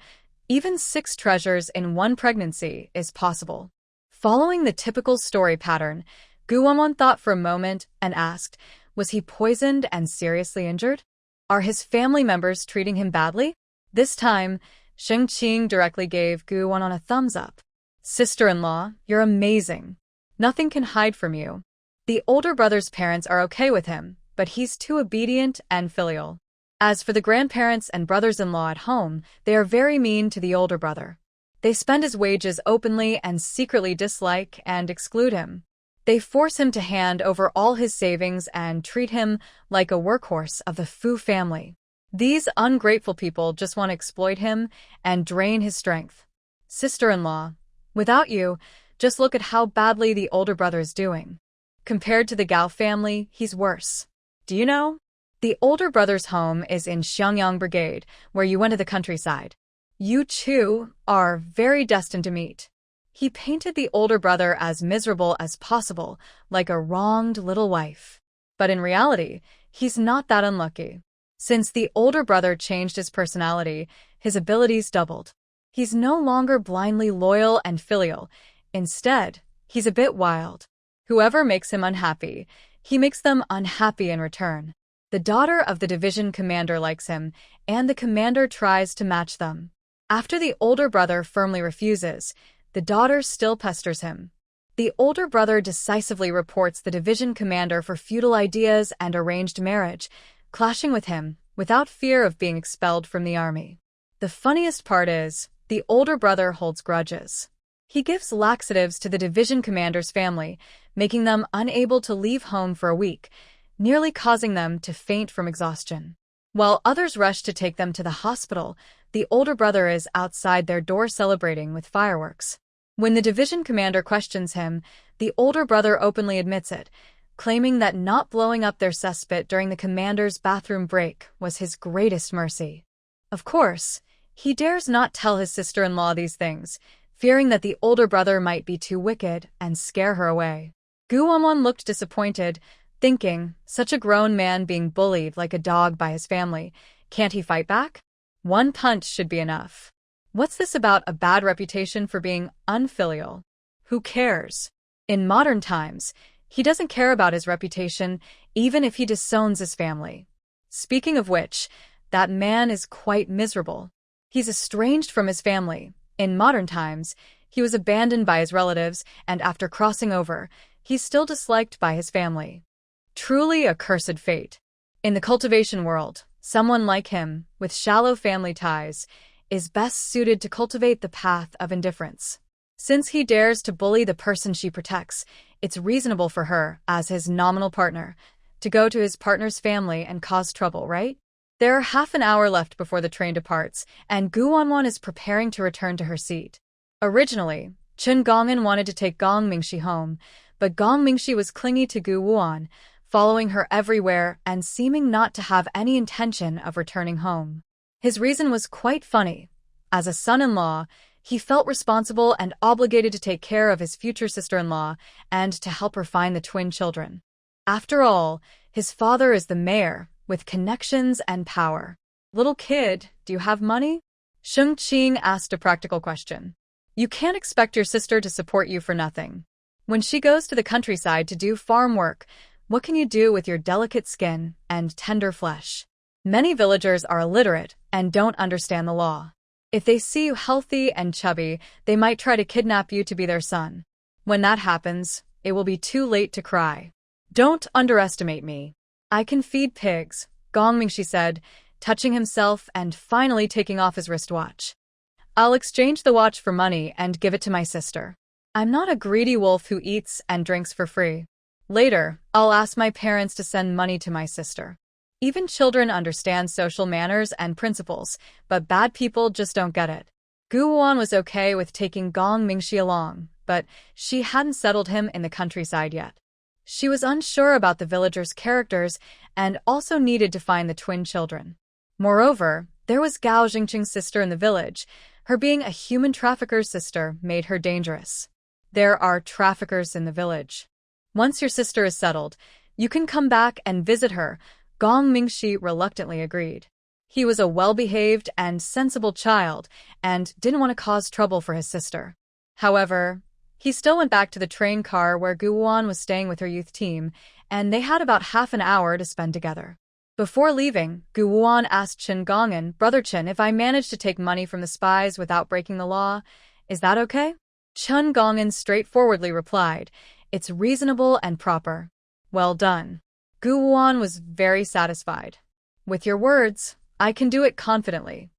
Even 6 treasures in one pregnancy is possible. Following the typical story pattern, Gu Wanwan thought for a moment and asked, was he poisoned and seriously injured? Are his family members treating him badly? This time, Sheng Qing directly gave Gu Wanwan a thumbs up. Sister-in-law, you're amazing. Nothing can hide from you. The older brother's parents are okay with him, but he's too obedient and filial. As for the grandparents and brothers-in-law at home, they are very mean to the older brother. They spend his wages openly and secretly dislike and exclude him. They force him to hand over all his savings and treat him like a workhorse of the Fu family. These ungrateful people just want to exploit him and drain his strength. Sister-in-law, without you, just look at how badly the older brother is doing. Compared to the Gao family, he's worse. Do you know? The older brother's home is in Xiangyang Brigade, where you went to the countryside. You two are very destined to meet. He painted the older brother as miserable as possible, like a wronged little wife. But in reality, he's not that unlucky. Since the older brother changed his personality, his abilities doubled. He's no longer blindly loyal and filial. Instead, he's a bit wild. Whoever makes him unhappy, he makes them unhappy in return. The daughter of the division commander likes him, and the commander tries to match them. After the older brother firmly refuses, the daughter still pesters him. The older brother decisively reports the division commander for futile ideas and arranged marriage, clashing with him without fear of being expelled from the army. The funniest part is, the older brother holds grudges. He gives laxatives to the division commander's family, making them unable to leave home for a week, nearly causing them to faint from exhaustion. While others rush to take them to the hospital, the older brother is outside their door celebrating with fireworks. When the division commander questions him, the older brother openly admits it, claiming that not blowing up their cesspit during the commander's bathroom break was his greatest mercy. Of course, he dares not tell his sister-in-law these things, fearing that the older brother might be too wicked and scare her away. Gu Wanwan looked disappointed, thinking, such a grown man being bullied like a dog by his family, can't he fight back? One punch should be enough. What's this about a bad reputation for being unfilial? Who cares? In modern times, he doesn't care about his reputation, even if he disowns his family. Speaking of which, that man is quite miserable. He's estranged from his family. In modern times, he was abandoned by his relatives, and after crossing over, he's still disliked by his family. Truly a cursed fate. In the cultivation world, someone like him, with shallow family ties, is best suited to cultivate the path of indifference. Since he dares to bully the person she protects, it's reasonable for her, as his nominal partner, to go to his partner's family and cause trouble, right? There are half an hour left before the train departs, and Gu Wanwan is preparing to return to her seat. Originally, Chen Gong'an wanted to take Gong Mingxi home, but Gong Mingxi was clingy to Gu Wuan, following her everywhere and seeming not to have any intention of returning home. His reason was quite funny. As a son-in-law, he felt responsible and obligated to take care of his future sister-in-law and to help her find the twin children. After all, his father is the mayor, with connections and power. Little kid, do you have money? Sheng Qing asked a practical question. You can't expect your sister to support you for nothing. When she goes to the countryside to do farm work, what can you do with your delicate skin and tender flesh? Many villagers are illiterate and don't understand the law. If they see you healthy and chubby, they might try to kidnap you to be their son. When that happens, it will be too late to cry. Don't underestimate me. I can feed pigs, Gong Mingxi said, touching himself and finally taking off his wristwatch. I'll exchange the watch for money and give it to my sister. I'm not a greedy wolf who eats and drinks for free. Later, I'll ask my parents to send money to my sister. Even children understand social manners and principles, but bad people just don't get it. Gu Wuan was okay with taking Gong Mingxi along, but she hadn't settled him in the countryside yet. She was unsure about the villagers' characters and also needed to find the twin children. Moreover, there was Gao Jingqing's sister in the village. Her being a human trafficker's sister made her dangerous. There are traffickers in the village. Once your sister is settled, You can come back and visit her. Gong Mingxi reluctantly agreed. He was a well-behaved and sensible child and didn't want to cause trouble for his sister. However, he still went back to the train car where Gu Wuan was staying with her youth team, and they had about half an hour to spend together. Before leaving, Gu Wuan asked Chen Gong'an, "Brother Chen, if I manage to take money from the spies without breaking the law, is that okay?" Chen Gong'an straightforwardly replied, "It's reasonable and proper." "Well done." Gu Wuan was very satisfied. "With your words, I can do it confidently."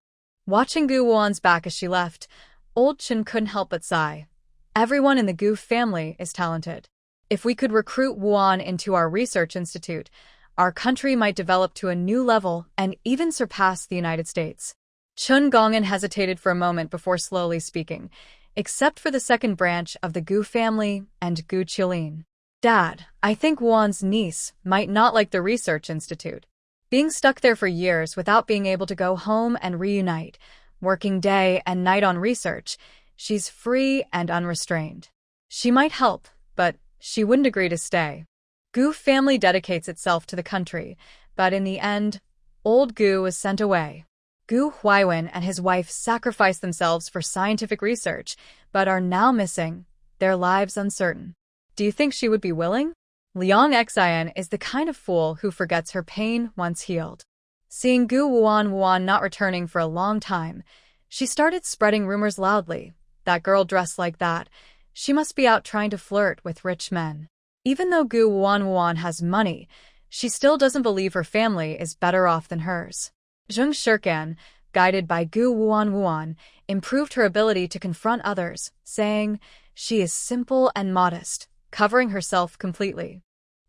Watching Gu Wuan's back as she left, old Chen couldn't help but sigh. Everyone in the Gu family is talented. If we could recruit Wuan into our research institute, our country might develop to a new level and even surpass the United States. Chen Gong'an hesitated for a moment before slowly speaking, except for the second branch of the Gu family and Gu Qilin. "Dad, I think Wuan's niece might not like the research institute. Being stuck there for years without being able to go home and reunite, working day and night on research, she's free and unrestrained. She might help, but she wouldn't agree to stay." Gu family dedicates itself to the country, but in the end, old Gu was sent away. Gu Huaiwen and his wife sacrificed themselves for scientific research, but are now missing, their lives uncertain. Do you think she would be willing? Liang Xian is the kind of fool who forgets her pain once healed. Seeing Gu Wuan not returning for a long time, she started spreading rumors loudly. "That girl dressed like that, she must be out trying to flirt with rich men." Even though Gu Wuan has money, she still doesn't believe her family is better off than hers. Zheng Shirkan, guided by Gu Wuan, improved her ability to confront others, saying, "She is simple and modest, covering herself completely.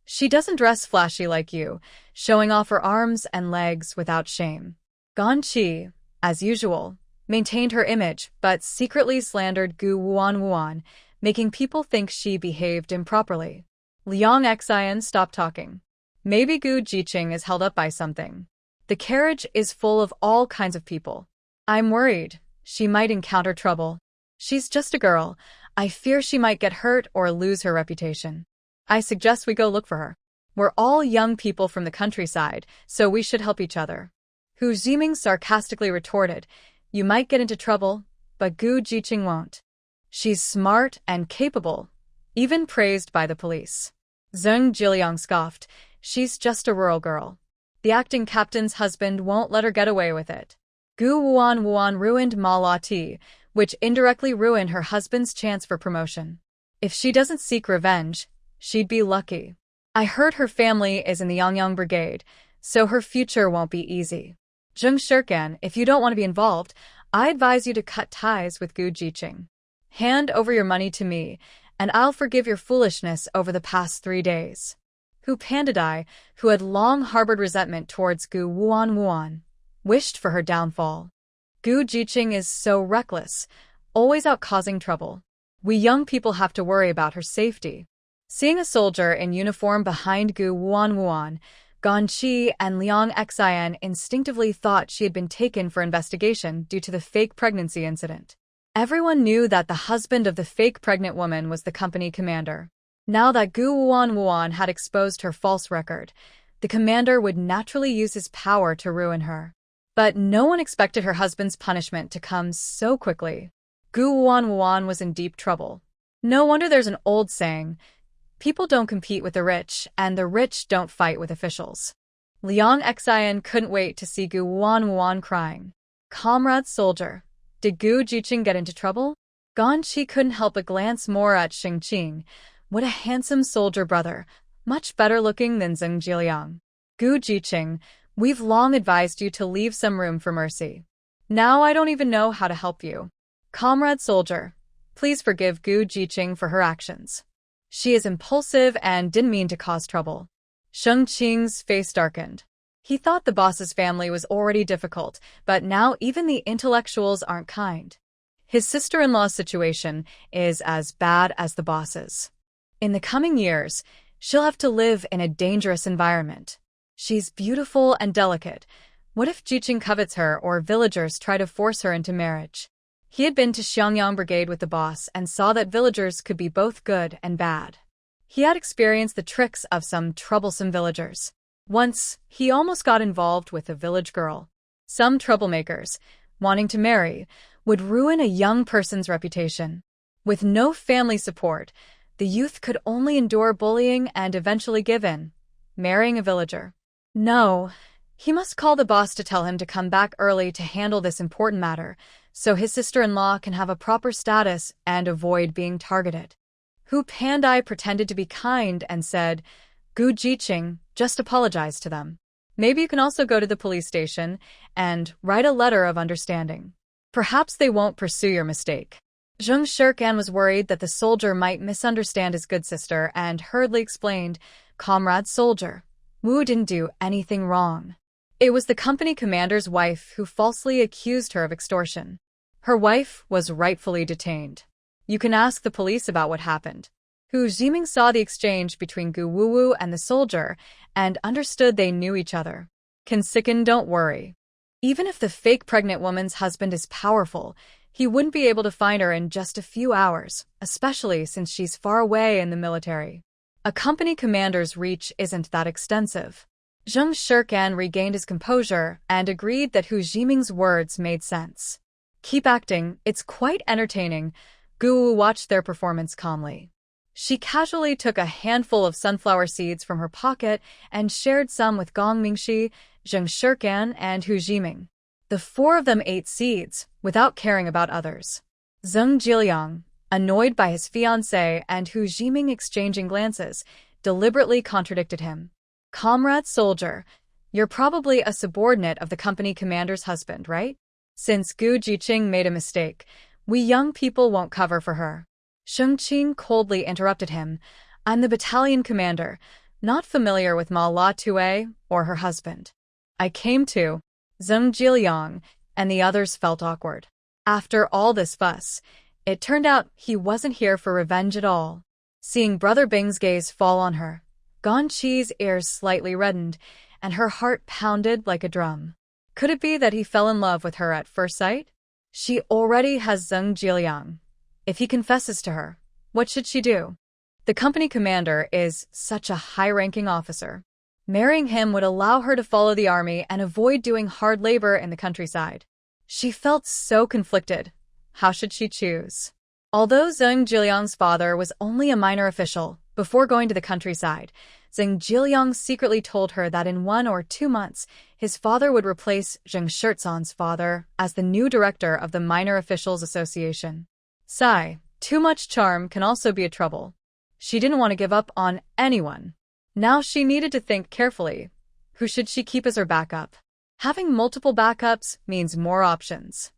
She doesn't dress flashy like you, showing off her arms and legs without shame." Gan Qi, as usual, maintained her image but secretly slandered Gu Wuan, making people think she behaved improperly. Liang Xian stopped talking. Maybe Gu Jiqing is held up by something. The carriage is full of all kinds of people. I'm worried she might encounter trouble. She's just a girl. I fear she might get hurt or lose her reputation. I suggest we go look for her. We're all young people from the countryside, so we should help each other. Hu Ziming sarcastically retorted, "You might get into trouble, but Gu Jiqing won't. She's smart and capable, even praised by the police." Zheng Jiliang scoffed, "She's just a rural girl. The acting captain's husband won't let her get away with it." Gu Wuan ruined Ma La Ti, which indirectly ruined her husband's chance for promotion. If she doesn't seek revenge, she'd be lucky. I heard her family is in the Yangyang Brigade, so her future won't be easy. Zheng Shirkan, if you don't want to be involved, I advise you to cut ties with Gu Jiqing. Hand over your money to me, and I'll forgive your foolishness over the past 3 days. Hu Pandadai, who had long harbored resentment towards Gu Wuan, wished for her downfall. Gu Jiqing is so reckless, always out causing trouble. We young people have to worry about her safety. Seeing a soldier in uniform behind Gu Wuan, Gan Qi and Liang Xian instinctively thought she had been taken for investigation due to the fake pregnancy incident. Everyone knew that the husband of the fake pregnant woman was the company commander. Now that Gu Wuan had exposed her false record, the commander would naturally use his power to ruin her. But no one expected her husband's punishment to come so quickly. Gu Wuan was in deep trouble. No wonder there's an old saying, "People don't compete with the rich, and the rich don't fight with officials." Liang Xian couldn't wait to see Gu Wuan crying. "Comrade soldier, did Gu Jiqing get into trouble?" Gan Qi couldn't help but glance more at Xing Qing. What a handsome soldier brother, much better looking than Zheng Jiliang. "Gu Jiqing, we've long advised you to leave some room for mercy. Now I don't even know how to help you. Comrade soldier, please forgive Gu Jiqing for her actions. She is impulsive and didn't mean to cause trouble." Sheng Qing's face darkened. He thought the boss's family was already difficult, but now even the intellectuals aren't kind. His sister-in-law's situation is as bad as the boss's. In the coming years, she'll have to live in a dangerous environment. She's beautiful and delicate. What if Jiqing covets her or villagers try to force her into marriage? He had been to Xiangyang Brigade with the boss and saw that villagers could be both good and bad. He had experienced the tricks of some troublesome villagers. Once, he almost got involved with a village girl. Some troublemakers, wanting to marry, would ruin a young person's reputation. With no family support, the youth could only endure bullying and eventually give in, marrying a villager. No, he must call the boss to tell him to come back early to handle this important matter, so his sister-in-law can have a proper status and avoid being targeted. Hu Pandai pretended to be kind and said, Gu Jiqing, just apologize to them. Maybe you can also go to the police station and write a letter of understanding. Perhaps they won't pursue your mistake. Zheng Shirkan was worried that the soldier might misunderstand his good sister and hurriedly explained, Comrade soldier, Wu didn't do anything wrong. It was the company commander's wife who falsely accused her of extortion. Her wife was rightfully detained. You can ask the police about what happened. Hu Jiming saw the exchange between Gu Wuwu and the soldier and understood they knew each other. Kansikan, don't worry. Even if the fake pregnant woman's husband is powerful, he wouldn't be able to find her in just a few hours, especially since she's far away in the military. A company commander's reach isn't that extensive. Zheng Shirkan regained his composure and agreed that Hu Jiming's words made sense. Keep acting, it's quite entertaining. Gu Wu watched their performance calmly. She casually took a handful of sunflower seeds from her pocket and shared some with Gong Mingxi, Zheng Shirkan, and Hu Jiming. The four of them ate seeds, without caring about others. Zheng Jiliang, annoyed by his fiancée and Hu Jiming exchanging glances, deliberately contradicted him. Comrade soldier, you're probably a subordinate of the company commander's husband, right? Since Gu Jiqing made a mistake, we young people won't cover for her. Sheng Qing coldly interrupted him. I'm the battalion commander, not familiar with Ma La Tue or her husband. I came to. Zheng Jiliang and the others felt awkward. After all this fuss, it turned out he wasn't here for revenge at all. Seeing Brother Bing's gaze fall on her, Gan Chi's ears slightly reddened, and her heart pounded like a drum. Could it be that he fell in love with her at first sight? She already has Zheng Jiliang. If he confesses to her, what should she do? The company commander is such a high-ranking officer. Marrying him would allow her to follow the army and avoid doing hard labor in the countryside. She felt so conflicted. How should she choose? Although Zheng Jiliang's father was only a minor official, before going to the countryside, Zheng Jiliang secretly told her that in 1 or 2 months, his father would replace Zheng Shirtzan's father as the new director of the Minor Officials Association. Sigh, too much charm can also be a trouble. She didn't want to give up on anyone. Now she needed to think carefully. Who should she keep as her backup? Having multiple backups means more options.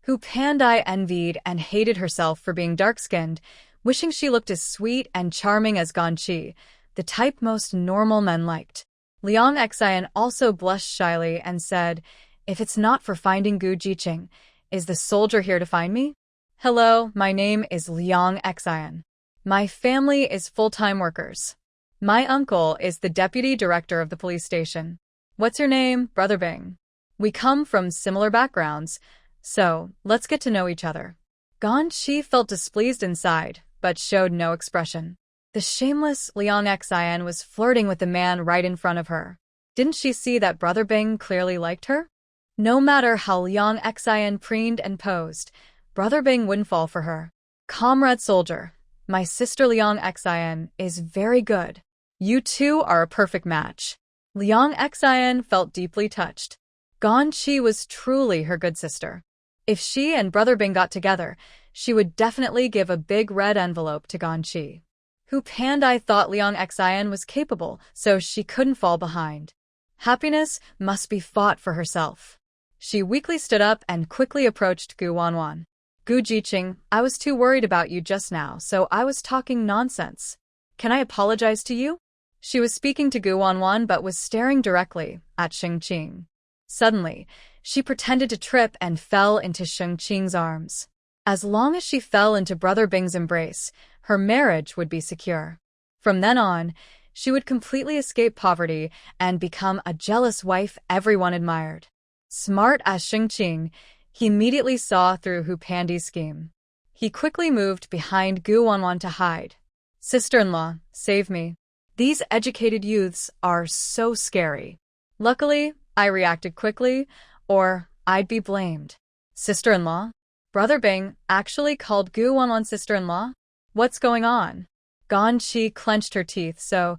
Hu Pandai envied and hated herself for being dark-skinned, wishing she looked as sweet and charming as Gan Chi, the type most normal men liked. Liang Xian also blushed shyly and said, If it's not for finding Gu Jiqing, is the soldier here to find me? Hello, my name is Liang Xian. My family is full-time workers. My uncle is the deputy director of the police station. What's your name, Brother Bing? We come from similar backgrounds, so let's get to know each other. Gan Chi felt displeased inside, but showed no expression. The shameless Liang Xian was flirting with the man right in front of her. Didn't she see that Brother Bing clearly liked her? No matter how Liang Xian preened and posed, Brother Bing wouldn't fall for her. Comrade soldier, my sister Liang Xian is very good. You two are a perfect match. Liang Xian felt deeply touched. Gan Chi was truly her good sister. If she and Brother Bing got together, she would definitely give a big red envelope to Gan Chi. Hu Pandai thought Liang Xian was capable, so she couldn't fall behind. Happiness must be fought for herself. She weakly stood up and quickly approached Gu Wanwan. Gu Jiqing, I was too worried about you just now, so I was talking nonsense. Can I apologize to you? She was speaking to Gu Wanwan but was staring directly at Sheng Qing. Suddenly, she pretended to trip and fell into Sheng Qing's arms. As long as she fell into Brother Bing's embrace, her marriage would be secure. From then on, she would completely escape poverty and become a jealous wife everyone admired. Smart as Sheng Qing, he immediately saw through Hu Pandai's scheme. He quickly moved behind Gu Wanwan to hide. Sister-in-law, save me. These educated youths are so scary. Luckily, I reacted quickly, or I'd be blamed. Sister-in-law? Brother Bing actually called Gu Wanwan sister-in-law? What's going on? Gong Chi clenched her teeth, so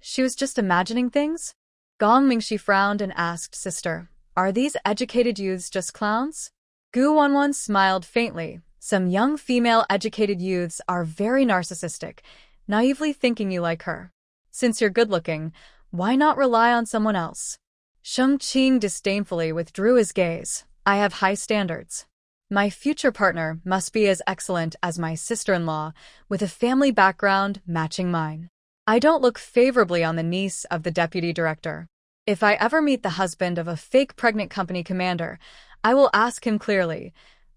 she was just imagining things? Gong Mingxi frowned and asked, Sister, are these educated youths just clowns? Gu Wanwan smiled faintly. Some young female educated youths are very narcissistic, naively thinking you like her. Since you're good-looking, why not rely on someone else? Sheng Qing disdainfully withdrew his gaze. I have high standards. My future partner must be as excellent as my sister-in-law, with a family background matching mine. I don't look favorably on the niece of the deputy director. If I ever meet the husband of a fake pregnant company commander, I will ask him clearly,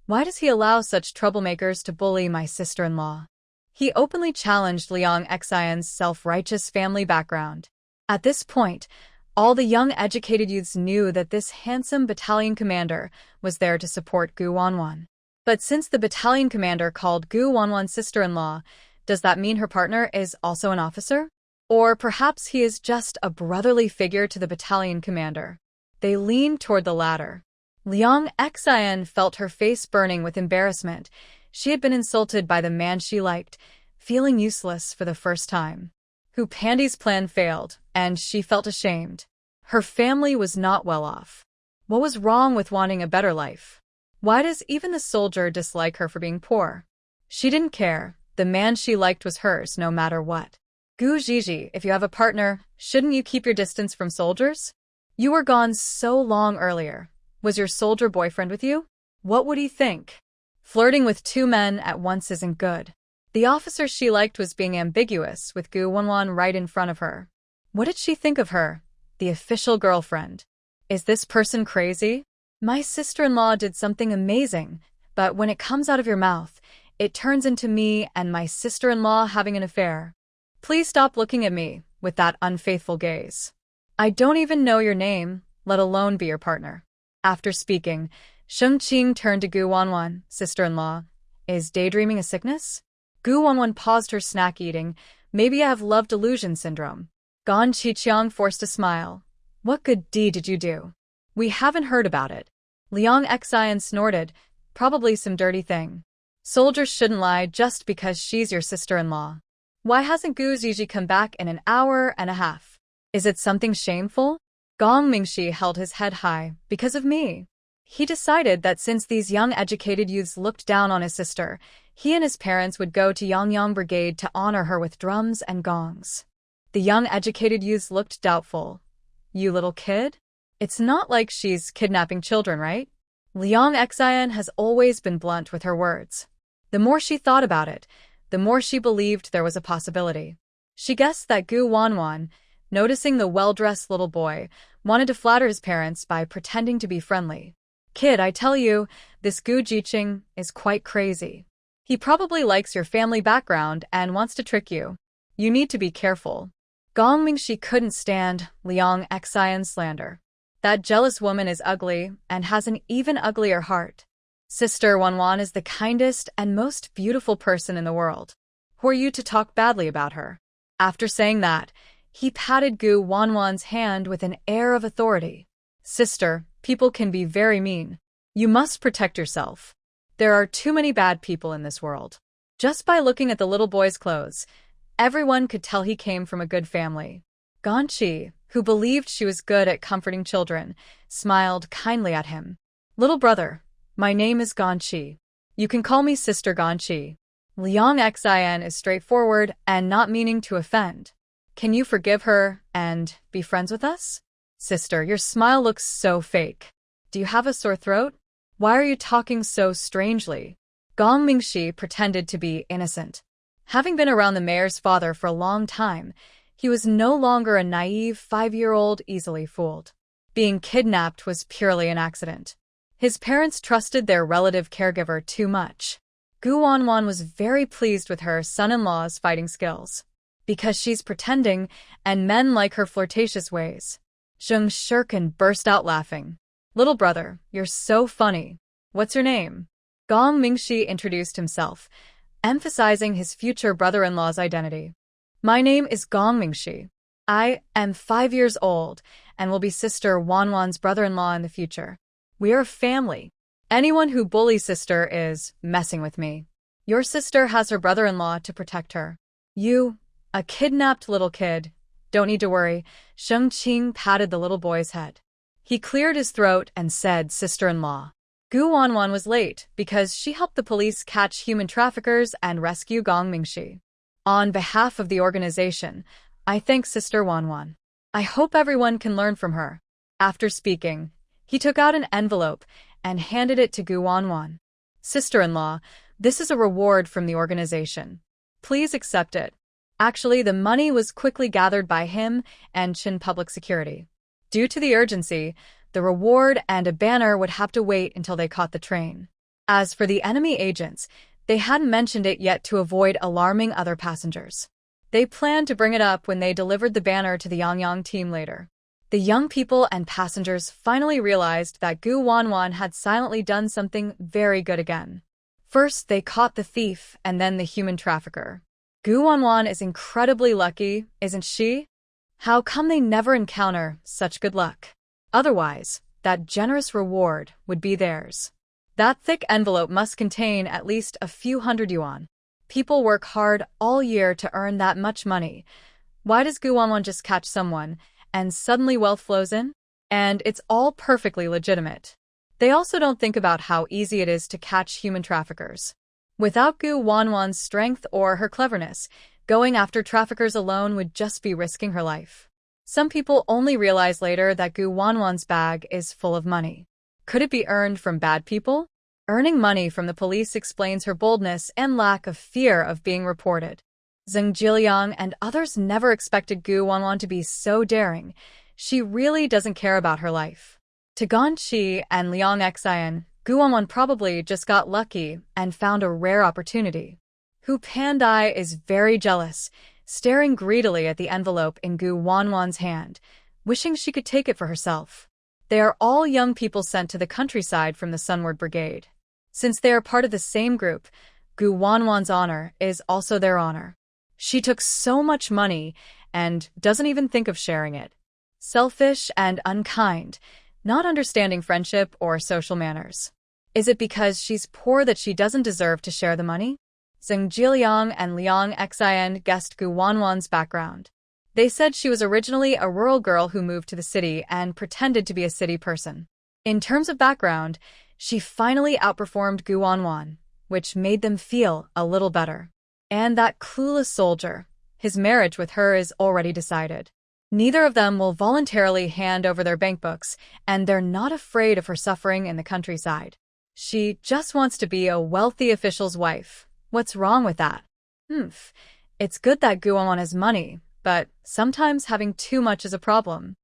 why does he allow such troublemakers to bully my sister-in-law? He openly challenged Liang Xian's self-righteous family background. At this point, all the young educated youths knew that this handsome battalion commander was there to support Gu Wanwan. But since the battalion commander called Gu Wanwan's sister-in-law, does that mean her partner is also an officer? Or perhaps he is just a brotherly figure to the battalion commander? They leaned toward the latter. Liang Xian felt her face burning with embarrassment. She had been insulted by the man she liked, feeling useless for the first time. Hu Pandy's plan failed, and she felt ashamed. Her family was not well off. What was wrong with wanting a better life? Why does even the soldier dislike her for being poor? She didn't care. The man she liked was hers, no matter what. Gu Zhizhi, if you have a partner, shouldn't you keep your distance from soldiers? You were gone so long earlier. Was your soldier boyfriend with you? What would he think? Flirting with two men at once isn't good. The officer she liked was being ambiguous with Gu Wanwan right in front of her. What did she think of her? The official girlfriend. Is this person crazy? My sister-in-law did something amazing, but when it comes out of your mouth, it turns into me and my sister-in-law having an affair. Please stop looking at me with that unfaithful gaze. I don't even know your name, let alone be your partner. After speaking, Sheng Qing turned to Gu Wanwan, sister-in-law. Is daydreaming a sickness? Gu Wanwan paused her snack eating. Maybe I have love delusion syndrome. Gong Qiqiang forced a smile. What good deed did you do? We haven't heard about it. Liang Xian snorted. Probably some dirty thing. Soldiers shouldn't lie just because she's your sister-in-law. Why hasn't Gu Zhizhi come back in an hour and a half? Is it something shameful? Gong Mingxi held his head high. Because of me. He decided that since these young educated youths looked down on his sister, he and his parents would go to Yangyang Brigade to honor her with drums and gongs. The young educated youths looked doubtful. You little kid? It's not like she's kidnapping children, right? Liang Xian has always been blunt with her words. The more she thought about it, the more she believed there was a possibility. She guessed that Gu Wanwan, noticing the well-dressed little boy, wanted to flatter his parents by pretending to be friendly. Kid, I tell you, this Gu Jiqing is quite crazy. He probably likes your family background and wants to trick you. You need to be careful. Gong Mingxi couldn't stand Liang Xian's slander. That jealous woman is ugly and has an even uglier heart. Sister Wanwan is the kindest and most beautiful person in the world. Who are you to talk badly about her? After saying that, he patted Gu Wanwan's hand with an air of authority. Sister, people can be very mean. You must protect yourself. There are too many bad people in this world. Just by looking at the little boy's clothes, everyone could tell he came from a good family. Gong Qi, who believed she was good at comforting children, smiled kindly at him. Little brother, my name is Gong Qi. You can call me Sister Gong Qi. Liang Xian is straightforward and not meaning to offend. Can you forgive her and be friends with us? Sister, your smile looks so fake. Do you have a sore throat? Why are you talking so strangely? Gong Mingxi pretended to be innocent. Having been around the mayor's father for a long time, he was no longer a naive 5-year-old easily fooled. Being kidnapped was purely an accident. His parents trusted their relative caregiver too much. Gu Wanwan was very pleased with her son-in-law's fighting skills. Because she's pretending, and men like her flirtatious ways. Zheng Shirkin burst out laughing. Little brother, you're so funny. What's your name? Gong Mingxi introduced himself. emphasizing his future brother-in-law's identity. My name is Gong Mingxi. I am 5 years old and will be Sister Wanwan's brother-in-law in the future. We are a family. Anyone who bullies sister is messing with me. Your sister has her brother-in-law to protect her. You, a kidnapped little kid, don't need to worry. Sheng Qing patted the little boy's head. He cleared his throat and said, sister-in-law. Gu Wanwan was late because she helped the police catch human traffickers and rescue Gong Mingxi. On behalf of the organization, I thank Sister Wanwan. I hope everyone can learn from her. After speaking, he took out an envelope and handed it to Gu Wanwan. Sister-in-law, this is a reward from the organization. Please accept it. Actually, the money was quickly gathered by him and Qin Public Security. Due to the urgency, the reward and a banner would have to wait until they caught the train. As for the enemy agents, they hadn't mentioned it yet to avoid alarming other passengers. They planned to bring it up when they delivered the banner to the Yangyang team later. The young people and passengers finally realized that Gu Wanwan had silently done something very good again. First, they caught the thief and then the human trafficker. Gu Wanwan is incredibly lucky, isn't she? How come they never encounter such good luck? Otherwise, that generous reward would be theirs. That thick envelope must contain at least a few hundred yuan. People work hard all year to earn that much money. Why does Gu Wanwan just catch someone and suddenly wealth flows in? And it's all perfectly legitimate. They also don't think about how easy it is to catch human traffickers. Without Gu Wanwan's strength or her cleverness, going after traffickers alone would just be risking her life. Some people only realize later that Gu Wanwan's bag is full of money. Could it be earned from bad people? Earning money from the police explains her boldness and lack of fear of being reported. Zheng Jiliang and others never expected Gu Wanwan to be so daring. She really doesn't care about her life. To Gan Qi and Liang Xian, Gu Wanwan probably just got lucky and found a rare opportunity. Hu Pandai is very jealous, staring greedily at the envelope in Gu Wanwan's hand, wishing she could take it for herself. They are all young people sent to the countryside from the Sunward Brigade. Since they are part of the same group, Gu Wanwan's honor is also their honor. She took so much money and doesn't even think of sharing it. Selfish and unkind, not understanding friendship or social manners. Is it because she's poor that she doesn't deserve to share the money? Zheng Jiliang and Liang Xian guessed Gu Wanwan's background. They said she was originally a rural girl who moved to the city and pretended to be a city person. In terms of background, she finally outperformed Gu Wanwan, which made them feel a little better. And that clueless soldier, his marriage with her is already decided. Neither of them will voluntarily hand over their bank books, and they're not afraid of her suffering in the countryside. She just wants to be a wealthy official's wife. What's wrong with that? It's good that Gu Wanwan has money, but sometimes having too much is a problem.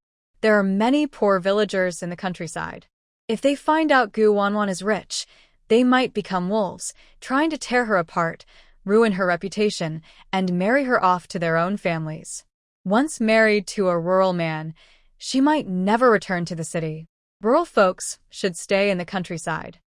There are many poor villagers in the countryside. If they find out Gu Wanwan is rich, they might become wolves, trying to tear her apart, ruin her reputation, and marry her off to their own families. Once married to a rural man, she might never return to the city. Rural folks should stay in the countryside.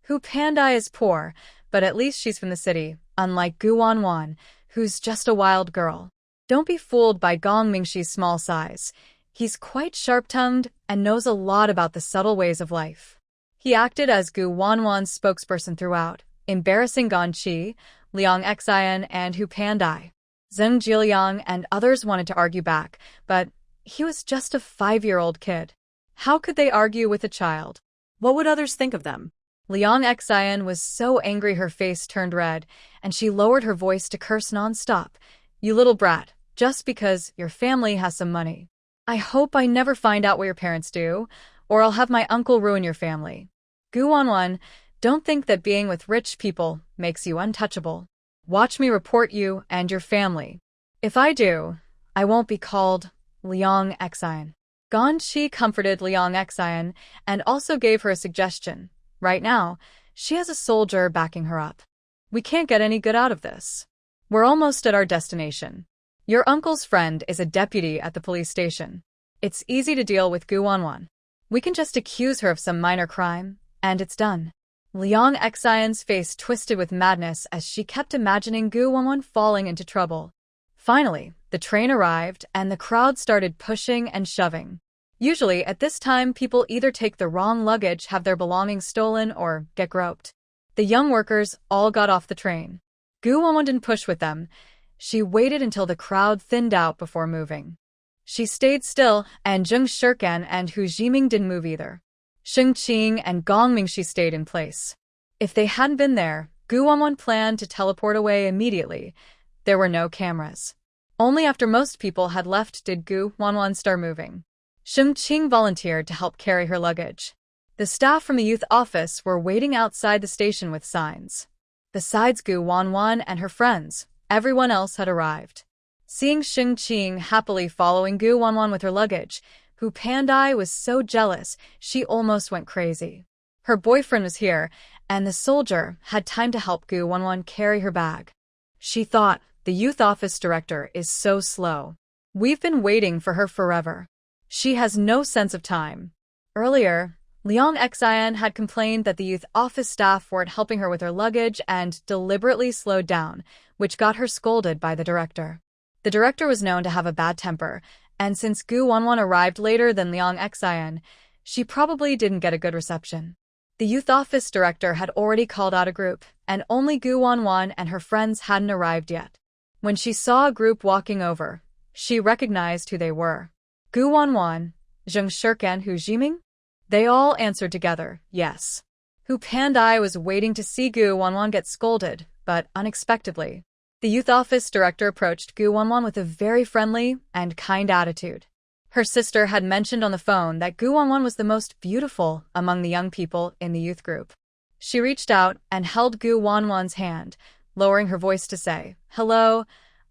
Hu Pandai is poor, but at least she's from the city, unlike Gu Wanwan, who's just a wild girl. Don't be fooled by Gong Mingxi's small size. He's quite sharp-tongued and knows a lot about the subtle ways of life. He acted as Gu Wanwan's spokesperson throughout, embarrassing Gan Qi, Liang Xian, and Hu Pandai. Zheng Jiliang and others wanted to argue back, but he was just a 5-year-old kid. How could they argue with a child? What would others think of them? Liang Xian was so angry her face turned red, and she lowered her voice to curse non-stop. You little brat, just because your family has some money. I hope I never find out what your parents do, or I'll have my uncle ruin your family. Gu Wanwan, don't think that being with rich people makes you untouchable. Watch me report you and your family. If I do, I won't be called Liang Xian. Gan Qi comforted Liang Xian and also gave her a suggestion. Right now, she has a soldier backing her up. We can't get any good out of this. We're almost at our destination. Your uncle's friend is a deputy at the police station. It's easy to deal with Gu Wanwan. We can just accuse her of some minor crime, and it's done. Liang Xian's face twisted with madness as she kept imagining Gu Wanwan falling into trouble. Finally, the train arrived and the crowd started pushing and shoving. Usually, at this time, people either take the wrong luggage, have their belongings stolen, or get groped. The young workers all got off the train. Gu Wanwan didn't push with them. She waited until the crowd thinned out before moving. She stayed still, and Zheng Shirkan and Hu Jiming didn't move either. Sheng Qing and Gong Mingxi stayed in place. If they hadn't been there, Gu Wanwan planned to teleport away immediately. There were no cameras. Only after most people had left did Gu Wanwan start moving. Sheng Qing volunteered to help carry her luggage. The staff from the youth office were waiting outside the station with signs. Besides Gu Wanwan and her friends, everyone else had arrived. Seeing Sheng Qing happily following Gu Wanwan with her luggage, Hu Pandai was so jealous she almost went crazy. Her boyfriend was here, and the soldier had time to help Gu Wanwan carry her bag. She thought, the youth office director is so slow. We've been waiting for her forever. She has no sense of time. Earlier, Liang Xian had complained that the youth office staff weren't helping her with her luggage and deliberately slowed down, which got her scolded by the director. The director was known to have a bad temper, and since Gu Wanwan arrived later than Liang Xian, she probably didn't get a good reception. The youth office director had already called out a group, and only Gu Wanwan and her friends hadn't arrived yet. When she saw a group walking over, she recognized who they were. Gu Wanwan, Zheng Shirkan, Hu Jiming? They all answered together, yes. Hu Pandai was waiting to see Gu Wanwan get scolded, but unexpectedly, the youth office director approached Gu Wanwan with a very friendly and kind attitude. Her sister had mentioned on the phone that Gu Wanwan was the most beautiful among the young people in the youth group. She reached out and held Gu Wanwan's hand, lowering her voice to say, "Hello,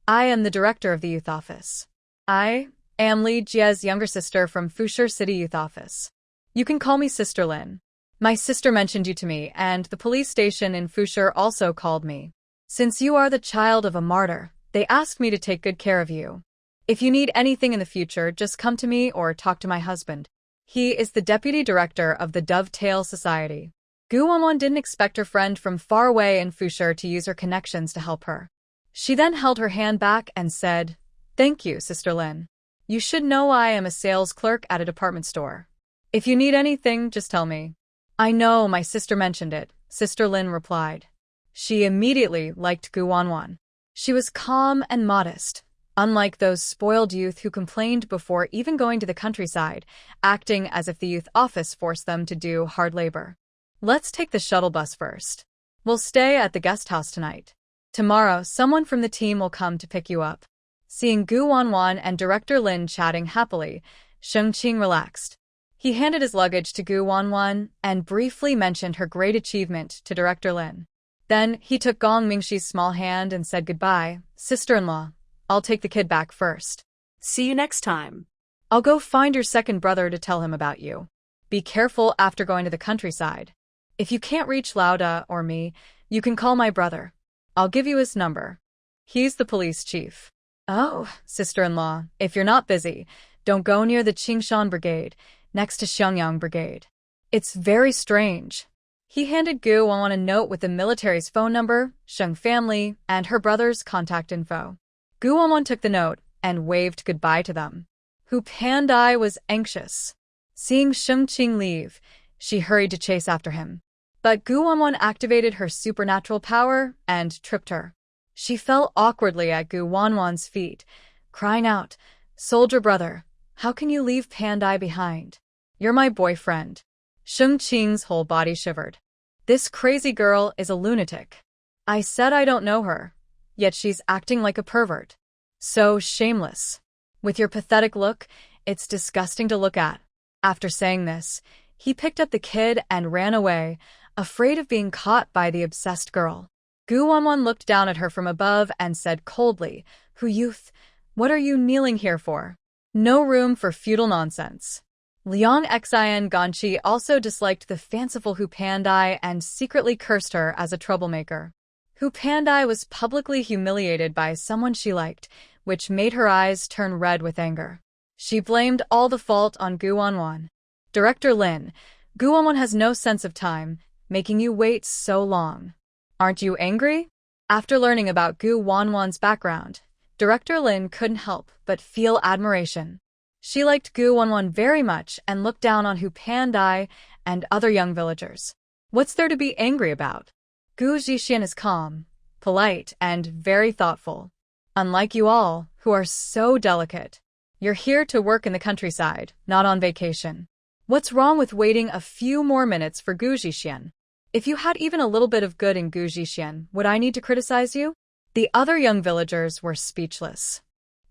I am the director of the youth office. I am Li Jie's younger sister from Fusher City Youth Office. You can call me Sister Lin. My sister mentioned you to me, and the police station in Fusher also called me. Since you are the child of a martyr, they asked me to take good care of you. If you need anything in the future, just come to me or talk to my husband. He is the deputy director of the Dovetail Society." Gu Wanwan didn't expect her friend from far away in Fusher to use her connections to help her. She then held her hand back and said, "Thank you, Sister Lin. You should know I am a sales clerk at a department store. If you need anything, just tell me." "I know, my sister mentioned it," Sister Lin replied. She immediately liked Gu Wanwan. She was calm and modest, unlike those spoiled youth who complained before even going to the countryside, acting as if the youth office forced them to do hard labor. "Let's take the shuttle bus first. We'll stay at the guest house tonight. Tomorrow, someone from the team will come to pick you up." Seeing Gu Wanwan and Director Lin chatting happily, Sheng Qing relaxed. He handed his luggage to Gu Wanwan and briefly mentioned her great achievement to Director Lin. Then he took Gong Mingxi's small hand and said goodbye. "Sister-in-law, I'll take the kid back first. See you next time. I'll go find your second brother to tell him about you. Be careful after going to the countryside. If you can't reach Lauda or me, you can call my brother. I'll give you his number. He's the police chief." "Oh, sister-in-law, if you're not busy, don't go near the Qingshan Brigade, next to Xiangyang Brigade. It's very strange." He handed Gu Wanwan a note with the military's phone number, Sheng family, and her brother's contact info. Gu Wanwan took the note and waved goodbye to them. Hu Pandai was anxious. Seeing Sheng Qing leave, she hurried to chase after him. But Gu Wanwan activated her supernatural power and tripped her. She fell awkwardly at Gu Wanwan's feet, crying out, "Soldier brother, how can you leave Pandai behind? You're my boyfriend." Sheng Qing's whole body shivered. "This crazy girl is a lunatic. I said I don't know her, yet she's acting like a pervert. So shameless. With your pathetic look, it's disgusting to look at." After saying this, he picked up the kid and ran away, afraid of being caught by the obsessed girl. Gu Wanwan looked down at her from above and said coldly, "Hu youth, what are you kneeling here for? No room for feudal nonsense." Liang Xian Ganqi also disliked the fanciful Hu Pandai and secretly cursed her as a troublemaker. Hu Pandai was publicly humiliated by someone she liked, which made her eyes turn red with anger. She blamed all the fault on Gu Wanwan. "Director Lin, Gu Wanwan has no sense of time. making you wait so long. Aren't you angry? After learning about Gu Wanwan's background, Director Lin couldn't help but feel admiration. She liked Gu Wanwan very much and looked down on Hu Pandai and other young villagers. What's there to be angry about? Gu Zhixian is calm, polite, and very thoughtful. Unlike you all, who are so delicate. You're here to work in the countryside, not on vacation. What's wrong with waiting a few more minutes for Gu Zhixian? If you had even a little bit of good in Gu Zhixian, would I need to criticize you? The other young villagers were speechless.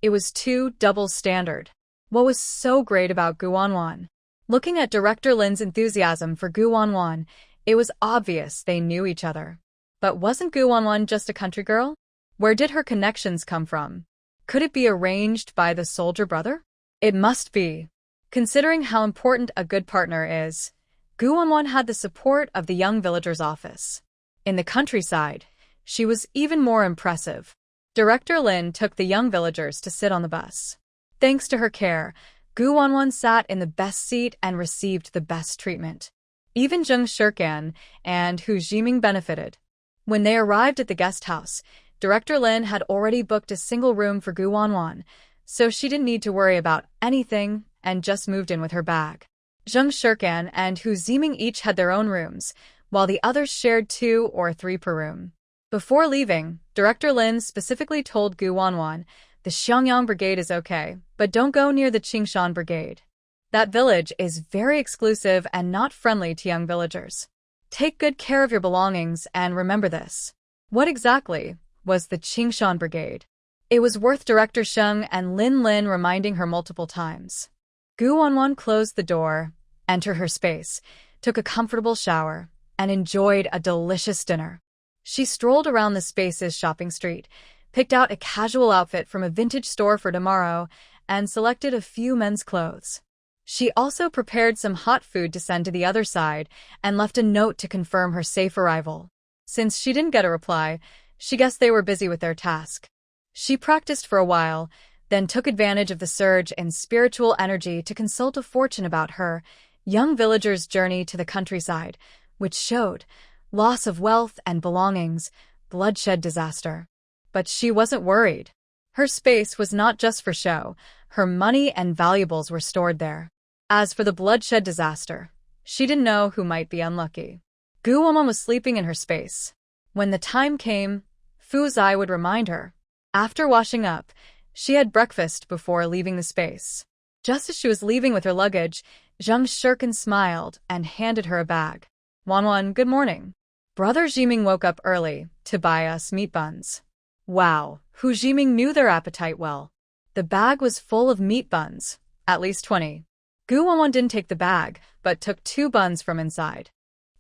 It was too double standard. What was so great about Gu Wanwan? Looking at Director Lin's enthusiasm for Gu Wanwan, it was obvious they knew each other. But wasn't Gu Wanwan just a country girl? Where did her connections come from? Could it be arranged by the soldier brother? It must be. Considering how important a good partner is, Gu Wanwan had the support of the young villager's office. In the countryside, she was even more impressive. Director Lin took the young villagers to sit on the bus. Thanks to her care, Gu Wanwan sat in the best seat and received the best treatment. Even Zheng Shirkan and Hu Jiming benefited. When they arrived at the guest house, Director Lin had already booked a single room for Gu Wanwan, so she didn't need to worry about anything and just moved in with her bag. Zheng Shirkan and Hu Jiming each had their own rooms, while the others shared 2 or 3 per room. Before leaving, Director Lin specifically told Gu Wanwan, the Xiangyang Brigade is okay, but don't go near the Qingshan Brigade. That village is very exclusive and not friendly to young villagers. Take good care of your belongings and remember this. What exactly was the Qingshan Brigade? It was worth Director Sheng and Lin reminding her multiple times. Gu Wanwan closed the door, entered her space, took a comfortable shower, and enjoyed a delicious dinner. She strolled around the space's shopping street, picked out a casual outfit from a vintage store for tomorrow, and selected a few men's clothes. She also prepared some hot food to send to the other side and left a note to confirm her safe arrival. Since she didn't get a reply, she guessed they were busy with their task. She practiced for a while, then took advantage of the surge in spiritual energy to consult a fortune about her young villager's journey to the countryside, which showed loss of wealth and belongings, bloodshed disaster. But she wasn't worried. Her space was not just for show, her money and valuables were stored there. As for the bloodshed disaster, she didn't know who might be unlucky. Gu Wanwan was sleeping in her space. When the time came, Fu Zai would remind her. After washing up, she had breakfast before leaving the space. Just as she was leaving with her luggage, Zheng Shirkan smiled and handed her a bag. Wanwan, good morning. Brother Jiming woke up early to buy us meat buns. Wow, Hu Jiming knew their appetite well. The bag was full of meat buns, at least 20. Gu Wanwan didn't take the bag, but took 2 buns from inside.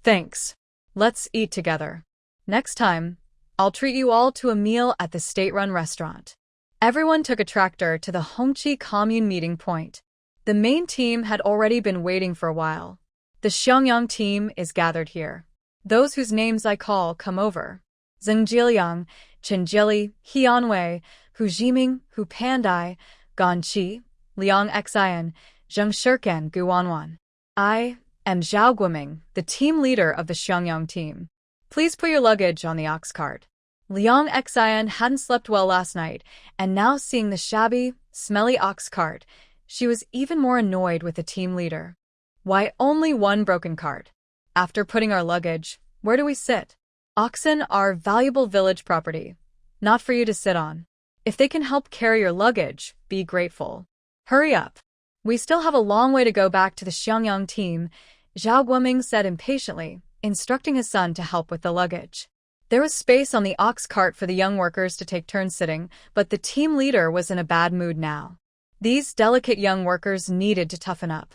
Thanks. Let's eat together. Next time, I'll treat you all to a meal at the state-run restaurant. Everyone took a tractor to the Hongqi commune meeting point. The main team had already been waiting for a while. The Xiangyang team is gathered here. Those whose names I call come over. Zheng Jiliang, Chen Jili, Hianwei, Hu Jiming, Hu Pandai, Gan Qi, Liang Xian, Zheng Shirkan, Gu Wanwan. I am Zhao Guoming, the team leader of the Xiangyang team. Please put your luggage on the ox cart. Liang Xian hadn't slept well last night, and now seeing the shabby, smelly ox cart, she was even more annoyed with the team leader. Why only one broken cart? After putting our luggage, where do we sit? Oxen are valuable village property, not for you to sit on. If they can help carry your luggage, be grateful. Hurry up. We still have a long way to go back to the Xiangyang team, Zhao Guoming said impatiently, instructing his son to help with the luggage. There was space on the ox cart for the young workers to take turns sitting, but the team leader was in a bad mood now. These delicate young workers needed to toughen up.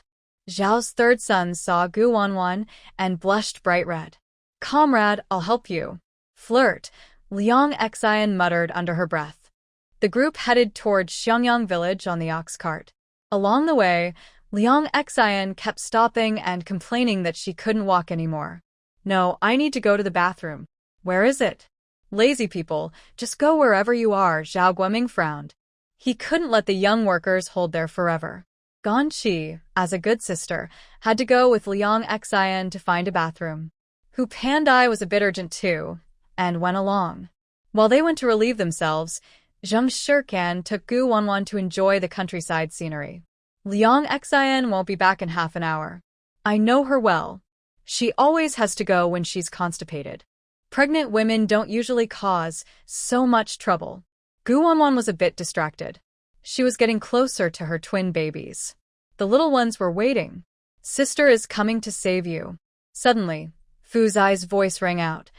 Zhao's third son saw Gu Wanwan and blushed bright red. Comrade, I'll help you. Flirt, Liang Xian muttered under her breath. The group headed toward Xiangyang village on the ox cart. Along the way, Liang Xian kept stopping and complaining that she couldn't walk anymore. No, I need to go to the bathroom. Where is it? Lazy people, just go wherever you are, Zhao Guoming frowned. He couldn't let the young workers hold there forever. Gan Qi, as a good sister, had to go with Liang Xian to find a bathroom. who Pandai was a bit urgent too, and went along. While they went to relieve themselves, Zheng Shirkan took Gu Wanwan to enjoy the countryside scenery. Liang Xian won't be back in half an hour. I know her well. She always has to go when she's constipated. Pregnant women don't usually cause so much trouble. Gu Wanwan was a bit distracted. She was getting closer to her twin babies. The little ones were waiting. Sister is coming to save you. Suddenly, Fu Zai's voice rang out.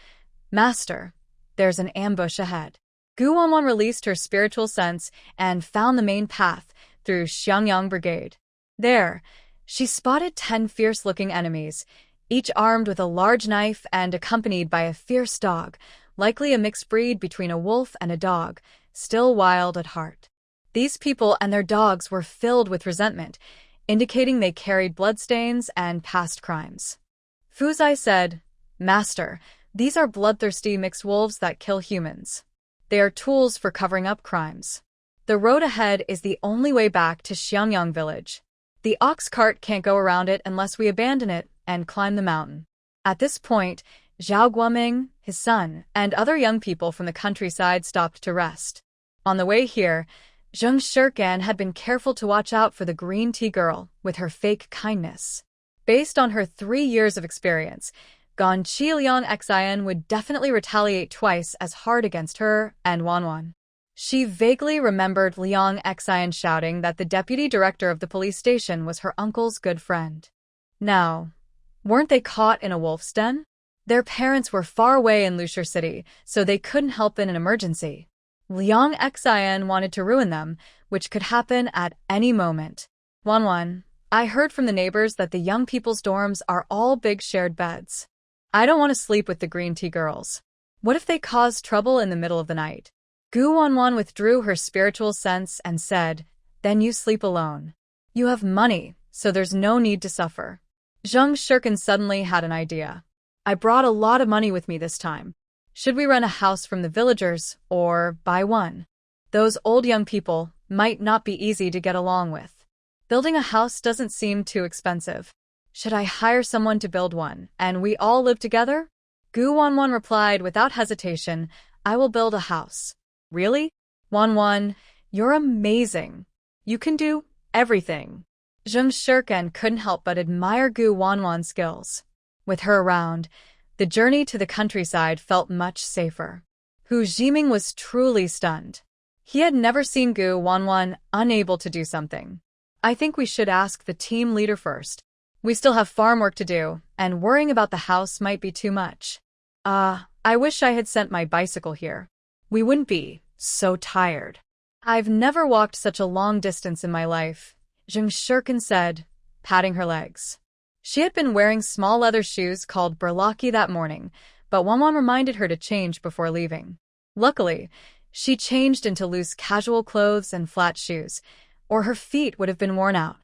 Master, there's an ambush ahead. Gu Wanwan released her spiritual sense and found the main path through Xiangyang Brigade. There, she spotted 10 fierce-looking enemies, each armed with a large knife and accompanied by a fierce dog, likely a mixed breed between a wolf and a dog, still wild at heart. These people and their dogs were filled with resentment, indicating they carried bloodstains and past crimes. Fu Zai said, Master, these are bloodthirsty mixed wolves that kill humans. They are tools for covering up crimes. The road ahead is the only way back to Xiangyang village. The ox cart can't go around it unless we abandon it and climb the mountain. At this point, Zhao Guoming, his son, and other young people from the countryside stopped to rest. On the way here, Zheng Shirkan had been careful to watch out for the green tea girl with her fake kindness. Based on her 3 years of experience, Gan Qi Liang Xian would definitely retaliate twice as hard against her and Wanwan. She vaguely remembered Liang Xian shouting that the deputy director of the police station was her uncle's good friend. Now, weren't they caught in a wolf's den? Their parents were far away in Lushur City, so they couldn't help in an emergency. Liang Xian wanted to ruin them, which could happen at any moment. Wanwan, I heard from the neighbors that the young people's dorms are all big shared beds. I don't want to sleep with the green tea girls. What if they cause trouble in the middle of the night? Gu Wanwan withdrew her spiritual sense and said, Then you sleep alone. You have money, so there's no need to suffer. Zheng Shirkan suddenly had an idea. I brought a lot of money with me this time. Should we rent a house from the villagers, or buy one? Those old young people might not be easy to get along with. Building a house doesn't seem too expensive. Should I hire someone to build one, and we all live together? Gu Wanwan replied without hesitation, I will build a house. Really? Wanwan, you're amazing. You can do everything. Zheng Shirkan couldn't help but admire Gu Wanwan's skills. With her around, the journey to the countryside felt much safer. Hu Jiming was truly stunned. He had never seen Gu Wanwan unable to do something. I think we should ask the team leader first. We still have farm work to do, and worrying about the house might be too much. I wish I had sent my bicycle here. We wouldn't be so tired. I've never walked such a long distance in my life, Zheng Shirkan said, patting her legs. She had been wearing small leather shoes called burlaki that morning, but Wanwan reminded her to change before leaving. Luckily, she changed into loose casual clothes and flat shoes, or her feet would have been worn out.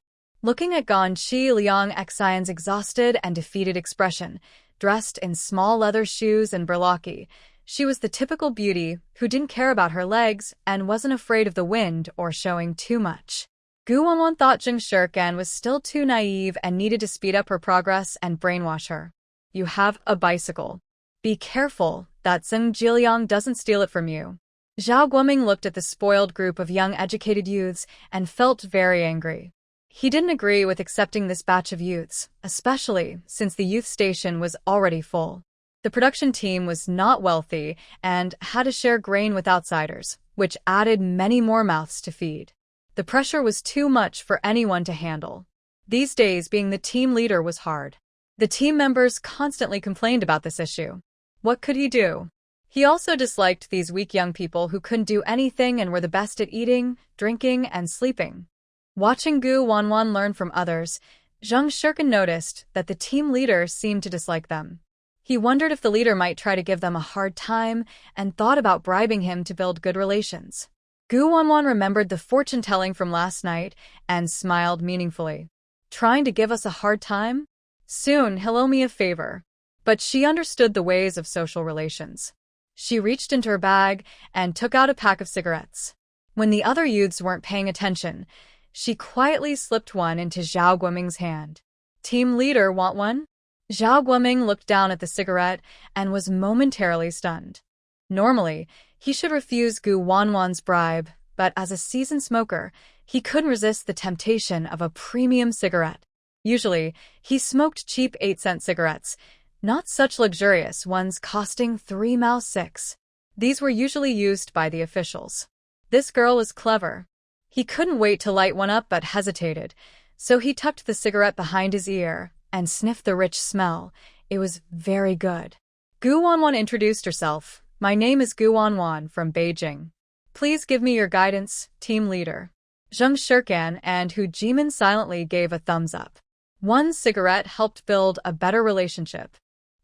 Looking at Gan Qi Liang Xian's exhausted and defeated expression, dressed in small leather shoes and burlaki, she was the typical beauty who didn't care about her legs and wasn't afraid of the wind or showing too much. Gu Wanwan thought Zheng Shirkan was still too naive and needed to speed up her progress and brainwash her. You have a bicycle. Be careful that Zheng Jiliang doesn't steal it from you. Zhao Guoming looked at the spoiled group of young educated youths and felt very angry. He didn't agree with accepting this batch of youths, especially since the youth station was already full. The production team was not wealthy and had to share grain with outsiders, which added many more mouths to feed. The pressure was too much for anyone to handle. These days, being the team leader was hard. The team members constantly complained about this issue. What could he do? He also disliked these weak young people who couldn't do anything and were the best at eating, drinking, and sleeping. Watching Gu Wanwan learn from others, Zheng Shirkan noticed that the team leader seemed to dislike them. He wondered if the leader might try to give them a hard time and thought about bribing him to build good relations. Gu Wanwan remembered the fortune-telling from last night and smiled meaningfully. Trying to give us a hard time? Soon he'll owe me a favor. But she understood the ways of social relations. She reached into her bag and took out a pack of cigarettes. When the other youths weren't paying attention, she quietly slipped one into Zhao Guoming's hand. Team leader, want one? Zhao Guoming looked down at the cigarette and was momentarily stunned. Normally, he should refuse Gu Wanwan's bribe, but as a seasoned smoker, he couldn't resist the temptation of a premium cigarette. Usually, he smoked cheap 8-cent cigarettes, not such luxurious ones costing 3 Mao 6. These were usually used by the officials. This girl was clever. He couldn't wait to light one up but hesitated, so he tucked the cigarette behind his ear and sniffed the rich smell. It was very good. Gu Wanwan introduced herself. My name is Gu Wanwan from Beijing. Please give me your guidance, team leader. Zheng Shirkan and Hu Jimin silently gave a thumbs up. One cigarette helped build a better relationship.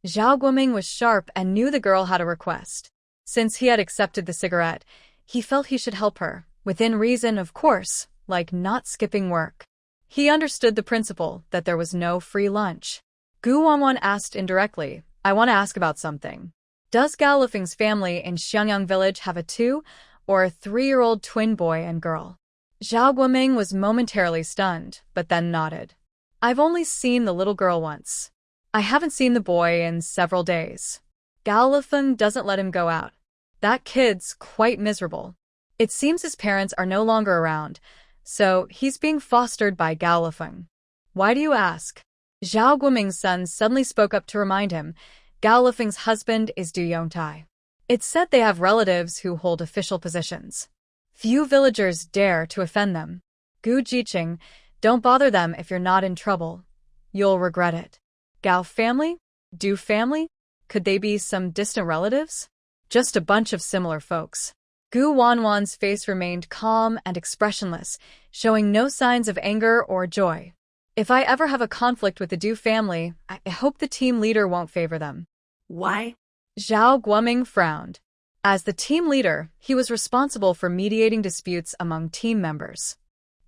Zhao Guoming was sharp and knew the girl had a request. Since he had accepted the cigarette, he felt he should help her, within reason, of course, like not skipping work. He understood the principle that there was no free lunch. Gu Wanwan asked indirectly, I want to ask about something. Does Gao Lifeng's family in Xiangyang village have a 2- or 3-year-old twin boy and girl? Zhao Guoming was momentarily stunned, but then nodded. I've only seen the little girl once. I haven't seen the boy in several days. Gao Lifeng doesn't let him go out. That kid's quite miserable. It seems his parents are no longer around, so he's being fostered by Gao Lifeng. Why do you ask? Zhao Guoming's son suddenly spoke up to remind him, Gao Lifeng's husband is Du Yongtai. It's said they have relatives who hold official positions. Few villagers dare to offend them. Gu Jiqing, don't bother them if you're not in trouble. You'll regret it. Gao family? Du family? Could they be some distant relatives? Just a bunch of similar folks. Gu Wanwan's face remained calm and expressionless, showing no signs of anger or joy. If I ever have a conflict with the Du family, I hope the team leader won't favor them. Why? Zhao Guoming frowned. As the team leader, he was responsible for mediating disputes among team members.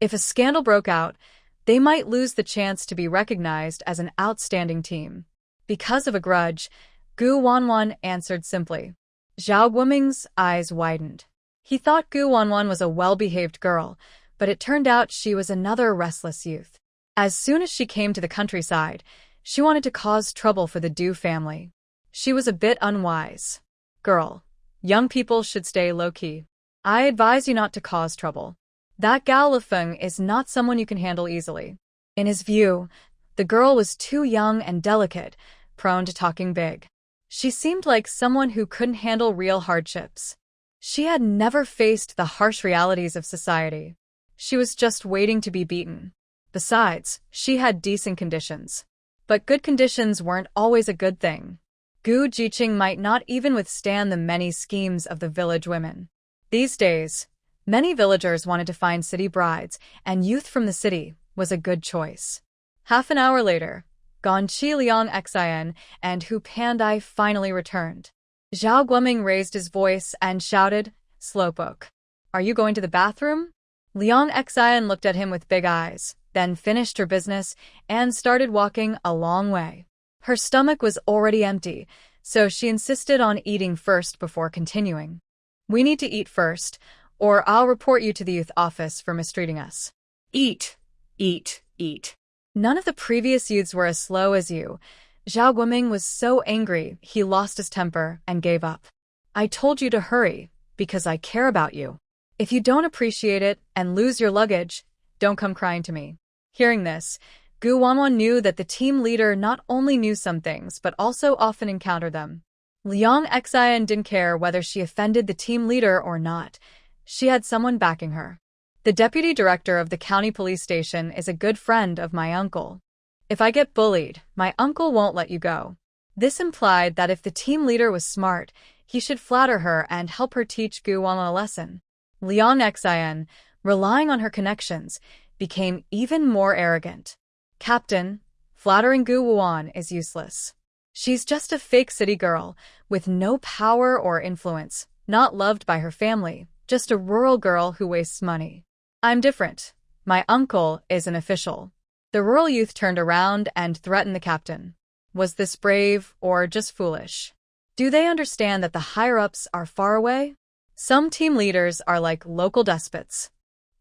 If a scandal broke out, they might lose the chance to be recognized as an outstanding team. Because of a grudge, Gu Wanwan answered simply. Zhao Guoming's eyes widened. He thought Gu Wanwan was a well-behaved girl, but it turned out she was another restless youth. As soon as she came to the countryside, she wanted to cause trouble for the Du family. She was a bit unwise. Girl, young people should stay low-key. I advise you not to cause trouble. That Gao Lifeng is not someone you can handle easily. In his view, the girl was too young and delicate, prone to talking big. She seemed like someone who couldn't handle real hardships. She had never faced the harsh realities of society. She was just waiting to be beaten. Besides, she had decent conditions. But good conditions weren't always a good thing. Gu Jiqing might not even withstand the many schemes of the village women. These days, many villagers wanted to find city brides, and youth from the city was a good choice. Half an hour later, Gongqi Liang Xian and Hu Pandai finally returned. Zhao Guoming raised his voice and shouted, Slowpoke, are you going to the bathroom? Liang Xian looked at him with big eyes, then finished her business and started walking a long way. Her stomach was already empty, so she insisted on eating first before continuing. We need to eat first, or I'll report you to the youth office for mistreating us. Eat, eat, eat. None of the previous youths were as slow as you. Zhao Guoming was so angry he lost his temper and gave up. I told you to hurry, because I care about you. If you don't appreciate it and lose your luggage, don't come crying to me. Hearing this, Gu Wanwan knew that the team leader not only knew some things but also often encountered them. Liang Xian didn't care whether she offended the team leader or not. She had someone backing her. The deputy director of the county police station is a good friend of my uncle. If I get bullied, my uncle won't let you go. This implied that if the team leader was smart, he should flatter her and help her teach Gu Wanwan a lesson. Liang Xian, relying on her connections, became even more arrogant. Captain, flattering Gu Wanwan is useless. She's just a fake city girl, with no power or influence, not loved by her family, just a rural girl who wastes money. I'm different. My uncle is an official. The rural youth turned around and threatened the captain. Was this brave or just foolish? Do they understand that the higher-ups are far away? Some team leaders are like local despots.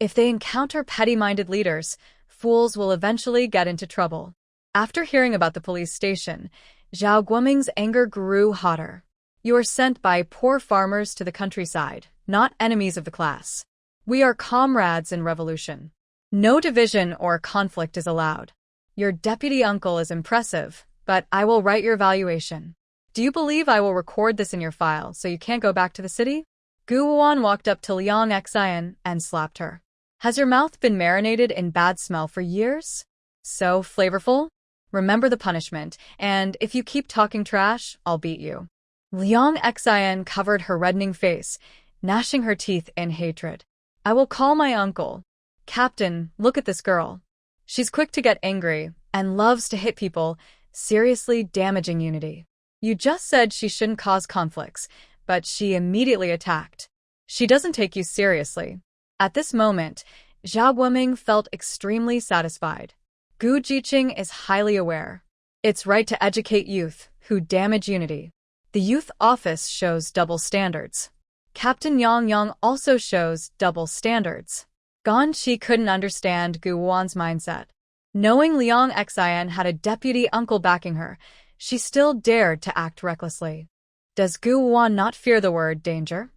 If they encounter petty-minded leaders, fools will eventually get into trouble. After hearing about the police station, Zhao Guoming's anger grew hotter. You are sent by poor farmers to the countryside, not enemies of the class. We are comrades in revolution. No division or conflict is allowed. Your deputy uncle is impressive, but I will write your evaluation. Do you believe I will record this in your file so you can't go back to the city? Gu Wuan walked up to Liang Xian and slapped her. Has your mouth been marinated in bad smell for years? So flavorful? Remember the punishment, and if you keep talking trash, I'll beat you. Liang Xian covered her reddening face, gnashing her teeth in hatred. I will call my uncle. Captain, look at this girl. She's quick to get angry and loves to hit people, seriously damaging unity. You just said she shouldn't cause conflicts, but she immediately attacked. She doesn't take you seriously. At this moment, Zhao Guoming felt extremely satisfied. Gu Jiqing is highly aware. It's right to educate youth who damage unity. The youth office shows double standards. Captain Yang Yang also shows double standards. Gan Chi couldn't understand Gu Wuan's mindset. Knowing Liang Xian had a deputy uncle backing her, she still dared to act recklessly. Does Gu Wuan not fear the word danger?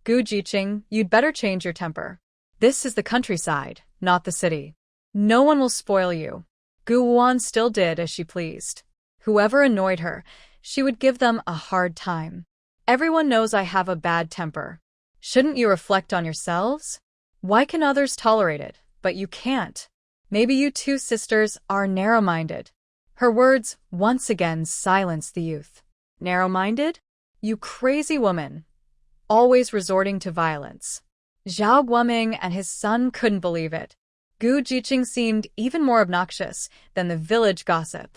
Gu Jiqing, you'd better change your temper. This is the countryside, not the city. No one will spoil you. Gu Wuan still did as she pleased. Whoever annoyed her, she would give them a hard time. Everyone knows I have a bad temper. Shouldn't you reflect on yourselves? Why can others tolerate it, but you can't? Maybe you two sisters are narrow-minded. Her words once again silenced the youth. Narrow-minded? You crazy woman. Always resorting to violence. Zhao Guoming and his son couldn't believe it. Gu Jiqing seemed even more obnoxious than the village gossip.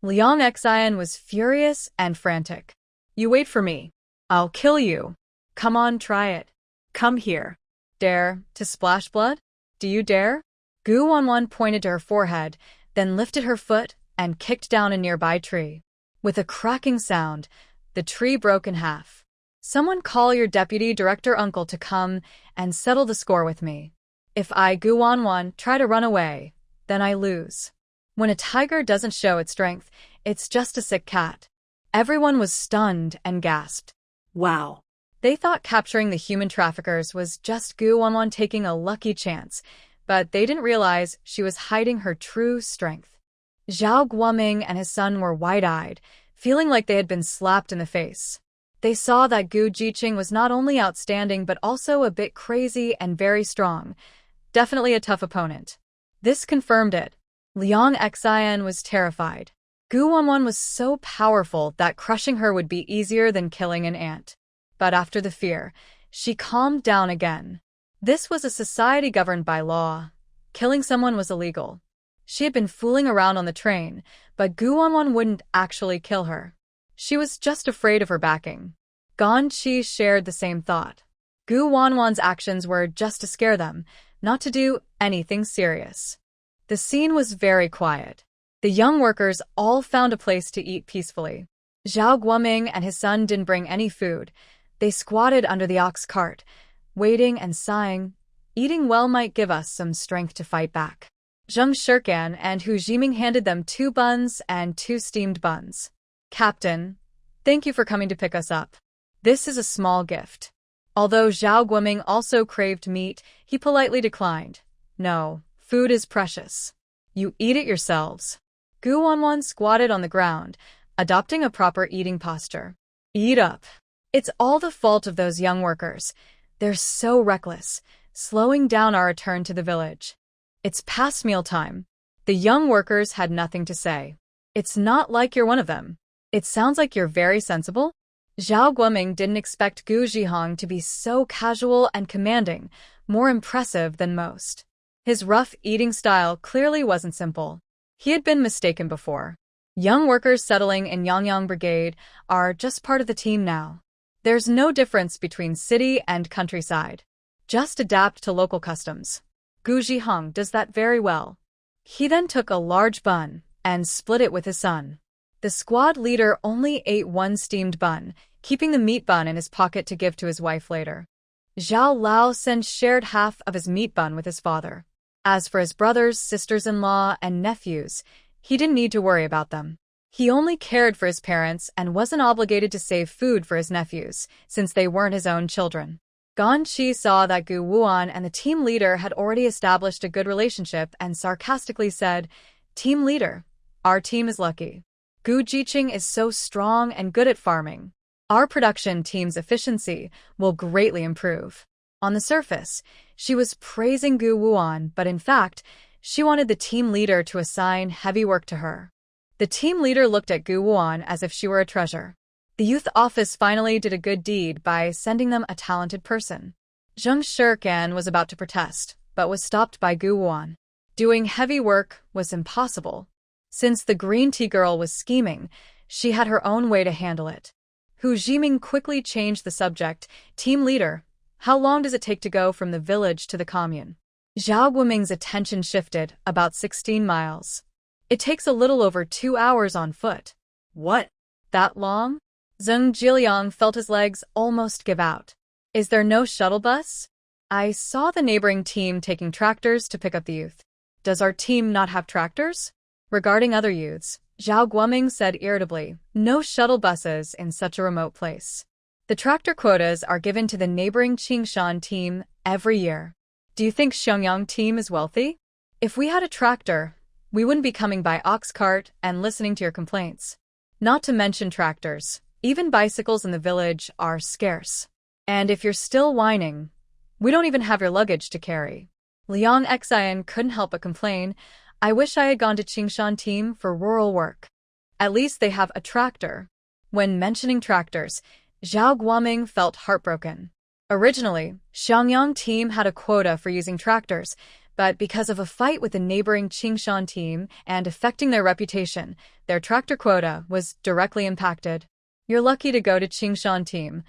Liang Xian was furious and frantic. You wait for me. I'll kill you. Come on, try it. Come here. Dare to splash blood? Do you dare? Gu Wanwan pointed to her forehead, then lifted her foot and kicked down a nearby tree. With a cracking sound, the tree broke in half. Someone call your deputy director uncle to come and settle the score with me. If I, Gu Wanwan, try to run away, then I lose. When a tiger doesn't show its strength, it's just a sick cat. Everyone was stunned and gasped. Wow. They thought capturing the human traffickers was just Gu Wanwan taking a lucky chance, but they didn't realize she was hiding her true strength. Zhao Guoming and his son were wide-eyed, feeling like they had been slapped in the face. They saw that Gu Jiqing was not only outstanding but also a bit crazy and very strong. Definitely a tough opponent. This confirmed it. Liang Xian was terrified. Gu Wanwan was so powerful that crushing her would be easier than killing an ant. But after the fear, she calmed down again. This was a society governed by law. Killing someone was illegal. She had been fooling around on the train, but Gu Wanwan wouldn't actually kill her. She was just afraid of her backing. Gan Chi shared the same thought. Gu Wanwan's actions were just to scare them, not to do anything serious. The scene was very quiet. The young workers all found a place to eat peacefully. Zhao Guoming and his son didn't bring any food. They squatted under the ox cart, waiting and sighing. Eating well might give us some strength to fight back. Zheng Shirkan and Hu Jiming handed them 2 buns and 2 steamed buns. Captain, thank you for coming to pick us up. This is a small gift. Although Zhao Guoming also craved meat, he politely declined. No, food is precious. You eat it yourselves. Gu Wanwan squatted on the ground, adopting a proper eating posture. Eat up. It's all the fault of those young workers. They're so reckless, slowing down our return to the village. It's past mealtime. The young workers had nothing to say. It's not like you're one of them. It sounds like you're very sensible. Zhao Guoming didn't expect Gu Zhihong to be so casual and commanding, more impressive than most. His rough eating style clearly wasn't simple. He had been mistaken before. Young workers settling in Yangyang Brigade are just part of the team now. There's no difference between city and countryside. Just adapt to local customs. Gu Zhihong does that very well. He then took a large bun and split it with his son. The squad leader only ate 1 steamed bun, keeping the meat bun in his pocket to give to his wife later. Zhao Lao Sen shared half of his meat bun with his father. As for his brothers, sisters-in-law, and nephews, He didn't need to worry about them. He only cared for his parents and wasn't obligated to save food for his nephews, since they weren't his own children. Gan Chi saw that Gu Wuan and the team leader had already established a good relationship and sarcastically said, "Team leader, our team is lucky. Gu Jiqing is so strong and good at farming. Our production team's efficiency will greatly improve." On the surface, she was praising Gu Wuan, but in fact, she wanted the team leader to assign heavy work to her. The team leader looked at Gu Wuan as if she were a treasure. The youth office finally did a good deed by sending them a talented person. Zheng Shirkan was about to protest, but was stopped by Gu Wuan. Doing heavy work was impossible. Since the green tea girl was scheming, she had her own way to handle it. Hu Jiming quickly changed the subject. "Team leader, how long does it take to go from the village to the commune?" Zhao Guoming's attention shifted, "About 16 miles. It takes a little over 2 hours on foot." What? That long? Zheng Jiliang felt his legs almost give out. "Is there no shuttle bus? I saw the neighboring team taking tractors to pick up the youth. Does our team not have tractors?" Regarding other youths, Zhao Guoming said irritably, "No shuttle buses in such a remote place. The tractor quotas are given to the neighboring Qingshan team every year. Do you think Xiangyang team is wealthy? If we had a tractor, we wouldn't be coming by ox cart and listening to your complaints. Not to mention tractors, even bicycles in the village are scarce. And if you're still whining, we don't even have your luggage to carry." Liang Xian couldn't help but complain, "I wish I had gone to Qingshan team for rural work. At least they have a tractor." When mentioning tractors, Zhao Guoming felt heartbroken. Originally, Xiangyang team had a quota for using tractors, but because of a fight with the neighboring Qingshan team and affecting their reputation, their tractor quota was directly impacted. "You're lucky to go to Qingshan team.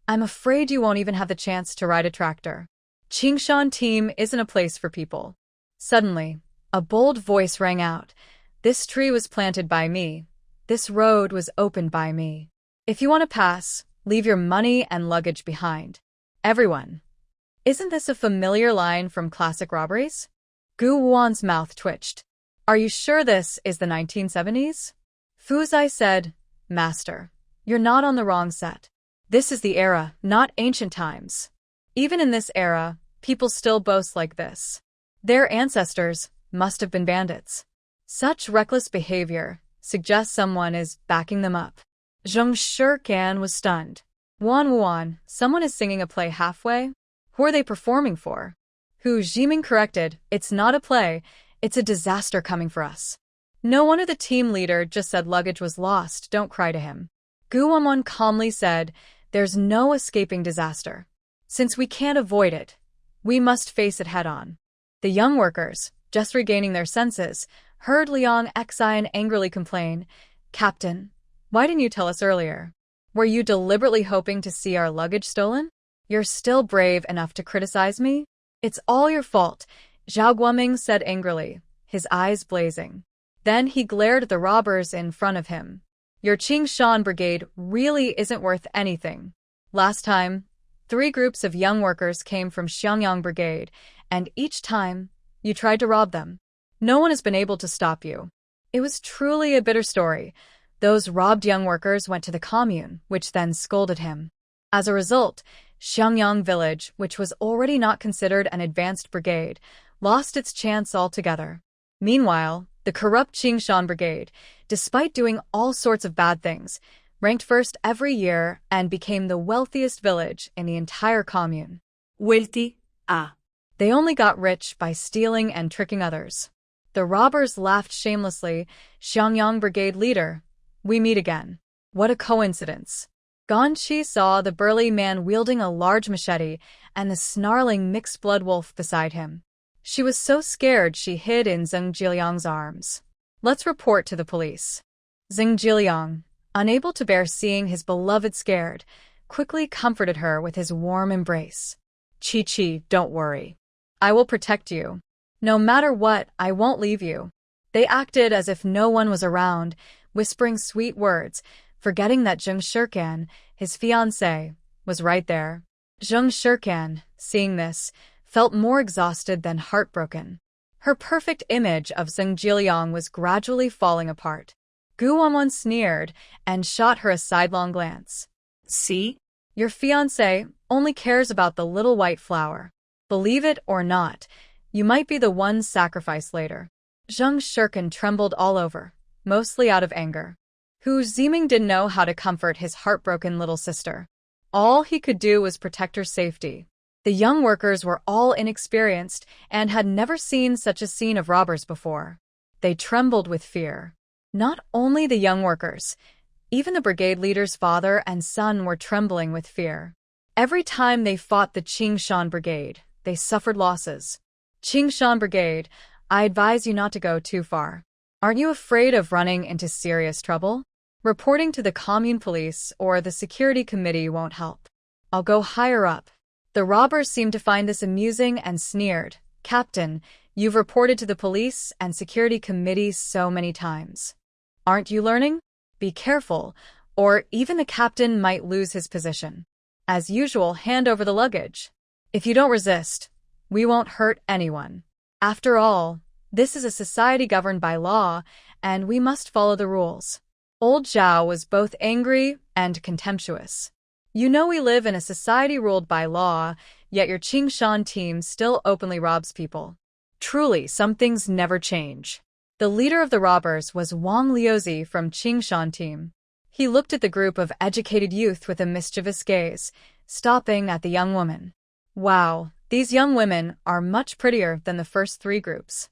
I'm afraid you won't even have the chance to ride a tractor. Qingshan team isn't a place for people." Suddenly, a bold voice rang out. "This tree was planted by me. This road was opened by me. If you want to pass, leave your money and luggage behind." Everyone. Isn't this a familiar line from classic robberies? Gu Wuan's mouth twitched. "Are you sure this is the 1970s? Fu Zai said, "Master, you're not on the wrong set. This is the era, not ancient times. Even in this era, people still boast like this. Their ancestors must have been bandits. Such reckless behavior suggests someone is backing them up." Zheng Shirkan was stunned. Wuan, someone is singing a play halfway? Who are they performing for?" Hu Jiming corrected, "It's not a play, it's a disaster coming for us." No wonder the team leader just said luggage was lost, don't cry to him. Gu Wuan calmly said, "There's no escaping disaster. Since we can't avoid it, we must face it head-on." The young workers, just regaining their senses, heard Liang Xian angrily complain, "Captain, why didn't you tell us earlier? Were you deliberately hoping to see our luggage stolen? You're still brave enough to criticize me? It's all your fault," Zhao Guoming said angrily, his eyes blazing. Then he glared at the robbers in front of him. "Your Qingshan brigade really isn't worth anything. Last time, 3 groups of young workers came from Xiangyang brigade, and each time, you tried to rob them. No one has been able to stop you." It was truly a bitter story. Those robbed young workers went to the commune, which then scolded him. As a result, Xiangyang village, which was already not considered an advanced brigade, lost its chance altogether. Meanwhile, the corrupt Qingshan brigade, despite doing all sorts of bad things, ranked first every year and became the wealthiest village in the entire commune. Wealthy? They only got rich by stealing and tricking others. The robbers laughed shamelessly. "Xiangyang brigade leader, we meet again. What a coincidence." Gan Chi saw the burly man wielding a large machete and the snarling mixed-blood wolf beside him. She was so scared she hid in Zheng Jiliang's arms. "Let's report to the police." Zheng Jiliang, unable to bear seeing his beloved scared, quickly comforted her with his warm embrace. "Chi, don't worry. I will protect you. No matter what, I won't leave you." They acted as if no one was around, whispering sweet words, forgetting that Zheng Shirkan, his fiancé, was right there. Zheng Shirkan, seeing this, felt more exhausted than heartbroken. Her perfect image of Zheng Jiliang was gradually falling apart. Gu Wanwan sneered and shot her a sidelong glance. See? Your fiancé only cares about the little white flower. Believe it or not, you might be the one sacrificed later. Zheng Shirkin trembled all over, mostly out of anger. Hu Ziming didn't know how to comfort his heartbroken little sister. All he could do was protect her safety. The young workers were all inexperienced and had never seen such a scene of robbers before. They trembled with fear. Not only the young workers, even the brigade leader's father and son were trembling with fear. Every time they fought the Qingshan Brigade, they suffered losses. Qingshan Brigade, I advise you not to go too far. Aren't you afraid of running into serious trouble? Reporting to the commune police or the security committee won't help. I'll go higher up. The robbers seemed to find this amusing and sneered. Captain, you've reported to the police and security committee so many times. Aren't you learning? Be careful, or even the captain might lose his position. As usual, hand over the luggage. If you don't resist, we won't hurt anyone. After all, this is a society governed by law, and we must follow the rules. Old Zhao was both angry and contemptuous. You know we live in a society ruled by law, yet your Qingshan team still openly robs people. Truly, some things never change. The leader of the robbers was Wang Liuzi from Qingshan team. He looked at the group of educated youth with a mischievous gaze, stopping at the young woman. Wow, these young women are much prettier than the first three groups.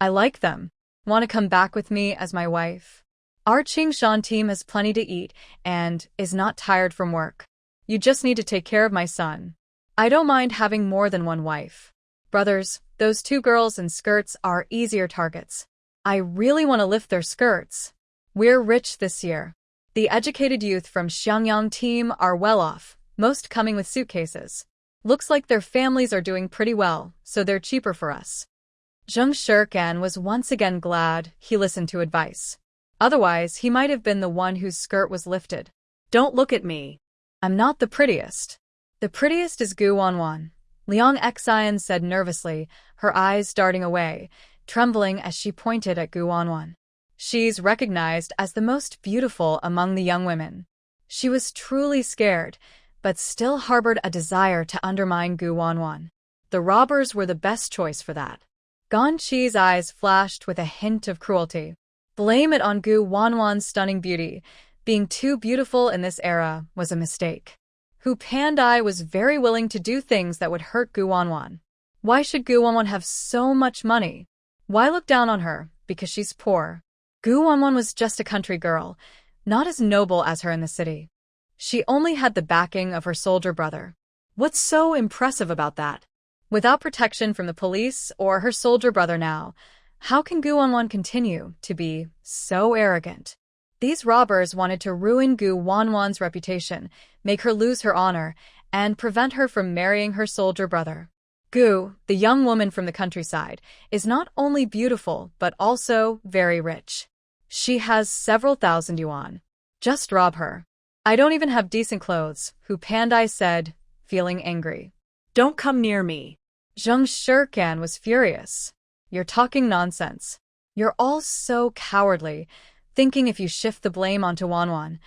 I like them. Want to come back with me as my wife? Our Qingshan team has plenty to eat and is not tired from work. You just need to take care of my son. I don't mind having more than one wife. Brothers, those two girls in skirts are easier targets. I really want to lift their skirts. We're rich this year. The educated youth from Xiangyang team are well off, most coming with suitcases. Looks like their families are doing pretty well, so they're cheaper for us. Zheng Shirkan was once again glad he listened to advice. Otherwise, he might have been the one whose skirt was lifted. Don't look at me. I'm not the prettiest. The prettiest is Gu Wanwan, Liang Xian said nervously, her eyes darting away, trembling as she pointed at Gu Wanwan. She's recognized as the most beautiful among the young women. She was truly scared, but still harbored a desire to undermine Gu Wanwan. The robbers were the best choice for that. Gan Chi's eyes flashed with a hint of cruelty. Blame it on Gu Wanwan's stunning beauty. Being too beautiful in this era was a mistake. Hu Pandai was very willing to do things that would hurt Gu Wanwan. Why should Gu Wanwan have so much money? Why look down on her because she's poor? Gu Wanwan was just a country girl, not as noble as her in the city. She only had the backing of her soldier brother. What's so impressive about that? Without protection from the police or her soldier brother now, how can Gu Wanwan continue to be so arrogant? These robbers wanted to ruin Gu Wanwan's reputation, make her lose her honor, and prevent her from marrying her soldier brother. Gu, the young woman from the countryside, is not only beautiful but also very rich. She has several thousand yuan. Just rob her. I don't even have decent clothes, Hu Pandai said, feeling angry. Don't come near me. Zheng Shirkan was furious. You're talking nonsense. You're all so cowardly, thinking if you shift the blame onto Wanwan,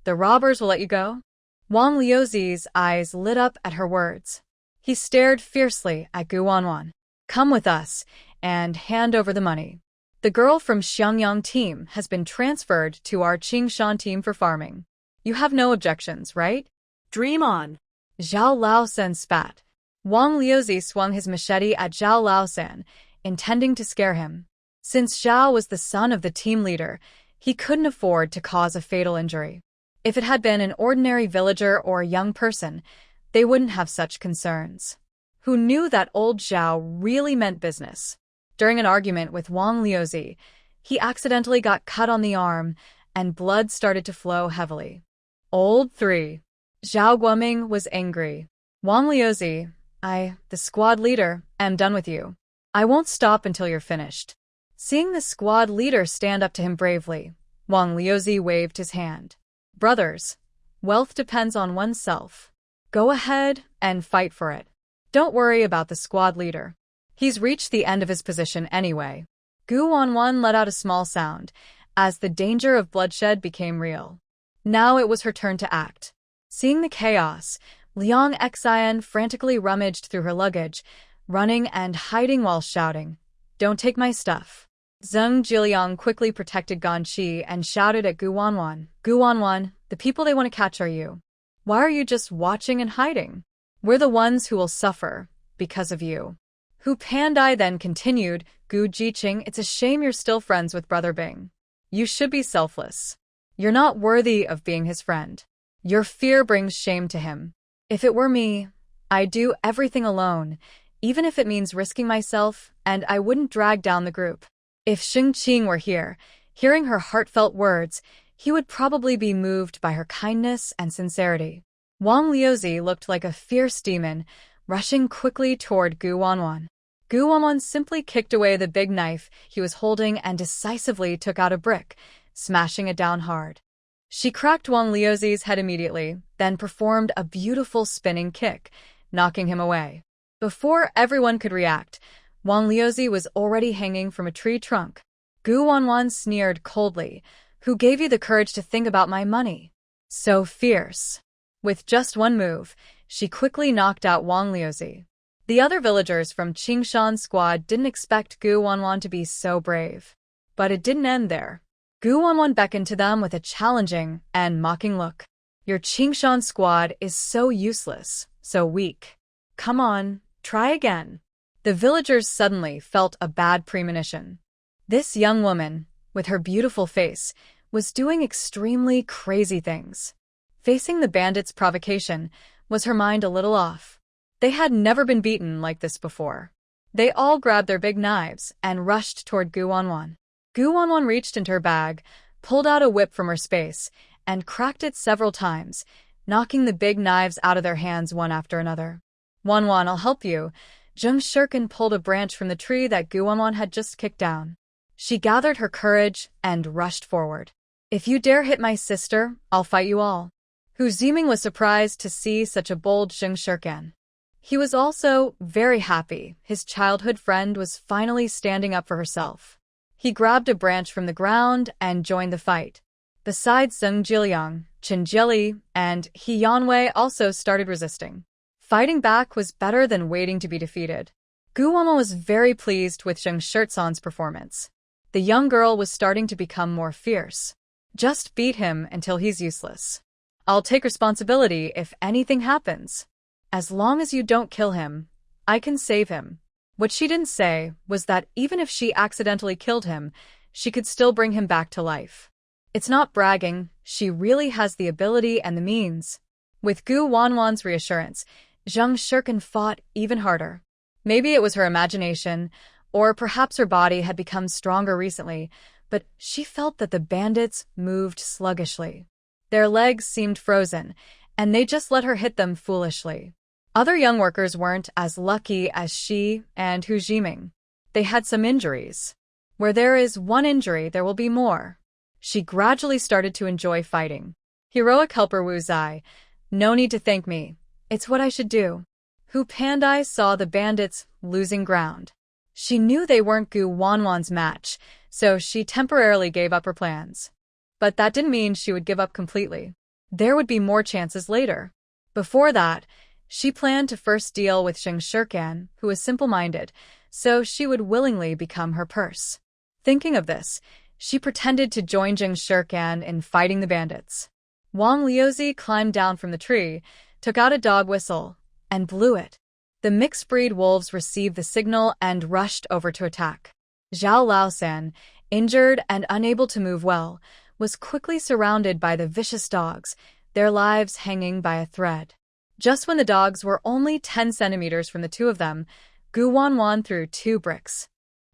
the robbers will let you go? Wang Liuzi's eyes lit up at her words. He stared fiercely at Gu Wanwan. Come with us and hand over the money. The girl from Xiangyang team has been transferred to our Qingshan team for farming. You have no objections, right? Dream on. Zhao Laosan spat. Wang Liuzi swung his machete at Zhao Laosan, intending to scare him. Since Zhao was the son of the team leader, he couldn't afford to cause a fatal injury. If it had been an ordinary villager or a young person, they wouldn't have such concerns. Who knew that old Zhao really meant business? During an argument with Wang Liuzi, he accidentally got cut on the arm, and blood started to flow heavily. Old 3. Zhao Guoming was angry. Wang Liuzi, the squad leader, am done with you. I won't stop until you're finished. Seeing the squad leader stand up to him bravely, Wang Liuzi waved his hand. Brothers, wealth depends on oneself. Go ahead and fight for it. Don't worry about the squad leader. He's reached the end of his position anyway. Gu Wanwan let out a small sound, as the danger of bloodshed became real. Now it was her turn to act. Seeing the chaos, Liang Xian frantically rummaged through her luggage, running and hiding while shouting, "Don't take my stuff." Zheng Jiliang quickly protected Ganqi and shouted at Gu Wanwan, "Gu Wanwan, the people they want to catch are you. Why are you just watching and hiding? We're the ones who will suffer because of you." Hu Pandai then continued, "Gu Jiqing, it's a shame you're still friends with Brother Bing. You should be selfless. You're not worthy of being his friend. Your fear brings shame to him. If it were me, I'd do everything alone, even if it means risking myself, and I wouldn't drag down the group." If Xing Qing were here, hearing her heartfelt words, he would probably be moved by her kindness and sincerity. Wang Liuzi looked like a fierce demon, rushing quickly toward Gu Wanwan. Gu Wanwan simply kicked away the big knife he was holding and decisively took out a brick, smashing it down hard. She cracked Wang Liuzi's head immediately, then performed a beautiful spinning kick, knocking him away. Before everyone could react, Wang Liuzi was already hanging from a tree trunk. Gu Wanwan sneered coldly, "Who gave you the courage to think about my money? So fierce." With just one move, she quickly knocked out Wang Liuzi. The other villagers from Qingshan's squad didn't expect Gu Wanwan to be so brave. But it didn't end there. Gu Wanwan beckoned to them with a challenging and mocking look. "Your Qingshan squad is so useless, so weak. Come on, try again." The villagers suddenly felt a bad premonition. This young woman, with her beautiful face, was doing extremely crazy things. Facing the bandits' provocation, was her mind a little off? They had never been beaten like this before. They all grabbed their big knives and rushed toward Gu Wanwan. Gu Wanwan reached into her bag, pulled out a whip from her space, and cracked it several times, knocking the big knives out of their hands one after another. "Wanwan, I'll help you." Zheng Shirkin pulled a branch from the tree that Gu Wanwan had just kicked down. She gathered her courage and rushed forward. "If you dare hit my sister, I'll fight you all." Hu Ziming was surprised to see such a bold Zheng Shirkin. He was also very happy his childhood friend was finally standing up for herself. He grabbed a branch from the ground and joined the fight. Besides Zheng Jiliang, Chen Jili, and He Yanwei also started resisting. Fighting back was better than waiting to be defeated. Gu Wanwan was very pleased with Zheng Shirtsan's performance. The young girl was starting to become more fierce. "Just beat him until he's useless. I'll take responsibility if anything happens. As long as you don't kill him, I can save him." What she didn't say was that even if she accidentally killed him, she could still bring him back to life. It's not bragging, she really has the ability and the means. With Gu Wanwan's reassurance, Zheng Shirkin fought even harder. Maybe it was her imagination, or perhaps her body had become stronger recently, but she felt that the bandits moved sluggishly. Their legs seemed frozen, and they just let her hit them foolishly. Other young workers weren't as lucky as she and Hu Ziming. They had some injuries. Where there is one injury, there will be more. She gradually started to enjoy fighting. "Heroic helper Wu Zai, no need to thank me. It's what I should do." Hu Pandai saw the bandits losing ground. She knew they weren't Gu Wanwan's match, so she temporarily gave up her plans. But that didn't mean she would give up completely. There would be more chances later. Before that, she planned to first deal with Zheng Shirkin, who was simple-minded, so she would willingly become her purse. Thinking of this, she pretended to join Zheng Shirkin in fighting the bandits. Wang Liuzi climbed down from the tree, took out a dog whistle, and blew it. The mixed-breed wolves received the signal and rushed over to attack. Zhao Laosan, injured and unable to move well, was quickly surrounded by the vicious dogs, their lives hanging by a thread. Just when the dogs were only 10 centimeters from the two of them, Gu Wanwan threw 2 bricks.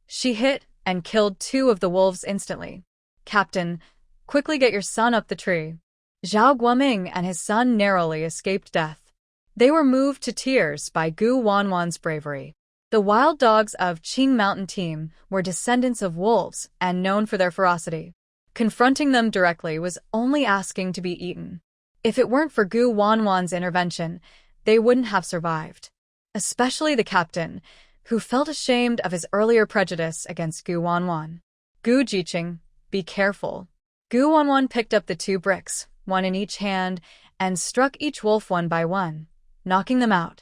She hit and killed 2 of the wolves instantly. "Captain, quickly get your son up the tree." Zhao Guoming and his son narrowly escaped death. They were moved to tears by Gu Wanwan's bravery. The wild dogs of Qing Mountain Team were descendants of wolves and known for their ferocity. Confronting them directly was only asking to be eaten. If it weren't for Gu Wanwan's intervention, they wouldn't have survived. Especially the captain, who felt ashamed of his earlier prejudice against Gu Wanwan. Gu Jiqing, be careful. Gu Wanwan picked up the 2 bricks, one in each hand, and struck each wolf one by one, knocking them out.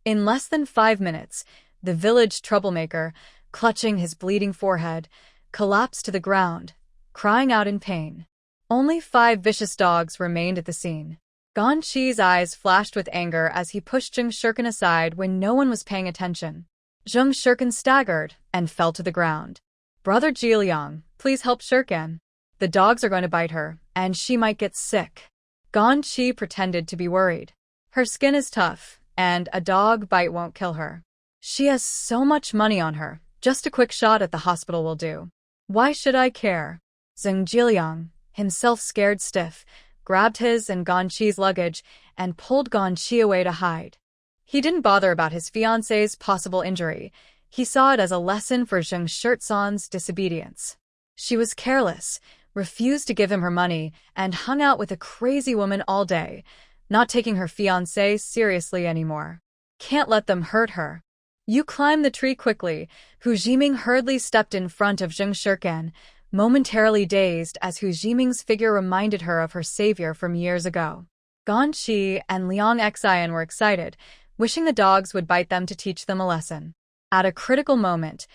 In less than 5 minutes, the village troublemaker, clutching his bleeding forehead, collapsed to the ground, crying out in pain. Only 5 vicious dogs remained at the scene. Gan Chi's eyes flashed with anger as he pushed Zheng Shirkan aside when no one was paying attention. Zheng Shirkan staggered and fell to the ground. Brother Jiliang, please help Shirkan. The dogs are going to bite her, and she might get sick. Gan Chi pretended to be worried. Her skin is tough, and a dog bite won't kill her. She has so much money on her, just a quick shot at the hospital will do. Why should I care? Zheng Jiliang, himself scared stiff, grabbed his and Gan Chi's luggage and pulled Gan Chi away to hide. He didn't bother about his fiancée's possible injury. He saw it as a lesson for Zheng Shirtsan's disobedience. She was careless, refused to give him her money, and hung out with a crazy woman all day, not taking her fiancé seriously anymore. Can't let them hurt her. You climb the tree quickly. Hu Jiming hurriedly stepped in front of Zheng Shirkan, momentarily dazed as Hu Jiming's figure reminded her of her savior from years ago. Gan Chi and Liang Xian were excited, wishing the dogs would bite them to teach them a lesson. At a critical moment,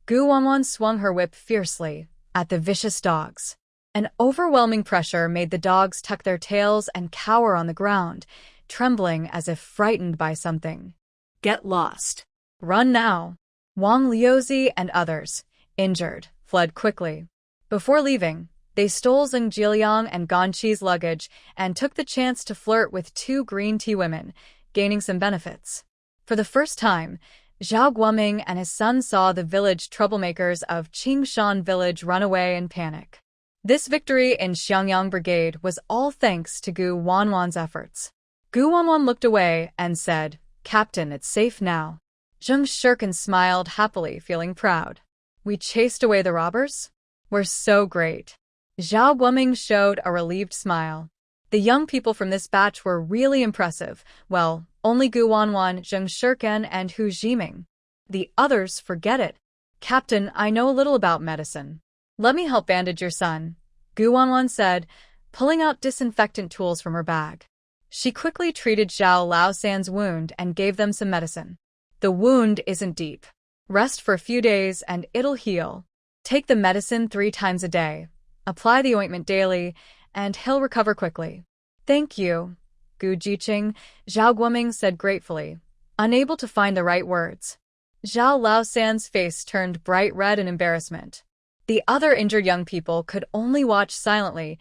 Gu Wanwan swung her whip fiercely at the vicious dogs. An overwhelming pressure made the dogs tuck their tails and cower on the ground, trembling as if frightened by something. Get lost. Run now. Wang Liuzi and others, injured, fled quickly. Before leaving, they stole Zheng Jiliang and Gan Chi's luggage and took the chance to flirt with 2 green tea women, gaining some benefits. For the first time, Zhao Guoming and his son saw the village troublemakers of Qingshan village run away in panic. This victory in Xiangyang Brigade was all thanks to Gu Wanwan's efforts. Gu Wanwan looked away and said, "Captain, it's safe now." Zheng Shirkan smiled happily, feeling proud. "We chased away the robbers? We're so great." Zhao Guoming showed a relieved smile. The young people from this batch were really impressive. Well, only Gu Wanwan, Zheng Shirkan, and Hu Jiming. The others, forget it. "Captain, I know a little about medicine. Let me help bandage your son," Gu Wanwan said, pulling out disinfectant tools from her bag. She quickly treated Zhao Laosan's wound and gave them some medicine. "The wound isn't deep. Rest for a few days and it'll heal. Take the medicine 3 times a day. Apply the ointment daily, and he'll recover quickly." "Thank you, Gu Jiqing," Zhao Guoming said gratefully, unable to find the right words. Zhao Laosan's face turned bright red in embarrassment. The other injured young people could only watch silently,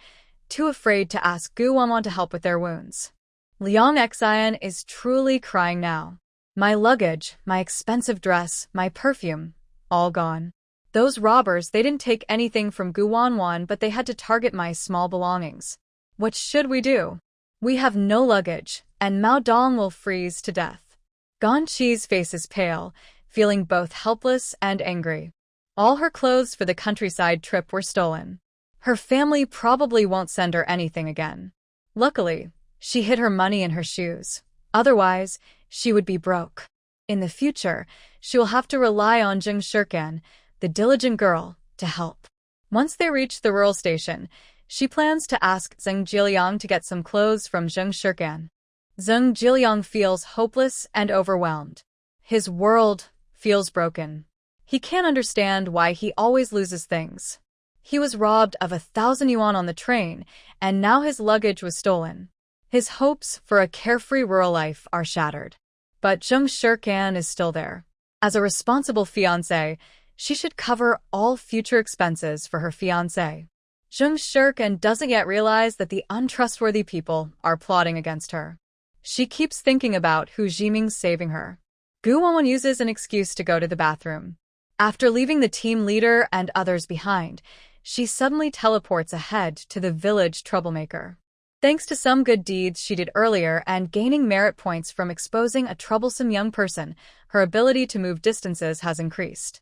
too afraid to ask Gu Wanwan to help with their wounds. Liang Xian is truly crying now. "My luggage, my expensive dress, my perfume, all gone. Those robbers, they didn't take anything from Gu Wanwan, but they had to target my small belongings. What should we do? We have no luggage, and Mao Dong will freeze to death." Gan Chi's face is pale, feeling both helpless and angry. All her clothes for the countryside trip were stolen. Her family probably won't send her anything again. Luckily, she hid her money in her shoes. Otherwise, she would be broke. In the future, she will have to rely on Zheng Shirkan, the diligent girl, to help. Once they reach the rural station, she plans to ask Zheng Jiliang to get some clothes from Zheng Shirkan. Zheng Jiliang feels hopeless and overwhelmed. His world feels broken. He can't understand why he always loses things. He was robbed of 1,000 yuan on the train, and now his luggage was stolen. His hopes for a carefree rural life are shattered. But Zheng Shirkan is still there. As a responsible fiancé, she should cover all future expenses for her fiancé. Zheng Shirkan doesn't yet realize that the untrustworthy people are plotting against her. She keeps thinking about Hu Jiming saving her. Gu Wanwan uses an excuse to go to the bathroom. After leaving the team leader and others behind, she suddenly teleports ahead to the village troublemaker. Thanks to some good deeds she did earlier and gaining merit points from exposing a troublesome young person, her ability to move distances has increased.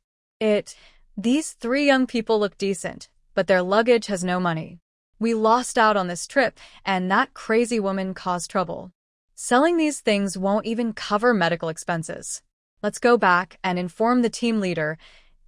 These 3 young people look decent, but their luggage has no money. We lost out on this trip, and that crazy woman caused trouble. Selling these things won't even cover medical expenses. Let's go back and inform the team leader,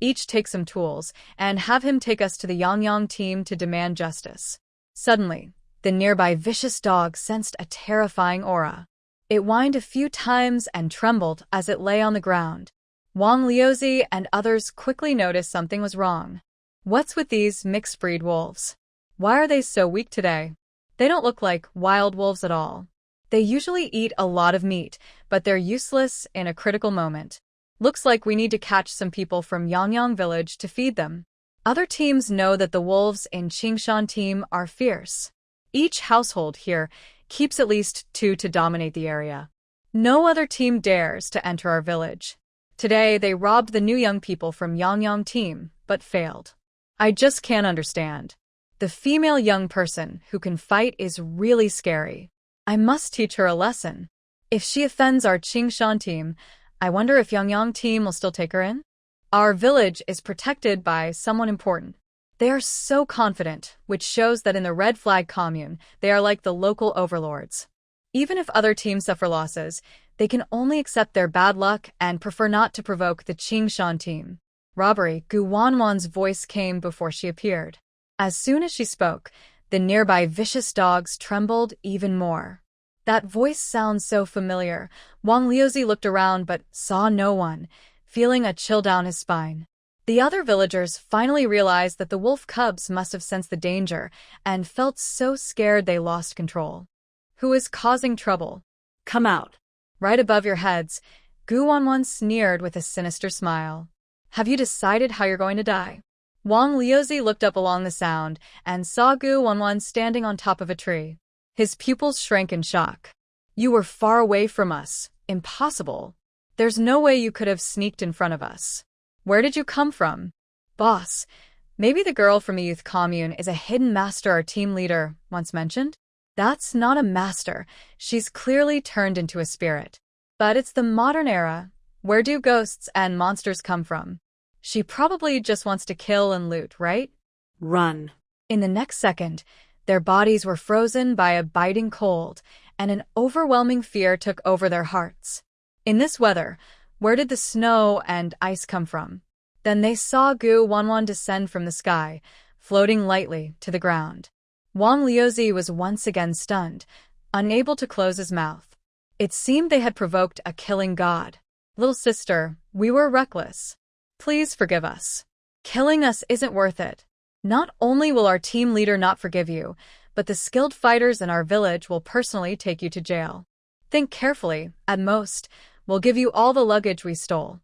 each take some tools, and have him take us to the Yangyang team to demand justice. Suddenly, the nearby vicious dog sensed a terrifying aura. It whined a few times and trembled as it lay on the ground. Wang Liuzi and others quickly noticed something was wrong. What's with these mixed-breed wolves? Why are they so weak today? They don't look like wild wolves at all. They usually eat a lot of meat, but they're useless in a critical moment. Looks like we need to catch some people from Yangyang village to feed them. Other teams know that the wolves in Qingshan team are fierce. Each household here keeps at least 2 to dominate the area. No other team dares to enter our village. Today, they robbed the new young people from Yangyang team, but failed. I just can't understand. The female young person who can fight is really scary. I must teach her a lesson. If she offends our Qingshan team, I wonder if Yangyang team will still take her in? Our village is protected by someone important. They are so confident, which shows that in the Red Flag commune, they are like the local overlords. Even if other teams suffer losses, they can only accept their bad luck and prefer not to provoke the Qingshan team. Robbery, Gu Wanwan's voice came before she appeared. As soon as she spoke, the nearby vicious dogs trembled even more. That voice sounds so familiar. Wang Liuzi looked around but saw no one, feeling a chill down his spine. The other villagers finally realized that the wolf cubs must have sensed the danger and felt so scared they lost control. Who is causing trouble? Come out. Right above your heads, Gu Wanwan sneered with a sinister smile. Have you decided how you're going to die? Wang Liuzi looked up along the sound and saw Gu Wanwan standing on top of a tree. His pupils shrank in shock. You were far away from us. Impossible. There's no way you could have sneaked in front of us. Where did you come from? Boss, maybe the girl from the youth commune is a hidden master our team leader once mentioned? That's not a master. She's clearly turned into a spirit. But it's the modern era. Where do ghosts and monsters come from? She probably just wants to kill and loot, right? Run. In the next second, their bodies were frozen by a biting cold, and an overwhelming fear took over their hearts. In this weather, where did the snow and ice come from? Then they saw Gu Wanwan descend from the sky, floating lightly to the ground. Wang Liuzi was once again stunned, unable to close his mouth. It seemed they had provoked a killing god. Little sister, we were reckless. Please forgive us. Killing us isn't worth it. Not only will our team leader not forgive you, but the skilled fighters in our village will personally take you to jail. Think carefully. At most, we'll give you all the luggage we stole.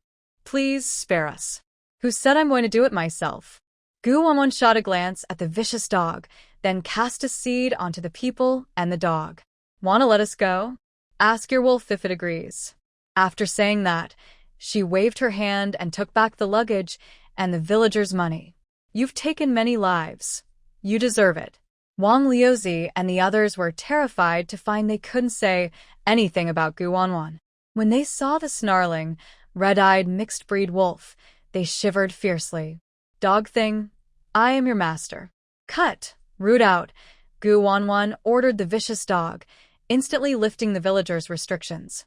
Please spare us. Who said I'm going to do it myself? Gu Wanwan shot a glance at the vicious dog, then cast a seed onto the people and the dog. Wanna let us go? Ask your wolf if it agrees. After saying that, she waved her hand and took back the luggage and the villagers' money. You've taken many lives. You deserve it. Wang Liuzi and the others were terrified to find they couldn't say anything about Gu Wanwan. When they saw the snarling, red-eyed mixed-breed wolf, they shivered fiercely. Dog thing, I am your master. Cut! Root out! Gu Wanwan ordered the vicious dog, instantly lifting the villagers' restrictions.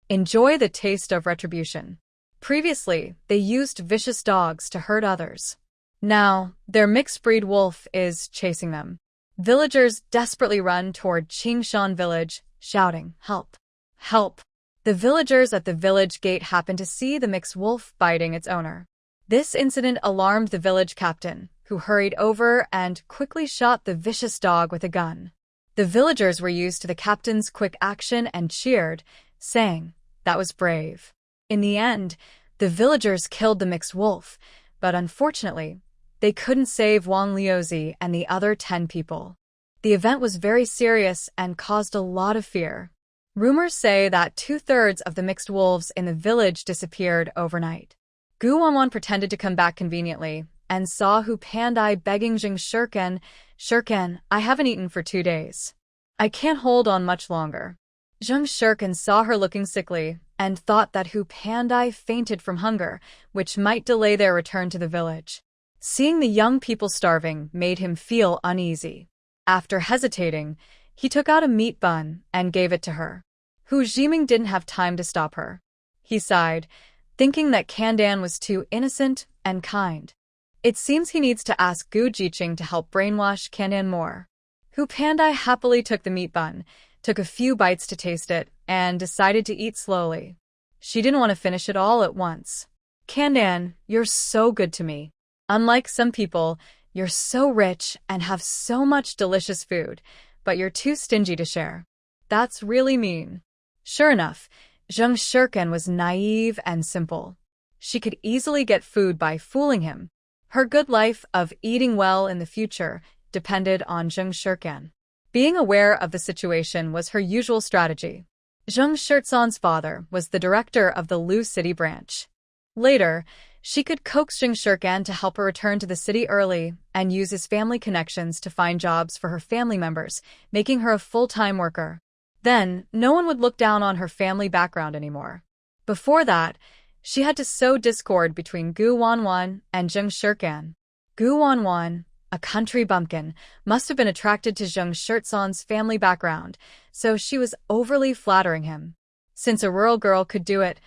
Enjoy the taste of retribution. Previously, they used vicious dogs to hurt others. Now, their mixed-breed wolf is chasing them. Villagers desperately run toward Qingshan village, shouting, "Help! Help!" The villagers at the village gate happen to see the mixed wolf biting its owner. This incident alarmed the village captain, who hurried over and quickly shot the vicious dog with a gun. The villagers were used to the captain's quick action and cheered, saying, "That was brave." In the end, the villagers killed the mixed wolf, but unfortunately, they couldn't save Wang Liuzi and the other 10 people. The event was very serious and caused a lot of fear. Rumors say that 2/3 of the mixed wolves in the village disappeared overnight. Gu Wanwan pretended to come back conveniently and saw Hu Pandai begging Jing Shirken, "Shirken, I haven't eaten for 2 days. I can't hold on much longer." Zheng Shirken saw her looking sickly and thought that Hu Pandai fainted from hunger, which might delay their return to the village. Seeing the young people starving made him feel uneasy. After hesitating, he took out a meat bun and gave it to her. Hu Jiming didn't have time to stop her. He sighed, thinking that Kandan was too innocent and kind. It seems he needs to ask Gu Jiqing to help brainwash Kandan more. Hu Pandai happily took the meat bun, took a few bites to taste it, and decided to eat slowly. She didn't want to finish it all at once. Kandan, you're so good to me. Unlike some people, you're so rich and have so much delicious food, but you're too stingy to share. That's really mean. Sure enough, Zheng Shirkan was naive and simple. She could easily get food by fooling him. Her good life of eating well in the future depended on Zheng Shirkan. Being aware of the situation was her usual strategy. Zheng Shirtsan's father was the director of the Lu City branch. Later, she could coax Zheng Shirkan to help her return to the city early and use his family connections to find jobs for her family members, making her a full-time worker. Then, no one would look down on her family background anymore. Before that, she had to sow discord between Gu Wanwan and Zheng Shirkan. Gu Wanwan, a country bumpkin, must have been attracted to Zheng Shirtsan's family background, so she was overly flattering him. Since a rural girl could do it,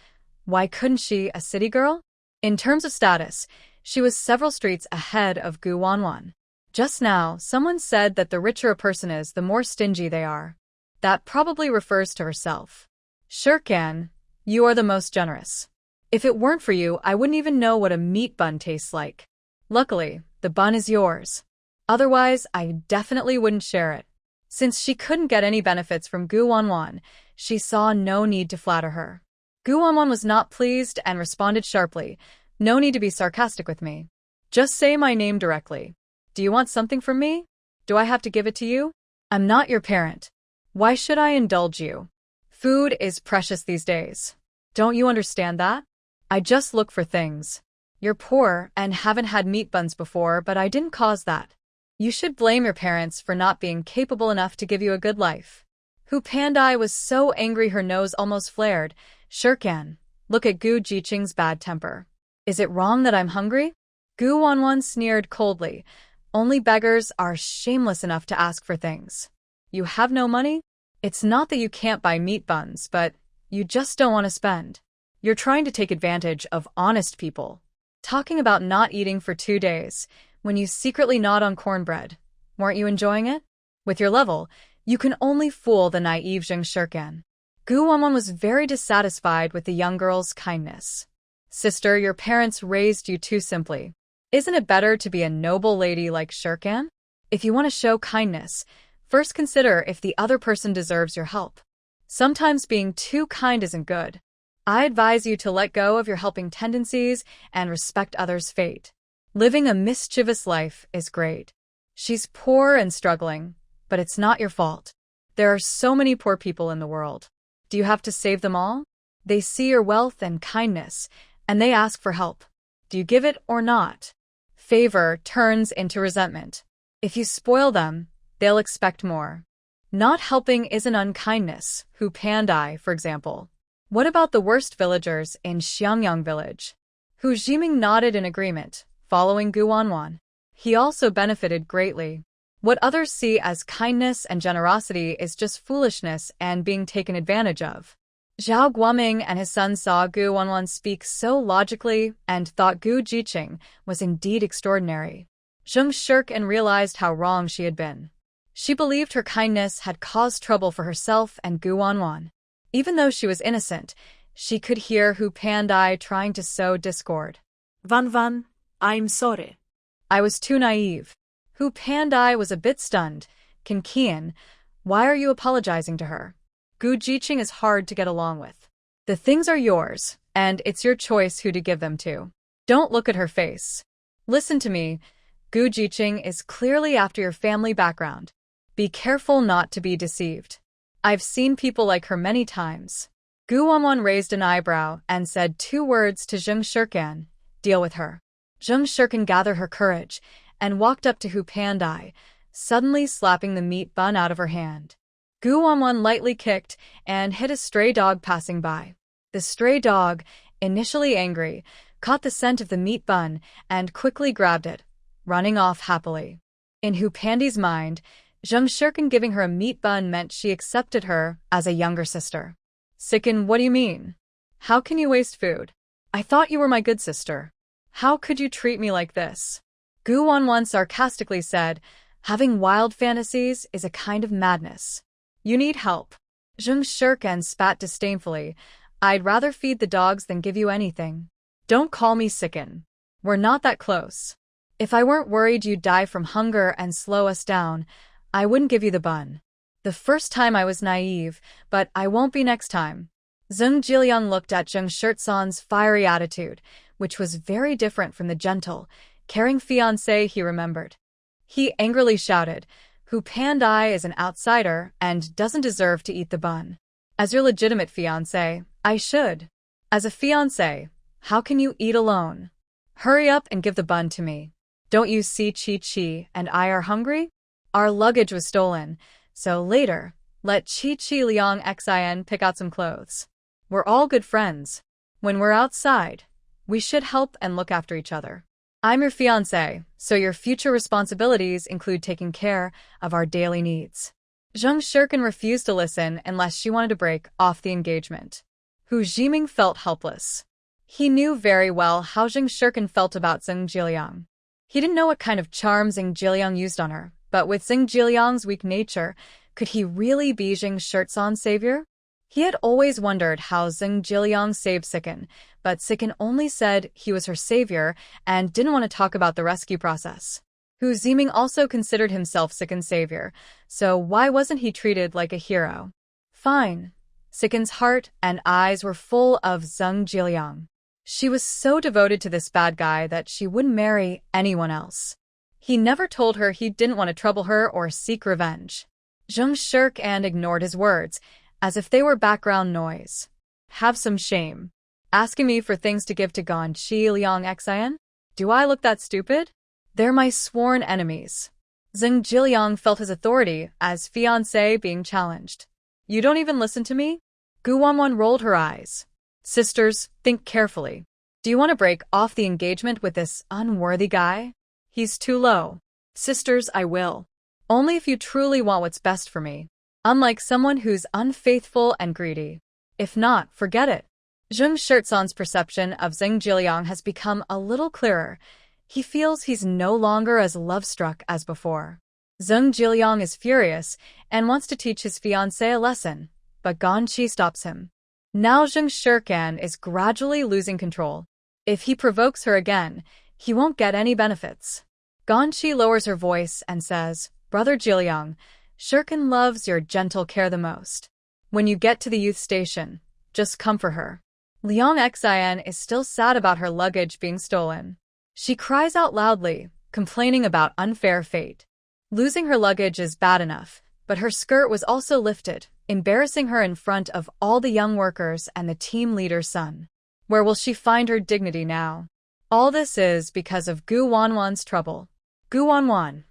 why couldn't she, a city girl? In terms of status, she was several streets ahead of Gu Wanwan. Just now, someone said that the richer a person is, the more stingy they are. That probably refers to herself. Shirkan, you are the most generous. If it weren't for you, I wouldn't even know what a meat bun tastes like. Luckily, the bun is yours. Otherwise, I definitely wouldn't share it. Since she couldn't get any benefits from Gu Wanwan, she saw no need to flatter her. Gu Wanwan was not pleased and responded sharply, "No need to be sarcastic with me. Just say my name directly. Do you want something from me? Do I have to give it to you? I'm not your parent. Why should I indulge you? Food is precious these days. Don't you understand that? I just look for things. You're poor and haven't had meat buns before, but I didn't cause that. You should blame your parents for not being capable enough to give you a good life." Hu Pandai was so angry her nose almost flared. "Shirkan, look at Gu Jiqing's bad temper. Is it wrong that I'm hungry?" Gu Wanwan sneered coldly. "Only beggars are shameless enough to ask for things. You have no money? It's not that you can't buy meat buns, but you just don't want to spend. You're trying to take advantage of honest people. Talking about not eating for 2 days, when you secretly gnawed on cornbread. Weren't you enjoying it? With your level, you can only fool the naive Zheng Shirkan." Gu Wanwan was very dissatisfied with the young girl's kindness. "Sister, your parents raised you too simply. Isn't it better to be a noble lady like Shirkan? If you want to show kindness, first consider if the other person deserves your help. Sometimes being too kind isn't good. I advise you to let go of your helping tendencies and respect others' fate. Living a mischievous life is great. She's poor and struggling, but it's not your fault. There are so many poor people in the world. Do you have to save them all? They see your wealth and kindness, and they ask for help. Do you give it or not? Favor turns into resentment. If you spoil them, they'll expect more. Not helping isn't unkindness, Hu Pandai, for example. What about the worst villagers in Xiangyang village?" Hu Jiming nodded in agreement, following Gu Wanwan. He also benefited greatly. What others see as kindness and generosity is just foolishness and being taken advantage of. Zhao Guoming and his son saw Gu Wanwan speak so logically and thought Gu Jiqing was indeed extraordinary. Zheng Shirkan realized how wrong she had been. She believed her kindness had caused trouble for herself and Gu Wanwan. Even though she was innocent, she could hear Hu Pandai trying to sow discord. Van, I'm sorry. "I was too naive." Hu Pandai was a bit stunned. "Can Qian, why are you apologizing to her? Gu Jiqing is hard to get along with. The things are yours, and it's your choice who to give them to. Don't look at her face. Listen to me. Gu Jiqing is clearly after your family background. Be careful not to be deceived. I've seen people like her many times." Gu Wanwan raised an eyebrow and said 2 words to Zheng Shirkan, "Deal with her." Zheng Shirkan gathered her courage and walked up to Hu Pandai, suddenly slapping the meat bun out of her hand. Gu Wanwan lightly kicked and hit a stray dog passing by. The stray dog, initially angry, caught the scent of the meat bun and quickly grabbed it, running off happily. In Hu Pandai's mind, Zheng Shirkan giving her a meat bun meant she accepted her as a younger sister. "Sicken, what do you mean? How can you waste food? I thought you were my good sister. How could you treat me like this? Gu Wanwan sarcastically said, having wild fantasies is a kind of madness. You need help. Zheng Shirkan spat disdainfully. I'd rather feed the dogs than give you anything. Don't call me Sicken. We're not that close. If I weren't worried you'd die from hunger and slow us down, I wouldn't give you the bun. The first time I was naive, but I won't be next time. Zheng Jiliang looked at Zheng Shirtsan's fiery attitude, which was very different from the gentle, caring fiancé he remembered. He angrily shouted, Hu Pandai is an outsider and doesn't deserve to eat the bun. As your legitimate fiancé, I should. As a fiancé, how can you eat alone? Hurry up and give the bun to me. Don't you see Chi and I are hungry? Our luggage was stolen, so later, let Chi Liang Xin pick out some clothes. We're all good friends. When we're outside, we should help and look after each other. I'm your fiancé, so your future responsibilities include taking care of our daily needs. Zheng Shirkan refused to listen unless she wanted to break off the engagement. Hu Jiming felt helpless. He knew very well how Zheng Shirkan felt about Zheng Jiliang. He didn't know what kind of charm Zheng Jiliang used on her, but with Zheng Jiliang's weak nature, could he really be Zheng Shirtsan's savior? He had always wondered how Zheng Jiliang saved Sicken, but Sicken only said he was her savior and didn't want to talk about the rescue process. Hu Ziming also considered himself Sicken's savior, so why wasn't he treated like a hero? Fine. Sicken's heart and eyes were full of Zheng Jiliang. She was so devoted to this bad guy that she wouldn't marry anyone else. He never told her he didn't want to trouble her or seek revenge. Zheng Shirkan ignored his words, as if they were background noise. Have some shame. Asking me for things to give to Gan Chi Liang Xin? Do I look that stupid? They're my sworn enemies. Zheng Jiliang felt his authority as fiancé being challenged. You don't even listen to me? Gu Wanwan rolled her eyes. Sisters, think carefully. Do you want to break off the engagement with this unworthy guy? He's too low. Sisters, I will. Only if you truly want what's best for me. Unlike someone who's unfaithful and greedy. If not, forget it. Zheng Shirtsan's perception of Zheng Jiliang has become a little clearer. He feels he's no longer as love-struck as before. Zheng Jiliang is furious and wants to teach his fiancée a lesson, but Gan Chi stops him. Now Zheng Shirkan is gradually losing control. If he provokes her again, he won't get any benefits. Gan Chi lowers her voice and says, Brother Jiliang, Shirkan loves your gentle care the most. When you get to the youth station, just comfort her. Liang Xin is still sad about her luggage being stolen. She cries out loudly, complaining about unfair fate. Losing her luggage is bad enough, but her skirt was also lifted, embarrassing her in front of all the young workers and the team leader's son. Where will she find her dignity now? All this is because of Gu Wanwan's trouble. Gu Wanwan,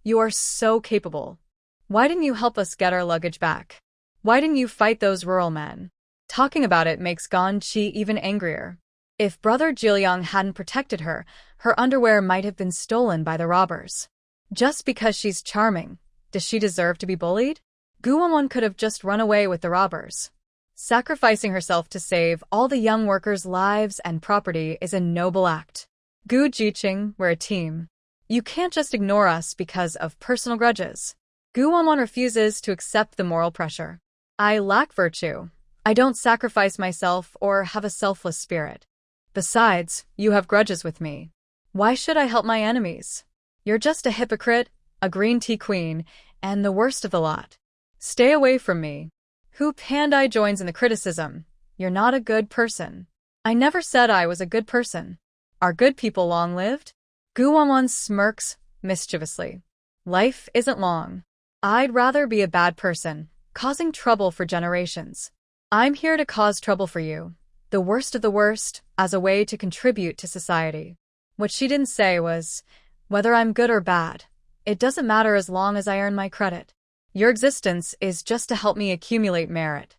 you are so capable. Why didn't you help us get our luggage back? Why didn't you fight those rural men? Talking about it makes Gan Chi even angrier. If Brother Jiliang hadn't protected her, her underwear might have been stolen by the robbers. Just because she's charming, does she deserve to be bullied? Gu Wanwan could have just run away with the robbers. Sacrificing herself to save all the young workers' lives and property is a noble act. Gu Jiqing, we're a team. You can't just ignore us because of personal grudges. Gu Wanwan refuses to accept the moral pressure. I lack virtue. I don't sacrifice myself or have a selfless spirit. Besides, you have grudges with me. Why should I help my enemies? You're just a hypocrite, a green tea queen, and the worst of the lot. Stay away from me. Hu Pandai joins in the criticism. You're not a good person. I never said I was a good person. Are good people long-lived? Gu Wanwan smirks mischievously. Life isn't long. I'd rather be a bad person, causing trouble for generations. I'm here to cause trouble for you, the worst of the worst, as a way to contribute to society. What she didn't say was, whether I'm good or bad, it doesn't matter as long as I earn my credit. Your existence is just to help me accumulate merit.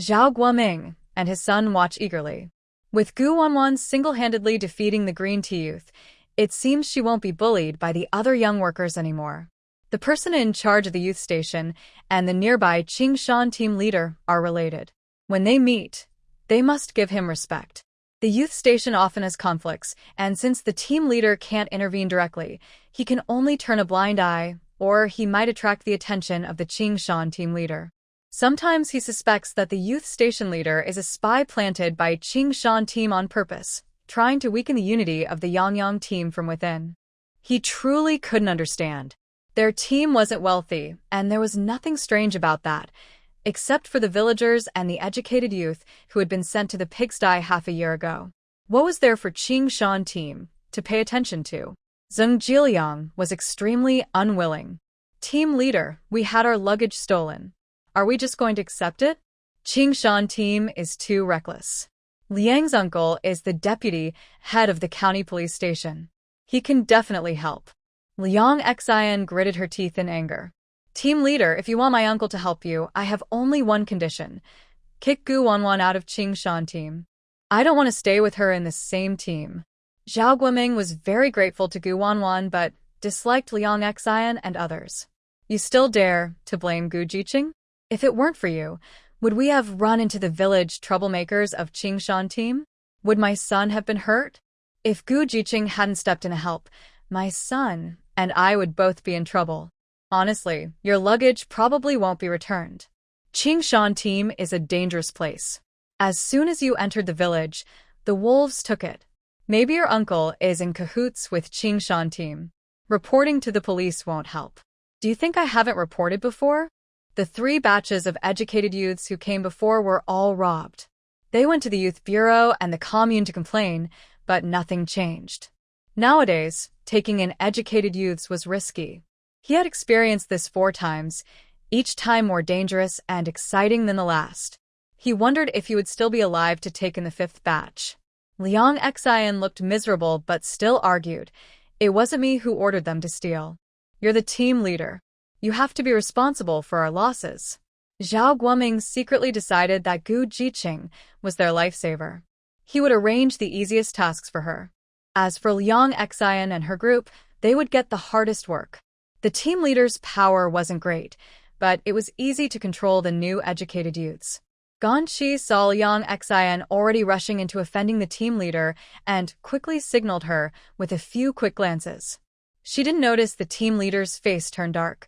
Zhao Guoming and his son watch eagerly. With Gu Wanwan single-handedly defeating the green tea youth, it seems she won't be bullied by the other young workers anymore. The person in charge of the youth station and the nearby Qingshan team leader are related. When they meet, they must give him respect. The youth station often has conflicts, and since the team leader can't intervene directly, he can only turn a blind eye, or he might attract the attention of the Qingshan team leader. Sometimes he suspects that the youth station leader is a spy planted by Qingshan team on purpose, trying to weaken the unity of the Yangyang team from within. He truly couldn't understand. Their team wasn't wealthy, and there was nothing strange about that, except for the villagers and the educated youth who had been sent to the pigsty half a year ago. What was there for Qingshan team to pay attention to? Zheng Jiliang was extremely unwilling. Team leader, we had our luggage stolen. Are we just going to accept it? Qingshan team is too reckless. Liang's uncle is the deputy head of the county police station. He can definitely help. Liang Xian gritted her teeth in anger. Team leader, if you want my uncle to help you, I have only one condition. Kick Gu Wanwan out of Qingshan team. I don't want to stay with her in the same team. Zhao Guoming was very grateful to Gu Wanwan but disliked Liang Xian and others. You still dare to blame Gu Jiqing? If it weren't for you, would we have run into the village troublemakers of Qingshan team? Would my son have been hurt? If Gu Jiqing hadn't stepped in to help, my son and I would both be in trouble. Honestly, your luggage probably won't be returned. Qingshan team is a dangerous place. As soon as you entered the village, the wolves took it. Maybe your uncle is in cahoots with Qingshan team. Reporting to the police won't help. Do you think I haven't reported before? The 3 batches of educated youths who came before were all robbed. They went to the youth bureau and the commune to complain, but nothing changed. Nowadays, taking in educated youths was risky. He had experienced this 4 times, each time more dangerous and exciting than the last. He wondered if he would still be alive to take in the 5th batch. Liang Xian looked miserable but still argued, "It wasn't me who ordered them to steal. You're the team leader. You have to be responsible for our losses." Zhao Guoming secretly decided that Gu Jiqing was their lifesaver. He would arrange the easiest tasks for her. As for Liang Xian and her group, they would get the hardest work. The team leader's power wasn't great, but it was easy to control the new educated youths. Ganqi saw Liang Xian already rushing into offending the team leader and quickly signaled her with a few quick glances. She didn't notice the team leader's face turn dark,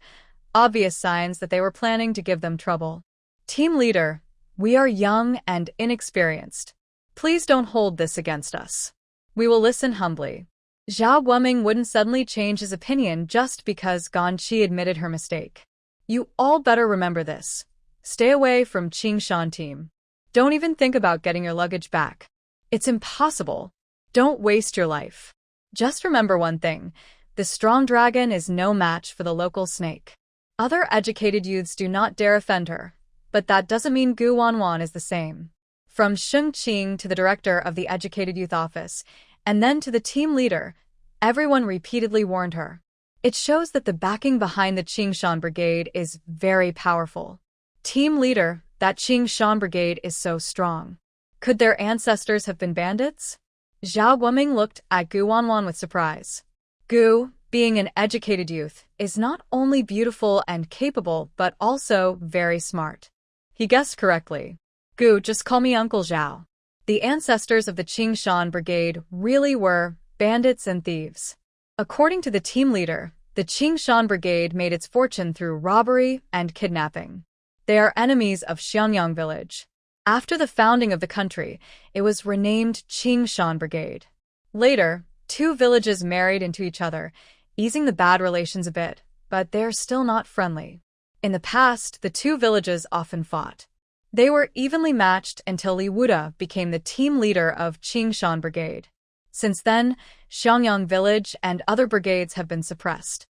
obvious signs that they were planning to give them trouble. Team leader, we are young and inexperienced. Please don't hold this against us. We will listen humbly. Zhao Guoming wouldn't suddenly change his opinion just because Ganqi admitted her mistake. You all better remember this. Stay away from Qingshan team. Don't even think about getting your luggage back. It's impossible. Don't waste your life. Just remember one thing. The strong dragon is no match for the local snake. Other educated youths do not dare offend her, but that doesn't mean Gu Wanwan is the same. From Sheng Qing to the director of the educated youth office, and then to the team leader, everyone repeatedly warned her. It shows that the backing behind the Qingshan Brigade is very powerful. Team leader, that Qingshan Brigade is so strong. Could their ancestors have been bandits? Zhao Guoming looked at Gu Wanwan with surprise. Gu, being an educated youth, is not only beautiful and capable but also very smart. He guessed correctly. Gu, just call me Uncle Zhao. The ancestors of the Qingshan Brigade really were bandits and thieves. According to the team leader, the Qingshan Brigade made its fortune through robbery and kidnapping. They are enemies of Xiangyang village. After the founding of the country, it was renamed Qingshan Brigade. Later, 2 villages married into each other, easing the bad relations a bit, but they're still not friendly. In the past, the 2 villages often fought. They were evenly matched until Li Wuda became the team leader of Qingshan Brigade. Since then, Xiangyang village and other brigades have been suppressed.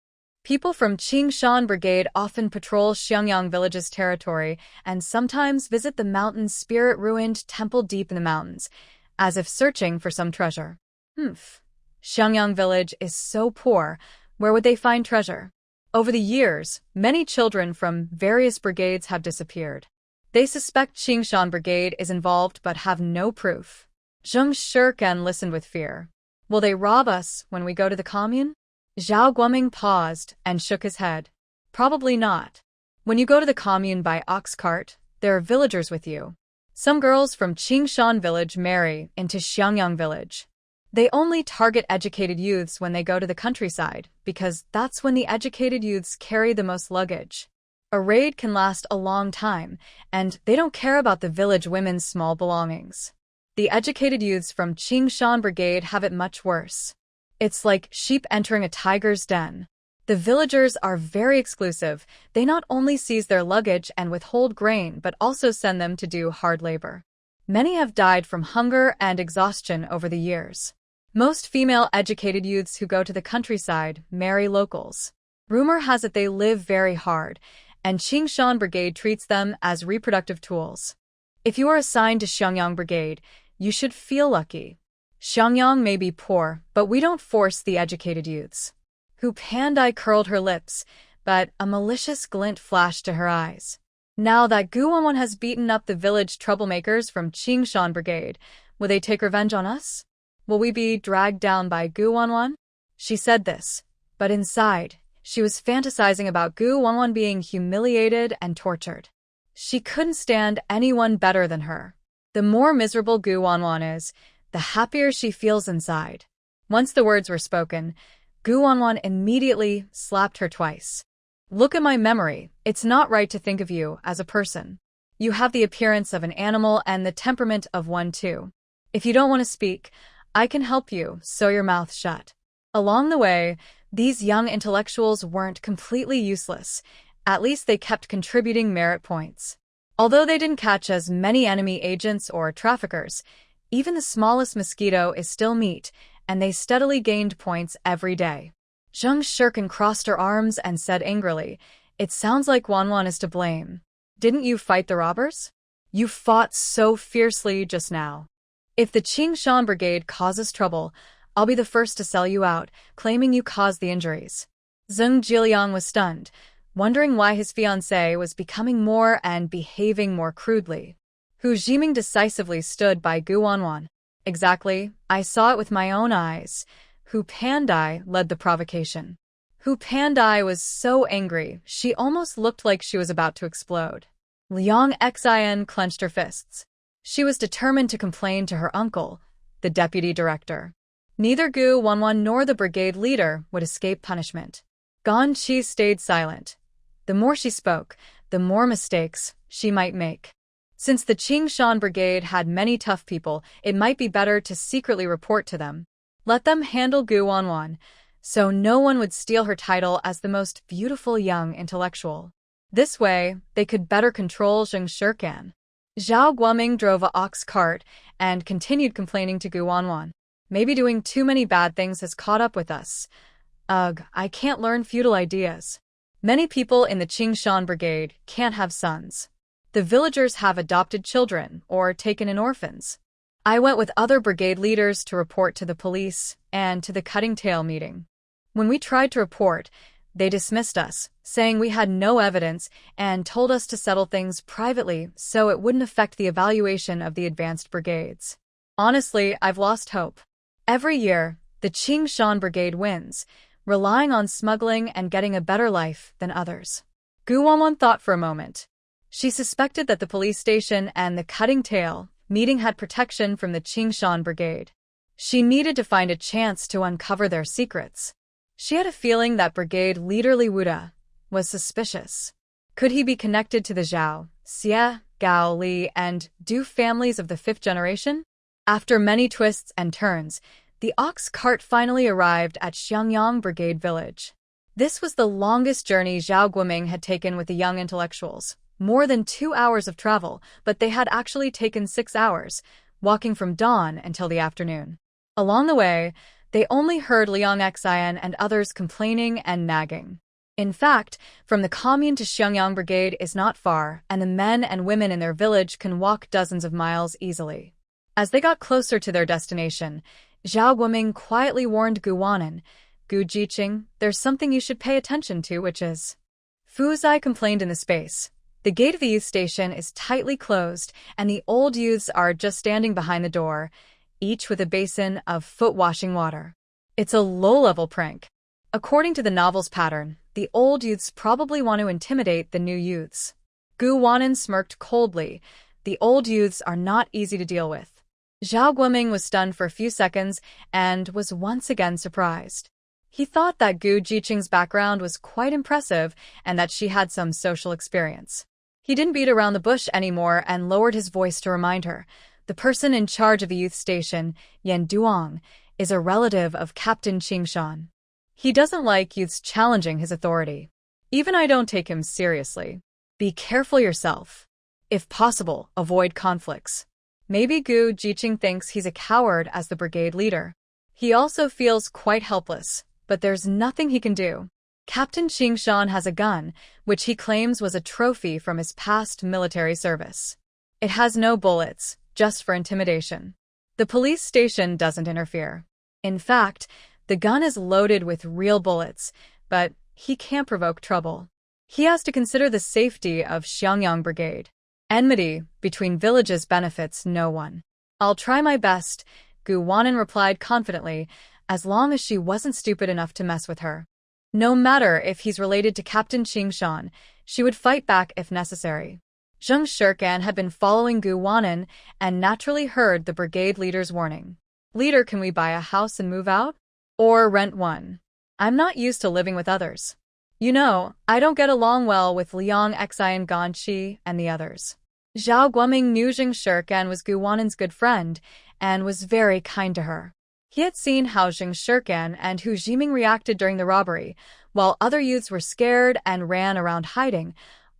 People from Qingshan Brigade often patrol Xiangyang village's territory and sometimes visit the mountain's spirit-ruined temple deep in the mountains, as if searching for some treasure. Xiangyang village is so poor, where would they find treasure? Over the years, many children from various brigades have disappeared. They suspect Qingshan Brigade is involved but have no proof. Zheng Shirkan listened with fear. Will they rob us when we go to the commune? Zhao Guoming paused and shook his head. Probably not. When you go to the commune by ox cart, there are villagers with you. Some girls from Qingshan village marry into Xiangyang village. They only target educated youths when they go to the countryside, because that's when the educated youths carry the most luggage. A raid can last a long time, and they don't care about the village women's small belongings. The educated youths from Qingshan Brigade have it much worse. It's like sheep entering a tiger's den. The villagers are very exclusive. They not only seize their luggage and withhold grain, but also send them to do hard labor. Many have died from hunger and exhaustion over the years. Most female educated youths who go to the countryside marry locals. Rumor has it they live very hard, and Qingshan Brigade treats them as reproductive tools. If you are assigned to Xiangyang Brigade, you should feel lucky. Xiangyang may be poor, but we don't force the educated youths. Hu Pandai curled her lips, but a malicious glint flashed to her eyes. Now that Gu Wanwan has beaten up the village troublemakers from Qingshan Brigade, will they take revenge on us? Will we be dragged down by Gu Wanwan? She said this, but inside, she was fantasizing about Gu Wanwan being humiliated and tortured. She couldn't stand anyone better than her. The more miserable Gu Wanwan is, the happier she feels inside. Once the words were spoken, Gu Wanwan immediately slapped her twice. Look at my memory. It's not right to think of you as a person. You have the appearance of an animal and the temperament of one too. If you don't want to speak, I can help you sew your mouth shut. Along the way, these young intellectuals weren't completely useless. At least they kept contributing merit points. Although they didn't catch as many enemy agents or traffickers, even the smallest mosquito is still meat, and they steadily gained points every day. Zheng Shirkin crossed her arms and said angrily, "It sounds like Wanwan is to blame. Didn't you fight the robbers? You fought so fiercely just now. If the Qingshan Brigade causes trouble, I'll be the first to sell you out, claiming you caused the injuries." Zheng Jiliang was stunned, wondering why his fiancée was becoming more and behaving more crudely. Hu Jiming decisively stood by Gu Wanwan. "Exactly, I saw it with my own eyes." Hu Pandai led the provocation. Hu Pandai was so angry, she almost looked like she was about to explode. Liang Xin clenched her fists. She was determined to complain to her uncle, the deputy director. Neither Gu Wanwan nor the brigade leader would escape punishment. Gan Chi stayed silent. The more she spoke, the more mistakes she might make. Since the Qingshan Brigade had many tough people, it might be better to secretly report to them. Let them handle Gu Wanwan, so no one would steal her title as the most beautiful young intellectual. This way, they could better control Zheng Shirkan. Zhao Guoming drove a ox cart and continued complaining to Gu Wanwan. "Maybe doing too many bad things has caught up with us. Ugh, I can't learn feudal ideas. Many people in the Qingshan Brigade can't have sons. The villagers have adopted children or taken in orphans. I went with other brigade leaders to report to the police and to the cutting tail meeting. When we tried to report, they dismissed us, saying we had no evidence and told us to settle things privately so it wouldn't affect the evaluation of the advanced brigades. Honestly, I've lost hope. Every year, the Qingshan Brigade wins, relying on smuggling and getting a better life than others." Gu Wanwan thought for a moment. She suspected that the police station and the cutting tail meeting had protection from the Qingshan Brigade. She needed to find a chance to uncover their secrets. She had a feeling that brigade leader Li Wuda was suspicious. Could he be connected to the Zhao, Xie, Gao Li, and Du families of the fifth generation? After many twists and turns, the ox cart finally arrived at Xiangyang Brigade village. This was the longest journey Zhao Guoming had taken with the young intellectuals. More than 2 hours of travel, but they had actually taken 6 hours, walking from dawn until the afternoon. Along the way, they only heard Liang Xian and others complaining and nagging. In fact, from the commune to Xiangyang Brigade is not far, and the men and women in their village can walk dozens of miles easily. As they got closer to their destination, Zhao Guoming quietly warned Gu Wanwan, "Gu Jiqing, there's something you should pay attention to, which is..." Fu Zai complained in the space. "The gate of the youth station is tightly closed, and the old youths are just standing behind the door, each with a basin of foot-washing water. It's a low-level prank. According to the novel's pattern, the old youths probably want to intimidate the new youths." Gu Wanwan smirked coldly. The old youths are not easy to deal with. Zhao Guoming was stunned for a few seconds and was once again surprised. He thought that Gu Jiqing's background was quite impressive and that she had some social experience. He didn't beat around the bush anymore and lowered his voice to remind her. The person in charge of the youth station, Yan Duong, is a relative of Captain Qingshan. He doesn't like youths challenging his authority. Even I don't take him seriously. Be careful yourself. If possible, avoid conflicts. Maybe Gu Jiqing thinks he's a coward as the brigade leader. He also feels quite helpless, but there's nothing he can do. Captain Qingshan has a gun, which he claims was a trophy from his past military service. It has no bullets, just for intimidation. The police station doesn't interfere. In fact, the gun is loaded with real bullets, but he can't provoke trouble. He has to consider the safety of Xiangyang Brigade. Enmity between villages benefits no one. I'll try my best, Gu Wanan replied confidently, as long as she wasn't stupid enough to mess with her. No matter if he's related to Captain Qingshan, she would fight back if necessary. Zheng Shirkan had been following Gu Wanan and naturally heard the brigade leader's warning. Leader, can we buy a house and move out? Or rent one? I'm not used to living with others. You know, I don't get along well with Liang Xian Ganqi and the others. Zhao Guoming knew Zheng Shirkan was Gu Wanan's good friend and was very kind to her. He had seen how Zheng Shirkan and Hu Jiming reacted during the robbery. While other youths were scared and ran around hiding,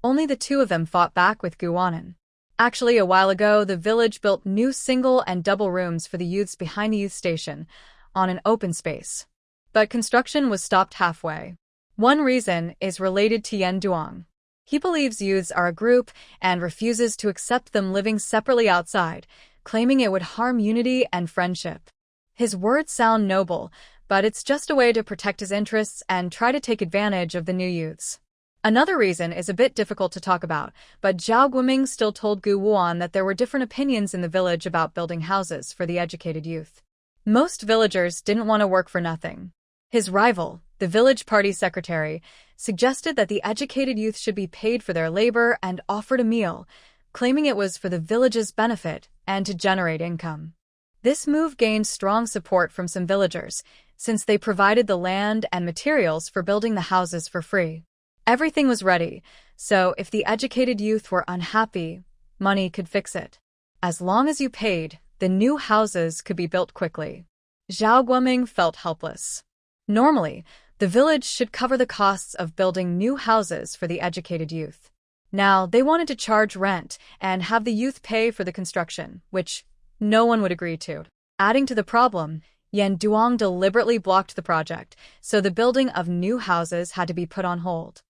only the two of them fought back with Gu Wanan. Actually, a while ago, the village built new single and double rooms for the youths behind the youth station, on an open space. But construction was stopped halfway. One reason is related to Yan Duong. He believes youths are a group and refuses to accept them living separately outside, claiming it would harm unity and friendship. His words sound noble, but it's just a way to protect his interests and try to take advantage of the new youths. Another reason is a bit difficult to talk about, but Zhao Guoming still told Gu Wuan that there were different opinions in the village about building houses for the educated youth. Most villagers didn't want to work for nothing. His rival, the village party secretary, suggested that the educated youth should be paid for their labor and offered a meal, claiming it was for the village's benefit and to generate income. This move gained strong support from some villagers, since they provided the land and materials for building the houses for free. Everything was ready, so if the educated youth were unhappy, money could fix it. As long as you paid, the new houses could be built quickly. Zhao Guoming felt helpless. Normally, the village should cover the costs of building new houses for the educated youth. Now, they wanted to charge rent and have the youth pay for the construction, which no one would agree to. Adding to the problem, Yan Duong deliberately blocked the project, so the building of new houses had to be put on hold.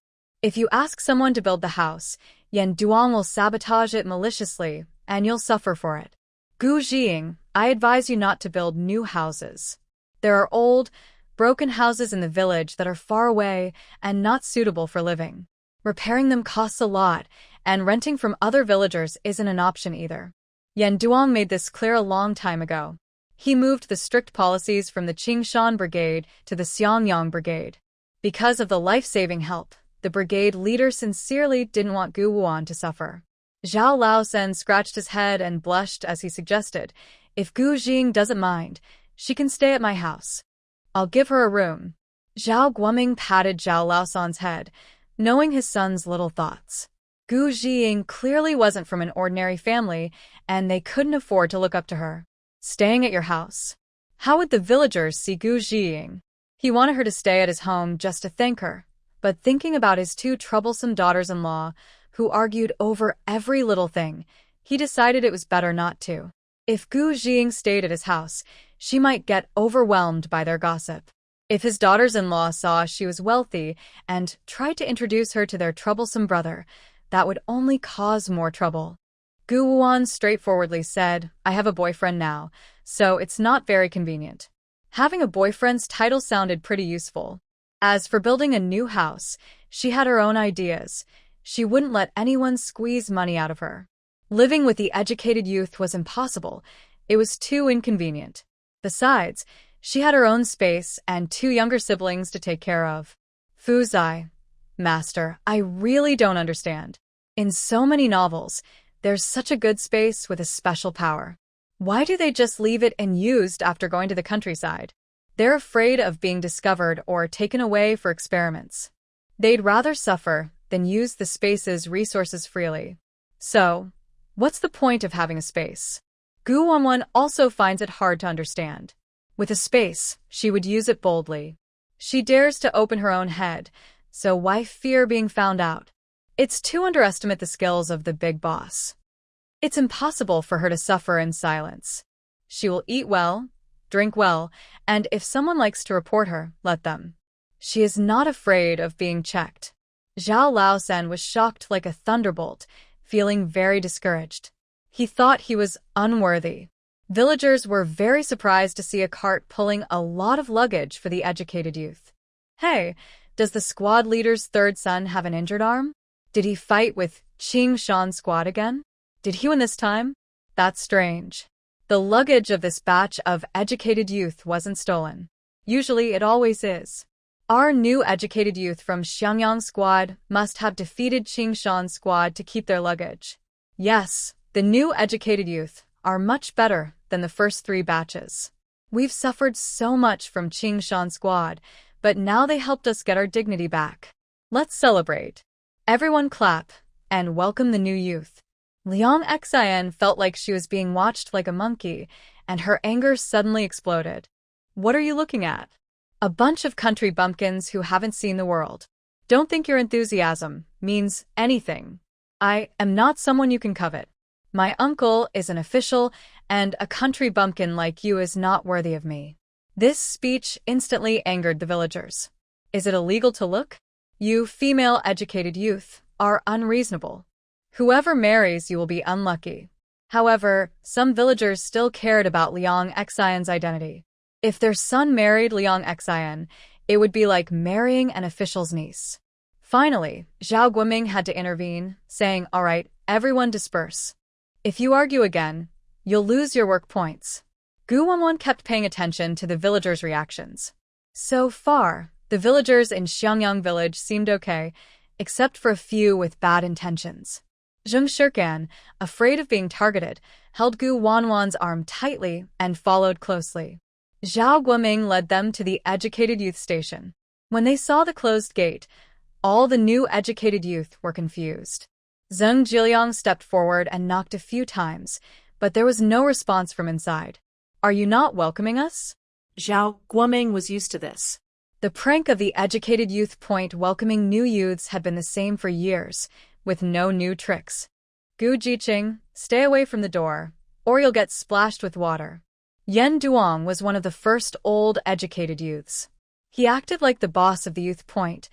If you ask someone to build the house, Yan Duong will sabotage it maliciously, and you'll suffer for it. Gu Jing, I advise you not to build new houses. There are old, broken houses in the village that are far away and not suitable for living. Repairing them costs a lot, and renting from other villagers isn't an option either. Yan Duong made this clear a long time ago. He moved the strict policies from the Qingshan Brigade to the Xiangyang Brigade. Because of the life-saving help, the brigade leader sincerely didn't want Gu Wuan to suffer. Zhao Laosen scratched his head and blushed as he suggested, if Gu Jing doesn't mind, she can stay at my house. I'll give her a room. Zhao Guoming patted Zhao Laosen's head, knowing his son's little thoughts. Gu Jing clearly wasn't from an ordinary family, and they couldn't afford to look up to her. Staying at your house? How would the villagers see Gu Jing? He wanted her to stay at his home just to thank her, but thinking about his two troublesome daughters-in-law, who argued over every little thing, he decided it was better not to. If Gu Jing stayed at his house, she might get overwhelmed by their gossip. If his daughters-in-law saw she was wealthy and tried to introduce her to their troublesome brother, that would only cause more trouble. Gu Wuan straightforwardly said, I have a boyfriend now, so it's not very convenient. Having a boyfriend's title sounded pretty useful. As for building a new house, she had her own ideas. She wouldn't let anyone squeeze money out of her. Living with the educated youth was impossible. It was too inconvenient. Besides, she had her own space and two younger siblings to take care of. Fuzai, Master, I really don't understand. In so many novels, There's such a good space with a special power. Why do they just leave it unused after going to the countryside? They're afraid of being discovered or taken away for experiments. They'd rather suffer than use the space's resources freely. So, what's the point of having a space? Gu Wanwan also finds it hard to understand. With a space, she would use it boldly. She dares to open her own head, so why fear being found out? It's to underestimate the skills of the big boss. It's impossible for her to suffer in silence. She will eat well, drink well, and if someone likes to report her, let them. She is not afraid of being checked. Zhao Laosen was shocked like a thunderbolt, feeling very discouraged. He thought he was unworthy. Villagers were very surprised to see a cart pulling a lot of luggage for the educated youth. Hey, does the squad leader's third son have an injured arm? Did he fight with Qing Shan's squad again? Did he win this time? That's strange. The luggage of this batch of educated youth wasn't stolen. Usually it always is. Our new educated youth from Xiangyang squad must have defeated Qing Shan's squad to keep their luggage. Yes, the new educated youth are much better than the first 3 batches. We've suffered so much from Qing Shan's squad, but now they helped us get our dignity back. Let's celebrate. Everyone clap and welcome the new youth. Liang Xian felt like she was being watched like a monkey, and her anger suddenly exploded. What are you looking at? A bunch of country bumpkins who haven't seen the world. Don't think your enthusiasm means anything. I am not someone you can covet. My uncle is an official, and a country bumpkin like you is not worthy of me. This speech instantly angered the villagers. Is it illegal to look? You female educated youth are unreasonable. Whoever marries you will be unlucky. However, some villagers still cared about Liang Xian's identity. If their son married Liang Xian, it would be like marrying an official's niece. Finally, Zhao Guoming had to intervene, saying, "All right, everyone disperse. If you argue again, you'll lose your work points." Gu Wanwan kept paying attention to the villagers' reactions. So far, the villagers in Xiangyang village seemed okay, except for a few with bad intentions. Zheng Shirkan, afraid of being targeted, held Gu Wanwan's arm tightly and followed closely. Zhao Guoming led them to the educated youth station. When they saw the closed gate, all the new educated youth were confused. Zheng Jiliang stepped forward and knocked a few times, but there was no response from inside. Are you not welcoming us? Zhao Guoming was used to this. The prank of the educated youth point welcoming new youths had been the same for years, with no new tricks. Gu Jiqing, stay away from the door, or you'll get splashed with water. Yen Duong was one of the first old educated youths. He acted like the boss of the youth point,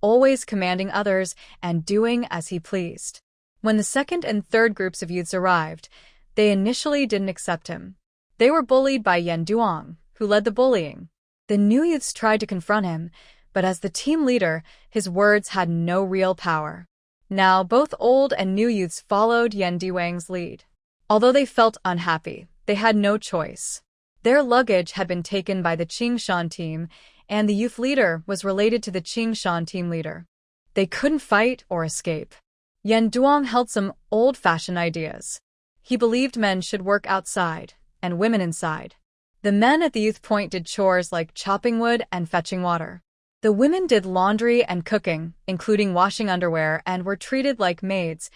always commanding others and doing as he pleased. When the second and third groups of youths arrived, they initially didn't accept him. They were bullied by Yen Duong, who led the bullying. The new youths tried to confront him, but as the team leader, his words had no real power. Now both old and new youths followed Yen Duong's lead. Although they felt unhappy, they had no choice. Their luggage had been taken by the Qing Shan team, and the youth leader was related to the Qing Shan team leader. They couldn't fight or escape. Yen Duong held some old-fashioned ideas. He believed men should work outside, and women inside. The men at the youth point did chores like chopping wood and fetching water. The women did laundry and cooking, including washing underwear, and were treated like maids,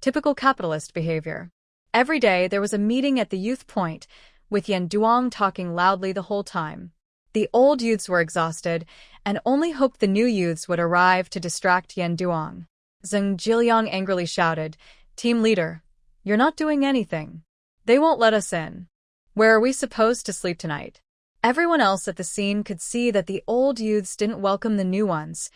typical capitalist behavior. Every day there was a meeting at the youth point, with Yen Duong talking loudly the whole time. The old youths were exhausted, and only hoped the new youths would arrive to distract Yen Duong. Zheng Jiliang angrily shouted, "Team leader, you're not doing anything. They won't let us in. Where are we supposed to sleep tonight?" Everyone else at the scene could see that the old youths didn't welcome the new ones.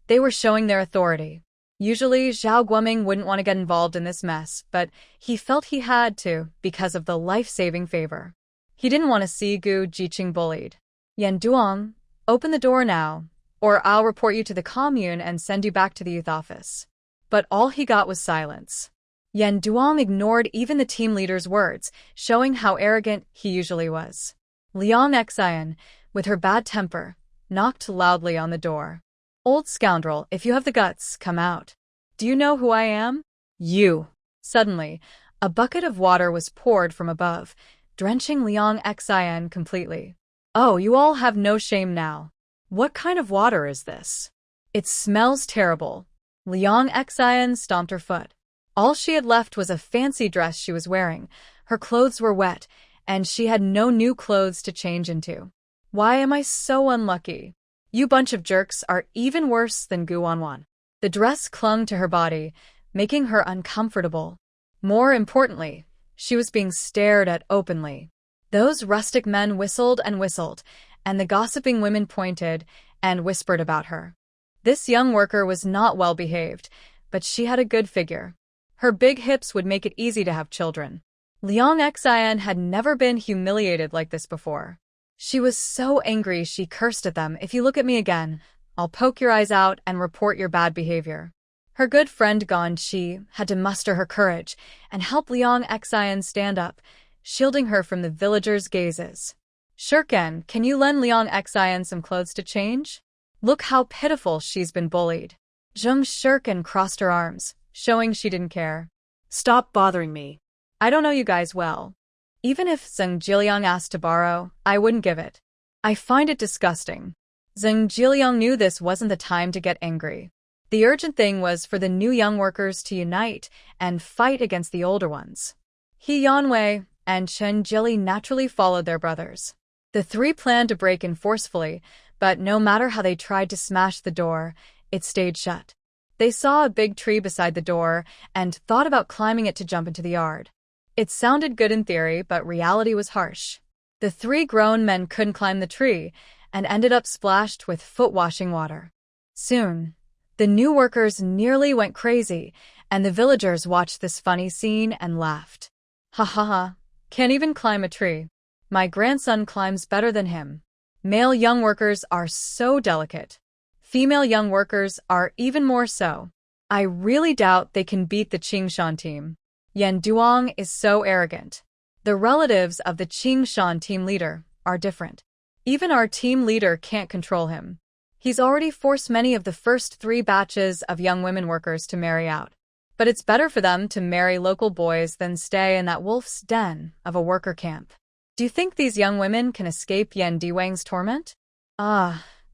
They were showing their authority. Usually, Zhao Guoming wouldn't want to get involved in this mess, but he felt he had to because of the life-saving favor. He didn't want to see Gu Jiqing bullied. "Yen Duong, open the door now, or I'll report you to the commune and send you back to the youth office." But all he got was silence. Yen Duong ignored even the team leader's words, showing how arrogant he usually was. Liang Xian, with her bad temper, knocked loudly on the door. "Old scoundrel, if you have the guts, come out. Do you know who I am?" "You." Suddenly, a bucket of water was poured from above, drenching Liang Xian completely. Oh, you all have no shame now. What kind of water is this? It smells terrible. Liang Xian stomped her foot. All she had left was a fancy dress she was wearing. Her clothes were wet, and she had no new clothes to change into. Why am I so unlucky? You bunch of jerks are even worse than Gu Wanwan. The dress clung to her body, making her uncomfortable. More importantly, she was being stared at openly. Those rustic men whistled, and the gossiping women pointed and whispered about her. This young worker was not well behaved, but she had a good figure. Her big hips would make it easy to have children. Liang Xian had never been humiliated like this before. She was so angry she cursed at them. If you look at me again, I'll poke your eyes out and report your bad behavior. Her good friend Gan Chi had to muster her courage and help Liang Xian stand up, shielding her from the villagers' gazes. Shirken, can you lend Liang Xian some clothes to change? Look how pitiful she's been bullied. Zheng Shirken crossed her arms, showing she didn't care. Stop bothering me. I don't know you guys well. Even if Zheng Jiliang asked to borrow, I wouldn't give it. I find it disgusting. Zheng Jiliang knew this wasn't the time to get angry. The urgent thing was for the new young workers to unite and fight against the older ones. He Yanwei and Chen Jili naturally followed their brothers. The three planned to break in forcefully, but no matter how they tried to smash the door, it stayed shut. They saw a big tree beside the door and thought about climbing it to jump into the yard. It sounded good in theory, but reality was harsh. The three grown men couldn't climb the tree and ended up splashed with foot-washing water. Soon, the new workers nearly went crazy, and the villagers watched this funny scene and laughed. Ha ha ha, can't even climb a tree. My grandson climbs better than him. Male young workers are so delicate. Female young workers are even more so. I really doubt they can beat the Qingshan team. Yan Duong is so arrogant. The relatives of the Qingshan team leader are different. Even our team leader can't control him. He's already forced many of the first 3 batches of young women workers to marry out. But it's better for them to marry local boys than stay in that wolf's den of a worker camp. Do you think these young women can escape Yan Diwang's torment?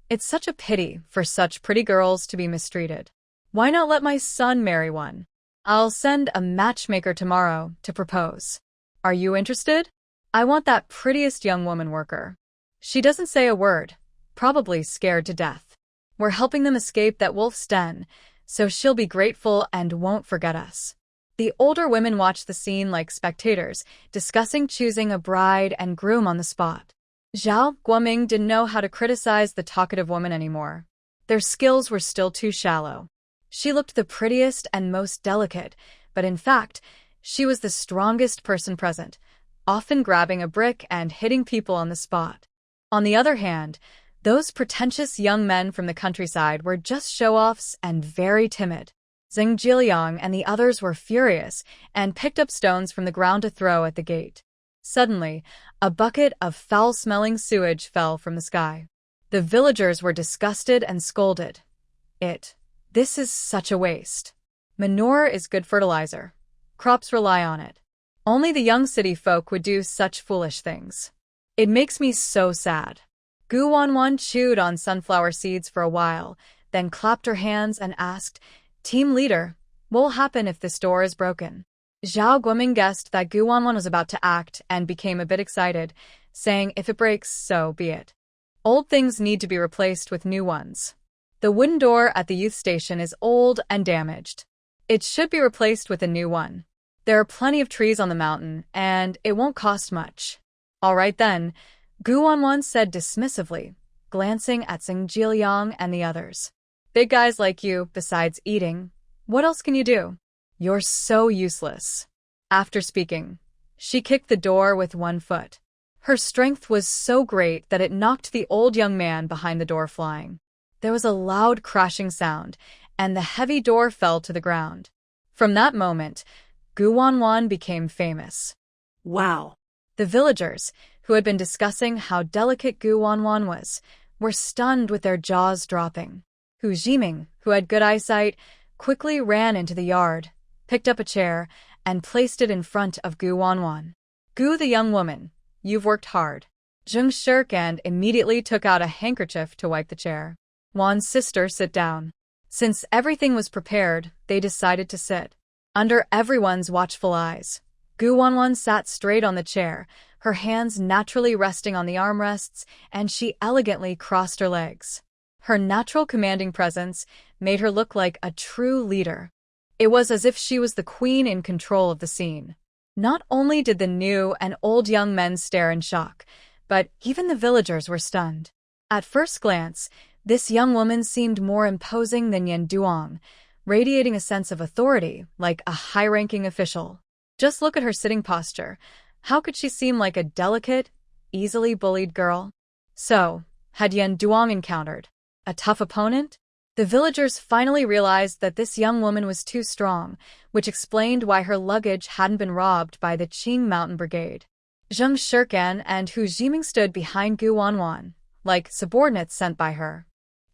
It's such a pity for such pretty girls to be mistreated. Why not let my son marry one? I'll send a matchmaker tomorrow to propose. Are you interested? I want that prettiest young woman worker. She doesn't say a word, probably scared to death. We're helping them escape that wolf's den, so she'll be grateful and won't forget us. The older women watched the scene like spectators, discussing choosing a bride and groom on the spot. Zhao Guoming didn't know how to criticize the talkative woman anymore. Their skills were still too shallow. She looked the prettiest and most delicate, but in fact, she was the strongest person present, often grabbing a brick and hitting people on the spot. On the other hand, those pretentious young men from the countryside were just show-offs and very timid. Zheng Jiliang and the others were furious and picked up stones from the ground to throw at the gate. Suddenly, a bucket of foul-smelling sewage fell from the sky. The villagers were disgusted and scolded. This is such a waste. Manure is good fertilizer. Crops rely on it. Only the young city folk would do such foolish things. It makes me so sad. Gu Wanwan chewed on sunflower seeds for a while, then clapped her hands and asked, Team leader, what will happen if this door is broken? Zhao Guoming guessed that Gu Wanwan was about to act and became a bit excited, saying if it breaks, so be it. Old things need to be replaced with new ones. The wooden door at the youth station is old and damaged. It should be replaced with a new one. There are plenty of trees on the mountain, and it won't cost much. All right then, Gu Wanwan said dismissively, glancing at Zheng Jiliang and the others. Big guys like you, besides eating, what else can you do? You're so useless. After speaking, she kicked the door with one foot. Her strength was so great that it knocked the old young man behind the door flying. There was a loud crashing sound, and the heavy door fell to the ground. From that moment, Gu Wanwan became famous. Wow. The villagers, who had been discussing how delicate Gu Wanwan was, were stunned with their jaws dropping. Hu Jiming, who had good eyesight, quickly ran into the yard, picked up a chair, and placed it in front of Gu Wanwan. Gu, the young woman, you've worked hard. Zheng Shirkan immediately took out a handkerchief to wipe the chair. Wan's sister, sit down. Since everything was prepared, they decided to sit. Under everyone's watchful eyes, Gu Wanwan sat straight on the chair, her hands naturally resting on the armrests, and she elegantly crossed her legs. Her natural commanding presence made her look like a true leader. It was as if she was the queen in control of the scene. Not only did the new and old young men stare in shock, but even the villagers were stunned. At first glance, this young woman seemed more imposing than Yan Duong, radiating a sense of authority, like a high-ranking official. Just look at her sitting posture. How could she seem like a delicate, easily bullied girl? So, had Yan Duong encountered a tough opponent? The villagers finally realized that this young woman was too strong, which explained why her luggage hadn't been robbed by the Qing Mountain Brigade. Zheng Shirkan and Hu Jiming stood behind Gu Wanwan, like subordinates sent by her.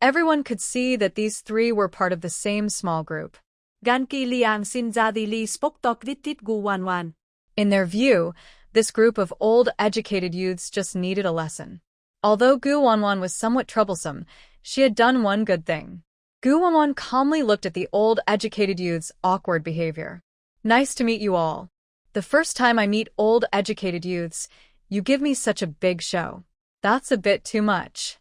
Everyone could see that these three were part of the same small group. Gan ki liang sin jadi li spok tok vitit Gu Wanwan. In their view, this group of old, educated youths just needed a lesson. Although Gu Wanwan was somewhat troublesome, she had done one good thing. Gu Wanwan calmly looked at the old, educated youth's awkward behavior. Nice to meet you all. The first time I meet old, educated youths, you give me such a big show. That's a bit too much.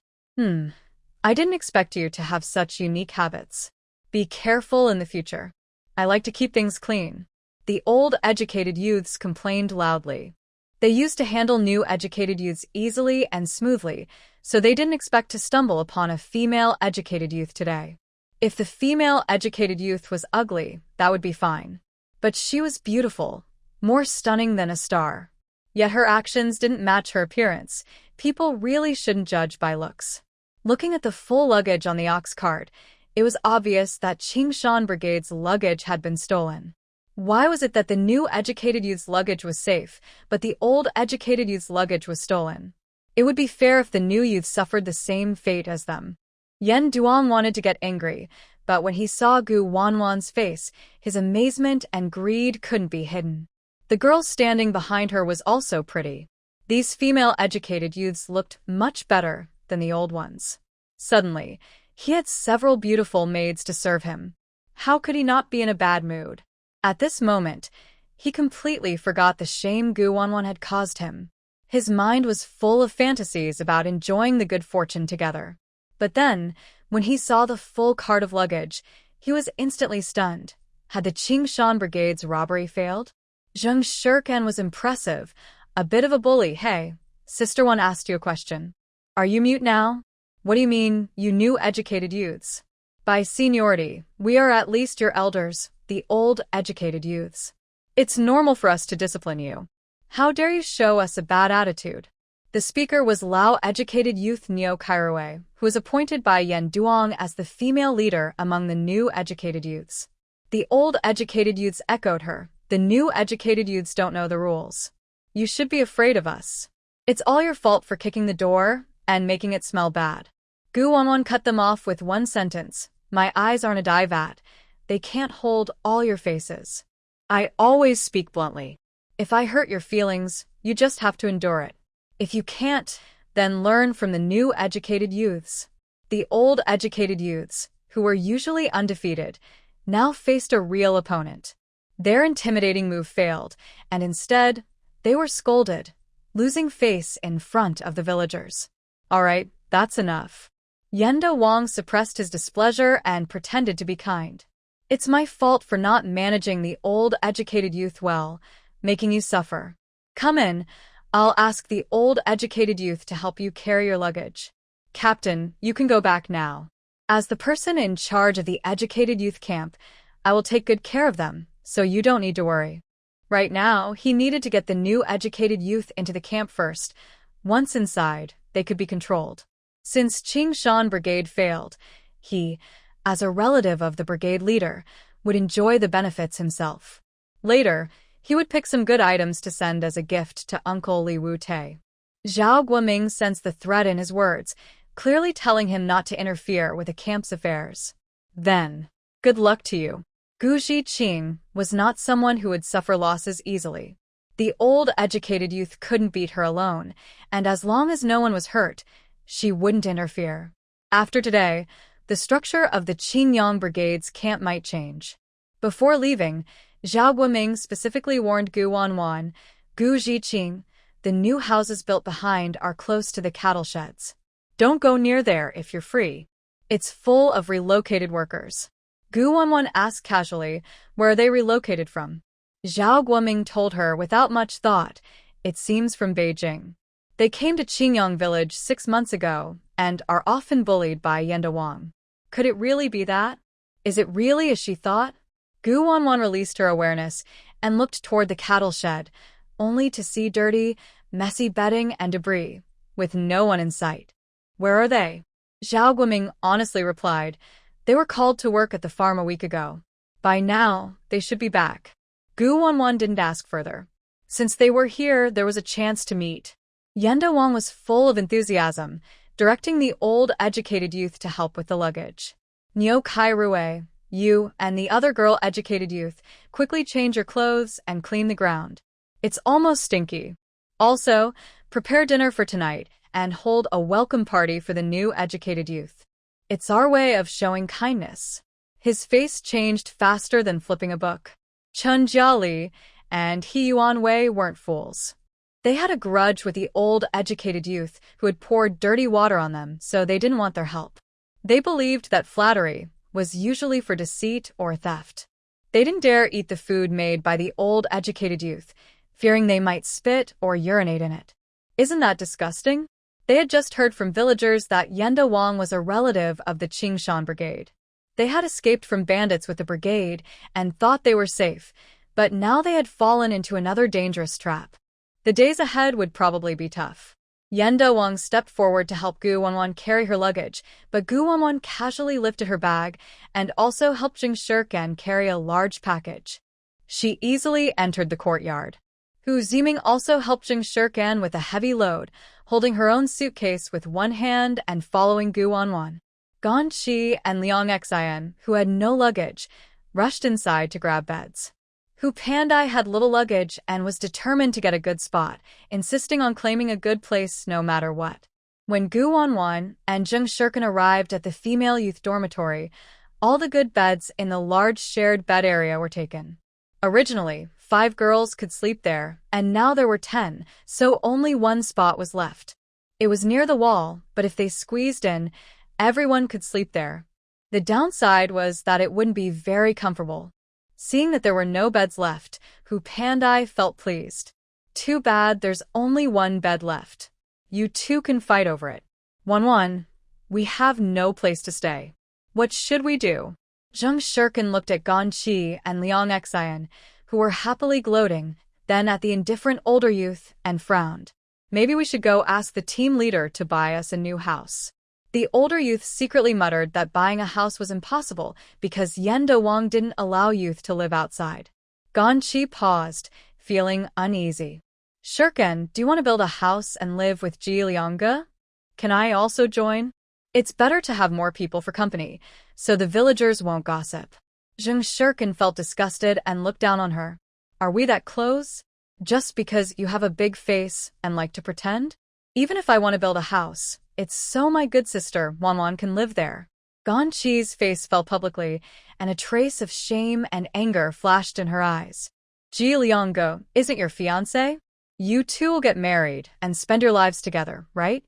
I didn't expect you to have such unique habits. Be careful in the future. I like to keep things clean. The old, educated youths complained loudly. They used to handle new educated youths easily and smoothly, so they didn't expect to stumble upon a female educated youth today. If the female educated youth was ugly, that would be fine. But she was beautiful, more stunning than a star. Yet her actions didn't match her appearance. People really shouldn't judge by looks. Looking at the full luggage on the ox cart, it was obvious that Qingshan Brigade's luggage had been stolen. Why was it that the new educated youth's luggage was safe, but the old educated youth's luggage was stolen? It would be fair if the new youth suffered the same fate as them. Yan Duong wanted to get angry, but when he saw Gu Wanwan's face, his amazement and greed couldn't be hidden. The girl standing behind her was also pretty. These female educated youths looked much better than the old ones. Suddenly, he had several beautiful maids to serve him. How could he not be in a bad mood? At this moment, he completely forgot the shame Gu Wanwan had caused him. His mind was full of fantasies about enjoying the good fortune together. But then, when he saw the full cart of luggage, he was instantly stunned. Had the Qingshan Brigade's robbery failed? Zheng Shirkan was impressive, a bit of a bully. Hey, Sister One asked you a question. Are you mute now? What do you mean, you new educated youths? By seniority, we are at least your elders, the old educated youths. It's normal for us to discipline you. How dare you show us a bad attitude? The speaker was Lao educated youth Neo Kairouei, who was appointed by Yan Duong as the female leader among the new educated youths. The old educated youths echoed her. The new educated youths don't know the rules. You should be afraid of us. It's all your fault for kicking the door and making it smell bad. Gu Wanwan cut them off with one sentence. My eyes aren't a dye vat. They can't hold all your faces. I always speak bluntly. If I hurt your feelings, you just have to endure it. If you can't, then learn from the new educated youths. The old educated youths, who were usually undefeated, now faced a real opponent. Their intimidating move failed, and instead, they were scolded, losing face in front of the villagers. All right, that's enough. Yenda Wang suppressed his displeasure and pretended to be kind. It's my fault for not managing the old educated youth well, making you suffer. Come in, I'll ask the old educated youth to help you carry your luggage. Captain, you can go back now. As the person in charge of the educated youth camp, I will take good care of them, so you don't need to worry. Right now, he needed to get the new educated youth into the camp first. Once inside, they could be controlled. Since Qingshan Brigade failed, he, as a relative of the brigade leader, would enjoy the benefits himself. Later, he would pick some good items to send as a gift to Uncle Li Wu-Te. Zhao Guoming sensed the threat in his words, clearly telling him not to interfere with the camp's affairs. Then, good luck to you. Gu Zhiqing was not someone who would suffer losses easily. The old educated youth couldn't beat her alone, and as long as no one was hurt, she wouldn't interfere. After today, the structure of the Qingyang Brigade's camp might change. Before leaving, Zhao Guoming specifically warned Gu Wanwan, Gu Zhiqing, the new houses built behind are close to the cattle sheds. Don't go near there if you're free. It's full of relocated workers. Gu Wanwan asked casually, where are they relocated from? Zhao Guoming told her without much thought, it seems from Beijing. They came to Qingyang village 6 months ago and are often bullied by Yenda Wang. Could it really be that? Is it really as she thought? Gu Wanwan released her awareness and looked toward the cattle shed, only to see dirty, messy bedding and debris, with no one in sight. Where are they? Zhao Guoming honestly replied, they were called to work at the farm a week ago. By now, they should be back. Gu Wanwan didn't ask further. Since they were here, there was a chance to meet. Yenda Wang was full of enthusiasm, directing the old educated youth to help with the luggage. Niu Kai Rue, you and the other girl educated youth, quickly change your clothes and clean the ground. It's almost stinky. Also, prepare dinner for tonight and hold a welcome party for the new educated youth. It's our way of showing kindness. His face changed faster than flipping a book. Chun Jiali and He Yuan Wei weren't fools. They had a grudge with the old educated youth who had poured dirty water on them, so they didn't want their help. They believed that flattery was usually for deceit or theft. They didn't dare eat the food made by the old educated youth, fearing they might spit or urinate in it. Isn't that disgusting? They had just heard from villagers that Yenda Wang was a relative of the Qingshan Brigade. They had escaped from bandits with the brigade and thought they were safe, but now they had fallen into another dangerous trap. The days ahead would probably be tough. Yenda Wang stepped forward to help Gu Wanwan carry her luggage, but Gu Wanwan casually lifted her bag and also helped Jing Shirkan carry a large package. She easily entered the courtyard. Hu Ziming also helped Jing Shirkan with a heavy load, holding her own suitcase with one hand and following Gu Wanwan. Gan Qi and Liang Xian, who had no luggage, rushed inside to grab beds. Hu Pandai had little luggage and was determined to get a good spot, insisting on claiming a good place no matter what. When Gu Wanwan and Jing Shirkan arrived at the female youth dormitory, all the good beds in the large shared bed area were taken. Originally, 5 girls could sleep there, and now there were 10, so only one spot was left. It was near the wall, but if they squeezed in, everyone could sleep there. The downside was that it wouldn't be very comfortable. Seeing that there were no beds left, Hu Pandai felt pleased. Too bad there's only one bed left. You two can fight over it. Wanwan, we have no place to stay. What should we do? Zheng Shirkan looked at Gan Qi and Liang Xian, who were happily gloating, then at the indifferent older youth, and frowned. Maybe we should go ask the team leader to buy us a new house. The older youth secretly muttered that buying a house was impossible because Yenda Wang didn't allow youth to live outside. Gan Qi paused, feeling uneasy. Shirkan, do you want to build a house and live with Ji Liangge? Can I also join? It's better to have more people for company, so the villagers won't gossip. Zheng Shirkan felt disgusted and looked down on her. Are we that close? Just because you have a big face and like to pretend? Even if I want to build a house, it's so my good sister, Wanwan, can live there. Gan Qi's face fell publicly, and a trace of shame and anger flashed in her eyes. Ji Liangge isn't your fiancé? You two will get married and spend your lives together, right?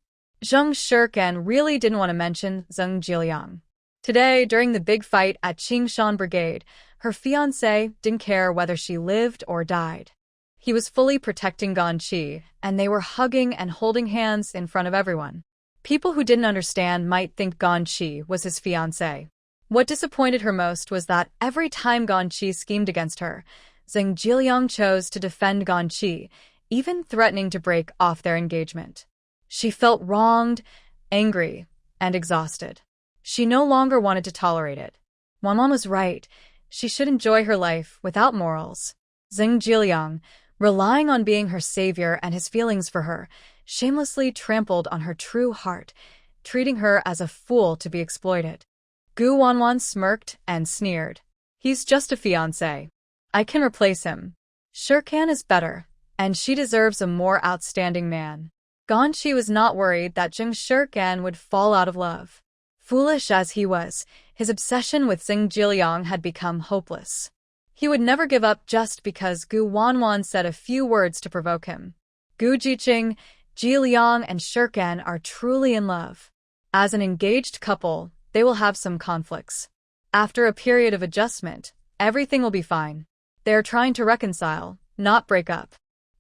Zheng Shirkan really didn't want to mention Zheng Jiliang. Today, during the big fight at Qingshan Brigade, her fiancé didn't care whether she lived or died. He was fully protecting Gan Qi, and they were hugging and holding hands in front of everyone. People who didn't understand might think Gan Qi was his fiancé. What disappointed her most was that every time Gan Qi schemed against her, Zheng Jiliang chose to defend Gan Qi, even threatening to break off their engagement. She felt wronged, angry, and exhausted. She no longer wanted to tolerate it. Wanwan was right. She should enjoy her life without morals. Zheng Jiliang, relying on being her savior and his feelings for her, shamelessly trampled on her true heart, treating her as a fool to be exploited. Gu Wanwan smirked and sneered. He's just a fiancé. I can replace him. Shirkan is better, and she deserves a more outstanding man. Ganqi was not worried that Zheng Shirkan would fall out of love. Foolish as he was, his obsession with Zheng Jiliang had become hopeless. He would never give up just because Gu Wanwan said a few words to provoke him. Gu Jiqing, Jiliang, and Shirkan are truly in love. As an engaged couple, they will have some conflicts. After a period of adjustment, everything will be fine. They are trying to reconcile, not break up.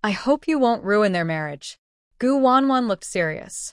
I hope you won't ruin their marriage. Gu Wanwan looked serious.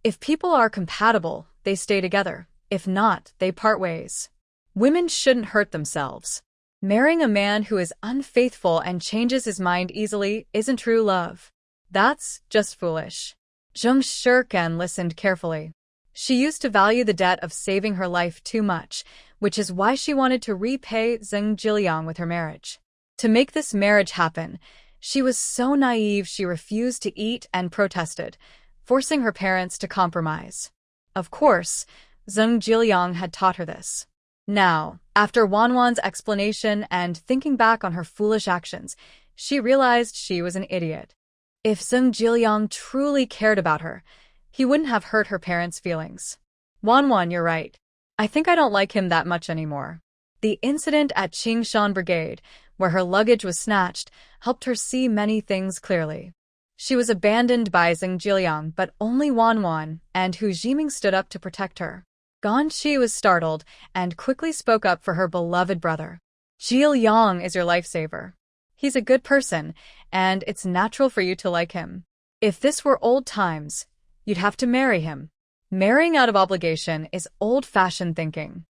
If people are compatible, they stay together. If not, they part ways. Women shouldn't hurt themselves. Marrying a man who is unfaithful and changes his mind easily isn't true love. That's just foolish. Zheng Shirkan listened carefully. She used to value the debt of saving her life too much, which is why she wanted to repay Zheng Jiliang with her marriage. To make this marriage happen, she was so naive she refused to eat and protested, forcing her parents to compromise. Of course, Zheng Jiliang had taught her this. Now, after Wanwan's explanation and thinking back on her foolish actions, she realized she was an idiot. If Zheng Jiliang truly cared about her, he wouldn't have hurt her parents' feelings. Wanwan, you're right. I think I don't like him that much anymore. The incident at Qingshan Brigade, where her luggage was snatched, helped her see many things clearly. She was abandoned by Zheng Jiliang, but only Wanwan and Hu Jiming stood up to protect her. Ganqi was startled and quickly spoke up for her beloved brother. Jiliang is your lifesaver. He's a good person, and it's natural for you to like him. If this were old times, you'd have to marry him. Marrying out of obligation is old-fashioned thinking.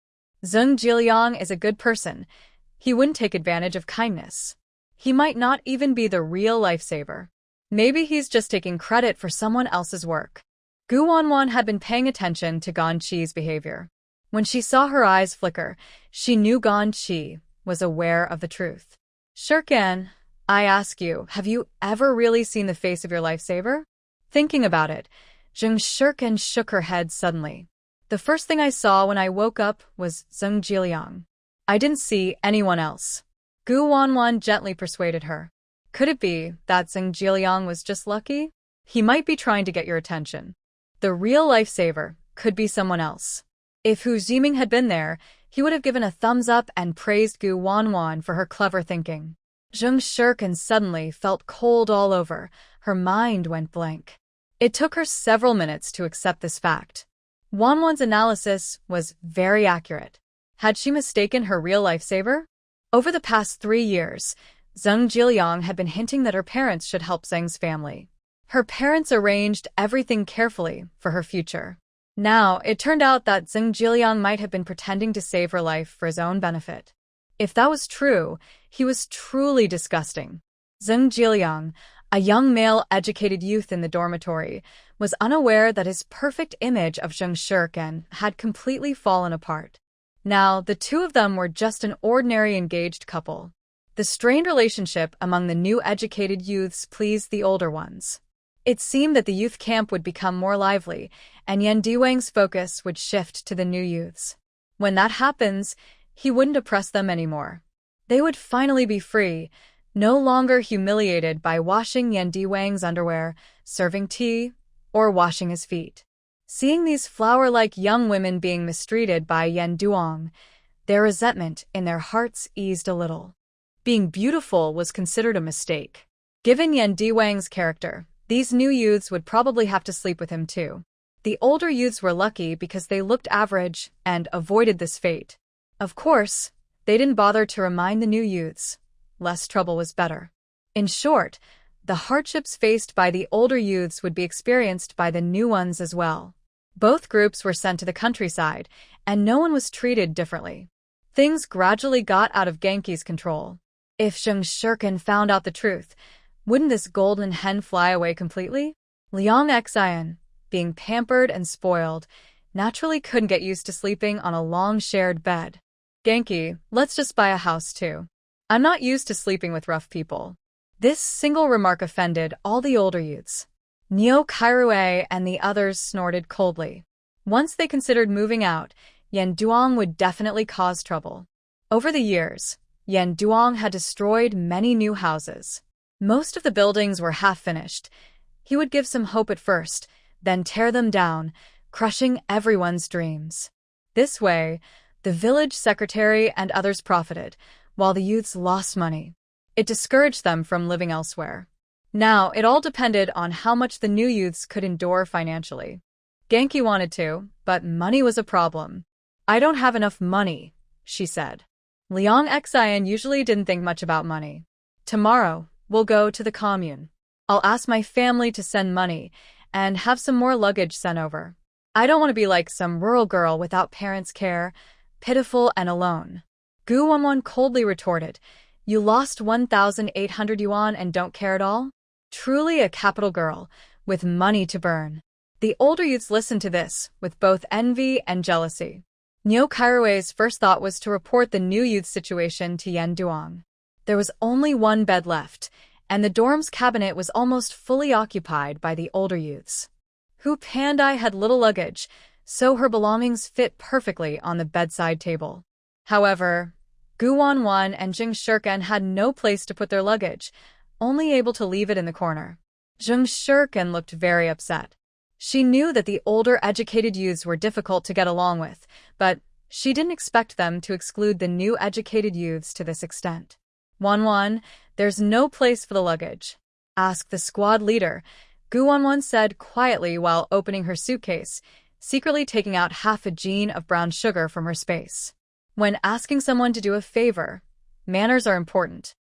Zheng Jiliang is a good person. He wouldn't take advantage of kindness. He might not even be the real lifesaver. Maybe he's just taking credit for someone else's work. Gu Wanwan had been paying attention to Ganqi's behavior. When she saw her eyes flicker, she knew Ganqi was aware of the truth. Shirkan, I ask you, have you ever really seen the face of your lifesaver? Thinking about it, Zheng Shirkan shook her head suddenly. The first thing I saw when I woke up was Zheng Jiliang. I didn't see anyone else. Gu Wanwan gently persuaded her. Could it be that Zheng Jiliang was just lucky? He might be trying to get your attention. The real lifesaver could be someone else. If Hu Jiming had been there, he would have given a thumbs up and praised Gu Wanwan for her clever thinking. Zheng Shirkan suddenly felt cold all over. Her mind went blank. It took her several minutes to accept this fact. Wanwan's analysis was very accurate. Had she mistaken her real lifesaver? Over the past 3 years, Zheng Jiliang had been hinting that her parents should help Zheng's family. Her parents arranged everything carefully for her future. Now, it turned out that Zheng Jiliang might have been pretending to save her life for his own benefit. If that was true, he was truly disgusting. Zheng Jiliang, a young male-educated youth in the dormitory, was unaware that his perfect image of Zheng Shirkan had completely fallen apart. Now, the two of them were just an ordinary engaged couple. The strained relationship among the new educated youths pleased the older ones. It seemed that the youth camp would become more lively, and Yan Diwang's focus would shift to the new youths. When that happens, he wouldn't oppress them anymore. They would finally be free, no longer humiliated by washing Yan Diwang's underwear, serving tea, or washing his feet. Seeing these flower-like young women being mistreated by Yan Duang, their resentment in their hearts eased a little. Being beautiful was considered a mistake. Given Yan Diwang's character, these new youths would probably have to sleep with him too. The older youths were lucky because they looked average and avoided this fate. Of course, they didn't bother to remind the new youths. Less trouble was better. In short, the hardships faced by the older youths would be experienced by the new ones as well. Both groups were sent to the countryside, and no one was treated differently. Things gradually got out of Genki's control. If Zheng Shirkan found out the truth, wouldn't this golden hen fly away completely? Liang Xian, being pampered and spoiled, naturally couldn't get used to sleeping on a long shared bed. Genki, let's just buy a house too. I'm not used to sleeping with rough people. This single remark offended all the older youths. Neo Kairue and the others snorted coldly. Once they considered moving out, Yan Duang would definitely cause trouble. Over the years, Yan Duong had destroyed many new houses. Most of the buildings were half-finished. He would give some hope at first, then tear them down, crushing everyone's dreams. This way, the village secretary and others profited, while the youths lost money. It discouraged them from living elsewhere. Now, it all depended on how much the new youths could endure financially. Genki wanted to, but money was a problem. "I don't have enough money," she said. Liang Xian usually didn't think much about money. "Tomorrow, we'll go to the commune. I'll ask my family to send money and have some more luggage sent over. I don't want to be like some rural girl without parents' care, pitiful and alone." Gu Wanwan coldly retorted, "You lost 1,800 yuan and don't care at all? Truly a capital girl, with money to burn." The older youths listened to this, with both envy and jealousy. Nyo Kairue's first thought was to report the new youth situation to Yan Duong. There was only one bed left, and the dorm's cabinet was almost fully occupied by the older youths. Hu Pandai had little luggage, so her belongings fit perfectly on the bedside table. However, Gu Wanwan and Jing Shirkan had no place to put their luggage, only able to leave it in the corner. Jing Shirkan looked very upset. She knew that the older educated youths were difficult to get along with, but she didn't expect them to exclude the new educated youths to this extent. "Wanwan, there's no place for the luggage. Ask the squad leader," Gu Wanwan said quietly while opening her suitcase, secretly taking out half a jean of brown sugar from her space. When asking someone to do a favor, manners are important.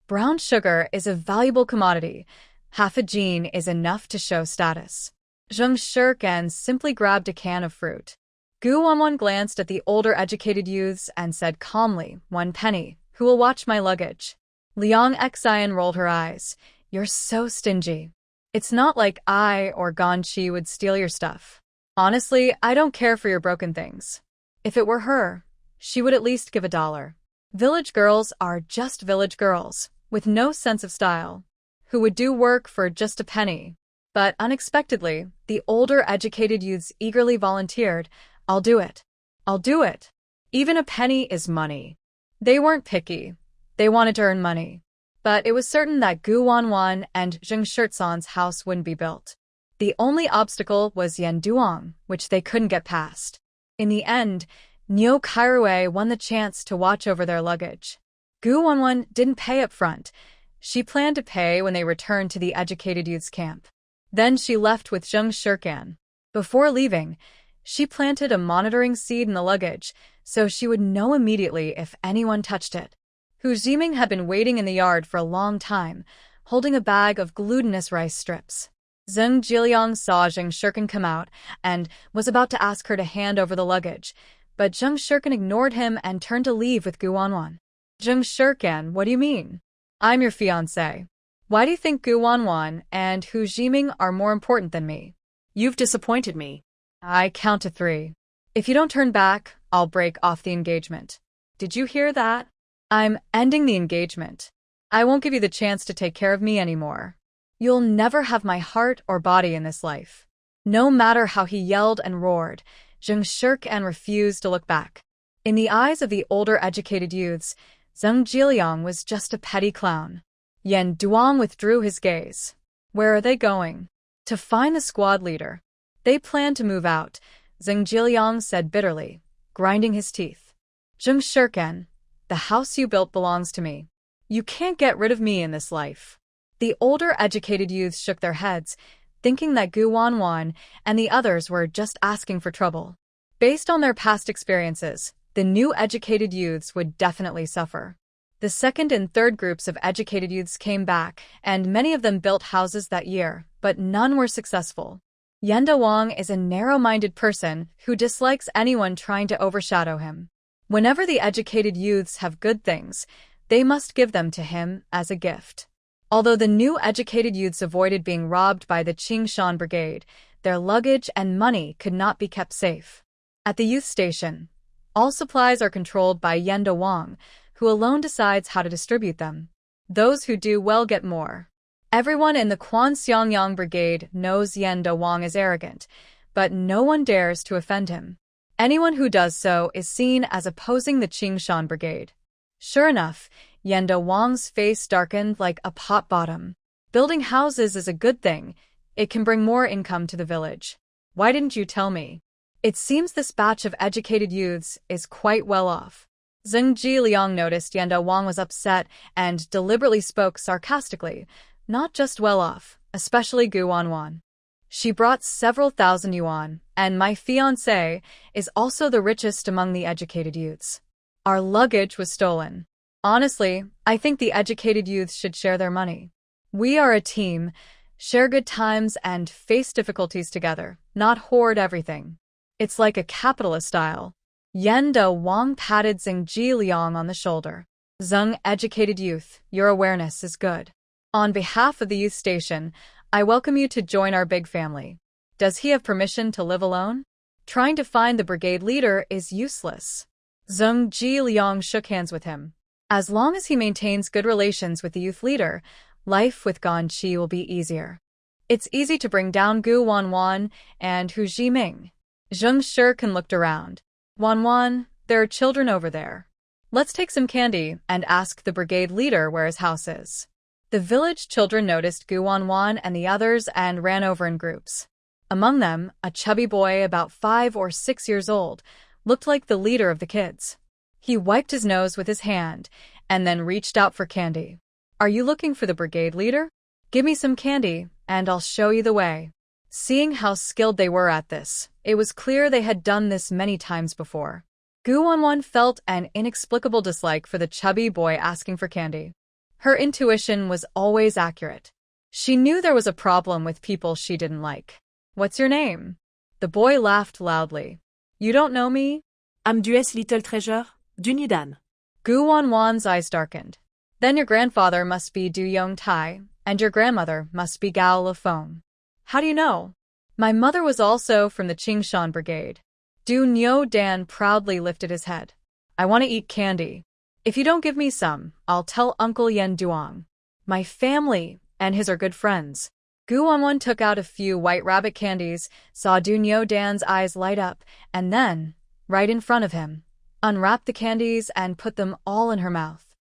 Brown sugar is a valuable commodity. Half a jean is enough to show status. Zheng Shirkan simply grabbed a can of fruit. Gu Wanwan glanced at the older educated youths and said calmly, "1 penny, who will watch my luggage?" Liang Xian rolled her eyes. "You're so stingy. It's not like I or Ganqi would steal your stuff. Honestly, I don't care for your broken things. If it were her, she would at least give $1. Village girls are just village girls, with no sense of style, who would do work for just a penny." But unexpectedly, the older educated youths eagerly volunteered, "I'll do it. I'll do it. Even a penny is money." They weren't picky. They wanted to earn money. But it was certain that Gu Wanwan and Zheng Shirtsan's house wouldn't be built. The only obstacle was Yan Duong, which they couldn't get past. In the end, Nyo Kairue won the chance to watch over their luggage. Gu Wanwan didn't pay up front. She planned to pay when they returned to the educated youth's camp. Then she left with Zheng Shirkan. Before leaving, she planted a monitoring seed in the luggage, so she would know immediately if anyone touched it. Hu Jiming had been waiting in the yard for a long time, holding a bag of glutinous rice strips. Zheng Jiliang saw Zheng Shirkan come out and was about to ask her to hand over the luggage, but Zheng Shirkan ignored him and turned to leave with Gu Wanwan. "Zheng Shirkan, what do you mean? I'm your fiancé. Why do you think Gu Wanwan and Hu Jiming are more important than me? You've disappointed me. I count to 3. If you don't turn back, I'll break off the engagement. Did you hear that? I'm ending the engagement. I won't give you the chance to take care of me anymore. You'll never have my heart or body in this life." No matter how he yelled and roared, Zheng Shirkan refused to look back. In the eyes of the older educated youths, Zheng Jiliang was just a petty clown. Yan Duong withdrew his gaze. Where are they going? To find the squad leader. They plan to move out, Zheng Jiliang said bitterly, grinding his teeth. "Zheng Shirkan, the house you built belongs to me. You can't get rid of me in this life." The older educated youths shook their heads, thinking that Gu Wanwan and the others were just asking for trouble. Based on their past experiences, the new educated youths would definitely suffer. The second and third groups of educated youths came back, and many of them built houses that year, but none were successful. Yenda Wang is a narrow-minded person who dislikes anyone trying to overshadow him. Whenever the educated youths have good things, they must give them to him as a gift. Although the new educated youths avoided being robbed by the Qingshan Brigade, their luggage and money could not be kept safe. At the youth station, all supplies are controlled by Yenda Wang, who alone decides how to distribute them. Those who do well get more. Everyone in the Quanxiangyang Brigade knows Yenda Wang is arrogant, but no one dares to offend him. Anyone who does so is seen as opposing the Qingshan Brigade. Sure enough, Yenda Wang's face darkened like a pot bottom. Building houses is a good thing. It can bring more income to the village. Why didn't you tell me? It seems this batch of educated youths is quite well off. Zheng Jiliang noticed Yenda Wang was upset and deliberately spoke sarcastically. Not just well off, especially Gu Wanwan. She brought several thousand yuan, and my fiancé is also the richest among the educated youths. Our luggage was stolen. Honestly, I think the educated youths should share their money. We are a team, share good times and face difficulties together, not hoard everything. It's like a capitalist style. Yenda Wang patted Zheng Jiliang on the shoulder. Zheng, educated youth, your awareness is good. On behalf of the youth station, I welcome you to join our big family. Does he have permission to live alone? Trying to find the brigade leader is useless. Zheng Jiliang shook hands with him. As long as he maintains good relations with the youth leader, life with Ganqi will be easier. It's easy to bring down Gu Wanwan and Hu Jiming. Zheng Shirkan looked around. Wanwan, there are children over there. Let's take some candy and ask the brigade leader where his house is. The village children noticed Gu Wanwan and the others and ran over in groups. Among them, a chubby boy about 5 or 6 years old looked like the leader of the kids. He wiped his nose with his hand and then reached out for candy. Are you looking for the brigade leader? Give me some candy, and I'll show you the way. Seeing how skilled they were at this, it was clear they had done this many times before. Gu Wanwan felt an inexplicable dislike for the chubby boy asking for candy. Her intuition was always accurate. She knew there was a problem with people she didn't like. What's your name? The boy laughed loudly. You don't know me? I'm Du's little treasure, Dunidan. Gu Wanwan's eyes darkened. Then your grandfather must be Du Yong Tai, and your grandmother must be Gao Lafeng. How do you know? My mother was also from the Qingshan Brigade. Du Nyo Dan proudly lifted his head. I want to eat candy. If you don't give me some, I'll tell Uncle Yen Duong. My family and his are good friends. Gu Wanwan took out a few white rabbit candies, saw Du Nyo Dan's eyes light up, and then, right in front of him, unwrapped the candies and put them all in her mouth.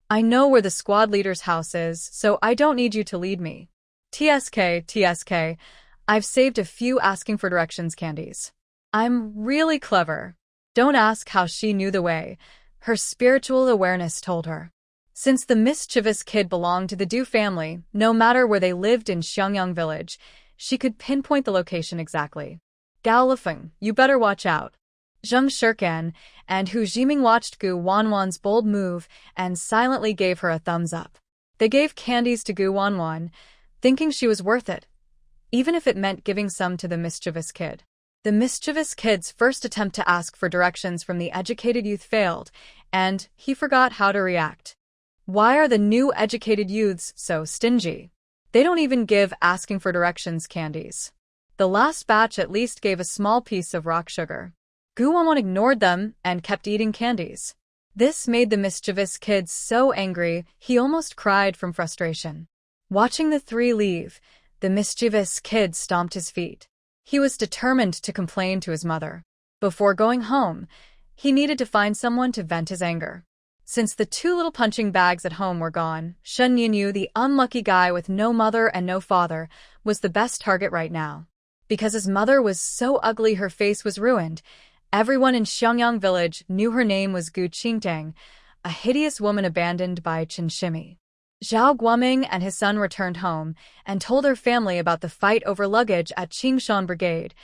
I know where the squad leader's house is, so I don't need you to lead me. TSK, I've saved a few asking for directions candies. I'm really clever. Don't ask how she knew the way. Her spiritual awareness told her. Since the mischievous kid belonged to the Du family, no matter where they lived in Xiangyang village, she could pinpoint the location exactly. Gao Lifeng, you better watch out. Zheng Shirkan and Hu Jiming watched Gu Wanwan's bold move and silently gave her a thumbs up. They gave candies to Gu Wanwan, thinking she was worth it, even if it meant giving some to the mischievous kid. The mischievous kid's first attempt to ask for directions from the educated youth failed, and he forgot how to react. Why are the new educated youths so stingy? They don't even give asking for directions candies. The last batch at least gave a small piece of rock sugar. Gu Wanwan ignored them and kept eating candies. This made the mischievous kid so angry he almost cried from frustration. Watching the three leave, the mischievous kid stomped his feet. He was determined to complain to his mother. Before going home, he needed to find someone to vent his anger. Since the 2 little punching bags at home were gone, Shen Yinyu, the unlucky guy with no mother and no father, was the best target right now. Because his mother was so ugly her face was ruined, everyone in Xiangyang village knew her name was Gu Qingtang, a hideous woman abandoned by Chen Shimi. Zhao Guoming and his son returned home and told their family about the fight over luggage at Qingshan Brigade,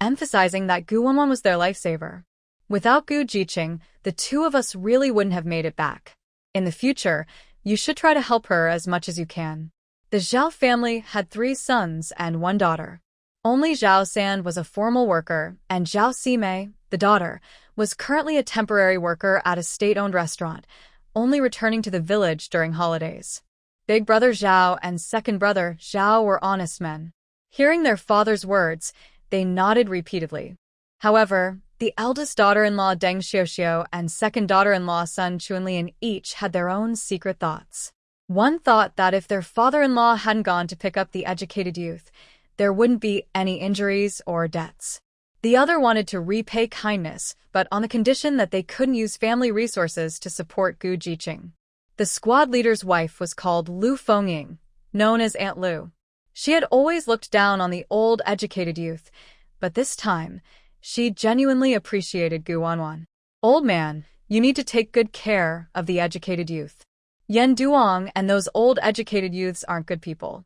emphasizing that Gu Wanwan was their lifesaver. Without Gu Jiqing, the 2 of us really wouldn't have made it back. In the future, you should try to help her as much as you can. The Zhao family had 3 sons and 1 daughter. Only Zhao San was a formal worker, and Zhao Simei, the daughter, was currently a temporary worker at a state-owned restaurant, only returning to the village during holidays. Big brother Zhao and second brother Zhao were honest men. Hearing their father's words, they nodded repeatedly. However, the eldest daughter-in-law Deng Xiuxiu and second daughter-in-law Sun Chunlian each had their own secret thoughts. One thought that if their father-in-law hadn't gone to pick up the educated youth, there wouldn't be any injuries or deaths. The other wanted to repay kindness, but on the condition that they couldn't use family resources to support Gu Jiqing. The squad leader's wife was called Lu Fengying, known as Aunt Lu. She had always looked down on the old, educated youth, but this time, she genuinely appreciated Gu Wanwan. Old man, you need to take good care of the educated youth. Yen Duong and those old educated youths aren't good people.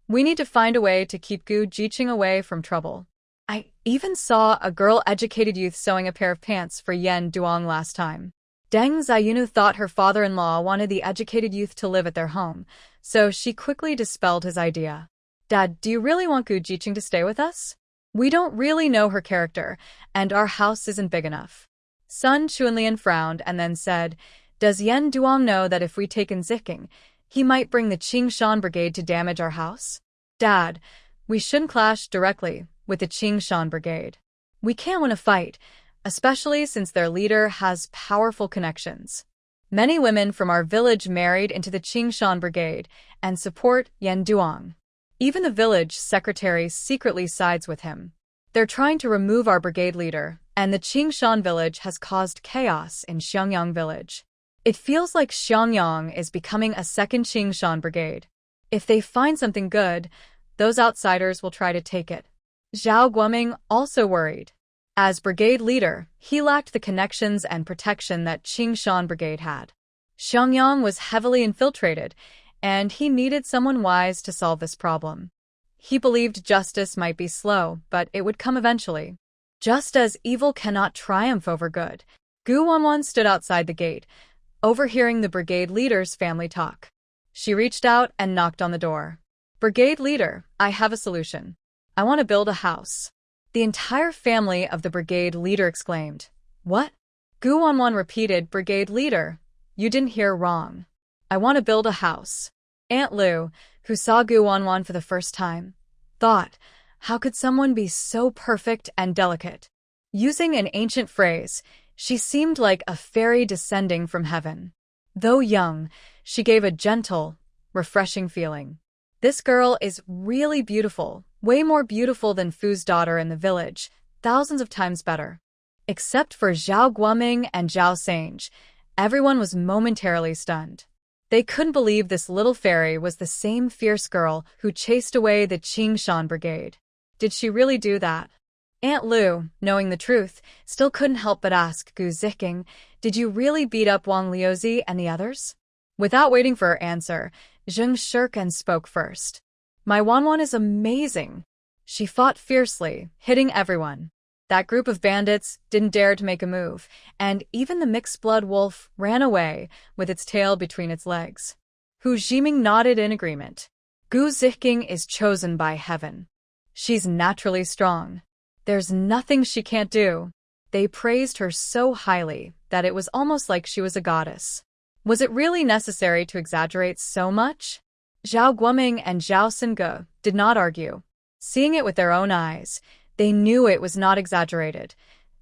We need to find a way to keep Gu Jiqing away from trouble. I even saw a girl-educated youth sewing a pair of pants for Yen Duong last time. Deng Xiaoyunu thought her father-in-law wanted the educated youth to live at their home, so she quickly dispelled his idea. Dad, do you really want Gu Jiqing to stay with us? We don't really know her character, and our house isn't big enough. Sun Chunlian frowned and then said, Does Yen Duong know that if we take in Ziking, he might bring the Qingshan Brigade to damage our house? Dad, we shouldn't clash directly with the Qingshan Brigade. We can't win a fight, especially since their leader has powerful connections. Many women from our village married into the Qingshan Brigade and support Yen Duong. Even the village secretary secretly sides with him. They're trying to remove our brigade leader, and the Qingshan village has caused chaos in Xiangyang village. It feels like Xiangyang is becoming a second Qingshan brigade. If they find something good, those outsiders will try to take it. Zhao Guoming also worried. As brigade leader, he lacked the connections and protection that Qingshan brigade had. Xiangyang was heavily infiltrated, and he needed someone wise to solve this problem. He believed justice might be slow, but it would come eventually. Just as evil cannot triumph over good, Gu Wanwan stood outside the gate, overhearing the brigade leader's family talk. She reached out and knocked on the door. Brigade leader, I have a solution. I want to build a house. The entire family of the brigade leader exclaimed. What? Gu Wanwan repeated, Brigade leader, you didn't hear wrong. I want to build a house. Aunt Lu, who saw Gu Wanwan for the first time, thought, how could someone be so perfect and delicate? Using an ancient phrase, she seemed like a fairy descending from heaven. Though young, she gave a gentle, refreshing feeling. This girl is really beautiful, way more beautiful than Fu's daughter in the village, thousands of times better. Except for Zhao Guoming and Zhao Sange, everyone was momentarily stunned. They couldn't believe this little fairy was the same fierce girl who chased away the Qingshan Brigade. Did she really do that? Aunt Lu, knowing the truth, still couldn't help but ask Gu Ziking, did you really beat up Wang Liuzi and the others? Without waiting for her answer, Zheng Shirkan spoke first. My Wanwan is amazing. She fought fiercely, hitting everyone. That group of bandits didn't dare to make a move, and even the mixed-blood wolf ran away with its tail between its legs. Hu Jiming nodded in agreement. Gu Ziking is chosen by heaven. She's naturally strong. There's nothing she can't do. They praised her so highly that it was almost like she was a goddess. Was it really necessary to exaggerate so much? Zhao Guoming and Zhao Singe did not argue. Seeing it with their own eyes, they knew it was not exaggerated.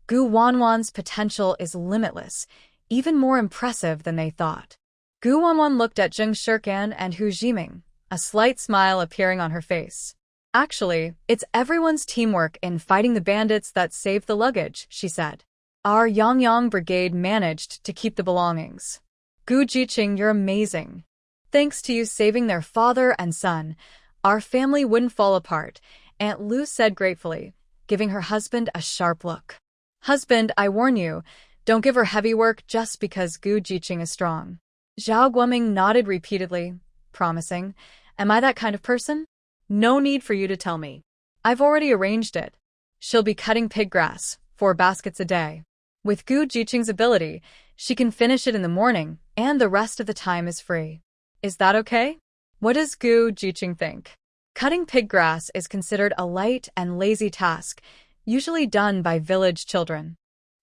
Gu Wanwan's potential is limitless, even more impressive than they thought. Gu Wanwan looked at Zheng Shirkan and Hu Jiming, a slight smile appearing on her face. Actually, it's everyone's teamwork in fighting the bandits that saved the luggage, she said. Our Yangyang Brigade managed to keep the belongings. Gu Jiqing, you're amazing. Thanks to you saving their father and son, our family wouldn't fall apart, Aunt Lu said gratefully, giving her husband a sharp look. Husband, I warn you, don't give her heavy work just because Gu Jiqing is strong. Zhao Guoming nodded repeatedly, promising, am I that kind of person? No need for you to tell me. I've already arranged it. She'll be cutting pig grass, 4 baskets a day. With Gu Jiqing's ability, she can finish it in the morning, and the rest of the time is free. Is that okay? What does Gu Jiqing think? Cutting pig grass is considered a light and lazy task, usually done by village children.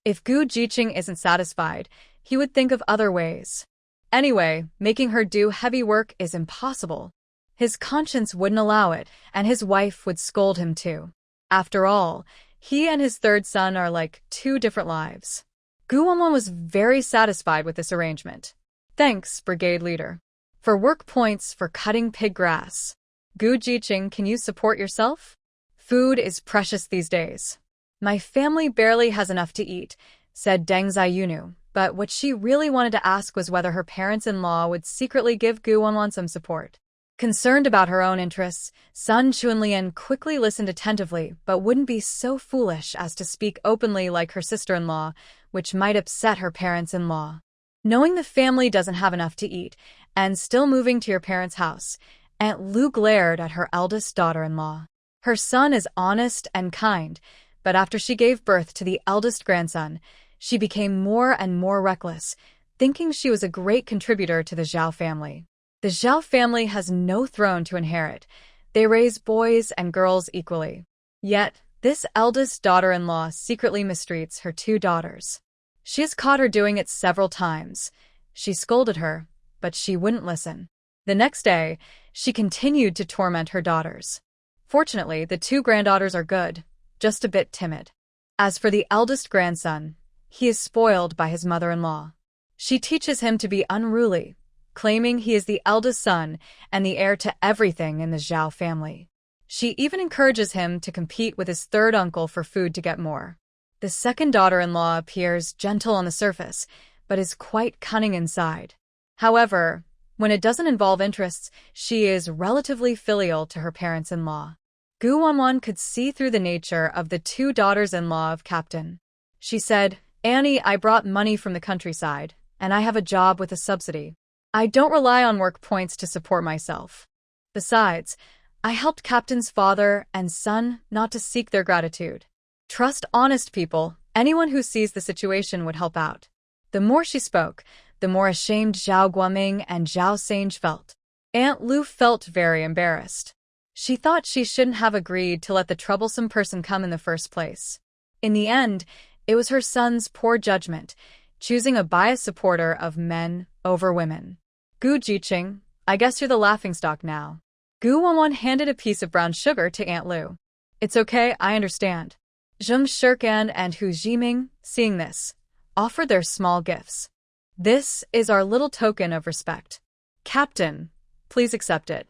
If Gu Jiqing isn't satisfied, he would think of other ways. Anyway, making her do heavy work is impossible. His conscience wouldn't allow it, and his wife would scold him too. After all, he and his third son are like 2 different lives. Gu Wanwan was very satisfied with this arrangement. Thanks, Brigade Leader. For work points for cutting pig grass. Gu Jiqing, can you support yourself? Food is precious these days. My family barely has enough to eat, said Deng Ziyunu, but what she really wanted to ask was whether her parents-in-law would secretly give Gu Wanwan some support. Concerned about her own interests, Sun Chunlian quickly listened attentively but wouldn't be so foolish as to speak openly like her sister-in-law, which might upset her parents-in-law. Knowing the family doesn't have enough to eat, and still moving to your parents' house, Aunt Lu glared at her eldest daughter-in-law. Her son is honest and kind, but after she gave birth to the eldest grandson, she became more and more reckless, thinking she was a great contributor to the Zhao family. The Zhao family has no throne to inherit. They raise boys and girls equally. Yet, this eldest daughter-in-law secretly mistreats her two daughters. She has caught her doing it several times. She scolded her, but she wouldn't listen. The next day, she continued to torment her daughters. Fortunately, the two granddaughters are good, just a bit timid. As for the eldest grandson, he is spoiled by his mother-in-law. She teaches him to be unruly, claiming he is the eldest son and the heir to everything in the Zhao family. She even encourages him to compete with his third uncle for food to get more. The second daughter-in-law appears gentle on the surface, but is quite cunning inside. However, when it doesn't involve interests, she is relatively filial to her parents-in-law. Gu Wanwan could see through the nature of the two daughters-in-law of Captain. She said, "Annie, I brought money from the countryside, and I have a job with a subsidy. I don't rely on work points to support myself. Besides, I helped Captain's father and son not to seek their gratitude. Trust honest people. Anyone who sees the situation would help out." The more she spoke, the more ashamed Zhao Guoming and Zhao Sange felt. Aunt Lu felt very embarrassed. She thought she shouldn't have agreed to let the troublesome person come in the first place. In the end, it was her son's poor judgment, choosing a biased supporter of men over women. "Gu Jiqing, I guess you're the laughingstock now." Gu Wanwan handed a piece of brown sugar to Aunt Lu. "It's okay, I understand." Zheng Shirkan and Hu Jiming, seeing this, offered their small gifts. "This is our little token of respect. Captain, please accept it."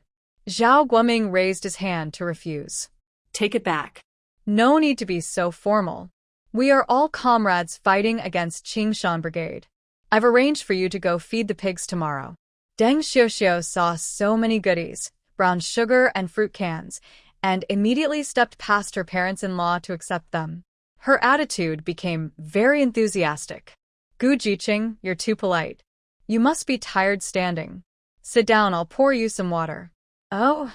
Zhao Guoming raised his hand to refuse. Take it back. "No need to be so formal. We are all comrades fighting against Qingshan Brigade. I've arranged for you to go feed the pigs tomorrow." Deng Xiuxiu saw so many goodies, brown sugar and fruit cans, and immediately stepped past her parents-in-law to accept them. Her attitude became very enthusiastic. "Gu Jiqing, you're too polite. You must be tired standing. Sit down, I'll pour you some water." "Oh,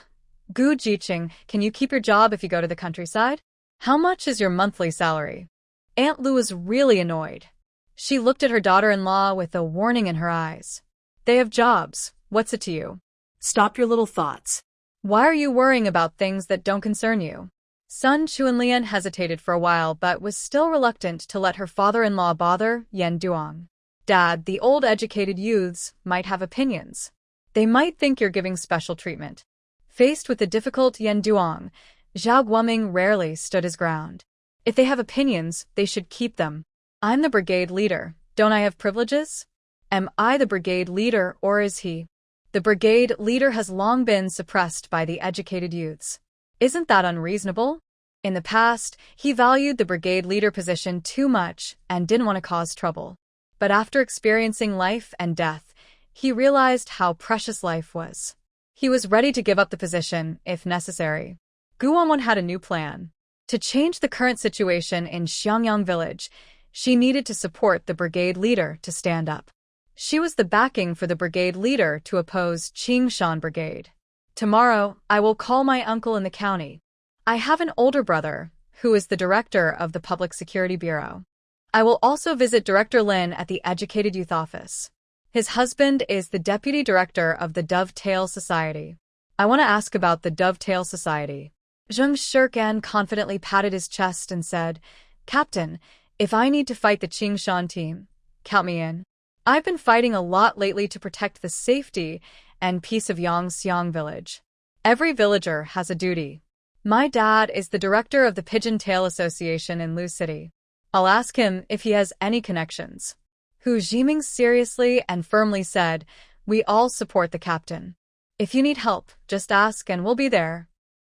Gu Jiqing, can you keep your job if you go to the countryside? How much is your monthly salary?" Aunt Lu was really annoyed. She looked at her daughter-in-law with a warning in her eyes. "They have jobs. What's it to you?" Stop your little thoughts. "Why are you worrying about things that don't concern you?" Sun Chunlian hesitated for a while but was still reluctant to let her father-in-law bother Yen Duong. "Dad, the old educated youths might have opinions. They might think you're giving special treatment." Faced with the difficult Yen Duong, Zhao Guoming rarely stood his ground. If they have opinions, they should keep them. "I'm the brigade leader. Don't I have privileges? Am I the brigade leader or is he?" The brigade leader has long been suppressed by the educated youths. Isn't that unreasonable? In the past, he valued the brigade leader position too much and didn't want to cause trouble. But after experiencing life and death, he realized how precious life was. He was ready to give up the position if necessary. Gu Wanwan had a new plan. To change the current situation in Xiangyang village, she needed to support the brigade leader to stand up. She was the backing for the brigade leader to oppose Qingshan Brigade. "Tomorrow, I will call my uncle in the county. I have an older brother, who is the director of the Public Security Bureau. I will also visit Director Lin at the Educated Youth Office. His husband is the deputy director of the Dovetail Society. I want to ask about the Dovetail Society." Zheng Shirkan confidently patted his chest and said, "Captain, if I need to fight the Qingshan team, count me in. I've been fighting a lot lately to protect the safety and peace of Yangxiang village. Every villager has a duty. My dad is the director of the Pigeon Tail Association in Lu City. I'll ask him if he has any connections." Hu Jiming seriously and firmly said, "We all support the captain. If you need help, just ask and we'll be there.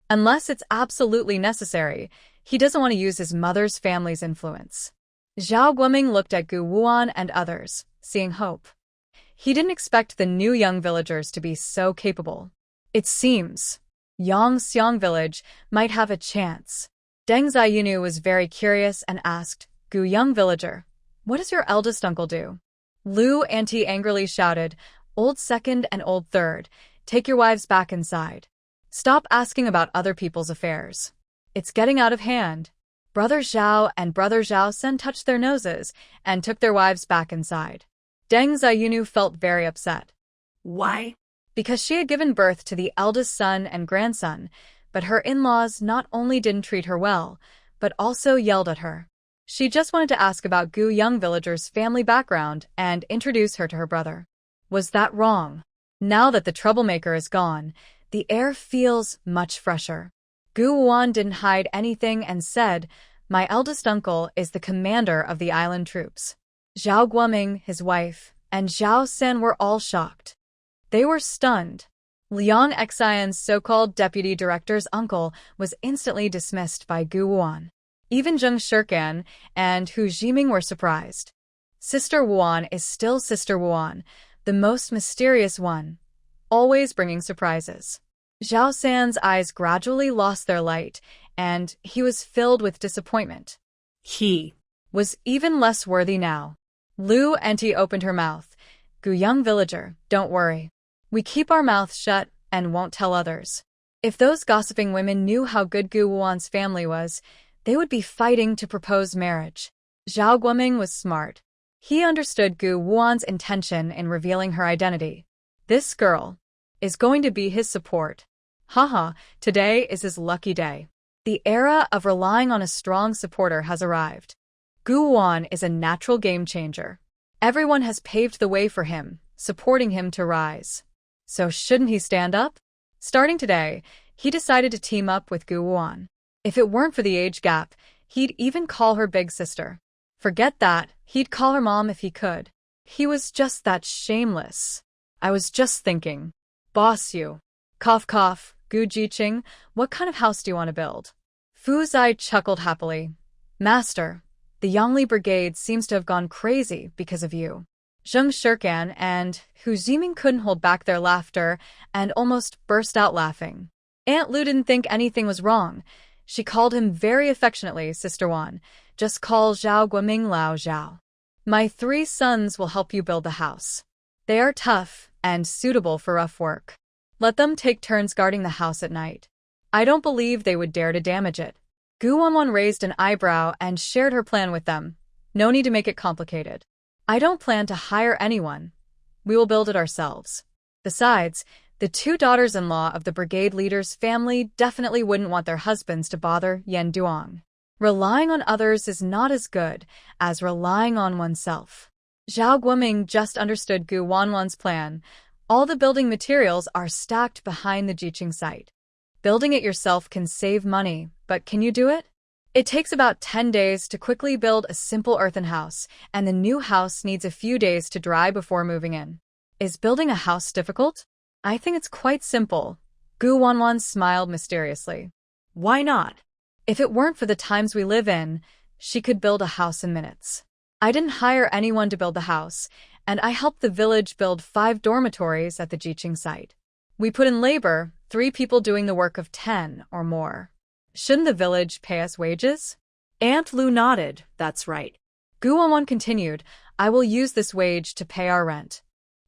Unless it's absolutely necessary, He doesn't want to use his mother's family's influence. Zhao Guoming looked at Gu Wuan and others, seeing hope. He didn't expect the new young villagers to be so capable. It seems Yangxiang village might have a chance. Deng Ziyunu was very curious and asked, Gu young villager, what does your eldest uncle do? Lu Auntie angrily shouted, Old second and old third, take your wives back inside. Stop asking about other people's affairs. It's getting out of hand. Brother Zhao and Brother Zhao Sen touched their noses and took their wives back inside. Deng Ziyunu felt very upset. Why? Because she had given birth to the eldest son and grandson, but her in-laws not only didn't treat her well, but also yelled at her. She just wanted to ask about Gu young villager's family background and introduce her to her brother. Was that wrong? Now that the troublemaker is gone, the air feels much fresher. Gu Wuan didn't hide anything and said, My eldest uncle is the commander of the island troops. Zhao Guoming, his wife, and Zhao Sen were all shocked. They were stunned. Liang Xian's so-called deputy director's uncle was instantly dismissed by Gu Wuan. Even Zheng Shirkan and Hu Jiming were surprised. Sister Wuan is still Sister Wuan, the most mysterious one, always bringing surprises. Zhao San's eyes gradually lost their light, and he was filled with disappointment. He was even less worthy now. Lu Auntie opened her mouth. Gu young villager, don't worry. We keep our mouths shut and won't tell others. If those gossiping women knew how good Gu Wuan's family was, they would be fighting to propose marriage. Zhao Guoming was smart. He understood Gu Wuan's intention in revealing her identity. This girl is going to be his support. Haha, today is his lucky day. The era of relying on a strong supporter has arrived. Gu Wuan is a natural game changer. Everyone has paved the way for him, supporting him to rise. So shouldn't he stand up? Starting today, he decided to team up with Gu Wuan. If it weren't for the age gap, he'd even call her big sister. Forget that, he'd call her mom if he could. He was just that shameless. I was just thinking. Boss you. Cough cough, Gu Jiqing, what kind of house do you want to build? Fu Zai chuckled happily. Master, the Yangli Brigade seems to have gone crazy because of you. Zheng Shirkan and Hu Jiming couldn't hold back their laughter and almost burst out laughing. Aunt Lu didn't think anything was wrong. She called him very affectionately, Sister Wan. Just call Zhao Guoming Lao Zhao. My 3 sons will help you build the house. They are tough and suitable for rough work. Let them take turns guarding the house at night. I don't believe they would dare to damage it. Gu Wanwan raised an eyebrow and shared her plan with them. No need to make it complicated. I don't plan to hire anyone. We will build it ourselves. Besides, the 2 daughters-in-law of the brigade leader's family definitely wouldn't want their husbands to bother Yan Duong. Relying on others is not as good as relying on oneself. Zhao Guoming just understood Gu Wanwan's plan. All the building materials are stacked behind the Jiqing site. Building it yourself can save money, but can you do it? It takes about 10 days to quickly build a simple earthen house, and the new house needs a few days to dry before moving in. Is building a house difficult? I think it's quite simple. Gu Wanwan smiled mysteriously. Why not? If it weren't for the times we live in, she could build a house in minutes. I didn't hire anyone to build the house, and I helped the village build 5 dormitories at the Jiqing site. We put in labor, 3 people doing the work of 10 or more. Shouldn't the village pay us wages? Aunt Lu nodded. That's right. Gu Wanwan continued, I will use this wage to pay our rent.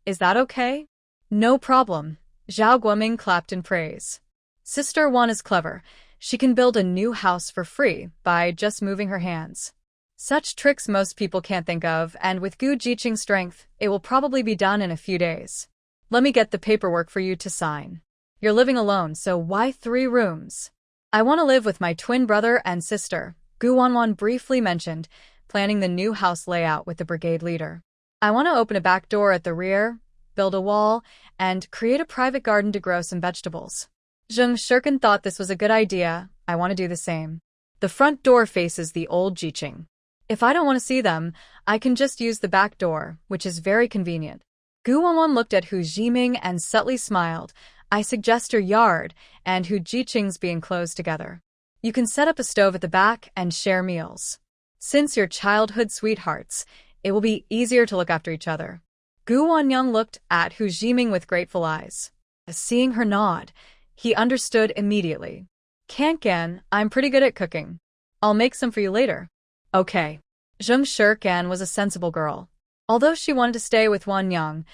Is that okay? No problem. Zhao Guoming clapped in praise. Sister Wan is clever. She can build a new house for free by just moving her hands. Such tricks most people can't think of, and with Gu Jiqing's strength, it will probably be done in a few days. Let me get the paperwork for you to sign. You're living alone, so why 3 rooms? I want to live with my twin brother and sister, Gu Wanwan briefly mentioned, planning the new house layout with the brigade leader. I want to open a back door at the rear, build a wall, and create a private garden to grow some vegetables. Zheng Shirkan thought this was a good idea. I want to do the same. The front door faces the old Jiqing. If I don't want to see them, I can just use the back door, which is very convenient. Gu Wanwan looked at Hu Jiming and subtly smiled. I suggest your yard and Hu Jiqing's being closed together. You can set up a stove at the back and share meals. Since you're childhood sweethearts, it will be easier to look after each other. Gu Wanyang looked at Hu Jiming with grateful eyes. Seeing her nod, he understood immediately. Kankan, I'm pretty good at cooking. I'll make some for you later. Okay. Zheng Shirkan was a sensible girl. Although she wanted to stay with Wanyang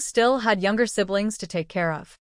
still had younger siblings to take care of.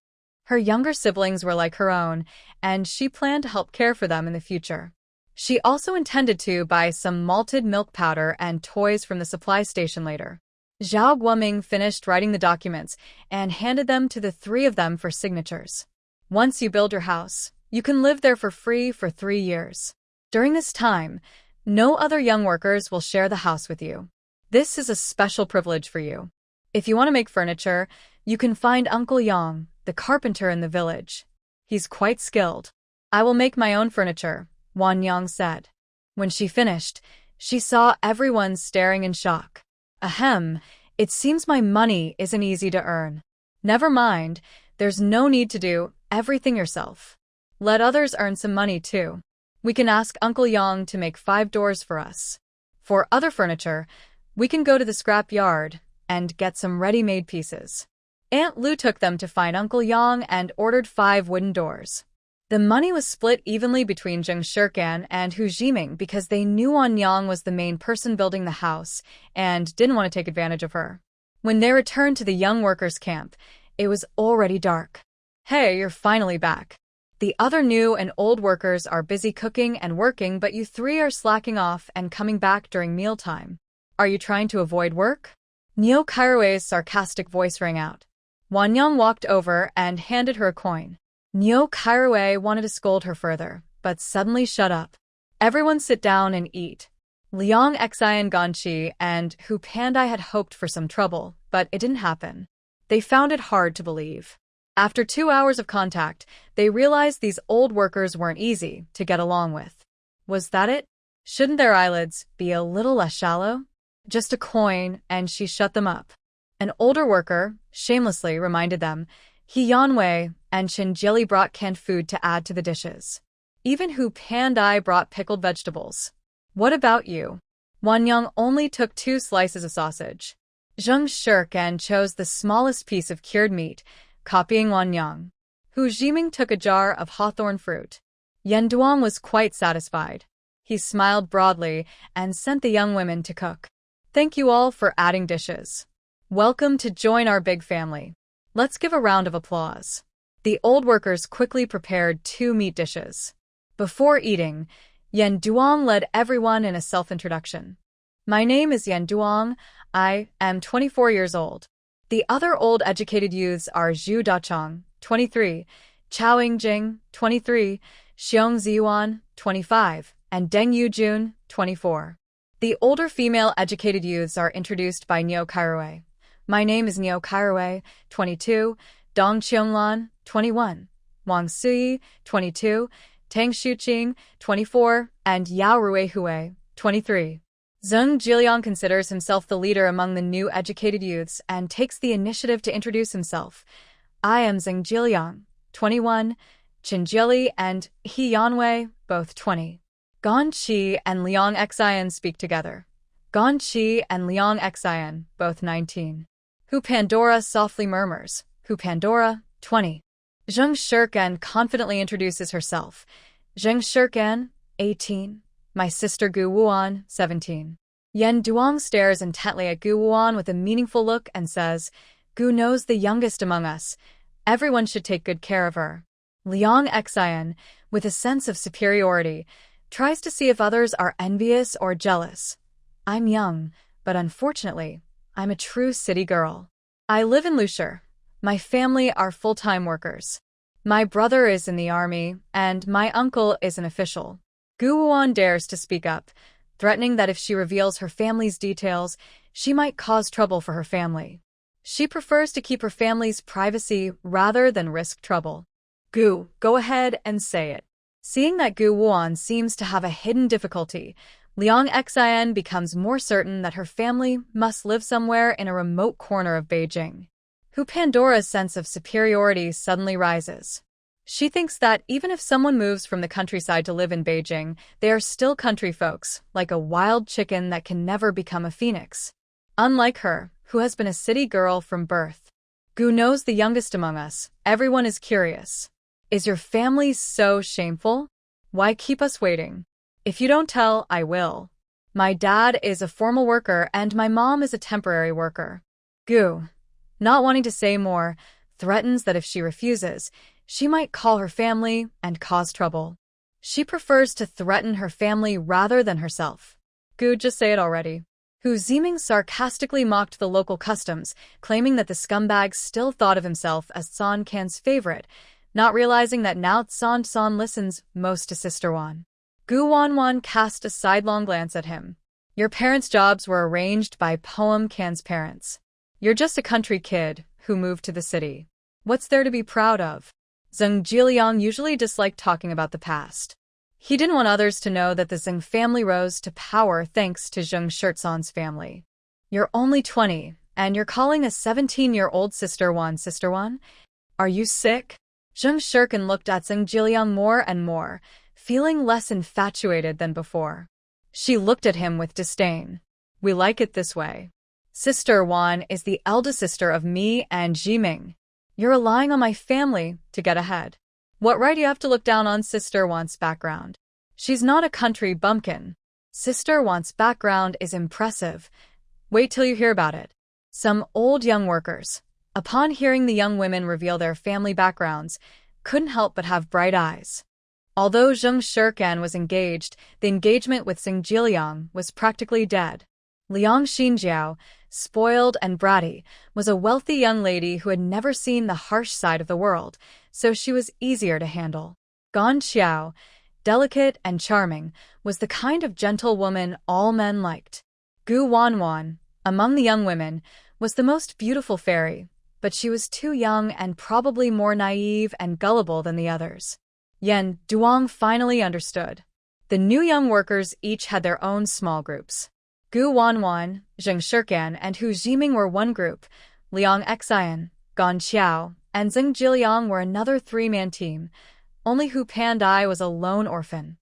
Her younger siblings were like her own, and she planned to help care for them in the future. She also intended to buy some malted milk powder and toys from the supply station later. Zhao Guoming finished writing the documents and handed them to the three of them for signatures. Once you build your house, you can live there for free for 3 years. During this time, no other young workers will share the house with you. This is a special privilege for you. If you want to make furniture, you can find Uncle Yang, the carpenter in the village. He's quite skilled. I will make my own furniture, Wanyang said. When she finished, she saw everyone staring in shock. Ahem, it seems my money isn't easy to earn. Never mind, there's no need to do everything yourself. Let others earn some money too. We can ask Uncle Yang to make 5 doors for us. For other furniture, we can go to the scrap yard and get some ready-made pieces. Aunt Lu took them to find Uncle Yang and ordered 5 wooden doors. The money was split evenly between Zheng Shirkan and Hu Jiming because they knew Wanyang was the main person building the house and didn't want to take advantage of her. When they returned to the young workers' camp, it was already dark. Hey, you're finally back. The other new and old workers are busy cooking and working, but you 3 are slacking off and coming back during mealtime. Are you trying to avoid work? Neo Kairue's sarcastic voice rang out. Wanyang walked over and handed her a coin. Neo Kairue wanted to scold her further, but suddenly shut up. Everyone sit down and eat. Liang Xian Ganqi and Hu Pandai had hoped for some trouble, but it didn't happen. They found it hard to believe. After 2 hours of contact, they realized these old workers weren't easy to get along with. Was that it? Shouldn't their eyelids be a little less shallow? Just a coin, and she shut them up. An older worker shamelessly reminded them, He Yanwei and Chen Jili brought canned food to add to the dishes. Even Hu Pandai brought pickled vegetables. What about you? Wanyang only took 2 slices of sausage. Zheng Shirkan chose the smallest piece of cured meat, copying Wanyang. Hu Jiming took a jar of hawthorn fruit. Yan Duang was quite satisfied. He smiled broadly and sent the young women to cook. Thank you all for adding dishes. Welcome to join our big family. Let's give a round of applause. The old workers quickly prepared 2 meat dishes. Before eating, Yan Duang led everyone in a self-introduction. My name is Yan Duang. I am 24 years old. The other old educated youths are Zhu Dachong, 23, Chao Yingjing, 23, Xiong Ziyuan, 25, and Deng Yujun, 24. The older female educated youths are introduced by Neo Kairue. My name is Neo Kairue, 22, Dong Qionglan, 21, Wang Suyi, 22, Tang Shuqing, 24, and Yao Ruihue, 23. Zheng Jiliang considers himself the leader among the new educated youths and takes the initiative to introduce himself. I am Zheng Jiliang, 21, Chen Jili and He Yanwei, both 20. Gan Qi and Liang Xian speak together. Gan Qi and Liang Xian, both 19. Hu Pandora softly murmurs. Hu Pandora, 20. Zheng Shirkan confidently introduces herself. Zheng Shirkan, 18. My sister Gu Wuan, 17. Yan Duang stares intently at Gu Wuan with a meaningful look and says, Gu knows the youngest among us. Everyone should take good care of her. Liang Xian, with a sense of superiority, tries to see if others are envious or jealous. I'm young, but unfortunately, I'm a true city girl. I live in Lushur. My family are full-time workers. My brother is in the army, and my uncle is an official. Gu Wuan dares to speak up, threatening that if she reveals her family's details, she might cause trouble for her family. She prefers to keep her family's privacy rather than risk trouble. Gu, go ahead and say it. Seeing that Gu Wuan seems to have a hidden difficulty, Liang Xian becomes more certain that her family must live somewhere in a remote corner of Beijing. Hu Pandora's sense of superiority suddenly rises. She thinks that even if someone moves from the countryside to live in Beijing, they are still country folks, like a wild chicken that can never become a phoenix. Unlike her, who has been a city girl from birth. Gu knows the youngest among us. Everyone is curious. Is your family so shameful? Why keep us waiting? If you don't tell, I will. My dad is a formal worker and my mom is a temporary worker. Gu, not wanting to say more, threatens that if she refuses, she might call her family and cause trouble. She prefers to threaten her family rather than herself. Gu, just say it already. Hu Ziming sarcastically mocked the local customs, claiming that the scumbag still thought of himself as San Can's favorite, not realizing that now San listens most to Sister Wan. Gu Wanwan cast a sidelong glance at him. Your parents' jobs were arranged by Poem Can's parents. You're just a country kid who moved to the city. What's there to be proud of? Zheng Jiliang usually disliked talking about the past. He didn't want others to know that the Zheng family rose to power thanks to Zheng Shirtsan's family. You're only 20, and you're calling a 17-year-old Sister Wan? Are you sick? Zheng Shirkan looked at Zheng Jiliang more and more, feeling less infatuated than before. She looked at him with disdain. We like it this way. Sister Wan is the eldest sister of me and Jiming. You're relying on my family to get ahead. What right do you have to look down on Sister Wan's background? She's not a country bumpkin. Sister Wan's background is impressive. Wait till you hear about it. Some old young workers, upon hearing the young women reveal their family backgrounds, couldn't help but have bright eyes. Although Zheng Shirkan was engaged, the engagement with Zheng Jiliang was practically dead. Liang Xinjiao, spoiled and bratty, was a wealthy young lady who had never seen the harsh side of the world, so she was easier to handle. Gan Xiao, delicate and charming, was the kind of gentle woman all men liked. Gu Wanwan, among the young women, was the most beautiful fairy, but she was too young and probably more naive and gullible than the others. Yan Duong finally understood. The new young workers each had their own small groups. Gu Wanwan, Zheng Shirkan, and Hu Jiming were one group, Liang Xian, Gan Xiao, and Zheng Jiliang were another three-man team. Only Hu Pandai was a lone orphan.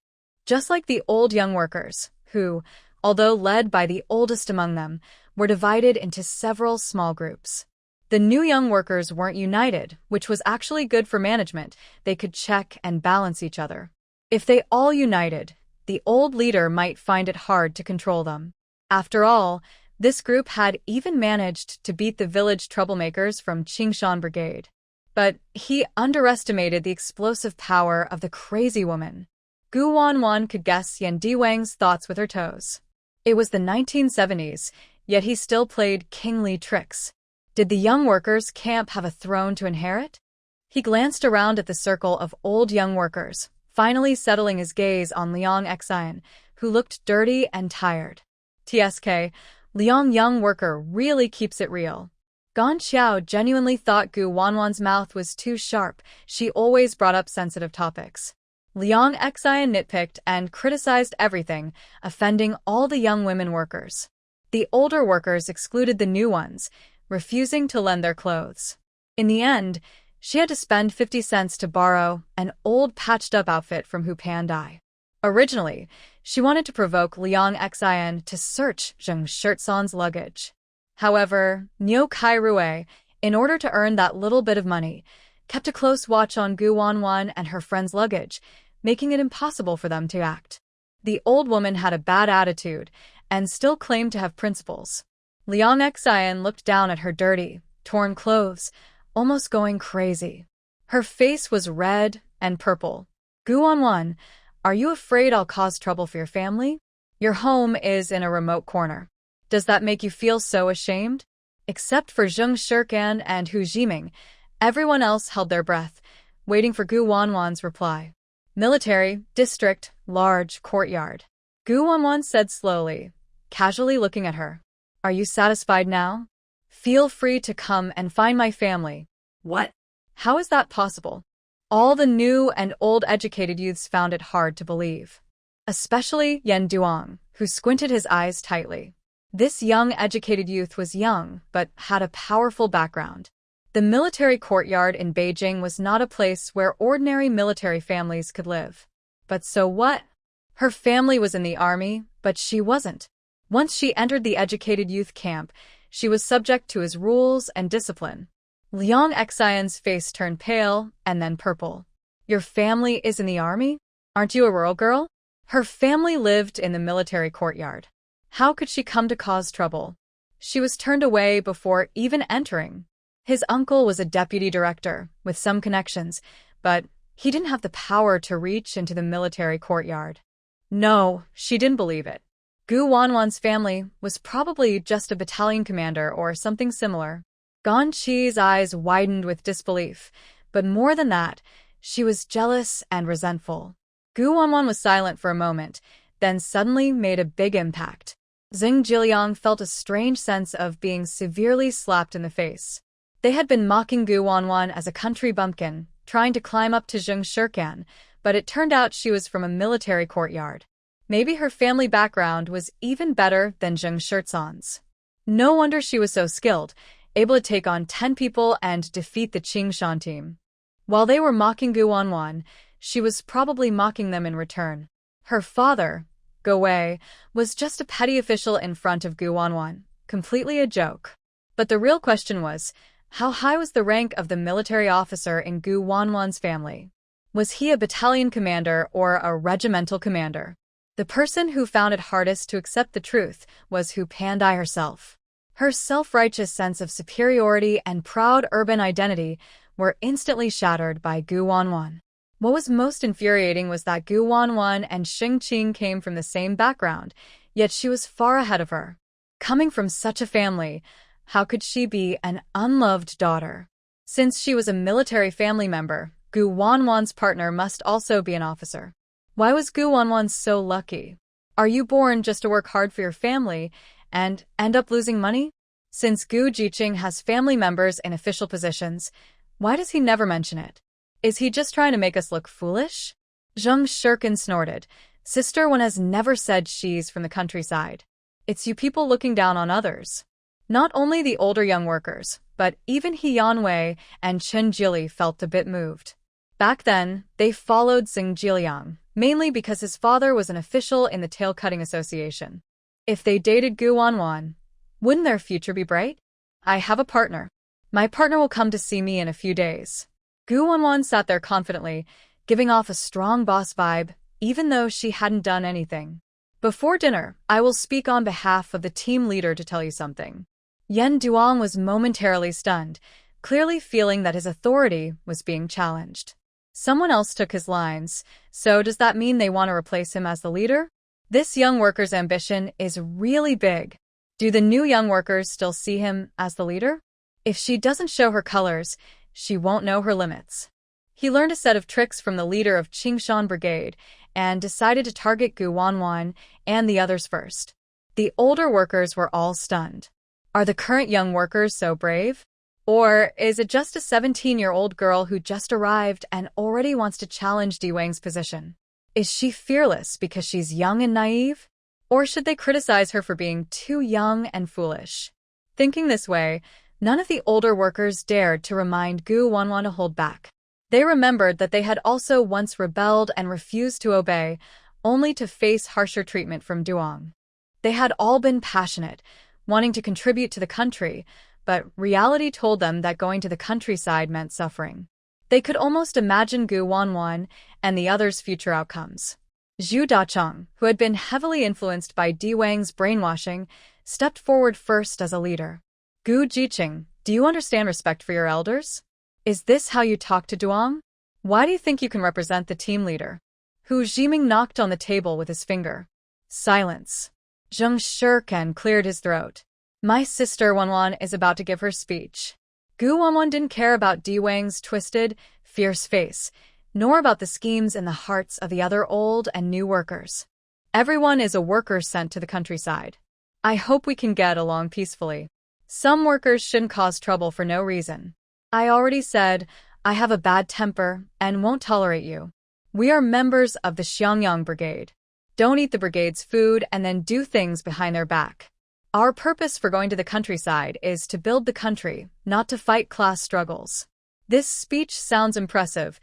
Just like the old young workers, who, although led by the oldest among them, were divided into several small groups. The new young workers weren't united, which was actually good for management. They could check and balance each other. If they all united, the old leader might find it hard to control them. After all, this group had even managed to beat the village troublemakers from Qingshan Brigade. But he underestimated the explosive power of the crazy woman. Gu Wanwan could guess Yan Diwang's thoughts with her toes. It was the 1970s, yet he still played kingly tricks. Did the young workers' camp have a throne to inherit? He glanced around at the circle of old young workers, finally settling his gaze on Liang Xian, who looked dirty and tired. TSK, Liang young worker really keeps it real. Gan Xiao genuinely thought Gu Wanwan's mouth was too sharp. She always brought up sensitive topics. Liang Xian nitpicked and criticized everything, offending all the young women workers. The older workers excluded the new ones, refusing to lend their clothes. In the end, she had to spend 50 cents to borrow an old patched-up outfit from Hu Pandai. Originally, she wanted to provoke Liang Xian to search Zheng Shirtsan's luggage. However, Niu Kairue, in order to earn that little bit of money, kept a close watch on Gu Wanwan and her friend's luggage, making it impossible for them to act. The old woman had a bad attitude and still claimed to have principles. Liang Xian looked down at her dirty, torn clothes, almost going crazy. Her face was red and purple. Gu Wanwan, are you afraid I'll cause trouble for your family? Your home is in a remote corner. Does that make you feel so ashamed? Except for Zheng Shirkan and Hu Jiming, everyone else held their breath, waiting for Gu Wanwan's reply. Military, district, large, courtyard. Gu Wanwan said slowly, casually looking at her. Are you satisfied now? Feel free to come and find my family. What? How is that possible? All the new and old educated youths found it hard to believe. Especially Yan Duong, who squinted his eyes tightly. This young educated youth was young, but had a powerful background. The military courtyard in Beijing was not a place where ordinary military families could live. But so what? Her family was in the army, but she wasn't. Once she entered the educated youth camp, she was subject to his rules and discipline. Liang Xian's face turned pale and then purple. Your family is in the army? Aren't you a rural girl? Her family lived in the military courtyard. How could she come to cause trouble? She was turned away before even entering. His uncle was a deputy director with some connections, but he didn't have the power to reach into the military courtyard. No, she didn't believe it. Gu Wanwan's family was probably just a battalion commander or something similar. Gan Qi's eyes widened with disbelief, but more than that, she was jealous and resentful. Gu Wanwan was silent for a moment, then suddenly made a big impact. Xing Jiliang felt a strange sense of being severely slapped in the face. They had been mocking Gu Wanwan as a country bumpkin, trying to climb up to Zheng Shirkan, but it turned out she was from a military courtyard. Maybe her family background was even better than Zheng Shirzan's. No wonder she was so skilled, able to take on 10 people and defeat the Qingshan team. While they were mocking Gu Wanwan, she was probably mocking them in return. Her father, Go Wei, was just a petty official in front of Gu Wanwan, completely a joke. But the real question was, how high was the rank of the military officer in Gu Wanwan's family? Was he a battalion commander or a regimental commander? The person who found it hardest to accept the truth was Hu Pandai herself. Her self-righteous sense of superiority and proud urban identity were instantly shattered by Gu Wanwan. What was most infuriating was that Gu Wanwan and Xing Qing came from the same background, yet she was far ahead of her. Coming from such a family, how could she be an unloved daughter? Since she was a military family member, Gu Wanwan's partner must also be an officer. Why was Gu Wanwan so lucky? Are you born just to work hard for your family and end up losing money? Since Gu Jiqing has family members in official positions, why does he never mention it? Is he just trying to make us look foolish? Zheng Shirkan snorted. Sister One has never said she's from the countryside. It's you people looking down on others. Not only the older young workers, but even He Yanwei and Chen Jili felt a bit moved. Back then, they followed Xing Jiliang, mainly because his father was an official in the Tail-Cutting Association. If they dated Gu Wanwan, wouldn't their future be bright? I have a partner. My partner will come to see me in a few days. Gu Wanwan sat there confidently, giving off a strong boss vibe, even though she hadn't done anything. Before dinner, I will speak on behalf of the team leader to tell you something. Yen Duong was momentarily stunned, clearly feeling that his authority was being challenged. Someone else took his lines, so does that mean they want to replace him as the leader? This young worker's ambition is really big. Do the new young workers still see him as the leader? If she doesn't show her colors, she won't know her limits. He learned a set of tricks from the leader of Qingshan Brigade and decided to target Gu Wanwan and the others first. The older workers were all stunned. Are the current young workers so brave? Or is it just a 17-year-old girl who just arrived and already wants to challenge Di Wang's position? Is she fearless because she's young and naive? Or should they criticize her for being too young and foolish? Thinking this way, none of the older workers dared to remind Gu Wanwan to hold back. They remembered that they had also once rebelled and refused to obey, only to face harsher treatment from Duong. They had all been passionate, wanting to contribute to the country, but reality told them that going to the countryside meant suffering. They could almost imagine Gu Wanwan and the others' future outcomes. Zhu Dacheng, who had been heavily influenced by Di Wang's brainwashing, stepped forward first as a leader. Gu Jiqing, do you understand respect for your elders? Is this how you talk to Duong? Why do you think you can represent the team leader? Hu Jiming knocked on the table with his finger. Silence. Zheng Shirkan cleared his throat. My sister Wanwan is about to give her speech. Gu Wanwan didn't care about Di Wang's twisted, fierce face, nor about the schemes in the hearts of the other old and new workers. Everyone is a worker sent to the countryside. I hope we can get along peacefully. Some workers shouldn't cause trouble for no reason. I already said, I have a bad temper and won't tolerate you. We are members of the Xiangyang Brigade. Don't eat the brigade's food and then do things behind their back. Our purpose for going to the countryside is to build the country, not to fight class struggles. This speech sounds impressive,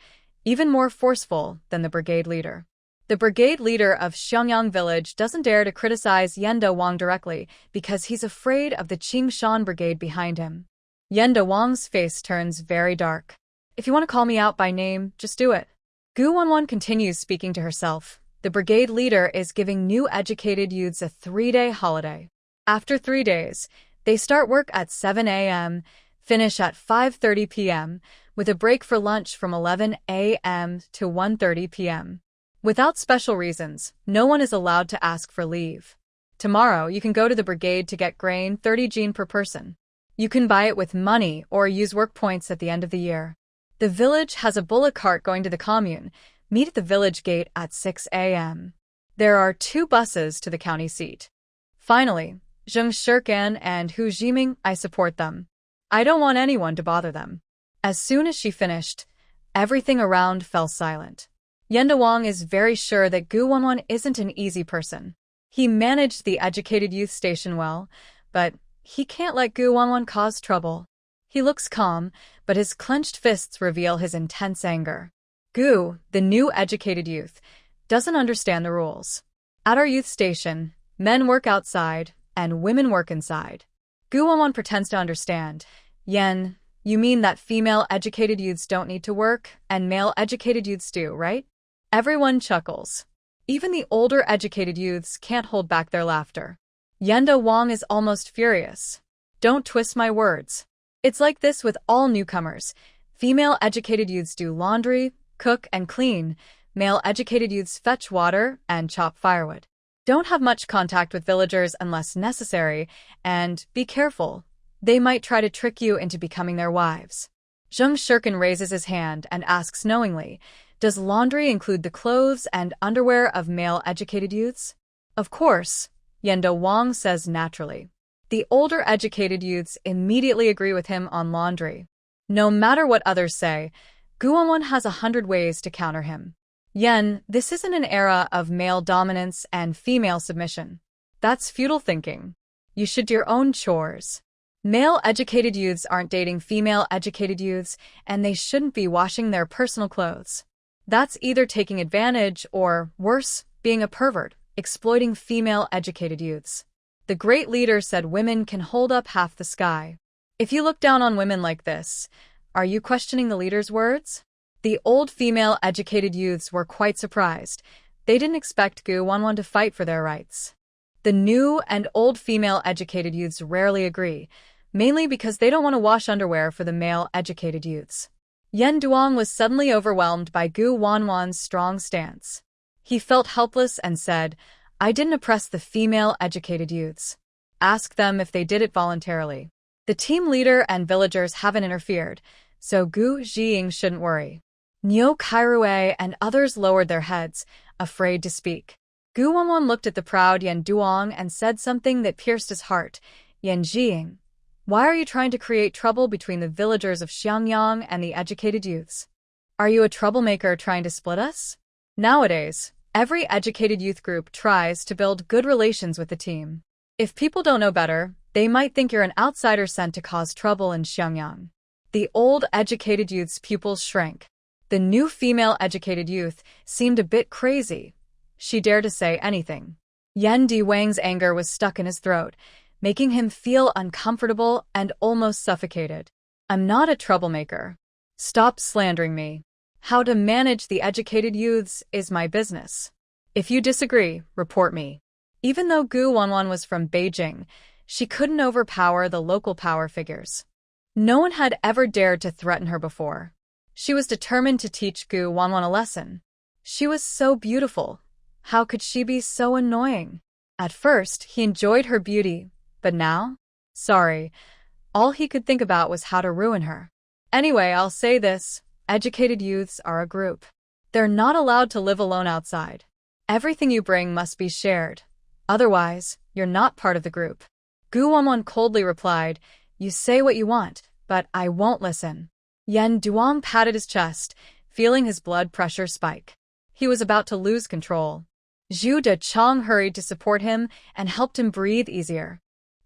even more forceful than the brigade leader. The brigade leader of Xiangyang village doesn't dare to criticize Yenda Wang directly because he's afraid of the Qingshan brigade behind him. Yenda Wang's face turns very dark. If you want to call me out by name, just do it. Gu Wanwan continues speaking to herself. The brigade leader is giving new educated youths a 3-day holiday. After 3 days, they start work at 7 a.m., finish at 5:30 p.m., with a break for lunch from 11 a.m. to 1:30 p.m. Without special reasons, no one is allowed to ask for leave. Tomorrow, you can go to the brigade to get grain 30 jin per person. You can buy it with money or use work points at the end of the year. The village has a bullock cart going to the commune. Meet at the village gate at 6 a.m. There are 2 buses to the county seat. Finally, Zheng Shirkan and Hu Jiming, I support them. I don't want anyone to bother them. As soon as she finished, everything around fell silent. Yenda Wang is very sure that Gu Wanwan isn't an easy person. He managed the educated youth station well, but he can't let Gu Wanwan cause trouble. He looks calm, but his clenched fists reveal his intense anger. Gu, the new educated youth, doesn't understand the rules. At our youth station, men work outside and women work inside. Gu Wanwan pretends to understand. Yen, you mean that female educated youths don't need to work and male educated youths do, right? Everyone chuckles. Even the older educated youths can't hold back their laughter. Yenda Wang is almost furious. Don't twist my words. It's like this with all newcomers. Female educated youths do laundry, cook and clean. Male educated youths fetch water and chop firewood. Don't have much contact with villagers unless necessary, and be careful. They might try to trick you into becoming their wives. Zheng Shirkan raises his hand and asks knowingly, does laundry include the clothes and underwear of male educated youths? Of course, Yenda Wang says naturally. The older educated youths immediately agree with him on laundry. No matter what others say, Gu Wanwan has 100 ways to counter him. Yen, this isn't an era of male dominance and female submission. That's feudal thinking. You should do your own chores. Male educated youths aren't dating female educated youths, and they shouldn't be washing their personal clothes. That's either taking advantage or, worse, being a pervert, exploiting female educated youths. The great leader said women can hold up half the sky. If you look down on women like this, are you questioning the leader's words? The old female educated youths were quite surprised. They didn't expect Gu Wanwan to fight for their rights. The new and old female educated youths rarely agree, mainly because they don't want to wash underwear for the male educated youths. Yen Duong was suddenly overwhelmed by Gu Wanwan's strong stance. He felt helpless and said, I didn't oppress the female educated youths. Ask them if they did it voluntarily. The team leader and villagers haven't interfered, so Gu Jiying shouldn't worry. Nyo Kairue and others lowered their heads, afraid to speak. Gu Wanwan looked at the proud Yen Duong and said something that pierced his heart. Yen Jiying, why are you trying to create trouble between the villagers of Xiangyang and the educated youths? Are you a troublemaker trying to split us? Nowadays, every educated youth group tries to build good relations with the team. If people don't know better, they might think you're an outsider sent to cause trouble in Xiangyang. The old educated youth's pupils shrank. The new female educated youth seemed a bit crazy. She dared to say anything. Yen Di Wang's anger was stuck in his throat, making him feel uncomfortable and almost suffocated. I'm not a troublemaker. Stop slandering me. How to manage the educated youths is my business. If you disagree, report me. Even though Gu Wanwan was from Beijing, she couldn't overpower the local power figures. No one had ever dared to threaten her before. She was determined to teach Gu Wanwan a lesson. She was so beautiful. How could she be so annoying? At first, he enjoyed her beauty, but now? Sorry, all he could think about was how to ruin her. Anyway, I'll say this, educated youths are a group. They're not allowed to live alone outside. Everything you bring must be shared. Otherwise, you're not part of the group. Gu Wanwan coldly replied, you say what you want, but I won't listen. Yen Duong patted his chest, feeling his blood pressure spike. He was about to lose control. Zhu De Chong hurried to support him and helped him breathe easier.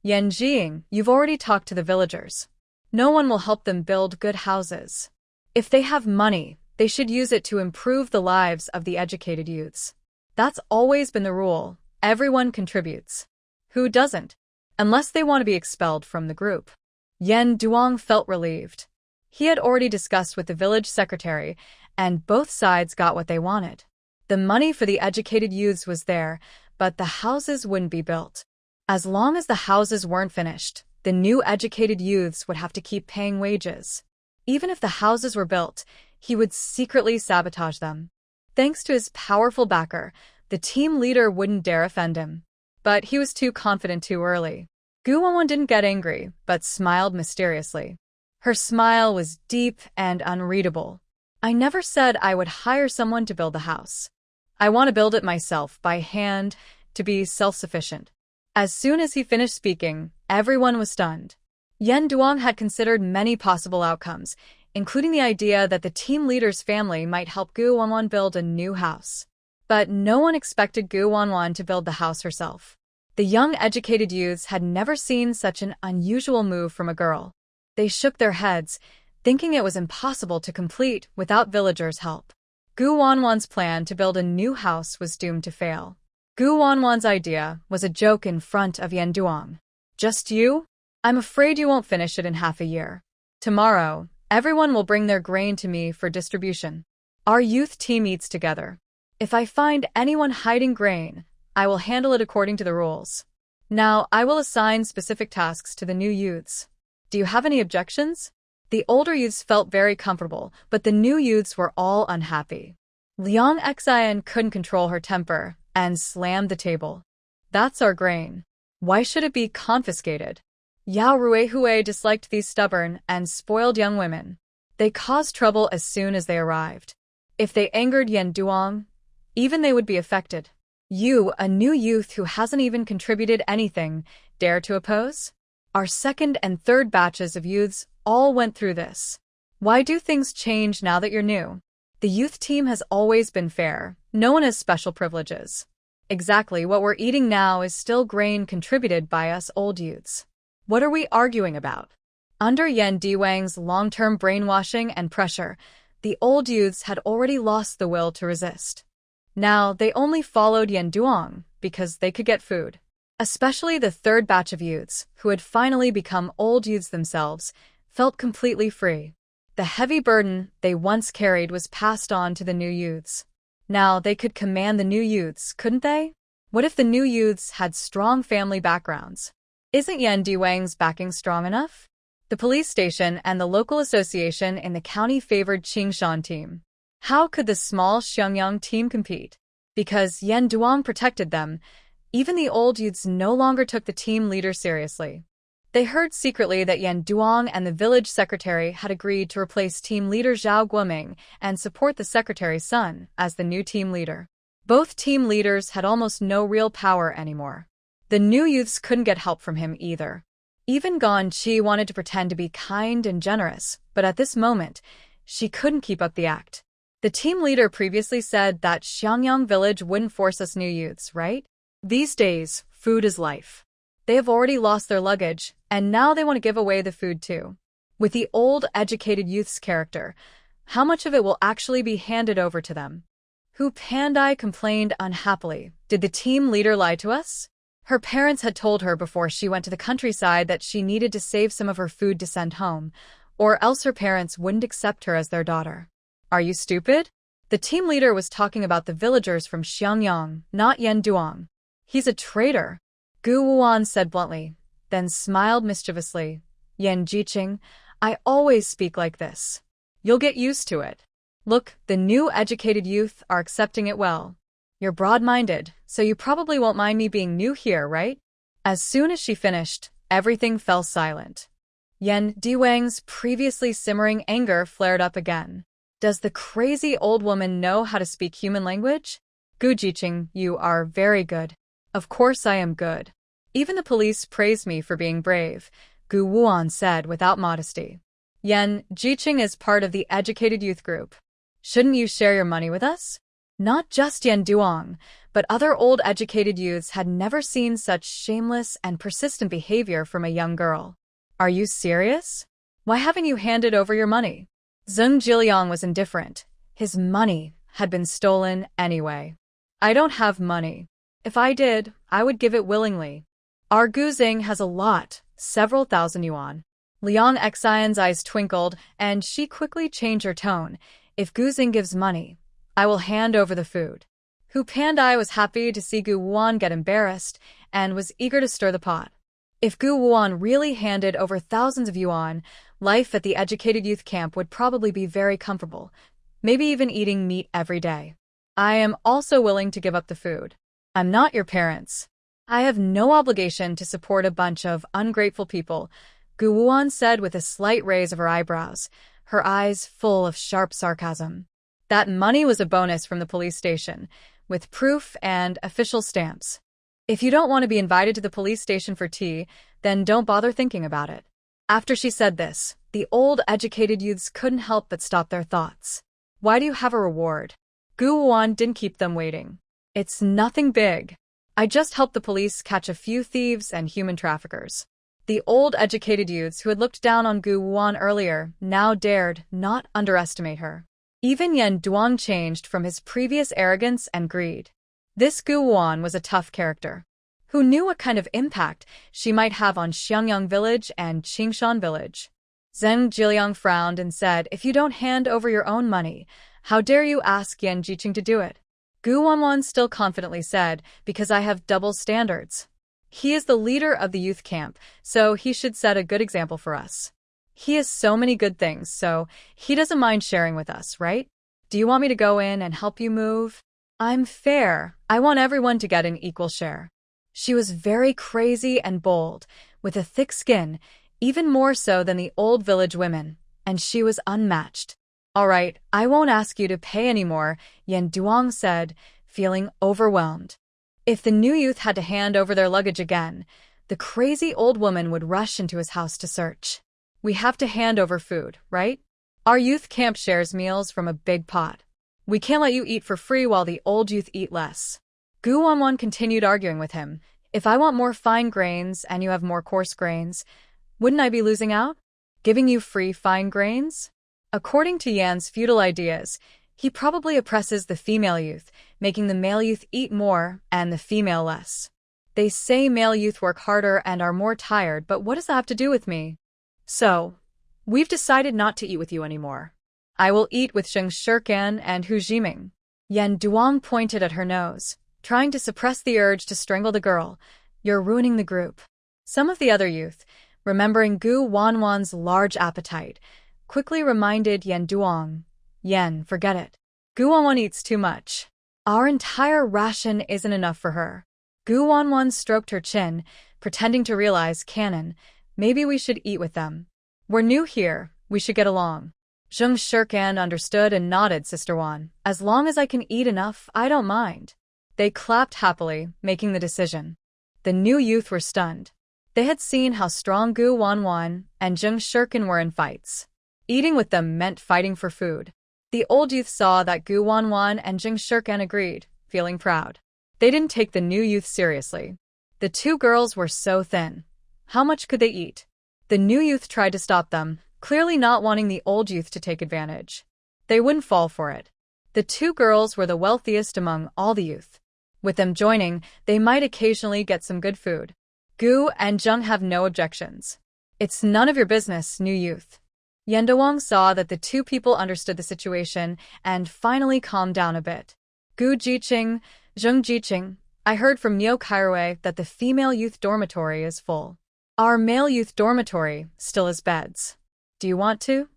Yan Jing, you've already talked to the villagers. No one will help them build good houses. If they have money, they should use it to improve the lives of the educated youths. That's always been the rule. Everyone contributes. Who doesn't? Unless they want to be expelled from the group. Yen Duong felt relieved. He had already discussed with the village secretary, and both sides got what they wanted. The money for the educated youths was there, but the houses wouldn't be built. As long as the houses weren't finished, the new educated youths would have to keep paying wages. Even if the houses were built, he would secretly sabotage them. Thanks to his powerful backer, the team leader wouldn't dare offend him. But he was too confident too early. Gu Wanwan didn't get angry, but smiled mysteriously. Her smile was deep and unreadable. I never said I would hire someone to build the house. I want to build it myself by hand to be self-sufficient. As soon as he finished speaking, everyone was stunned. Yen Duong had considered many possible outcomes, including the idea that the team leader's family might help Gu Wanwan build a new house. But no one expected Gu Wanwan to build the house herself. The young educated youths had never seen such an unusual move from a girl. They shook their heads, thinking it was impossible to complete without villagers' help. Gu Wanwan's plan to build a new house was doomed to fail. Gu Wanwan's idea was a joke in front of Yen Duong. Just you? I'm afraid you won't finish it in half a year. Tomorrow, everyone will bring their grain to me for distribution. Our youth team eats together. If I find anyone hiding grain, I will handle it according to the rules. Now, I will assign specific tasks to the new youths. Do you have any objections? The older youths felt very comfortable, but the new youths were all unhappy. Liang Xian couldn't control her temper and slammed the table. That's our grain. Why should it be confiscated? Yao Ruihui disliked these stubborn and spoiled young women. They caused trouble as soon as they arrived. If they angered Yen Duong, even they would be affected. You, a new youth who hasn't even contributed anything, dare to oppose? Our second and third batches of youths all went through this. Why do things change now that you're new? The youth team has always been fair. No one has special privileges. Exactly what we're eating now is still grain contributed by us old youths. What are we arguing about? Under Yen Diwang's long-term brainwashing and pressure, the old youths had already lost the will to resist. Now, they only followed Yen Duong because they could get food. Especially the third batch of youths, who had finally become old youths themselves, felt completely free. The heavy burden they once carried was passed on to the new youths. Now they could command the new youths, couldn't they? What if the new youths had strong family backgrounds? Isn't Yen Diwang's backing strong enough? The police station and the local association in the county favored Qingshan team. How could the small Xiangyang team compete? Because Yen Duong protected them, even the old youths no longer took the team leader seriously. They heard secretly that Yen Duong and the village secretary had agreed to replace team leader Zhao Guoming and support the secretary's son as the new team leader. Both team leaders had almost no real power anymore. The new youths couldn't get help from him either. Even Gan Chi wanted to pretend to be kind and generous, but at this moment, she couldn't keep up the act. The team leader previously said that Xiangyang village wouldn't force us new youths, right? These days, food is life. They have already lost their luggage, and now they want to give away the food too. With the old, educated youth's character, how much of it will actually be handed over to them? Hu Pandai complained unhappily. Did the team leader lie to us? Her parents had told her before she went to the countryside that she needed to save some of her food to send home, or else her parents wouldn't accept her as their daughter. Are you stupid? The team leader was talking about the villagers from Xiangyang, not Yen Duong. He's a traitor, Gu Wuan said bluntly, then smiled mischievously. Yen Jiqing, I always speak like this. You'll get used to it. Look, the new educated youth are accepting it well. You're broad-minded, so you probably won't mind me being new here, right? As soon as she finished, everything fell silent. Yen Diwang's previously simmering anger flared up again. Does the crazy old woman know how to speak human language? Gu Jiqing, you are very good. Of course I am good. Even the police praised me for being brave, Gu Wuan said without modesty. Yen Jiqing is part of the educated youth group. Shouldn't you share your money with us? Not just Yen Duong, but other old educated youths had never seen such shameless and persistent behavior from a young girl. Are you serious? Why haven't you handed over your money? Zheng Jiliang was indifferent. His money had been stolen anyway. I don't have money. If I did, I would give it willingly. Our Guzing has a lot, several thousand yuan. Liang Xian's eyes twinkled, and she quickly changed her tone. If Guzing gives money, I will hand over the food. Hu Pandai was happy to see Gu Wuan get embarrassed and was eager to stir the pot. If Gu Wuan really handed over thousands of yuan, life at the educated youth camp would probably be very comfortable, maybe even eating meat every day. I am also willing to give up the food. I'm not your parents. I have no obligation to support a bunch of ungrateful people, Gu Wuan said with a slight raise of her eyebrows, her eyes full of sharp sarcasm. That money was a bonus from the police station, with proof and official stamps. If you don't want to be invited to the police station for tea, then don't bother thinking about it. After she said this, the old educated youths couldn't help but stop their thoughts. Why do you have a reward? Gu Wuan didn't keep them waiting. It's nothing big. I just helped the police catch a few thieves and human traffickers. The old educated youths who had looked down on Gu Wuan earlier now dared not underestimate her. Even Yan Duang changed from his previous arrogance and greed. This Gu Wuan was a tough character. Who knew what kind of impact she might have on Xiangyang village and Qingshan village? Zheng Jiliang frowned and said, if you don't hand over your own money, how dare you ask Yan Jiqing to do it? Gu Wanwan still confidently said, because I have double standards. He is the leader of the youth camp, so he should set a good example for us. He has so many good things, so he doesn't mind sharing with us, right? Do you want me to go in and help you move? I'm fair. I want everyone to get an equal share. She was very crazy and bold, with a thick skin, even more so than the old village women, and she was unmatched. All right, I won't ask you to pay anymore, Yan Duang said, feeling overwhelmed. If the new youth had to hand over their luggage again, the crazy old woman would rush into his house to search. We have to hand over food, right? Our youth camp shares meals from a big pot. We can't let you eat for free while the old youth eat less. Gu Wanwan continued arguing with him. If I want more fine grains and you have more coarse grains, wouldn't I be losing out? Giving you free fine grains? According to Yan's feudal ideas, he probably oppresses the female youth, making the male youth eat more and the female less. They say male youth work harder and are more tired, but what does that have to do with me? So, we've decided not to eat with you anymore. I will eat with Zheng Shirkan and Hu Jiming. Yan Duang pointed at her nose, trying to suppress the urge to strangle the girl. You're ruining the group. Some of the other youth, remembering Gu Wanwan's large appetite, quickly reminded Yan Duang. Yan, forget it. Gu Wanwan eats too much. Our entire ration isn't enough for her. Gu Wanwan stroked her chin, pretending to realize canon. Maybe we should eat with them. We're new here, we should get along. Zheng Shirkan understood and nodded, Sister Wan. As long as I can eat enough, I don't mind. They clapped happily, making the decision. The new youth were stunned. They had seen how strong Gu Wanwan and Zheng Shirkan were in fights. Eating with them meant fighting for food. The old youth saw that Gu Wanwan and Zheng Shirkan agreed, feeling proud. They didn't take the new youth seriously. The two girls were so thin. How much could they eat? The new youth tried to stop them, clearly not wanting the old youth to take advantage. They wouldn't fall for it. The two girls were the wealthiest among all the youth. With them joining, they might occasionally get some good food. Gu and Zheng have no objections. It's none of your business, new youth. Yan Duang saw that the two people understood the situation and finally calmed down a bit. Gu Jiqing, Zheng Jiqing, I heard from Neo Kairui that the female youth dormitory is full. Our male youth dormitory still has beds. Do you want to?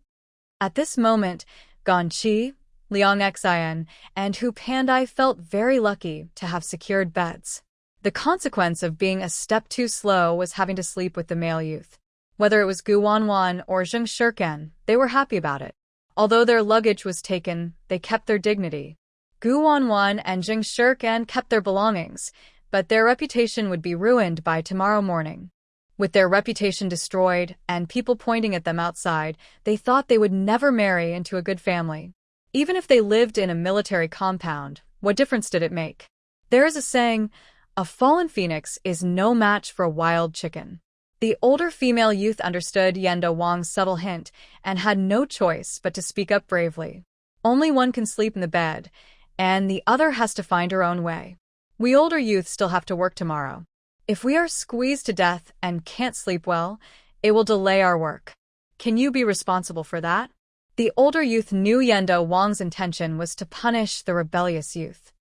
At this moment, Gan Qi, Liang Xian, and Hu Pandai felt very lucky to have secured beds. The consequence of being a step too slow was having to sleep with the male youth. Whether it was Gu Wanwan or Zheng Shirkan, they were happy about it. Although their luggage was taken, they kept their dignity. Gu Wanwan and Zheng Shirkan kept their belongings, but their reputation would be ruined by tomorrow morning. With their reputation destroyed and people pointing at them outside, they thought they would never marry into a good family. Even if they lived in a military compound, what difference did it make? There is a saying, a fallen phoenix is no match for a wild chicken. The older female youth understood Yendo Wang's subtle hint and had no choice but to speak up bravely. Only one can sleep in the bed, and the other has to find her own way. We older youth still have to work tomorrow. If we are squeezed to death and can't sleep well, it will delay our work. Can you be responsible for that? The older youth knew Yendo Wang's intention was to punish the rebellious youth.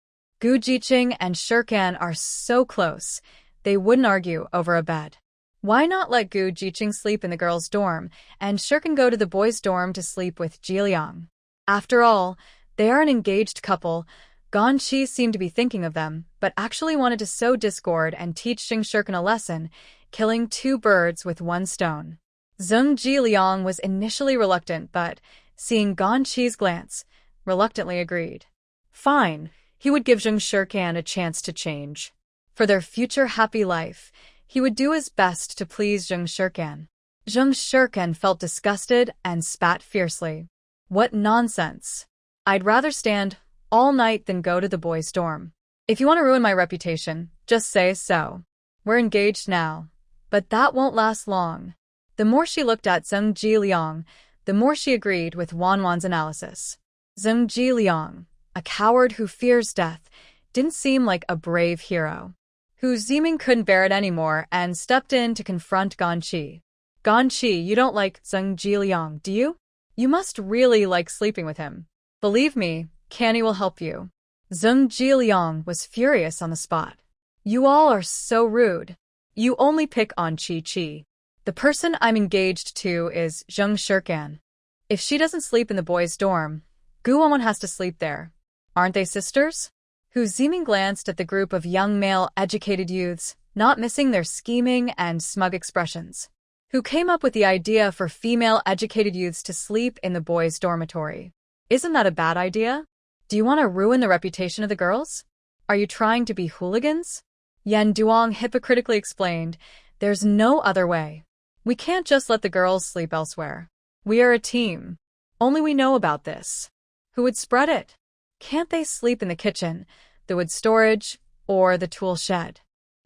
Gu Jiqing and Shirkan are so close, they wouldn't argue over a bed. Why not let Gu Jiqing sleep in the girls' dorm, and Shirkan go to the boys' dorm to sleep with Jiliang? After all, they are an engaged couple. Gan Qi seemed to be thinking of them, but actually wanted to sow discord and teach Xing Shirkan a lesson, killing two birds with one stone. Zheng Jiliang was initially reluctant, but, seeing Gan Qi's glance, reluctantly agreed. Fine, he would give Xing Shirkan a chance to change. For their future happy life, he would do his best to please Xing Shirkan. Xing Shirkan felt disgusted and spat fiercely. What nonsense. I'd rather stand all night than go to the boys' dorm. If you want to ruin my reputation, just say so. We're engaged now, but that won't last long. The more she looked at Zheng Jiliang, the more she agreed with Wanwan's analysis. Zheng Jiliang, a coward who fears death, didn't seem like a brave hero. Hu Ziming couldn't bear it anymore and stepped in to confront Gan Qi. Gan Qi, you don't like Zheng Jiliang, do you? You must really like sleeping with him. Believe me, Canny will help you. Zheng Jiliang was furious on the spot. You all are so rude. You only pick on Qi. The person I'm engaged to is Xing Shirkan. If she doesn't sleep in the boys' dorm, Gu Wanwan has to sleep there. Aren't they sisters? Hu Ziming glanced at the group of young male educated youths, not missing their scheming and smug expressions. Who came up with the idea for female educated youths to sleep in the boys' dormitory? Isn't that a bad idea? Do you want to ruin the reputation of the girls? Are you trying to be hooligans? Yan Duong hypocritically explained, there's no other way. We can't just let the girls sleep elsewhere. We are a team. Only we know about this. Who would spread it? Can't they sleep in the kitchen, the wood storage, or the tool shed?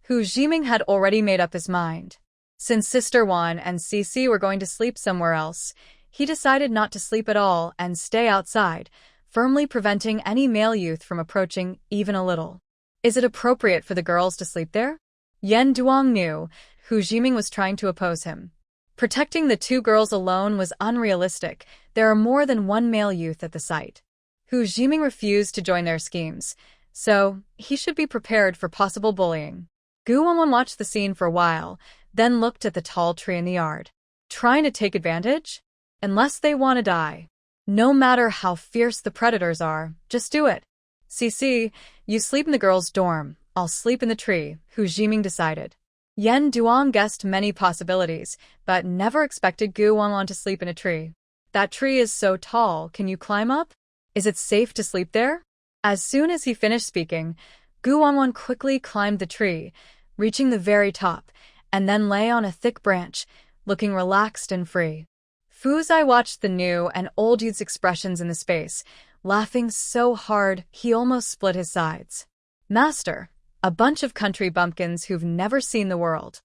Hu Ziming had already made up his mind. Since Sister Wan and Cici were going to sleep somewhere else, he decided not to sleep at all and stay outside, firmly preventing any male youth from approaching even a little. Is it appropriate for the girls to sleep there? Yan Duong knew Hu Ziming was trying to oppose him. Protecting the two girls alone was unrealistic. There are more than one male youth at the site. Hu Ziming refused to join their schemes, so he should be prepared for possible bullying. Gu Wanwan watched the scene for a while, then looked at the tall tree in the yard. Trying to take advantage? Unless they want to die. No matter how fierce the predators are, just do it. Cici, you sleep in the girls' dorm, I'll sleep in the tree, Hu Ziming decided. Yan Duong guessed many possibilities, but never expected Gu Wanwan to sleep in a tree. That tree is so tall, can you climb up? Is it safe to sleep there? As soon as he finished speaking, Gu Wanwan quickly climbed the tree, reaching the very top, and then lay on a thick branch, looking relaxed and free. Fu Zai watched the new and old youth's expressions in the space, laughing so hard he almost split his sides. Master, a bunch of country bumpkins who've never seen the world.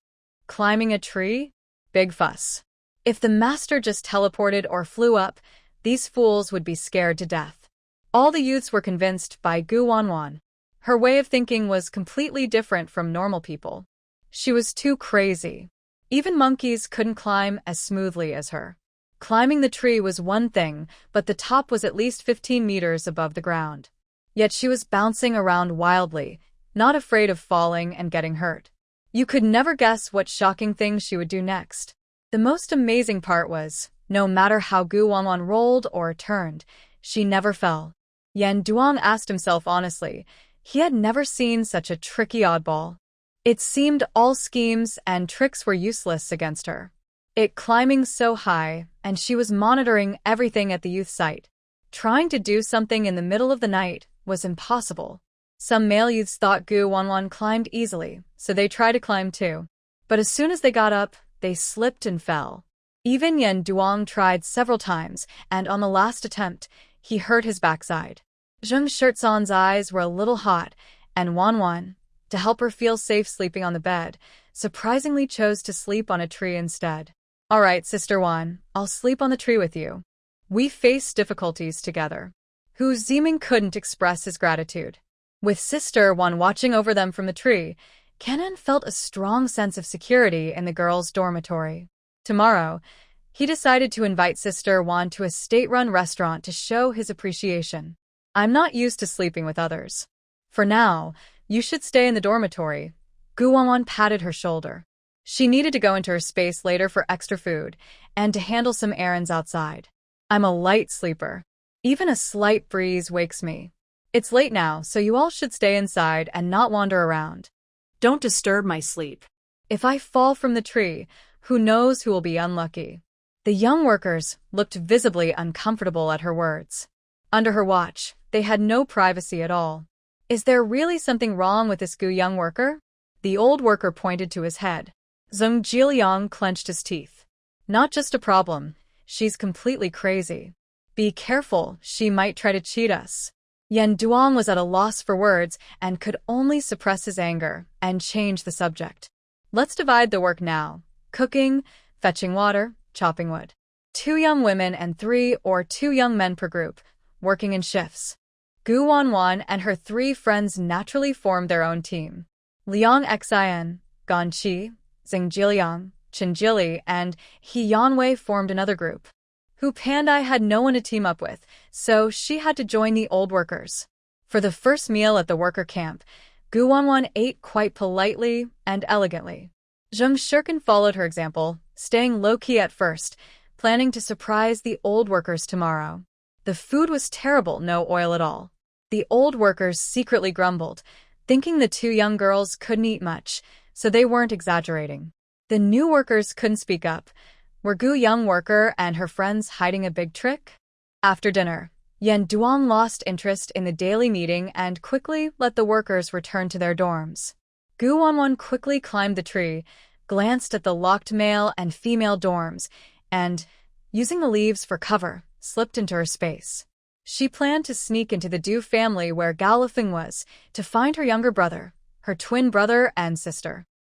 Climbing a tree? Big fuss. If the master just teleported or flew up, these fools would be scared to death. All the youths were convinced by Gu Wanwan. Her way of thinking was completely different from normal people. She was too crazy. Even monkeys couldn't climb as smoothly as her. Climbing the tree was one thing, but the top was at least 15 meters above the ground. Yet she was bouncing around wildly, not afraid of falling and getting hurt. You could never guess what shocking thing she would do next. The most amazing part was, no matter how Gu Wanwan rolled or turned, she never fell. Yan Duong asked himself honestly, he had never seen such a tricky oddball. It seemed all schemes and tricks were useless against her. It climbing so high, and she was monitoring everything at the youth site. Trying to do something in the middle of the night was impossible. Some male youths thought Gu Wanwan climbed easily, so they tried to climb too. But as soon as they got up, they slipped and fell. Even Yan Duong tried several times, and on the last attempt, he hurt his backside. Zheng Shirtsan's eyes were a little hot, and Wanwan, to help her feel safe sleeping on the bed, surprisingly chose to sleep on a tree instead. All right, Sister Wan, I'll sleep on the tree with you. We faced difficulties together. Hu Ziming couldn't express his gratitude. With Sister Wan watching over them from the tree, Kenan felt a strong sense of security in the girls' dormitory. Tomorrow, he decided to invite Sister Wan to a state-run restaurant to show his appreciation. I'm not used to sleeping with others. For now, you should stay in the dormitory. Gu Wanwan patted her shoulder. She needed to go into her space later for extra food and to handle some errands outside. I'm a light sleeper. Even a slight breeze wakes me. It's late now, so you all should stay inside and not wander around. Don't disturb my sleep. If I fall from the tree, who knows who will be unlucky? The young workers looked visibly uncomfortable at her words. Under her watch, they had no privacy at all. Is there really something wrong with this young worker? The old worker pointed to his head. Zheng Jiliang clenched his teeth. Not just a problem, she's completely crazy. Be careful, she might try to cheat us. Yan Duong was at a loss for words and could only suppress his anger and change the subject. Let's divide the work now. Cooking, fetching water, chopping wood. 2 young women and 3 or 2 young men per group, working in shifts. Gu Wanwan and her 3 friends naturally formed their own team. Liang Xian, Gan Qi, Xing Jiliang, Chen Jili, and He Yanwei formed another group. Hu Pandai had no one to team up with, so she had to join the old workers. For the first meal at the worker camp, Gu Wanwan ate quite politely and elegantly. Zheng Shirkin followed her example, staying low-key at first, planning to surprise the old workers tomorrow. The food was terrible, no oil at all. The old workers secretly grumbled, thinking the 2 young girls couldn't eat much, so they weren't exaggerating. The new workers couldn't speak up. Were Gu young worker and her friends hiding a big trick? After dinner, Yan Duong lost interest in the daily meeting and quickly let the workers return to their dorms. Gu Wanwan quickly climbed the tree, glanced at the locked male and female dorms, and, using the leaves for cover, slipped into her space. She planned to sneak into the Du family where Gao Lifeng was, to find her younger brother, her twin brother and sister.